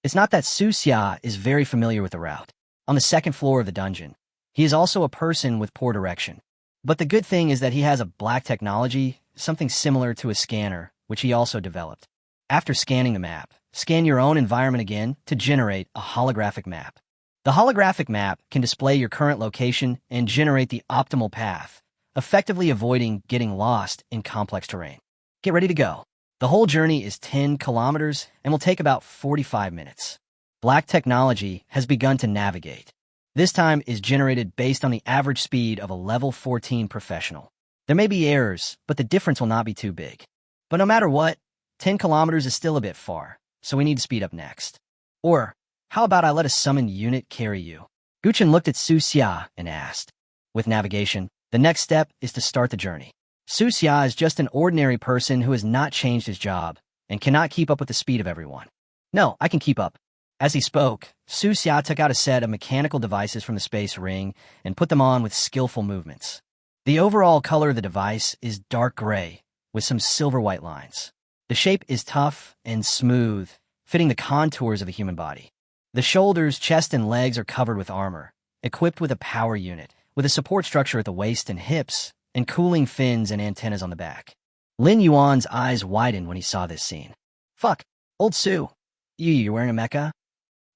It's not that Su Xia is very familiar with the route. On the second floor of the dungeon, he is also a person with poor direction. But the good thing is that he has a black technology, something similar to a scanner, which he also developed. After scanning the map, scan your own environment again to generate a holographic map. The holographic map can display your current location and generate the optimal path, effectively avoiding getting lost in complex terrain. Get ready to go. The whole journey is 10 kilometers and will take about 45 minutes. Black technology has begun to navigate. This time is generated based on the average speed of a level 14 professional. There may be errors, but the difference will not be too big. But no matter what, 10 kilometers is still a bit far, so we need to speed up next. Or, how about I let a summoned unit carry you? Guchun looked at Su Xia and asked. With navigation, the next step is to start the journey. Su Xia is just an ordinary person who has not changed his job and cannot keep up with the speed of everyone. No, I can keep up. As he spoke, Su Xia took out a set of mechanical devices from the space ring and put them on with skillful movements. The overall color of the device is dark gray, with some silver-white lines. The shape is tough and smooth, fitting the contours of a human body. The shoulders, chest, and legs are covered with armor, equipped with a power unit, with a support structure at the waist and hips, and cooling fins and antennas on the back. Lin Yuan's eyes widened when he saw this scene. Fuck, old Su. You're wearing a mecha?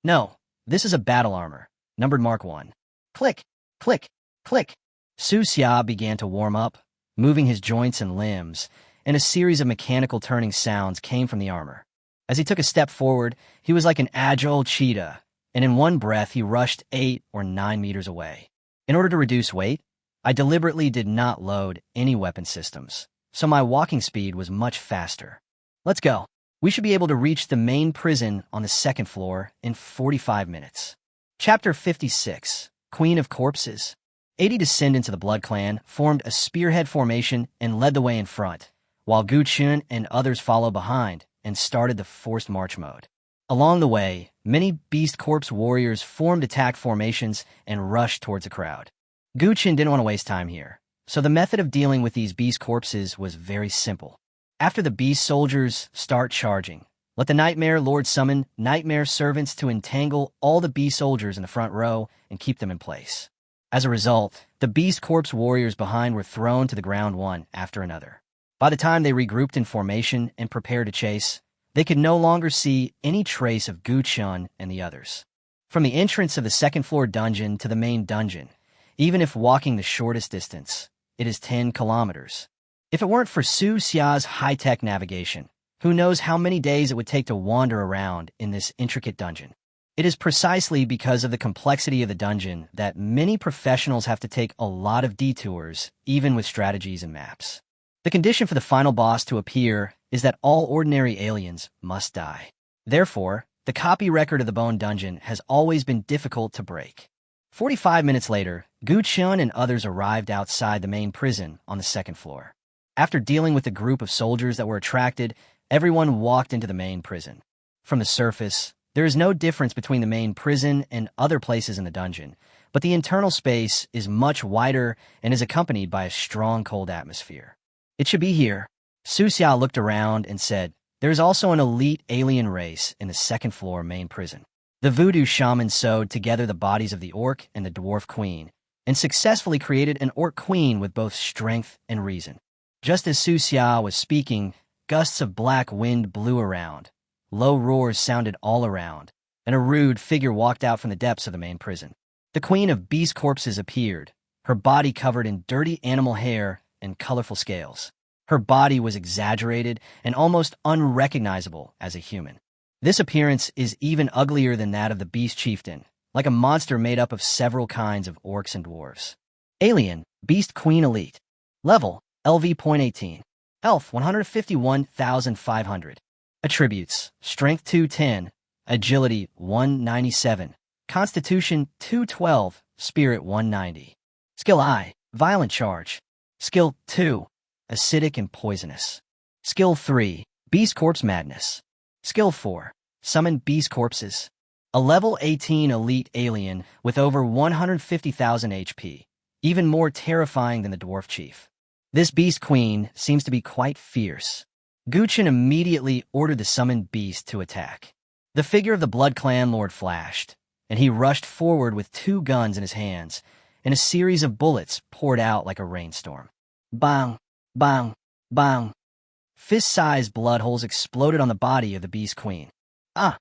No, this is a battle armor, numbered Mark 1. Click, click, click. Su Xia began to warm up, moving his joints and limbs, and a series of mechanical turning sounds came from the armor. As he took a step forward, he was like an agile cheetah, and in one breath he rushed 8 or 9 meters away. In order to reduce weight, I deliberately did not load any weapon systems, so my walking speed was much faster. Let's go. We should be able to reach the main prison on the second floor in 45 minutes. Chapter 56, Queen of Corpses. 80 descendants of the Blood Clan formed a spearhead formation and led the way in front, while Guchun and others followed behind and started the forced march mode. Along the way, many Beast Corpse warriors formed attack formations and rushed towards the crowd. Guchun didn't want to waste time here, so the method of dealing with these Beast Corpses was very simple. After the Beast soldiers start charging, let the Nightmare Lord summon Nightmare servants to entangle all the Beast soldiers in the front row and keep them in place. As a result, the Beast Corpse warriors behind were thrown to the ground one after another. By the time they regrouped in formation and prepared to chase, they could no longer see any trace of Guchun and the others. From the entrance of the second floor dungeon to the main dungeon, even if walking the shortest distance, it is 10 kilometers. If it weren't for Su Xia's high-tech navigation, who knows how many days it would take to wander around in this intricate dungeon. It is precisely because of the complexity of the dungeon that many professionals have to take a lot of detours, even with strategies and maps. The condition for the final boss to appear is that all ordinary aliens must die. Therefore, the copy record of the Bone Dungeon has always been difficult to break. 45 minutes later, Guchun and others arrived outside the main prison on the second floor. After dealing with the group of soldiers that were attracted, everyone walked into the main prison. From the surface, there is no difference between the main prison and other places in the dungeon, but the internal space is much wider and is accompanied by a strong cold atmosphere. It should be here. Su Xia looked around and said, there is also an elite alien race in the second floor main prison. The Voodoo Shaman sewed together the bodies of the orc and the dwarf queen, and successfully created an orc queen with both strength and reason. Just as Su Xia was speaking, gusts of black wind blew around. Low roars sounded all around, and a rude figure walked out from the depths of the main prison. The queen of Beast Corpses appeared, her body covered in dirty animal hair and colorful scales. Her body was exaggerated and almost unrecognizable as a human. This appearance is even uglier than that of the Beast Chieftain, like a monster made up of several kinds of orcs and dwarves. Alien, Beast Queen Elite. Level, LV.18. Health, 151,500. Attributes, Strength 210, Agility 197, Constitution 212, Spirit 190. Skill I, Violent Charge. Skill 2, Acidic and Poisonous. Skill 3. Beast Corpse Madness. Skill 4. Summon Beast Corpses. A level 18 elite alien with over 150,000 HP, even more terrifying than the Dwarf Chief. This Beast Queen seems to be quite fierce. Guchen immediately ordered the summoned beast to attack. The figure of the Blood Clan Lord flashed, and he rushed forward with 2 guns in his hands, and a series of bullets poured out like a rainstorm. Bang! Bang! Bang! Fist-sized blood holes exploded on the body of the Beast Queen. Ah!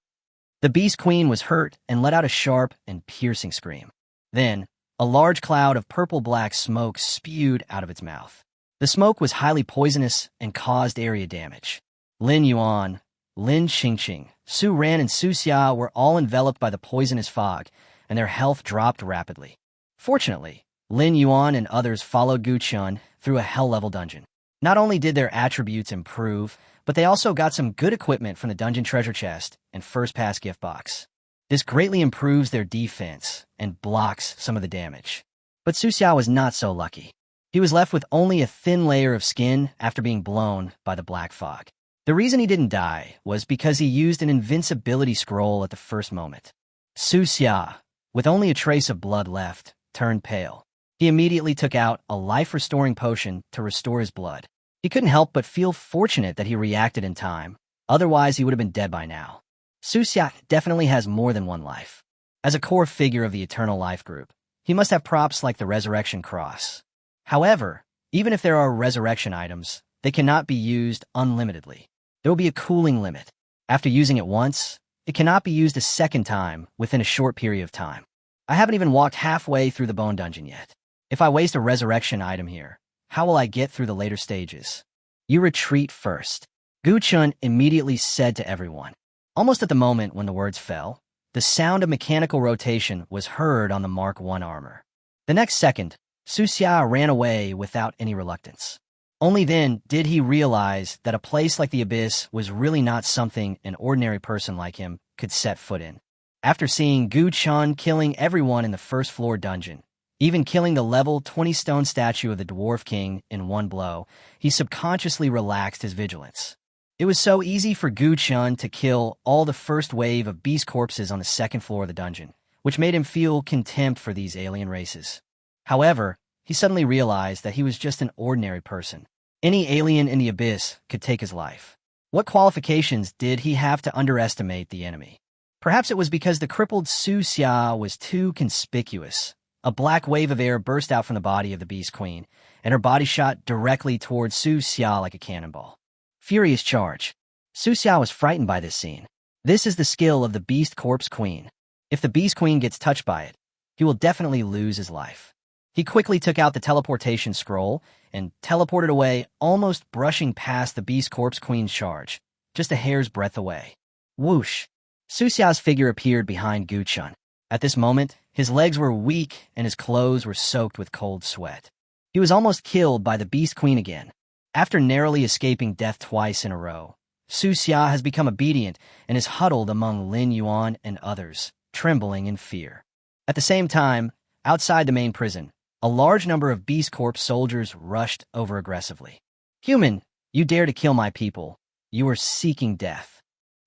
The Beast Queen was hurt and let out a sharp and piercing scream. Then, a large cloud of purple-black smoke spewed out of its mouth. The smoke was highly poisonous and caused area damage. Lin Yuan, Lin Qingfeng, Su Ran, and Su Xia were all enveloped by the poisonous fog, and their health dropped rapidly. Fortunately, Lin Yuan and others followed Gu Chun through a hell-level dungeon. Not only did their attributes improve, but they also got some good equipment from the dungeon treasure chest and first-pass gift box. This greatly improves their defense and blocks some of the damage. But Su Xia was not so lucky. He was left with only a thin layer of skin after being blown by the black fog. The reason he didn't die was because he used an invincibility scroll at the first moment. Su Xia, with only a trace of blood left, turned pale. He immediately took out a life-restoring potion to restore his blood. He couldn't help but feel fortunate that he reacted in time, otherwise he would have been dead by now. Su Xia definitely has more than one life. As a core figure of the Eternal Life group, he must have props like the Resurrection Cross. However, even if there are resurrection items, they cannot be used unlimitedly. There will be a cooling limit. After using it once, it cannot be used a second time within a short period of time. I haven't even walked halfway through the Bone Dungeon yet. If I waste a resurrection item here, how will I get through the later stages? You retreat first. Gu Chun immediately said to everyone. Almost at the moment when the words fell, the sound of mechanical rotation was heard on the Mark I armor. The next second, Su Xia ran away without any reluctance. Only then did he realize that a place like the Abyss was really not something an ordinary person like him could set foot in. After seeing Gu Chun killing everyone in the first-floor dungeon, even killing the level 20 stone statue of the Dwarf King in one blow, he subconsciously relaxed his vigilance. It was so easy for Gu Chun to kill all the first wave of beast corpses on the second floor of the dungeon, which made him feel contempt for these alien races. However, he suddenly realized that he was just an ordinary person. Any alien in the Abyss could take his life. What qualifications did he have to underestimate the enemy? Perhaps it was because the crippled Su Xia was too conspicuous. A black wave of air burst out from the body of the Beast Queen, and her body shot directly towards Su Xia like a cannonball. Furious charge. Su Xia was frightened by this scene. This is the skill of the Beast Corpse Queen. If the Beast Queen gets touched by it, he will definitely lose his life. He quickly took out the teleportation scroll and teleported away, almost brushing past the Beast Corpse Queen's charge, just a hair's breadth away. Whoosh! Su Xia's figure appeared behind Gu Chun. At this moment, his legs were weak and his clothes were soaked with cold sweat. He was almost killed by the Beast Queen again. After narrowly escaping death twice in a row, Su Xia has become obedient and is huddled among Lin Yuan and others, trembling in fear. At the same time, outside the main prison, a large number of Beast Corps soldiers rushed over aggressively. "Human, you dare to kill my people. You are seeking death."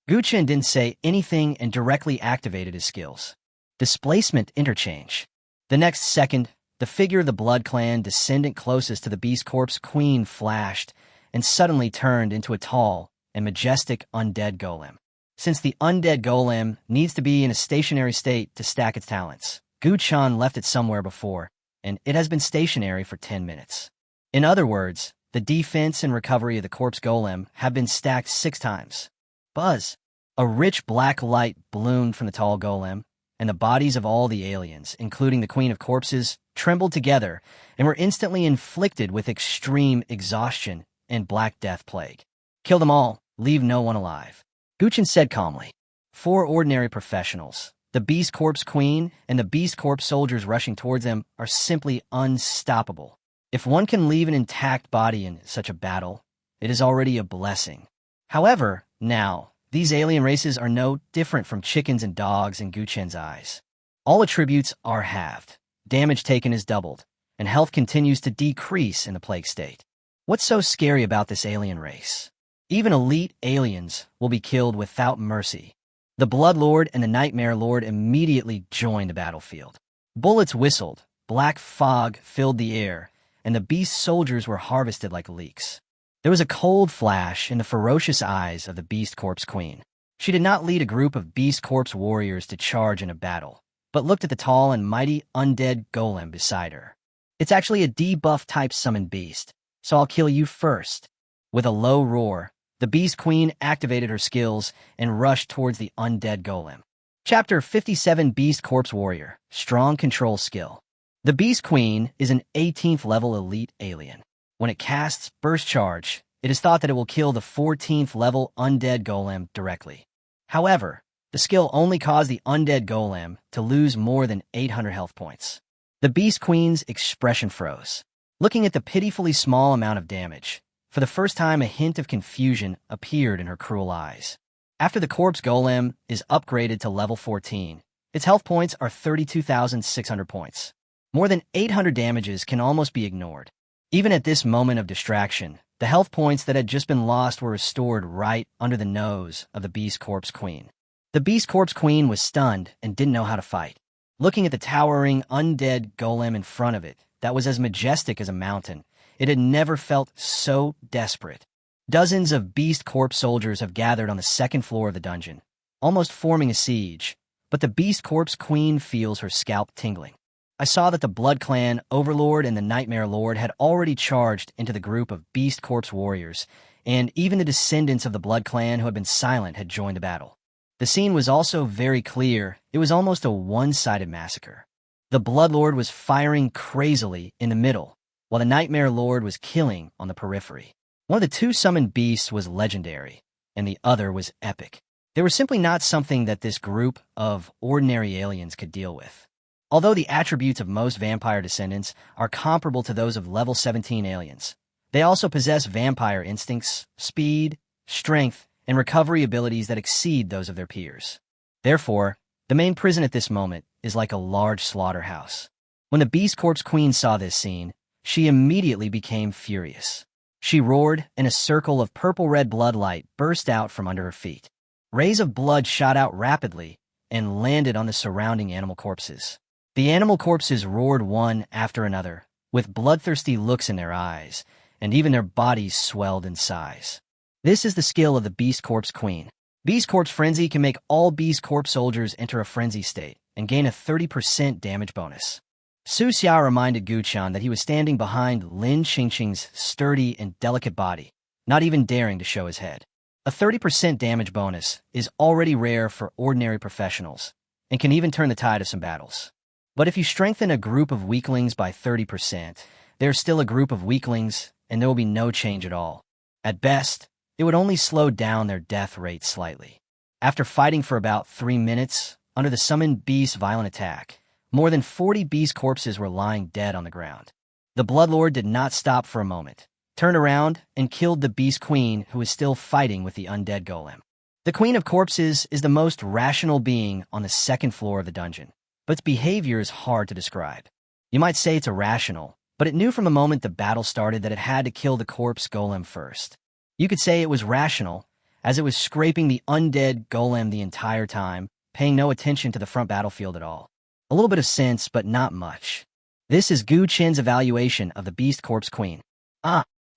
Gu Chun didn't say anything and directly activated his skills. Displacement interchange. The next second, the figure of the Blood Clan descendant closest to the Beast Corpse Queen flashed and suddenly turned into a tall and majestic undead golem. Since the undead golem needs to be in a stationary state to stack its talents, Gu Chun left it somewhere before, and it has been stationary for 10 minutes. In other words, the defense and recovery of the corpse golem have been stacked 6 times. Buzz! A rich black light bloomed from the tall golem, and the bodies of all the aliens, including the Queen of Corpses, trembled together and were instantly inflicted with extreme exhaustion and Black Death plague. "Kill them all, leave no one alive," Gu Chun said calmly. 4 ordinary professionals, the Beast Corpse Queen and the Beast Corpse soldiers rushing towards them, are simply unstoppable. If one can leave an intact body in such a battle, it is already a blessing. However, now, these alien races are no different from chickens and dogs in Gu Chun's eyes. All attributes are halved, damage taken is doubled, and health continues to decrease in the plague state. What's so scary about this alien race? Even elite aliens will be killed without mercy. The Blood Lord and the Nightmare Lord immediately joined the battlefield. Bullets whistled, black fog filled the air, and the beast soldiers were harvested like leeks. There was a cold flash in the ferocious eyes of the Beast Corpse Queen. She did not lead a group of Beast Corpse warriors to charge in a battle, but looked at the tall and mighty undead golem beside her. It's actually a debuff-type summoned beast, so I'll kill you first. With a low roar, the Beast Queen activated her skills and rushed towards the undead golem. Chapter 57 Beast Corpse Warrior, Strong Control Skill. The Beast Queen is an 18th level elite alien. When it casts Burst Charge, it is thought that it will kill the 14th level undead golem directly. However, the skill only caused the undead golem to lose more than 800 health points. The Beast Queen's expression froze. Looking at the pitifully small amount of damage, for the first time a hint of confusion appeared in her cruel eyes. After the corpse golem is upgraded to level 14, its health points are 32,600 points. More than 800 damages can almost be ignored. Even at this moment of distraction, the health points that had just been lost were restored right under the nose of the Beast Corpse Queen. The Beast Corpse Queen was stunned and didn't know how to fight. Looking at the towering undead golem in front of it that was as majestic as a mountain, it had never felt so desperate. Dozens of Beast Corpse soldiers have gathered on the second floor of the dungeon, almost forming a siege, but the Beast Corpse Queen feels her scalp tingling. I saw that the Blood Clan Overlord and the Nightmare Lord had already charged into the group of Beast Corpse warriors, and even the descendants of the Blood Clan who had been silent had joined the battle. The scene was also very clear. It was almost a one-sided massacre. The Blood Lord was firing crazily in the middle, while the Nightmare Lord was killing on the periphery. One of the two summoned beasts was legendary, and the other was epic. They were simply not something that this group of ordinary aliens could deal with. Although the attributes of most vampire descendants are comparable to those of level 17 aliens, they also possess vampire instincts, speed, strength, and recovery abilities that exceed those of their peers. Therefore, the main prison at this moment is like a large slaughterhouse. When the Beast Corpse Queen saw this scene, she immediately became furious. She roared, and a circle of purple-red blood light burst out from under her feet. Rays of blood shot out rapidly and landed on the surrounding animal corpses. The animal corpses roared one after another, with bloodthirsty looks in their eyes, and even their bodies swelled in size. This is the skill of the Beast Corpse Queen. Beast Corpse Frenzy can make all Beast Corpse soldiers enter a frenzy state and gain a 30% damage bonus. Su Xia reminded Guchan that he was standing behind Lin Qingfeng's sturdy and delicate body, not even daring to show his head. A 30% damage bonus is already rare for ordinary professionals, and can even turn the tide of some battles. But if you strengthen a group of weaklings by 30%, there's still a group of weaklings, and there will be no change at all. At best, it would only slow down their death rate slightly. After fighting for about 3 minutes, under the summoned beast's violent attack, more than 40 beast corpses were lying dead on the ground. The Bloodlord did not stop for a moment, turned around, and killed the Beast Queen who was still fighting with the undead golem. The Queen of Corpses is the most rational being on the second floor of the dungeon, but its behavior is hard to describe. You might say it's irrational, but it knew from the moment the battle started that it had to kill the corpse golem first. You could say it was rational, as it was scraping the undead golem the entire time, paying no attention to the front battlefield at all. A little bit of sense, but not much. This is Gu Qin's evaluation of the Beast Corpse Queen.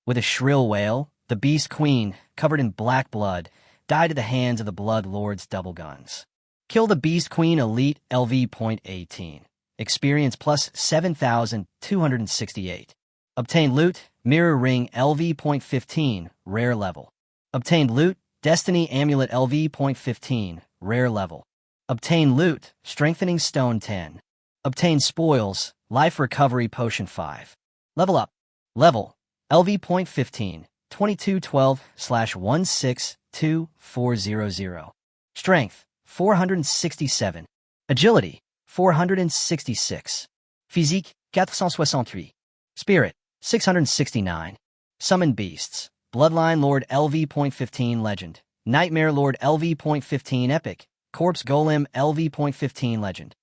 With a shrill wail, the Beast Queen, covered in black blood, died at the hands of the Blood Lord's double guns. Kill the Beast Queen Elite LV.18. Experience plus 7,268. Obtained loot, Mirror Ring LV.15, rare level. Obtained loot, Destiny Amulet LV.15, rare level. Obtained loot, Strengthening Stone 10. Obtained spoils, Life Recovery Potion 5. Level up. Level, LV.15, 2212/162400. Strength, 467. Agility, 466. Physique, 468. Spirit, 669. Summoned Beasts, Bloodline Lord LV.15 Legend, Nightmare Lord LV.15 Epic, Corpse Golem LV.15 Legend.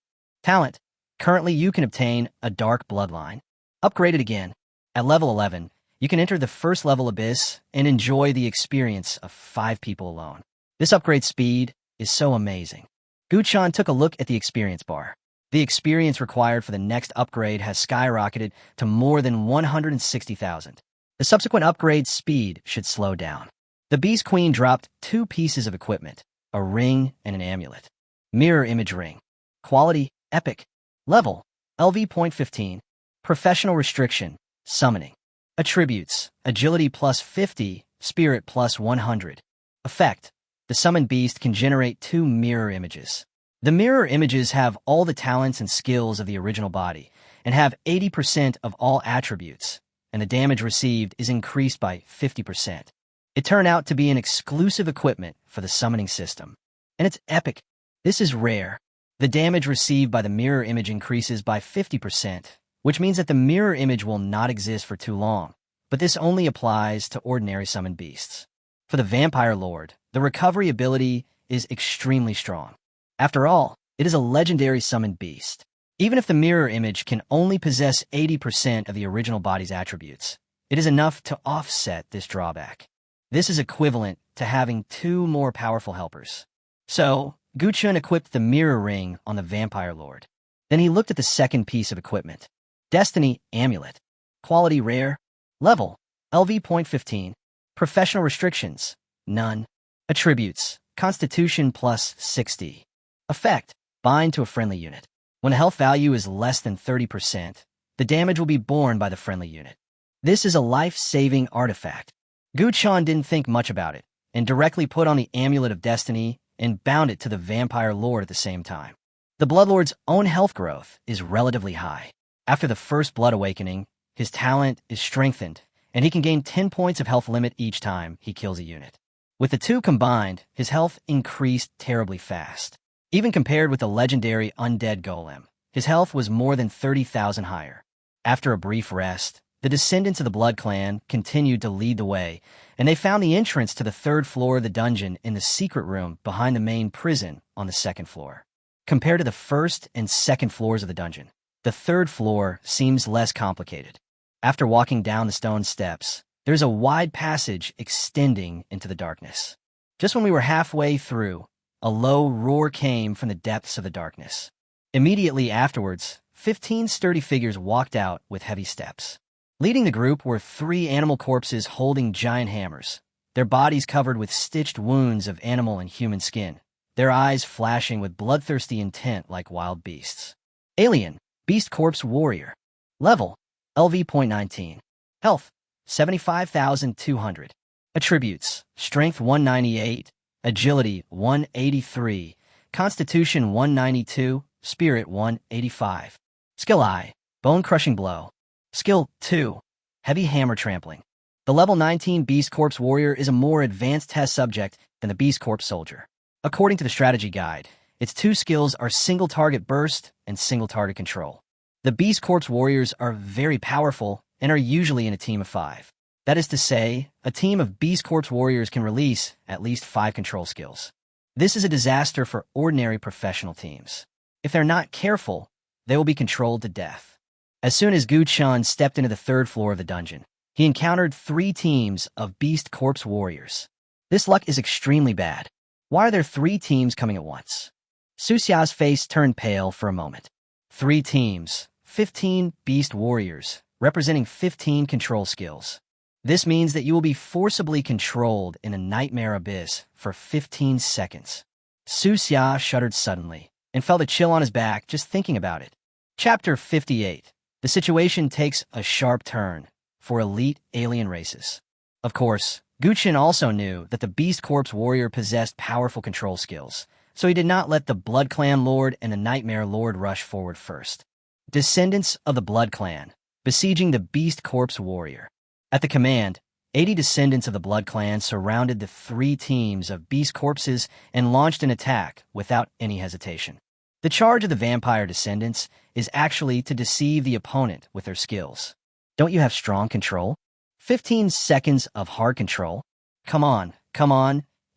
Talent, currently you can obtain a Dark Bloodline. Upgraded again. At level 11, You can enter the first level abyss and enjoy the experience of 5 people alone. This upgrade speed is so amazing. Guchan took a look at the experience bar. The experience required for the next upgrade has skyrocketed to more than 160,000. The subsequent upgrade speed should slow down. The Beast Queen dropped 2 pieces of equipment, a ring and an amulet. Mirror image ring. Quality, epic. Level, LV.15. Professional restriction, summoning. Attributes, agility plus 50, spirit plus 100. Effect, the summoned beast can generate 2 mirror images. The mirror images have all the talents and skills of the original body and have 80% of all attributes, and the damage received is increased by 50%. It turned out to be an exclusive equipment for the summoning system, and it's epic. This is rare. The damage received by the mirror image increases by 50%, which means that the mirror image will not exist for too long, but this only applies to ordinary summoned beasts. For the Vampire Lord, the recovery ability is extremely strong. After all, it is a legendary summoned beast. Even if the mirror image can only possess 80% of the original body's attributes, it is enough to offset this drawback. This is equivalent to having 2 more powerful helpers. So, Guchun equipped the mirror ring on the Vampire Lord. Then he looked at the second piece of equipment. Destiny Amulet. Quality rare. Level, LV.15. Professional restrictions, none. Attributes, Constitution plus 60. Effect, bind to a friendly unit. When the health value is less than 30%, the damage will be borne by the friendly unit. This is a life-saving artifact. Guchan didn't think much about it, and directly put on the Amulet of Destiny and bound it to the Vampire Lord at the same time. The Bloodlord's own health growth is relatively high. After the first Blood Awakening, his talent is strengthened, and he can gain 10 points of health limit each time he kills a unit. With the 2 combined, his health increased terribly fast. Even compared with the legendary Undead Golem, his health was more than 30,000 higher. After a brief rest, the descendants of the Blood Clan continued to lead the way, and they found the entrance to the 3rd floor of the dungeon in the secret room behind the main prison on the 2nd floor. Compared to the 1st and 2nd floors of the dungeon, the 3rd floor seems less complicated. After walking down the stone steps, there's a wide passage extending into the darkness. Just when we were halfway through, a low roar came from the depths of the darkness. Immediately afterwards, 15 sturdy figures walked out with heavy steps. Leading the group were 3 animal corpses holding giant hammers, their bodies covered with stitched wounds of animal and human skin, their eyes flashing with bloodthirsty intent like wild beasts. Alien, Beast Corpse Warrior. Level, LV.19. Health, 75,200. Attributes, Strength 198, Agility 183, Constitution 192, Spirit 185. Skill I, Bone Crushing Blow. Skill 2, Heavy Hammer Trampling. The level 19 Beast Corpse Warrior is a more advanced test subject than the Beast Corpse Soldier. According to the strategy guide, its 2 skills are Single Target Burst and Single Target Control. The Beast Corpse Warriors are very powerful and are usually in a team of 5. That is to say, a team of Beast Corpse Warriors can release at least 5 control skills. This is a disaster for ordinary professional teams. If they're not careful, they will be controlled to death. As soon as Guchan stepped into the 3rd floor of the dungeon, he encountered 3 teams of Beast Corpse Warriors. This luck is extremely bad. Why are there 3 teams coming at once? Suxia's face turned pale for a moment. 3 teams, 15 Beast Warriors, representing 15 control skills. This means that you will be forcibly controlled in a nightmare abyss for 15 seconds. Suxia shuddered suddenly and felt a chill on his back just thinking about it. Chapter 58. The situation takes a sharp turn for elite alien races. Of course, Guchin also knew that the Beast Corpse Warrior possessed powerful control skills, so he did not let the Blood Clan Lord and the Nightmare Lord rush forward first. Descendants of the Blood Clan, besieging the Beast Corpse Warrior. At the command, 80 descendants of the Blood Clan surrounded the 3 teams of beast corpses and launched an attack without any hesitation. The charge of the vampire descendants is actually to deceive the opponent with their skills. Don't you have strong control? 15 seconds of hard control? Come on,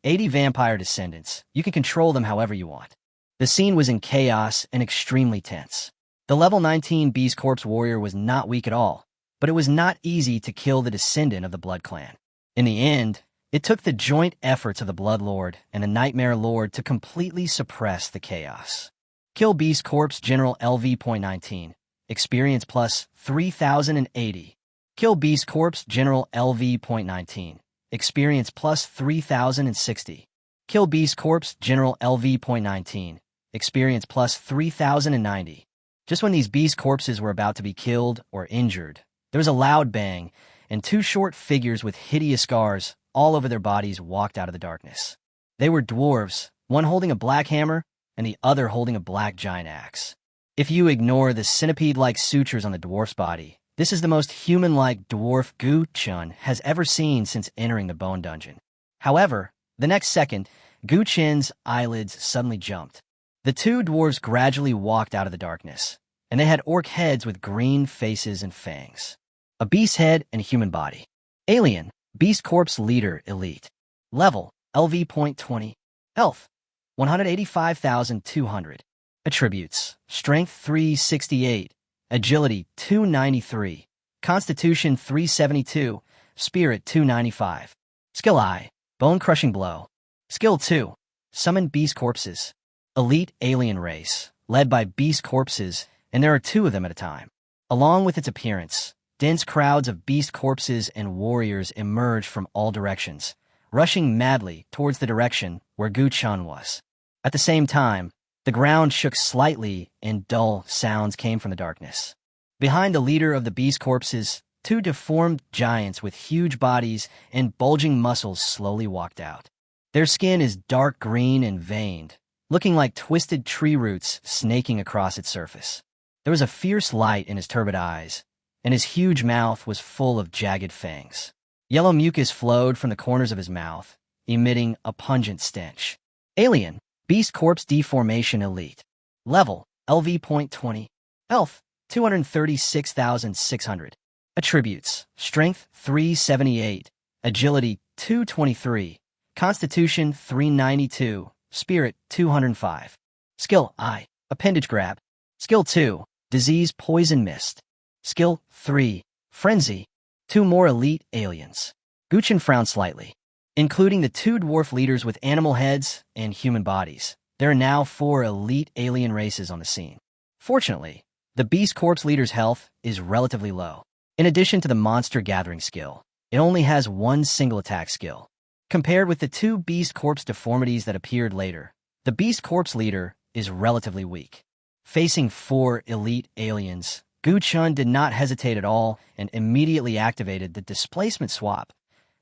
80 vampire descendants. You can control them however you want. The scene was in chaos and extremely tense. The level 19 Beast Corpse Warrior was not weak at all. but it was not easy to kill the descendant of the Blood Clan. In the end, it took the joint efforts of the Blood Lord and the Nightmare Lord to completely suppress the chaos. Kill Beast Corpse General LV.19. Experience plus 3080. Kill Beast Corpse General LV.19. Experience plus 3060. Kill Beast Corpse General LV.19. Experience plus 3090. Just when these beast corpses were about to be killed or injured, there was a loud bang, and two short figures with hideous scars all over their bodies walked out of the darkness. They were dwarves, one holding a black hammer and the other holding a black giant axe. If you ignore the centipede-like sutures on the dwarf's body, this is the most human-like dwarf Gu Chun has ever seen since entering the Bone Dungeon. However, the next second, Gu Chen's eyelids suddenly jumped. The two dwarves gradually walked out of the darkness, and they had orc heads with green faces and fangs. A beast head and a human body. Alien, Beast Corpse Leader Elite. Level, LV.20. Health, 185,200. Attributes, Strength 368, Agility 293, Constitution 372, Spirit 295. Skill I, Bone Crushing Blow. Skill 2, Summon Beast Corpses. Elite alien race, led by beast corpses, and there are two of them at a time. Along with its appearance, dense crowds of beast corpses and warriors emerged from all directions, rushing madly towards the direction where Gu Chun was. At the same time, the ground shook slightly and dull sounds came from the darkness. Behind the leader of the beast corpses, two deformed giants with huge bodies and bulging muscles slowly walked out. Their skin is dark green and veined, looking like twisted tree roots snaking across its surface. There was a fierce light in his turbid eyes, and his huge mouth was full of jagged fangs. Yellow mucus flowed from the corners of his mouth, emitting a pungent stench. Alien, Beast Corpse Deformation Elite. Level, LV.20. Health, 236,600. Attributes, Strength 378, Agility 223, Constitution 392, Spirit 205. Skill I, Appendage Grab. Skill 2, Disease Poison Mist. Skill 3, Frenzy. Two more elite aliens. Gu Chun frowned slightly. Including the two dwarf leaders with animal heads and human bodies, there are now 4 elite alien races on the scene. Fortunately, the Beast Corpse leader's health is relatively low. In addition to the monster gathering skill, it only has one single attack skill. Compared with the two Beast Corpse deformities that appeared later, the Beast Corpse leader is relatively weak. Facing 4 elite aliens, Gu Chun did not hesitate at all and immediately activated the Displacement Swap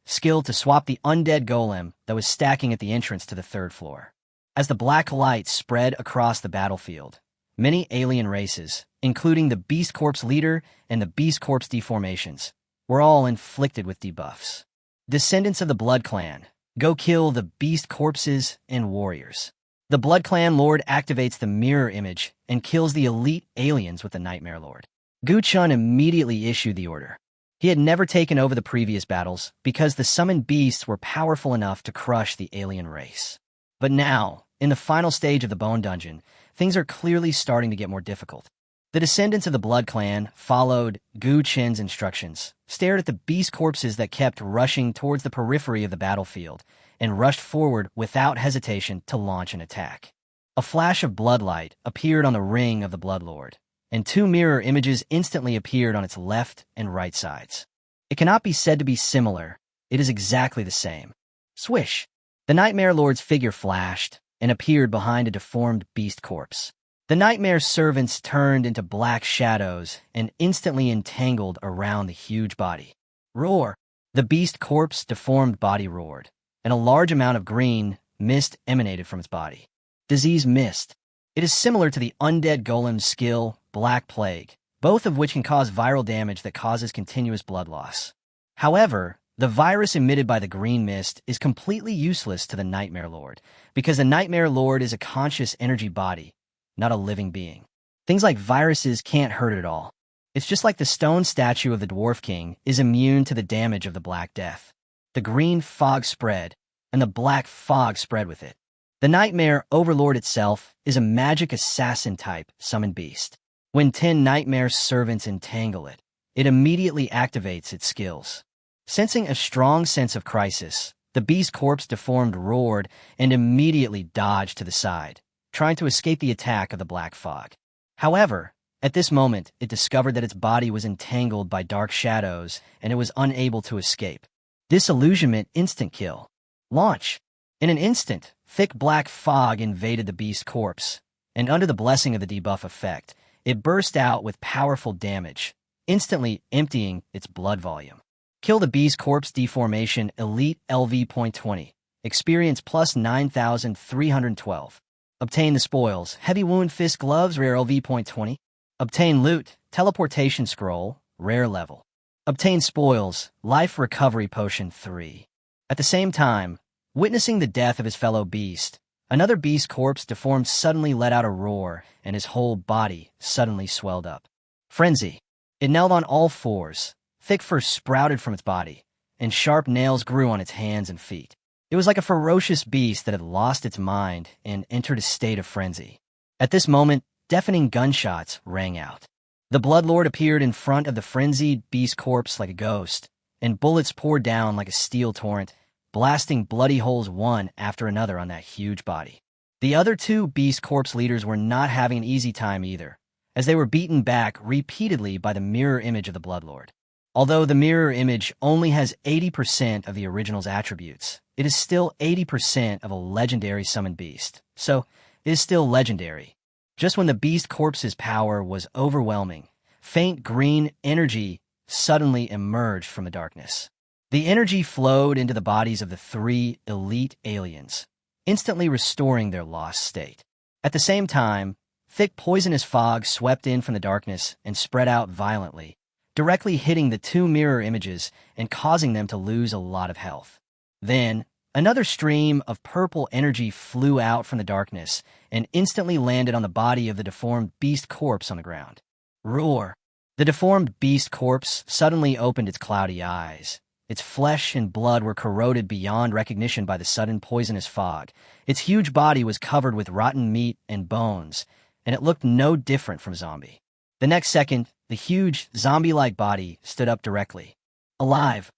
skill to swap the undead golem that was stacking at the entrance to the 3rd floor. As the black light spread across the battlefield, many alien races, including the Beast Corpse leader and the Beast Corpse deformations, were all inflicted with debuffs. Descendants of the Blood Clan, go kill the Beast Corpses and warriors. The Blood Clan Lord activates the mirror image and kills the elite aliens with the Nightmare Lord. Gu Chun immediately issued the order. He had never taken over the previous battles because the summoned beasts were powerful enough to crush the alien race. But now, in the final stage of the Bone Dungeon, things are clearly starting to get more difficult. The descendants of the Blood Clan followed Gu Chen's instructions, stared at the beast corpses that kept rushing towards the periphery of the battlefield, and rushed forward without hesitation to launch an attack. A flash of bloodlight appeared on the ring of the Blood Lord, and 2 mirror images instantly appeared on its left and right sides. It cannot be said to be similar, it is exactly the same. Swish! The Nightmare Lord's figure flashed and appeared behind a deformed beast corpse. The Nightmare servants turned into black shadows and instantly entangled around the huge body. Roar! The beast corpse deformed body roared, and a large amount of green mist emanated from its body. Disease Mist. It is similar to the undead golem's skill, Black Plague, both of which can cause viral damage that causes continuous blood loss. However, the virus emitted by the green mist is completely useless to the Nightmare Lord, because the Nightmare Lord is a conscious energy body, not a living being. Things like viruses can't hurt it at all. It's just like the stone statue of the Dwarf King is immune to the damage of the Black Death. The green fog spread, and the black fog spread with it. The Nightmare Overlord itself is a magic assassin-type summoned beast. When 10 Nightmare servants entangle it, it immediately activates its skills. Sensing a strong sense of crisis, the beast corpse deformed roared and immediately dodged to the side, trying to escape the attack of the black fog. However, at this moment, it discovered that its body was entangled by dark shadows and it was unable to escape. Disillusionment instant kill. Launch. In an instant, thick black fog invaded the beast corpse, and under the blessing of the debuff effect, it burst out with powerful damage, instantly emptying its blood volume. Kill the beast corpse deformation elite LV.20. Experience plus 9,312. Obtain the spoils. Heavy wound fist gloves rare LV.20. Obtain loot. Teleportation scroll rare level. Obtain spoils. Life recovery potion 3. At the same time, witnessing the death of his fellow beast, another beast corpse deformed suddenly let out a roar and his whole body suddenly swelled up. Frenzy. It knelt on all fours. Thick fur sprouted from its body, and sharp nails grew on its hands and feet. It was like a ferocious beast that had lost its mind and entered a state of frenzy. At this moment, deafening gunshots rang out. The Bloodlord appeared in front of the frenzied beast corpse like a ghost, and bullets poured down like a steel torrent, blasting bloody holes one after another on that huge body. The other two beast corpse leaders were not having an easy time either, as they were beaten back repeatedly by the mirror image of the Bloodlord. Although the mirror image only has 80% of the original's attributes, it is still 80% of a legendary summoned beast, so it is still legendary. Just when the beast corpse's power was overwhelming, faint green energy suddenly emerged from the darkness. The energy flowed into the bodies of the 3 elite aliens, instantly restoring their lost state. At the same time, thick poisonous fog swept in from the darkness and spread out violently, directly hitting the 2 mirror images and causing them to lose a lot of health. Then, another stream of purple energy flew out from the darkness and instantly landed on the body of the deformed beast corpse on the ground. Roar! The deformed beast corpse suddenly opened its cloudy eyes. Its flesh and blood were corroded beyond recognition by the sudden poisonous fog. Its huge body was covered with rotten meat and bones, and it looked no different from a zombie. The next second, the huge, zombie-like body stood up directly. Alive!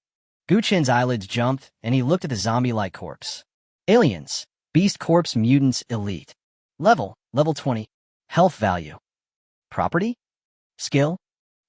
Guchen's eyelids jumped, and he looked at the zombie-like corpse. Aliens. Beast Corpse Mutants Elite. Level 20. Health value. Property? Skill?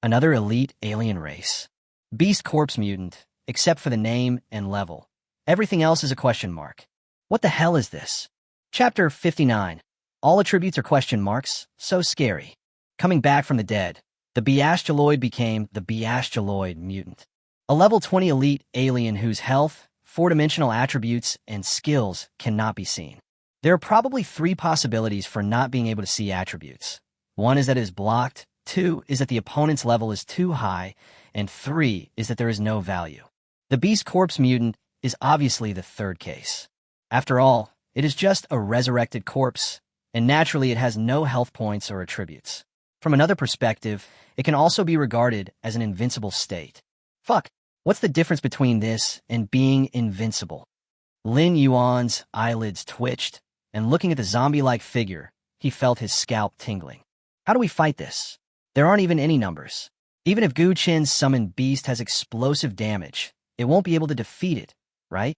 Another elite alien race. Beast Corpse Mutant, except for the name and level. Everything else is a question mark. What the hell is this? Chapter 59. All attributes are question marks, so scary. Coming back from the dead, the Beastuloid became the Beastuloid Mutant. A level 20 elite alien whose health, 4-dimensional attributes, and skills cannot be seen. There are probably 3 possibilities for not being able to see attributes. 1 is that it is blocked, 2 is that the opponent's level is too high, and 3 is that there is no value. The Beast Corpse Mutant is obviously the third case. After all, it is just a resurrected corpse, and naturally it has no health points or attributes. From another perspective, it can also be regarded as an invincible state. Fuck, what's the difference between this and being invincible? Lin Yuan's eyelids twitched, and looking at the zombie-like figure, he felt his scalp tingling. How do we fight this? There aren't even any numbers. Even if Gu Qin's summoned beast has explosive damage, it won't be able to defeat it, right?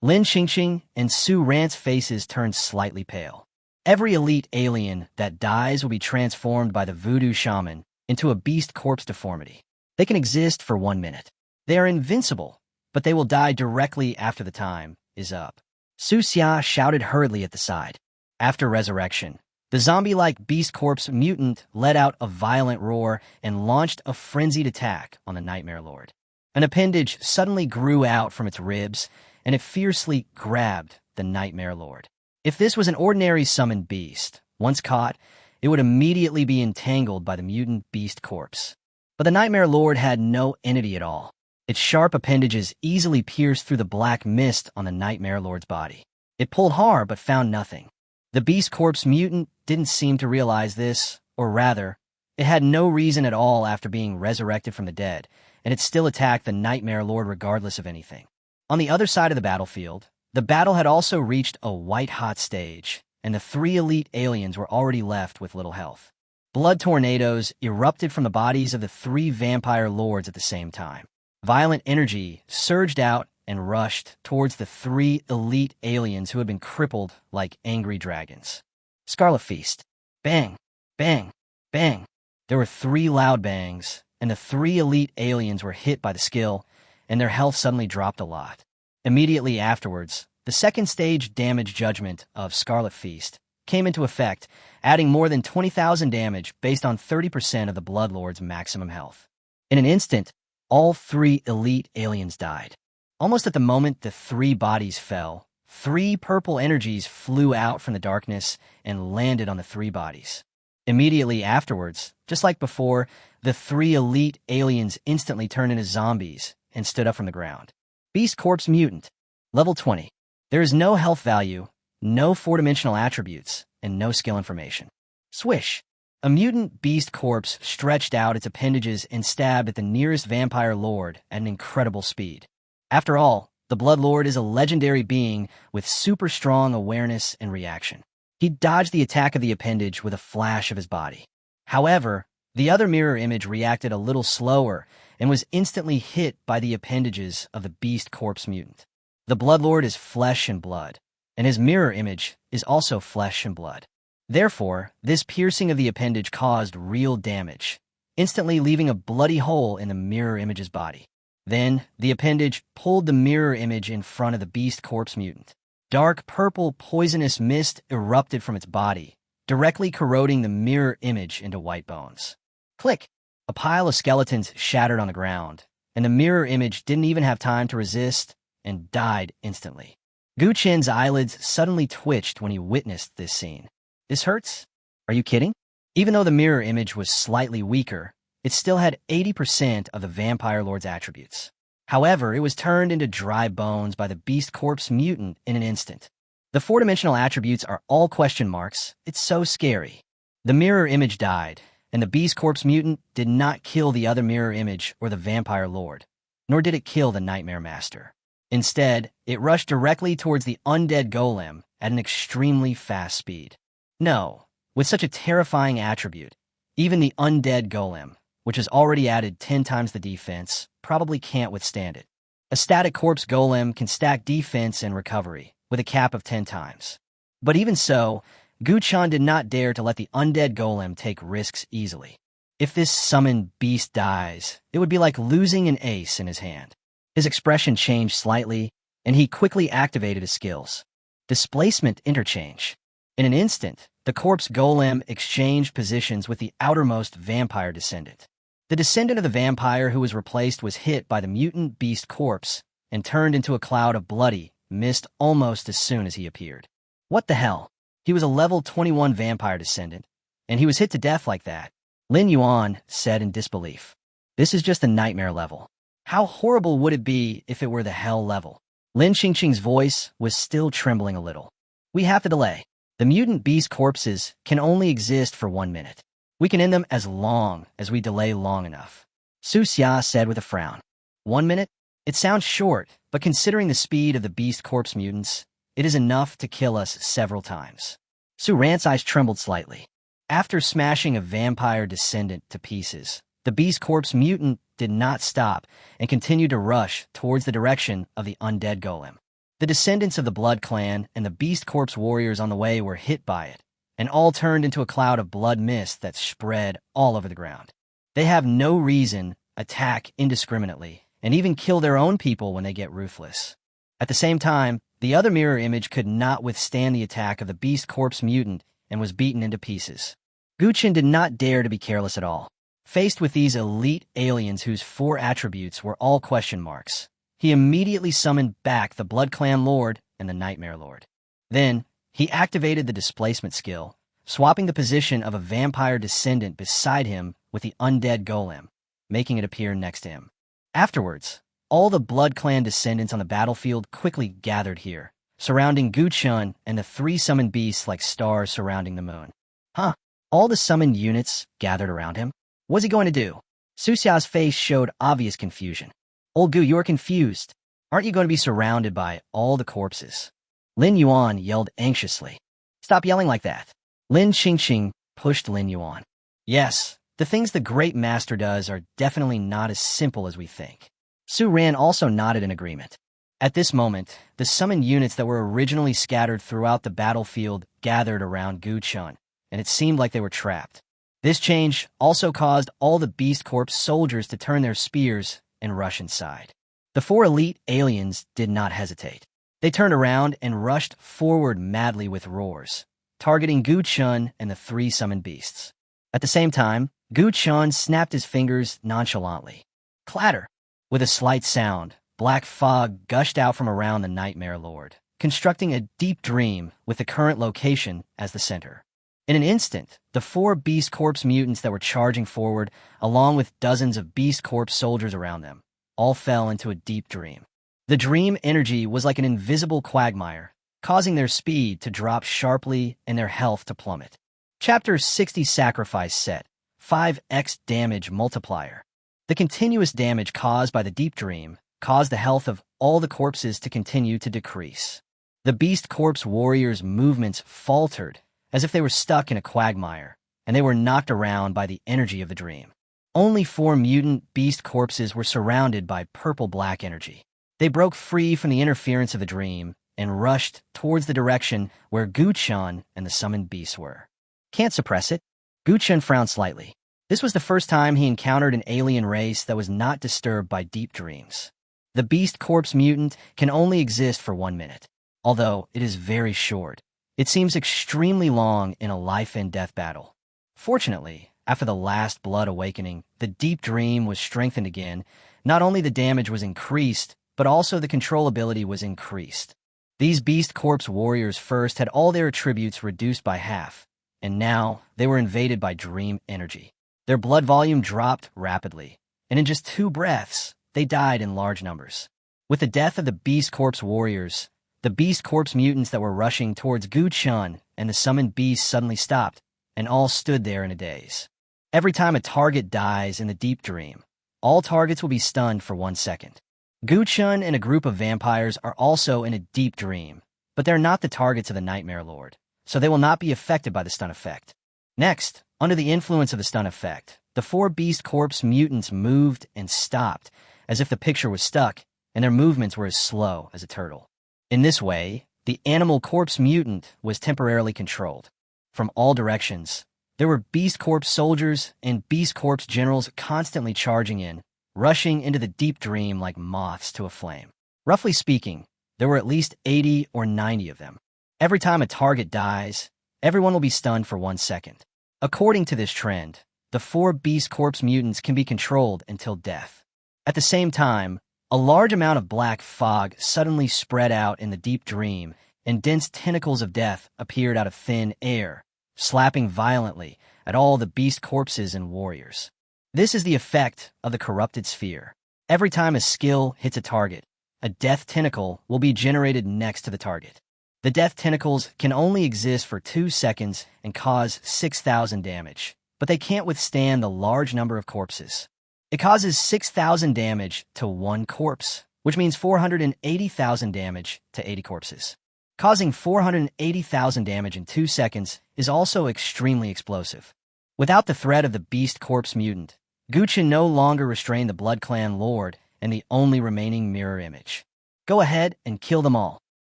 Lin Qingqing and Su Rant's faces turned slightly pale. Every elite alien that dies will be transformed by the Voodoo Shaman into a beast corpse deformity. They can exist for 1 minute. They are invincible, but they will die directly after the time is up. Su Xia shouted hurriedly at the side. After resurrection, the zombie-like beast corpse mutant let out a violent roar and launched a frenzied attack on the Nightmare Lord. An appendage suddenly grew out from its ribs, and it fiercely grabbed the Nightmare Lord. If this was an ordinary summoned beast, once caught, it would immediately be entangled by the mutant beast corpse. But the Nightmare Lord had no entity at all. Its sharp appendages easily pierced through the black mist on the Nightmare Lord's body. It pulled hard but found nothing. The beast corpse mutant didn't seem to realize this, or rather, it had no reason at all after being resurrected from the dead, and it still attacked the Nightmare Lord regardless of anything. On the other side of the battlefield, the battle had also reached a white-hot stage, and the 3 elite aliens were already left with little health. Blood tornadoes erupted from the bodies of the three vampire lords at the same time. Violent energy surged out and rushed towards the three elite aliens who had been crippled like angry dragons. Scarlet Feast. Bang, bang, bang. There were three loud bangs, and the three elite aliens were hit by the skill, and their health suddenly dropped a lot. Immediately afterwards, the second stage damage judgment of Scarlet Feast came into effect, adding more than 20,000 damage based on 30% of the Bloodlord's maximum health. In an instant, all three elite aliens died. Almost at the moment the three bodies fell, three purple energies flew out from the darkness and landed on the three bodies. Immediately afterwards, just like before, the three elite aliens instantly turned into zombies and stood up from the ground. Beast Corpse Mutant. Level 20. There is no health value, no four-dimensional attributes, and no skill information. Swish. A mutant beast corpse stretched out its appendages and stabbed at the nearest vampire lord at an incredible speed. After all, the Blood Lord is a legendary being with super strong awareness and reaction. He dodged the attack of the appendage with a flash of his body. However, the other mirror image reacted a little slower and was instantly hit by the appendages of the beast corpse mutant. The Blood Lord is flesh and blood, and his mirror image is also flesh and blood. Therefore, this piercing of the appendage caused real damage, instantly leaving a bloody hole in the mirror image's body. Then, the appendage pulled the mirror image in front of the beast corpse mutant. Dark purple poisonous mist erupted from its body, directly corroding the mirror image into white bones. Click! A pile of skeletons shattered on the ground, and the mirror image didn't even have time to resist and died instantly. Gu Chen's eyelids suddenly twitched when he witnessed this scene. This hurts? Are you kidding? Even though the mirror image was slightly weaker, it still had 80% of the vampire lord's attributes. However, it was turned into dry bones by the beast corpse mutant in an instant. The four-dimensional attributes are all question marks. It's so scary. The mirror image died, and the beast corpse mutant did not kill the other mirror image or the vampire lord, nor did it kill the nightmare master. Instead, it rushed directly towards the undead golem at an extremely fast speed. No, with such a terrifying attribute, even the undead golem, which has already added 10 times the defense, probably can't withstand it. A static corpse golem can stack defense and recovery, with a cap of 10 times. But even so, Gu Chen did not dare to let the undead golem take risks easily. If this summoned beast dies, it would be like losing an ace in his hand. His expression changed slightly, and he quickly activated his skills. Displacement interchange. In an instant, the corpse golem exchanged positions with the outermost vampire descendant. The descendant of the vampire who was replaced was hit by the mutant beast corpse and turned into a cloud of bloody mist almost as soon as he appeared. What the hell? He was a level 21 vampire descendant, and he was hit to death like that. Lin Yuan said in disbelief. This is just a nightmare level. How horrible would it be if it were the hell level? Lin Qingqing's voice was still trembling a little. We have to delay. The mutant beast corpses can only exist for 1 minute. We can end them as long as we delay long enough. Su Xia said with a frown. 1 minute? It sounds short, but considering the speed of the beast corpse mutants, it is enough to kill us several times. Su Rant's eyes trembled slightly. After smashing a vampire descendant to pieces, the beast corpse mutant did not stop and continued to rush towards the direction of the undead golem. The descendants of the Blood Clan and the beast corpse warriors on the way were hit by it, and all turned into a cloud of blood mist that spread all over the ground. They have no reason, attack indiscriminately, and even kill their own people when they get ruthless. At the same time, the other mirror image could not withstand the attack of the beast corpse mutant and was beaten into pieces. Gu Chen did not dare to be careless at all. Faced with these elite aliens whose 4 attributes were all question marks, he immediately summoned back the Blood Clan Lord and the Nightmare Lord. Then, he activated the displacement skill, swapping the position of a vampire descendant beside him with the undead golem, making it appear next to him. Afterwards, all the Blood Clan descendants on the battlefield quickly gathered here, surrounding Gu Chen and the 3 summoned beasts like stars surrounding the moon. Huh? All the summoned units gathered around him? What's he going to do? Su Xia's face showed obvious confusion. Old Gu, you're confused. Aren't you going to be surrounded by all the corpses? Lin Yuan yelled anxiously. Stop yelling like that. Lin Qingqing pushed Lin Yuan. Yes, the things the Great Master does are definitely not as simple as we think. Su Ran also nodded in agreement. At this moment, the summoned units that were originally scattered throughout the battlefield gathered around Gu Chun, and it seemed like they were trapped. This change also caused all the Beast Corps soldiers to turn their spears and rush inside. The four elite aliens did not hesitate. They turned around and rushed forward madly with roars, targeting Gu Chun and the three summoned beasts. At the same time, Gu Chun snapped his fingers nonchalantly. Clatter! With a slight sound, black fog gushed out from around the Nightmare Lord, constructing a deep dream with the current location as the center. In an instant, the four Beast Corps mutants that were charging forward, along with dozens of Beast Corps soldiers around them, all fell into a deep dream. The dream energy was like an invisible quagmire, causing their speed to drop sharply and their health to plummet. Chapter 60 Sacrifice Set 5x Damage Multiplier. The continuous damage caused by the deep dream caused the health of all the corpses to continue to decrease. The Beast Corps warriors' movements faltered as if they were stuck in a quagmire, and they were knocked around by the energy of the dream. Only four mutant beast corpses were surrounded by purple-black energy. They broke free from the interference of the dream and rushed towards the direction where Gu Chun and the summoned beasts were. Can't suppress it. Gu Chun frowned slightly. This was the first time he encountered an alien race that was not disturbed by deep dreams. The Beast Corps mutant can only exist for 1 minute, although it is very short. It seems extremely long in a life-and-death battle. Fortunately, after the last blood awakening, the deep dream was strengthened again. Not only the damage was increased, but also the controllability was increased. These Beast Corps warriors first had all their attributes reduced by half, and now they were invaded by dream energy. Their blood volume dropped rapidly, and in just 2 breaths, they died in large numbers. With the death of the Beast Corps warriors, the Beast Corps mutants that were rushing towards Gu Chun and the summoned beasts suddenly stopped, and all stood there in a daze. Every time a target dies in the deep dream, all targets will be stunned for 1 second. Gu Chun and a group of vampires are also in a deep dream, but they're not the targets of the Nightmare Lord, so they will not be affected by the stun effect. Next, under the influence of the stun effect, the 4 Beast Corps mutants moved and stopped, as if the picture was stuck, and their movements were as slow as a turtle. In this way, the Animal Corpse mutant was temporarily controlled. From all directions, there were Beast Corps soldiers and Beast Corps generals constantly charging in, rushing into the deep dream like moths to a flame. Roughly speaking, there were at least 80 or 90 of them. Every time a target dies, everyone will be stunned for 1 second. According to this trend, the 4 Beast Corps mutants can be controlled until death. At the same time, a large amount of black fog suddenly spread out in the deep dream, and dense tentacles of death appeared out of thin air, slapping violently at all the Beast Corpses and warriors. This is the effect of the corrupted sphere. Every time a skill hits a target, a death tentacle will be generated next to the target. The death tentacles can only exist for 2 seconds and cause 6,000 damage, but they can't withstand the large number of corpses. It causes 6,000 damage to 1 corpse, which means 480,000 damage to 80 corpses. Causing 480,000 damage in 2 seconds is also extremely explosive. Without the threat of the Beast Corps mutant, Gu Chun no longer restrained the Blood Clan Lord and the only remaining mirror image. Go ahead and kill them all.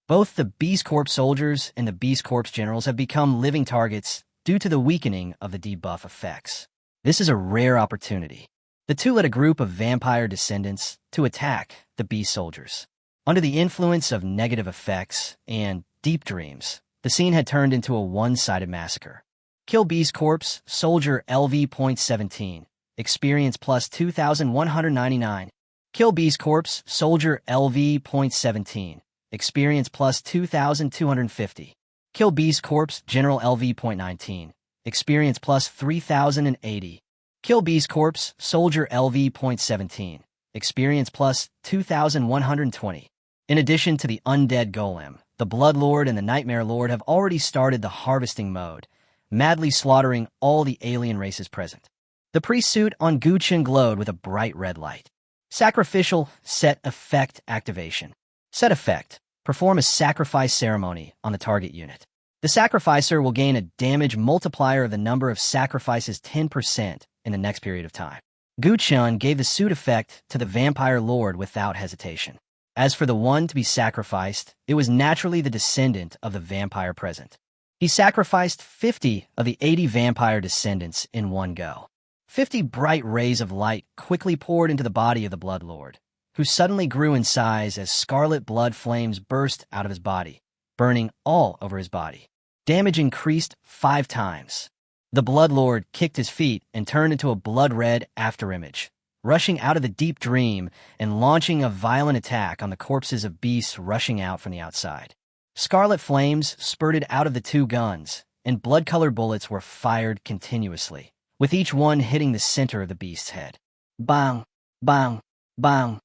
Both the Beast Corps soldiers and the Beast Corps generals have become living targets due to the weakening of the debuff effects. This is a rare opportunity. The two led a group of vampire descendants to attack the Beast soldiers. Under the influence of negative effects and deep dreams, the scene had turned into a one-sided massacre. Kill Beast Corps, Soldier LV.17. Experience plus 2,199. Kill Beast Corps, Soldier LV.17. Experience plus 2,250. Kill Beast Corps, General LV.19. Experience plus 3,080. Kill Beast Corps, Soldier LV.17. Experience plus 2,120. In addition to the Undead Golem, the Blood Lord and the Nightmare Lord have already started the harvesting mode, madly slaughtering all the alien races present. The priest suit on Gu Chun glowed with a bright red light. Sacrificial Set Effect Activation. Set Effect. Perform a sacrifice ceremony on the target unit. The sacrificer will gain a damage multiplier of the number of sacrifices 10% in the next period of time. Guchun gave the suit effect to the vampire lord without hesitation. As for the one to be sacrificed, it was naturally the descendant of the vampire present. He sacrificed 50 of the 80 vampire descendants in one go. 50 bright rays of light quickly poured into the body of the blood lord, who suddenly grew in size as scarlet blood flames burst out of his body, burning all over his body. Damage increased 5 times. The blood lord kicked his feet and turned into a blood-red afterimage, rushing out of the deep dream and launching a violent attack on the corpses of beasts rushing out from the outside. Scarlet flames spurted out of the 2 guns, and blood-colored bullets were fired continuously, with each one hitting the center of the beast's head. Bang! Bang! Bang!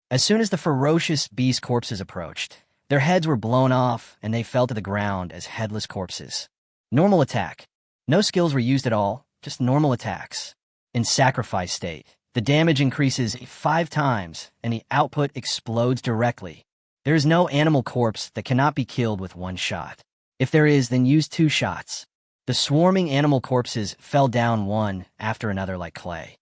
As soon as the ferocious beast corpses approached, their heads were blown off and they fell to the ground as headless corpses. Normal attack. No skills were used at all, just normal attacks. In sacrifice state, the damage increases 5 times and the output explodes directly. There is no animal corpse that cannot be killed with 1 shot. If there is, then use 2 shots. The swarming animal corpses fell down one after another like clay.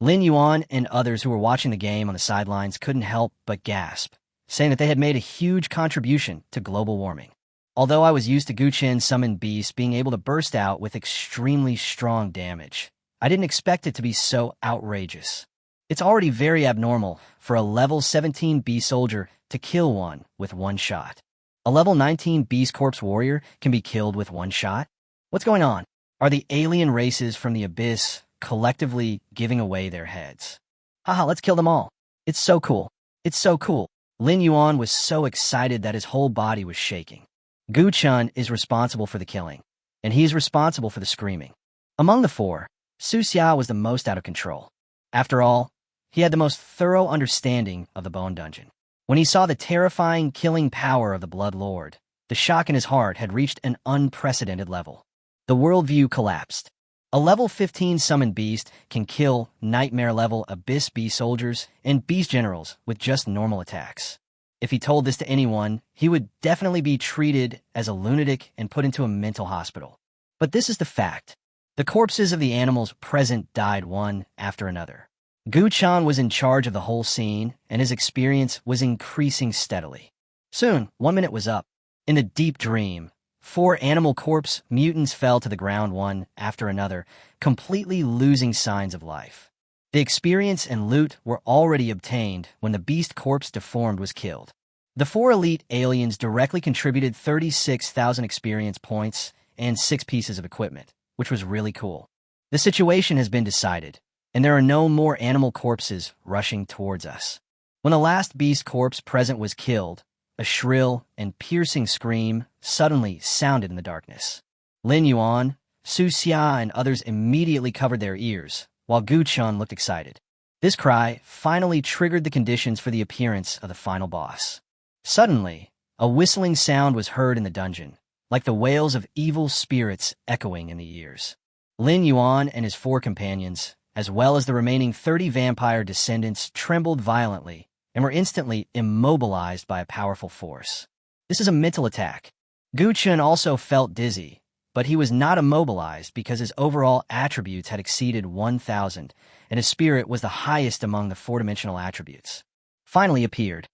Lin Yuan and others who were watching the game on the sidelines couldn't help but gasp, saying that they had made a huge contribution to global warming. Although I was used to Guqin summoned beasts being able to burst out with extremely strong damage, I didn't expect it to be so outrageous. It's already very abnormal for a level 17 beast soldier to kill one with 1 shot. A level 19 beast corpse warrior can be killed with 1 shot? What's going on? Are the alien races from the abyss collectively giving away their heads? Haha, let's kill them all. It's so cool. It's so cool. Lin Yuan was so excited that his whole body was shaking. Gu Chun is responsible for the killing, and he is responsible for the screaming. Among the 4, Su Xia was the most out of control. After all, he had the most thorough understanding of the Bone Dungeon. When he saw the terrifying killing power of the Blood Lord, the shock in his heart had reached an unprecedented level. The worldview collapsed. A level 15 summoned beast can kill nightmare-level abyss beast soldiers and beast generals with just normal attacks. If he told this to anyone, he would definitely be treated as a lunatic and put into a mental hospital. But this is the fact. The corpses of the animals present died one after another. Gu Chan was in charge of the whole scene, and his experience was increasing steadily. Soon, 1 minute was up. In a deep dream, 4 animal corpse mutants fell to the ground one after another, completely losing signs of life. The experience and loot were already obtained when the beast corpse deformed was killed. The 4 elite aliens directly contributed 36,000 experience points and 6 pieces of equipment, which was really cool. The situation has been decided, and there are no more animal corpses rushing towards us. When the last beast corpse present was killed, a shrill and piercing scream suddenly sounded in the darkness. Lin Yuan, Su Xia, and others immediately covered their ears, while Gu Chun looked excited. This cry finally triggered the conditions for the appearance of the final boss. Suddenly, a whistling sound was heard in the dungeon, like the wails of evil spirits echoing in the ears. Lin Yuan and his 4 companions, as well as the remaining 30 vampire descendants, trembled violently and were instantly immobilized by a powerful force. This is a mental attack. Gu Chun also felt dizzy, but he was not immobilized because his overall attributes had exceeded 1,000, and his spirit was the highest among the 4-dimensional attributes. Finally appeared.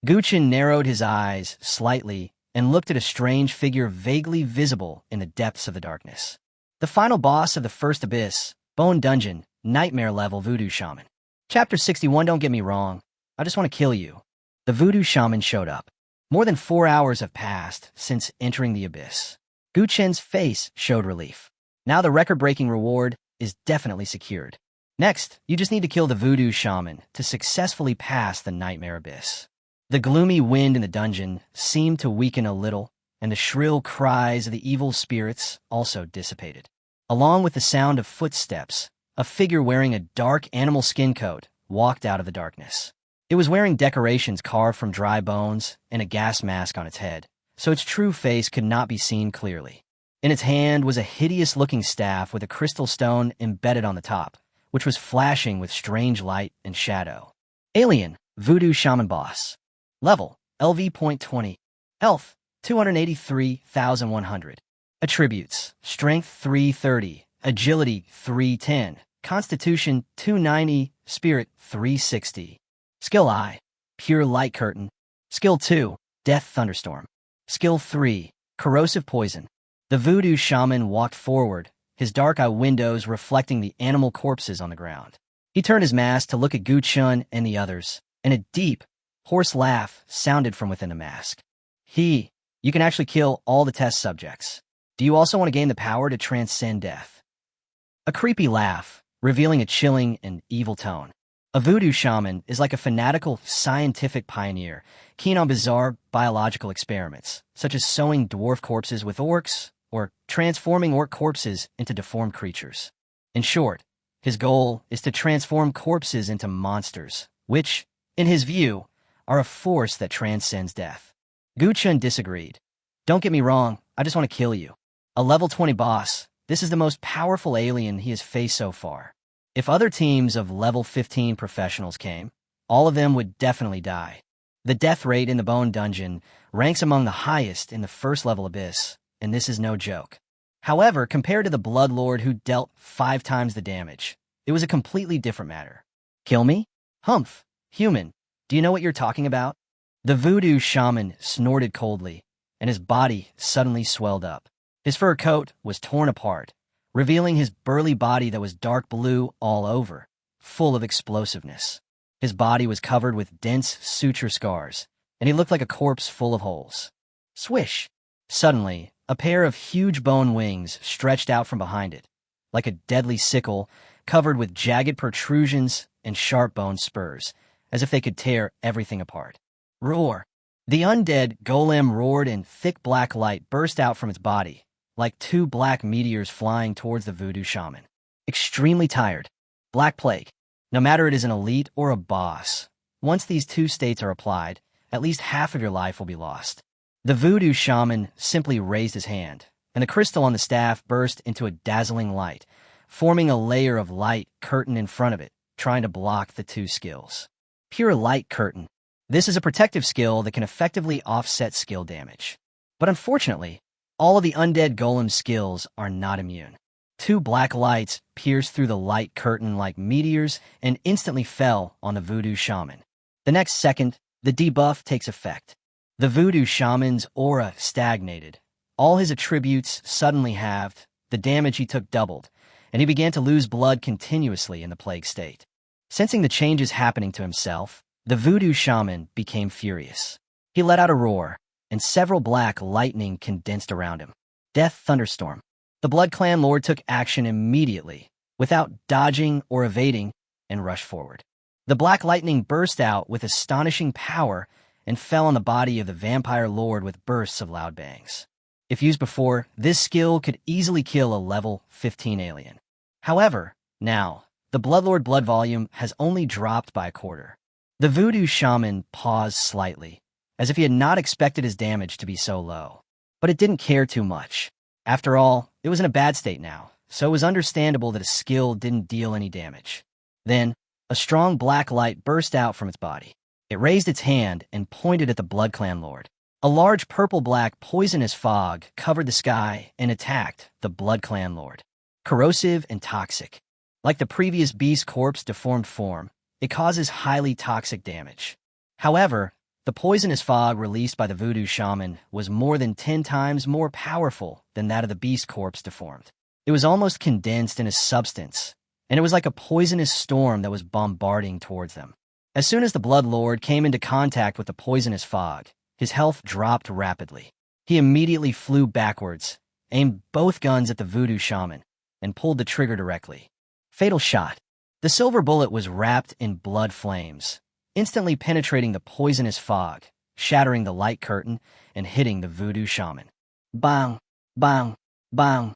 Gu Chun narrowed his eyes slightly and looked at a strange figure vaguely visible in the depths of the darkness. The final boss of the first abyss, Bone Dungeon, Nightmare-level Voodoo Shaman. Chapter 61, don't get me wrong. I just want to kill you. The Voodoo Shaman showed up. More than 4 hours have passed since entering the abyss. Gu Chen's face showed relief. Now the record-breaking reward is definitely secured. Next, you just need to kill the Voodoo Shaman to successfully pass the Nightmare Abyss. The gloomy wind in the dungeon seemed to weaken a little, and the shrill cries of the evil spirits also dissipated. Along with the sound of footsteps, a figure wearing a dark animal skin coat walked out of the darkness. It was wearing decorations carved from dry bones and a gas mask on its head, so its true face could not be seen clearly. In its hand was a hideous-looking staff with a crystal stone embedded on the top, which was flashing with strange light and shadow. Alien, Voodoo Shaman Boss. Level, LV.20. Health, 283,100. Attributes: Strength 330, Agility 310, Constitution 290, Spirit 360. Skill I, Pure Light Curtain. Skill 2, Death Thunderstorm. Skill 3, Corrosive Poison. The Voodoo Shaman walked forward, his dark eye windows reflecting the animal corpses on the ground. He turned his mask to look at Guchun and the others, and a deep, hoarse laugh sounded from within the mask. You can actually kill all the test subjects. Do you also want to gain the power to transcend death? A creepy laugh, revealing a chilling and evil tone. A voodoo shaman is like a fanatical scientific pioneer, keen on bizarre biological experiments, such as sewing dwarf corpses with orcs, or transforming orc corpses into deformed creatures. In short, his goal is to transform corpses into monsters, which, in his view, are a force that transcends death. Guchun disagreed. Don't get me wrong, I just want to kill you. A level 20 boss, this is the most powerful alien he has faced so far. If other teams of level 15 professionals came, all of them would definitely die. The death rate in the Bone Dungeon ranks among the highest in the first level abyss, and this is no joke. However, compared to the Bloodlord who dealt 5 times the damage, it was a completely different matter. Kill me? Humph, human, do you know what you're talking about? The Voodoo Shaman snorted coldly, and his body suddenly swelled up. His fur coat was torn apart, revealing his burly body that was dark blue all over, full of explosiveness. His body was covered with dense suture scars, and he looked like a corpse full of holes. Swish! Suddenly, a pair of huge bone wings stretched out from behind it, like a deadly sickle covered with jagged protrusions and sharp bone spurs, as if they could tear everything apart. Roar! The undead golem roared and thick black light burst out from its body, like 2 black meteors flying towards the voodoo shaman. Extremely tired. Black plague. No matter it is an elite or a boss, once these 2 states are applied, at least half of your life will be lost. The voodoo shaman simply raised his hand, and the crystal on the staff burst into a dazzling light, forming a layer of light curtain in front of it, trying to block the 2 skills. Pure Light Curtain. This is a protective skill that can effectively offset skill damage. But unfortunately, all of the undead golem's skills are not immune. 2 black lights pierced through the light curtain like meteors and instantly fell on the voodoo shaman. The next second, the debuff takes effect. The voodoo shaman's aura stagnated. All his attributes suddenly halved, the damage he took doubled, and he began to lose blood continuously in the plague state. Sensing the changes happening to himself, the voodoo shaman became furious. He let out a roar, and several black lightning condensed around him. Death Thunderstorm. The Blood Clan Lord took action immediately, without dodging or evading, and rushed forward. The black lightning burst out with astonishing power and fell on the body of the Vampire Lord with bursts of loud bangs. If used before, this skill could easily kill a level 15 alien. However, now, the Bloodlord blood volume has only dropped by a quarter. The Voodoo Shaman paused slightly, as if he had not expected his damage to be so low. But it didn't care too much. After all, it was in a bad state now, so it was understandable that a skill didn't deal any damage. Then, a strong black light burst out from its body. It raised its hand and pointed at the Blood Clan Lord. A large purple-black poisonous fog covered the sky and attacked the Blood Clan Lord. Corrosive and toxic. Like the previous beast corpse deformed form, it causes highly toxic damage. However, the poisonous fog released by the Voodoo Shaman was more than 10 times more powerful than that of the beast corpse deformed. It was almost condensed in a substance, and it was like a poisonous storm that was bombarding towards them. As soon as the Blood Lord came into contact with the poisonous fog, his health dropped rapidly. He immediately flew backwards, aimed both guns at the Voodoo Shaman, and pulled the trigger directly. Fatal shot. The silver bullet was wrapped in blood flames, instantly penetrating the poisonous fog, shattering the light curtain, and hitting the Voodoo Shaman. Bang! Bang! Bang!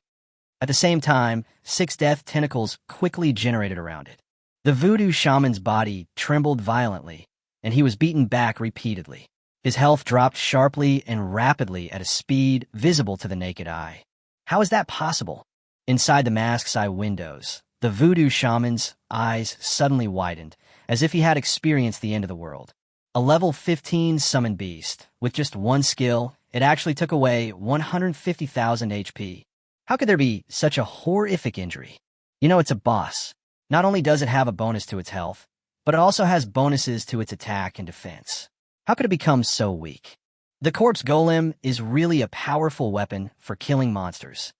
At the same time, 6 death tentacles quickly generated around it. The Voodoo Shaman's body trembled violently, and he was beaten back repeatedly. His health dropped sharply and rapidly at a speed visible to the naked eye. How is that possible? Inside the mask's eye windows, the Voodoo Shaman's eyes suddenly widened, as if he had experienced the end of the world. A level 15 summon beast. With just one skill, it actually took away 150,000 HP. How could there be such a horrific injury? You know, it's a boss. Not only does it have a bonus to its health, but it also has bonuses to its attack and defense. How could it become so weak? The corpse golem is really a powerful weapon for killing monsters.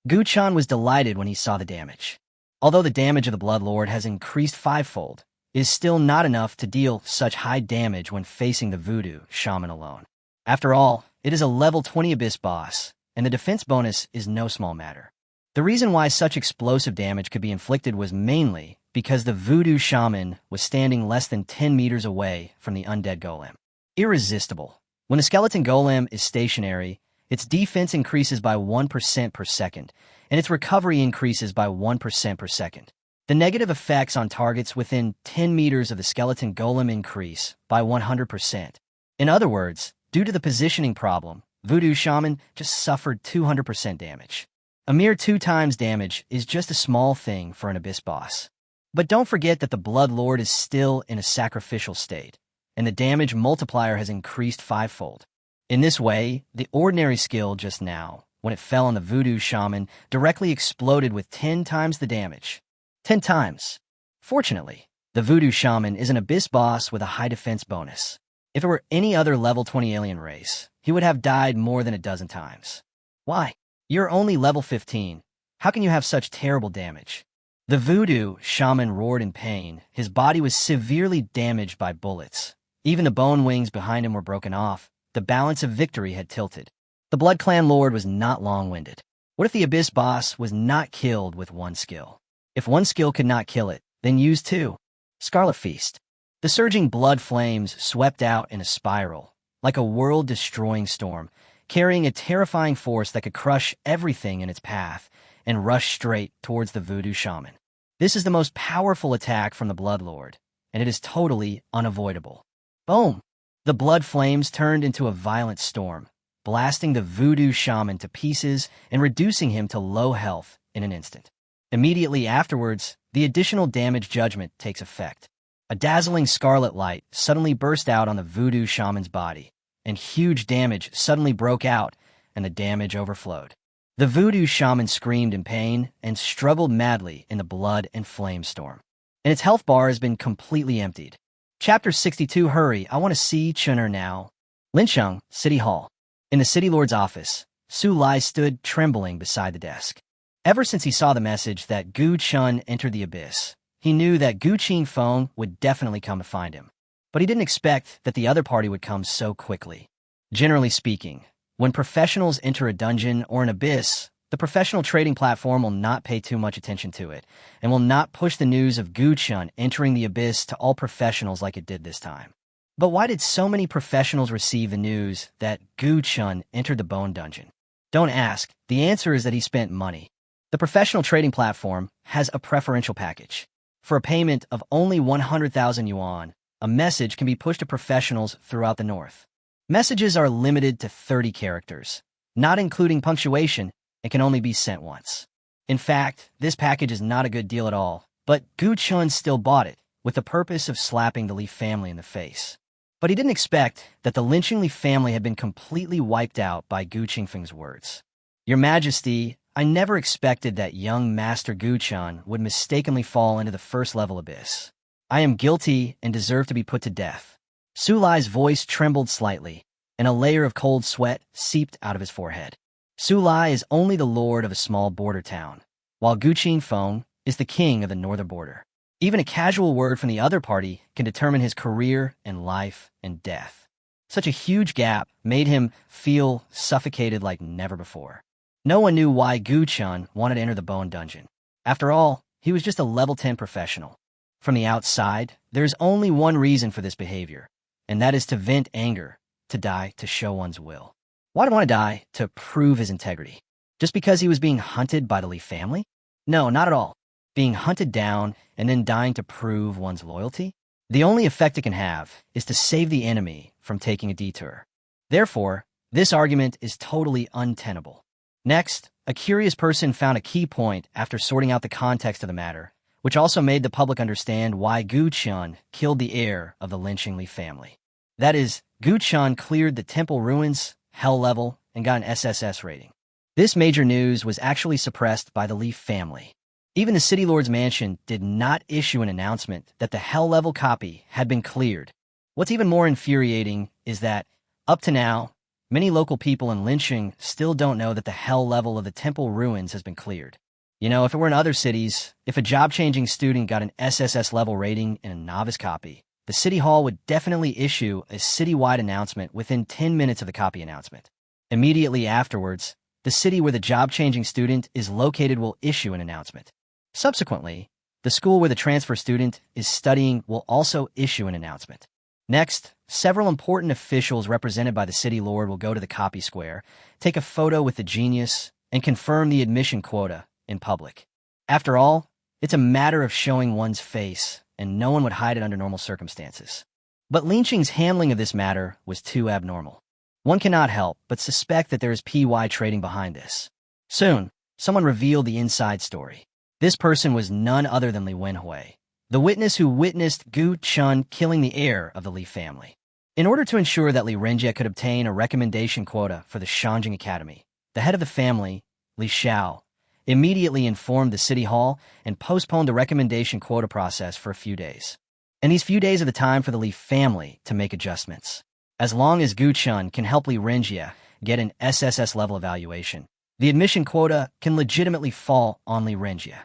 Guchan was delighted when he saw the damage. Although the damage of the Blood Lord has increased fivefold, it is still not enough to deal such high damage when facing the Voodoo Shaman alone. After all, it is a level 20 Abyss boss, and the defense bonus is no small matter. The reason why such explosive damage could be inflicted was mainly because the Voodoo Shaman was standing less than 10 meters away from the undead golem. Irresistible. When the skeleton golem is stationary, its defense increases by 1% per second, and its recovery increases by 1% per second. The negative effects on targets within 10 meters of the skeleton golem increase by 100%. In other words, due to the positioning problem, Voodoo Shaman just suffered 200% damage. A mere 2 times damage is just a small thing for an Abyss boss. But don't forget that the Blood Lord is still in a sacrificial state, and the damage multiplier has increased fivefold. In this way, the ordinary skill just now, when it fell on the Voodoo Shaman, directly exploded with 10 times the damage. 10 times. Fortunately, the Voodoo Shaman is an Abyss boss with a high defense bonus. If it were any other level 20 alien race, he would have died more than a dozen times. Why? You're only level 15. How can you have such terrible damage? The Voodoo Shaman roared in pain. His body was severely damaged by bullets. Even the bone wings behind him were broken off. The balance of victory had tilted. The Blood Clan Lord was not long-winded. What if the Abyss boss was not killed with one skill? If one skill could not kill it, then use two. Scarlet Feast. The surging blood flames swept out in a spiral, like a world-destroying storm, carrying a terrifying force that could crush everything in its path and rush straight towards the Voodoo Shaman. This is the most powerful attack from the Blood Lord, and it is totally unavoidable. Boom! The blood flames turned into a violent storm, blasting the Voodoo Shaman to pieces and reducing him to low health in an instant. Immediately afterwards, the additional damage judgment takes effect. A dazzling scarlet light suddenly burst out on the Voodoo Shaman's body, and huge damage suddenly broke out, and the damage overflowed. The Voodoo Shaman screamed in pain and struggled madly in the blood and flame storm. And its health bar has been completely emptied. Chapter 62. Hurry, I want to see Chun'er now. Linsheng, City Hall. In the City Lord's office, Su Lai stood trembling beside the desk. Ever since he saw the message that Gu Chun entered the Abyss, he knew that Gu Qingfeng would definitely come to find him. But he didn't expect that the other party would come so quickly. Generally speaking, when professionals enter a dungeon or an abyss, the professional trading platform will not pay too much attention to it, and will not push the news of Gu Chun entering the abyss to all professionals like it did this time. But why did so many professionals receive the news that Gu Chun entered the Bone Dungeon? Don't ask. The answer is that he spent money. The professional trading platform has a preferential package. For a payment of only 100,000 yuan, a message can be pushed to professionals throughout the north. Messages are limited to 30 characters, not including punctuation, and can only be sent once. In fact, this package is not a good deal at all, but Gu Chun still bought it, with the purpose of slapping the Leaf family in the face. But he didn't expect that the lynching Leaf family had been completely wiped out by Gu Qingfeng's words. Your Majesty, I never expected that young Master Gu Chun would mistakenly fall into the first-level abyss. I am guilty and deserve to be put to death. Su Lai's voice trembled slightly, and a layer of cold sweat seeped out of his forehead. Su Lai is only the lord of a small border town, while Gu Qingfeng is the king of the northern border. Even a casual word from the other party can determine his career and life and death. Such a huge gap made him feel suffocated like never before. No one knew why Gu Chun wanted to enter the Bone Dungeon. After all, he was just a level 10 professional. From the outside, there's only one reason for this behavior, and that is to vent anger, to die to show one's will. Why did he want to die? To prove his integrity. Just because he was being hunted by the Leaf family? No, not at all. Being hunted down and then dying to prove one's loyalty? The only effect it can have is to save the enemy from taking a detour. Therefore, this argument is totally untenable. Next, a curious person found a key point after sorting out the context of the matter, which also made the public understand why Gu Chun killed the heir of the lynching Leaf family. That is, Gu Chun cleared the temple ruins, hell level, and got an SSS rating. This major news was actually suppressed by the Leaf family. Even the City Lord's mansion did not issue an announcement that the hell level copy had been cleared. What's even more infuriating is that, up to now, many local people in Linqing still don't know that the hell level of the temple ruins has been cleared. You know, if it were in other cities, if a job-changing student got an SSS level rating in a novice copy, the City Hall would definitely issue a citywide announcement within 10 minutes of the copy announcement. Immediately afterwards, the city where the job-changing student is located will issue an announcement. Subsequently, the school where the transfer student is studying will also issue an announcement. Next, several important officials represented by the City Lord will go to the copy square, take a photo with the genius, and confirm the admission quota in public. After all, it's a matter of showing one's face, and no one would hide it under normal circumstances. But Linqing's handling of this matter was too abnormal. One cannot help but suspect that there is PY trading behind this. Soon, someone revealed the inside story. This person was none other than Li Wenhui, the witness who witnessed Gu Chun killing the heir of the Li family. In order to ensure that Li Renjie could obtain a recommendation quota for the Shanjing Academy, the head of the family, Li Xiao, immediately informed the City Hall and postponed the recommendation quota process for a few days. And these few days are the time for the Li family to make adjustments. As long as Gu Chun can help Li Renjie get an SSS level evaluation, the admission quota can legitimately fall on Li Renjie.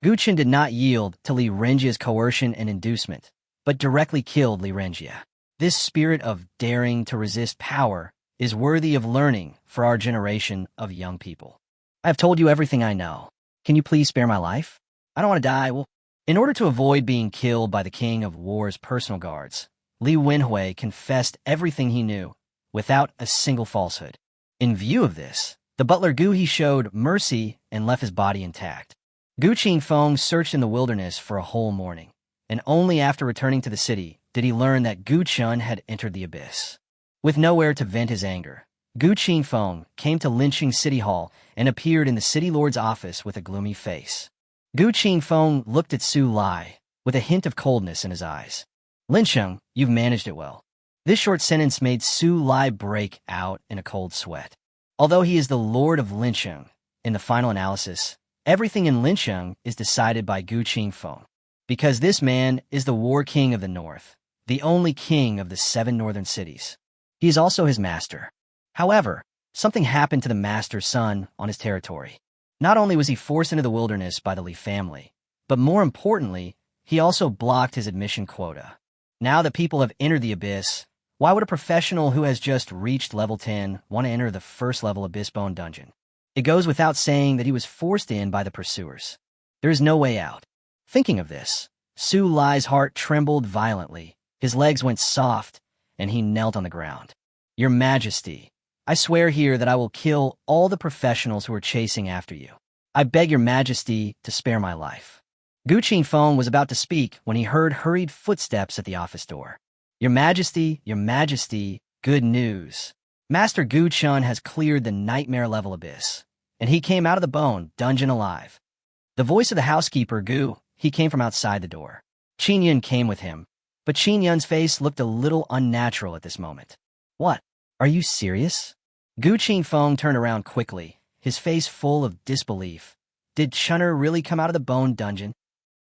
Gu Chun did not yield to Li Renjie's coercion and inducement, but directly killed Li Renjie. This spirit of daring to resist power is worthy of learning for our generation of young people. I have told you everything I know. Can you please spare my life? I don't want to die. Well, in order to avoid being killed by the King of War's personal guards, Li Wenhui confessed everything he knew, without a single falsehood. In view of this, the butler Gu He showed mercy and left his body intact. Gu Qingfeng searched in the wilderness for a whole morning, and only after returning to the city did he learn that Gu Chun had entered the abyss. With nowhere to vent his anger, Gu Qingfeng came to Linqing City Hall and appeared in the City Lord's office with a gloomy face. Gu Qingfeng looked at Su Lai with a hint of coldness in his eyes. Linqing, you've managed it well. This short sentence made Su Lai break out in a cold sweat. Although he is the Lord of Linqing, in the final analysis, everything in Linqing is decided by Gu Qingfeng, because this man is the War King of the North, the only king of the 7 northern cities. He is also his master. However, something happened to the master's son on his territory. Not only was he forced into the wilderness by the Li family, but more importantly, he also blocked his admission quota. Now that people have entered the abyss, why would a professional who has just reached level 10 want to enter the first level Abyss Bone dungeon? It goes without saying that he was forced in by the pursuers. There is no way out. Thinking of this, Su Lai's heart trembled violently, his legs went soft, and he knelt on the ground. Your Majesty, I swear here that I will kill all the professionals who are chasing after you. I beg your Majesty to spare my life. Gu Qingfeng was about to speak when he heard hurried footsteps at the office door. Your Majesty, good news. Master Gu Chun has cleared the nightmare level abyss, and he came out of the bone dungeon alive. The voice of the housekeeper, Gu, he came from outside the door. Qin Yun came with him, but Qin Yun's face looked a little unnatural at this moment. What? Are you serious? Gu Qingfeng turned around quickly, his face full of disbelief. Did Chunner really come out of the bone dungeon?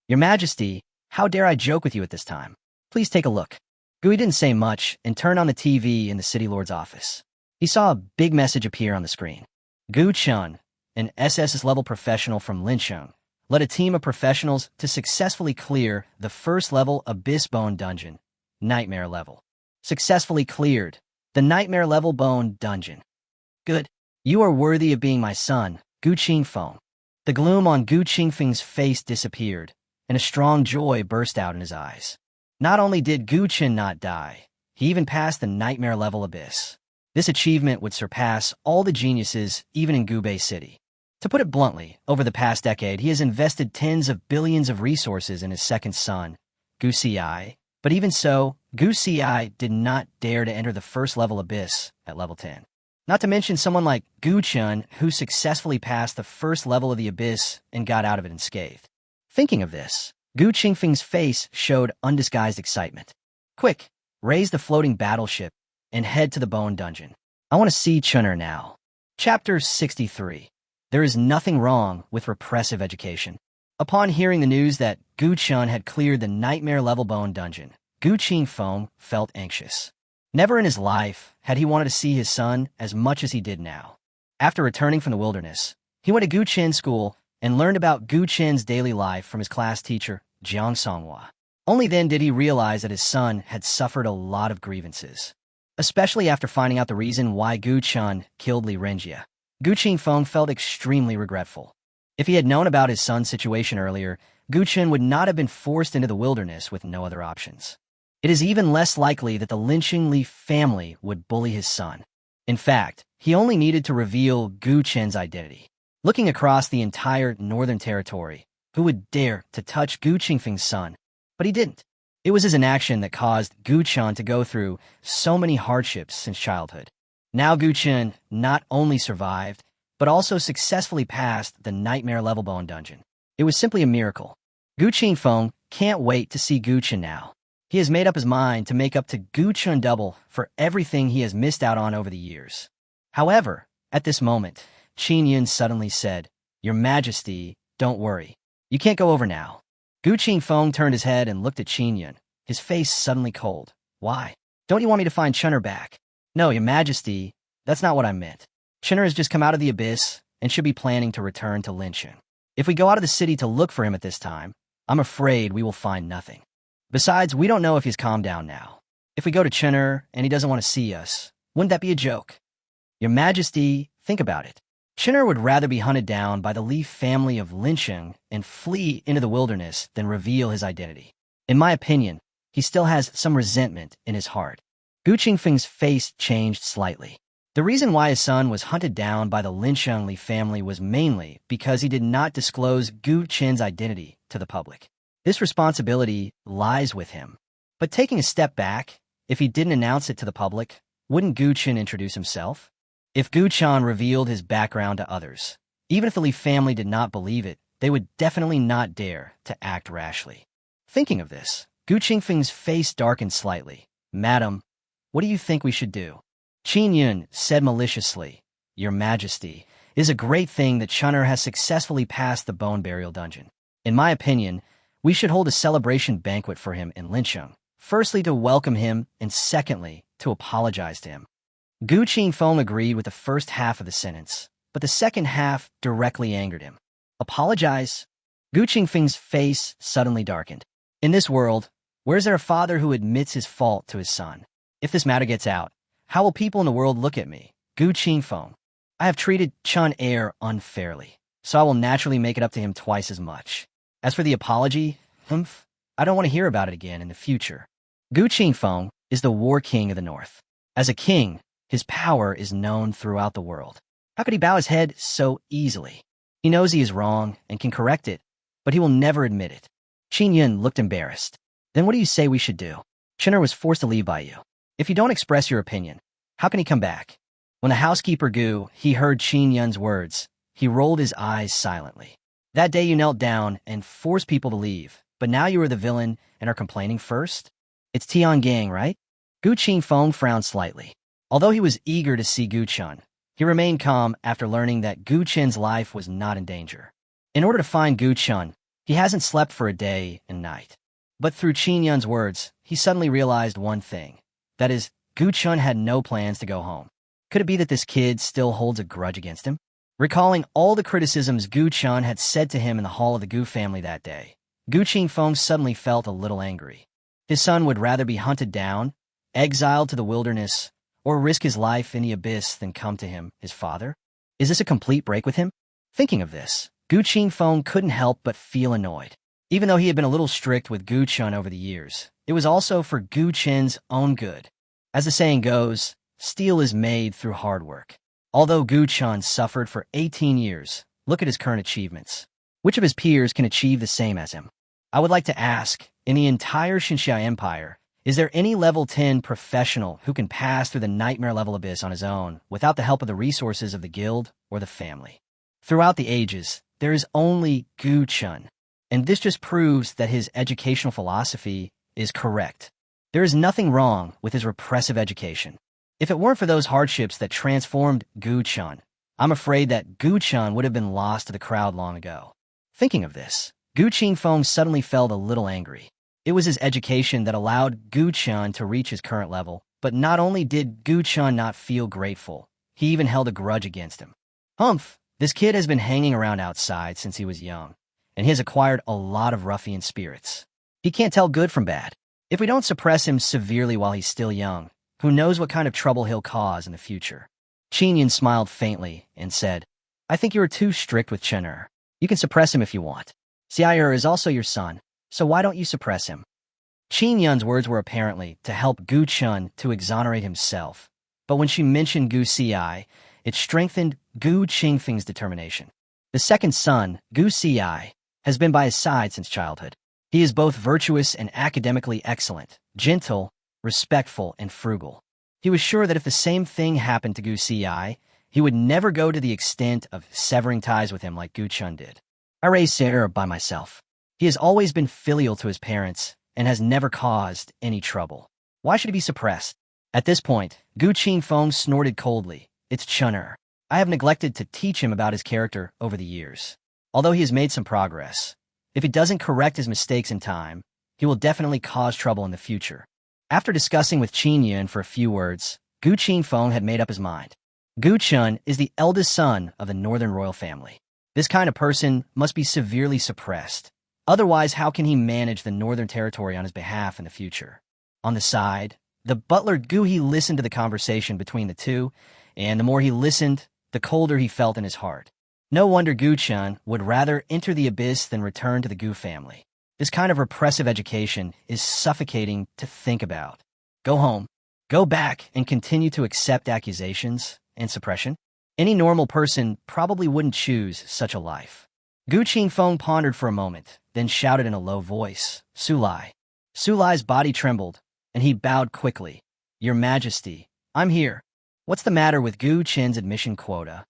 Your Majesty, how dare I joke with you at this time? Please take a look. Gui didn't say much and turned on the TV in the City Lord's office. He saw a big message appear on the screen. Gu Chun, an SSS-level professional from Linqing, led a team of professionals to successfully clear the first-level Abyss Bone dungeon, Nightmare level. Successfully cleared the Nightmare level Bone dungeon. Good. You are worthy of being my son, Gu Qingfeng. The gloom on Gu Qingfeng's face disappeared, and a strong joy burst out in his eyes. Not only did Gu Qin not die, he even passed the Nightmare level abyss. This achievement would surpass all the geniuses even in Gubei City. To put it bluntly, over the past decade, he has invested tens of billions of resources in his second son, Gu Ci, but even so, Gu Ci did not dare to enter the first level abyss at level 10. Not to mention someone like Gu Chun, who successfully passed the first level of the abyss and got out of it unscathed. Thinking of this, Gu Qingfeng's face showed undisguised excitement. Quick, raise the floating battleship, and head to the Bone Dungeon. I want to see Chun'er now. Chapter 63. There is nothing wrong with repressive education. Upon hearing the news that Gu Chun had cleared the nightmare-level Bone Dungeon, Gu Qingfeng felt anxious. Never in his life had he wanted to see his son as much as he did now. After returning from the wilderness, he went to Gu Chen's school and learned about Gu Chen's daily life from his class teacher, Jiang Songhua. Only then did he realize that his son had suffered a lot of grievances, especially after finding out the reason why Gu Chun killed Li Renjie. Gu Qingfeng felt extremely regretful. If he had known about his son's situation earlier, Gu Chun would not have been forced into the wilderness with no other options. It is even less likely that the Lynching Leaf family would bully his son. In fact, he only needed to reveal Gu Chen's identity. Looking across the entire northern territory, who would dare to touch Gu Qingfeng's son? But he didn't. It was his inaction that caused Gu Chun to go through so many hardships since childhood. Now Gu Chun not only survived, but also successfully passed the nightmare-level Bone Dungeon. It was simply a miracle. Gu Qingfeng can't wait to see Gu Chun now. He has made up his mind to make up to Gu Chun double for everything he has missed out on over the years. However, at this moment, Qin Yun suddenly said, "Your Majesty, don't worry. You can't go over now." Gu Qingfeng turned his head and looked at Qin Yun, his face suddenly cold. "Why? Don't you want me to find Chun'er back?" "No, Your Majesty, that's not what I meant. Chun'er has just come out of the abyss and should be planning to return to Lynching. If we go out of the city to look for him at this time, I'm afraid we will find nothing. Besides, we don't know if he's calmed down now. If we go to Chun'er and he doesn't want to see us, wouldn't that be a joke? Your Majesty, think about it. Chun'er would rather be hunted down by the Leaf family of Lynching and flee into the wilderness than reveal his identity. In my opinion, he still has some resentment in his heart." Gu Qingfeng's face changed slightly. The reason why his son was hunted down by the Lynching Leaf family was mainly because he did not disclose Gu Chen's identity to the public. This responsibility lies with him. But taking a step back, if he didn't announce it to the public, wouldn't Gu Chen introduce himself? If Gu Chan revealed his background to others, even if the Leaf family did not believe it, they would definitely not dare to act rashly. Thinking of this, Gu Qingfeng's face darkened slightly. "Madam, what do you think we should do?" Qin Yun said maliciously, "Your Majesty, it is a great thing that Chun'er has successfully passed the Bone Burial Dungeon. In my opinion, we should hold a celebration banquet for him in Lynching, firstly to welcome him and secondly to apologize to him." Gu Qingfeng agreed with the first half of the sentence, but the second half directly angered him. Apologize? Gu Qingfeng's face suddenly darkened. In this world, where is there a father who admits his fault to his son? If this matter gets out, how will people in the world look at me, Gu Qingfeng? I have treated Chun'er unfairly, so I will naturally make it up to him twice as much. As for the apology, I don't want to hear about it again in the future. Gu Qingfeng is the War King of the North. As a king, his power is known throughout the world. How could he bow his head so easily? He knows he is wrong and can correct it, but he will never admit it. Qin Yun looked embarrassed. "Then what do you say we should do? Chun'er was forced to leave by you. If you don't express your opinion, how can he come back?" When the housekeeper Gu, he heard Qin Yun's words, he rolled his eyes silently. "That day you knelt down and forced people to leave, but now you are the villain and are complaining first? It's Tiangang, right?" Gu Qingfeng frowned slightly. Although he was eager to see Gu Chun, he remained calm after learning that Gu Chen's life was not in danger. In order to find Gu Chun, he hasn't slept for a day and night. But through Qin Yun's words, he suddenly realized one thing. That is, Gu Chun had no plans to go home. Could it be that this kid still holds a grudge against him? Recalling all the criticisms Gu Chun had said to him in the hall of the Gu family that day, Gu Qingfeng suddenly felt a little angry. His son would rather be hunted down, exiled to the wilderness, or risk his life in the abyss than come to him, his father? Is this a complete break with him? Thinking of this, Gu Qingfeng couldn't help but feel annoyed. Even though he had been a little strict with Gu Chun over the years, it was also for Gu Chen's own good. As the saying goes, steel is made through hard work. Although Gu Chun suffered for 18 years, look at his current achievements. Which of his peers can achieve the same as him? I would like to ask, in the entire Xinxia Empire, is there any level 10 professional who can pass through the nightmare level abyss on his own without the help of the resources of the guild or the family? Throughout the ages, there is only Gu Chun, and this just proves that his educational philosophy is correct. There is nothing wrong with his repressive education. If it weren't for those hardships that transformed Gu Chun, I'm afraid that Gu Chun would have been lost to the crowd long ago. Thinking of this, Gu Qingfeng suddenly felt a little angry. It was his education that allowed Gu Chun to reach his current level, but not only did Gu Chun not feel grateful, he even held a grudge against him. Humph, this kid has been hanging around outside since he was young, and he has acquired a lot of ruffian spirits. He can't tell good from bad. If we don't suppress him severely while he's still young, who knows what kind of trouble he'll cause in the future. Qinyan smiled faintly and said, I think you are too strict with Chen-er. You can suppress him if you want. Xiao'er is also your son, so why don't you suppress him? Qinyan's words were apparently to help Gu Chun to exonerate himself, but when she mentioned Gu Ci, it strengthened Gu Qingfeng's determination. The second son, Gu Ci, has been by his side since childhood. He is both virtuous and academically excellent, gentle, respectful, and frugal. He was sure that if the same thing happened to Gu Ci, he would never go to the extent of severing ties with him like Gu Chun did. I raised Sarah by myself. He has always been filial to his parents and has never caused any trouble. Why should he be suppressed? At this point, Gu Qingfeng snorted coldly. It's Chen-er. I have neglected to teach him about his character over the years. Although he has made some progress, if he doesn't correct his mistakes in time, he will definitely cause trouble in the future. After discussing with Qinyan for a few words, Gu Qingfeng had made up his mind. Gu Chun is the eldest son of the northern royal family. This kind of person must be severely suppressed. Otherwise, how can he manage the northern territory on his behalf in the future? On the side, the butler Gu He listened to the conversation between the two, and the more he listened, the colder he felt in his heart. No wonder Gu Chun would rather enter the abyss than return to the Gu family. This kind of repressive education is suffocating to think about. Go home. Go back and continue to accept accusations and suppression. Any normal person probably wouldn't choose such a life. Gu Qingfeng pondered for a moment, then shouted in a low voice, Sulai. Sulai's body trembled, and he bowed quickly. Your Majesty, I'm here. What's the matter with Gu Chen's admission quota?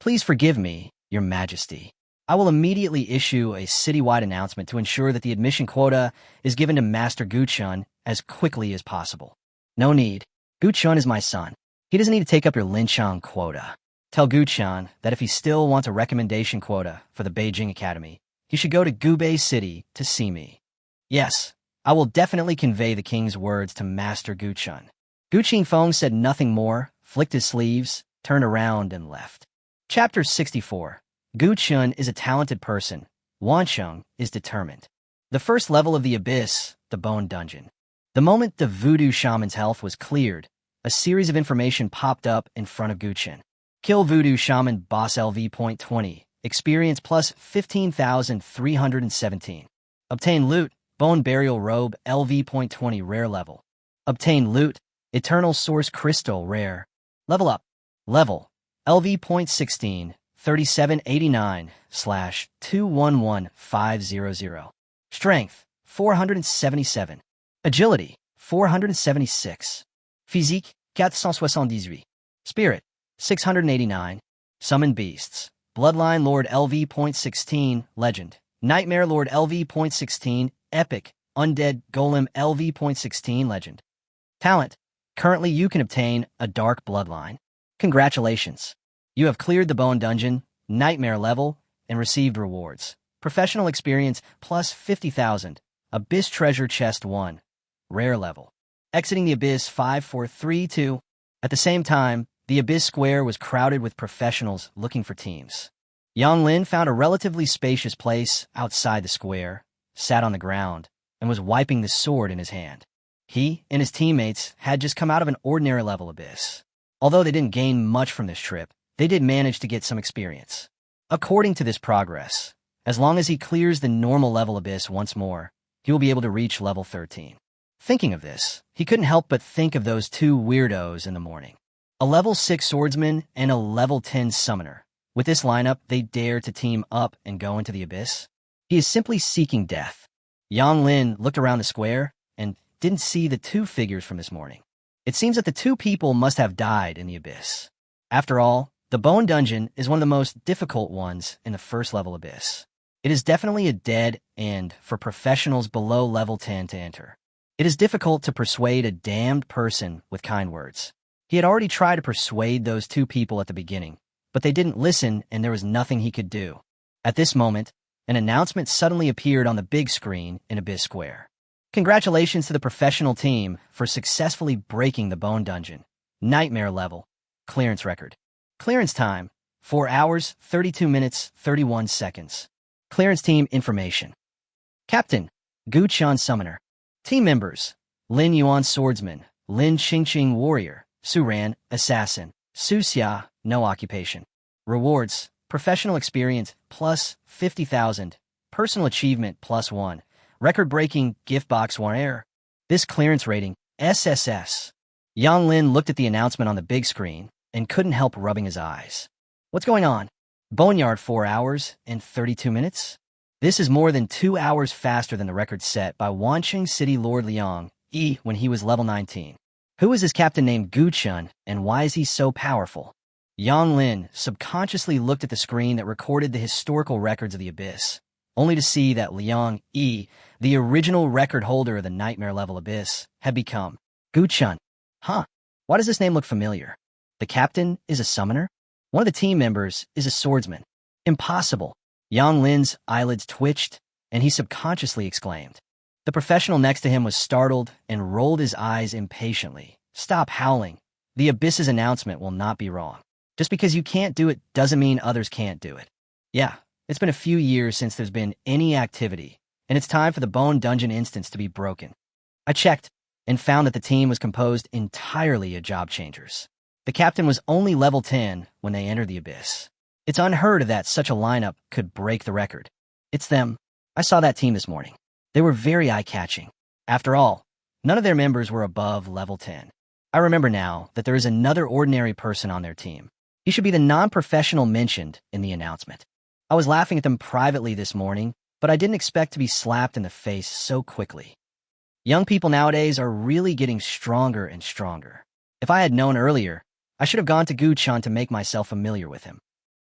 Please forgive me, Your Majesty. I will immediately issue a citywide announcement to ensure that the admission quota is given to Master Gu Chun as quickly as possible. No need. Gu Chun is my son. He doesn't need to take up your Linchang quota. Tell Gu Chun that if he still wants a recommendation quota for the Beijing Academy, he should go to Gubei City to see me. Yes, I will definitely convey the king's words to Master Gu Chun. Gu Qingfeng said nothing more, flicked his sleeves, turned around, and left. Chapter 64. Gu Chun is a talented person. Wancheng is determined. The first level of the abyss, the Bone Dungeon. The moment the Voodoo Shaman's health was cleared, a series of information popped up in front of Gu Chun. Kill Voodoo Shaman Boss LV.20. Experience plus 15,317. Obtain loot, Bone Burial Robe LV.20 rare level. Obtain loot, Eternal Source Crystal rare. Level up. Level. LV.16. 3789/211500. Strength, 477. Agility, 476. Physique, 478. Spirit, 689. Summon Beasts. Bloodline Lord LV.16. Legend. Nightmare Lord LV.16. Epic. Undead Golem LV.16. Legend. Talent. Currently you can obtain a Dark Bloodline. Congratulations. You have cleared the Bone Dungeon, Nightmare level, and received rewards. Professional experience plus 50,000. Abyss Treasure Chest 1. Rare level. Exiting the Abyss 5432. At the same time, the Abyss Square was crowded with professionals looking for teams. Yang Lin found a relatively spacious place outside the square, sat on the ground, and was wiping the sword in his hand. He and his teammates had just come out of an ordinary level Abyss. Although they didn't gain much from this trip, they did manage to get some experience. According to this progress, as long as he clears the normal level Abyss once more, he will be able to reach level 13. Thinking of this, he couldn't help but think of those two weirdos in the morning. A level 6 swordsman and a level 10 summoner. With this lineup, they dare to team up and go into the Abyss. He is simply seeking death. Yang Lin looked around the square and didn't see the two figures from this morning. It seems that the two people must have died in the Abyss. After all, the Bone Dungeon is one of the most difficult ones in the first level Abyss. It is definitely a dead end for professionals below level 10 to enter. It is difficult to persuade a damned person with kind words. He had already tried to persuade those two people at the beginning, but they didn't listen and there was nothing he could do. At this moment, an announcement suddenly appeared on the big screen in Abyss Square. Congratulations to the professional team for successfully breaking the Bone Dungeon. Nightmare level. Clearance record. Clearance time, 4 hours, 32 minutes, 31 seconds. Clearance team information. Captain, Gu Chan Summoner. Team members, Lin Yuan Swordsman, Lin Qingfeng Warrior, Su Ran, Assassin, Su Xia, No Occupation. Rewards, Professional Experience, plus 50,000. Personal Achievement, plus 1. Record-breaking Gift Box Warrior. This clearance rating, SSS. Yang Lin looked at the announcement on the big screen and couldn't help rubbing his eyes. What's going on? Boneyard 4 hours and 32 minutes? This is more than 2 hours faster than the record set by Wancheng City Lord Liang Yi when he was level 19. Who is this captain named Gu Chun, and why is he so powerful? Yang Lin subconsciously looked at the screen that recorded the historical records of the Abyss, only to see that Liang Yi, the original record holder of the Nightmare level Abyss, had become Gu Chun. Huh, why does this name look familiar? The captain is a summoner? One of the team members is a swordsman. Impossible. Yang Lin's eyelids twitched, and he subconsciously exclaimed. The professional next to him was startled and rolled his eyes impatiently. Stop howling. The Abyss's announcement will not be wrong. Just because you can't do it doesn't mean others can't do it. Yeah, it's been a few years since there's been any activity, and it's time for the Bone Dungeon instance to be broken. I checked and found that the team was composed entirely of job changers. The captain was only level 10 when they entered the Abyss. It's unheard of that such a lineup could break the record. It's them. I saw that team this morning. They were very eye-catching. After all, none of their members were above level 10. I remember now that there is another ordinary person on their team. He should be the non-professional mentioned in the announcement. I was laughing at them privately this morning, but I didn't expect to be slapped in the face so quickly. Young people nowadays are really getting stronger and stronger. If I had known earlier, I should have gone to Gu Chan to make myself familiar with him.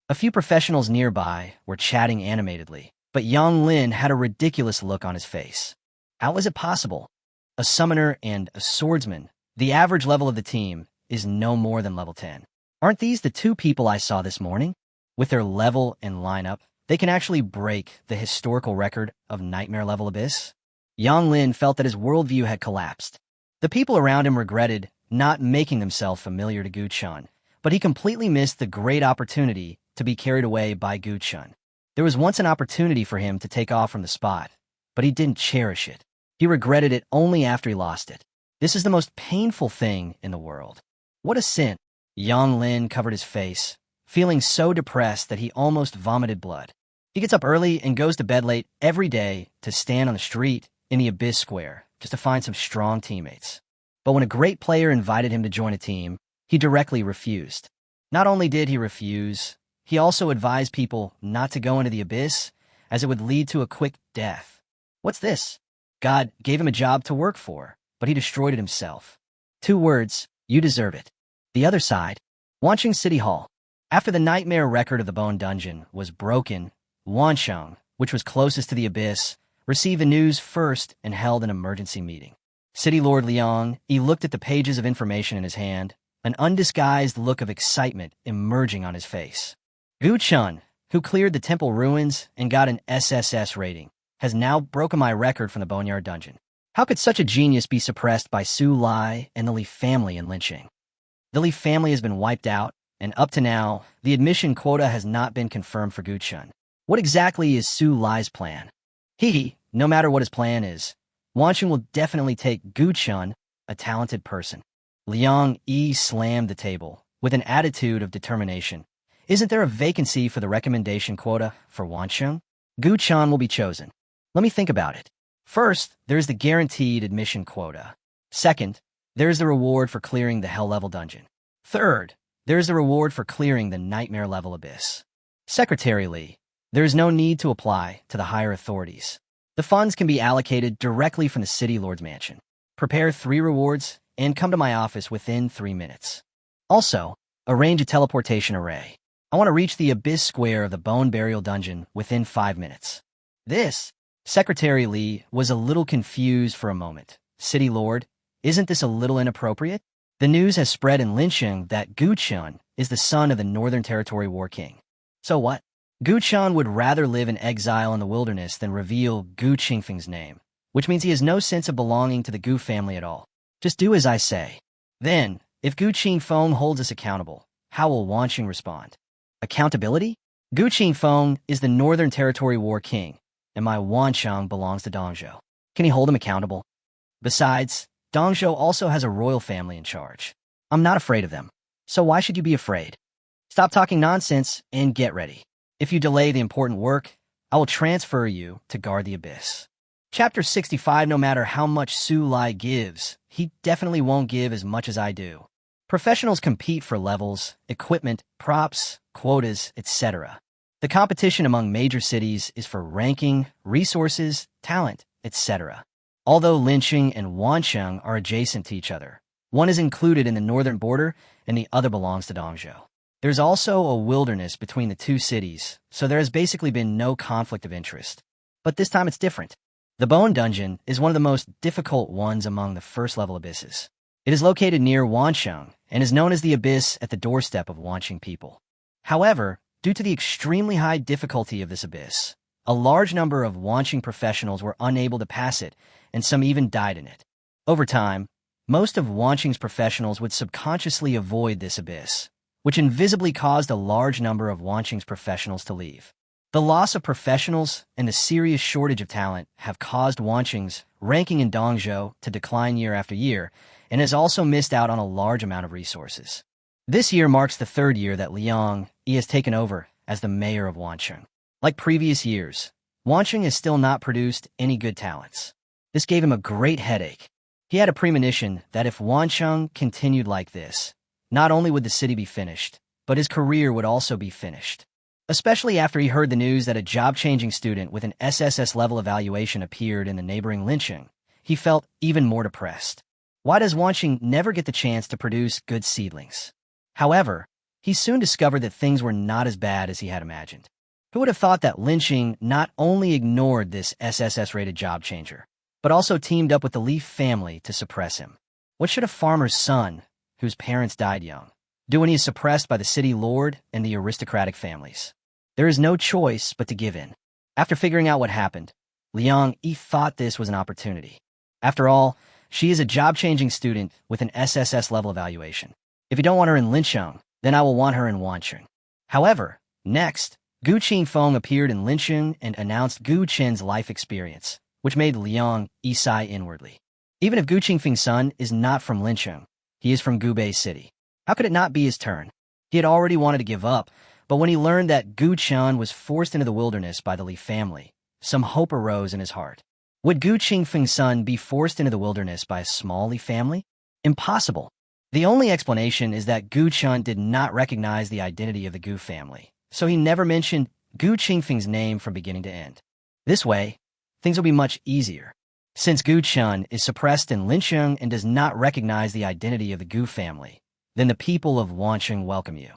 A few professionals nearby were chatting animatedly, but Yang Lin had a ridiculous look on his face. How is it possible? A summoner and a swordsman, the average level of the team, is no more than level 10. Aren't these the two people I saw this morning? With their level and lineup, they can actually break the historical record of Nightmare level Abyss? Yang Lin felt that his worldview had collapsed. The people around him regretted not making themselves familiar to Gu Chun, but he completely missed the great opportunity to be carried away by Gu Chun. There was once an opportunity for him to take off from the spot, but he didn't cherish it. He regretted it only after he lost it. This is the most painful thing in the world. What a sin. Yang Lin covered his face, feeling so depressed that he almost vomited blood. He gets up early and goes to bed late every day to stand on the street in the Abyss Square just to find some strong teammates. But when a great player invited him to join a team, he directly refused. Not only did he refuse, he also advised people not to go into the Abyss, as it would lead to a quick death. What's this? God gave him a job to work for, but he destroyed it himself. 2 words, you deserve it. The other side, Wancheng City Hall. After the nightmare record of the Bone Dungeon was broken, Wancheng, which was closest to the Abyss, received the news first and held an emergency meeting. City Lord Liang, he looked at the pages of information in his hand, an undisguised look of excitement emerging on his face. Gu Chun, who cleared the temple ruins and got an SSS rating, has now broken my record from the Boneyard Dungeon. How could such a genius be suppressed by Su Lai and the Leaf family in lynching? The Leaf family has been wiped out, and up to now, the admission quota has not been confirmed for Gu Chun. What exactly is Su Lai's plan? No matter what his plan is, Wancheng will definitely take Gu Chun, a talented person. Liang Yi slammed the table with an attitude of determination. Isn't there a vacancy for the recommendation quota for Wancheng? Gu Chun will be chosen. Let me think about it. First, there's the guaranteed admission quota. Second, there's the reward for clearing the Hell level dungeon. Third, there's the reward for clearing the Nightmare level Abyss. Secretarially, there is no need to apply to the higher authorities. The funds can be allocated directly from the City Lord's mansion. Prepare 3 rewards and come to my office within 3 minutes. Also, arrange a teleportation array. I want to reach the Abyss Square of the Bone Burial Dungeon within 5 minutes. Secretary Lee was a little confused for a moment, City Lord, isn't this a little inappropriate? The news has spread in Lincheng that Gu Chun is the son of the Northern Territory War King. So what? Gu Chun would rather live in exile in the wilderness than reveal Gu Qingfeng's name, which means he has no sense of belonging to the Gu family at all. Just do as I say. Then, if Gu Qingfeng holds us accountable, how will Wanqing respond? Accountability? Gu Qingfeng is the Northern Territory War King, and my Wanqiang belongs to Dongzhou. Can he hold him accountable? Besides, Dongzhou also has a royal family in charge. I'm not afraid of them, so why should you be afraid? Stop talking nonsense and get ready. If you delay the important work, I will transfer you to guard the abyss. Chapter 65. No matter how much Su Lai gives, he definitely won't give as much as I do. Professionals compete for levels, equipment, props, quotas, etc. The competition among major cities is for ranking, resources, talent, etc. Although Lincheng and Wanqiang are adjacent to each other, one is included in the northern border and the other belongs to Dongzhou. There's also a wilderness between the two cities, so there has basically been no conflict of interest. But this time it's different. The Bone Dungeon is one of the most difficult ones among the first-level abysses. It is located near Wanqiang and is known as the abyss at the doorstep of Wanqing people. However, due to the extremely high difficulty of this abyss, a large number of Wanqing professionals were unable to pass it, and some even died in it. Over time, most of Wanqing's professionals would subconsciously avoid this abyss, which invisibly caused a large number of Wanqing's professionals to leave. The loss of professionals and the serious shortage of talent have caused Wanqing's ranking in Dongzhou to decline year after year, and has also missed out on a large amount of resources. This year marks the third year that Liang Yi has taken over as the mayor of Wanqing. Like previous years, Wanqing has still not produced any good talents. This gave him a great headache. He had a premonition that if Wanqiang continued like this, not only would the city be finished, but his career would also be finished. Especially after he heard the news that a job-changing student with an SSS-level evaluation appeared in the neighboring Lincheng, he felt even more depressed. Why does Wanqing never get the chance to produce good seedlings? However, he soon discovered that things were not as bad as he had imagined. Who would have thought that Lincheng not only ignored this SSS-rated job changer, but also teamed up with the Leaf family to suppress him? What should a farmer's son, whose parents died young, do when he is suppressed by the city lord and the aristocratic families? There is no choice but to give in. After figuring out what happened, Liang Yi thought this was an opportunity. After all, she is a job-changing student with an SSS-level evaluation. If you don't want her in Lincheng, then I will want her in Wanqing. However, next, Gu Qingfeng appeared in Lincheng and announced Gu Chen's life experience, which made Liang Yi sigh inwardly. Even if Gu Qingfeng's son is not from Lincheng, he is from Gubei City. How could it not be his turn? He had already wanted to give up, but when he learned that Gu Chen was forced into the wilderness by the Li family, some hope arose in his heart. Would Gu Qingfeng's son be forced into the wilderness by a small Li family? Impossible. The only explanation is that Gu Chen did not recognize the identity of the Gu family, so he never mentioned Gu Qingfeng's name from beginning to end. This way, things will be much easier. Since Gu Chen is suppressed in Lincheng and does not recognize the identity of the Gu family, then the people of Wanqing welcome you.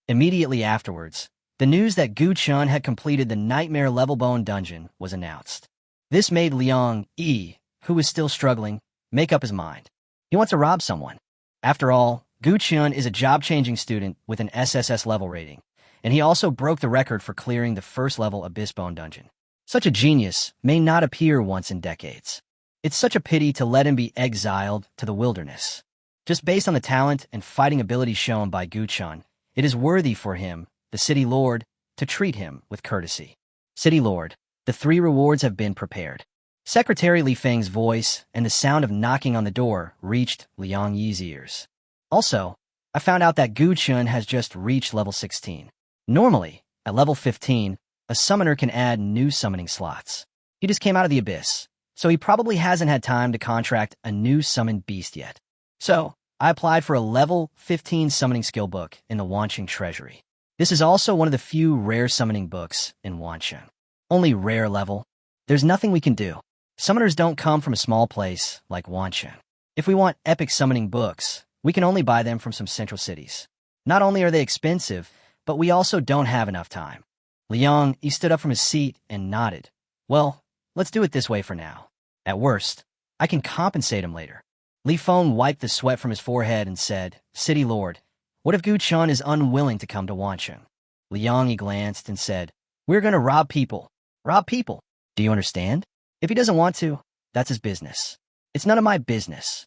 Immediately afterwards, the news that Gu Chen had completed the Nightmare Level Bone Dungeon was announced. This made Liang Yi, who was still struggling, make up his mind. He wants to rob someone. After all, Gu Chen is a job-changing student with an SSS level rating, and he also broke the record for clearing the first-level Abyss Bone Dungeon. Such a genius may not appear once in decades. It's such a pity to let him be exiled to the wilderness. Just based on the talent and fighting ability shown by Gu Chen, it is worthy for him, the City Lord, to treat him with courtesy. City Lord, the 3 rewards have been prepared. Secretary Li Feng's voice and the sound of knocking on the door reached Liang Yi's ears. Also, I found out that Gu Chen has just reached level 16. Normally, at level 15, a summoner can add new summoning slots. He just came out of the abyss, so he probably hasn't had time to contract a new summoned beast yet. So, I applied for a level 15 summoning skill book in the Wanqing Treasury. This is also one of the few rare summoning books in Wanqing. Only rare level. There's nothing we can do. Summoners don't come from a small place like Wanqing. If we want epic summoning books, we can only buy them from some central cities. Not only are they expensive, but we also don't have enough time. Liang Yi stood up from his seat and nodded. Well, let's do it this way for now. At worst, I can compensate him later. Li Feng wiped the sweat from his forehead and said, City Lord, what if Gu Chun is unwilling to come to Wancheng? Liang glanced and said, We're going to rob people. Rob people. Do you understand? If he doesn't want to, that's his business. It's none of my business.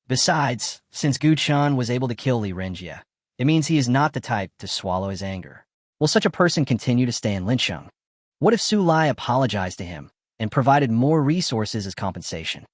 Besides, since Gu Chun was able to kill Li Renjie, it means he is not the type to swallow his anger. Will such a person continue to stay in Lincheng? What if Su Lai apologized to him and provided more resources as compensation?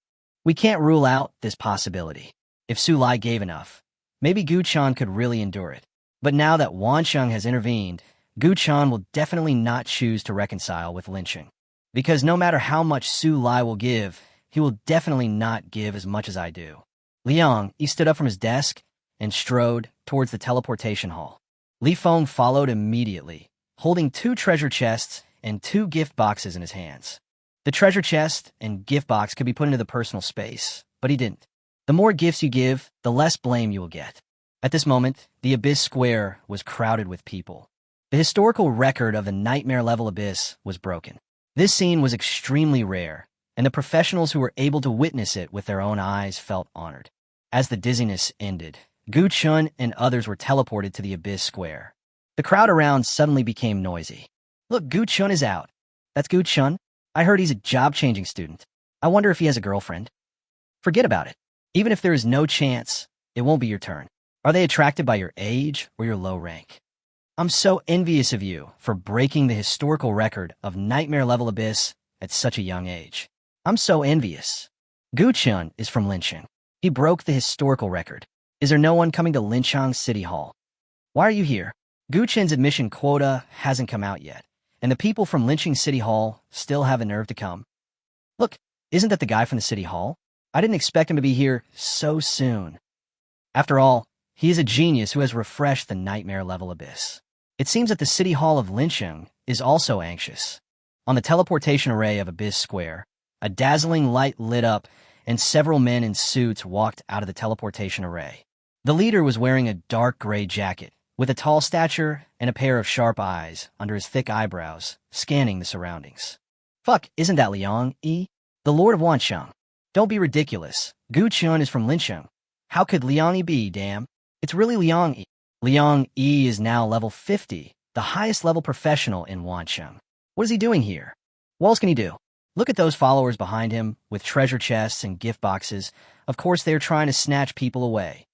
We can't rule out this possibility. If Su Lai gave enough, maybe Gu Chun could really endure it. But now that Wancheng has intervened, Gu Chun will definitely not choose to reconcile with Lincheng. Because no matter how much Su Lai will give, he will definitely not give as much as I do. Liang, he stood up from his desk and strode towards the teleportation hall. Li Feng followed immediately, holding 2 treasure chests and 2 gift boxes in his hands. The treasure chest and gift box could be put into the personal space, but he didn't. The more gifts you give, the less blame you will get. At this moment, the Abyss Square was crowded with people. The historical record of the nightmare-level Abyss was broken. This scene was extremely rare, and the professionals who were able to witness it with their own eyes felt honored. As the dizziness ended, Gu Chun and others were teleported to the Abyss Square. The crowd around suddenly became noisy. Look, Gu Chun is out. That's Gu Chun. I heard he's a job-changing student. I wonder if he has a girlfriend. Forget about it. Even if there is no chance, it won't be your turn. Are they attracted by your age or your low rank? I'm so envious of you for breaking the historical record of nightmare-level Abyss at such a young age. I'm so envious. Gu Chun is from Lincheng. He broke the historical record. Is there no one coming to Lincheng City Hall? Why are you here? Gu Chun's admission quota hasn't come out yet, and the people from Lincheng City Hall still have the nerve to come. Look, isn't that the guy from the City Hall? I didn't expect him to be here so soon. After all, he is a genius who has refreshed the nightmare-level Abyss. It seems that the City Hall of Lincheng is also anxious. On the teleportation array of Abyss Square, a dazzling light lit up, and several men in suits walked out of the teleportation array. The leader was wearing a dark gray jacket, with a tall stature and a pair of sharp eyes under his thick eyebrows, scanning the surroundings. Fuck, isn't that Liang Yi? The Lord of Wancheng. Don't be ridiculous. Gu Chun is from Lincheng. How could Liang Yi be, damn? It's really Liang Yi. Liang Yi is now level 50, the highest level professional in Wancheng. What is he doing here? What else can he do? Look at those followers behind him, with treasure chests and gift boxes. Of course they are trying to snatch people away.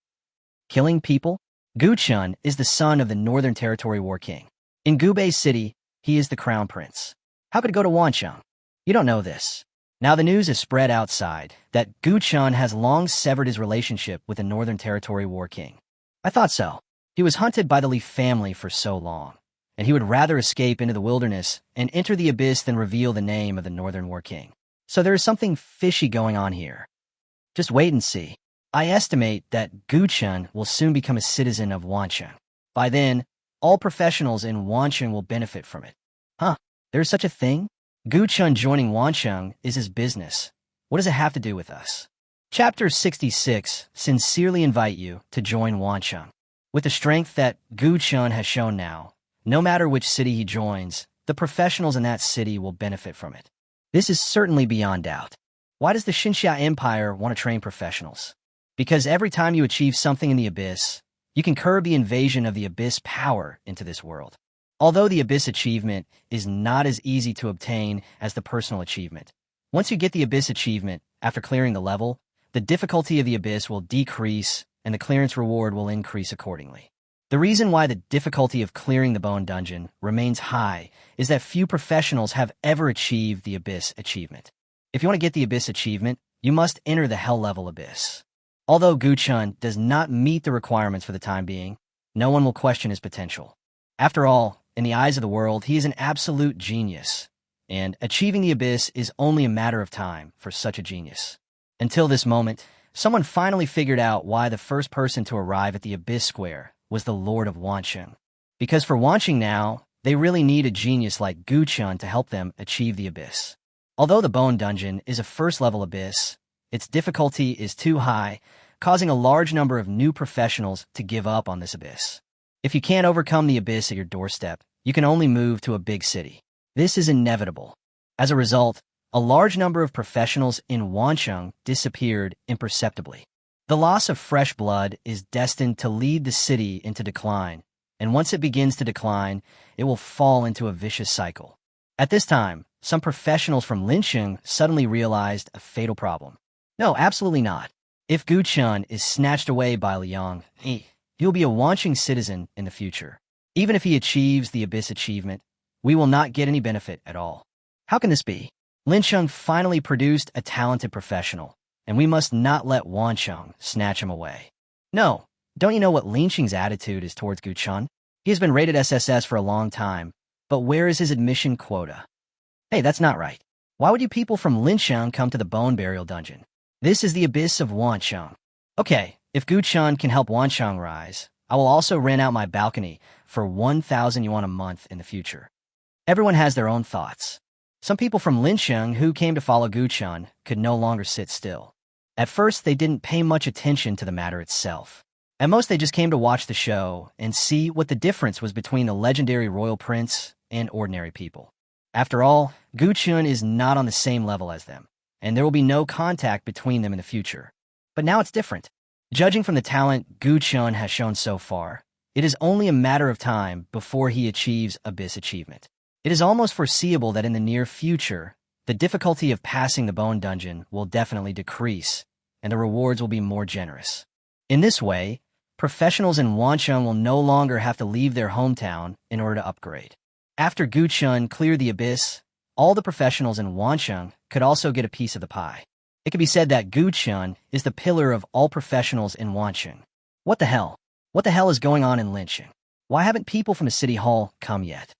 Killing people? Gu Chun is the son of the Northern Territory War King. In Gubei City, he is the crown prince. How could it go to Wancheng? You don't know this. Now the news has spread outside that Gu Chun has long severed his relationship with the Northern Territory War King. I thought so. He was hunted by the Leaf family for so long, and he would rather escape into the wilderness and enter the Abyss than reveal the name of the Northern War King. So there is something fishy going on here. Just wait and see. I estimate that Gu Chun will soon become a citizen of Wancheng. By then, all professionals in Wancheng will benefit from it. Huh, there's such a thing? Gu Chun joining Wancheng is his business. What does it have to do with us? Chapter 66 sincerely invite you to join Wancheng. With the strength that Gu Chun has shown now, no matter which city he joins, the professionals in that city will benefit from it. This is certainly beyond doubt. Why does the Xinxia Empire want to train professionals? Because every time you achieve something in the Abyss, you can curb the invasion of the Abyss power into this world. Although the Abyss achievement is not as easy to obtain as the personal achievement, once you get the Abyss achievement after clearing the level, the difficulty of the Abyss will decrease and the clearance reward will increase accordingly. The reason why the difficulty of clearing the Bone Dungeon remains high is that few professionals have ever achieved the Abyss achievement. If you want to get the Abyss achievement, you must enter the Hell level Abyss. Although Gu Chun does not meet the requirements for the time being, no one will question his potential. After all, in the eyes of the world, he is an absolute genius, and achieving the Abyss is only a matter of time for such a genius. Until this moment, someone finally figured out why the first person to arrive at the Abyss Square was the Lord of Wancheng. Because for Wancheng now, they really need a genius like Gu Chun to help them achieve the Abyss. Although the Bone Dungeon is a first-level Abyss, its difficulty is too high, causing a large number of new professionals to give up on this Abyss. If you can't overcome the Abyss at your doorstep, you can only move to a big city. This is inevitable. As a result, a large number of professionals in Wancheng disappeared imperceptibly. The loss of fresh blood is destined to lead the city into decline, and once it begins to decline, it will fall into a vicious cycle. At this time, some professionals from Lincheng suddenly realized a fatal problem. No, absolutely not. If Gu Chun is snatched away by Liang, he'll be a Wancheng citizen in the future. Even if he achieves the Abyss achievement, we will not get any benefit at all. How can this be? Lincheng finally produced a talented professional, and we must not let Wancheng snatch him away. No, don't you know what Lincheng's attitude is towards Gu Chun? He has been rated SSS for a long time, but where is his admission quota? Hey, that's not right. Why would you people from Lincheng come to the bone burial dungeon? This is the Abyss of Wancheng. Okay, if Gu Chun can help Wancheng rise, I will also rent out my balcony for 1,000 yuan a month in the future. Everyone has their own thoughts. Some people from Lincheng who came to follow Gu Chun could no longer sit still. At first, they didn't pay much attention to the matter itself. At most, they just came to watch the show and see what the difference was between the legendary royal prince and ordinary people. After all, Gu Chun is not on the same level as them, and there will be no contact between them in the future. But now it's different. Judging from the talent Gu Chun has shown so far, it is only a matter of time before he achieves Abyss achievement. It is almost foreseeable that in the near future, the difficulty of passing the bone dungeon will definitely decrease, and the rewards will be more generous. In this way, professionals in Wancheng will no longer have to leave their hometown in order to upgrade. After Gu Chun cleared the Abyss, all the professionals in Wancheng could also get a piece of the pie. It could be said that Gu Chun is the pillar of all professionals in Wancheng. What the hell? What the hell is going on in Lincheng? Why haven't people from the city hall come yet?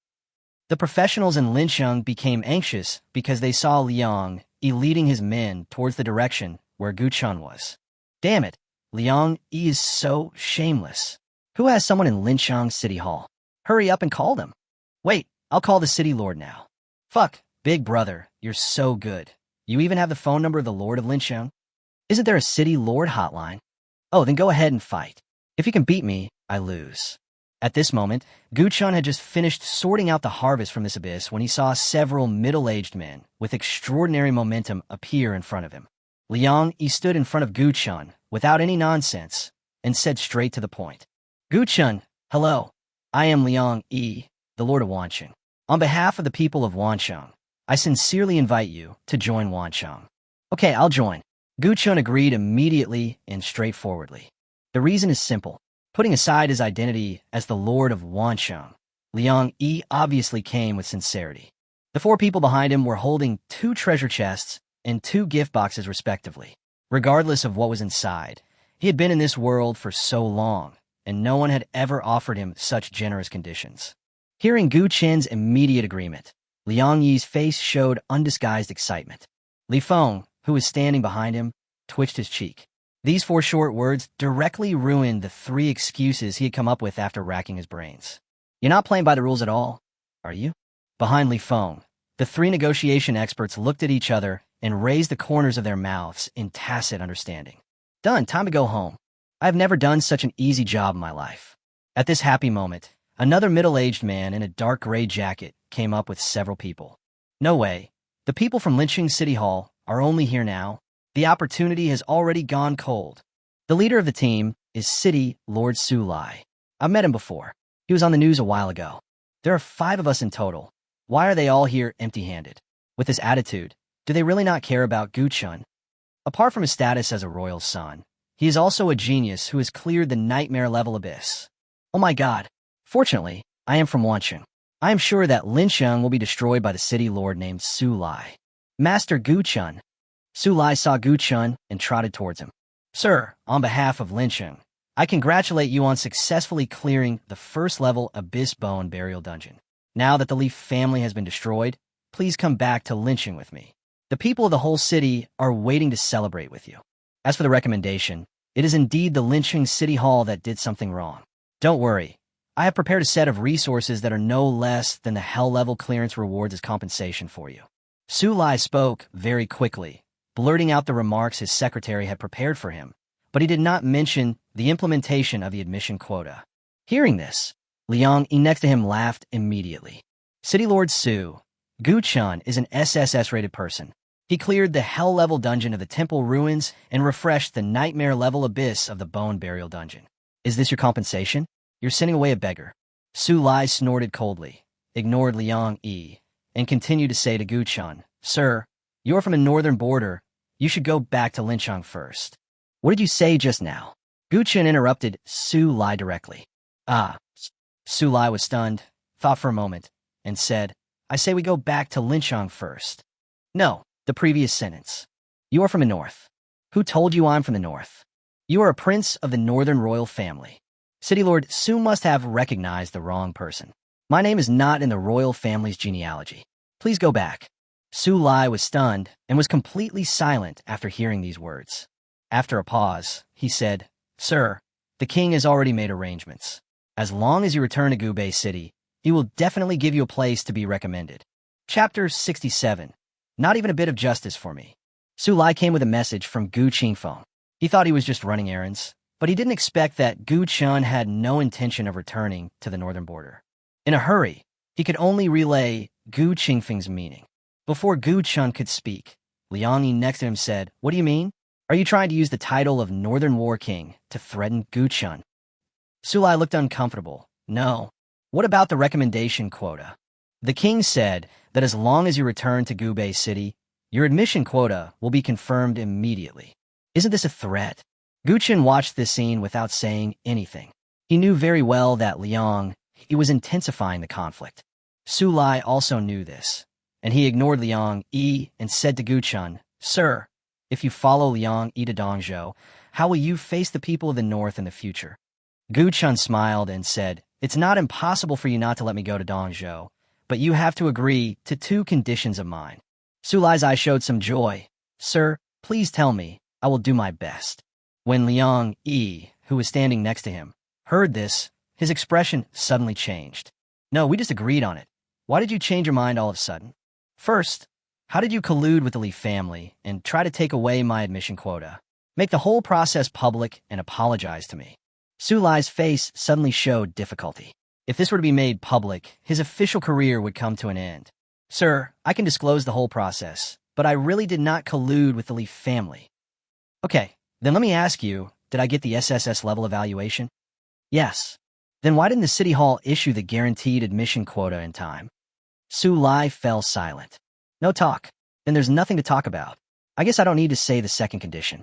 The professionals in Lincheng became anxious because they saw Liang Yi leading his men towards the direction where Gu Chun was. Damn it, Liang Yi is so shameless. Who has someone in Lincheng City Hall? Hurry up and call them. Wait, I'll call the city lord now. Fuck, big brother, you're so good. You even have the phone number of the lord of Lincheng? Isn't there a city lord hotline? Oh, then go ahead and fight. If you can beat me, I lose. At this moment, Gu Chun had just finished sorting out the harvest from this abyss when he saw several middle-aged men with extraordinary momentum appear in front of him. Liang Yi stood in front of Gu Chun without any nonsense and said straight to the point. Gu Chun, hello. I am Liang Yi, the Lord of Wancheng. On behalf of the people of Wancheng, I sincerely invite you to join Wancheng. Okay, I'll join. Gu Chun agreed immediately and straightforwardly. The reason is simple. Putting aside his identity as the Lord of Wancheng, Liang Yi obviously came with sincerity. The four people behind him were holding 2 treasure chests and 2 gift boxes respectively. Regardless of what was inside, he had been in this world for so long, and no one had ever offered him such generous conditions. Hearing Gu Chen's immediate agreement, Liang Yi's face showed undisguised excitement. Li Feng, who was standing behind him, twitched his cheek. These 4 short words directly ruined the 3 excuses he had come up with after racking his brains. You're not playing by the rules at all, are you? Behind Li Feng, the 3 negotiation experts looked at each other and raised the corners of their mouths in tacit understanding. Done, time to go home. I have never done such an easy job in my life. At this happy moment, another middle-aged man in a dark gray jacket came up with several people. No way. The people from Lincheng City Hall are only here now. The opportunity has already gone cold. The leader of the team is City Lord Su Lai. I've met him before. He was on the news a while ago. There are 5 of us in total. Why are they all here empty-handed? With this attitude, do they really not care about Gu Chun? Apart from his status as a royal son, he is also a genius who has cleared the nightmare-level abyss. Oh my god. Fortunately, I am from Wancheng. I am sure that Lincheng will be destroyed by the city lord named Su Lai. Master Gu Chun. Su Lai saw Gu Chun and trotted towards him. Sir, on behalf of Lincheng, I congratulate you on successfully clearing the first-level Abyss Bone Burial Dungeon. Now that the Leaf family has been destroyed, please come back to Lincheng with me. The people of the whole city are waiting to celebrate with you. As for the recommendation, it is indeed the Lincheng City Hall that did something wrong. Don't worry. I have prepared a set of resources that are no less than the hell-level clearance rewards as compensation for you. Su Lai spoke very quickly, blurting out the remarks his secretary had prepared for him, but he did not mention the implementation of the admission quota. Hearing this, Liang Yi next to him laughed immediately. City Lord Su, Gu Chun is an SSS-rated person. He cleared the hell-level dungeon of the temple ruins and refreshed the nightmare-level abyss of the bone burial dungeon. Is this your compensation? You're sending away a beggar. Su Lai snorted coldly, ignored Liang Yi, and continued to say to Gu Chun, Sir, you're from a northern border. You should go back to Lincheng first. What did you say just now? Gu Chun interrupted Su Lai directly. Su Lai was stunned, thought for a moment, and said, I say we go back to Lincheng first. No, the previous sentence. You are from the north. Who told you I'm from the north? You are a prince of the northern royal family. City Lord Su must have recognized the wrong person. My name is not in the royal family's genealogy. Please go back. Su Lai was stunned and was completely silent after hearing these words. After a pause, he said, Sir, the king has already made arrangements. As long as you return to Gubei City, he will definitely give you a place to be recommended. Chapter 67. Not even a bit of justice for me. Su Lai came with a message from Gu Qingfeng. He thought he was just running errands, but he didn't expect that Gu Chun had no intention of returning to the northern border. In a hurry, he could only relay Gu Qingfeng's meaning. Before Gu Chun could speak, Liang Yi next to him said, What do you mean? Are you trying to use the title of Northern War King to threaten Gu Chun? Su Lai looked uncomfortable. No. What about the recommendation quota? The king said that as long as you return to Gubei City, your admission quota will be confirmed immediately. Isn't this a threat? Gu Chun watched this scene without saying anything. He knew very well that Liang Yi was intensifying the conflict. Su Lai also knew this, and he ignored Liang Yi and said to Gu Chun, Sir, if you follow Liang Yi to Dongzhou, how will you face the people of the north in the future? Gu Chun smiled and said, It's not impossible for you not to let me go to Dongzhou, but you have to agree to 2 conditions of mine. Su Lai's eyes showed some joy. Sir, please tell me. I will do my best. When Liang Yi, who was standing next to him, heard this, his expression suddenly changed. No, we just agreed on it. Why did you change your mind all of a sudden? First, how did you collude with the Leaf family and try to take away my admission quota? Make the whole process public and apologize to me. Su Lai's face suddenly showed difficulty. If this were to be made public, his official career would come to an end. Sir, I can disclose the whole process, but I really did not collude with the Leaf family. Okay, then let me ask you, did I get the SSS level evaluation? Yes. Then why didn't the City Hall issue the guaranteed admission quota in time? Su Lai fell silent. No talk. Then there's nothing to talk about. I guess I don't need to say the second condition.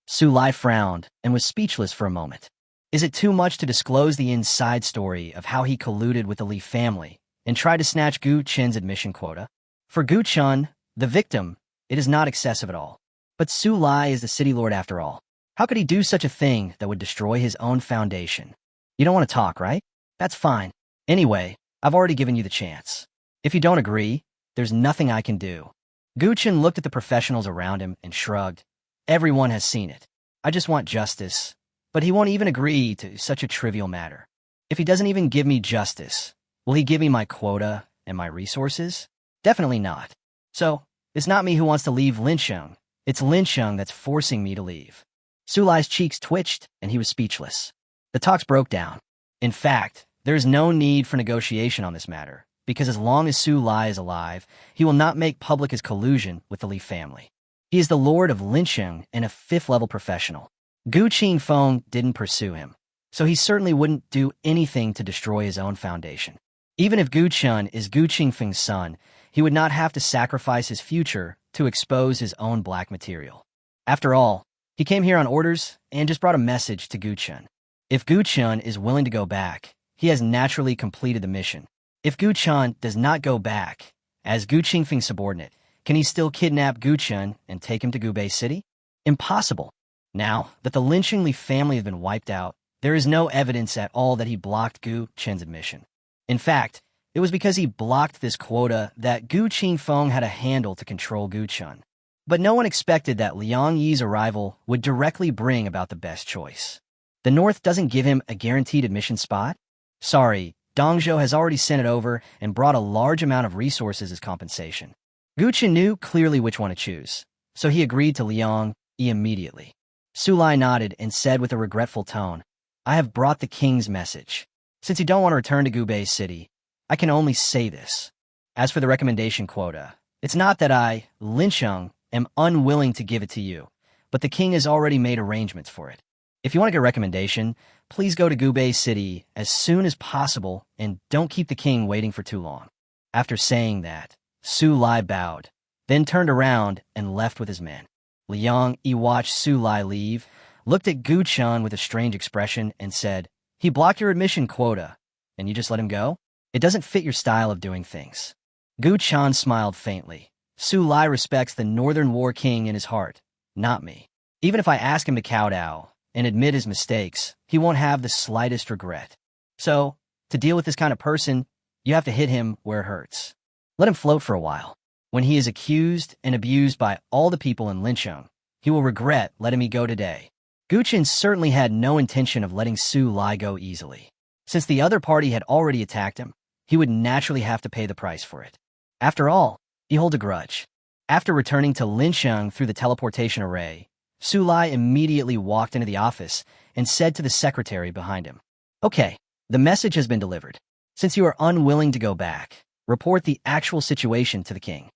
Su Lai frowned and was speechless for a moment. Is it too much to disclose the inside story of how he colluded with the Leaf family and tried to snatch Gu Chun's admission quota? For Gu Chun, the victim, it is not excessive at all. But Su Lai is the city lord after all. How could he do such a thing that would destroy his own foundation? You don't want to talk, right? That's fine. Anyway, I've already given you the chance. If you don't agree, there's nothing I can do. Gu Chun looked at the professionals around him and shrugged. Everyone has seen it. I just want justice. But he won't even agree to such a trivial matter. If he doesn't even give me justice, will he give me my quota and my resources? Definitely not. So, it's not me who wants to leave Lincheng. It's Lincheng that's forcing me to leave. Su Lai's cheeks twitched, and he was speechless. The talks broke down. In fact, there is no need for negotiation on this matter, because as long as Su Lai is alive, he will not make public his collusion with the Leaf family. He is the lord of Lincheng and a 5th-level professional. Gu Qingfeng didn't pursue him, so he certainly wouldn't do anything to destroy his own foundation. Even if Gu Chun is Gu Qingfeng's son, he would not have to sacrifice his future to expose his own black material. After all, he came here on orders and just brought a message to Gu Chun. If Gu Chun is willing to go back, he has naturally completed the mission. If Gu Chun does not go back, as Gu Qingfeng's subordinate, can he still kidnap Gu Chun and take him to Gubei City? Impossible. Now that the Lincheng Leaf family has been wiped out, there is no evidence at all that he blocked Gu Chun's admission. In fact, it was because he blocked this quota that Gu Qingfeng had a handle to control Gu Chun. But no one expected that Liang Yi's arrival would directly bring about the best choice. The North doesn't give him a guaranteed admission spot? Sorry, Dongzhou has already sent it over and brought a large amount of resources as compensation. Gu Chun knew clearly which one to choose, so he agreed to Liang Yi immediately. Su Lai nodded and said with a regretful tone, I have brought the king's message. Since you don't want to return to Gubei City, I can only say this. As for the recommendation quota, it's not that I, Lin Sheng, am unwilling to give it to you, but the king has already made arrangements for it. If you want to get a recommendation, please go to Gubei City as soon as possible and don't keep the king waiting for too long. After saying that, Su Lai bowed, then turned around and left with his men. Liang Yi watched Su Lai leave, looked at Gu Chun with a strange expression, and said, "He blocked your admission quota, and you just let him go? It doesn't fit your style of doing things." Gu Chun smiled faintly. Su Lai respects the Northern War King in his heart, not me. Even if I ask him to kowtow and admit his mistakes, he won't have the slightest regret. So, to deal with this kind of person, you have to hit him where it hurts. Let him float for a while. When he is accused and abused by all the people in Lincheng, he will regret letting me go today. Guqin certainly had no intention of letting Su Lai go easily. Since the other party had already attacked him, he would naturally have to pay the price for it. After all, he holds a grudge. After returning to Lincheng through the teleportation array, Su Lai immediately walked into the office and said to the secretary behind him, "Okay, the message has been delivered. Since you are unwilling to go back, report the actual situation to the king.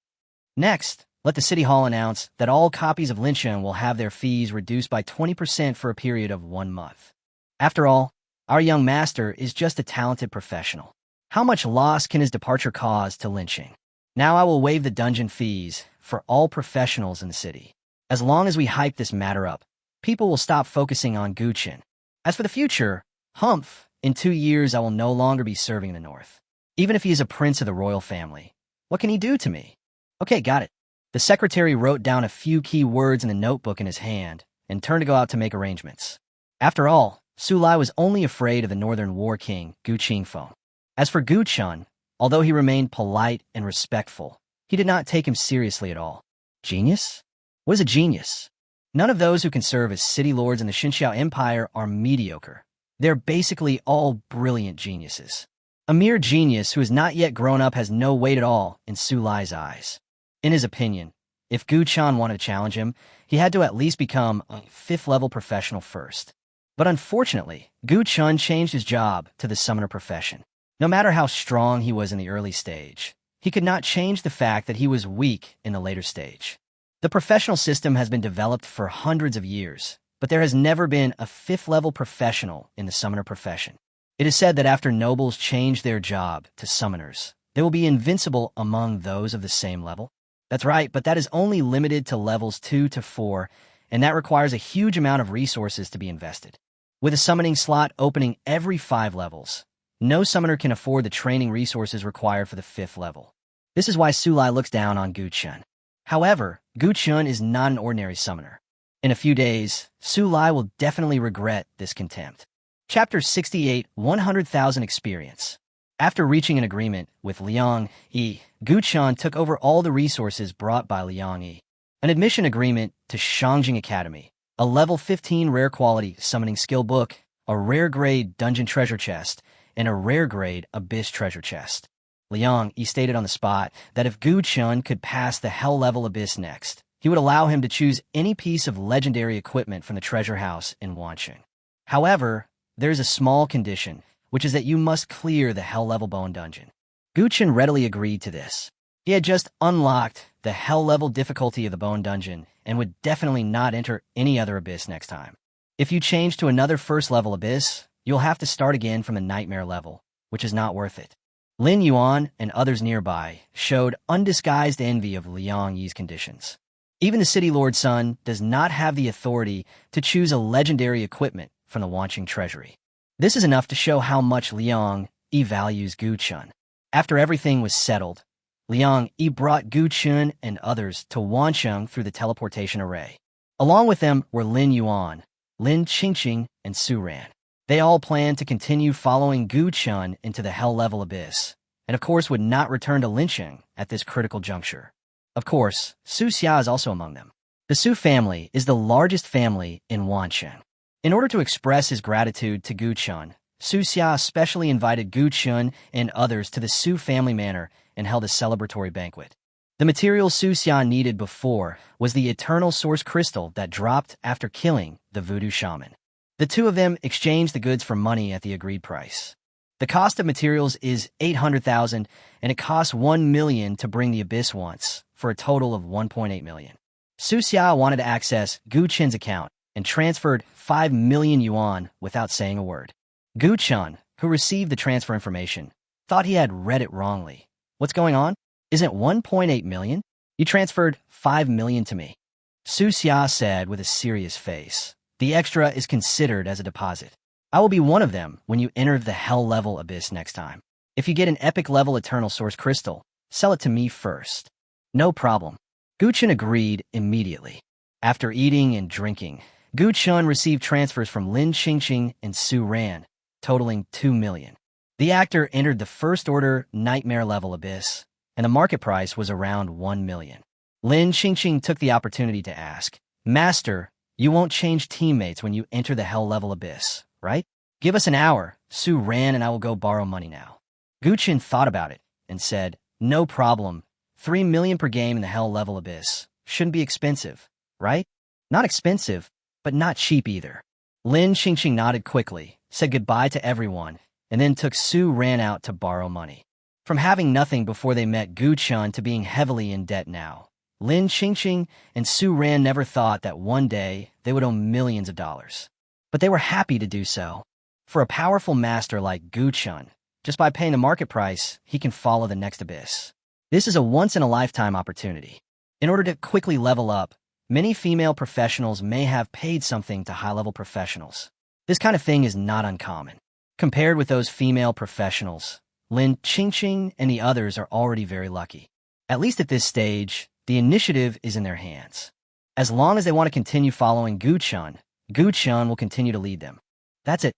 Next, let the city hall announce that all copies of Lincheng will have their fees reduced by 20% for a period of 1 month. After all, our young master is just a talented professional. How much loss can his departure cause to Lincheng? Now I will waive the dungeon fees for all professionals in the city. As long as we hype this matter up, people will stop focusing on Guqin. As for the future, humph, in 2 years I will no longer be serving in the north. Even if he is a prince of the royal family, what can he do to me?" "Okay, got it." The secretary wrote down a few key words in the notebook in his hand and turned to go out to make arrangements. After all, Su Lai was only afraid of the Northern War King, Gu Qingfeng. As for Gu Chun, although he remained polite and respectful, he did not take him seriously at all. Genius? What is a genius? None of those who can serve as city lords in the Xinxiao Empire are mediocre. They're basically all brilliant geniuses. A mere genius who has not yet grown up has no weight at all in Su Lai's eyes. In his opinion, if Gu Chan wanted to challenge him, he had to at least become a 5th-level professional first. But unfortunately, Gu Chun changed his job to the summoner profession. No matter how strong he was in the early stage, he could not change the fact that he was weak in the later stage. The professional system has been developed for hundreds of years, but there has never been a 5th-level professional in the summoner profession. It is said that after nobles change their job to summoners, they will be invincible among those of the same level. That's right, but that is only limited to levels 2 to 4, and that requires a huge amount of resources to be invested. With a summoning slot opening every 5 levels, no summoner can afford the training resources required for the 5th level. This is why Su Lai looks down on Gu Chun. However, Gu Chun is not an ordinary summoner. In a few days, Su Lai will definitely regret this contempt. Chapter 68, 100,000 Experience. After reaching an agreement with Liang Yi, Gu Chun took over all the resources brought by Liang Yi. An admission agreement to Shangjing Academy, a level 15 rare quality summoning skill book, a rare grade dungeon treasure chest, and a rare grade abyss treasure chest. Liang Yi stated on the spot that if Gu Chun could pass the hell level abyss next, he would allow him to choose any piece of legendary equipment from the treasure house in Wancheng. However, there is a small condition, which is that you must clear the Hell Level Bone Dungeon. Gu Chun readily agreed to this. He had just unlocked the Hell Level difficulty of the Bone Dungeon and would definitely not enter any other abyss next time. If you change to another 1st level abyss, you'll have to start again from the Nightmare level, which is not worth it. Lin Yuan and others nearby showed undisguised envy of Liang Yi's conditions. Even the City Lord's son does not have the authority to choose a legendary equipment from the Wancheng treasury. This is enough to show how much Liang Yi values Gu Chun. After everything was settled, Liang Yi brought Gu Chun and others to Wancheng through the teleportation array. Along with them were Lin Yuan, Lin Qingqing, and Su Ran. They all planned to continue following Gu Chun into the Hell Level Abyss, and of course would not return to Lincheng at this critical juncture. Of course, Su Xia is also among them. The Su family is the largest family in Wancheng. In order to express his gratitude to Gu Chun, Su Xia especially invited Gu Chun and others to the Su family manor and held a celebratory banquet. The material Su Xia needed before was the eternal source crystal that dropped after killing the Voodoo Shaman. The two of them exchanged the goods for money at the agreed price. The cost of materials is 800,000, and it costs 1 million to bring the abyss once, for a total of 1.8 million. Su Xia wanted to access Gu Chen's account and transferred 5 million yuan without saying a word. Gu Chen, who received the transfer information, thought he had read it wrongly. What's going on? Isn't 1.8 million? You transferred 5 million to me. Su Xia said with a serious face. The extra is considered as a deposit. I will be one of them when you enter the hell level abyss next time. If you get an epic level eternal source crystal, sell it to me first. No problem. Gu Chen agreed immediately. After eating and drinking, Gu Chen received transfers from Lin Qingqing and Su Ran, totaling 2 million. The actor entered the first order nightmare level abyss, and the market price was around 1 million. Lin Qingqing took the opportunity to ask, Master, you won't change teammates when you enter the hell level abyss, right? Give us an hour. Su Ran and I will go borrow money now. Gu Chen thought about it and said, no problem. 3 million per game in the hell level abyss. Shouldn't be expensive, right? Not expensive, but not cheap either. Lin Qingqing nodded quickly, said goodbye to everyone, and then took Su Ran out to borrow money. From having nothing before they met Gu Chen to being heavily in debt now, Lin Qingqing and Su Ran never thought that one day they would owe millions of dollars. But they were happy to do so. For a powerful master like Gu Chen, just by paying the market price, he can follow the next abyss. This is a once-in-a-lifetime opportunity. In order to quickly level up, many female professionals may have paid something to high-level professionals. This kind of thing is not uncommon. Compared with those female professionals, Lin Qingqing and the others are already very lucky. At least at this stage, the initiative is in their hands. As long as they want to continue following Gu Chen will continue to lead them. That's it.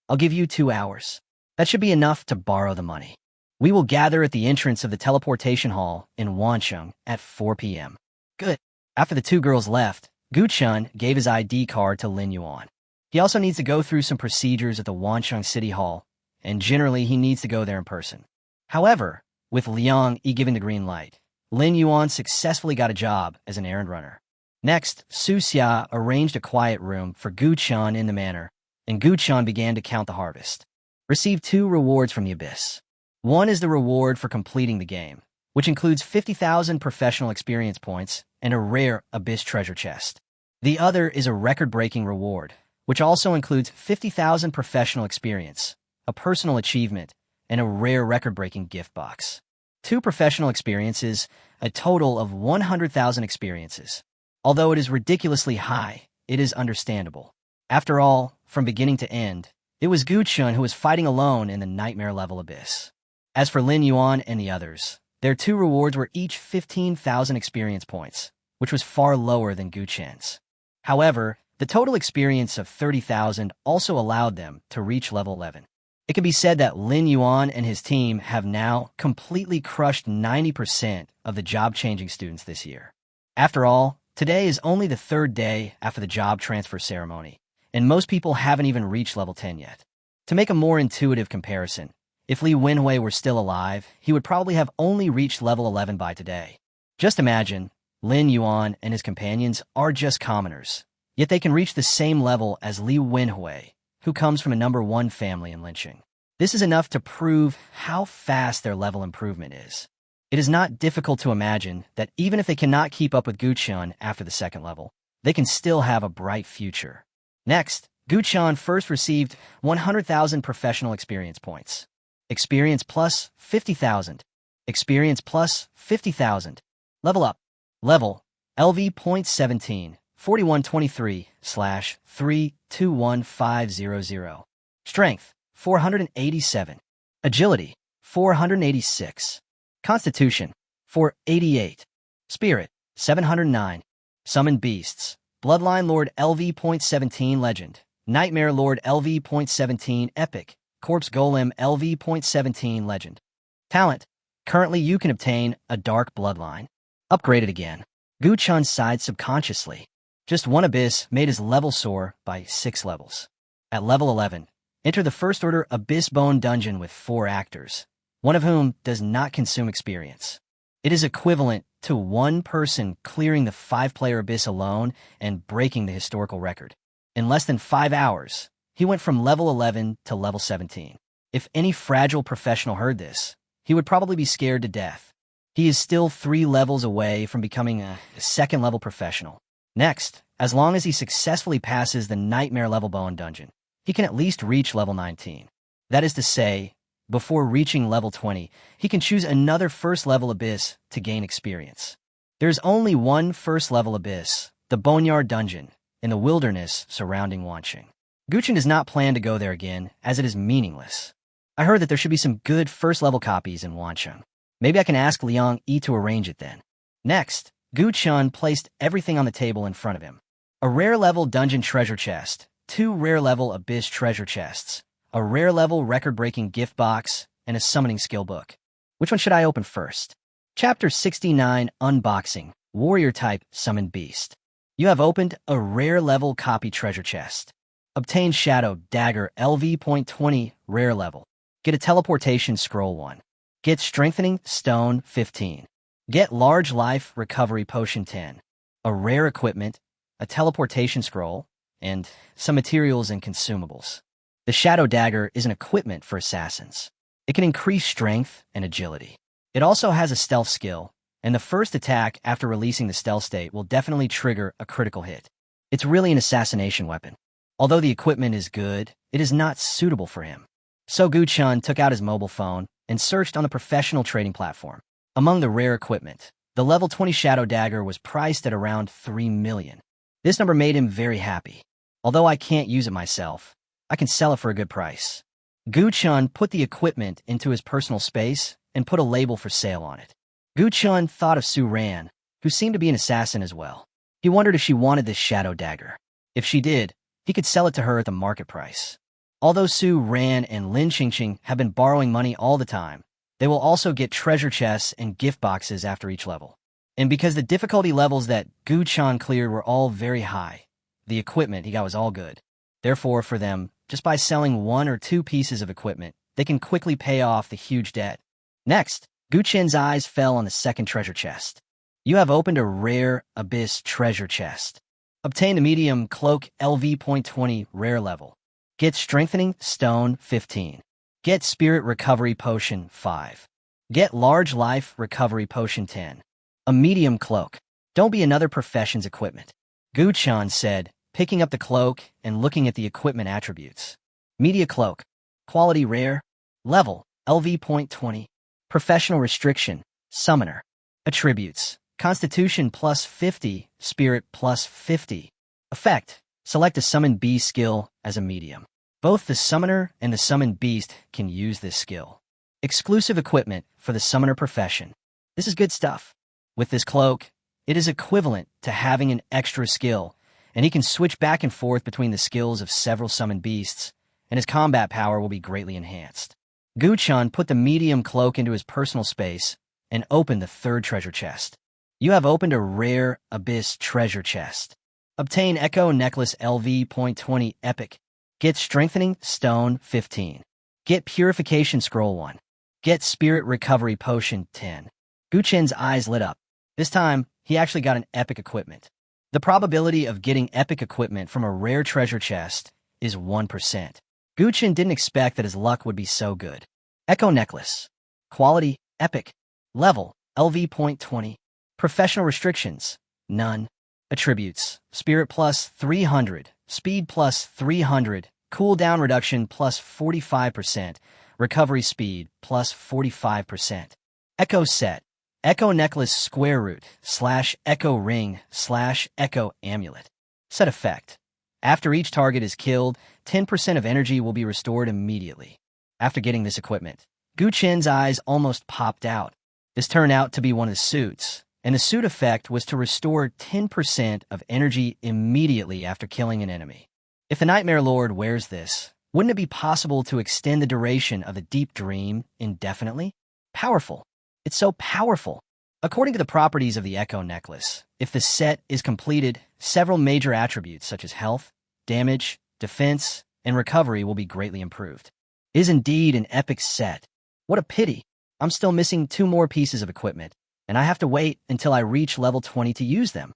I'll give you 2 hours. That should be enough to borrow the money. We will gather at the entrance of the teleportation hall in Wancheng at 4 p.m. Good. After the 2 girls left, Gu Chen gave his ID card to Lin Yuan. He also needs to go through some procedures at the Wancheng City Hall, and generally he needs to go there in person. However, with Liang Yi giving the green light, Lin Yuan successfully got a job as an errand runner. Next, Su Xia arranged a quiet room for Gu Chen in the manor, and Gu Chen began to count the harvest. Received 2 rewards from the abyss. One is the reward for completing the game, which includes 50,000 professional experience points and a rare abyss treasure chest. The other is a record-breaking reward, which also includes 50,000 professional experience, a personal achievement, and a rare record-breaking gift box. 2 professional experiences, a total of 100,000 experiences. Although it is ridiculously high, it is understandable. After all, from beginning to end, it was Gu Chen who was fighting alone in the nightmare level abyss. As for Lin Yuan and the others, their 2 rewards were each 15,000 experience points, which was far lower than Gu Chen's. However, the total experience of 30,000 also allowed them to reach level 11. It can be said that Lin Yuan and his team have now completely crushed 90% of the job-changing students this year. After all, today is only the 3rd day after the job transfer ceremony, and most people haven't even reached level 10 yet. To make a more intuitive comparison, if Li Wenhui were still alive, he would probably have only reached level 11 by today. Just imagine, Lin Yuan and his companions are just commoners, yet they can reach the same level as Li Wenhui, who comes from a number 1 family in Linqing. This is enough to prove how fast their level improvement is. It is not difficult to imagine that even if they cannot keep up with Gu Chen after the 2nd level, they can still have a bright future. Next, Gu Chen first received 100,000 professional experience points. Experience plus 50,000. Experience plus 50,000. Level up. Level LV.17 4123/321500. Strength 487. Agility 486. Constitution 488. Spirit 709. Summon beasts. Bloodline Lord LV.17 Legend. Nightmare Lord LV.17 Epic. Corpse Golem LV.17 Legend. Talent. Currently you can obtain a Dark Bloodline. Upgraded again. Gu Chen sighed subconsciously. Just one abyss made his level soar by 6 levels. At level 11, enter the First Order Abyss Bone Dungeon with 4 actors, one of whom does not consume experience. It is equivalent to one person clearing the 5-player abyss alone and breaking the historical record. In less than 5 hours, he went from level 11 to level 17. If any fragile professional heard this, he would probably be scared to death. He is still 3 levels away from becoming a second-level professional. Next, as long as he successfully passes the Nightmare level Bowen dungeon, he can at least reach level 19. That is to say, before reaching level 20, he can choose another first-level abyss to gain experience. There's only one first-level abyss, the Boneyard dungeon, in the wilderness surrounding Wanqing. Guchen does not plan to go there again, as it is meaningless. I heard that there should be some good first-level copies in Wanqing. Maybe I can ask Liang Yi to arrange it then. Next, Gu Chun placed everything on the table in front of him. A rare-level dungeon treasure chest, 2 rare-level abyss treasure chests, a rare-level record-breaking gift box, and a summoning skill book. Which one should I open first? Chapter 69, Unboxing, Warrior-type Summoned Beast. You have opened a rare-level copy treasure chest. Obtain Shadow Dagger LV.20 rare level. Get a teleportation scroll 1. Get Strengthening Stone 15. Get Large Life Recovery Potion 10. A rare equipment, a teleportation scroll, and some materials and consumables. The Shadow Dagger is an equipment for assassins. It can increase strength and agility. It also has a stealth skill, and the first attack after releasing the stealth state will definitely trigger a critical hit. It's really an assassination weapon. Although the equipment is good, it is not suitable for him. So Gu Chun took out his mobile phone and searched on the professional trading platform. Among the rare equipment, the level 20 Shadow Dagger was priced at around 3 million. This number made him very happy. Although I can't use it myself, I can sell it for a good price. Gu Chun put the equipment into his personal space and put a label for sale on it. Gu Chun thought of Su Ran, who seemed to be an assassin as well. He wondered if she wanted this Shadow Dagger. If she did, he could sell it to her at the market price. Although Su Ran and Lin Qingfeng have been borrowing money all the time, they will also get treasure chests and gift boxes after each level. And because the difficulty levels that Gu Chun cleared were all very high, the equipment he got was all good. Therefore, for them, just by selling 1 or 2 pieces of equipment, they can quickly pay off the huge debt. Next, Gu Chen's eyes fell on the second treasure chest. You have opened a rare abyss treasure chest. Obtain the medium cloak LV.20 rare level. Get Strengthening Stone 15. Get Spirit Recovery Potion 5. Get Large Life Recovery Potion 10. A medium cloak. Don't be another profession's equipment. Gu Chun said, picking up the cloak and looking at the equipment attributes. Media cloak. Quality rare. Level LV.20. Professional restriction. Summoner. Attributes. Constitution plus 50. Spirit plus 50. Effect. Select a Summon Beast skill as a medium. Both the Summoner and the Summoned Beast can use this skill. Exclusive equipment for the Summoner profession. This is good stuff. With this cloak, it is equivalent to having an extra skill, and he can switch back and forth between the skills of several Summoned Beasts, and his combat power will be greatly enhanced. Gu Chun put the medium cloak into his personal space and opened the third treasure chest. You have opened a rare abyss treasure chest. Obtain Echo Necklace LV.20 Epic. Get Strengthening Stone 15. Get Purification Scroll 1. Get Spirit Recovery Potion 10. Gu Chen's eyes lit up. This time, he actually got an epic equipment. The probability of getting epic equipment from a rare treasure chest is 1%. Gu Chen didn't expect that his luck would be so good. Echo Necklace. Quality, Epic. Level, LV.20. Professional restrictions, none. Attributes, Spirit plus 300, Speed plus 300, Cooldown reduction plus 45%, Recovery speed plus 45%. Echo Set, Echo Necklace Square Root / Echo Ring / Echo Amulet. Set effect. After each target is killed, 10% of energy will be restored immediately. After getting this equipment, Gu Chen's eyes almost popped out. This turned out to be one of the suits, and the suit effect was to restore 10% of energy immediately after killing an enemy. If the Nightmare Lord wears this, wouldn't it be possible to extend the duration of a deep dream indefinitely? Powerful. It's so powerful. According to the properties of the Echo Necklace, if the set is completed, several major attributes such as health, damage, defense, and recovery will be greatly improved. It is indeed an epic set. What a pity. I'm still missing 2 more pieces of equipment, and I have to wait until I reach level 20 to use them.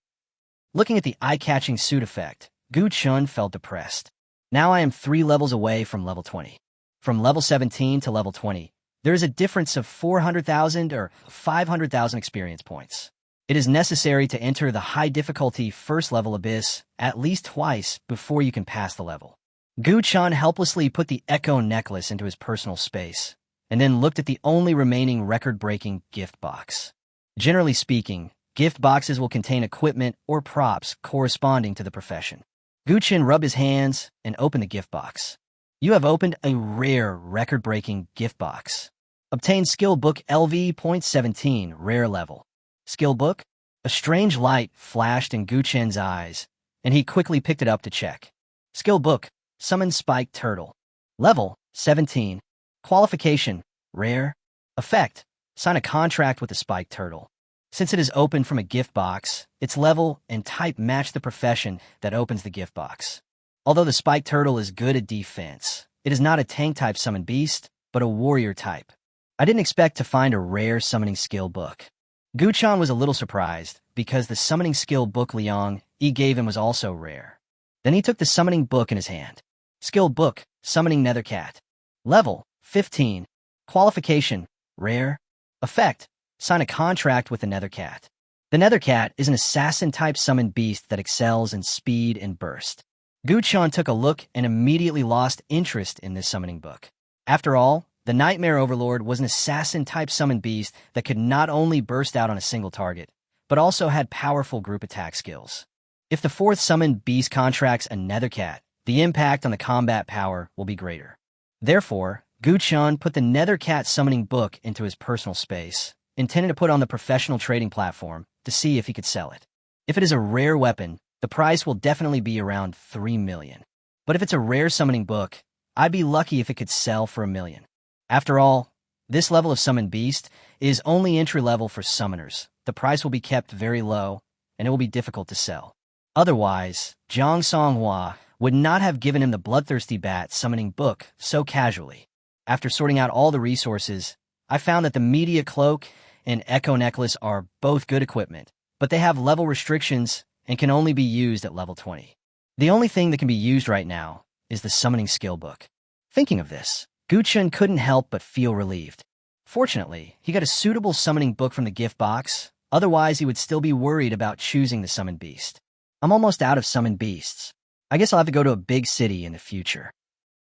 Looking at the eye-catching suit effect, Gu Chun felt depressed. Now I am 3 levels away from level 20. From level 17 to level 20, there is a difference of 400,000 or 500,000 experience points. It is necessary to enter the high difficulty first level abyss at least twice before you can pass the level. Gu-chan helplessly put the echo necklace into his personal space, and then looked at the only remaining record-breaking gift box. Generally speaking, gift boxes will contain equipment or props corresponding to the profession. Gu-chan rubbed his hands and opened the gift box. You have opened a rare record-breaking gift box. Obtain skill book LV.17 rare level. Skill book? A strange light flashed in Gu-chan's eyes, and he quickly picked it up to check. Skill book, summon spiked turtle. Level, 17. Qualification, rare. Effect, sign a contract with the spiked turtle. Since it is opened from a gift box, its level and type match the profession that opens the gift box. Although the spiked turtle is good at defense, it is not a tank-type summon beast, but a warrior type. I didn't expect to find a rare summoning skill book. Gu-chan was a little surprised, because the summoning skill book Liang Yi gave him was also rare. Then he took the summoning book in his hand. Skill book, Summoning Nethercat. Level, 15. Qualification, rare. Effect, sign a contract with the Nethercat. The Nethercat is an assassin-type summon beast that excels in speed and burst. Gu-chan took a look and immediately lost interest in this summoning book. After all, the Nightmare Overlord was an assassin-type summon beast that could not only burst out on a single target, but also had powerful group attack skills. If the fourth summoned beast contracts a Nethercat, the impact on the combat power will be greater. Therefore, Gu-chan put the Nethercat summoning book into his personal space, intending to put on the professional trading platform to see if he could sell it. If it is a rare weapon, the price will definitely be around 3 million. But if it's a rare summoning book, I'd be lucky if it could sell for 1 million. After all, this level of summon beast is only entry level for summoners. The price will be kept very low, and it will be difficult to sell. Otherwise, Zhang Songhua would not have given him the Bloodthirsty Bat summoning book so casually. After sorting out all the resources, I found that the Media Cloak and Echo Necklace are both good equipment, but they have level restrictions and can only be used at level 20. The only thing that can be used right now is the summoning skill book. Thinking of this, Gu-chan couldn't help but feel relieved. Fortunately, he got a suitable summoning book from the gift box, otherwise he would still be worried about choosing the summoned beast. I'm almost out of summoned beasts. I guess I'll have to go to a big city in the future.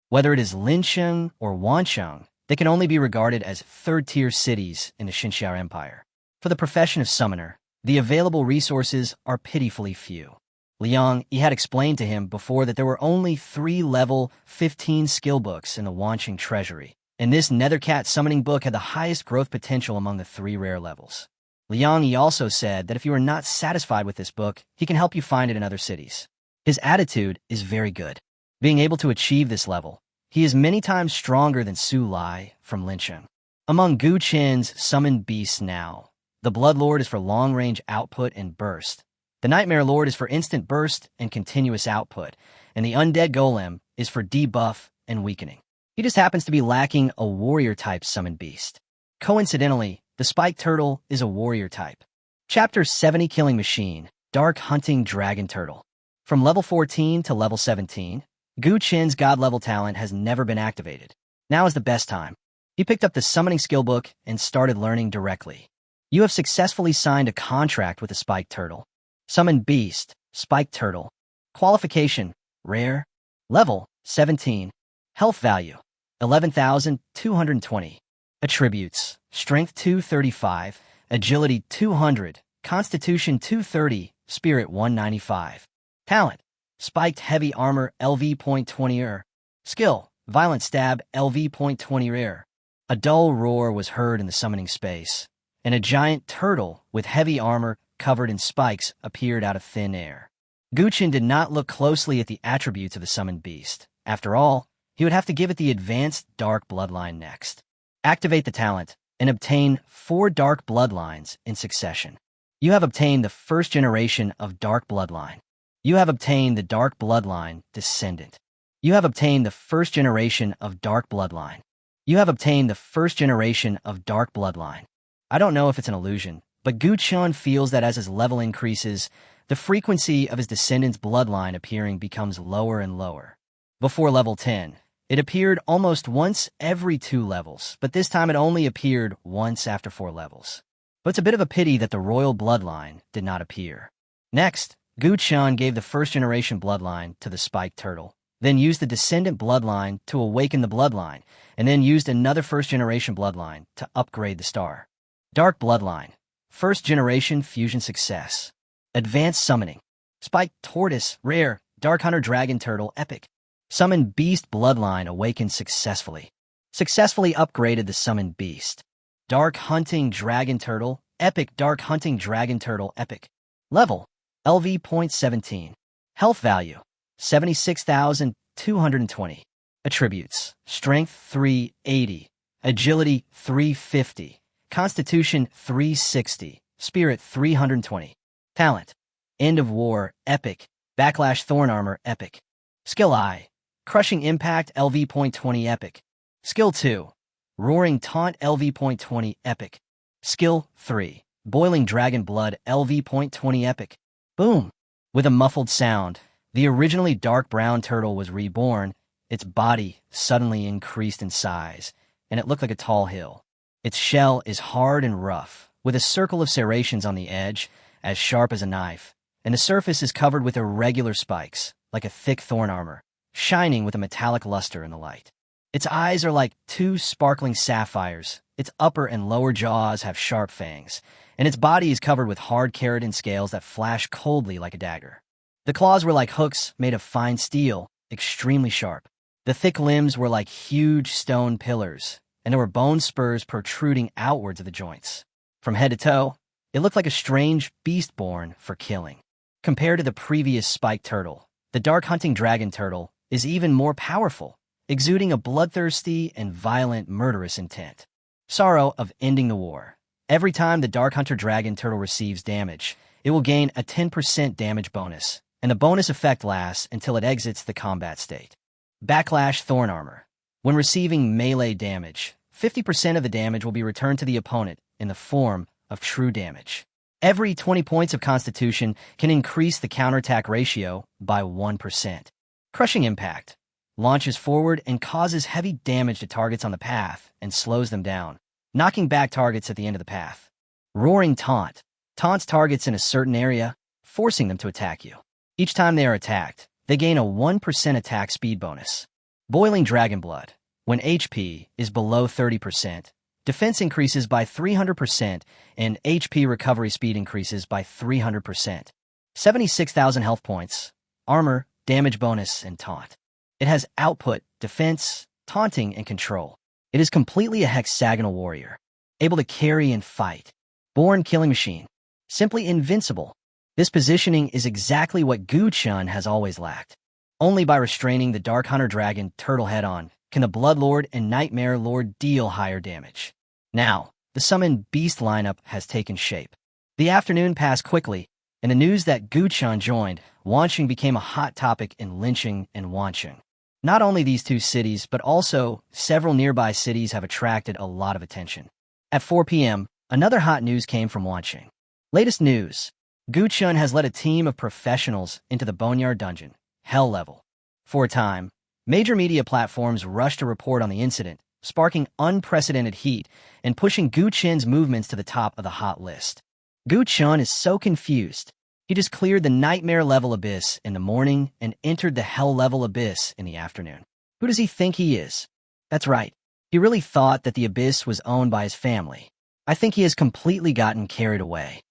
Whether it is Lincheng or Wancheng, they can only be regarded as third-tier cities in the Xinxiao Empire. For the profession of summoner, the available resources are pitifully few. Liang Yi had explained to him before that there were only 3 level 15 skill books in the Wancheng treasury, and this Nethercat summoning book had the highest growth potential among the 3 rare levels. Liang Yi also said that if you are not satisfied with this book, he can help you find it in other cities. His attitude is very good. Being able to achieve this level, he is many times stronger than Su Lai from Lincheng. Among Gu-chan's summoned beasts now, the Bloodlord is for long-range output and burst. The Nightmare Lord is for instant burst and continuous output, and the Undead Golem is for debuff and weakening. He just happens to be lacking a warrior-type summoned beast. Coincidentally, the Spiked Turtle is a warrior type. Chapter 70 Killing Machine, Dark Hunting Dragon Turtle. From level 14 to level 17, Gu-chin's god-level talent has never been activated. Now is the best time. He picked up the summoning skill book and started learning directly. You have successfully signed a contract with the Spiked Turtle. Summon Beast, Spiked Turtle. Qualification, Rare. Level, 17. Health value, 11,220. Attributes, Strength 235, Agility 200, Constitution 230, Spirit 195. Talent, Spiked Heavy Armor LV.20 Skill, Violent Stab LV.20 A dull roar was heard in the summoning space, and a giant turtle with heavy armor covered in spikes appeared out of thin air. Gu-chan did not look closely at the attributes of the summoned beast. After all, he would have to give it the advanced Dark Bloodline next. Activate the talent and obtain 4 Dark Bloodlines in succession. You have obtained the first generation of Dark Bloodline. You have obtained the Dark Bloodline Descendant. You have obtained the first generation of Dark Bloodline. You have obtained the first generation of Dark Bloodline. I don't know if it's an illusion, but Gu-chan feels that as his level increases, the frequency of his descendant's bloodline appearing becomes lower and lower. Before level 10, It appeared almost once every 2 levels, but this time it only appeared once after 4 levels. But it's a bit of a pity that the royal bloodline did not appear. Next, Gu-chan gave the first-generation bloodline to the spiked turtle, then used the descendant bloodline to awaken the bloodline, and then used another first-generation bloodline to upgrade the star. Dark bloodline. First-generation fusion success. Advanced summoning. Spiked tortoise, rare, dark hunter dragon turtle, epic. Summoned beast bloodline awakened successfully. Successfully upgraded the summoned beast. Dark hunting dragon turtle, epic. Dark hunting dragon turtle, epic. Level, LV.17. Health value, 76,220. Attributes, Strength 380, Agility 350, Constitution 360, Spirit 320. Talent, End of War, epic. Backlash Thorn Armor, epic. Skill I, Crushing Impact, LV.20, epic. Skill 2, Roaring Taunt, LV.20, epic. Skill 3, Boiling Dragon Blood, LV.20, epic. Boom! With a muffled sound, the originally dark brown turtle was reborn. Its body suddenly increased in size, and it looked like a tall hill. Its shell is hard and rough, with a circle of serrations on the edge, as sharp as a knife, and the surface is covered with irregular spikes, like a thick thorn armor, shining with a metallic luster in the light. Its eyes are like 2 sparkling sapphires, its upper and lower jaws have sharp fangs, and its body is covered with hard keratin scales that flash coldly like a dagger. The claws were like hooks made of fine steel, extremely sharp. The thick limbs were like huge stone pillars, and there were bone spurs protruding outwards of the joints. From head to toe, it looked like a strange beast born for killing. Compared to the previous spiked turtle, the dark hunting dragon turtle is even more powerful, exuding a bloodthirsty and violent murderous intent. Sorrow of ending the war. Every time the dark hunter dragon turtle receives damage, it will gain a 10% damage bonus, and the bonus effect lasts until it exits the combat state. Backlash Thorn Armor. When receiving melee damage, 50% of the damage will be returned to the opponent in the form of true damage. Every 20 points of Constitution can increase the counterattack ratio by 1%. Crushing Impact. Launches forward and causes heavy damage to targets on the path and slows them down, knocking back targets at the end of the path. Roaring Taunt. Taunts targets in a certain area, forcing them to attack you. Each time they are attacked, they gain a 1% attack speed bonus. Boiling Dragon Blood. When HP is below 30%, defense increases by 300% and HP recovery speed increases by 300%. 76,000 health points, armor, damage bonus, and taunt. It has output, defense, taunting, and control. It is completely a hexagonal warrior, able to carry and fight. Born killing machine. Simply invincible. This positioning is exactly what Gu-chan has always lacked. Only by restraining the Dark Hunter Dragon turtle head-on can the Bloodlord and Nightmare Lord deal higher damage. Now, the summoned beast lineup has taken shape. The afternoon passed quickly, and the news that Gu-chan joined Wancheng became a hot topic in Lincheng and Wancheng. Not only these 2 cities, but also several nearby cities have attracted a lot of attention. At 4 p.m., another hot news came from Wancheng. Latest news. Gu-chan has led a team of professionals into the Boneyard Dungeon, Hell Level. For a time, major media platforms rushed to report on the incident, sparking unprecedented heat and pushing Gu-chan's movements to the top of the hot list. Gu-chan is so confused. He just cleared the Nightmare Level Abyss in the morning and entered the Hell Level Abyss in the afternoon. Who does he think he is? That's right. He really thought that the Abyss was owned by his family. I think he has completely gotten carried away.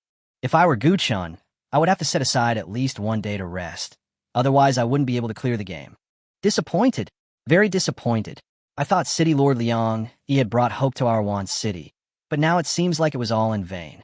If I were Gu-chan, I would have to set aside at least 1 day to rest. Otherwise, I wouldn't be able to clear the game. Disappointed. Very disappointed. I thought City Lord Liang, he had brought hope to our Wan city, but now it seems like it was all in vain.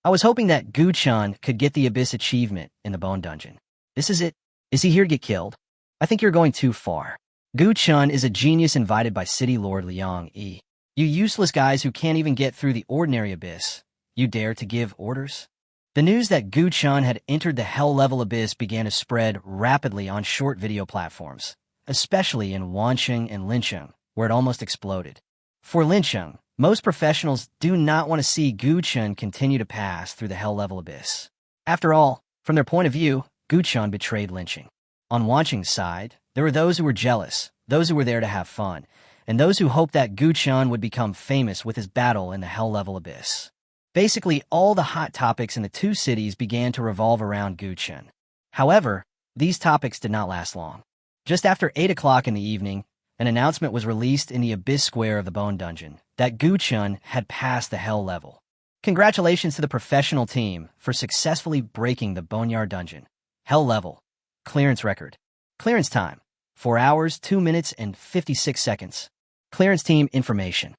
I was hoping that Gu-chan could get the Abyss achievement in the Bone Dungeon. This is it. Is he here to get killed? I think you're going too far. Gu-chan is a genius invited by City Lord Liang E. You useless guys who can't even get through the ordinary Abyss. You dare to give orders? The news that Gu-chan had entered the Hell Level Abyss began to spread rapidly on short video platforms, especially in Wancheng and Lincheng, where it almost exploded. For Lincheng, most professionals do not want to see Gu-chan continue to pass through the Hell Level Abyss. After all, from their point of view, Gu-chan betrayed Lincheng. On Wancheng's side, there were those who were jealous, those who were there to have fun, and those who hoped that Gu Chun would become famous with his battle in the hell-level abyss. Basically, all the hot topics in the two cities began to revolve around Gu Chun. However, these topics did not last long. Just after 8 o'clock in the evening, an announcement was released in the Abyss Square of the Bone Dungeon that Gu Chun had passed the Hell level. Congratulations to the professional team for successfully breaking the Boneyard Dungeon. Hell level. Clearance record. Clearance time. 4 hours, 2 minutes, and 56 seconds. Clearance team information.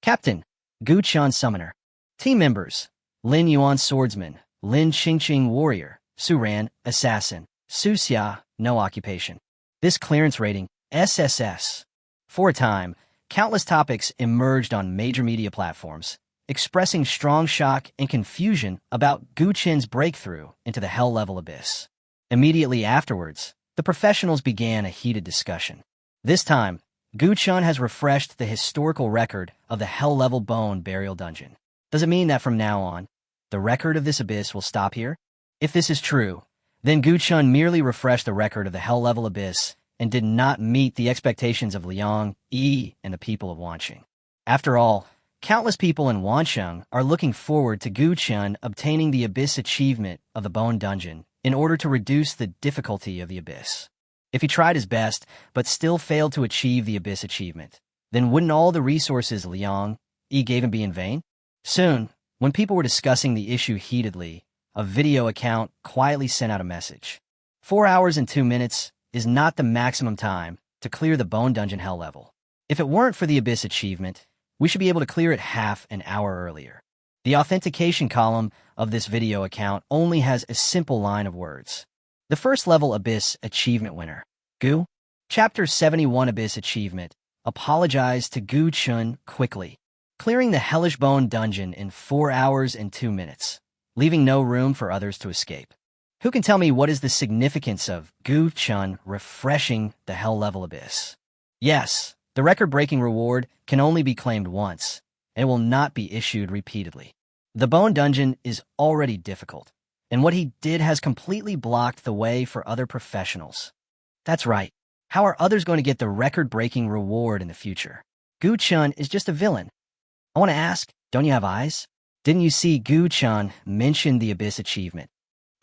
Captain, Gu Chun Summoner. Team members, Lin Yuan Swordsman, Lin Qingfeng Warrior, Su Ran, Assassin, Su Xia, No Occupation. This clearance rating, SSS. For a time, countless topics emerged on major media platforms, expressing strong shock and confusion about Gu Chun's breakthrough into the hell-level abyss. Immediately afterwards, the professionals began a heated discussion. This time, Gu Chun has refreshed the historical record of the hell-level bone burial dungeon. Does it mean that from now on, the record of this abyss will stop here? If this is true, then Gu Chun merely refreshed the record of the hell-level abyss and did not meet the expectations of Liang, Yi, and the people of Wansheng. After all, countless people in Wansheng are looking forward to Gu Chun obtaining the abyss achievement of the Bone Dungeon in order to reduce the difficulty of the abyss. If he tried his best, but still failed to achieve the abyss achievement, then wouldn't all the resources Liang, Yi gave him be in vain? Soon, when people were discussing the issue heatedly, a video account quietly sent out a message. 4 hours and 2 minutes is not the maximum time to clear the Bone Dungeon hell level. If it weren't for the abyss achievement, we should be able to clear it half an hour earlier. The authentication column of this video account only has a simple line of words. The first level abyss achievement winner, Gu. Chapter 71 Abyss Achievement. Apologize to Gu Chun quickly. Clearing the hellish Bone Dungeon in 4 hours and 2 minutes, leaving no room for others to escape. Who can tell me what is the significance of Gu Chun refreshing the hell-level abyss? Yes, the record-breaking reward can only be claimed once, and it will not be issued repeatedly. The Bone Dungeon is already difficult, and what he did has completely blocked the way for other professionals. That's right. How are others going to get the record-breaking reward in the future? Gu Chun is just a villain. I want to ask, don't you have eyes? Didn't you see Gu Chun mention the Abyss Achievement?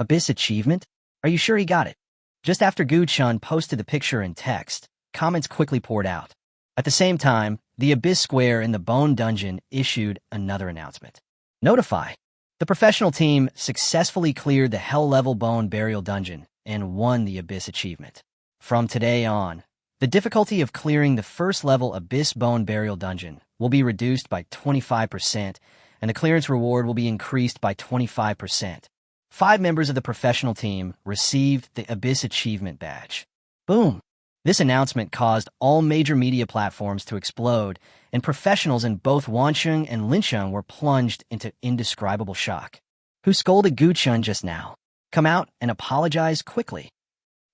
Abyss Achievement? Are you sure he got it? Just after Gu Chun posted the picture in text, comments quickly poured out. At the same time, the Abyss Square in the Bone Dungeon issued another announcement. Notify. The professional team successfully cleared the hell-level Bone Burial Dungeon and won the Abyss Achievement. From today on, the difficulty of clearing the first-level Abyss Bone Burial Dungeon will be reduced by 25%, and the clearance reward will be increased by 25%. 5 members of the professional team received the Abyss Achievement Badge. Boom! This announcement caused all major media platforms to explode, and professionals in both Wansheng and Linsheng were plunged into indescribable shock. Who scolded Gu Chun just now? Come out and apologize quickly.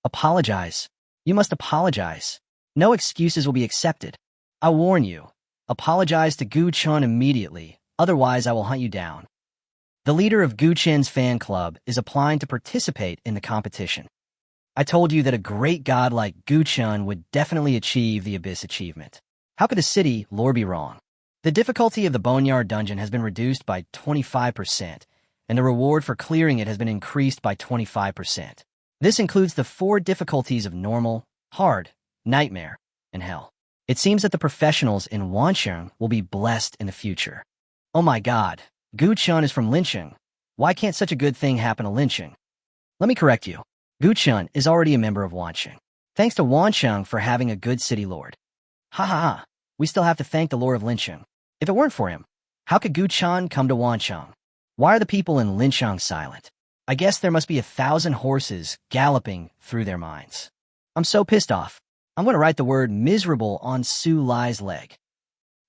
Apologize. You must apologize. No excuses will be accepted. I warn you. Apologize to Gu Chun immediately, otherwise I will hunt you down. The leader of Gu Chun's fan club is applying to participate in the competition. I told you that a great god like Gu Chun would definitely achieve the Abyss Achievement. How could the city lore be wrong? The difficulty of the Boneyard Dungeon has been reduced by 25%, and the reward for clearing it has been increased by 25%. This includes the 4 difficulties of normal, hard, nightmare, and hell. It seems that the professionals in Wansheng will be blessed in the future. Oh my god, Gu Chun is from Linsheng. Why can't such a good thing happen to Linsheng? Let me correct you. Gu Chun is already a member of Wansheng. Thanks to Wansheng for having a good city lord. Ha ha ha, we still have to thank the lord of Linsheng. If it weren't for him, how could Gu Chun come to Wansheng? Why are the people in Linsheng silent? I guess there must be 1,000 horses galloping through their minds. I'm so pissed off. I'm going to write the word miserable on Su Lai's leg.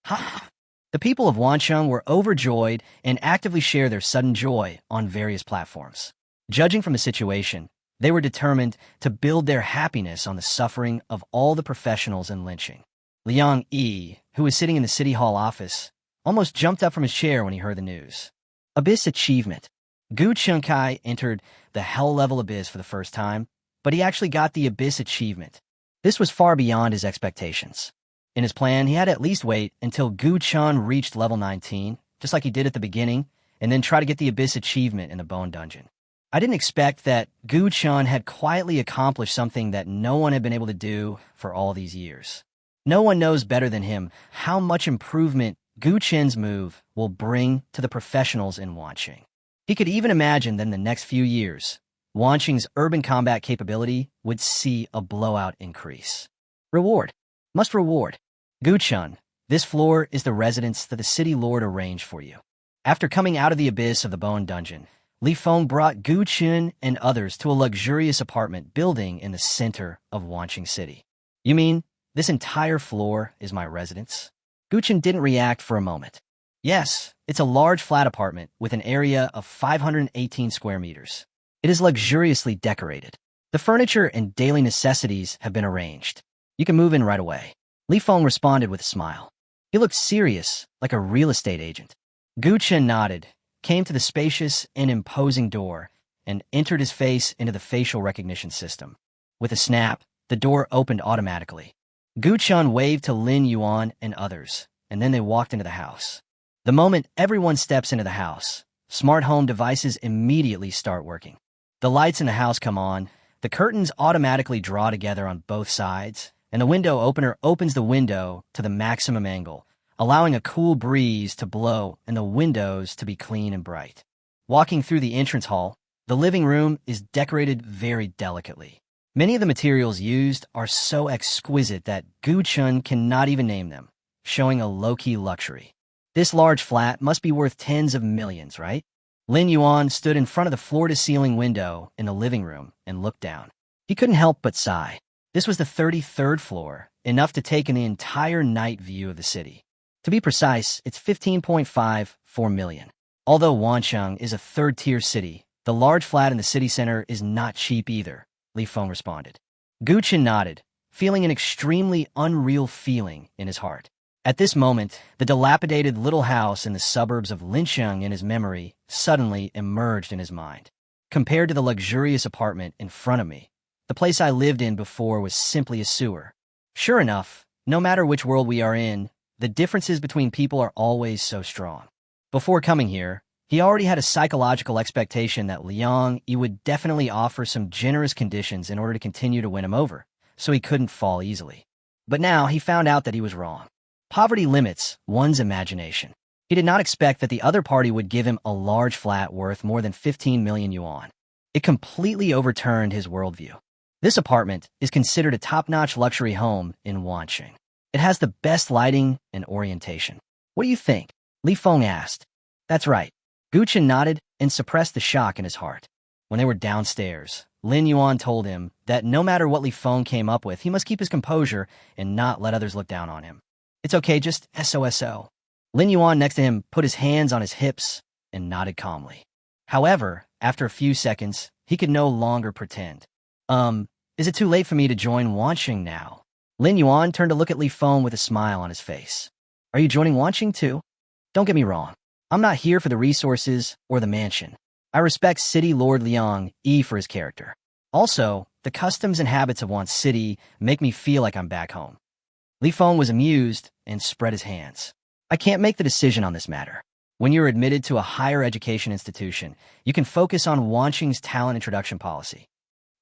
Ha! The people of Wansheng were overjoyed and actively share their sudden joy on various platforms. Judging from the situation, they were determined to build their happiness on the suffering of all the professionals in Linsheng. Liang Yi, who was sitting in the City Hall office, almost jumped up from his chair when he heard the news. Abyss Achievement. Gu Chunkai entered the hell-level abyss for the first time, but he actually got the Abyss Achievement. This was far beyond his expectations. In his plan, he had to at least wait until Gu Chun reached level 19, just like he did at the beginning, and then try to get the Abyss achievement in the Bone Dungeon. I didn't expect that Gu Chun had quietly accomplished something that no one had been able to do for all these years. No one knows better than him how much improvement Gu Chun's move will bring to the professionals in Wanqing. He could even imagine that in the next few years, Wanqing's urban combat capability would see a blowout increase. Reward. Must reward. Gu Chun, this floor is the residence that the city lord arranged for you. After coming out of the abyss of the Bone Dungeon, Li Feng brought Gu Chun and others to a luxurious apartment building in the center of Wanqing City. You mean, this entire floor is my residence? Gu Chun didn't react for a moment. Yes, it's a large flat apartment with an area of 518 square meters. It is luxuriously decorated. The furniture and daily necessities have been arranged. You can move in right away. Li Feng responded with a smile. He looked serious, like a real estate agent. Gu Chun nodded, came to the spacious and imposing door, and entered his face into the facial recognition system. With a snap, the door opened automatically. Gu Chun waved to Lin Yuan and others, and then they walked into the house. The moment everyone steps into the house, smart home devices immediately start working. The lights in the house come on, the curtains automatically draw together on both sides, and the window opener opens the window to the maximum angle, allowing a cool breeze to blow and the windows to be clean and bright. Walking through the entrance hall, the living room is decorated very delicately. Many of the materials used are so exquisite that Gu Chun cannot even name them, showing a low-key luxury. This large flat must be worth tens of millions, right? Lin Yuan stood in front of the floor-to-ceiling window in the living room and looked down. He couldn't help but sigh. This was the 33rd floor, enough to take in the entire night view of the city. To be precise, it's 15.54 million. Although Wanqing is a third-tier city, the large flat in the city center is not cheap either, Li Feng responded. Gu Chun nodded, feeling an extremely unreal feeling in his heart. At this moment, the dilapidated little house in the suburbs of Linsheng in his memory suddenly emerged in his mind. Compared to the luxurious apartment in front of me, the place I lived in before was simply a sewer. Sure enough, no matter which world we are in, the differences between people are always so strong. Before coming here, he already had a psychological expectation that Liang Yi would definitely offer some generous conditions in order to continue to win him over, so he couldn't fall easily. But now he found out that he was wrong. Poverty limits one's imagination. He did not expect that the other party would give him a large flat worth more than 15 million yuan. It completely overturned his worldview. This apartment is considered a top-notch luxury home in Wanqing. It has the best lighting and orientation. What do you think? Li Feng asked. That's right. Gu Chun nodded and suppressed the shock in his heart. When they were downstairs, Lin Yuan told him that no matter what Li Feng came up with, he must keep his composure and not let others look down on him. It's okay, just SOSO. Lin Yuan next to him put his hands on his hips and nodded calmly. However, after a few seconds, he could no longer pretend. Is it too late for me to join Wanqing now? Lin Yuan turned to look at Li Feng with a smile on his face. Are you joining Wanqing too? Don't get me wrong. I'm not here for the resources or the mansion. I respect City Lord Liang Yi for his character. Also, the customs and habits of Wan City make me feel like I'm back home. Li Feng was amused and spread his hands. I can't make the decision on this matter. When you're admitted to a higher education institution, you can focus on Wanqing's talent introduction policy.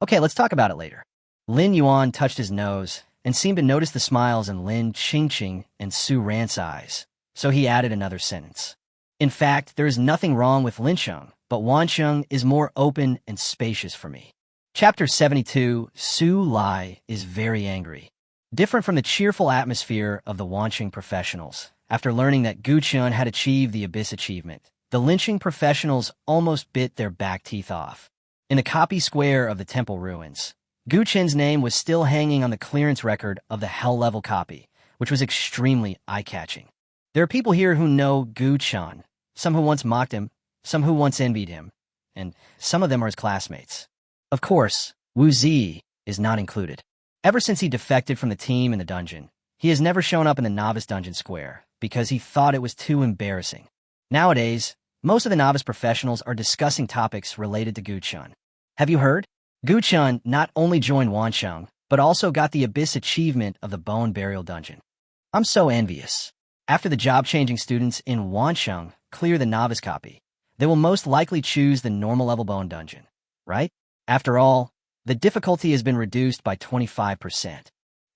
Okay, let's talk about it later. Lin Yuan touched his nose and seemed to notice the smiles in Lin Qingqing and Su Ran's eyes, so he added another sentence. In fact, there is nothing wrong with Linsheng, but Wanqing is more open and spacious for me. Chapter 72, Su Lai is very angry. Different from the cheerful atmosphere of the Wanqing professionals, after learning that Gu Chun had achieved the Abyss achievement, the Linsheng professionals almost bit their back teeth off. In the copy square of the temple ruins, Gu Chun's name was still hanging on the clearance record of the Hell-level copy, which was extremely eye-catching. There are people here who know Gu Chun, some who once mocked him, some who once envied him, and some of them are his classmates. Of course, Wu Zi is not included. Ever since he defected from the team in the dungeon, he has never shown up in the novice dungeon square because he thought it was too embarrassing. Nowadays, most of the novice professionals are discussing topics related to Gu Chun. Have you heard? Gu Chun not only joined Wanqing, but also got the abyss achievement of the bone burial dungeon. I'm so envious. After the job-changing students in Wansheng clear the novice copy, they will most likely choose the normal level bone dungeon, right? After all, the difficulty has been reduced by 25%.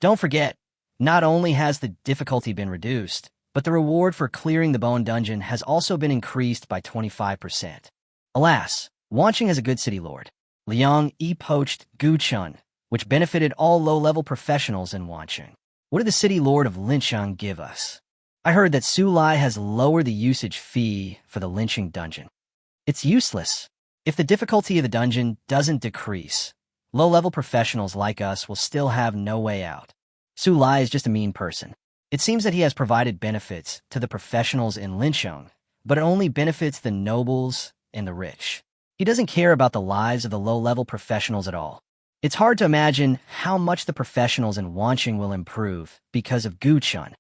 Don't forget, not only has the difficulty been reduced, but the reward for clearing the bone dungeon has also been increased by 25%. Alas, Wansheng has a good city lord. Liang Yi poached Guchun, which benefited all low-level professionals in Wansheng. What did the city lord of Lincheng give us? I heard that Su Lai has lowered the usage fee for the lynching dungeon. It's useless. If the difficulty of the dungeon doesn't decrease, low-level professionals like us will still have no way out. Su Lai is just a mean person. It seems that he has provided benefits to the professionals in Lincheng, but it only benefits the nobles and the rich. He doesn't care about the lives of the low-level professionals at all. It's hard to imagine how much the professionals in Wansheng will improve because of Guchun.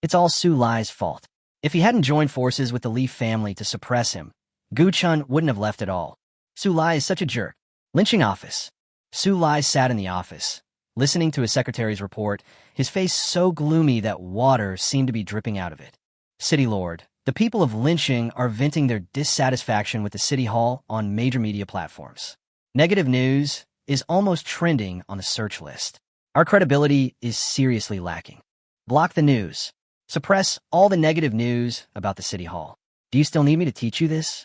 It's all Su Lai's fault. If he hadn't joined forces with the Leaf family to suppress him, Guchun wouldn't have left at all. Su Lai is such a jerk. Lynching office. Su Lai sat in the office, listening to his secretary's report, his face so gloomy that water seemed to be dripping out of it. City Lord, the people of Lincheng are venting their dissatisfaction with the city hall on major media platforms. Negative news is almost trending on the search list. Our credibility is seriously lacking. Block the news. Suppress all the negative news about the city hall. Do you still need me to teach you this?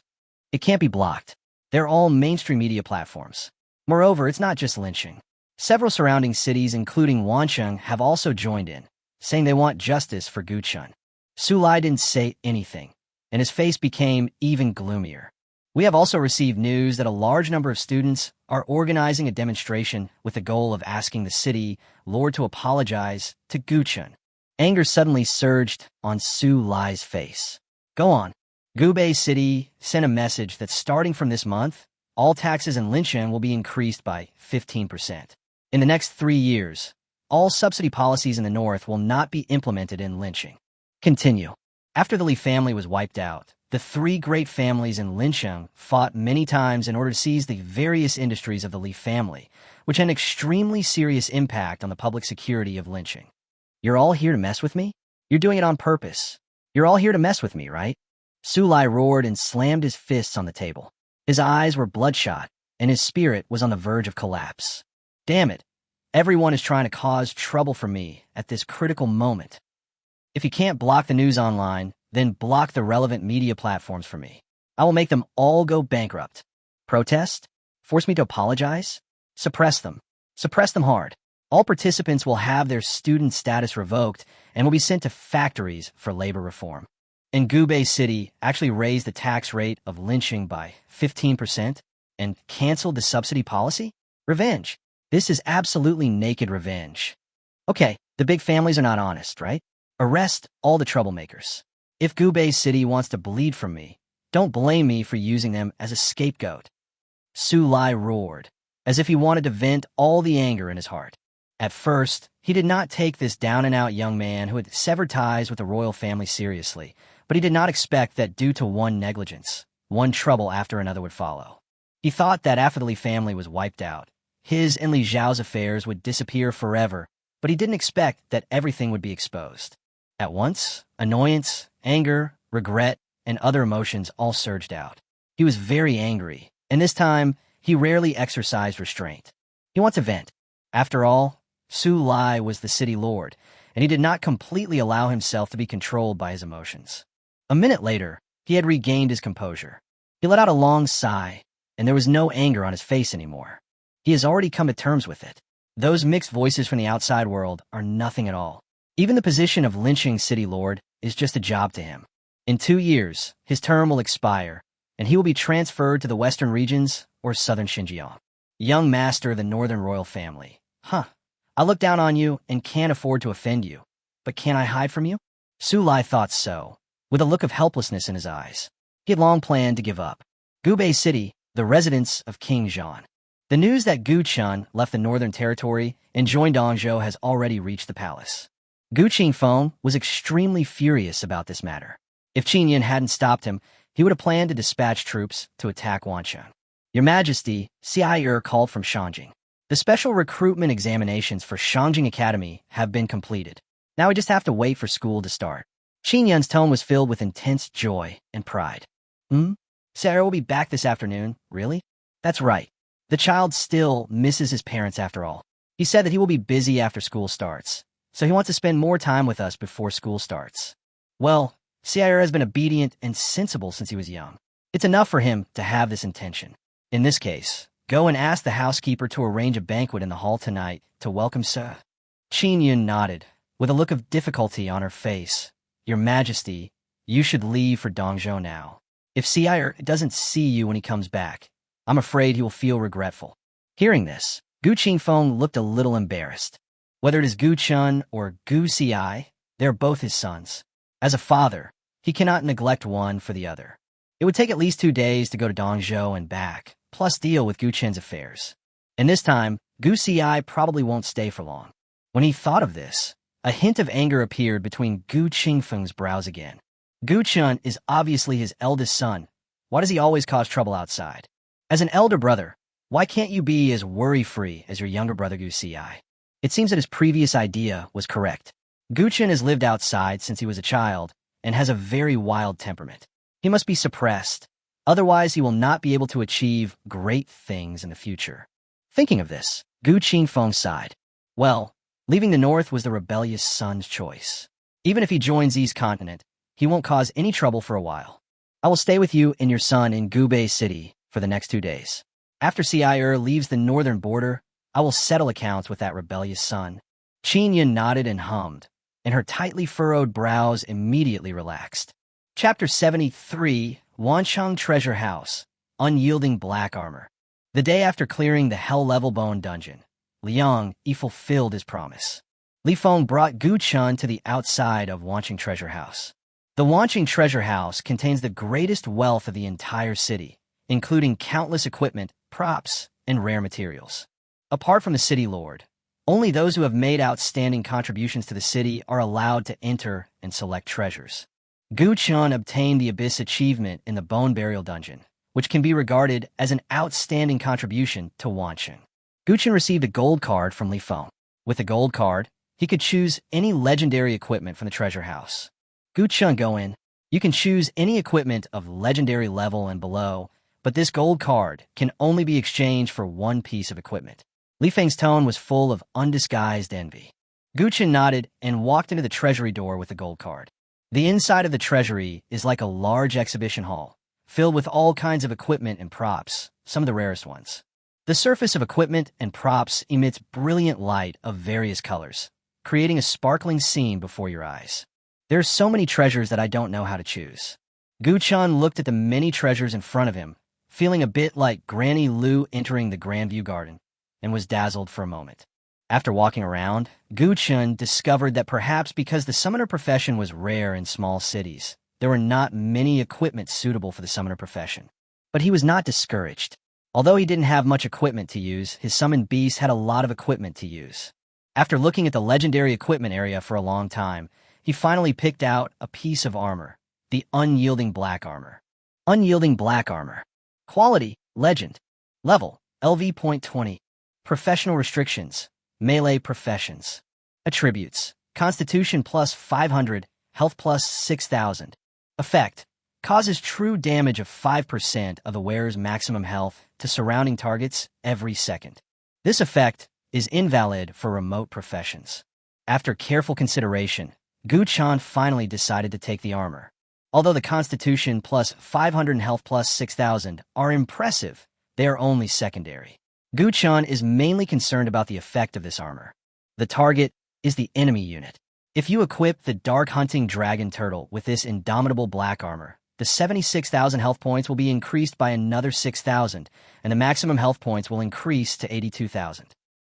It can't be blocked. They're all mainstream media platforms. Moreover, it's not just Lincheng. Several surrounding cities, including Wansheng, have also joined in, saying they want justice for Guchun. Su Lai didn't say anything, and his face became even gloomier. We have also received news that a large number of students are organizing a demonstration with the goal of asking the city lord to apologize to Guchun. Anger suddenly surged on Su Lai's face. Go on. Gubei City sent a message that starting from this month, all taxes in Lincheng will be increased by 15%. In the next 3 years, all subsidy policies in the north will not be implemented in Lincheng. Continue. After the Li family was wiped out, the 3 great families in Lincheng fought many times in order to seize the various industries of the Li family, which had an extremely serious impact on the public security of Lincheng. You're all here to mess with me? You're doing it on purpose. You're all here to mess with me, right? Su Lai roared and slammed his fists on the table. His eyes were bloodshot, and his spirit was on the verge of collapse. Damn it. Everyone is trying to cause trouble for me at this critical moment. If you can't block the news online, then block the relevant media platforms for me. I will make them all go bankrupt. Protest? Force me to apologize? Suppress them. Suppress them hard. All participants will have their student status revoked and will be sent to factories for labor reform. And Gubei City actually raised the tax rate of lynching by 15% and canceled the subsidy policy? Revenge. This is absolutely naked revenge. Okay, the big families are not honest, right? Arrest all the troublemakers. If Gubei City wants to bleed from me, don't blame me for using them as a scapegoat. Su Lai roared, as if he wanted to vent all the anger in his heart. At first, he did not take this down-and-out young man who had severed ties with the royal family seriously, but he did not expect that due to one negligence, one trouble after another would follow. He thought that after the Li family was wiped out, his and Li Zhao's affairs would disappear forever, but he didn't expect that everything would be exposed. At once, annoyance, anger, regret, and other emotions all surged out. He was very angry, and this time, he rarely exercised restraint. He wanted to vent. After all, Su Lai was the city lord, and he did not completely allow himself to be controlled by his emotions. A minute later, he had regained his composure. He let out a long sigh, and there was no anger on his face anymore. He has already come to terms with it. Those mixed voices from the outside world are nothing at all. Even the position of Lincheng city lord is just a job to him. In 2 years, his term will expire, and he will be transferred to the western regions or southern Xinjiang. Young master of the northern royal family. Huh. I look down on you and can't afford to offend you. But can I hide from you? Su Lai thought so, with a look of helplessness in his eyes. He had long planned to give up. Gubei City, the residence of King Zhan. The news that Gu Chun left the northern territory and joined Dongzhou has already reached the palace. Gu Qingfeng was extremely furious about this matter. If Qin Yin hadn't stopped him, he would have planned to dispatch troops to attack Wansheng. Your Majesty, Xia called from Shanjing. The special recruitment examinations for Shangjing Academy have been completed. Now we just have to wait for school to start. Qin Yun's tone was filled with intense joy and pride. Sarah will be back this afternoon, really? That's right. The child still misses his parents after all. He said that he will be busy after school starts, so he wants to spend more time with us before school starts. Well, Sierra has been obedient and sensible since he was young. It's enough for him to have this intention. In this case, go and ask the housekeeper to arrange a banquet in the hall tonight to welcome Sir. Qin Yun nodded, with a look of difficulty on her face. Your Majesty, you should leave for Dongzhou now. If Sire doesn't see you when he comes back, I'm afraid he will feel regretful. Hearing this, Gu Qingfeng looked a little embarrassed. Whether it is Gu Chun or Gu Ci, they are both his sons. As a father, he cannot neglect one for the other. It would take at least 2 days to go to Dongzhou and back, plus deal with Gu Chen's affairs. And this time, Gu Ci probably won't stay for long. When he thought of this, a hint of anger appeared between Gu Qingfeng's brows again. Gu Chun is obviously his eldest son. Why does he always cause trouble outside? As an elder brother, why can't you be as worry-free as your younger brother Gu Ci? It seems that his previous idea was correct. Gu Chun has lived outside since he was a child and has a very wild temperament. He must be suppressed, otherwise he will not be able to achieve great things in the future. Thinking of this, Gu Qingfeng sighed. Well, leaving the north was the rebellious son's choice. Even if he joins East Continent, he won't cause any trouble for a while. I will stay with you and your son in Gubei City for the next 2 days. After Sire leaves the northern border, I will settle accounts with that rebellious son. Qin Yun nodded and hummed, and her tightly furrowed brows immediately relaxed. Chapter 73, Wancheng Treasure House, Unyielding Black Armor. The day after clearing the Hell-Level Bone Dungeon, Liang fulfilled his promise. Li Feng brought Gu Chun to the outside of Wancheng Treasure House. The Wancheng Treasure House contains the greatest wealth of the entire city, including countless equipment, props, and rare materials. Apart from the city lord, only those who have made outstanding contributions to the city are allowed to enter and select treasures. Gu Chun obtained the Abyss achievement in the Bone Burial Dungeon, which can be regarded as an outstanding contribution to Wancheng. Gu Chun received a gold card from Li Feng. With the gold card, he could choose any legendary equipment from the treasure house. Gu Chun, go in. You can choose any equipment of legendary level and below, but this gold card can only be exchanged for one piece of equipment. Li Feng's tone was full of undisguised envy. Gu Chun nodded and walked into the treasury door with the gold card. The inside of the treasury is like a large exhibition hall, filled with all kinds of equipment and props, some of the rarest ones. The surface of equipment and props emits brilliant light of various colors, creating a sparkling scene before your eyes. There are so many treasures that I don't know how to choose. Gu Chun looked at the many treasures in front of him, feeling a bit like Granny Lu entering the Grandview Garden, and was dazzled for a moment. After walking around, Gu Chun discovered that perhaps because the summoner profession was rare in small cities, there were not many equipment suitable for the summoner profession. But he was not discouraged. Although he didn't have much equipment to use, his summoned beast had a lot of equipment to use. After looking at the legendary equipment area for a long time, he finally picked out a piece of armor, the Unyielding Black Armor. Unyielding Black Armor. Quality, Legend. Level, LV.20. Professional restrictions. Melee professions. Attributes. Constitution plus 500, health plus 6,000. Effect. Causes true damage of 5% of the wearer's maximum health to surrounding targets every second. This effect is invalid for remote professions. After careful consideration, Gu Chun finally decided to take the armor. Although the Constitution plus 500 and health plus 6,000 are impressive, they are only secondary. Gu Chun is mainly concerned about the effect of this armor. The target is the enemy unit. If you equip the Dark Hunting Dragon Turtle with this indomitable black armor, the 76,000 health points will be increased by another 6,000, and the maximum health points will increase to 82,000.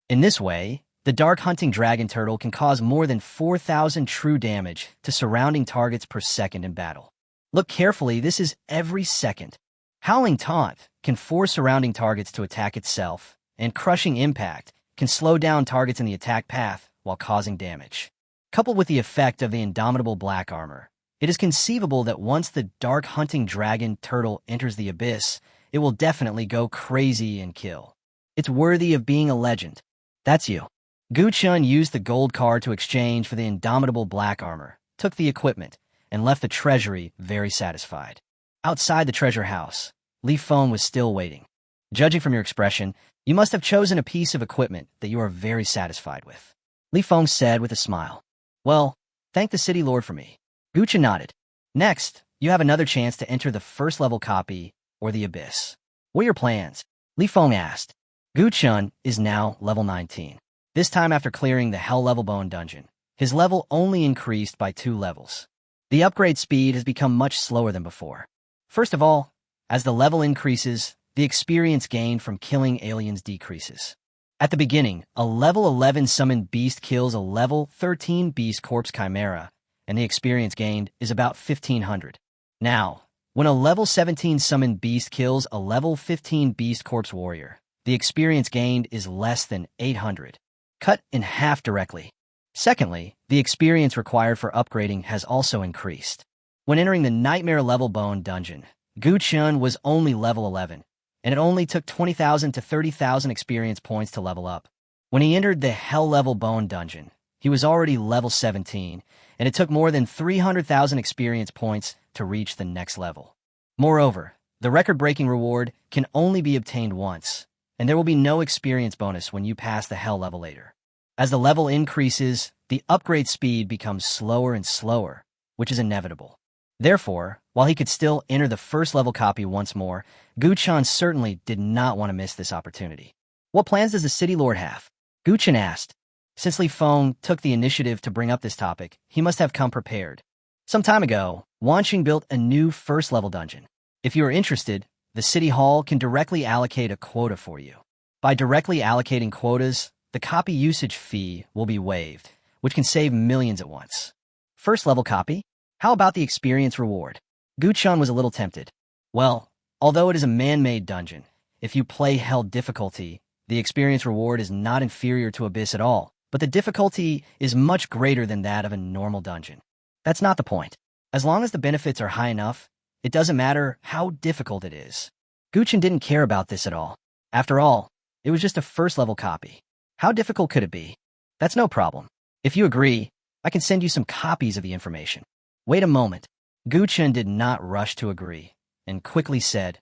In this way, the Dark Hunting Dragon Turtle can cause more than 4,000 true damage to surrounding targets per second in battle. Look carefully, this is every second. Howling Taunt can force surrounding targets to attack itself, and Crushing Impact can slow down targets in the attack path while causing damage. Coupled with the effect of the indomitable black armor, it is conceivable that once the Dark Hunting Dragon Turtle enters the Abyss, it will definitely go crazy and kill. It's worthy of being a legend. That's you. Gu Chun used the gold card to exchange for the indomitable black armor, took the equipment, and left the treasury very satisfied. Outside the treasure house, Li Feng was still waiting. Judging from your expression, you must have chosen a piece of equipment that you are very satisfied with. Li Feng said with a smile. Well, thank the city lord for me. Gu Chun nodded. Next, you have another chance to enter the first level copy or the abyss. What are your plans? Li Feng asked. Gu Chun is now level 19. This time after clearing the Hell Level Bone dungeon, his level only increased by 2 levels. The upgrade speed has become much slower than before. First of all, as the level increases, the experience gained from killing aliens decreases. At the beginning, a level 11 summoned beast kills a level 13 beast corpse chimera, and the experience gained is about 1,500. Now, when a level 17 summoned beast kills a level 15 beast corpse warrior, the experience gained is less than 800. Cut in half directly. Secondly, the experience required for upgrading has also increased. When entering the Nightmare Level Bone dungeon, Gu Chun was only level 11, and it only took 20,000 to 30,000 experience points to level up. When he entered the Hell Level Bone dungeon, he was already level 17, and it took more than 300,000 experience points to reach the next level. Moreover, the record-breaking reward can only be obtained once, and there will be no experience bonus when you pass the Hell level later. As the level increases, the upgrade speed becomes slower and slower, which is inevitable. Therefore, while he could still enter the first level copy once more, Gu Chun certainly did not want to miss this opportunity. What plans does the city lord have? Gu Chun asked. Since Li Feng took the initiative to bring up this topic, he must have come prepared. Some time ago, Wanqing built a new first level dungeon. If you are interested, the city hall can directly allocate a quota for you. By directly allocating quotas, the copy usage fee will be waived, which can save millions at once. First level copy? How about the experience reward? Gu Chun was a little tempted. Well, although it is a man-made dungeon, if you play Hell difficulty, the experience reward is not inferior to Abyss at all, but the difficulty is much greater than that of a normal dungeon. That's not the point. As long as the benefits are high enough, it doesn't matter how difficult it is. Gu Chun didn't care about this at all. After all, it was just a first-level copy. How difficult could it be? That's no problem. If you agree, I can send you some copies of the information. Wait a moment. Gu Chun did not rush to agree, and quickly said,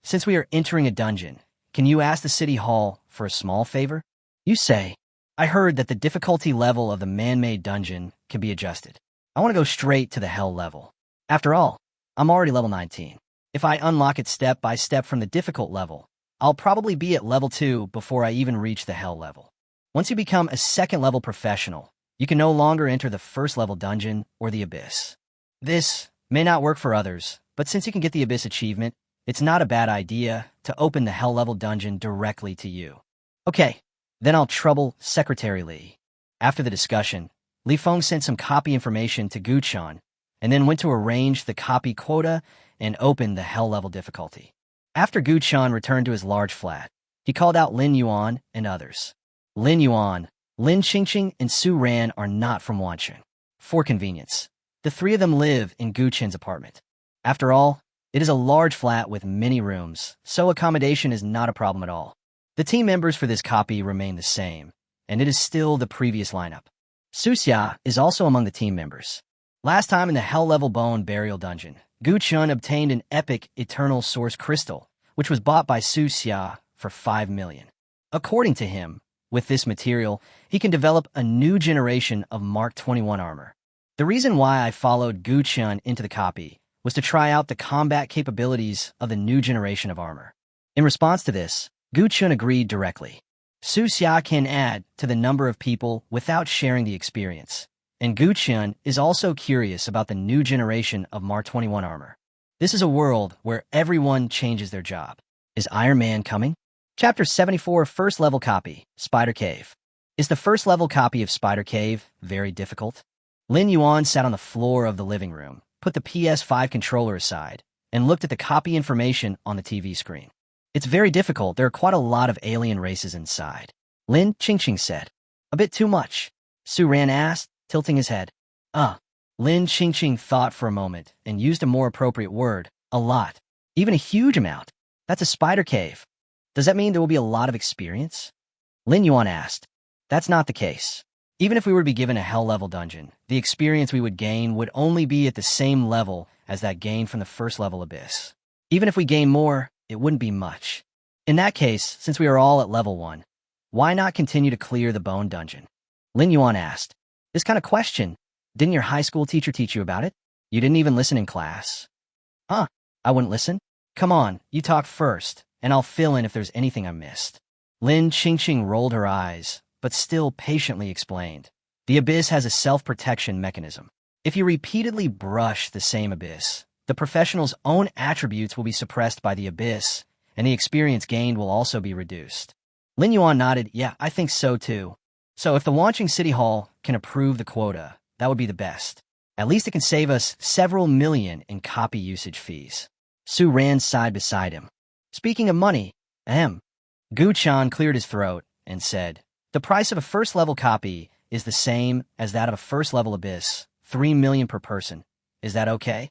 Since we are entering a dungeon, can you ask the city hall for a small favor? You say, I heard that the difficulty level of the man-made dungeon can be adjusted. I want to go straight to the Hell level. After all, I'm already level 19. If I unlock it step by step from the difficult level, I'll probably be at level 2 before I even reach the Hell level. Once you become a second-level professional, you can no longer enter the first-level dungeon or the Abyss. This may not work for others, but since you can get the Abyss achievement, it's not a bad idea to open the Hell-level dungeon directly to you. Okay, then I'll trouble Secretary Li. After the discussion, Li Feng sent some copy information to Gu Chun, and then went to arrange the copy quota and open the Hell-level difficulty. After Gu Chun returned to his large flat, he called out Lin Yuan and others. Lin Yuan, Lin Qingfeng, and Su Ran are not from Wanqing. For convenience, the 3 of them live in Gu Chun's apartment. After all, it is a large flat with many rooms, so accommodation is not a problem at all. The team members for this copy remain the same, and it is still the previous lineup. Su Xia is also among the team members. Last time in the Hell-level Bone Burial Dungeon, Gu Chun obtained an epic Eternal Source Crystal, which was bought by Su Xia for 5 million. According to him, with this material, he can develop a new generation of Mark 21 armor. The reason why I followed Gu Chun into the copy was to try out the combat capabilities of the new generation of armor. In response to this, Gu Chun agreed directly. Su Xia can add to the number of people without sharing the experience, and Gu Chun is also curious about the new generation of Mark 21 armor. This is a world where everyone changes their job. Is Iron Man coming? Chapter 74 First Level Copy, Spider Cave. Is the first level copy of Spider Cave very difficult? Lin Yuan sat on the floor of the living room, put the PS5 controller aside, and looked at the copy information on the TV screen. It's very difficult. There are quite a lot of alien races inside. Lin Qingfeng said. A bit too much. Su Ran asked, tilting his head. Lin Qingfeng thought for a moment and used a more appropriate word, a lot. Even a huge amount. That's a spider cave. Does that mean there will be a lot of experience? Lin Yuan asked. That's not the case. Even if we were to be given a hell-level dungeon, the experience we would gain would only be at the same level as that gained from the first-level abyss. Even if we gain more, it wouldn't be much. In that case, since we are all at level 1, why not continue to clear the bone dungeon? Lin Yuan asked. This kind of question, didn't your high school teacher teach you about it? You didn't even listen in class. Huh? I wouldn't listen? Come on, you talk first, and I'll fill in if there's anything I missed. Lin Qingfeng rolled her eyes, but still patiently explained. The abyss has a self-protection mechanism. If you repeatedly brush the same abyss, the professional's own attributes will be suppressed by the abyss, and the experience gained will also be reduced. Lin Yuan nodded, yeah, I think so too. So if the Wanqing City Hall can approve the quota, that would be the best. At least it can save us several million in copy usage fees. Su ran side beside him. Speaking of money, Gu Chan cleared his throat and said, the price of a first-level copy is the same as that of a first-level abyss, 3 million per person. Is that okay?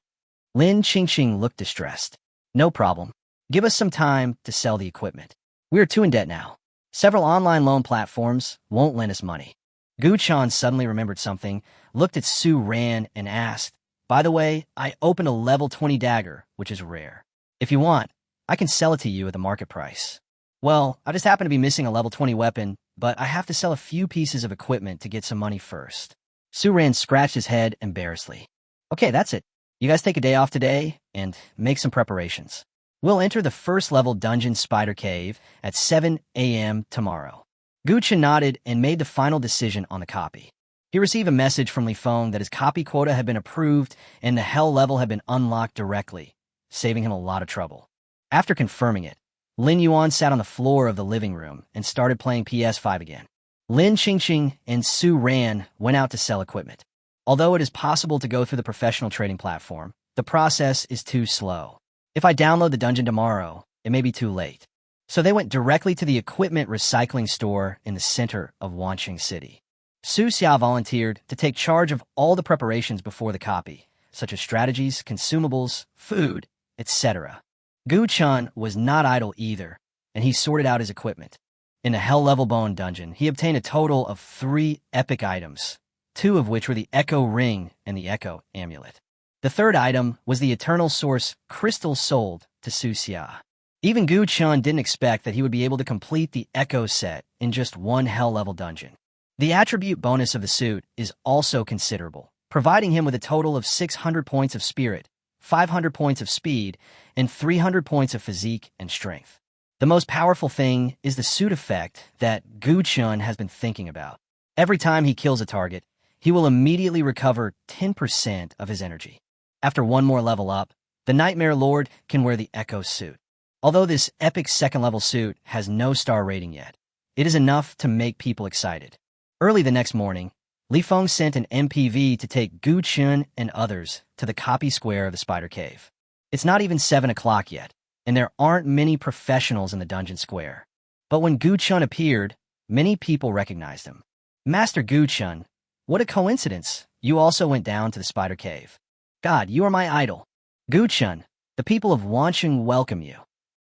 Lin Qingqing looked distressed. No problem. Give us some time to sell the equipment. We are too in debt now. Several online loan platforms won't lend us money. Gu Chan suddenly remembered something, looked at Su Ran and asked, by the way, I opened a level 20 dagger, which is rare. If you want, I can sell it to you at the market price. Well, I just happen to be missing a level 20 weapon, but I have to sell a few pieces of equipment to get some money first. Su Ran scratched his head embarrassedly. Okay, that's it. You guys take a day off today and make some preparations. We'll enter the first-level dungeon spider cave at 7 a.m. tomorrow. Gu Chen nodded and made the final decision on the copy. He received a message from Li Feng that his copy quota had been approved and the hell level had been unlocked directly, saving him a lot of trouble. After confirming it, Lin Yuan sat on the floor of the living room and started playing PS5 again. Lin Qingqing and Su Ran went out to sell equipment. Although it is possible to go through the professional trading platform, the process is too slow. If I download the dungeon tomorrow, it may be too late. So they went directly to the equipment recycling store in the center of Wanqing City. Su Xia volunteered to take charge of all the preparations before the copy, such as strategies, consumables, food, etc. Gu Chun was not idle either, and he sorted out his equipment. In the Hell-level Bone dungeon, he obtained a total of 3 epic items, 2 of which were the Echo Ring and the Echo Amulet. The third item was the Eternal Source Crystal sold to Su Xia. Even Gu Chun didn't expect that he would be able to complete the Echo set in just one Hell-level dungeon. The attribute bonus of the suit is also considerable, providing him with a total of 600 points of spirit, 500 points of speed, and 300 points of physique and strength. The most powerful thing is the suit effect that Gu Chun has been thinking about. Every time he kills a target, he will immediately recover 10% of his energy. After one more level up, the Nightmare Lord can wear the Echo suit. Although this epic second-level suit has no star rating yet, it is enough to make people excited. Early the next morning, Li Feng sent an MPV to take Gu Chun and others to the copy square of the Spider Cave. It's not even 7 o'clock yet, and there aren't many professionals in the dungeon square. But when Gu Chun appeared, many people recognized him. Master Gu Chun, what a coincidence. You also went down to the Spider Cave. God, you are my idol. Gu Chun, the people of Wanqing welcome you.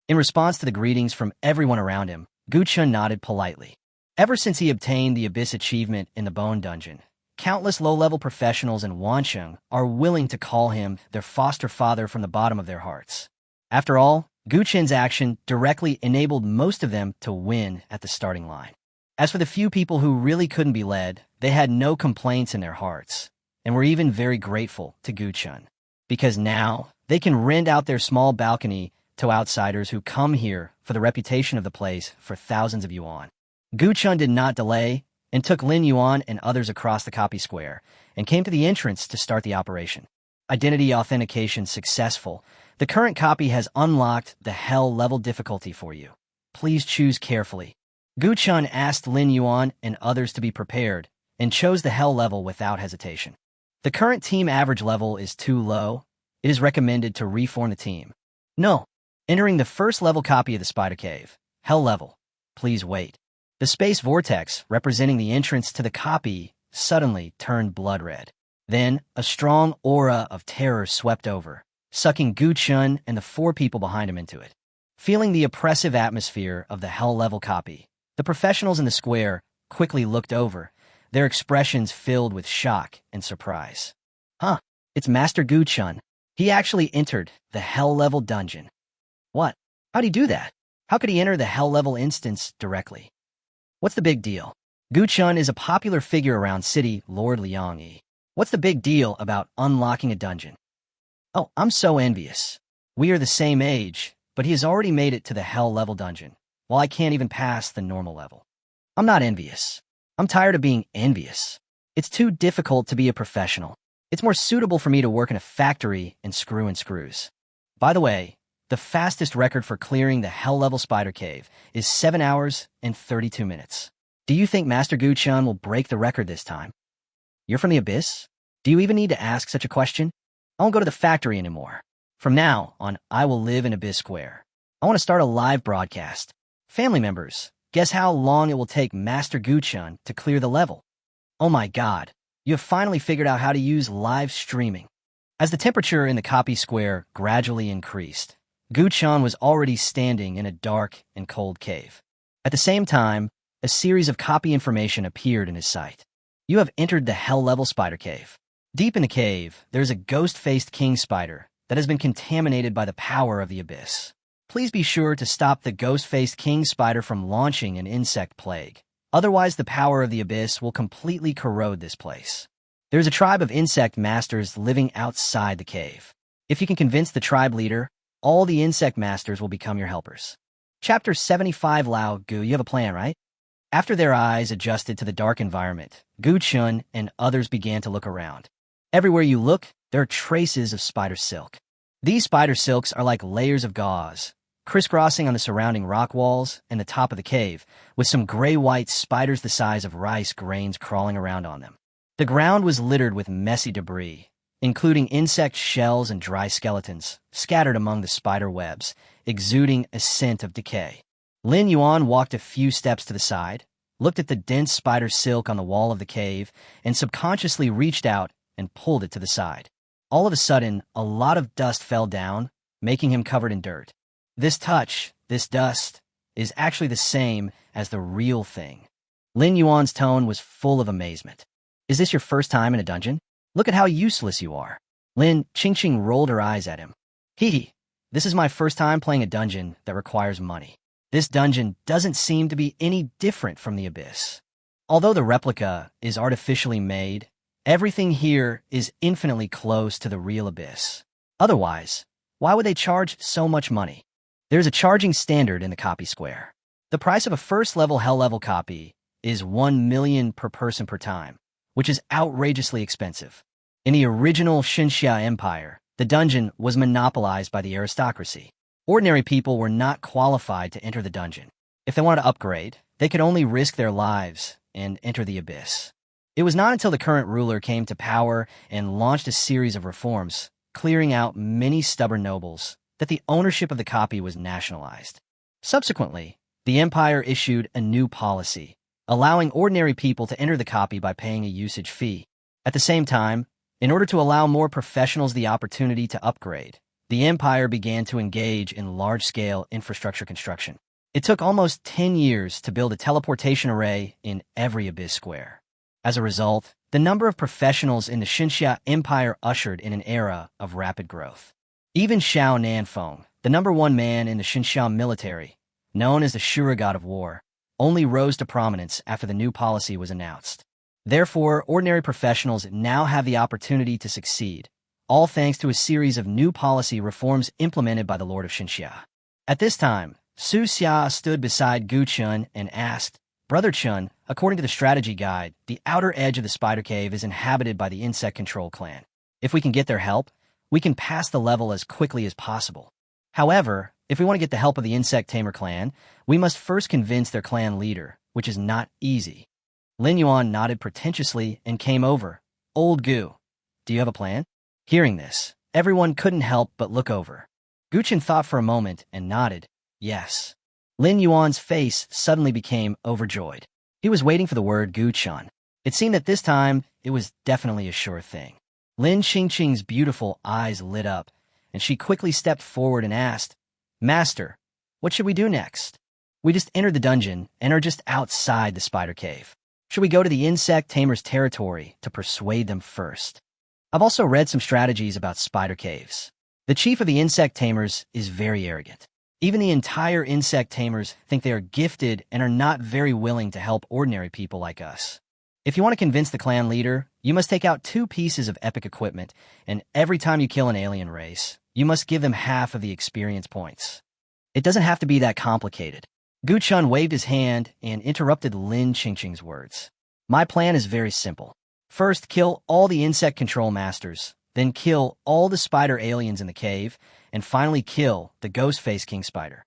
In response to the greetings from everyone around him, Gu Chun nodded politely. Ever since he obtained the Abyss achievement in the Bone Dungeon, countless low-level professionals in Wanqing are willing to call him their foster father from the bottom of their hearts. After all, Gu Chun's action directly enabled most of them to win at the starting line. As for the few people who really couldn't be led, they had no complaints in their hearts, and were even very grateful to Gu Chun, because now they can rent out their small balcony to outsiders who come here for the reputation of the place for thousands of yuan. Gu Chun did not delay and took Lin Yuan and others across the copy square and came to the entrance to start the operation. Identity authentication successful. The current copy has unlocked the Hell level difficulty for you. Please choose carefully. Gu Chun asked Lin Yuan and others to be prepared and chose the Hell level without hesitation. The current team average level is too low. It is recommended to reform the team. No. Entering the first level copy of the Spider Cave. Hell level. Please wait. The space vortex, representing the entrance to the copy, suddenly turned blood red. Then, a strong aura of terror swept over, sucking Gu Chun and the 4 people behind him into it. Feeling the oppressive atmosphere of the hell-level copy, the professionals in the square quickly looked over, their expressions filled with shock and surprise. Huh, it's Master Gu-chun. He actually entered the hell-level dungeon. What? How'd he do that? How could he enter the hell-level instance directly? What's the big deal? Gu-chun is a popular figure around City Lord Liang-yi. What's the big deal about unlocking a dungeon? Oh, I'm so envious. We are the same age, but he has already made it to the hell-level dungeon, while I can't even pass the normal level. I'm not envious. I'm tired of being envious. It's too difficult to be a professional. It's more suitable for me to work in a factory and screw in screws. By the way, the fastest record for clearing the hell-level spider cave is 7 hours and 32 minutes. Do you think Master Gu-chun will break the record this time? You're from the Abyss? Do you even need to ask such a question? I won't go to the factory anymore. From now on, I will live in Abyss Square. I want to start a live broadcast. Family members, guess how long it will take Master Gu-chun to clear the level? Oh my god, you have finally figured out how to use live streaming. As the temperature in the copy square gradually increased, Gu-chun was already standing in a dark and cold cave. At the same time, a series of copy information appeared in his sight. You have entered the hell-level spider cave. Deep in the cave, there is a ghost-faced king spider that has been contaminated by the power of the abyss. Please be sure to stop the ghost-faced king spider from launching an insect plague. Otherwise, the power of the abyss will completely corrode this place. There's a tribe of insect masters living outside the cave. If you can convince the tribe leader, all the insect masters will become your helpers. Chapter 75. Lao Gu, you have a plan, right? After their eyes adjusted to the dark environment, Gu-chun and others began to look around. Everywhere you look, there are traces of spider silk. These spider silks are like layers of gauze, crisscrossing on the surrounding rock walls and the top of the cave, with some gray-white spiders the size of rice grains crawling around on them. The ground was littered with messy debris, including insect shells and dry skeletons, scattered among the spider webs, exuding a scent of decay. Lin Yuan walked a few steps to the side, looked at the dense spider silk on the wall of the cave, and subconsciously reached out and pulled it to the side. All of a sudden, a lot of dust fell down, making him covered in dirt. This dust, is actually the same as the real thing. Lin Yuan's tone was full of amazement. Is this your first time in a dungeon? Look at how useless you are. Qingfeng rolled her eyes at him. Hee, this is my first time playing a dungeon that requires money. This dungeon doesn't seem to be any different from the Abyss. Although the replica is artificially made, everything here is infinitely close to the real Abyss. Otherwise, why would they charge so much money? There's a charging standard in the copy square. The price of a first-level hell-level copy is 1 million per person per time, which is outrageously expensive. In the original Xinxia Empire, the dungeon was monopolized by the aristocracy. Ordinary people were not qualified to enter the dungeon. If they wanted to upgrade, they could only risk their lives and enter the abyss. It was not until the current ruler came to power and launched a series of reforms, clearing out many stubborn nobles, that the ownership of the copy was nationalized. Subsequently, the empire issued a new policy, allowing ordinary people to enter the copy by paying a usage fee. At the same time, in order to allow more professionals the opportunity to upgrade, the empire began to engage in large-scale infrastructure construction. It took almost 10 years to build a teleportation array in every Abyss Square. As a result, the number of professionals in the Xinxia Empire ushered in an era of rapid growth. Even Xiao Nanfeng, the #1 man in the Xinxia military, known as the Shura God of War, only rose to prominence after the new policy was announced. Therefore, ordinary professionals now have the opportunity to succeed, all thanks to a series of new policy reforms implemented by the Lord of Xinxia. At this time, Su Xia stood beside Gu Chun and asked, Brother Chun, according to the strategy guide, the outer edge of the spider cave is inhabited by the insect control clan. If we can get their help, we can pass the level as quickly as possible. However, if we want to get the help of the insect tamer clan, we must first convince their clan leader, which is not easy. Lin Yuan nodded pretentiously and came over. Old Gu, do you have a plan? Hearing this, everyone couldn't help but look over. Gu Chun thought for a moment and nodded, yes. Lin Yuan's face suddenly became overjoyed. He was waiting for the word Gu Chun. It seemed that this time, it was definitely a sure thing. Lin Qingqing's beautiful eyes lit up, and she quickly stepped forward and asked, Master, What should we do next? We just entered the dungeon and are just outside the spider cave. Should we go to the insect tamer's territory to persuade them first? I've also read some strategies about spider caves. The chief of the insect tamers is very arrogant. Even the entire insect tamers think they are gifted and are not very willing to help ordinary people like us. If you want to convince the clan leader, you must take out 2 pieces of epic equipment, and every time you kill an alien race, you must give them half of the experience points. It doesn't have to be that complicated. Gu Chun waved his hand and interrupted Lin Qingqing's words. My plan is very simple. First, kill all the insect control masters, then kill all the spider aliens in the cave, and finally kill the ghost-faced king spider.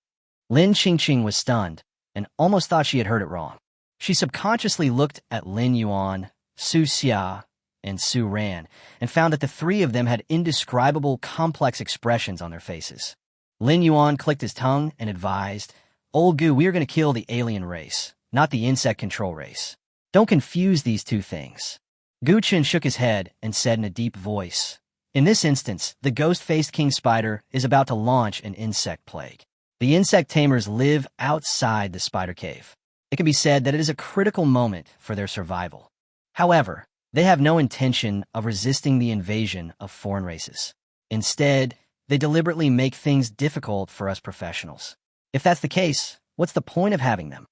Lin Qingqing was stunned and almost thought she had heard it wrong. She subconsciously looked at Lin Yuan, Su Xia, and Su Ran and found that the 3 of them had indescribable, complex expressions on their faces. Lin Yuan clicked his tongue and advised, Old Gu, we are going to kill the alien race, not the insect control race. Don't confuse these 2 things. Gu Chen shook his head and said in a deep voice, in this instance, the ghost-faced king spider is about to launch an insect plague. The insect tamers live outside the spider cave. It can be said that it is a critical moment for their survival. However, they have no intention of resisting the invasion of foreign races. Instead, they deliberately make things difficult for us professionals. If that's the case, what's the point of having them?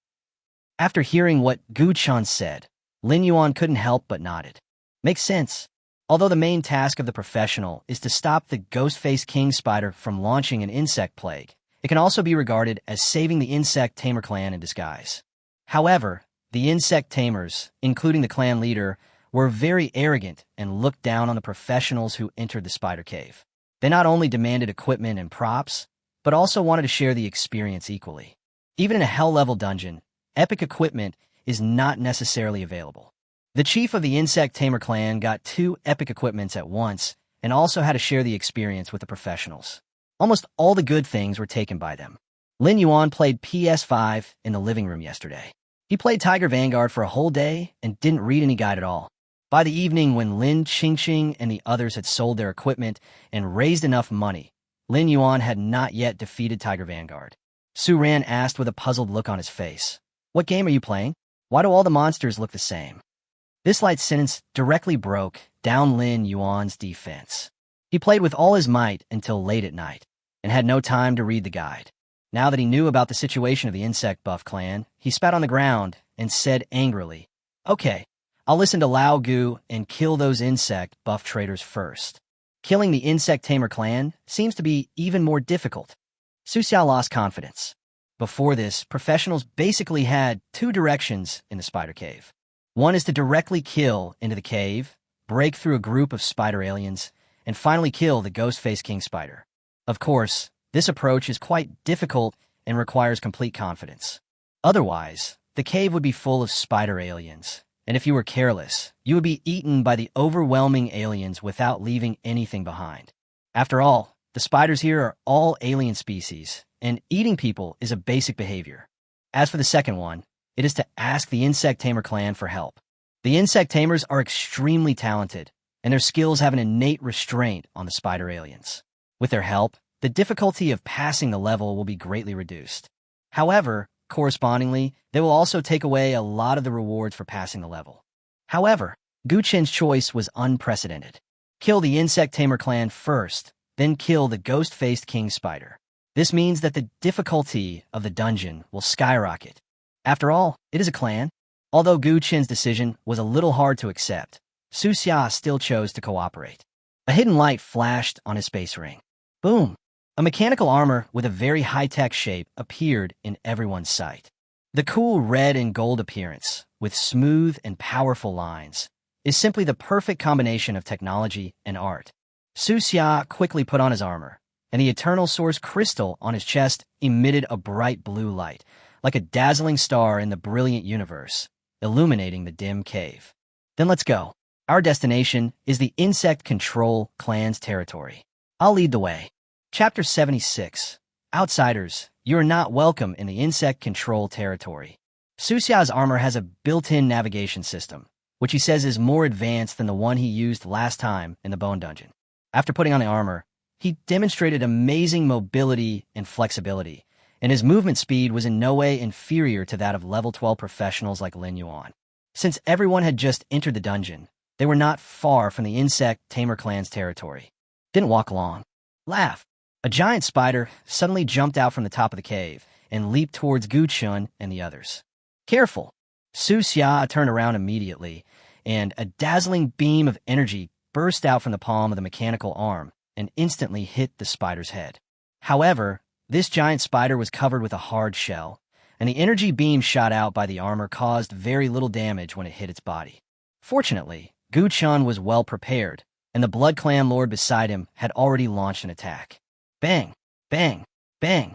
After hearing what Gu Chan said, Lin Yuan couldn't help but nodded. Makes sense. Although the main task of the professional is to stop the ghost-faced king spider from launching an insect plague, it can also be regarded as saving the insect tamer clan in disguise. However, the insect tamers, including the clan leader, were very arrogant and looked down on the professionals who entered the spider cave. They not only demanded equipment and props, but also wanted to share the experience equally. Even in a hell-level dungeon, epic equipment is not necessarily available. The chief of the insect tamer clan got 2 epic equipments at once and also had to share the experience with the professionals. Almost all the good things were taken by them. Lin Yuan played PS5 in the living room yesterday. He played Tiger Vanguard for a whole day and didn't read any guide at all. By the evening, when Lin Qingqing and the others had sold their equipment and raised enough money, Lin Yuan had not yet defeated Tiger Vanguard. Su Ran asked with a puzzled look on his face, What game are you playing? Why do all the monsters look the same? This light sentence directly broke down Lin Yuan's defense. He played with all his might until late at night and had no time to read the guide. Now that he knew about the situation of the insect buff clan, he spat on the ground and said angrily, Okay, I'll listen to Lao Gu and kill those insect buff traders first. Killing the insect tamer clan seems to be even more difficult. Su Xiao lost confidence. Before this, professionals basically had 2 directions in the spider cave. One is to directly kill into the cave, break through a group of spider aliens, and finally kill the ghost-faced king spider. Of course, this approach is quite difficult and requires complete confidence. Otherwise, the cave would be full of spider aliens, and if you were careless, you would be eaten by the overwhelming aliens without leaving anything behind. After all, the spiders here are all alien species, and eating people is a basic behavior. As for the second one, it is to ask the insect tamer clan for help. The insect tamers are extremely talented, and their skills have an innate restraint on the spider aliens. With their help, the difficulty of passing the level will be greatly reduced. However, correspondingly, they will also take away a lot of the rewards for passing the level. However, Gu Chen's choice was unprecedented. Kill the insect tamer clan first, then kill the ghost-faced king spider. This means that the difficulty of the dungeon will skyrocket. After all, it is a clan. Although Gu Chen's decision was a little hard to accept, Su Xia still chose to cooperate. A hidden light flashed on his space ring. Boom! A mechanical armor with a very high-tech shape appeared in everyone's sight. The cool red and gold appearance, with smooth and powerful lines, is simply the perfect combination of technology and art. Su Xia quickly put on his armor, and the eternal source crystal on his chest emitted a bright blue light, like a dazzling star in the brilliant universe, illuminating the dim cave. Then let's go. Our destination is the Insect Control Clan's territory. I'll lead the way. Chapter 76. Outsiders, you are not welcome in the Insect Control territory. Su Xia's armor has a built-in navigation system, which he says is more advanced than the one he used last time in the Bone Dungeon. After putting on the armor, he demonstrated amazing mobility and flexibility, and his movement speed was in no way inferior to that of level 12 professionals like Lin Yuan. Since everyone had just entered the dungeon, they were not far from the insect tamer clan's territory. Didn't walk long. Laugh. A giant spider suddenly jumped out from the top of the cave and leaped towards Gu Chun and the others. Careful! Su Xia turned around immediately, and a dazzling beam of energy burst out from the palm of the mechanical arm and instantly hit the spider's head. However, this giant spider was covered with a hard shell, and the energy beam shot out by the armor caused very little damage when it hit its body. Fortunately, Gu Chun was well prepared, and the Blood Clan Lord beside him had already launched an attack. Bang! Bang! Bang!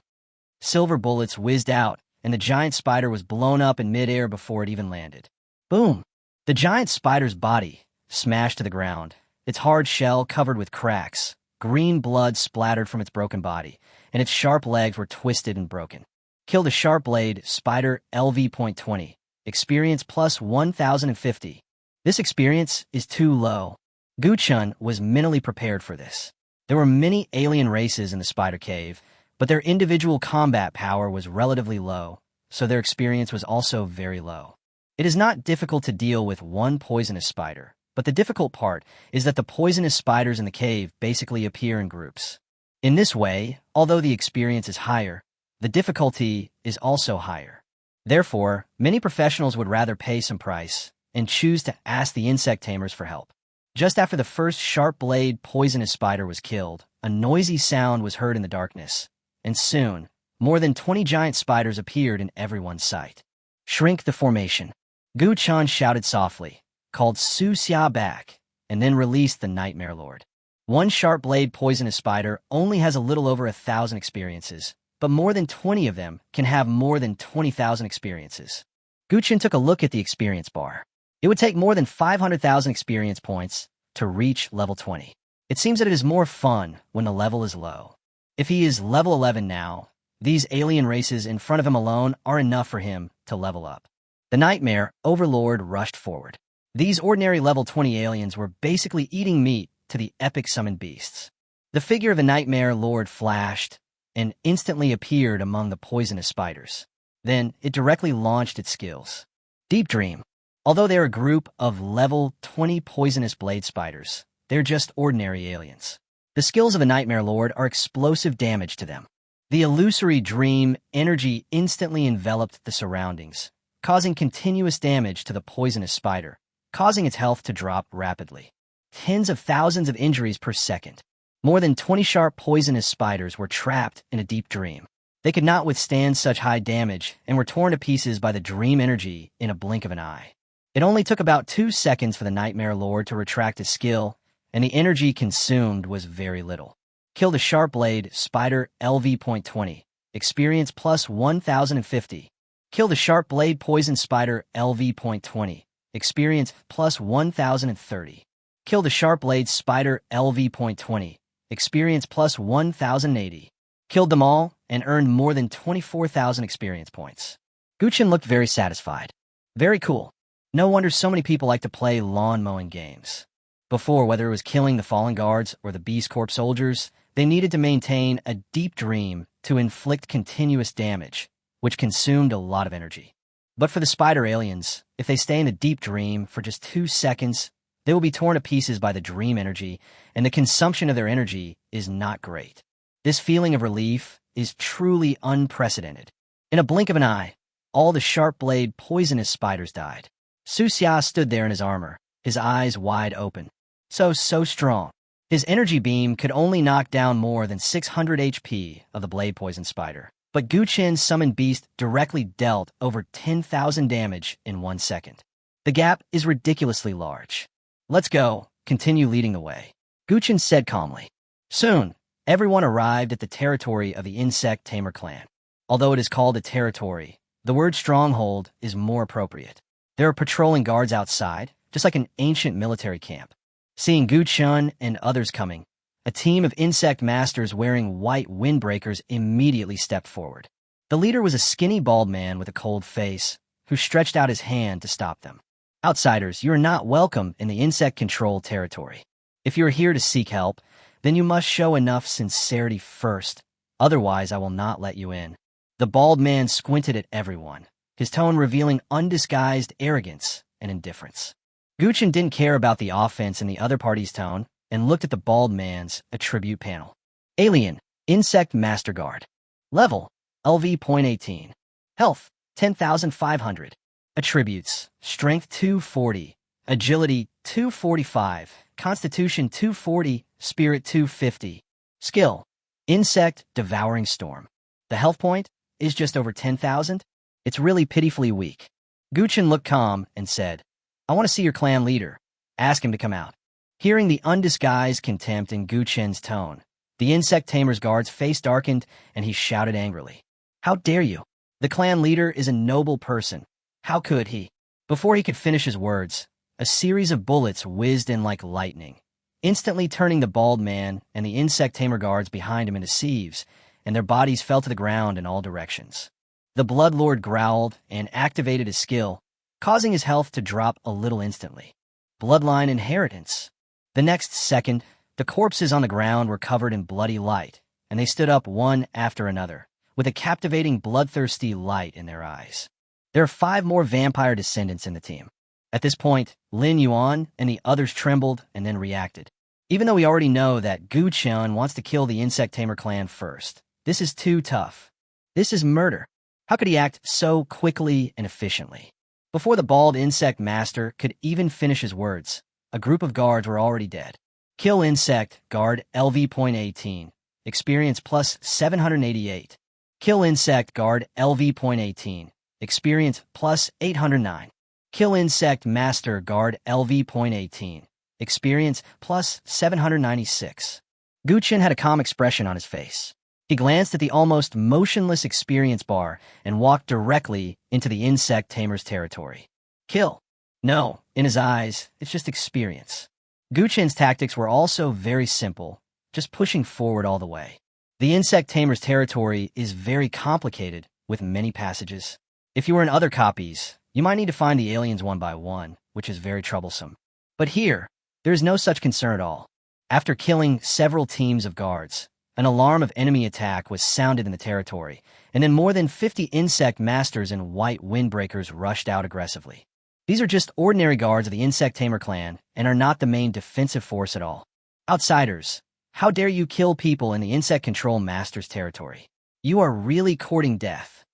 Silver bullets whizzed out, and the giant spider was blown up in midair before it even landed. Boom! The giant spider's body smashed to the ground, its hard shell covered with cracks, green blood splattered from its broken body, and its sharp legs were twisted and broken. Kill the sharp blade, Spider LV.20. Experience plus 1050. This experience is too low. Gu Chun was mentally prepared for this. There were many alien races in the spider cave, but their individual combat power was relatively low, so their experience was also very low. It is not difficult to deal with one poisonous spider, but the difficult part is that the poisonous spiders in the cave basically appear in groups. In this way, although the experience is higher, the difficulty is also higher. Therefore, many professionals would rather pay some price and choose to ask the insect tamers for help. Just after the first sharp-blade poisonous spider was killed, a noisy sound was heard in the darkness, and soon, more than 20 giant spiders appeared in everyone's sight. Shrink the formation. Gu Chun shouted softly, called Su Xia back, and then released the Nightmare Lord. One sharp-blade poisonous spider only has a little over 1,000 experiences, but more than 20 of them can have more than 20,000 experiences. Gu Chun took a look at the experience bar. It would take more than 500,000 experience points to reach level 20. It seems that it is more fun when the level is low. If he is level 11 now, these alien races in front of him alone are enough for him to level up. The Nightmare Overlord rushed forward. These ordinary level 20 aliens were basically eating meat to the epic summoned beasts. The figure of the Nightmare Lord flashed and instantly appeared among the poisonous spiders. Then it directly launched its skills. Deep Dream. Although they're a group of level 20 poisonous blade spiders, they're just ordinary aliens. The skills of the Nightmare Lord are explosive damage to them. The illusory dream energy instantly enveloped the surroundings, causing continuous damage to the poisonous spider, causing its health to drop rapidly. Tens of thousands of injuries per second. More than 20 sharp poisonous spiders were trapped in a deep dream. They could not withstand such high damage and were torn to pieces by the dream energy in a blink of an eye. It only took about 2 seconds for the Nightmare Lord to retract his skill, and the energy consumed was very little. Kill the sharp blade, Spider LV.20. Experience plus 1050. Kill the sharp blade poison spider LV.20. Experience plus 1030. Kill the sharp blade spider LV.20. Experience plus 1080. Killed them all and earned more than 24,000 experience points. Gu Chun looked very satisfied. Very cool. No wonder so many people like to play lawn-mowing games. Before, whether it was killing the fallen guards or the Beast Corps soldiers, they needed to maintain a deep dream to inflict continuous damage, which consumed a lot of energy. But for the spider aliens, if they stay in the deep dream for just 2 seconds, they will be torn to pieces by the dream energy, and the consumption of their energy is not great. This feeling of relief is truly unprecedented. In a blink of an eye, all the sharp-blade poisonous spiders died. Su Xia stood there in his armor, his eyes wide open. So strong. His energy beam could only knock down more than 600 HP of the blade poison spider. But Gu Chun's summoned beast directly dealt over 10,000 damage in 1 second. The gap is ridiculously large. Let's go, continue leading the way. Gu Chun said calmly. Soon, everyone arrived at the territory of the insect tamer clan. Although it is called a territory, the word stronghold is more appropriate. There are patrolling guards outside, just like an ancient military camp. Seeing Gu Chun and others coming, a team of insect masters wearing white windbreakers immediately stepped forward. The leader was a skinny bald man with a cold face, who stretched out his hand to stop them. Outsiders, you are not welcome in the insect-controlled territory. If you are here to seek help, then you must show enough sincerity first, otherwise I will not let you in. The bald man squinted at everyone, his tone revealing undisguised arrogance and indifference. Guchen didn't care about the offense in the other party's tone and looked at the bald man's attribute panel. Alien, Insect Master Guard. Level, LV.18. Health, 10,500. Attributes, Strength 240, Agility 245, Constitution 240, Spirit 250. Skill, Insect Devouring Storm. The health point is just over 10,000. It's really pitifully weak. Guchen looked calm and said, I want to see your clan leader. Ask him to come out. Hearing the undisguised contempt in Guchen's tone, the insect tamer's guard's face darkened and he shouted angrily. How dare you? The clan leader is a noble person. How could he? Before he could finish his words, a series of bullets whizzed in like lightning, instantly turning the bald man and the insect tamer guards behind him into sieves, and their bodies fell to the ground in all directions. The Blood Lord growled and activated his skill, causing his health to drop a little instantly. Bloodline inheritance. The next second, the corpses on the ground were covered in bloody light, and they stood up one after another, with a captivating bloodthirsty light in their eyes. There are 5 more vampire descendants in the team. At this point, Lin Yuan and the others trembled and then reacted. Even though we already know that Gu Qian wants to kill the Insect Tamer clan first, this is too tough. This is murder. How could he act so quickly and efficiently? Before the bald insect master could even finish his words, a group of guards were already dead. Kill Insect Guard LV.18. Experience plus 788. Kill Insect Guard LV.18. Experience plus 809. Kill Insect Master Guard LV.18. Experience plus 796. Guchen had a calm expression on his face. He glanced at the almost motionless experience bar and walked directly into the insect tamer's territory. Kill. No, in his eyes, it's just experience. Guchen's tactics were also very simple, just pushing forward all the way. The insect tamer's territory is very complicated, with many passages. If you were in other copies, you might need to find the aliens one by one, which is very troublesome. But here, there is no such concern at all. After killing several teams of guards, an alarm of enemy attack was sounded in the territory, and then more than 50 insect masters in white windbreakers rushed out aggressively. These are just ordinary guards of the Insect Tamer clan and are not the main defensive force at all. Outsiders, how dare you kill people in the Insect Control Master's territory? You are really courting death.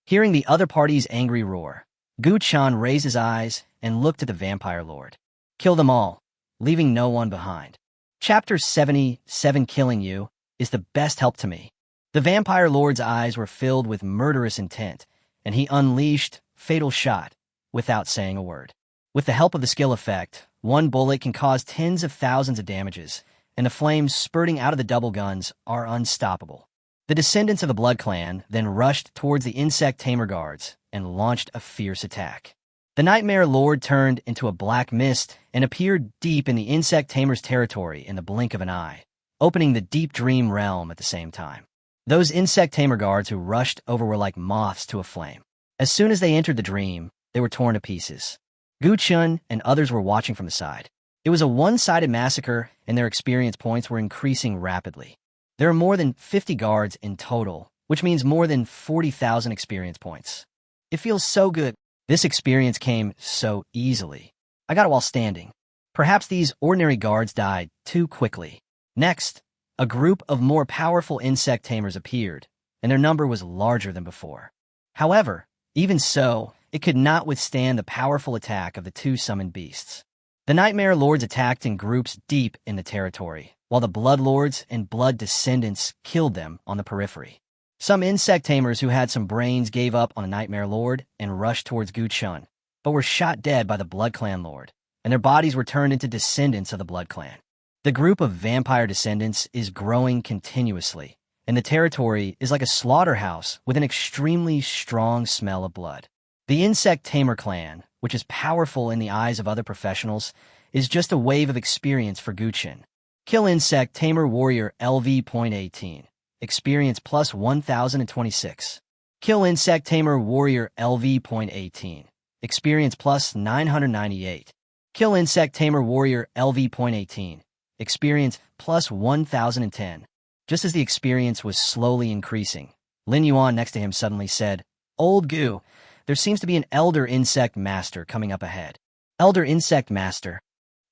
Hearing the other party's angry roar, Gu Chan raised his eyes and looked at the Vampire Lord. Kill them all, leaving no one behind. Chapter 77 Killing You is the best help to me. The Vampire Lord's eyes were filled with murderous intent, and he unleashed Fatal Shot without saying a word. With the help of the skill effect, one bullet can cause tens of thousands of damages, and the flames spurting out of the double guns are unstoppable. The descendants of the Blood Clan then rushed towards the Insect Tamer guards and launched a fierce attack. The Nightmare Lord turned into a black mist and appeared deep in the Insect Tamer's territory in the blink of an eye, opening the Deep Dream realm at the same time. Those Insect Tamer guards who rushed over were like moths to a flame. As soon as they entered the dream, they were torn to pieces. Gu Chun and others were watching from the side. It was a one-sided massacre, and their experience points were increasing rapidly. There are more than 50 guards in total, which means more than 40,000 experience points. It feels so good. This experience came so easily. I got it while standing. Perhaps these ordinary guards died too quickly. Next, a group of more powerful insect tamers appeared, and their number was larger than before. However, even so, it could not withstand the powerful attack of the 2 summoned beasts. The Nightmare Lords attacked in groups deep in the territory, while the Blood Lords and Blood Descendants killed them on the periphery. Some insect tamers who had some brains gave up on the Nightmare Lord and rushed towards Gu Chun, but were shot dead by the Blood Clan Lord, and their bodies were turned into descendants of the Blood Clan. The group of vampire descendants is growing continuously, and the territory is like a slaughterhouse with an extremely strong smell of blood. The Insect Tamer clan, which is powerful in the eyes of other professionals, is just a wave of experience for Guchen. Kill Insect Tamer Warrior LV.18. Experience plus 1026. Kill Insect Tamer Warrior LV.18. Experience plus 998. Kill Insect Tamer Warrior LV.18. Experience plus 1010. Just as the experience was slowly increasing, Lin Yuan next to him suddenly said, "Old Gu, there seems to be an elder insect master coming up ahead." Elder insect master.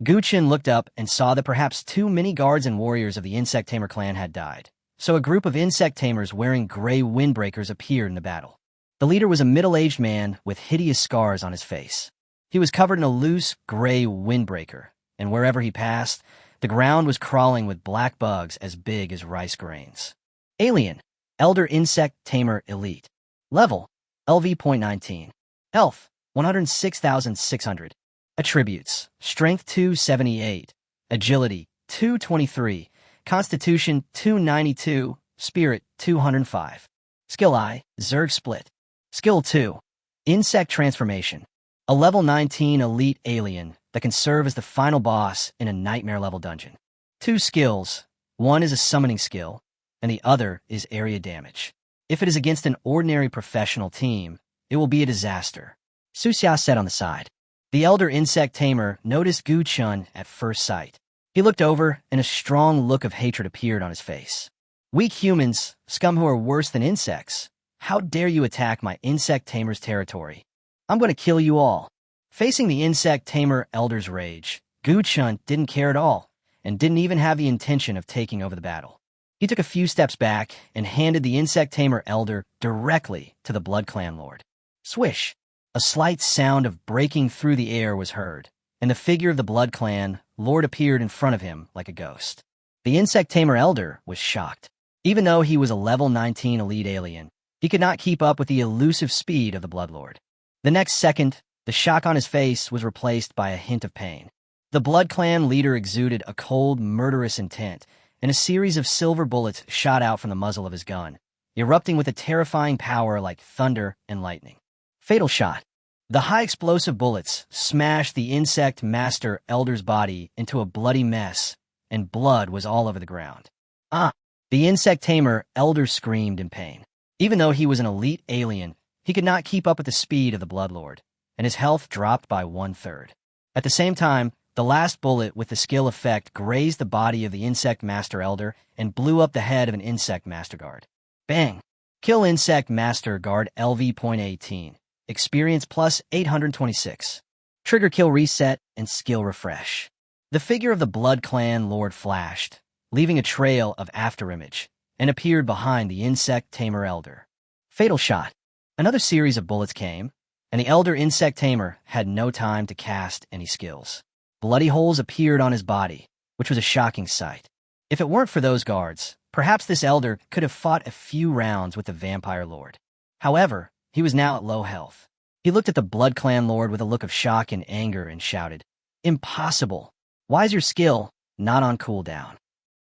Gu Chen looked up and saw that perhaps too many guards and warriors of the insect tamer clan had died. So a group of insect tamers wearing gray windbreakers appeared in the battle. The leader was a middle-aged man with hideous scars on his face. He was covered in a loose, gray windbreaker, and wherever he passed, the ground was crawling with black bugs as big as rice grains. Alien, Elder Insect Tamer Elite. Level, LV.19. Health, 106,600. Attributes, Strength 278, Agility 223, Constitution 292, Spirit 205. Skill I, Zerg Split. Skill 2, Insect Transformation. A level 19 elite alien that can serve as the final boss in a nightmare-level dungeon. 2 skills. One is a summoning skill, and the other is area damage. If it is against an ordinary professional team, it will be a disaster. Su Xia said on the side. The elder insect tamer noticed Gu Chun at first sight. He looked over, and a strong look of hatred appeared on his face. "Weak humans, scum who are worse than insects. How dare you attack my insect tamer's territory? I'm going to kill you all." Facing the insect tamer elder's rage, Gu Chun didn't care at all, and didn't even have the intention of taking over the battle. He took a few steps back and handed the insect tamer elder directly to the Blood Clan Lord. Swish! A slight sound of breaking through the air was heard, and the figure of the Blood Clan Lord appeared in front of him like a ghost. The insect tamer elder was shocked. Even though he was a level 19 elite alien, he could not keep up with the elusive speed of the Blood Lord. The next second, the shock on his face was replaced by a hint of pain. The Blood Clan leader exuded a cold, murderous intent, and a series of silver bullets shot out from the muzzle of his gun, erupting with a terrifying power like thunder and lightning. Fatal shot. The high explosive bullets smashed the insect master elder's body into a bloody mess, and blood was all over the ground. Ah! The insect tamer elder screamed in pain. Even though he was an elite alien, he could not keep up with the speed of the Bloodlord, and his health dropped by 1/3. At the same time, the last bullet with the skill effect grazed the body of the insect master elder and blew up the head of an insect master guard. Bang! Kill insect master guard LV.18. Experience plus 826. Trigger kill reset and skill refresh. The figure of the Blood Clan Lord flashed, leaving a trail of afterimage, and appeared behind the insect tamer elder. Fatal shot. Another series of bullets came, and the elder insect tamer had no time to cast any skills. Bloody holes appeared on his body, which was a shocking sight. If it weren't for those guards, perhaps this elder could have fought a few rounds with the vampire lord. However, he was now at low health. He looked at the Blood Clan Lord with a look of shock and anger and shouted, "Impossible! Why is your skill not on cooldown?"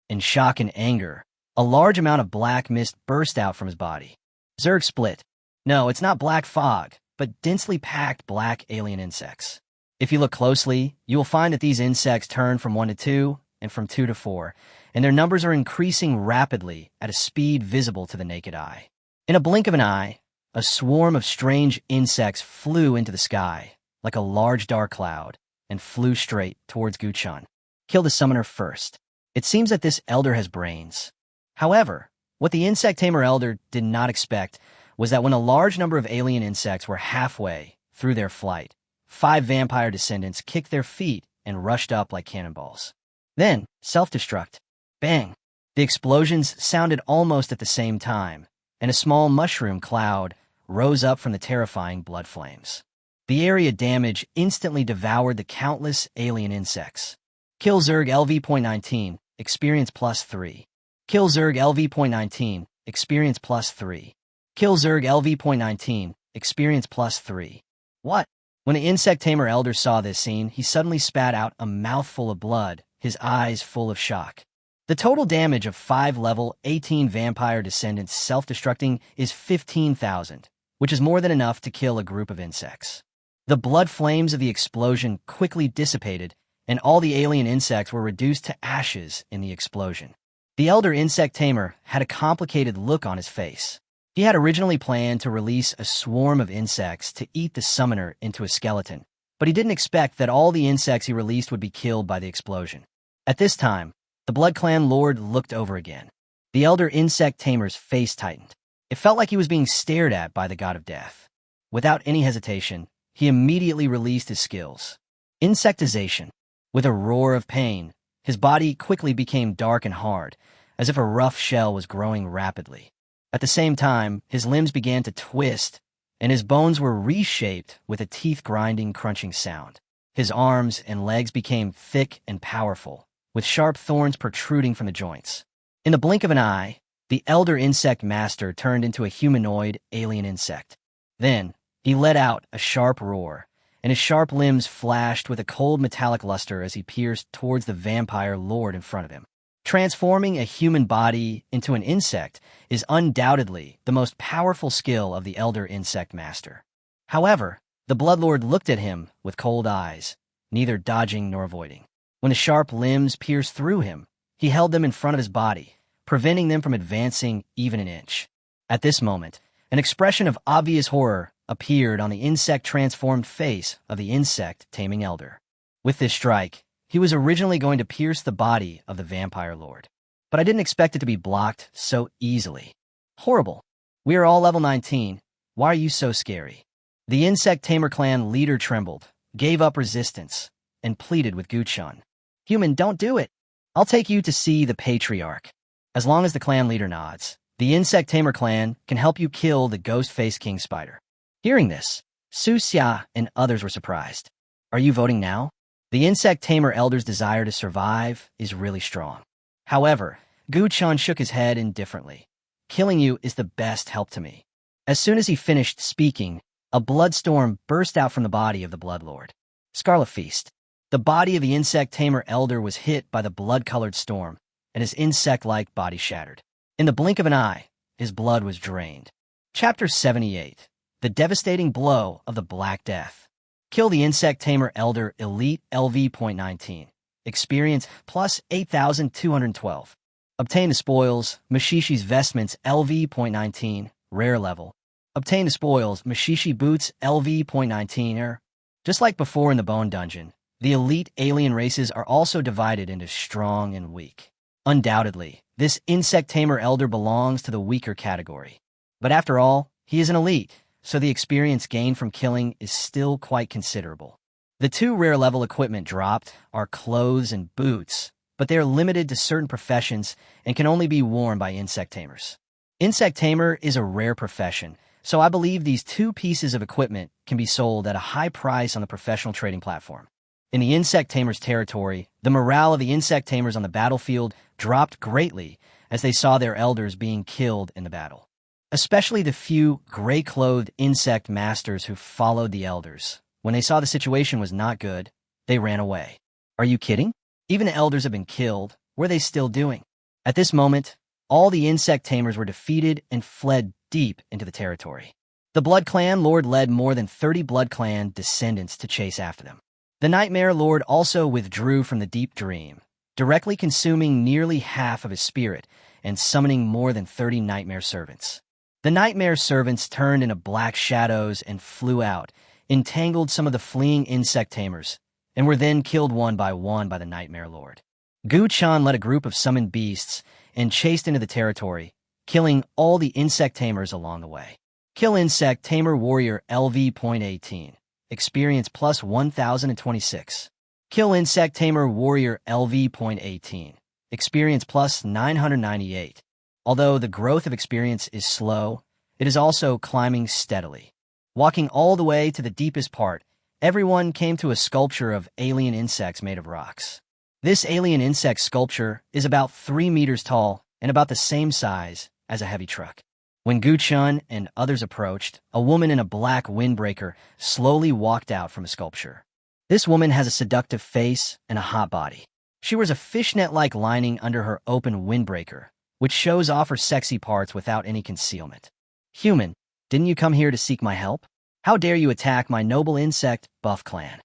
In shock and anger, a large amount of black mist burst out from his body. Zerg split. No, it's not black fog, but densely packed black alien insects. If you look closely, you will find that these insects turn from 1 to 2 and from 2 to 4, and their numbers are increasing rapidly at a speed visible to the naked eye. In a blink of an eye, a swarm of strange insects flew into the sky, like a large dark cloud, and flew straight towards Gu Chun. Kill the summoner first. It seems that this elder has brains. However, what the insect tamer elder did not expect was that when a large number of alien insects were halfway through their flight, 5 vampire descendants kicked their feet and rushed up like cannonballs. Then, self-destruct. Bang! The explosions sounded almost at the same time, and a small mushroom cloud rose up from the terrifying blood flames. The area damage instantly devoured the countless alien insects. Kill Zerg LV.19, experience plus 3. Kill Zerg LV.19, experience plus 3. Kill Zerg LV.19, experience plus 3. What? When the insect tamer elder saw this scene, he suddenly spat out a mouthful of blood, his eyes full of shock. The total damage of 5 level 18 vampire descendants self-destructing is 15,000, which is more than enough to kill a group of insects. The blood flames of the explosion quickly dissipated, and all the alien insects were reduced to ashes in the explosion. The elder insect tamer had a complicated look on his face. He had originally planned to release a swarm of insects to eat the summoner into a skeleton, but he didn't expect that all the insects he released would be killed by the explosion. At this time, the Blood Clan Lord looked over again. The elder insect tamer's face tightened. It felt like he was being stared at by the god of death. Without any hesitation, he immediately released his skills. Insectization. With a roar of pain, his body quickly became dark and hard, as if a rough shell was growing rapidly. At the same time, his limbs began to twist, and his bones were reshaped with a teeth-grinding, crunching sound. His arms and legs became thick and powerful, with sharp thorns protruding from the joints. In the blink of an eye, the elder insect master turned into a humanoid alien insect. Then, he let out a sharp roar, and his sharp limbs flashed with a cold metallic luster as he pierced towards the vampire lord in front of him. Transforming a human body into an insect is undoubtedly the most powerful skill of the elder insect master. However, the bloodlord looked at him with cold eyes, neither dodging nor avoiding. When the sharp limbs pierced through him, he held them in front of his body, preventing them from advancing even an inch. At this moment, an expression of obvious horror appeared on the insect-transformed face of the insect-taming elder. With this strike, he was originally going to pierce the body of the vampire lord. But I didn't expect it to be blocked so easily. Horrible. We are all level 19. Why are you so scary? The insect tamer clan leader trembled, gave up resistance, and pleaded with Guchan. Human, don't do it. I'll take you to see the patriarch. As long as the clan leader nods, the insect tamer clan can help you kill the ghost-faced king spider. Hearing this, Su Xia and others were surprised. Are you voting now? The insect tamer elder's desire to survive is really strong. However, Guchan shook his head indifferently. Killing you is the best help to me. As soon as he finished speaking, a bloodstorm burst out from the body of the bloodlord. Scarlet Feast. The body of the insect tamer elder was hit by the blood-colored storm, and his insect-like body shattered. In the blink of an eye, his blood was drained. Chapter 78. The devastating blow of the Black Death. Kill the insect tamer elder elite LV.19. Experience plus 8,212. Obtain the spoils, Mashishi's vestments LV.19, rare level. Obtain the spoils, Mashishi boots LV.19. Just like before in the Bone Dungeon, the elite alien races are also divided into strong and weak. Undoubtedly, this insect tamer elder belongs to the weaker category. But after all, he is an elite, so the experience gained from killing is still quite considerable. The two rare-level equipment dropped are clothes and boots, but they are limited to certain professions and can only be worn by insect tamers. Insect tamer is a rare profession, so I believe these two pieces of equipment can be sold at a high price on the professional trading platform. In the insect tamer's territory, the morale of the insect tamers on the battlefield dropped greatly as they saw their elders being killed in the battle. Especially the few gray-clothed insect masters who followed the elders. When they saw the situation was not good, they ran away. Are you kidding? Even the elders have been killed. What are they still doing? At this moment, all the insect tamers were defeated and fled deep into the territory. The Blood Clan Lord led more than 30 Blood Clan descendants to chase after them. The Nightmare Lord also withdrew from the deep dream, directly consuming nearly half of his spirit and summoning more than 30 nightmare servants. The nightmare servants turned into black shadows and flew out, entangled some of the fleeing insect tamers, and were then killed one by the nightmare lord. Guchan led a group of summoned beasts and chased into the territory, killing all the insect tamers along the way. Kill insect tamer warrior LV.18. Experience plus 1,026. Kill insect tamer warrior LV.18. Experience plus 998. Although the growth of experience is slow, it is also climbing steadily. Walking all the way to the deepest part, everyone came to a sculpture of alien insects made of rocks. This alien insect sculpture is about 3 meters tall and about the same size as a heavy truck. When Guchun and others approached, a woman in a black windbreaker slowly walked out from a sculpture. This woman has a seductive face and a hot body. She wears a fishnet-like lining under her open windbreaker, which shows off her sexy parts without any concealment. Human, didn't you come here to seek my help? How dare you attack my noble insect, Buff Clan?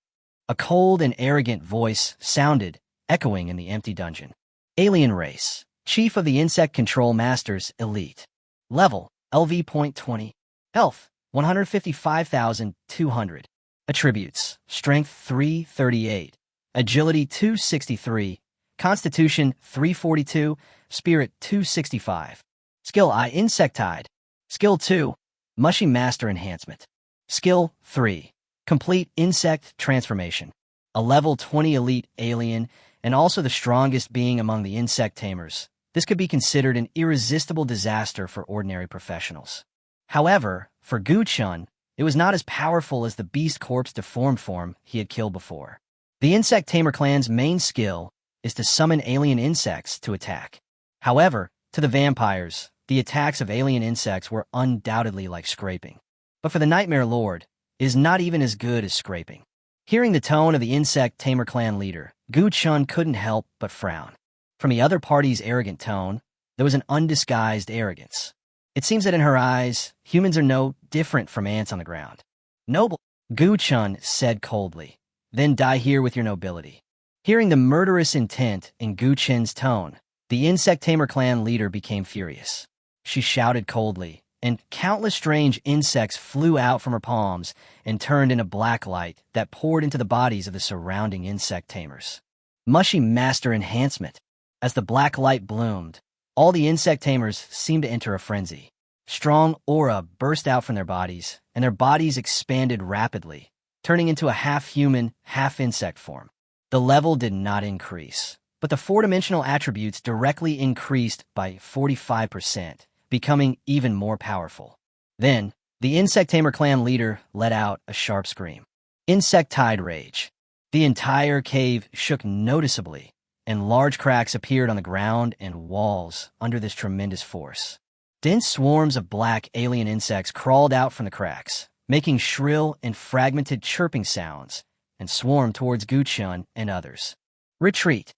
A cold and arrogant voice sounded, echoing in the empty dungeon. Alien race, chief of the insect control masters, elite. Level, LV.20. Health, 155,200. Attributes, Strength 338. Agility 263. Constitution 342. Spirit 265. Skill I Insectide. Skill 2. Mushy Master Enhancement. Skill 3. Complete Insect Transformation. A level 20 elite alien and also the strongest being among the insect tamers. This could be considered an irresistible disaster for ordinary professionals. However, for Gu Chun, it was not as powerful as the beast corpse deformed form he had killed before. The Insect Tamer clan's main skill is to summon alien insects to attack. However, to the vampires, the attacks of alien insects were undoubtedly like scraping. But for the Nightmare Lord, it is not even as good as scraping. Hearing the tone of the Insect Tamer clan leader, Gu Chun couldn't help but frown. From the other party's arrogant tone, there was an undisguised arrogance. It seems that in her eyes, humans are no different from ants on the ground. Noble, Gu Chun said coldly, then die here with your nobility. Hearing the murderous intent in Gu Chun's tone, the Insect Tamer clan leader became furious. She shouted coldly, and countless strange insects flew out from her palms and turned into black light that poured into the bodies of the surrounding insect tamers. Mushy Master Enhancement. As the black light bloomed, all the insect tamers seemed to enter a frenzy. Strong aura burst out from their bodies, and their bodies expanded rapidly, turning into a half-human, half-insect form. The level did not increase, but the four-dimensional attributes directly increased by 45%, becoming even more powerful. Then, the Insect Tamer clan leader let out a sharp scream. Insectide Rage. The entire cave shook noticeably, and large cracks appeared on the ground and walls under this tremendous force. Dense swarms of black alien insects crawled out from the cracks, making shrill and fragmented chirping sounds, and swarmed towards Gu Chun and others. Retreat.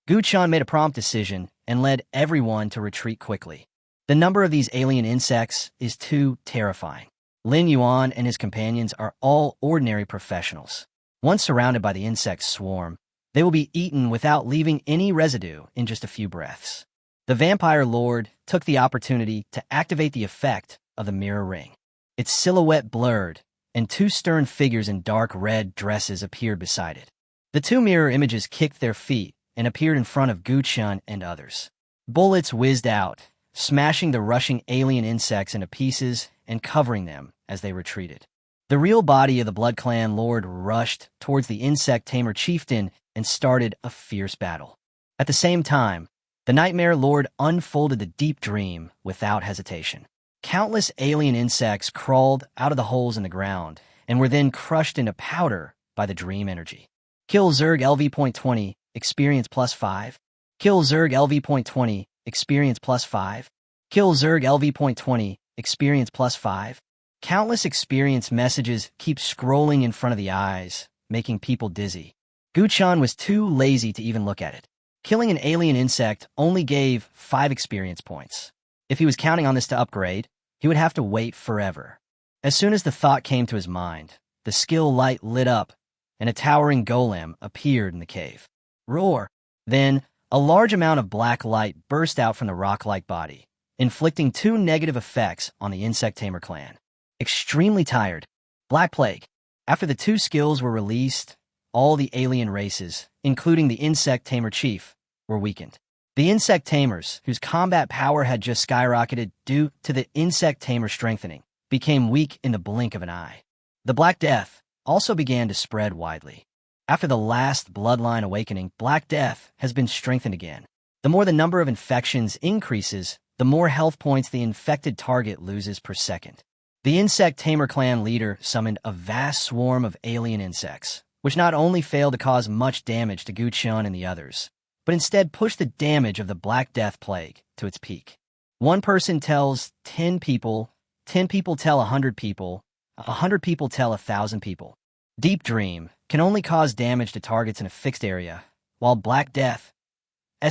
Gu Chun made a prompt decision and led everyone to retreat quickly. The number of these alien insects is too terrifying. Lin Yuan and his companions are all ordinary professionals. Once surrounded by the insect swarm, they will be eaten without leaving any residue in just a few breaths. The Vampire Lord took the opportunity to activate the effect of the mirror ring. Its silhouette blurred, and two stern figures in dark red dresses appeared beside it. The two mirror images kicked their feet and appeared in front of Gu Chun and others. Bullets whizzed out, smashing the rushing alien insects into pieces and covering them as they retreated. The real body of the Blood Clan Lord rushed towards the Insect Tamer chieftain and started a fierce battle. At the same time, the Nightmare Lord unfolded the deep dream without hesitation. Countless alien insects crawled out of the holes in the ground and were then crushed into powder by the dream energy. Kill Zerg LV.20, experience +5. Kill Zerg LV.20, experience +5. Kill Zerg LV.20, experience +5. Countless experience messages keep scrolling in front of the eyes, making people dizzy. Gu Chun was too lazy to even look at it. Killing an alien insect only gave 5 experience points. If he was counting on this to upgrade, he would have to wait forever. As soon as the thought came to his mind, the skill light lit up, and a towering golem appeared in the cave. Roar! Then, a large amount of black light burst out from the rock-like body, inflicting 2 negative effects on the Insect Tamer clan. Extremely tired. Black Plague. After the 2 skills were released, all the alien races, including the Insect Tamer chief, were weakened. The Insect Tamers, whose combat power had just skyrocketed due to the Insect Tamer strengthening, became weak in the blink of an eye. The Black Death also began to spread widely. After the last Bloodline Awakening, Black Death has been strengthened again. The more the number of infections increases, the more health points the infected target loses per second. The Insect Tamer clan leader summoned a vast swarm of alien insects, which not only failed to cause much damage to Gu Chun and the others, but instead pushed the damage of the Black Death Plague to its peak. One person tells 10 people, 10 people tell 100 people, 100 people tell 1,000 people. Deep Dream can only cause damage to targets in a fixed area, while Black Death's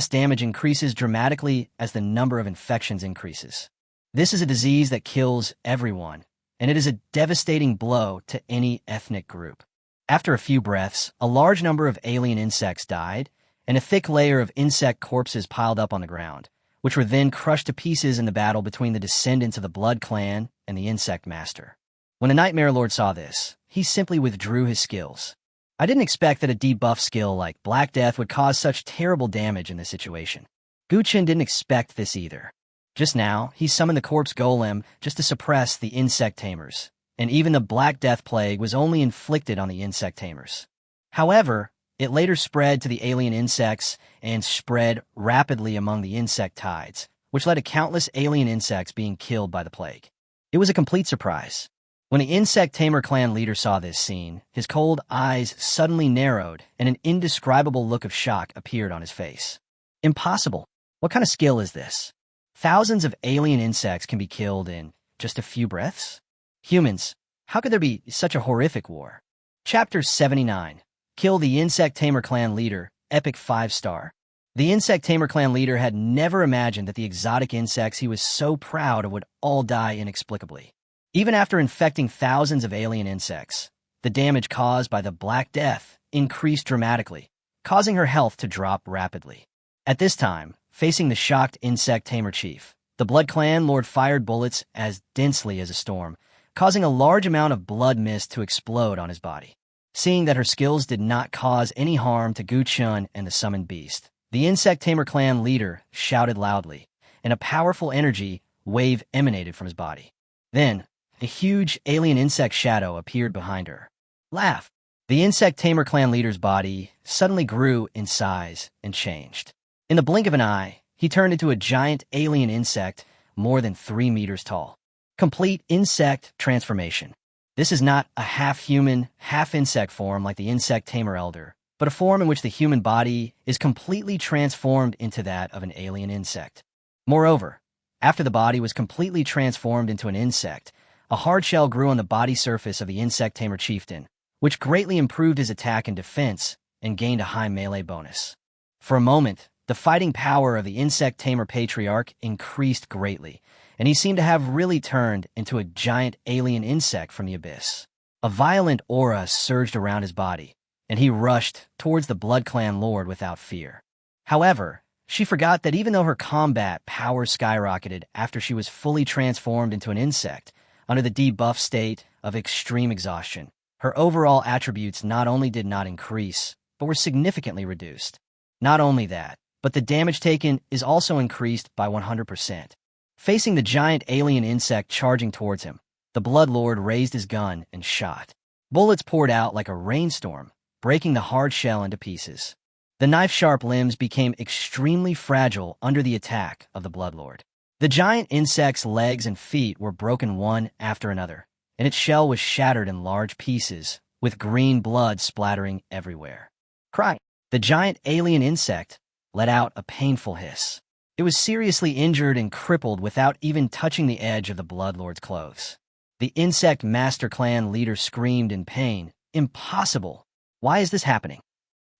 damage increases dramatically as the number of infections increases. This is a disease that kills everyone, and it is a devastating blow to any ethnic group. After a few breaths, a large number of alien insects died, and a thick layer of insect corpses piled up on the ground, which were then crushed to pieces in the battle between the descendants of the Blood Clan and the Insect Master. When the Nightmare Lord saw this, he simply withdrew his skills. I didn't expect that a debuff skill like Black Death would cause such terrible damage in this situation. Gu Chun didn't expect this either. Just now, he summoned the corpse golem just to suppress the insect tamers, and even the Black Death Plague was only inflicted on the insect tamers. However, it later spread to the alien insects and spread rapidly among the insect tides, which led to countless alien insects being killed by the plague. It was a complete surprise. When the insect tamer clan leader saw this scene, his cold eyes suddenly narrowed and an indescribable look of shock appeared on his face. Impossible. What kind of skill is this? Thousands of alien insects can be killed in just a few breaths? Humans, how could there be such a horrific war? Chapter 79. Kill the Insect Tamer Clan Leader, Epic 5-star. The Insect Tamer Clan leader had never imagined that the exotic insects he was so proud of would all die inexplicably. Even after infecting thousands of alien insects, the damage caused by the Black Death increased dramatically, causing her health to drop rapidly. At this time, facing the shocked Insect Tamer Chief, the Blood Clan Lord fired bullets as densely as a storm, causing a large amount of blood mist to explode on his body. Seeing that her skills did not cause any harm to Gu Chun and the summoned beast, the Insect Tamer Clan leader shouted loudly, and a powerful energy wave emanated from his body. Then, a huge alien insect shadow appeared behind her. Laugh! The Insect Tamer Clan leader's body suddenly grew in size and changed. In the blink of an eye, he turned into a giant alien insect more than 3 meters tall. Complete insect transformation. This is not a half-human, half-insect form like the Insect Tamer Elder, but a form in which the human body is completely transformed into that of an alien insect. Moreover, after the body was completely transformed into an insect, a hard shell grew on the body surface of the Insect Tamer Chieftain, which greatly improved his attack and defense and gained a high melee bonus. For a moment, the fighting power of the Insect Tamer Patriarch increased greatly, and he seemed to have really turned into a giant alien insect from the abyss. A violent aura surged around his body, and he rushed towards the Blood Clan Lord without fear. However, she forgot that even though her combat power skyrocketed after she was fully transformed into an insect, under the debuff state of extreme exhaustion, her overall attributes not only did not increase, but were significantly reduced. Not only that, but the damage taken is also increased by 100%. Facing the giant alien insect charging towards him, the Blood Lord raised his gun and shot. Bullets poured out like a rainstorm, breaking the hard shell into pieces. The knife-sharp limbs became extremely fragile under the attack of the Blood Lord. The giant insect's legs and feet were broken one after another, and its shell was shattered in large pieces, with green blood splattering everywhere. Crying, the giant alien insect let out a painful hiss. It was seriously injured and crippled without even touching the edge of the Blood Lord's clothes. The Insect Master Clan leader screamed in pain. Impossible! Why is this happening?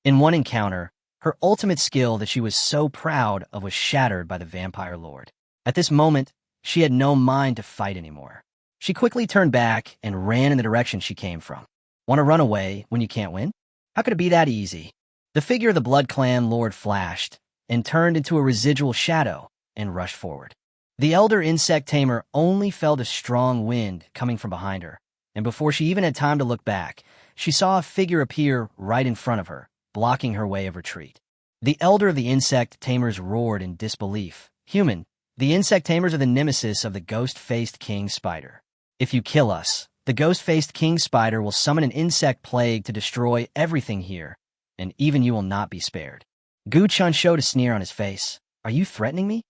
In one encounter, her ultimate skill that she was so proud of was shattered by the Vampire Lord. At this moment, she had no mind to fight anymore. She quickly turned back and ran in the direction she came from. Want to run away when you can't win? How could it be that easy? The figure of the Blood Clan Lord flashed and turned into a residual shadow and rushed forward. The Elder Insect Tamer only felt a strong wind coming from behind her, and before she even had time to look back, she saw a figure appear right in front of her, blocking her way of retreat. The Elder of the Insect Tamers roared in disbelief. Human, the Insect Tamers are the nemesis of the ghost-faced King Spider. If you kill us, the ghost-faced King Spider will summon an insect plague to destroy everything here, and even you will not be spared. Gu Chun showed a sneer on his face. Are you threatening me?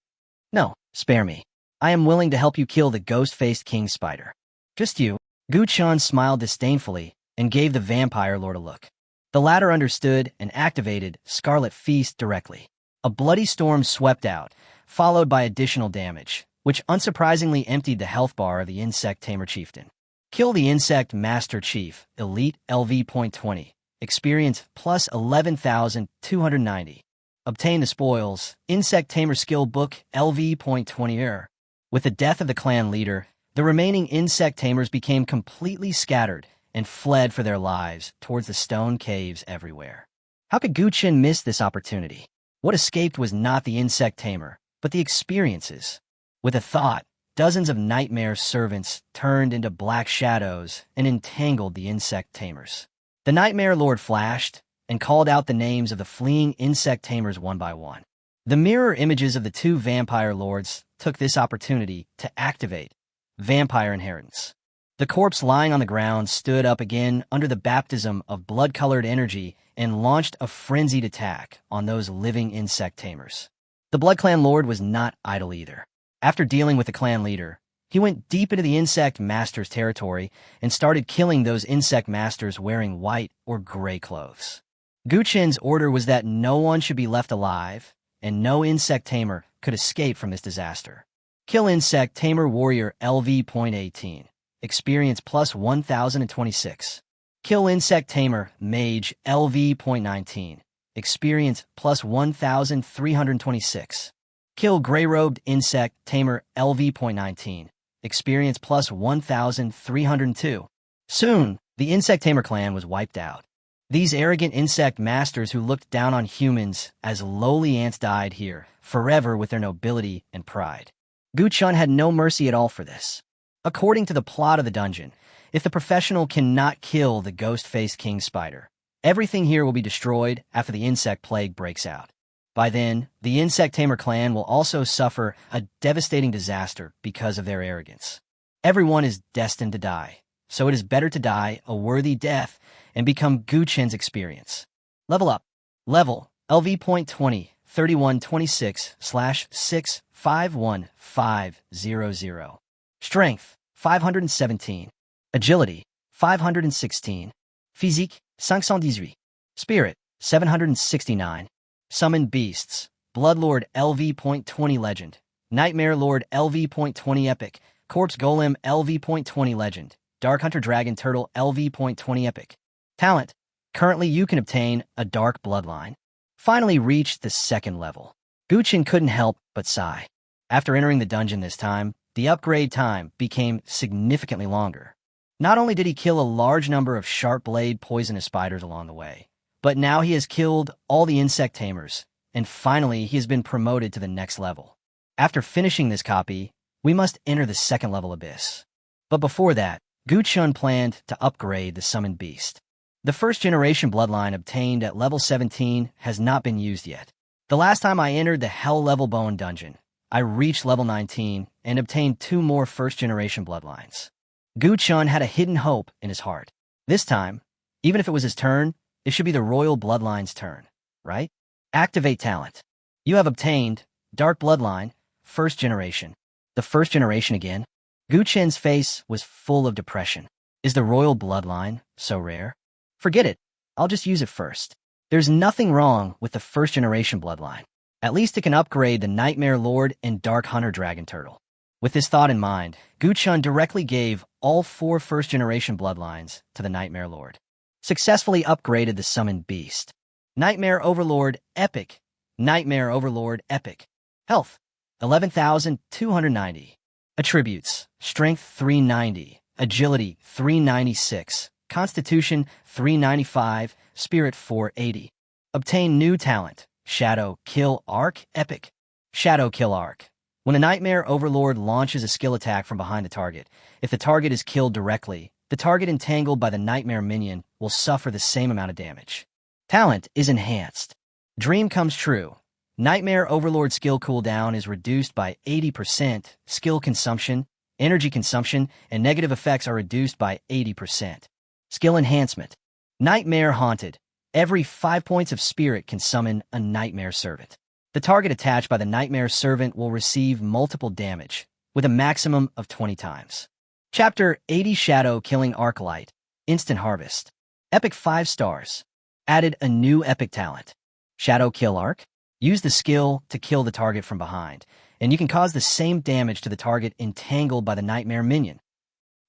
No, spare me. I am willing to help you kill the ghost-faced King Spider. Just you. Gu Chun smiled disdainfully and gave the Vampire Lord a look. The latter understood and activated Scarlet Feast directly. A bloody storm swept out, followed by additional damage, which unsurprisingly emptied the health bar of the Insect Tamer Chieftain. Kill the Insect Master Chief, Elite LV.20. Experience plus 11,290. Obtain the spoils, Insect Tamer Skill Book LV.20. With the death of the clan leader, the remaining insect tamers became completely scattered and fled for their lives towards the stone caves everywhere. How could Gu Chun miss this opportunity? What escaped was not the insect tamer, but the experiences. With a thought, dozens of nightmare servants turned into black shadows and entangled the insect tamers. The Nightmare Lord flashed and called out the names of the fleeing insect tamers one by one. The mirror images of the two vampire lords took this opportunity to activate vampire inheritance. The corpse lying on the ground stood up again under the baptism of blood-colored energy and launched a frenzied attack on those living insect tamers. The Blood Clan Lord was not idle either. After dealing with the clan leader, he went deep into the insect master's territory and started killing those insect masters wearing white or gray clothes. Guqin's order was that no one should be left alive, and no insect tamer could escape from this disaster. Kill insect tamer warrior LV.18. Experience plus 1026. Kill insect tamer mage LV.19. Experience plus 1326. Kill gray-robed insect tamer LV.19. Experience plus 1302. Soon, the insect tamer clan was wiped out. These arrogant insect masters who looked down on humans as lowly ants died here, forever with their nobility and pride. Guqin had no mercy at all for this. According to the plot of the dungeon, if the professional cannot kill the ghost-faced king spider, everything here will be destroyed after the insect plague breaks out. By then, the insect tamer clan will also suffer a devastating disaster because of their arrogance. Everyone is destined to die, so it is better to die a worthy death and become Guqin's experience. Level up. Level LV.20 3126/651,500. Strength 517. Agility 516. Physique 518. Spirit 769. Summon beasts. Bloodlord LV.20 Legend. Nightmare Lord LV.20 Epic. Corpse Golem LV.20 Legend. Dark Hunter Dragon Turtle LV.20 Epic. Talent. Currently you can obtain a dark bloodline. Finally reached the second level. Guqin couldn't help but sigh. After entering the dungeon this time, the upgrade time became significantly longer. Not only did he kill a large number of sharp-blade poisonous spiders along the way, but now he has killed all the insect tamers, and finally he has been promoted to the next level. After finishing this copy, we must enter the second level abyss. But before that, Guqin planned to upgrade the summoned beast. The first generation bloodline obtained at level 17 has not been used yet. The last time I entered the Hell Level Bone dungeon, I reached level 19 and obtained 2 more first-generation bloodlines. Guqin had a hidden hope in his heart. This time, even if it was his turn, it should be the royal bloodline's turn, right? Activate talent. You have obtained Dark Bloodline, first generation. The first generation again? Guqin's face was full of depression. Is the royal bloodline so rare? Forget it. I'll just use it first. There's nothing wrong with the first-generation bloodline. At least it can upgrade the Nightmare Lord and Dark Hunter Dragon Turtle. With this thought in mind, Guqin directly gave all 4 first-generation bloodlines to the Nightmare Lord. Successfully upgraded the Summoned Beast. Nightmare Overlord Epic. Nightmare Overlord Epic. Health 11,290. Attributes: Strength 390, Agility 396, Constitution 395, Spirit 480. Obtain new talent: Shadow Kill Arc Epic. Shadow Kill Arc. When a Nightmare Overlord launches a skill attack from behind the target, if the target is killed directly, the target entangled by the Nightmare minion will suffer the same amount of damage. Talent is enhanced. Dream comes true. Nightmare Overlord skill cooldown is reduced by 80%, skill consumption, energy consumption, and negative effects are reduced by 80%. Skill enhancement. Nightmare Haunted. Every 5 points of spirit can summon a Nightmare Servant. The target attached by the Nightmare Servant will receive multiple damage, with a maximum of 20 times. Chapter 80 Shadow Killing Arclight. Instant Harvest. Epic 5 stars. Added a new epic talent. Shadow Kill Arc. Use the skill to kill the target from behind, and you can cause the same damage to the target entangled by the Nightmare minion.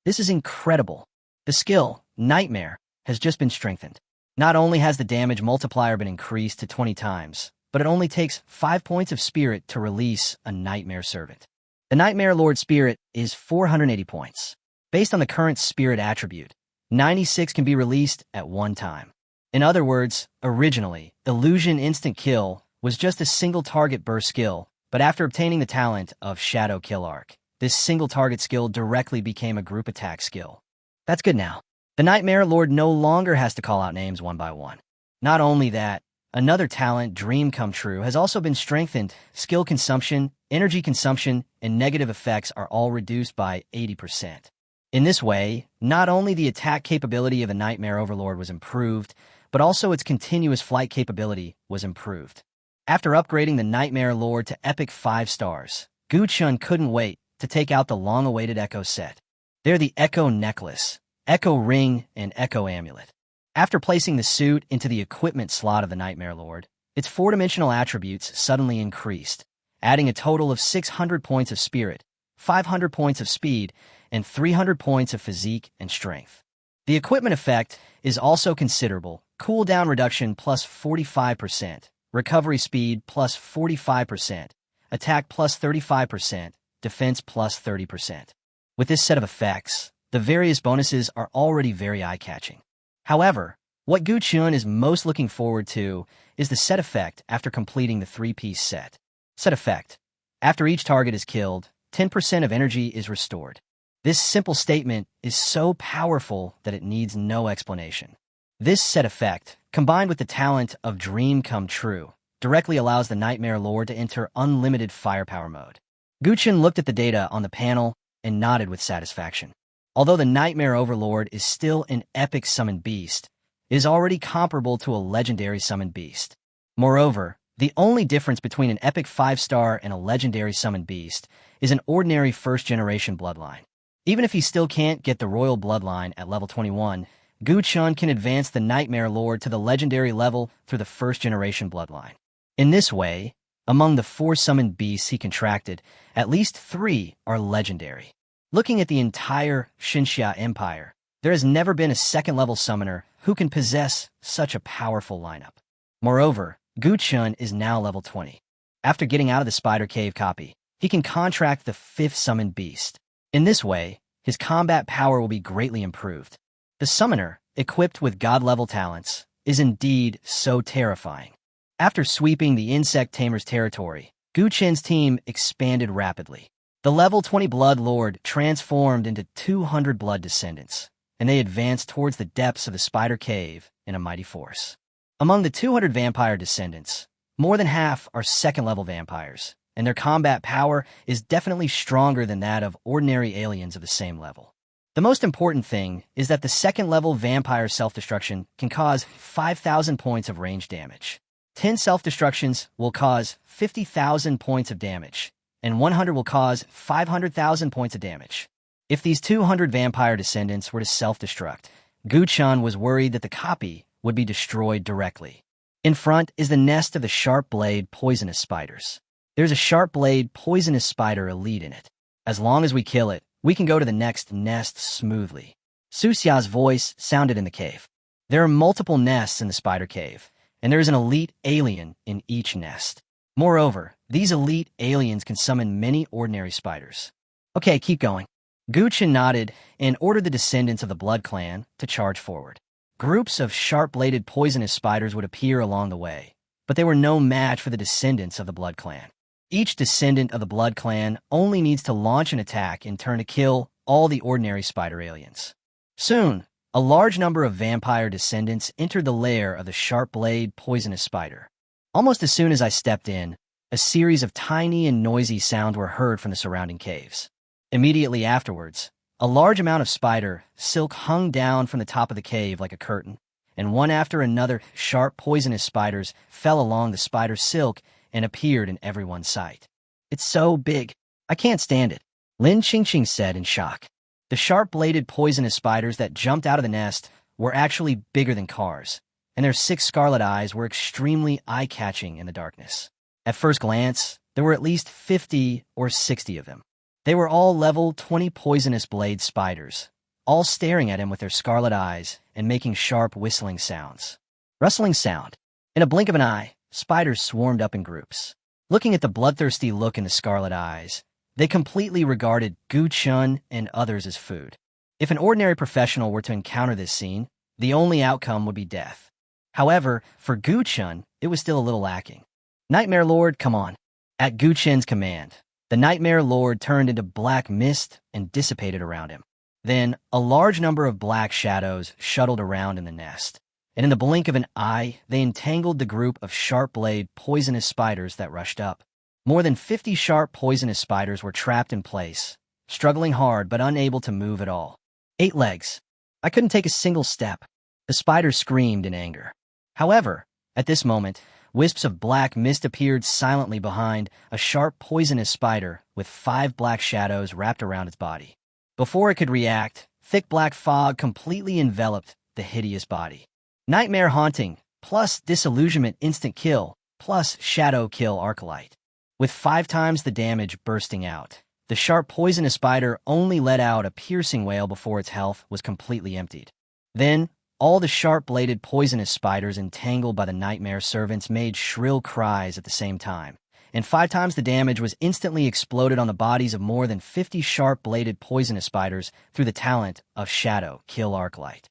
This is incredible. The skill, Nightmare, has just been strengthened. Not only has the damage multiplier been increased to 20 times, but it only takes 5 points of spirit to release a Nightmare Servant. The Nightmare Lord Spirit is 480 points. Based on the current spirit attribute, 96 can be released at one time. In other words, originally, Illusion Instant Kill was just a single target burst skill, but after obtaining the talent of Shadow Kill Arc, this single target skill directly became a group attack skill. That's good now. The Nightmare Lord no longer has to call out names one by one. Not only that, another talent, dream come true, has also been strengthened. Skill consumption, energy consumption, and negative effects are all reduced by 80%. In this way, not only the attack capability of the Nightmare Overlord was improved, but also its continuous flight capability was improved. After upgrading the Nightmare Lord to Epic 5 stars, Gu-chun couldn't wait to take out the long-awaited Echo set. They're the Echo Necklace, Echo Ring, and Echo Amulet. After placing the suit into the equipment slot of the Nightmare Lord, its four-dimensional attributes suddenly increased, adding a total of 600 points of spirit, 500 points of speed, and 300 points of physique and strength. The equipment effect is also considerable: cooldown reduction plus 45%, recovery speed plus 45%, attack plus 35%, defense plus 30%. With this set of effects, the various bonuses are already very eye-catching. However, what Gu-chun is most looking forward to is the set effect after completing the three-piece set. Set effect: after each target is killed, 10% of energy is restored. This simple statement is so powerful that it needs no explanation. This set effect, combined with the talent of Dream Come True, directly allows the Nightmare Lord to enter unlimited firepower mode. Gu-chun looked at the data on the panel and nodded with satisfaction. Although the Nightmare Overlord is still an epic summoned beast, it is already comparable to a legendary summoned beast. Moreover, the only difference between an epic 5-star and a legendary summoned beast is an ordinary first-generation bloodline. Even if he still can't get the royal bloodline at level 21, Gu-chun can advance the Nightmare Lord to the legendary level through the first-generation bloodline. In this way, among the 4 summoned beasts he contracted, at least 3 are legendary. Looking at the entire Xinxia Empire, there has never been a second-level summoner who can possess such a powerful lineup. Moreover, Gu-chun is now level 20. After getting out of the Spider Cave copy, he can contract the 5th summoned beast. In this way, his combat power will be greatly improved. The summoner, equipped with god-level talents, is indeed so terrifying. After sweeping the Insect Tamer's territory, Gu-chun's team expanded rapidly. The level 20 Blood Lord transformed into 200 Blood Descendants, and they advanced towards the depths of the Spider Cave in a mighty force. Among the 200 Vampire Descendants, more than half are second-level vampires, and their combat power is definitely stronger than that of ordinary aliens of the same level. The most important thing is that the second-level vampire self-destruction can cause 5,000 points of range damage. 10 self-destructions will cause 50,000 points of damage, and 100 will cause 500,000 points of damage. If these 200 vampire descendants were to self-destruct, Gu-chun was worried that the copy would be destroyed directly. In front is the nest of the sharp-blade poisonous spiders. There's a sharp-blade poisonous spider elite in it. As long as we kill it, we can go to the next nest smoothly. Suxia's voice sounded in the cave. There are multiple nests in the spider cave, and there is an elite alien in each nest. Moreover, these elite aliens can summon many ordinary spiders. Okay, keep going. Gu-chun nodded and ordered the descendants of the Blood Clan to charge forward. Groups of sharp-bladed poisonous spiders would appear along the way, but they were no match for the descendants of the Blood Clan. Each descendant of the Blood Clan only needs to launch an attack in turn to kill all the ordinary spider aliens. Soon, a large number of vampire descendants entered the lair of the sharp-blade poisonous spider. Almost as soon as I stepped in, a series of tiny and noisy sounds were heard from the surrounding caves. Immediately afterwards, a large amount of spider silk hung down from the top of the cave like a curtain, and one after another sharp poisonous spiders fell along the spider silk and appeared in everyone's sight. It's so big. I can't stand it, Lin Qingqing said in shock. The sharp-bladed poisonous spiders that jumped out of the nest were actually bigger than cars, and their 6 scarlet eyes were extremely eye-catching in the darkness. At first glance, there were at least 50 or 60 of them. They were all level 20 poisonous blade spiders, all staring at him with their scarlet eyes and making sharp whistling sounds. Rustling sound. In a blink of an eye, spiders swarmed up in groups. Looking at the bloodthirsty look in the scarlet eyes, they completely regarded Gu-chun and others as food. If an ordinary professional were to encounter this scene, the only outcome would be death. However, for Gu-chun, it was still a little lacking. Nightmare Lord, come on. At Gu-chun's command, the Nightmare Lord turned into black mist and dissipated around him. Then, a large number of black shadows shuttled around in the nest, and in the blink of an eye, they entangled the group of sharp-blade, poisonous spiders that rushed up. More than 50 sharp, poisonous spiders were trapped in place, struggling hard but unable to move at all. 8 legs. I couldn't take a single step. The spiders screamed in anger. However, at this moment, wisps of black mist appeared silently behind a sharp, poisonous spider with 5 black shadows wrapped around its body. Before it could react, thick black fog completely enveloped the hideous body. Nightmare haunting, plus disillusionment instant kill, plus shadow kill arclight. With 5 times the damage bursting out, the sharp poisonous spider only let out a piercing wail before its health was completely emptied. Then, all the sharp-bladed poisonous spiders entangled by the nightmare servants made shrill cries at the same time, and 5 times the damage was instantly exploded on the bodies of more than 50 sharp-bladed poisonous spiders through the talent of Shadow Kill Arclight.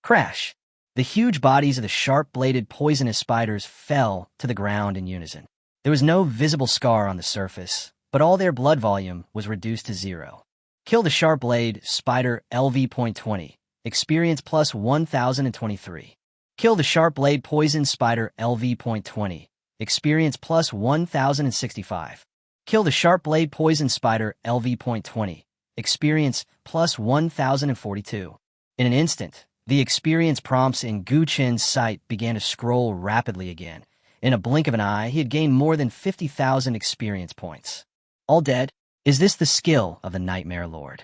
Crash! The huge bodies of the sharp-bladed poisonous spiders fell to the ground in unison. There was no visible scar on the surface, but all their blood volume was reduced to 0. Kill the sharp-blade spider LV.20. Experience plus 1023. Kill the sharp blade poison spider LV.20. Experience plus 1065. Kill the sharp blade poison spider LV.20. Experience plus 1042. In an instant, the experience prompts in Gu Chen's sight began to scroll rapidly again. In a blink of an eye, he had gained more than 50,000 experience points. All dead? Is this the skill of the Nightmare Lord?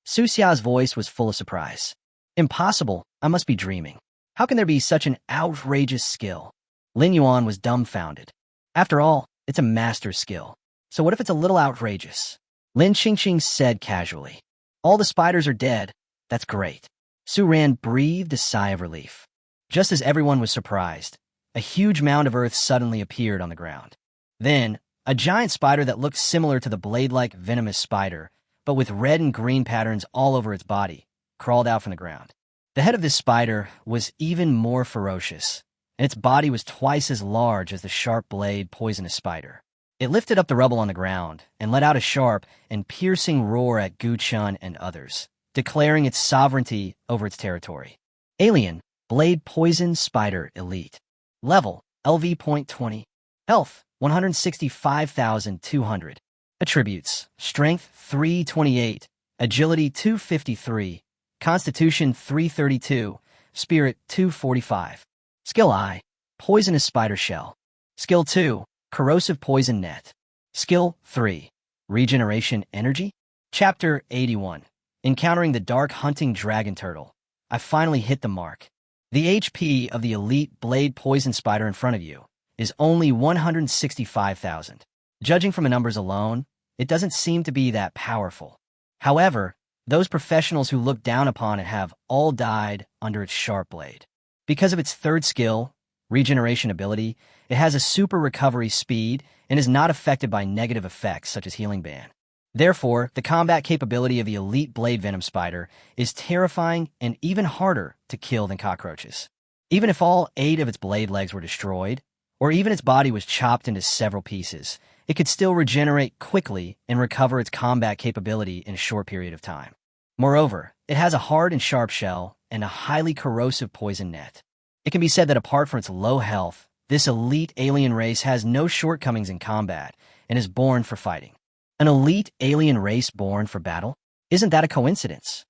Su Xia's voice was full of surprise. Impossible, I must be dreaming. How can there be such an outrageous skill? Lin Yuan was dumbfounded. After all, it's a master's skill. So what if it's a little outrageous? Lin Qingfeng said casually. All the spiders are dead. That's great. Su Ran breathed a sigh of relief. Just as everyone was surprised, a huge mound of earth suddenly appeared on the ground. Then, a giant spider that looked similar to the blade-like venomous spider, but with red and green patterns all over its body, crawled out from the ground. The head of this spider was even more ferocious, and its body was twice as large as the sharp-blade poisonous spider. It lifted up the rubble on the ground and let out a sharp and piercing roar at Gu Chun and others, declaring its sovereignty over its territory. Alien, Blade Poison Spider Elite. Level, LV.20. Health, 165,200. Attributes, Strength, 328. Agility, 253. Constitution, 332. Spirit, 245. Skill I, Poisonous Spider Shell. Skill 2, Corrosive Poison Net. Skill 3, Regeneration Energy. Chapter 81. Encountering the Dark Hunting Dragon Turtle. I finally hit the mark. The HP of the elite blade poison spider in front of you is only 165,000. Judging from the numbers alone, it doesn't seem to be that powerful. However, those professionals who look down upon it have all died under its sharp blade. Because of its third skill, regeneration ability, it has a super recovery speed and is not affected by negative effects such as healing ban. Therefore, the combat capability of the elite blade venom spider is terrifying and even harder to kill than cockroaches. Even if all 8 of its blade legs were destroyed, or even its body was chopped into several pieces, it could still regenerate quickly and recover its combat capability in a short period of time. Moreover, it has a hard and sharp shell and a highly corrosive poison net. It can be said that apart from its low health, this elite alien race has no shortcomings in combat and is born for fighting. An elite alien race born for battle? Isn't that a coincidence?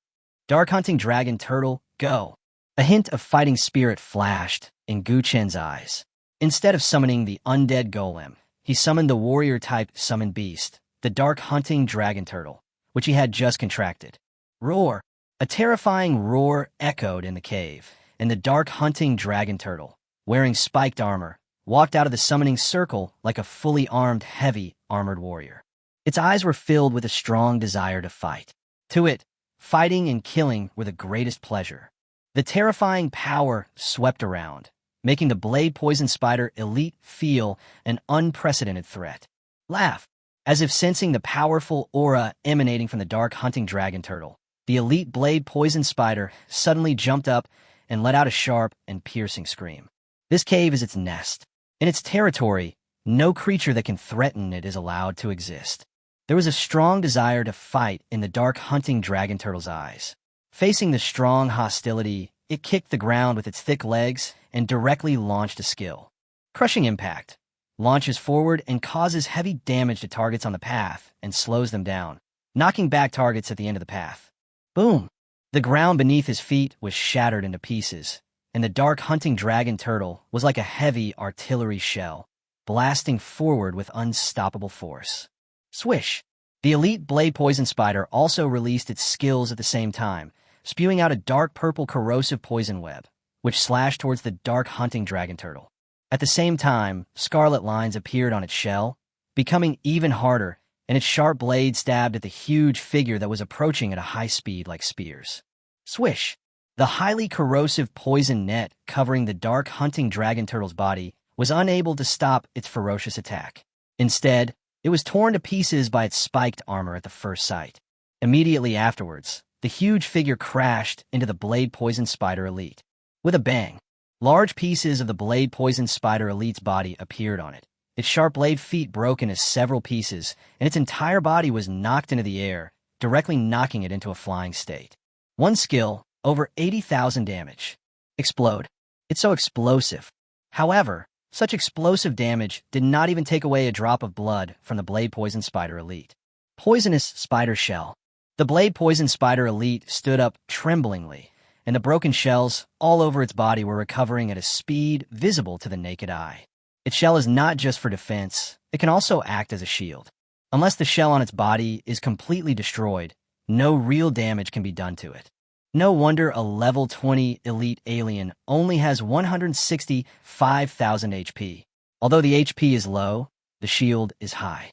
Dark Hunting Dragon Turtle, go! A hint of fighting spirit flashed in Gu Chen's eyes. Instead of summoning the undead golem, he summoned the warrior-type summon beast, the Dark Hunting Dragon Turtle, which he had just contracted. Roar! A terrifying roar echoed in the cave, and the Dark Hunting Dragon Turtle, wearing spiked armor, walked out of the summoning circle like a fully armed, heavy, armored warrior. Its eyes were filled with a strong desire to fight. To it, fighting and killing were the greatest pleasure. The terrifying power swept around, making the blade poison spider elite feel an unprecedented threat. Laugh! As if sensing the powerful aura emanating from the Dark Hunting Dragon Turtle, the elite blade poison spider suddenly jumped up and let out a sharp and piercing scream. This cave is its nest. In its territory, no creature that can threaten it is allowed to exist. There was a strong desire to fight in the Dark Hunting Dragon Turtle's eyes. Facing the strong hostility, it kicked the ground with its thick legs and directly launched a skill. Crushing impact. Launches forward and causes heavy damage to targets on the path and slows them down, knocking back targets at the end of the path. Boom! The ground beneath his feet was shattered into pieces, and the dark hunting dragon turtle was like a heavy artillery shell, blasting forward with unstoppable force. Swish! The elite blade poison spider also released its skills at the same time, spewing out a dark purple corrosive poison web, which slashed towards the dark hunting dragon turtle. At the same time, scarlet lines appeared on its shell, becoming even harder, and its sharp blade stabbed at the huge figure that was approaching at a high speed like spears. Swish! The highly corrosive poison net covering the dark hunting dragon turtle's body was unable to stop its ferocious attack. Instead, it was torn to pieces by its spiked armor at the first sight. Immediately afterwards, the huge figure crashed into the blade poison spider elite. With a bang, large pieces of the blade poison spider elite's body appeared on it. Its sharp blade feet broke into several pieces, and its entire body was knocked into the air, directly knocking it into a flying state. One skill, over 80,000 damage. Explode. It's so explosive. However, such explosive damage did not even take away a drop of blood from the blade poison spider elite. Poisonous spider shell. The blade poison spider elite stood up tremblingly, and the broken shells all over its body were recovering at a speed visible to the naked eye. Its shell is not just for defense, it can also act as a shield. Unless the shell on its body is completely destroyed, no real damage can be done to it. No wonder a level 20 elite alien only has 165,000 HP. Although the HP is low, the shield is high.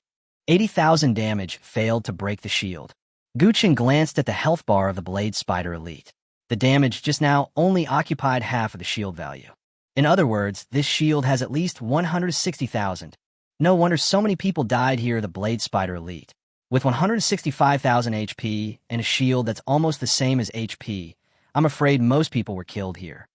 80,000 damage failed to break the shield. Guchen glanced at the health bar of the blade spider elite. The damage just now only occupied half of the shield value. In other words, this shield has at least 160,000. No wonder so many people died here, the blade spider elite. With 165,000 HP and a shield that's almost the same as HP, I'm afraid most people were killed here.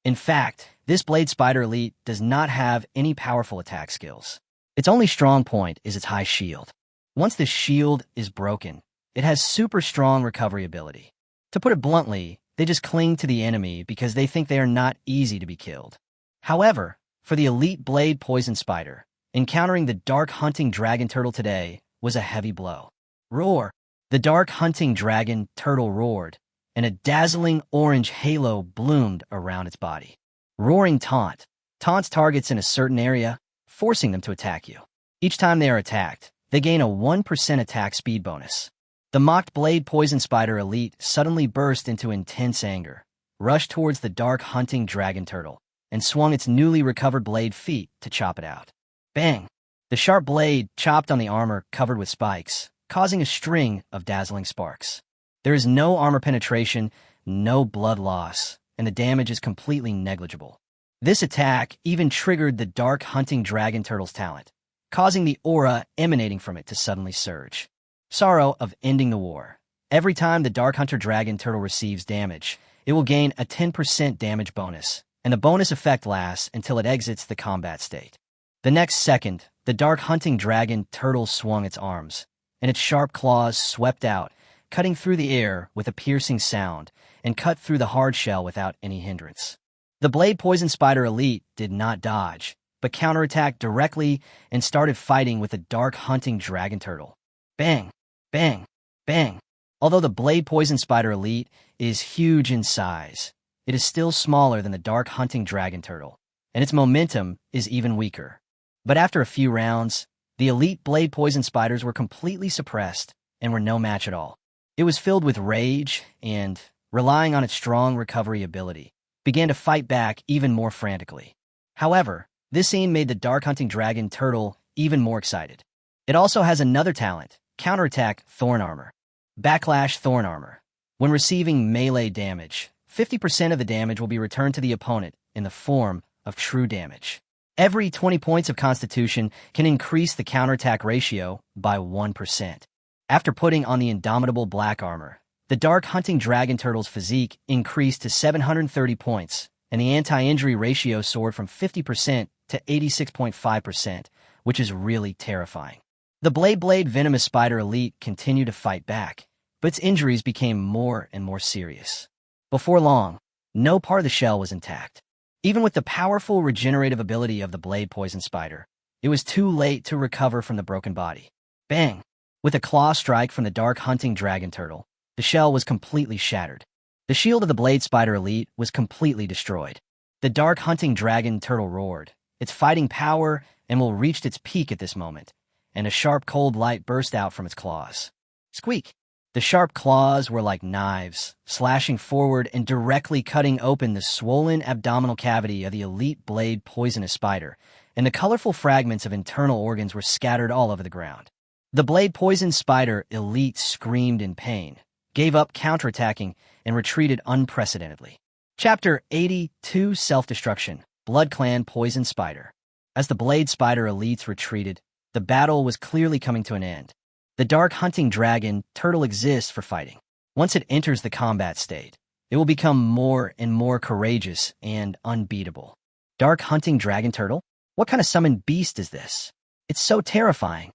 In fact, this blade spider elite does not have any powerful attack skills. Its only strong point is its high shield. Once the shield is broken, it has super strong recovery ability. To put it bluntly, they just cling to the enemy because they think they are not easy to be killed. However, for the elite blade poison spider, encountering the dark hunting dragon turtle today was a heavy blow. Roar! The dark hunting dragon turtle roared, and a dazzling orange halo bloomed around its body. Roaring taunt. Taunts targets in a certain area, forcing them to attack you. Each time they are attacked, they gain a 1% attack speed bonus. The mocked blade poison spider elite suddenly burst into intense anger, rushed towards the dark hunting dragon turtle, and swung its newly recovered blade feet to chop it out. Bang! The sharp blade chopped on the armor covered with spikes, causing a string of dazzling sparks. There is no armor penetration, no blood loss, and the damage is completely negligible. This attack even triggered the dark hunting dragon turtle's talent, causing the aura emanating from it to suddenly surge. Sorrow of ending the war. Every time the dark hunter dragon turtle receives damage, it will gain a 10% damage bonus, and the bonus effect lasts until it exits the combat state. The next second, the dark hunting dragon turtle swung its arms, and its sharp claws swept out, cutting through the air with a piercing sound, and cut through the hard shell without any hindrance. The blade poison spider elite did not dodge, but counterattacked directly and started fighting with the dark hunting dragon turtle. Bang! Bang! Bang! Although the blade poison spider elite is huge in size, it is still smaller than the dark hunting dragon turtle, and its momentum is even weaker. But after a few rounds, the elite blade poison spiders were completely suppressed and were no match at all. It was filled with rage and, relying on its strong recovery ability, began to fight back even more frantically. However, this scene made the dark hunting dragon turtle even more excited. It also has another talent, counterattack thorn armor. Backlash thorn armor. When receiving melee damage, 50% of the damage will be returned to the opponent in the form of true damage. Every 20 points of constitution can increase the counterattack ratio by 1%. After putting on the indomitable black armor, the dark hunting dragon turtle's physique increased to 730 points, and the anti-injury ratio soared from 50% to 86.5%, which is really terrifying. The blade venomous spider elite continued to fight back, but its injuries became more and more serious. Before long, No part of the shell was intact. Even with the powerful regenerative ability of the blade poison spider, it was too late to recover from the broken body. Bang! With a claw strike from the dark hunting dragon turtle, the shell was completely shattered. The shield of the blade spider elite was completely destroyed. The dark hunting dragon turtle roared, its fighting power and will reached its peak at this moment, and a sharp cold light burst out from its claws. Squeak! The sharp claws were like knives, slashing forward and directly cutting open the swollen abdominal cavity of the elite blade poisonous spider, and the colorful fragments of internal organs were scattered all over the ground. The blade poison spider elite screamed in pain, gave up counterattacking, and retreated unprecedentedly. Chapter 82 Self-Destruction, Blood Clan Poison Spider. As the blade spider elites retreated, the battle was clearly coming to an end. The dark hunting dragon turtle exists for fighting. Once it enters the combat state, it will become more and more courageous and unbeatable. Dark hunting dragon turtle? What kind of summoned beast is this? It's so terrifying.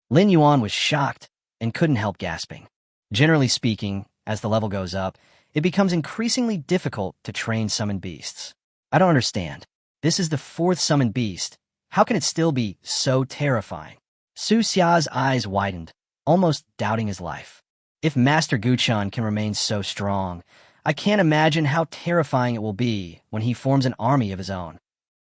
Lin Yuan was shocked and couldn't help gasping. Generally speaking, as the level goes up, it becomes increasingly difficult to train summoned beasts. I don't understand. This is the 4th summoned beast. How can it still be so terrifying? Su Xia's eyes widened, almost doubting his life. If Master Guchan can remain so strong, I can't imagine how terrifying it will be when he forms an army of his own.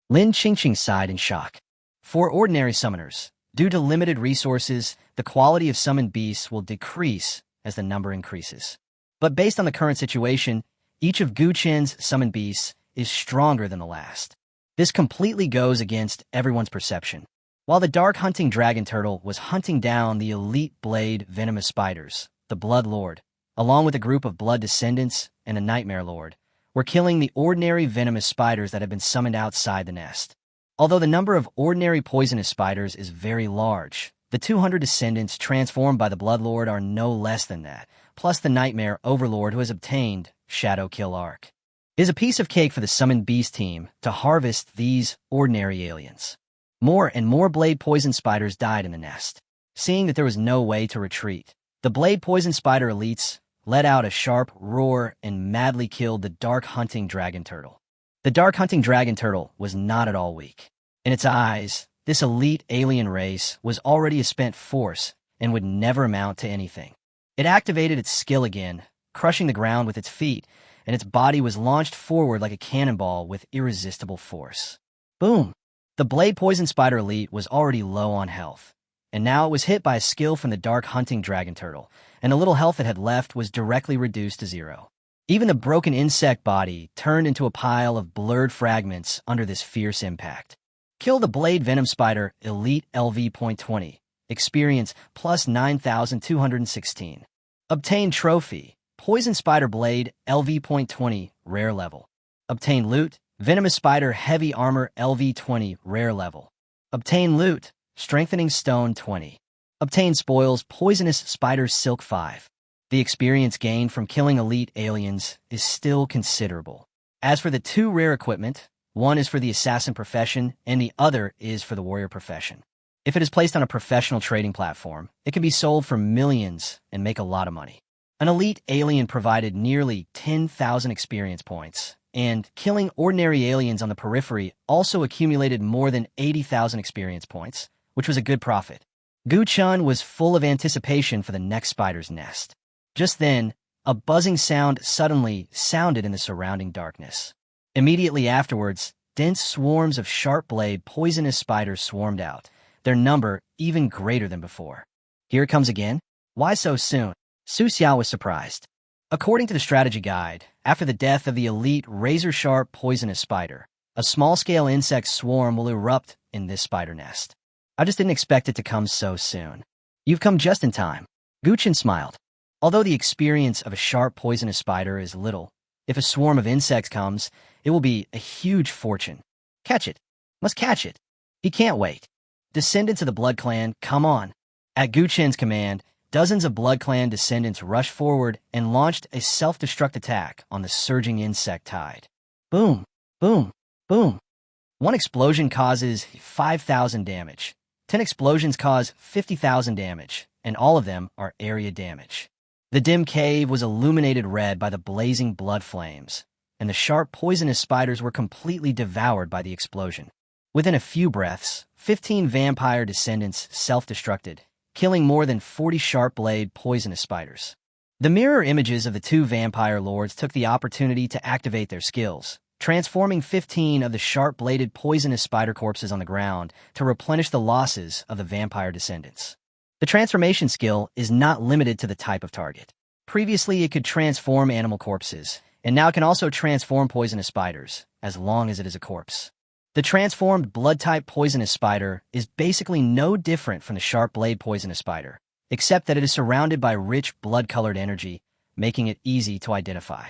Lin Qingfeng sighed in shock. For ordinary summoners, due to limited resources, the quality of summoned beasts will decrease as the number increases. But based on the current situation, each of Guchan's summoned beasts is stronger than the last. This completely goes against everyone's perception. While the dark hunting dragon turtle was hunting down the elite blade venomous spiders, the Blood Lord, along with a group of blood descendants and a nightmare lord, were killing the ordinary venomous spiders that had been summoned outside the nest. Although the number of ordinary poisonous spiders is very large, the 200 descendants transformed by the Blood Lord are no less than that, plus the nightmare overlord who has obtained Shadow Kill Arc. It is a piece of cake for the summoned beast team to harvest these ordinary aliens. More and more blade poison spiders died in the nest. Seeing that there was no way to retreat, the blade poison spider elites let out a sharp roar and madly killed the dark hunting dragon turtle. The dark hunting dragon turtle was not at all weak. In its eyes, this elite alien race was already a spent force and would never amount to anything. It activated its skill again, crushing the ground with its feet, and its body was launched forward like a cannonball with irresistible force. Boom! The blade poison spider elite was already low on health, and now it was hit by a skill from the dark hunting dragon turtle, and the little health it had left was directly reduced to 0. Even the broken insect body turned into a pile of blurred fragments under this fierce impact. Kill the blade venom spider elite LV.20. Experience plus 9,216. Obtain trophy. Poison spider blade LV.20 rare level. Obtain loot. Venomous spider heavy armor LV.20 rare level. Obtain loot. Strengthening stone 20. Obtain spoils poisonous spider silk 5. The experience gained from killing elite aliens is still considerable. As for the 2 rare equipment, one is for the assassin profession and the other is for the warrior profession. If it is placed on a professional trading platform, it can be sold for millions and make a lot of money. An elite alien provided nearly 10,000 experience points, and killing ordinary aliens on the periphery also accumulated more than 80,000 experience points, which was a good profit. Guchan was full of anticipation for the next spider's nest. Just then, a buzzing sound suddenly sounded in the surrounding darkness. Immediately afterwards, dense swarms of sharp-blade poisonous spiders swarmed out, their number even greater than before. Here it comes again? Why so soon? Su Xiao was surprised. According to the strategy guide, after the death of the elite razor-sharp poisonous spider, a small-scale insect swarm will erupt in this spider nest. I just didn't expect it to come so soon. You've come just in time. Guchan smiled. Although the experience of a sharp poisonous spider is little, if a swarm of insects comes, it will be a huge fortune. Catch it. Must catch it. He can't wait. Descendants of the Blood Clan, come on. At Guchan's command, dozens of Blood Clan descendants rushed forward and launched a self-destruct attack on the surging insect tide. Boom, boom, boom. One explosion causes 5,000 damage. 10 explosions cause 50,000 damage, and all of them are area damage. The dim cave was illuminated red by the blazing blood flames, and the sharp, poisonous spiders were completely devoured by the explosion. Within a few breaths, 15 vampire descendants self-destructed, killing more than 40 sharp-blade, poisonous spiders. The mirror images of the two vampire lords took the opportunity to activate their skills, transforming 15 of the sharp-bladed, poisonous spider corpses on the ground to replenish the losses of the vampire descendants. The transformation skill is not limited to the type of target. Previously, it could transform animal corpses, and now it can also transform poisonous spiders, as long as it is a corpse. The transformed blood-type poisonous spider is basically no different from the sharp-blade poisonous spider, except that it is surrounded by rich blood-colored energy, making it easy to identify.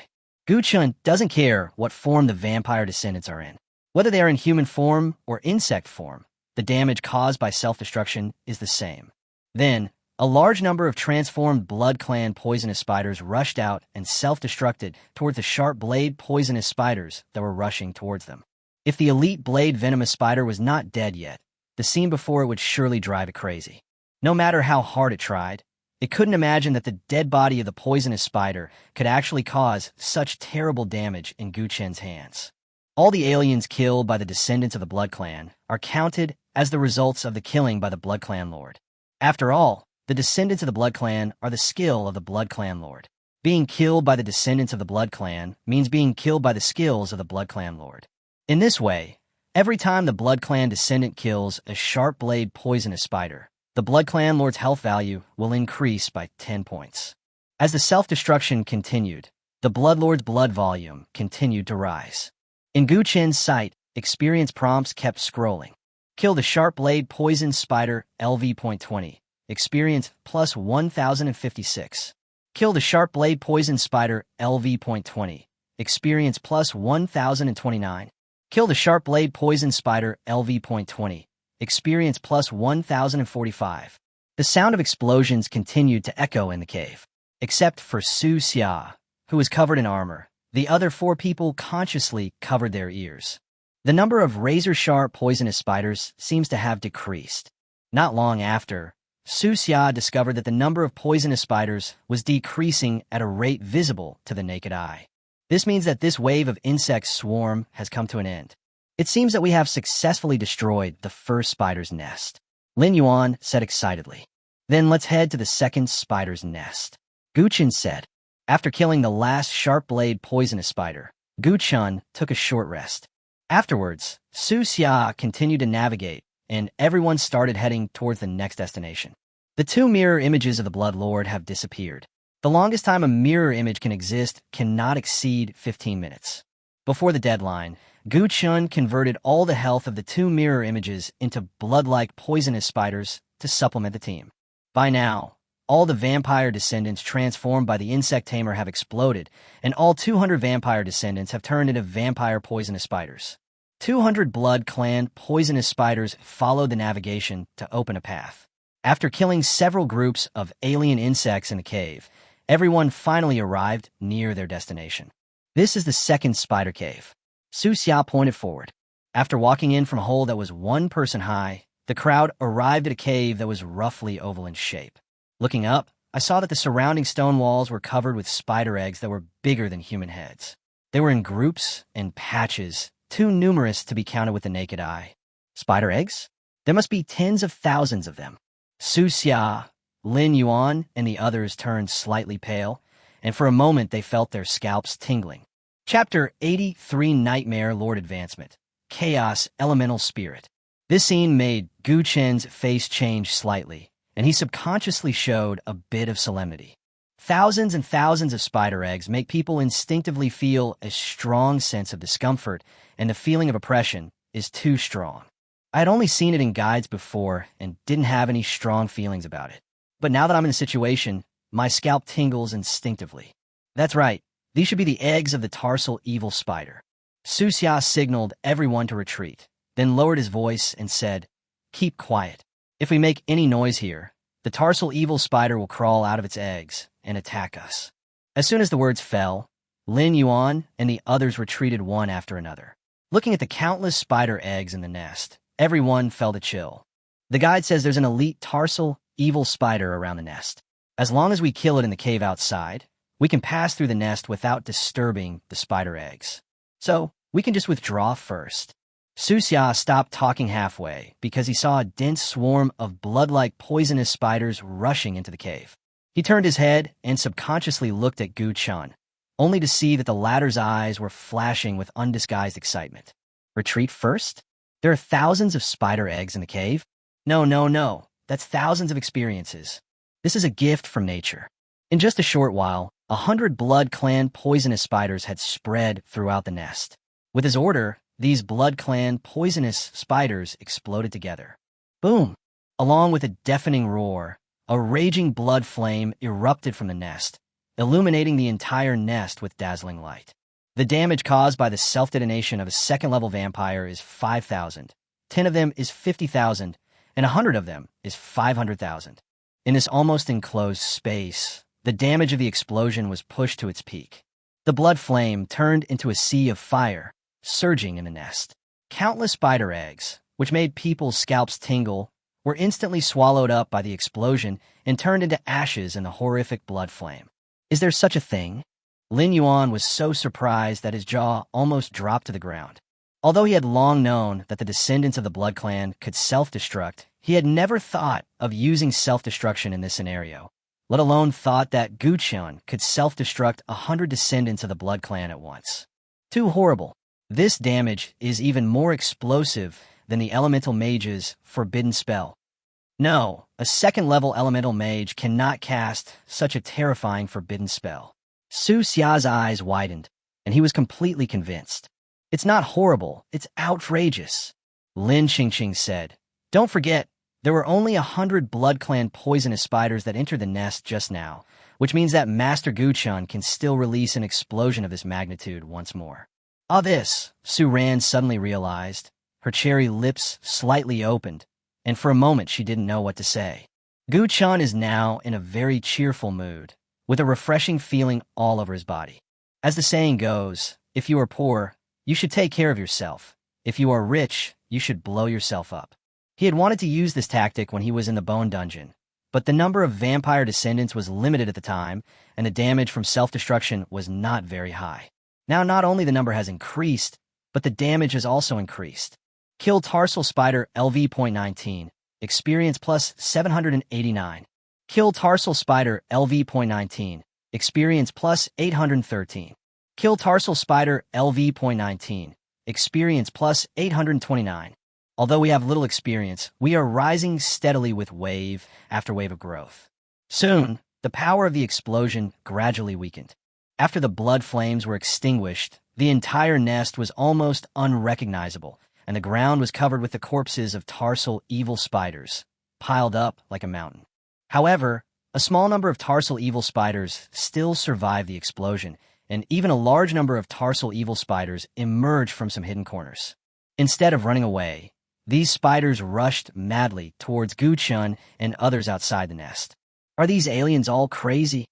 Guchun doesn't care what form the vampire descendants are in. Whether they are in human form or insect form, the damage caused by self-destruction is the same. Then, a large number of transformed blood-clan poisonous spiders rushed out and self-destructed towards the sharp-blade poisonous spiders that were rushing towards them. If the elite blade venomous spider was not dead yet, the scene before it would surely drive it crazy. No matter how hard it tried, it couldn't imagine that the dead body of the poisonous spider could actually cause such terrible damage in Guchen's hands. All the aliens killed by the descendants of the Blood Clan are counted as the results of the killing by the Blood Clan Lord. After all, the descendants of the Blood Clan are the skill of the Blood Clan Lord. Being killed by the descendants of the Blood Clan means being killed by the skills of the Blood Clan Lord. In this way, every time the Blood Clan descendant kills a sharp-blade poisonous spider, the Blood Clan Lord's health value will increase by 10 points. As the self-destruction continued, the Blood Lord's blood volume continued to rise. In Guchen's sight, experience prompts kept scrolling. Kill the sharp-blade poison spider LV.20. Experience plus 1056. Kill the sharp-blade poison spider LV.20. Experience plus 1029. Kill the sharp-blade poison spider LV.20. Experience plus 1045. The sound of explosions continued to echo in the cave. Except for Su Xia, who was covered in armor, the other 4 people consciously covered their ears. The number of razor-sharp poisonous spiders seems to have decreased. Not long after, Su Xia discovered that the number of poisonous spiders was decreasing at a rate visible to the naked eye. This means that this wave of insect swarm has come to an end. It seems that we have successfully destroyed the first spider's nest. Lin Yuan said excitedly. Then let's head to the second spider's nest. Guchun said. After killing the last sharp-blade poisonous spider, Guchun took a short rest. Afterwards, Su Xia continued to navigate, and everyone started heading towards the next destination. The 2 mirror images of the Blood Lord have disappeared. The longest time a mirror image can exist cannot exceed 15 minutes. Before the deadline, Guchun converted all the health of the 2 mirror images into blood-like poisonous spiders to supplement the team. By now, all the vampire descendants transformed by the insect tamer have exploded, and all 200 vampire descendants have turned into vampire poisonous spiders. 200 Blood Clan poisonous spiders followed the navigation to open a path. After killing several groups of alien insects in the cave, everyone finally arrived near their destination. This is the second spider cave. Su Xia pointed forward. After walking in from a hole that was 1 person high, the crowd arrived at a cave that was roughly oval in shape. Looking up, I saw that the surrounding stone walls were covered with spider eggs that were bigger than human heads. They were in groups and patches, too numerous to be counted with the naked eye. Spider eggs? There must be tens of thousands of them. Su Xia, Lin Yuan, and the others turned slightly pale, and for a moment they felt their scalps tingling. Chapter 83 Nightmare Lord Advancement. Chaos Elemental Spirit. This scene made Guchen's face change slightly, and he subconsciously showed a bit of solemnity. Thousands and thousands of spider eggs make people instinctively feel a strong sense of discomfort, and the feeling of oppression is too strong. I had only seen it in guides before and didn't have any strong feelings about it. But now that I'm in a situation, my scalp tingles instinctively. That's right, these should be the eggs of the tarsal evil spider. Su Xia signaled everyone to retreat, then lowered his voice and said, "Keep quiet. If we make any noise here, the tarsal evil spider will crawl out of its eggs and attack us." As soon as the words fell, Lin Yuan and the others retreated one after another. Looking at the countless spider eggs in the nest, everyone felt a chill. The guide says there's an elite tarsal evil spider around the nest. As long as we kill it in the cave outside, We can pass through the nest without disturbing the spider eggs. So, we can just withdraw first. Su Xia stopped talking halfway because he saw a dense swarm of blood-like poisonous spiders rushing into the cave. He turned his head and subconsciously looked at Gu Chun, only to see that the latter's eyes were flashing with undisguised excitement. Retreat first? There are thousands of spider eggs in the cave? No, no, no. That's thousands of experiences. This is a gift from nature. In just a short while, 100 Blood Clan poisonous spiders had spread throughout the nest. With his order, these Blood Clan poisonous spiders exploded together. Boom! Along with a deafening roar, a raging blood flame erupted from the nest, illuminating the entire nest with dazzling light. The damage caused by the self-detonation of a second-level vampire is 5,000. 10 of them is 50,000, and 100 of them is 500,000. In this almost enclosed space, the damage of the explosion was pushed to its peak. The blood flame turned into a sea of fire, surging in the nest. Countless spider eggs, which made people's scalps tingle, were instantly swallowed up by the explosion and turned into ashes in the horrific blood flame. Is there such a thing? Lin Yuan was so surprised that his jaw almost dropped to the ground. Although he had long known that the descendants of the Blood Clan could self-destruct, he had never thought of using self-destruction in this scenario, let alone thought that Gu Chun could self-destruct 100 descendants of the Blood Clan at once. Too horrible. This damage is even more explosive than the Elemental Mage's forbidden spell. No, a second-level Elemental Mage cannot cast such a terrifying forbidden spell. Su Xia's eyes widened, and he was completely convinced. It's not horrible, it's outrageous. Lin Qingqing said, "Don't forget, there were only 100 Blood Clan poisonous spiders that entered the nest just now, which means that Master Gu Chun can still release an explosion of this magnitude once more." Ah, this, Su Ran suddenly realized. Her cherry lips slightly opened, and for a moment she didn't know what to say. Gu Chun is now in a very cheerful mood, with a refreshing feeling all over his body. As the saying goes, if you are poor, you should take care of yourself. If you are rich, you should blow yourself up. He had wanted to use this tactic when he was in the Bone Dungeon, but the number of vampire descendants was limited at the time, and the damage from self-destruction was not very high. Now not only the number has increased, but the damage has also increased. Kill Tarsal Spider LV.19, experience plus 789. Kill Tarsal Spider LV.19, experience plus 813. Kill Tarsal Spider LV.19, experience plus 829. Although we have little experience, we are rising steadily with wave after wave of growth. Soon, the power of the explosion gradually weakened. After the blood flames were extinguished, the entire nest was almost unrecognizable, and the ground was covered with the corpses of tarsal evil spiders, piled up like a mountain. However, a small number of tarsal evil spiders still survived the explosion, and even a large number of tarsal evil spiders emerged from some hidden corners. Instead of running away, these spiders rushed madly towards Gu Chun and others outside the nest. Are these aliens all crazy?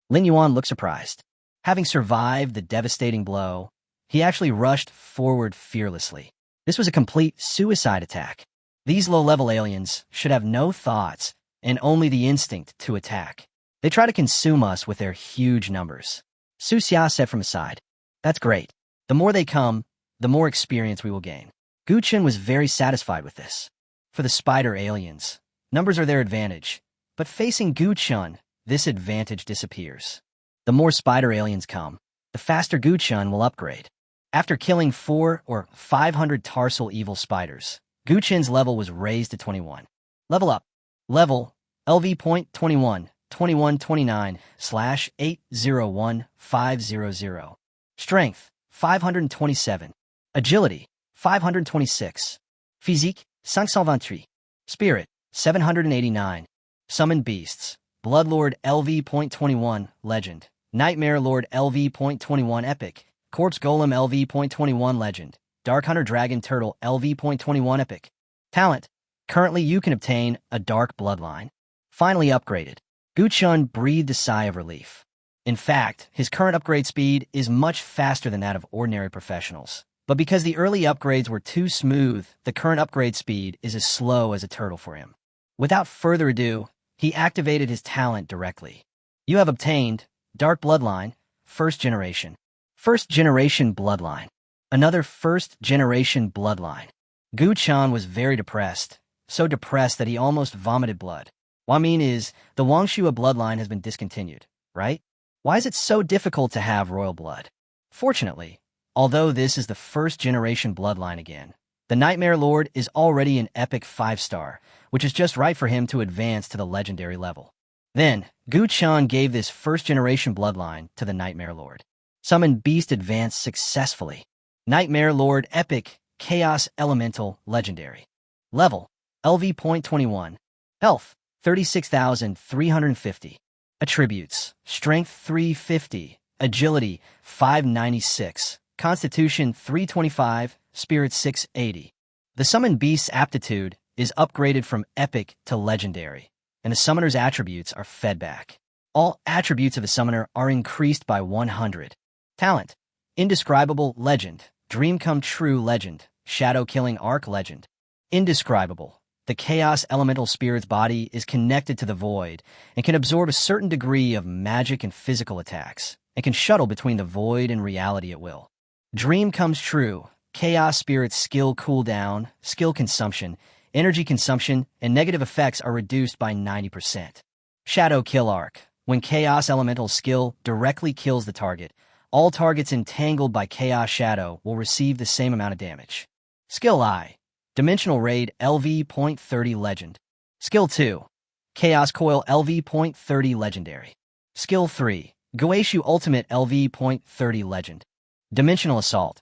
Lin Yuan looked surprised. Having survived the devastating blow, he actually rushed forward fearlessly. This was a complete suicide attack. These low-level aliens should have no thoughts and only the instinct to attack. They try to consume us with their huge numbers. Su Xia said from aside, "That's great. The more they come, the more experience we will gain." Gu Chun was very satisfied with this. For the spider aliens, numbers are their advantage, but facing Gu Chun, this advantage disappears. The more spider aliens come, the faster Gu Chun will upgrade. After killing 400 or 500 tarsal evil spiders, Gu Chun's level was raised to 21. Level up. Level LV.21, 2129/801500. Strength 527. Agility 526. Physique 523. Spirit 789. Summoned beasts. Bloodlord LV.21 Legend. Nightmare Lord LV.21 Epic. Corpse Golem LV.21 Legend. Dark Hunter Dragon Turtle LV.21 Epic. Talent. Currently you can obtain a Dark Bloodline. Finally upgraded. Gu Chun breathed a sigh of relief. In fact, his current upgrade speed is much faster than that of ordinary professionals. But because the early upgrades were too smooth, the current upgrade speed is as slow as a turtle for him. Without further ado, he activated his talent directly. You have obtained Dark bloodline, first generation. First generation bloodline. Another first generation bloodline. Gu Chan was very depressed, so depressed that he almost vomited blood. What I mean is, the Wangshua bloodline has been discontinued, right? Why is it so difficult to have royal blood? Fortunately, although this is the first generation bloodline again, the Nightmare Lord is already an epic 5-star, which is just right for him to advance to the legendary level. Then, Gu Chan gave this first generation bloodline to the Nightmare Lord. Summon Beast advanced successfully. Nightmare Lord Epic, Chaos Elemental, Legendary. Level, LV.21. Health, 36,350. Attributes, Strength 350, Agility 596, Constitution 325, Spirit 680. The Summon Beast's aptitude is upgraded from Epic to Legendary, and the Summoner's attributes are fed back. All attributes of the Summoner are increased by 100. Talent, Indescribable Legend, Dream Come True Legend, Shadow Killing Arc Legend. Indescribable. The Chaos Elemental Spirit's body is connected to the Void and can absorb a certain degree of magic and physical attacks, and can shuttle between the Void and reality at will. Dream Comes True. Chaos Spirit's skill cooldown, skill consumption, energy consumption, and negative effects are reduced by 90%. Shadow Kill Arc. When Chaos Elemental skill directly kills the target, all targets entangled by Chaos Shadow will receive the same amount of damage. Skill I. Dimensional Raid LV.30 Legend. Skill 2. Chaos Coil LV.30 Legendary. Skill 3. Goeishu Ultimate LV.30 Legend. Dimensional Assault.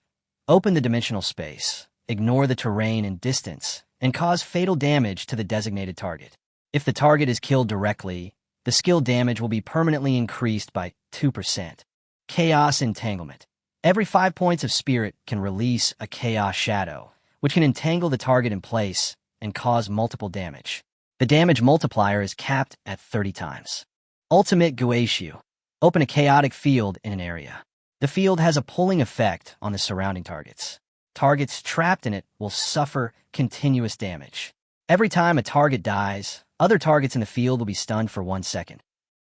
Open the dimensional space, ignore the terrain and distance, and cause fatal damage to the designated target. If the target is killed directly, the skill damage will be permanently increased by 2%. Chaos Entanglement. Every 5 points of spirit can release a Chaos Shadow, which can entangle the target in place and cause multiple damage. The damage multiplier is capped at 30 times. Ultimate Goeishu. Open a chaotic field in an area. The field has a pulling effect on the surrounding targets. Targets trapped in it will suffer continuous damage. Every time a target dies, other targets in the field will be stunned for 1 second.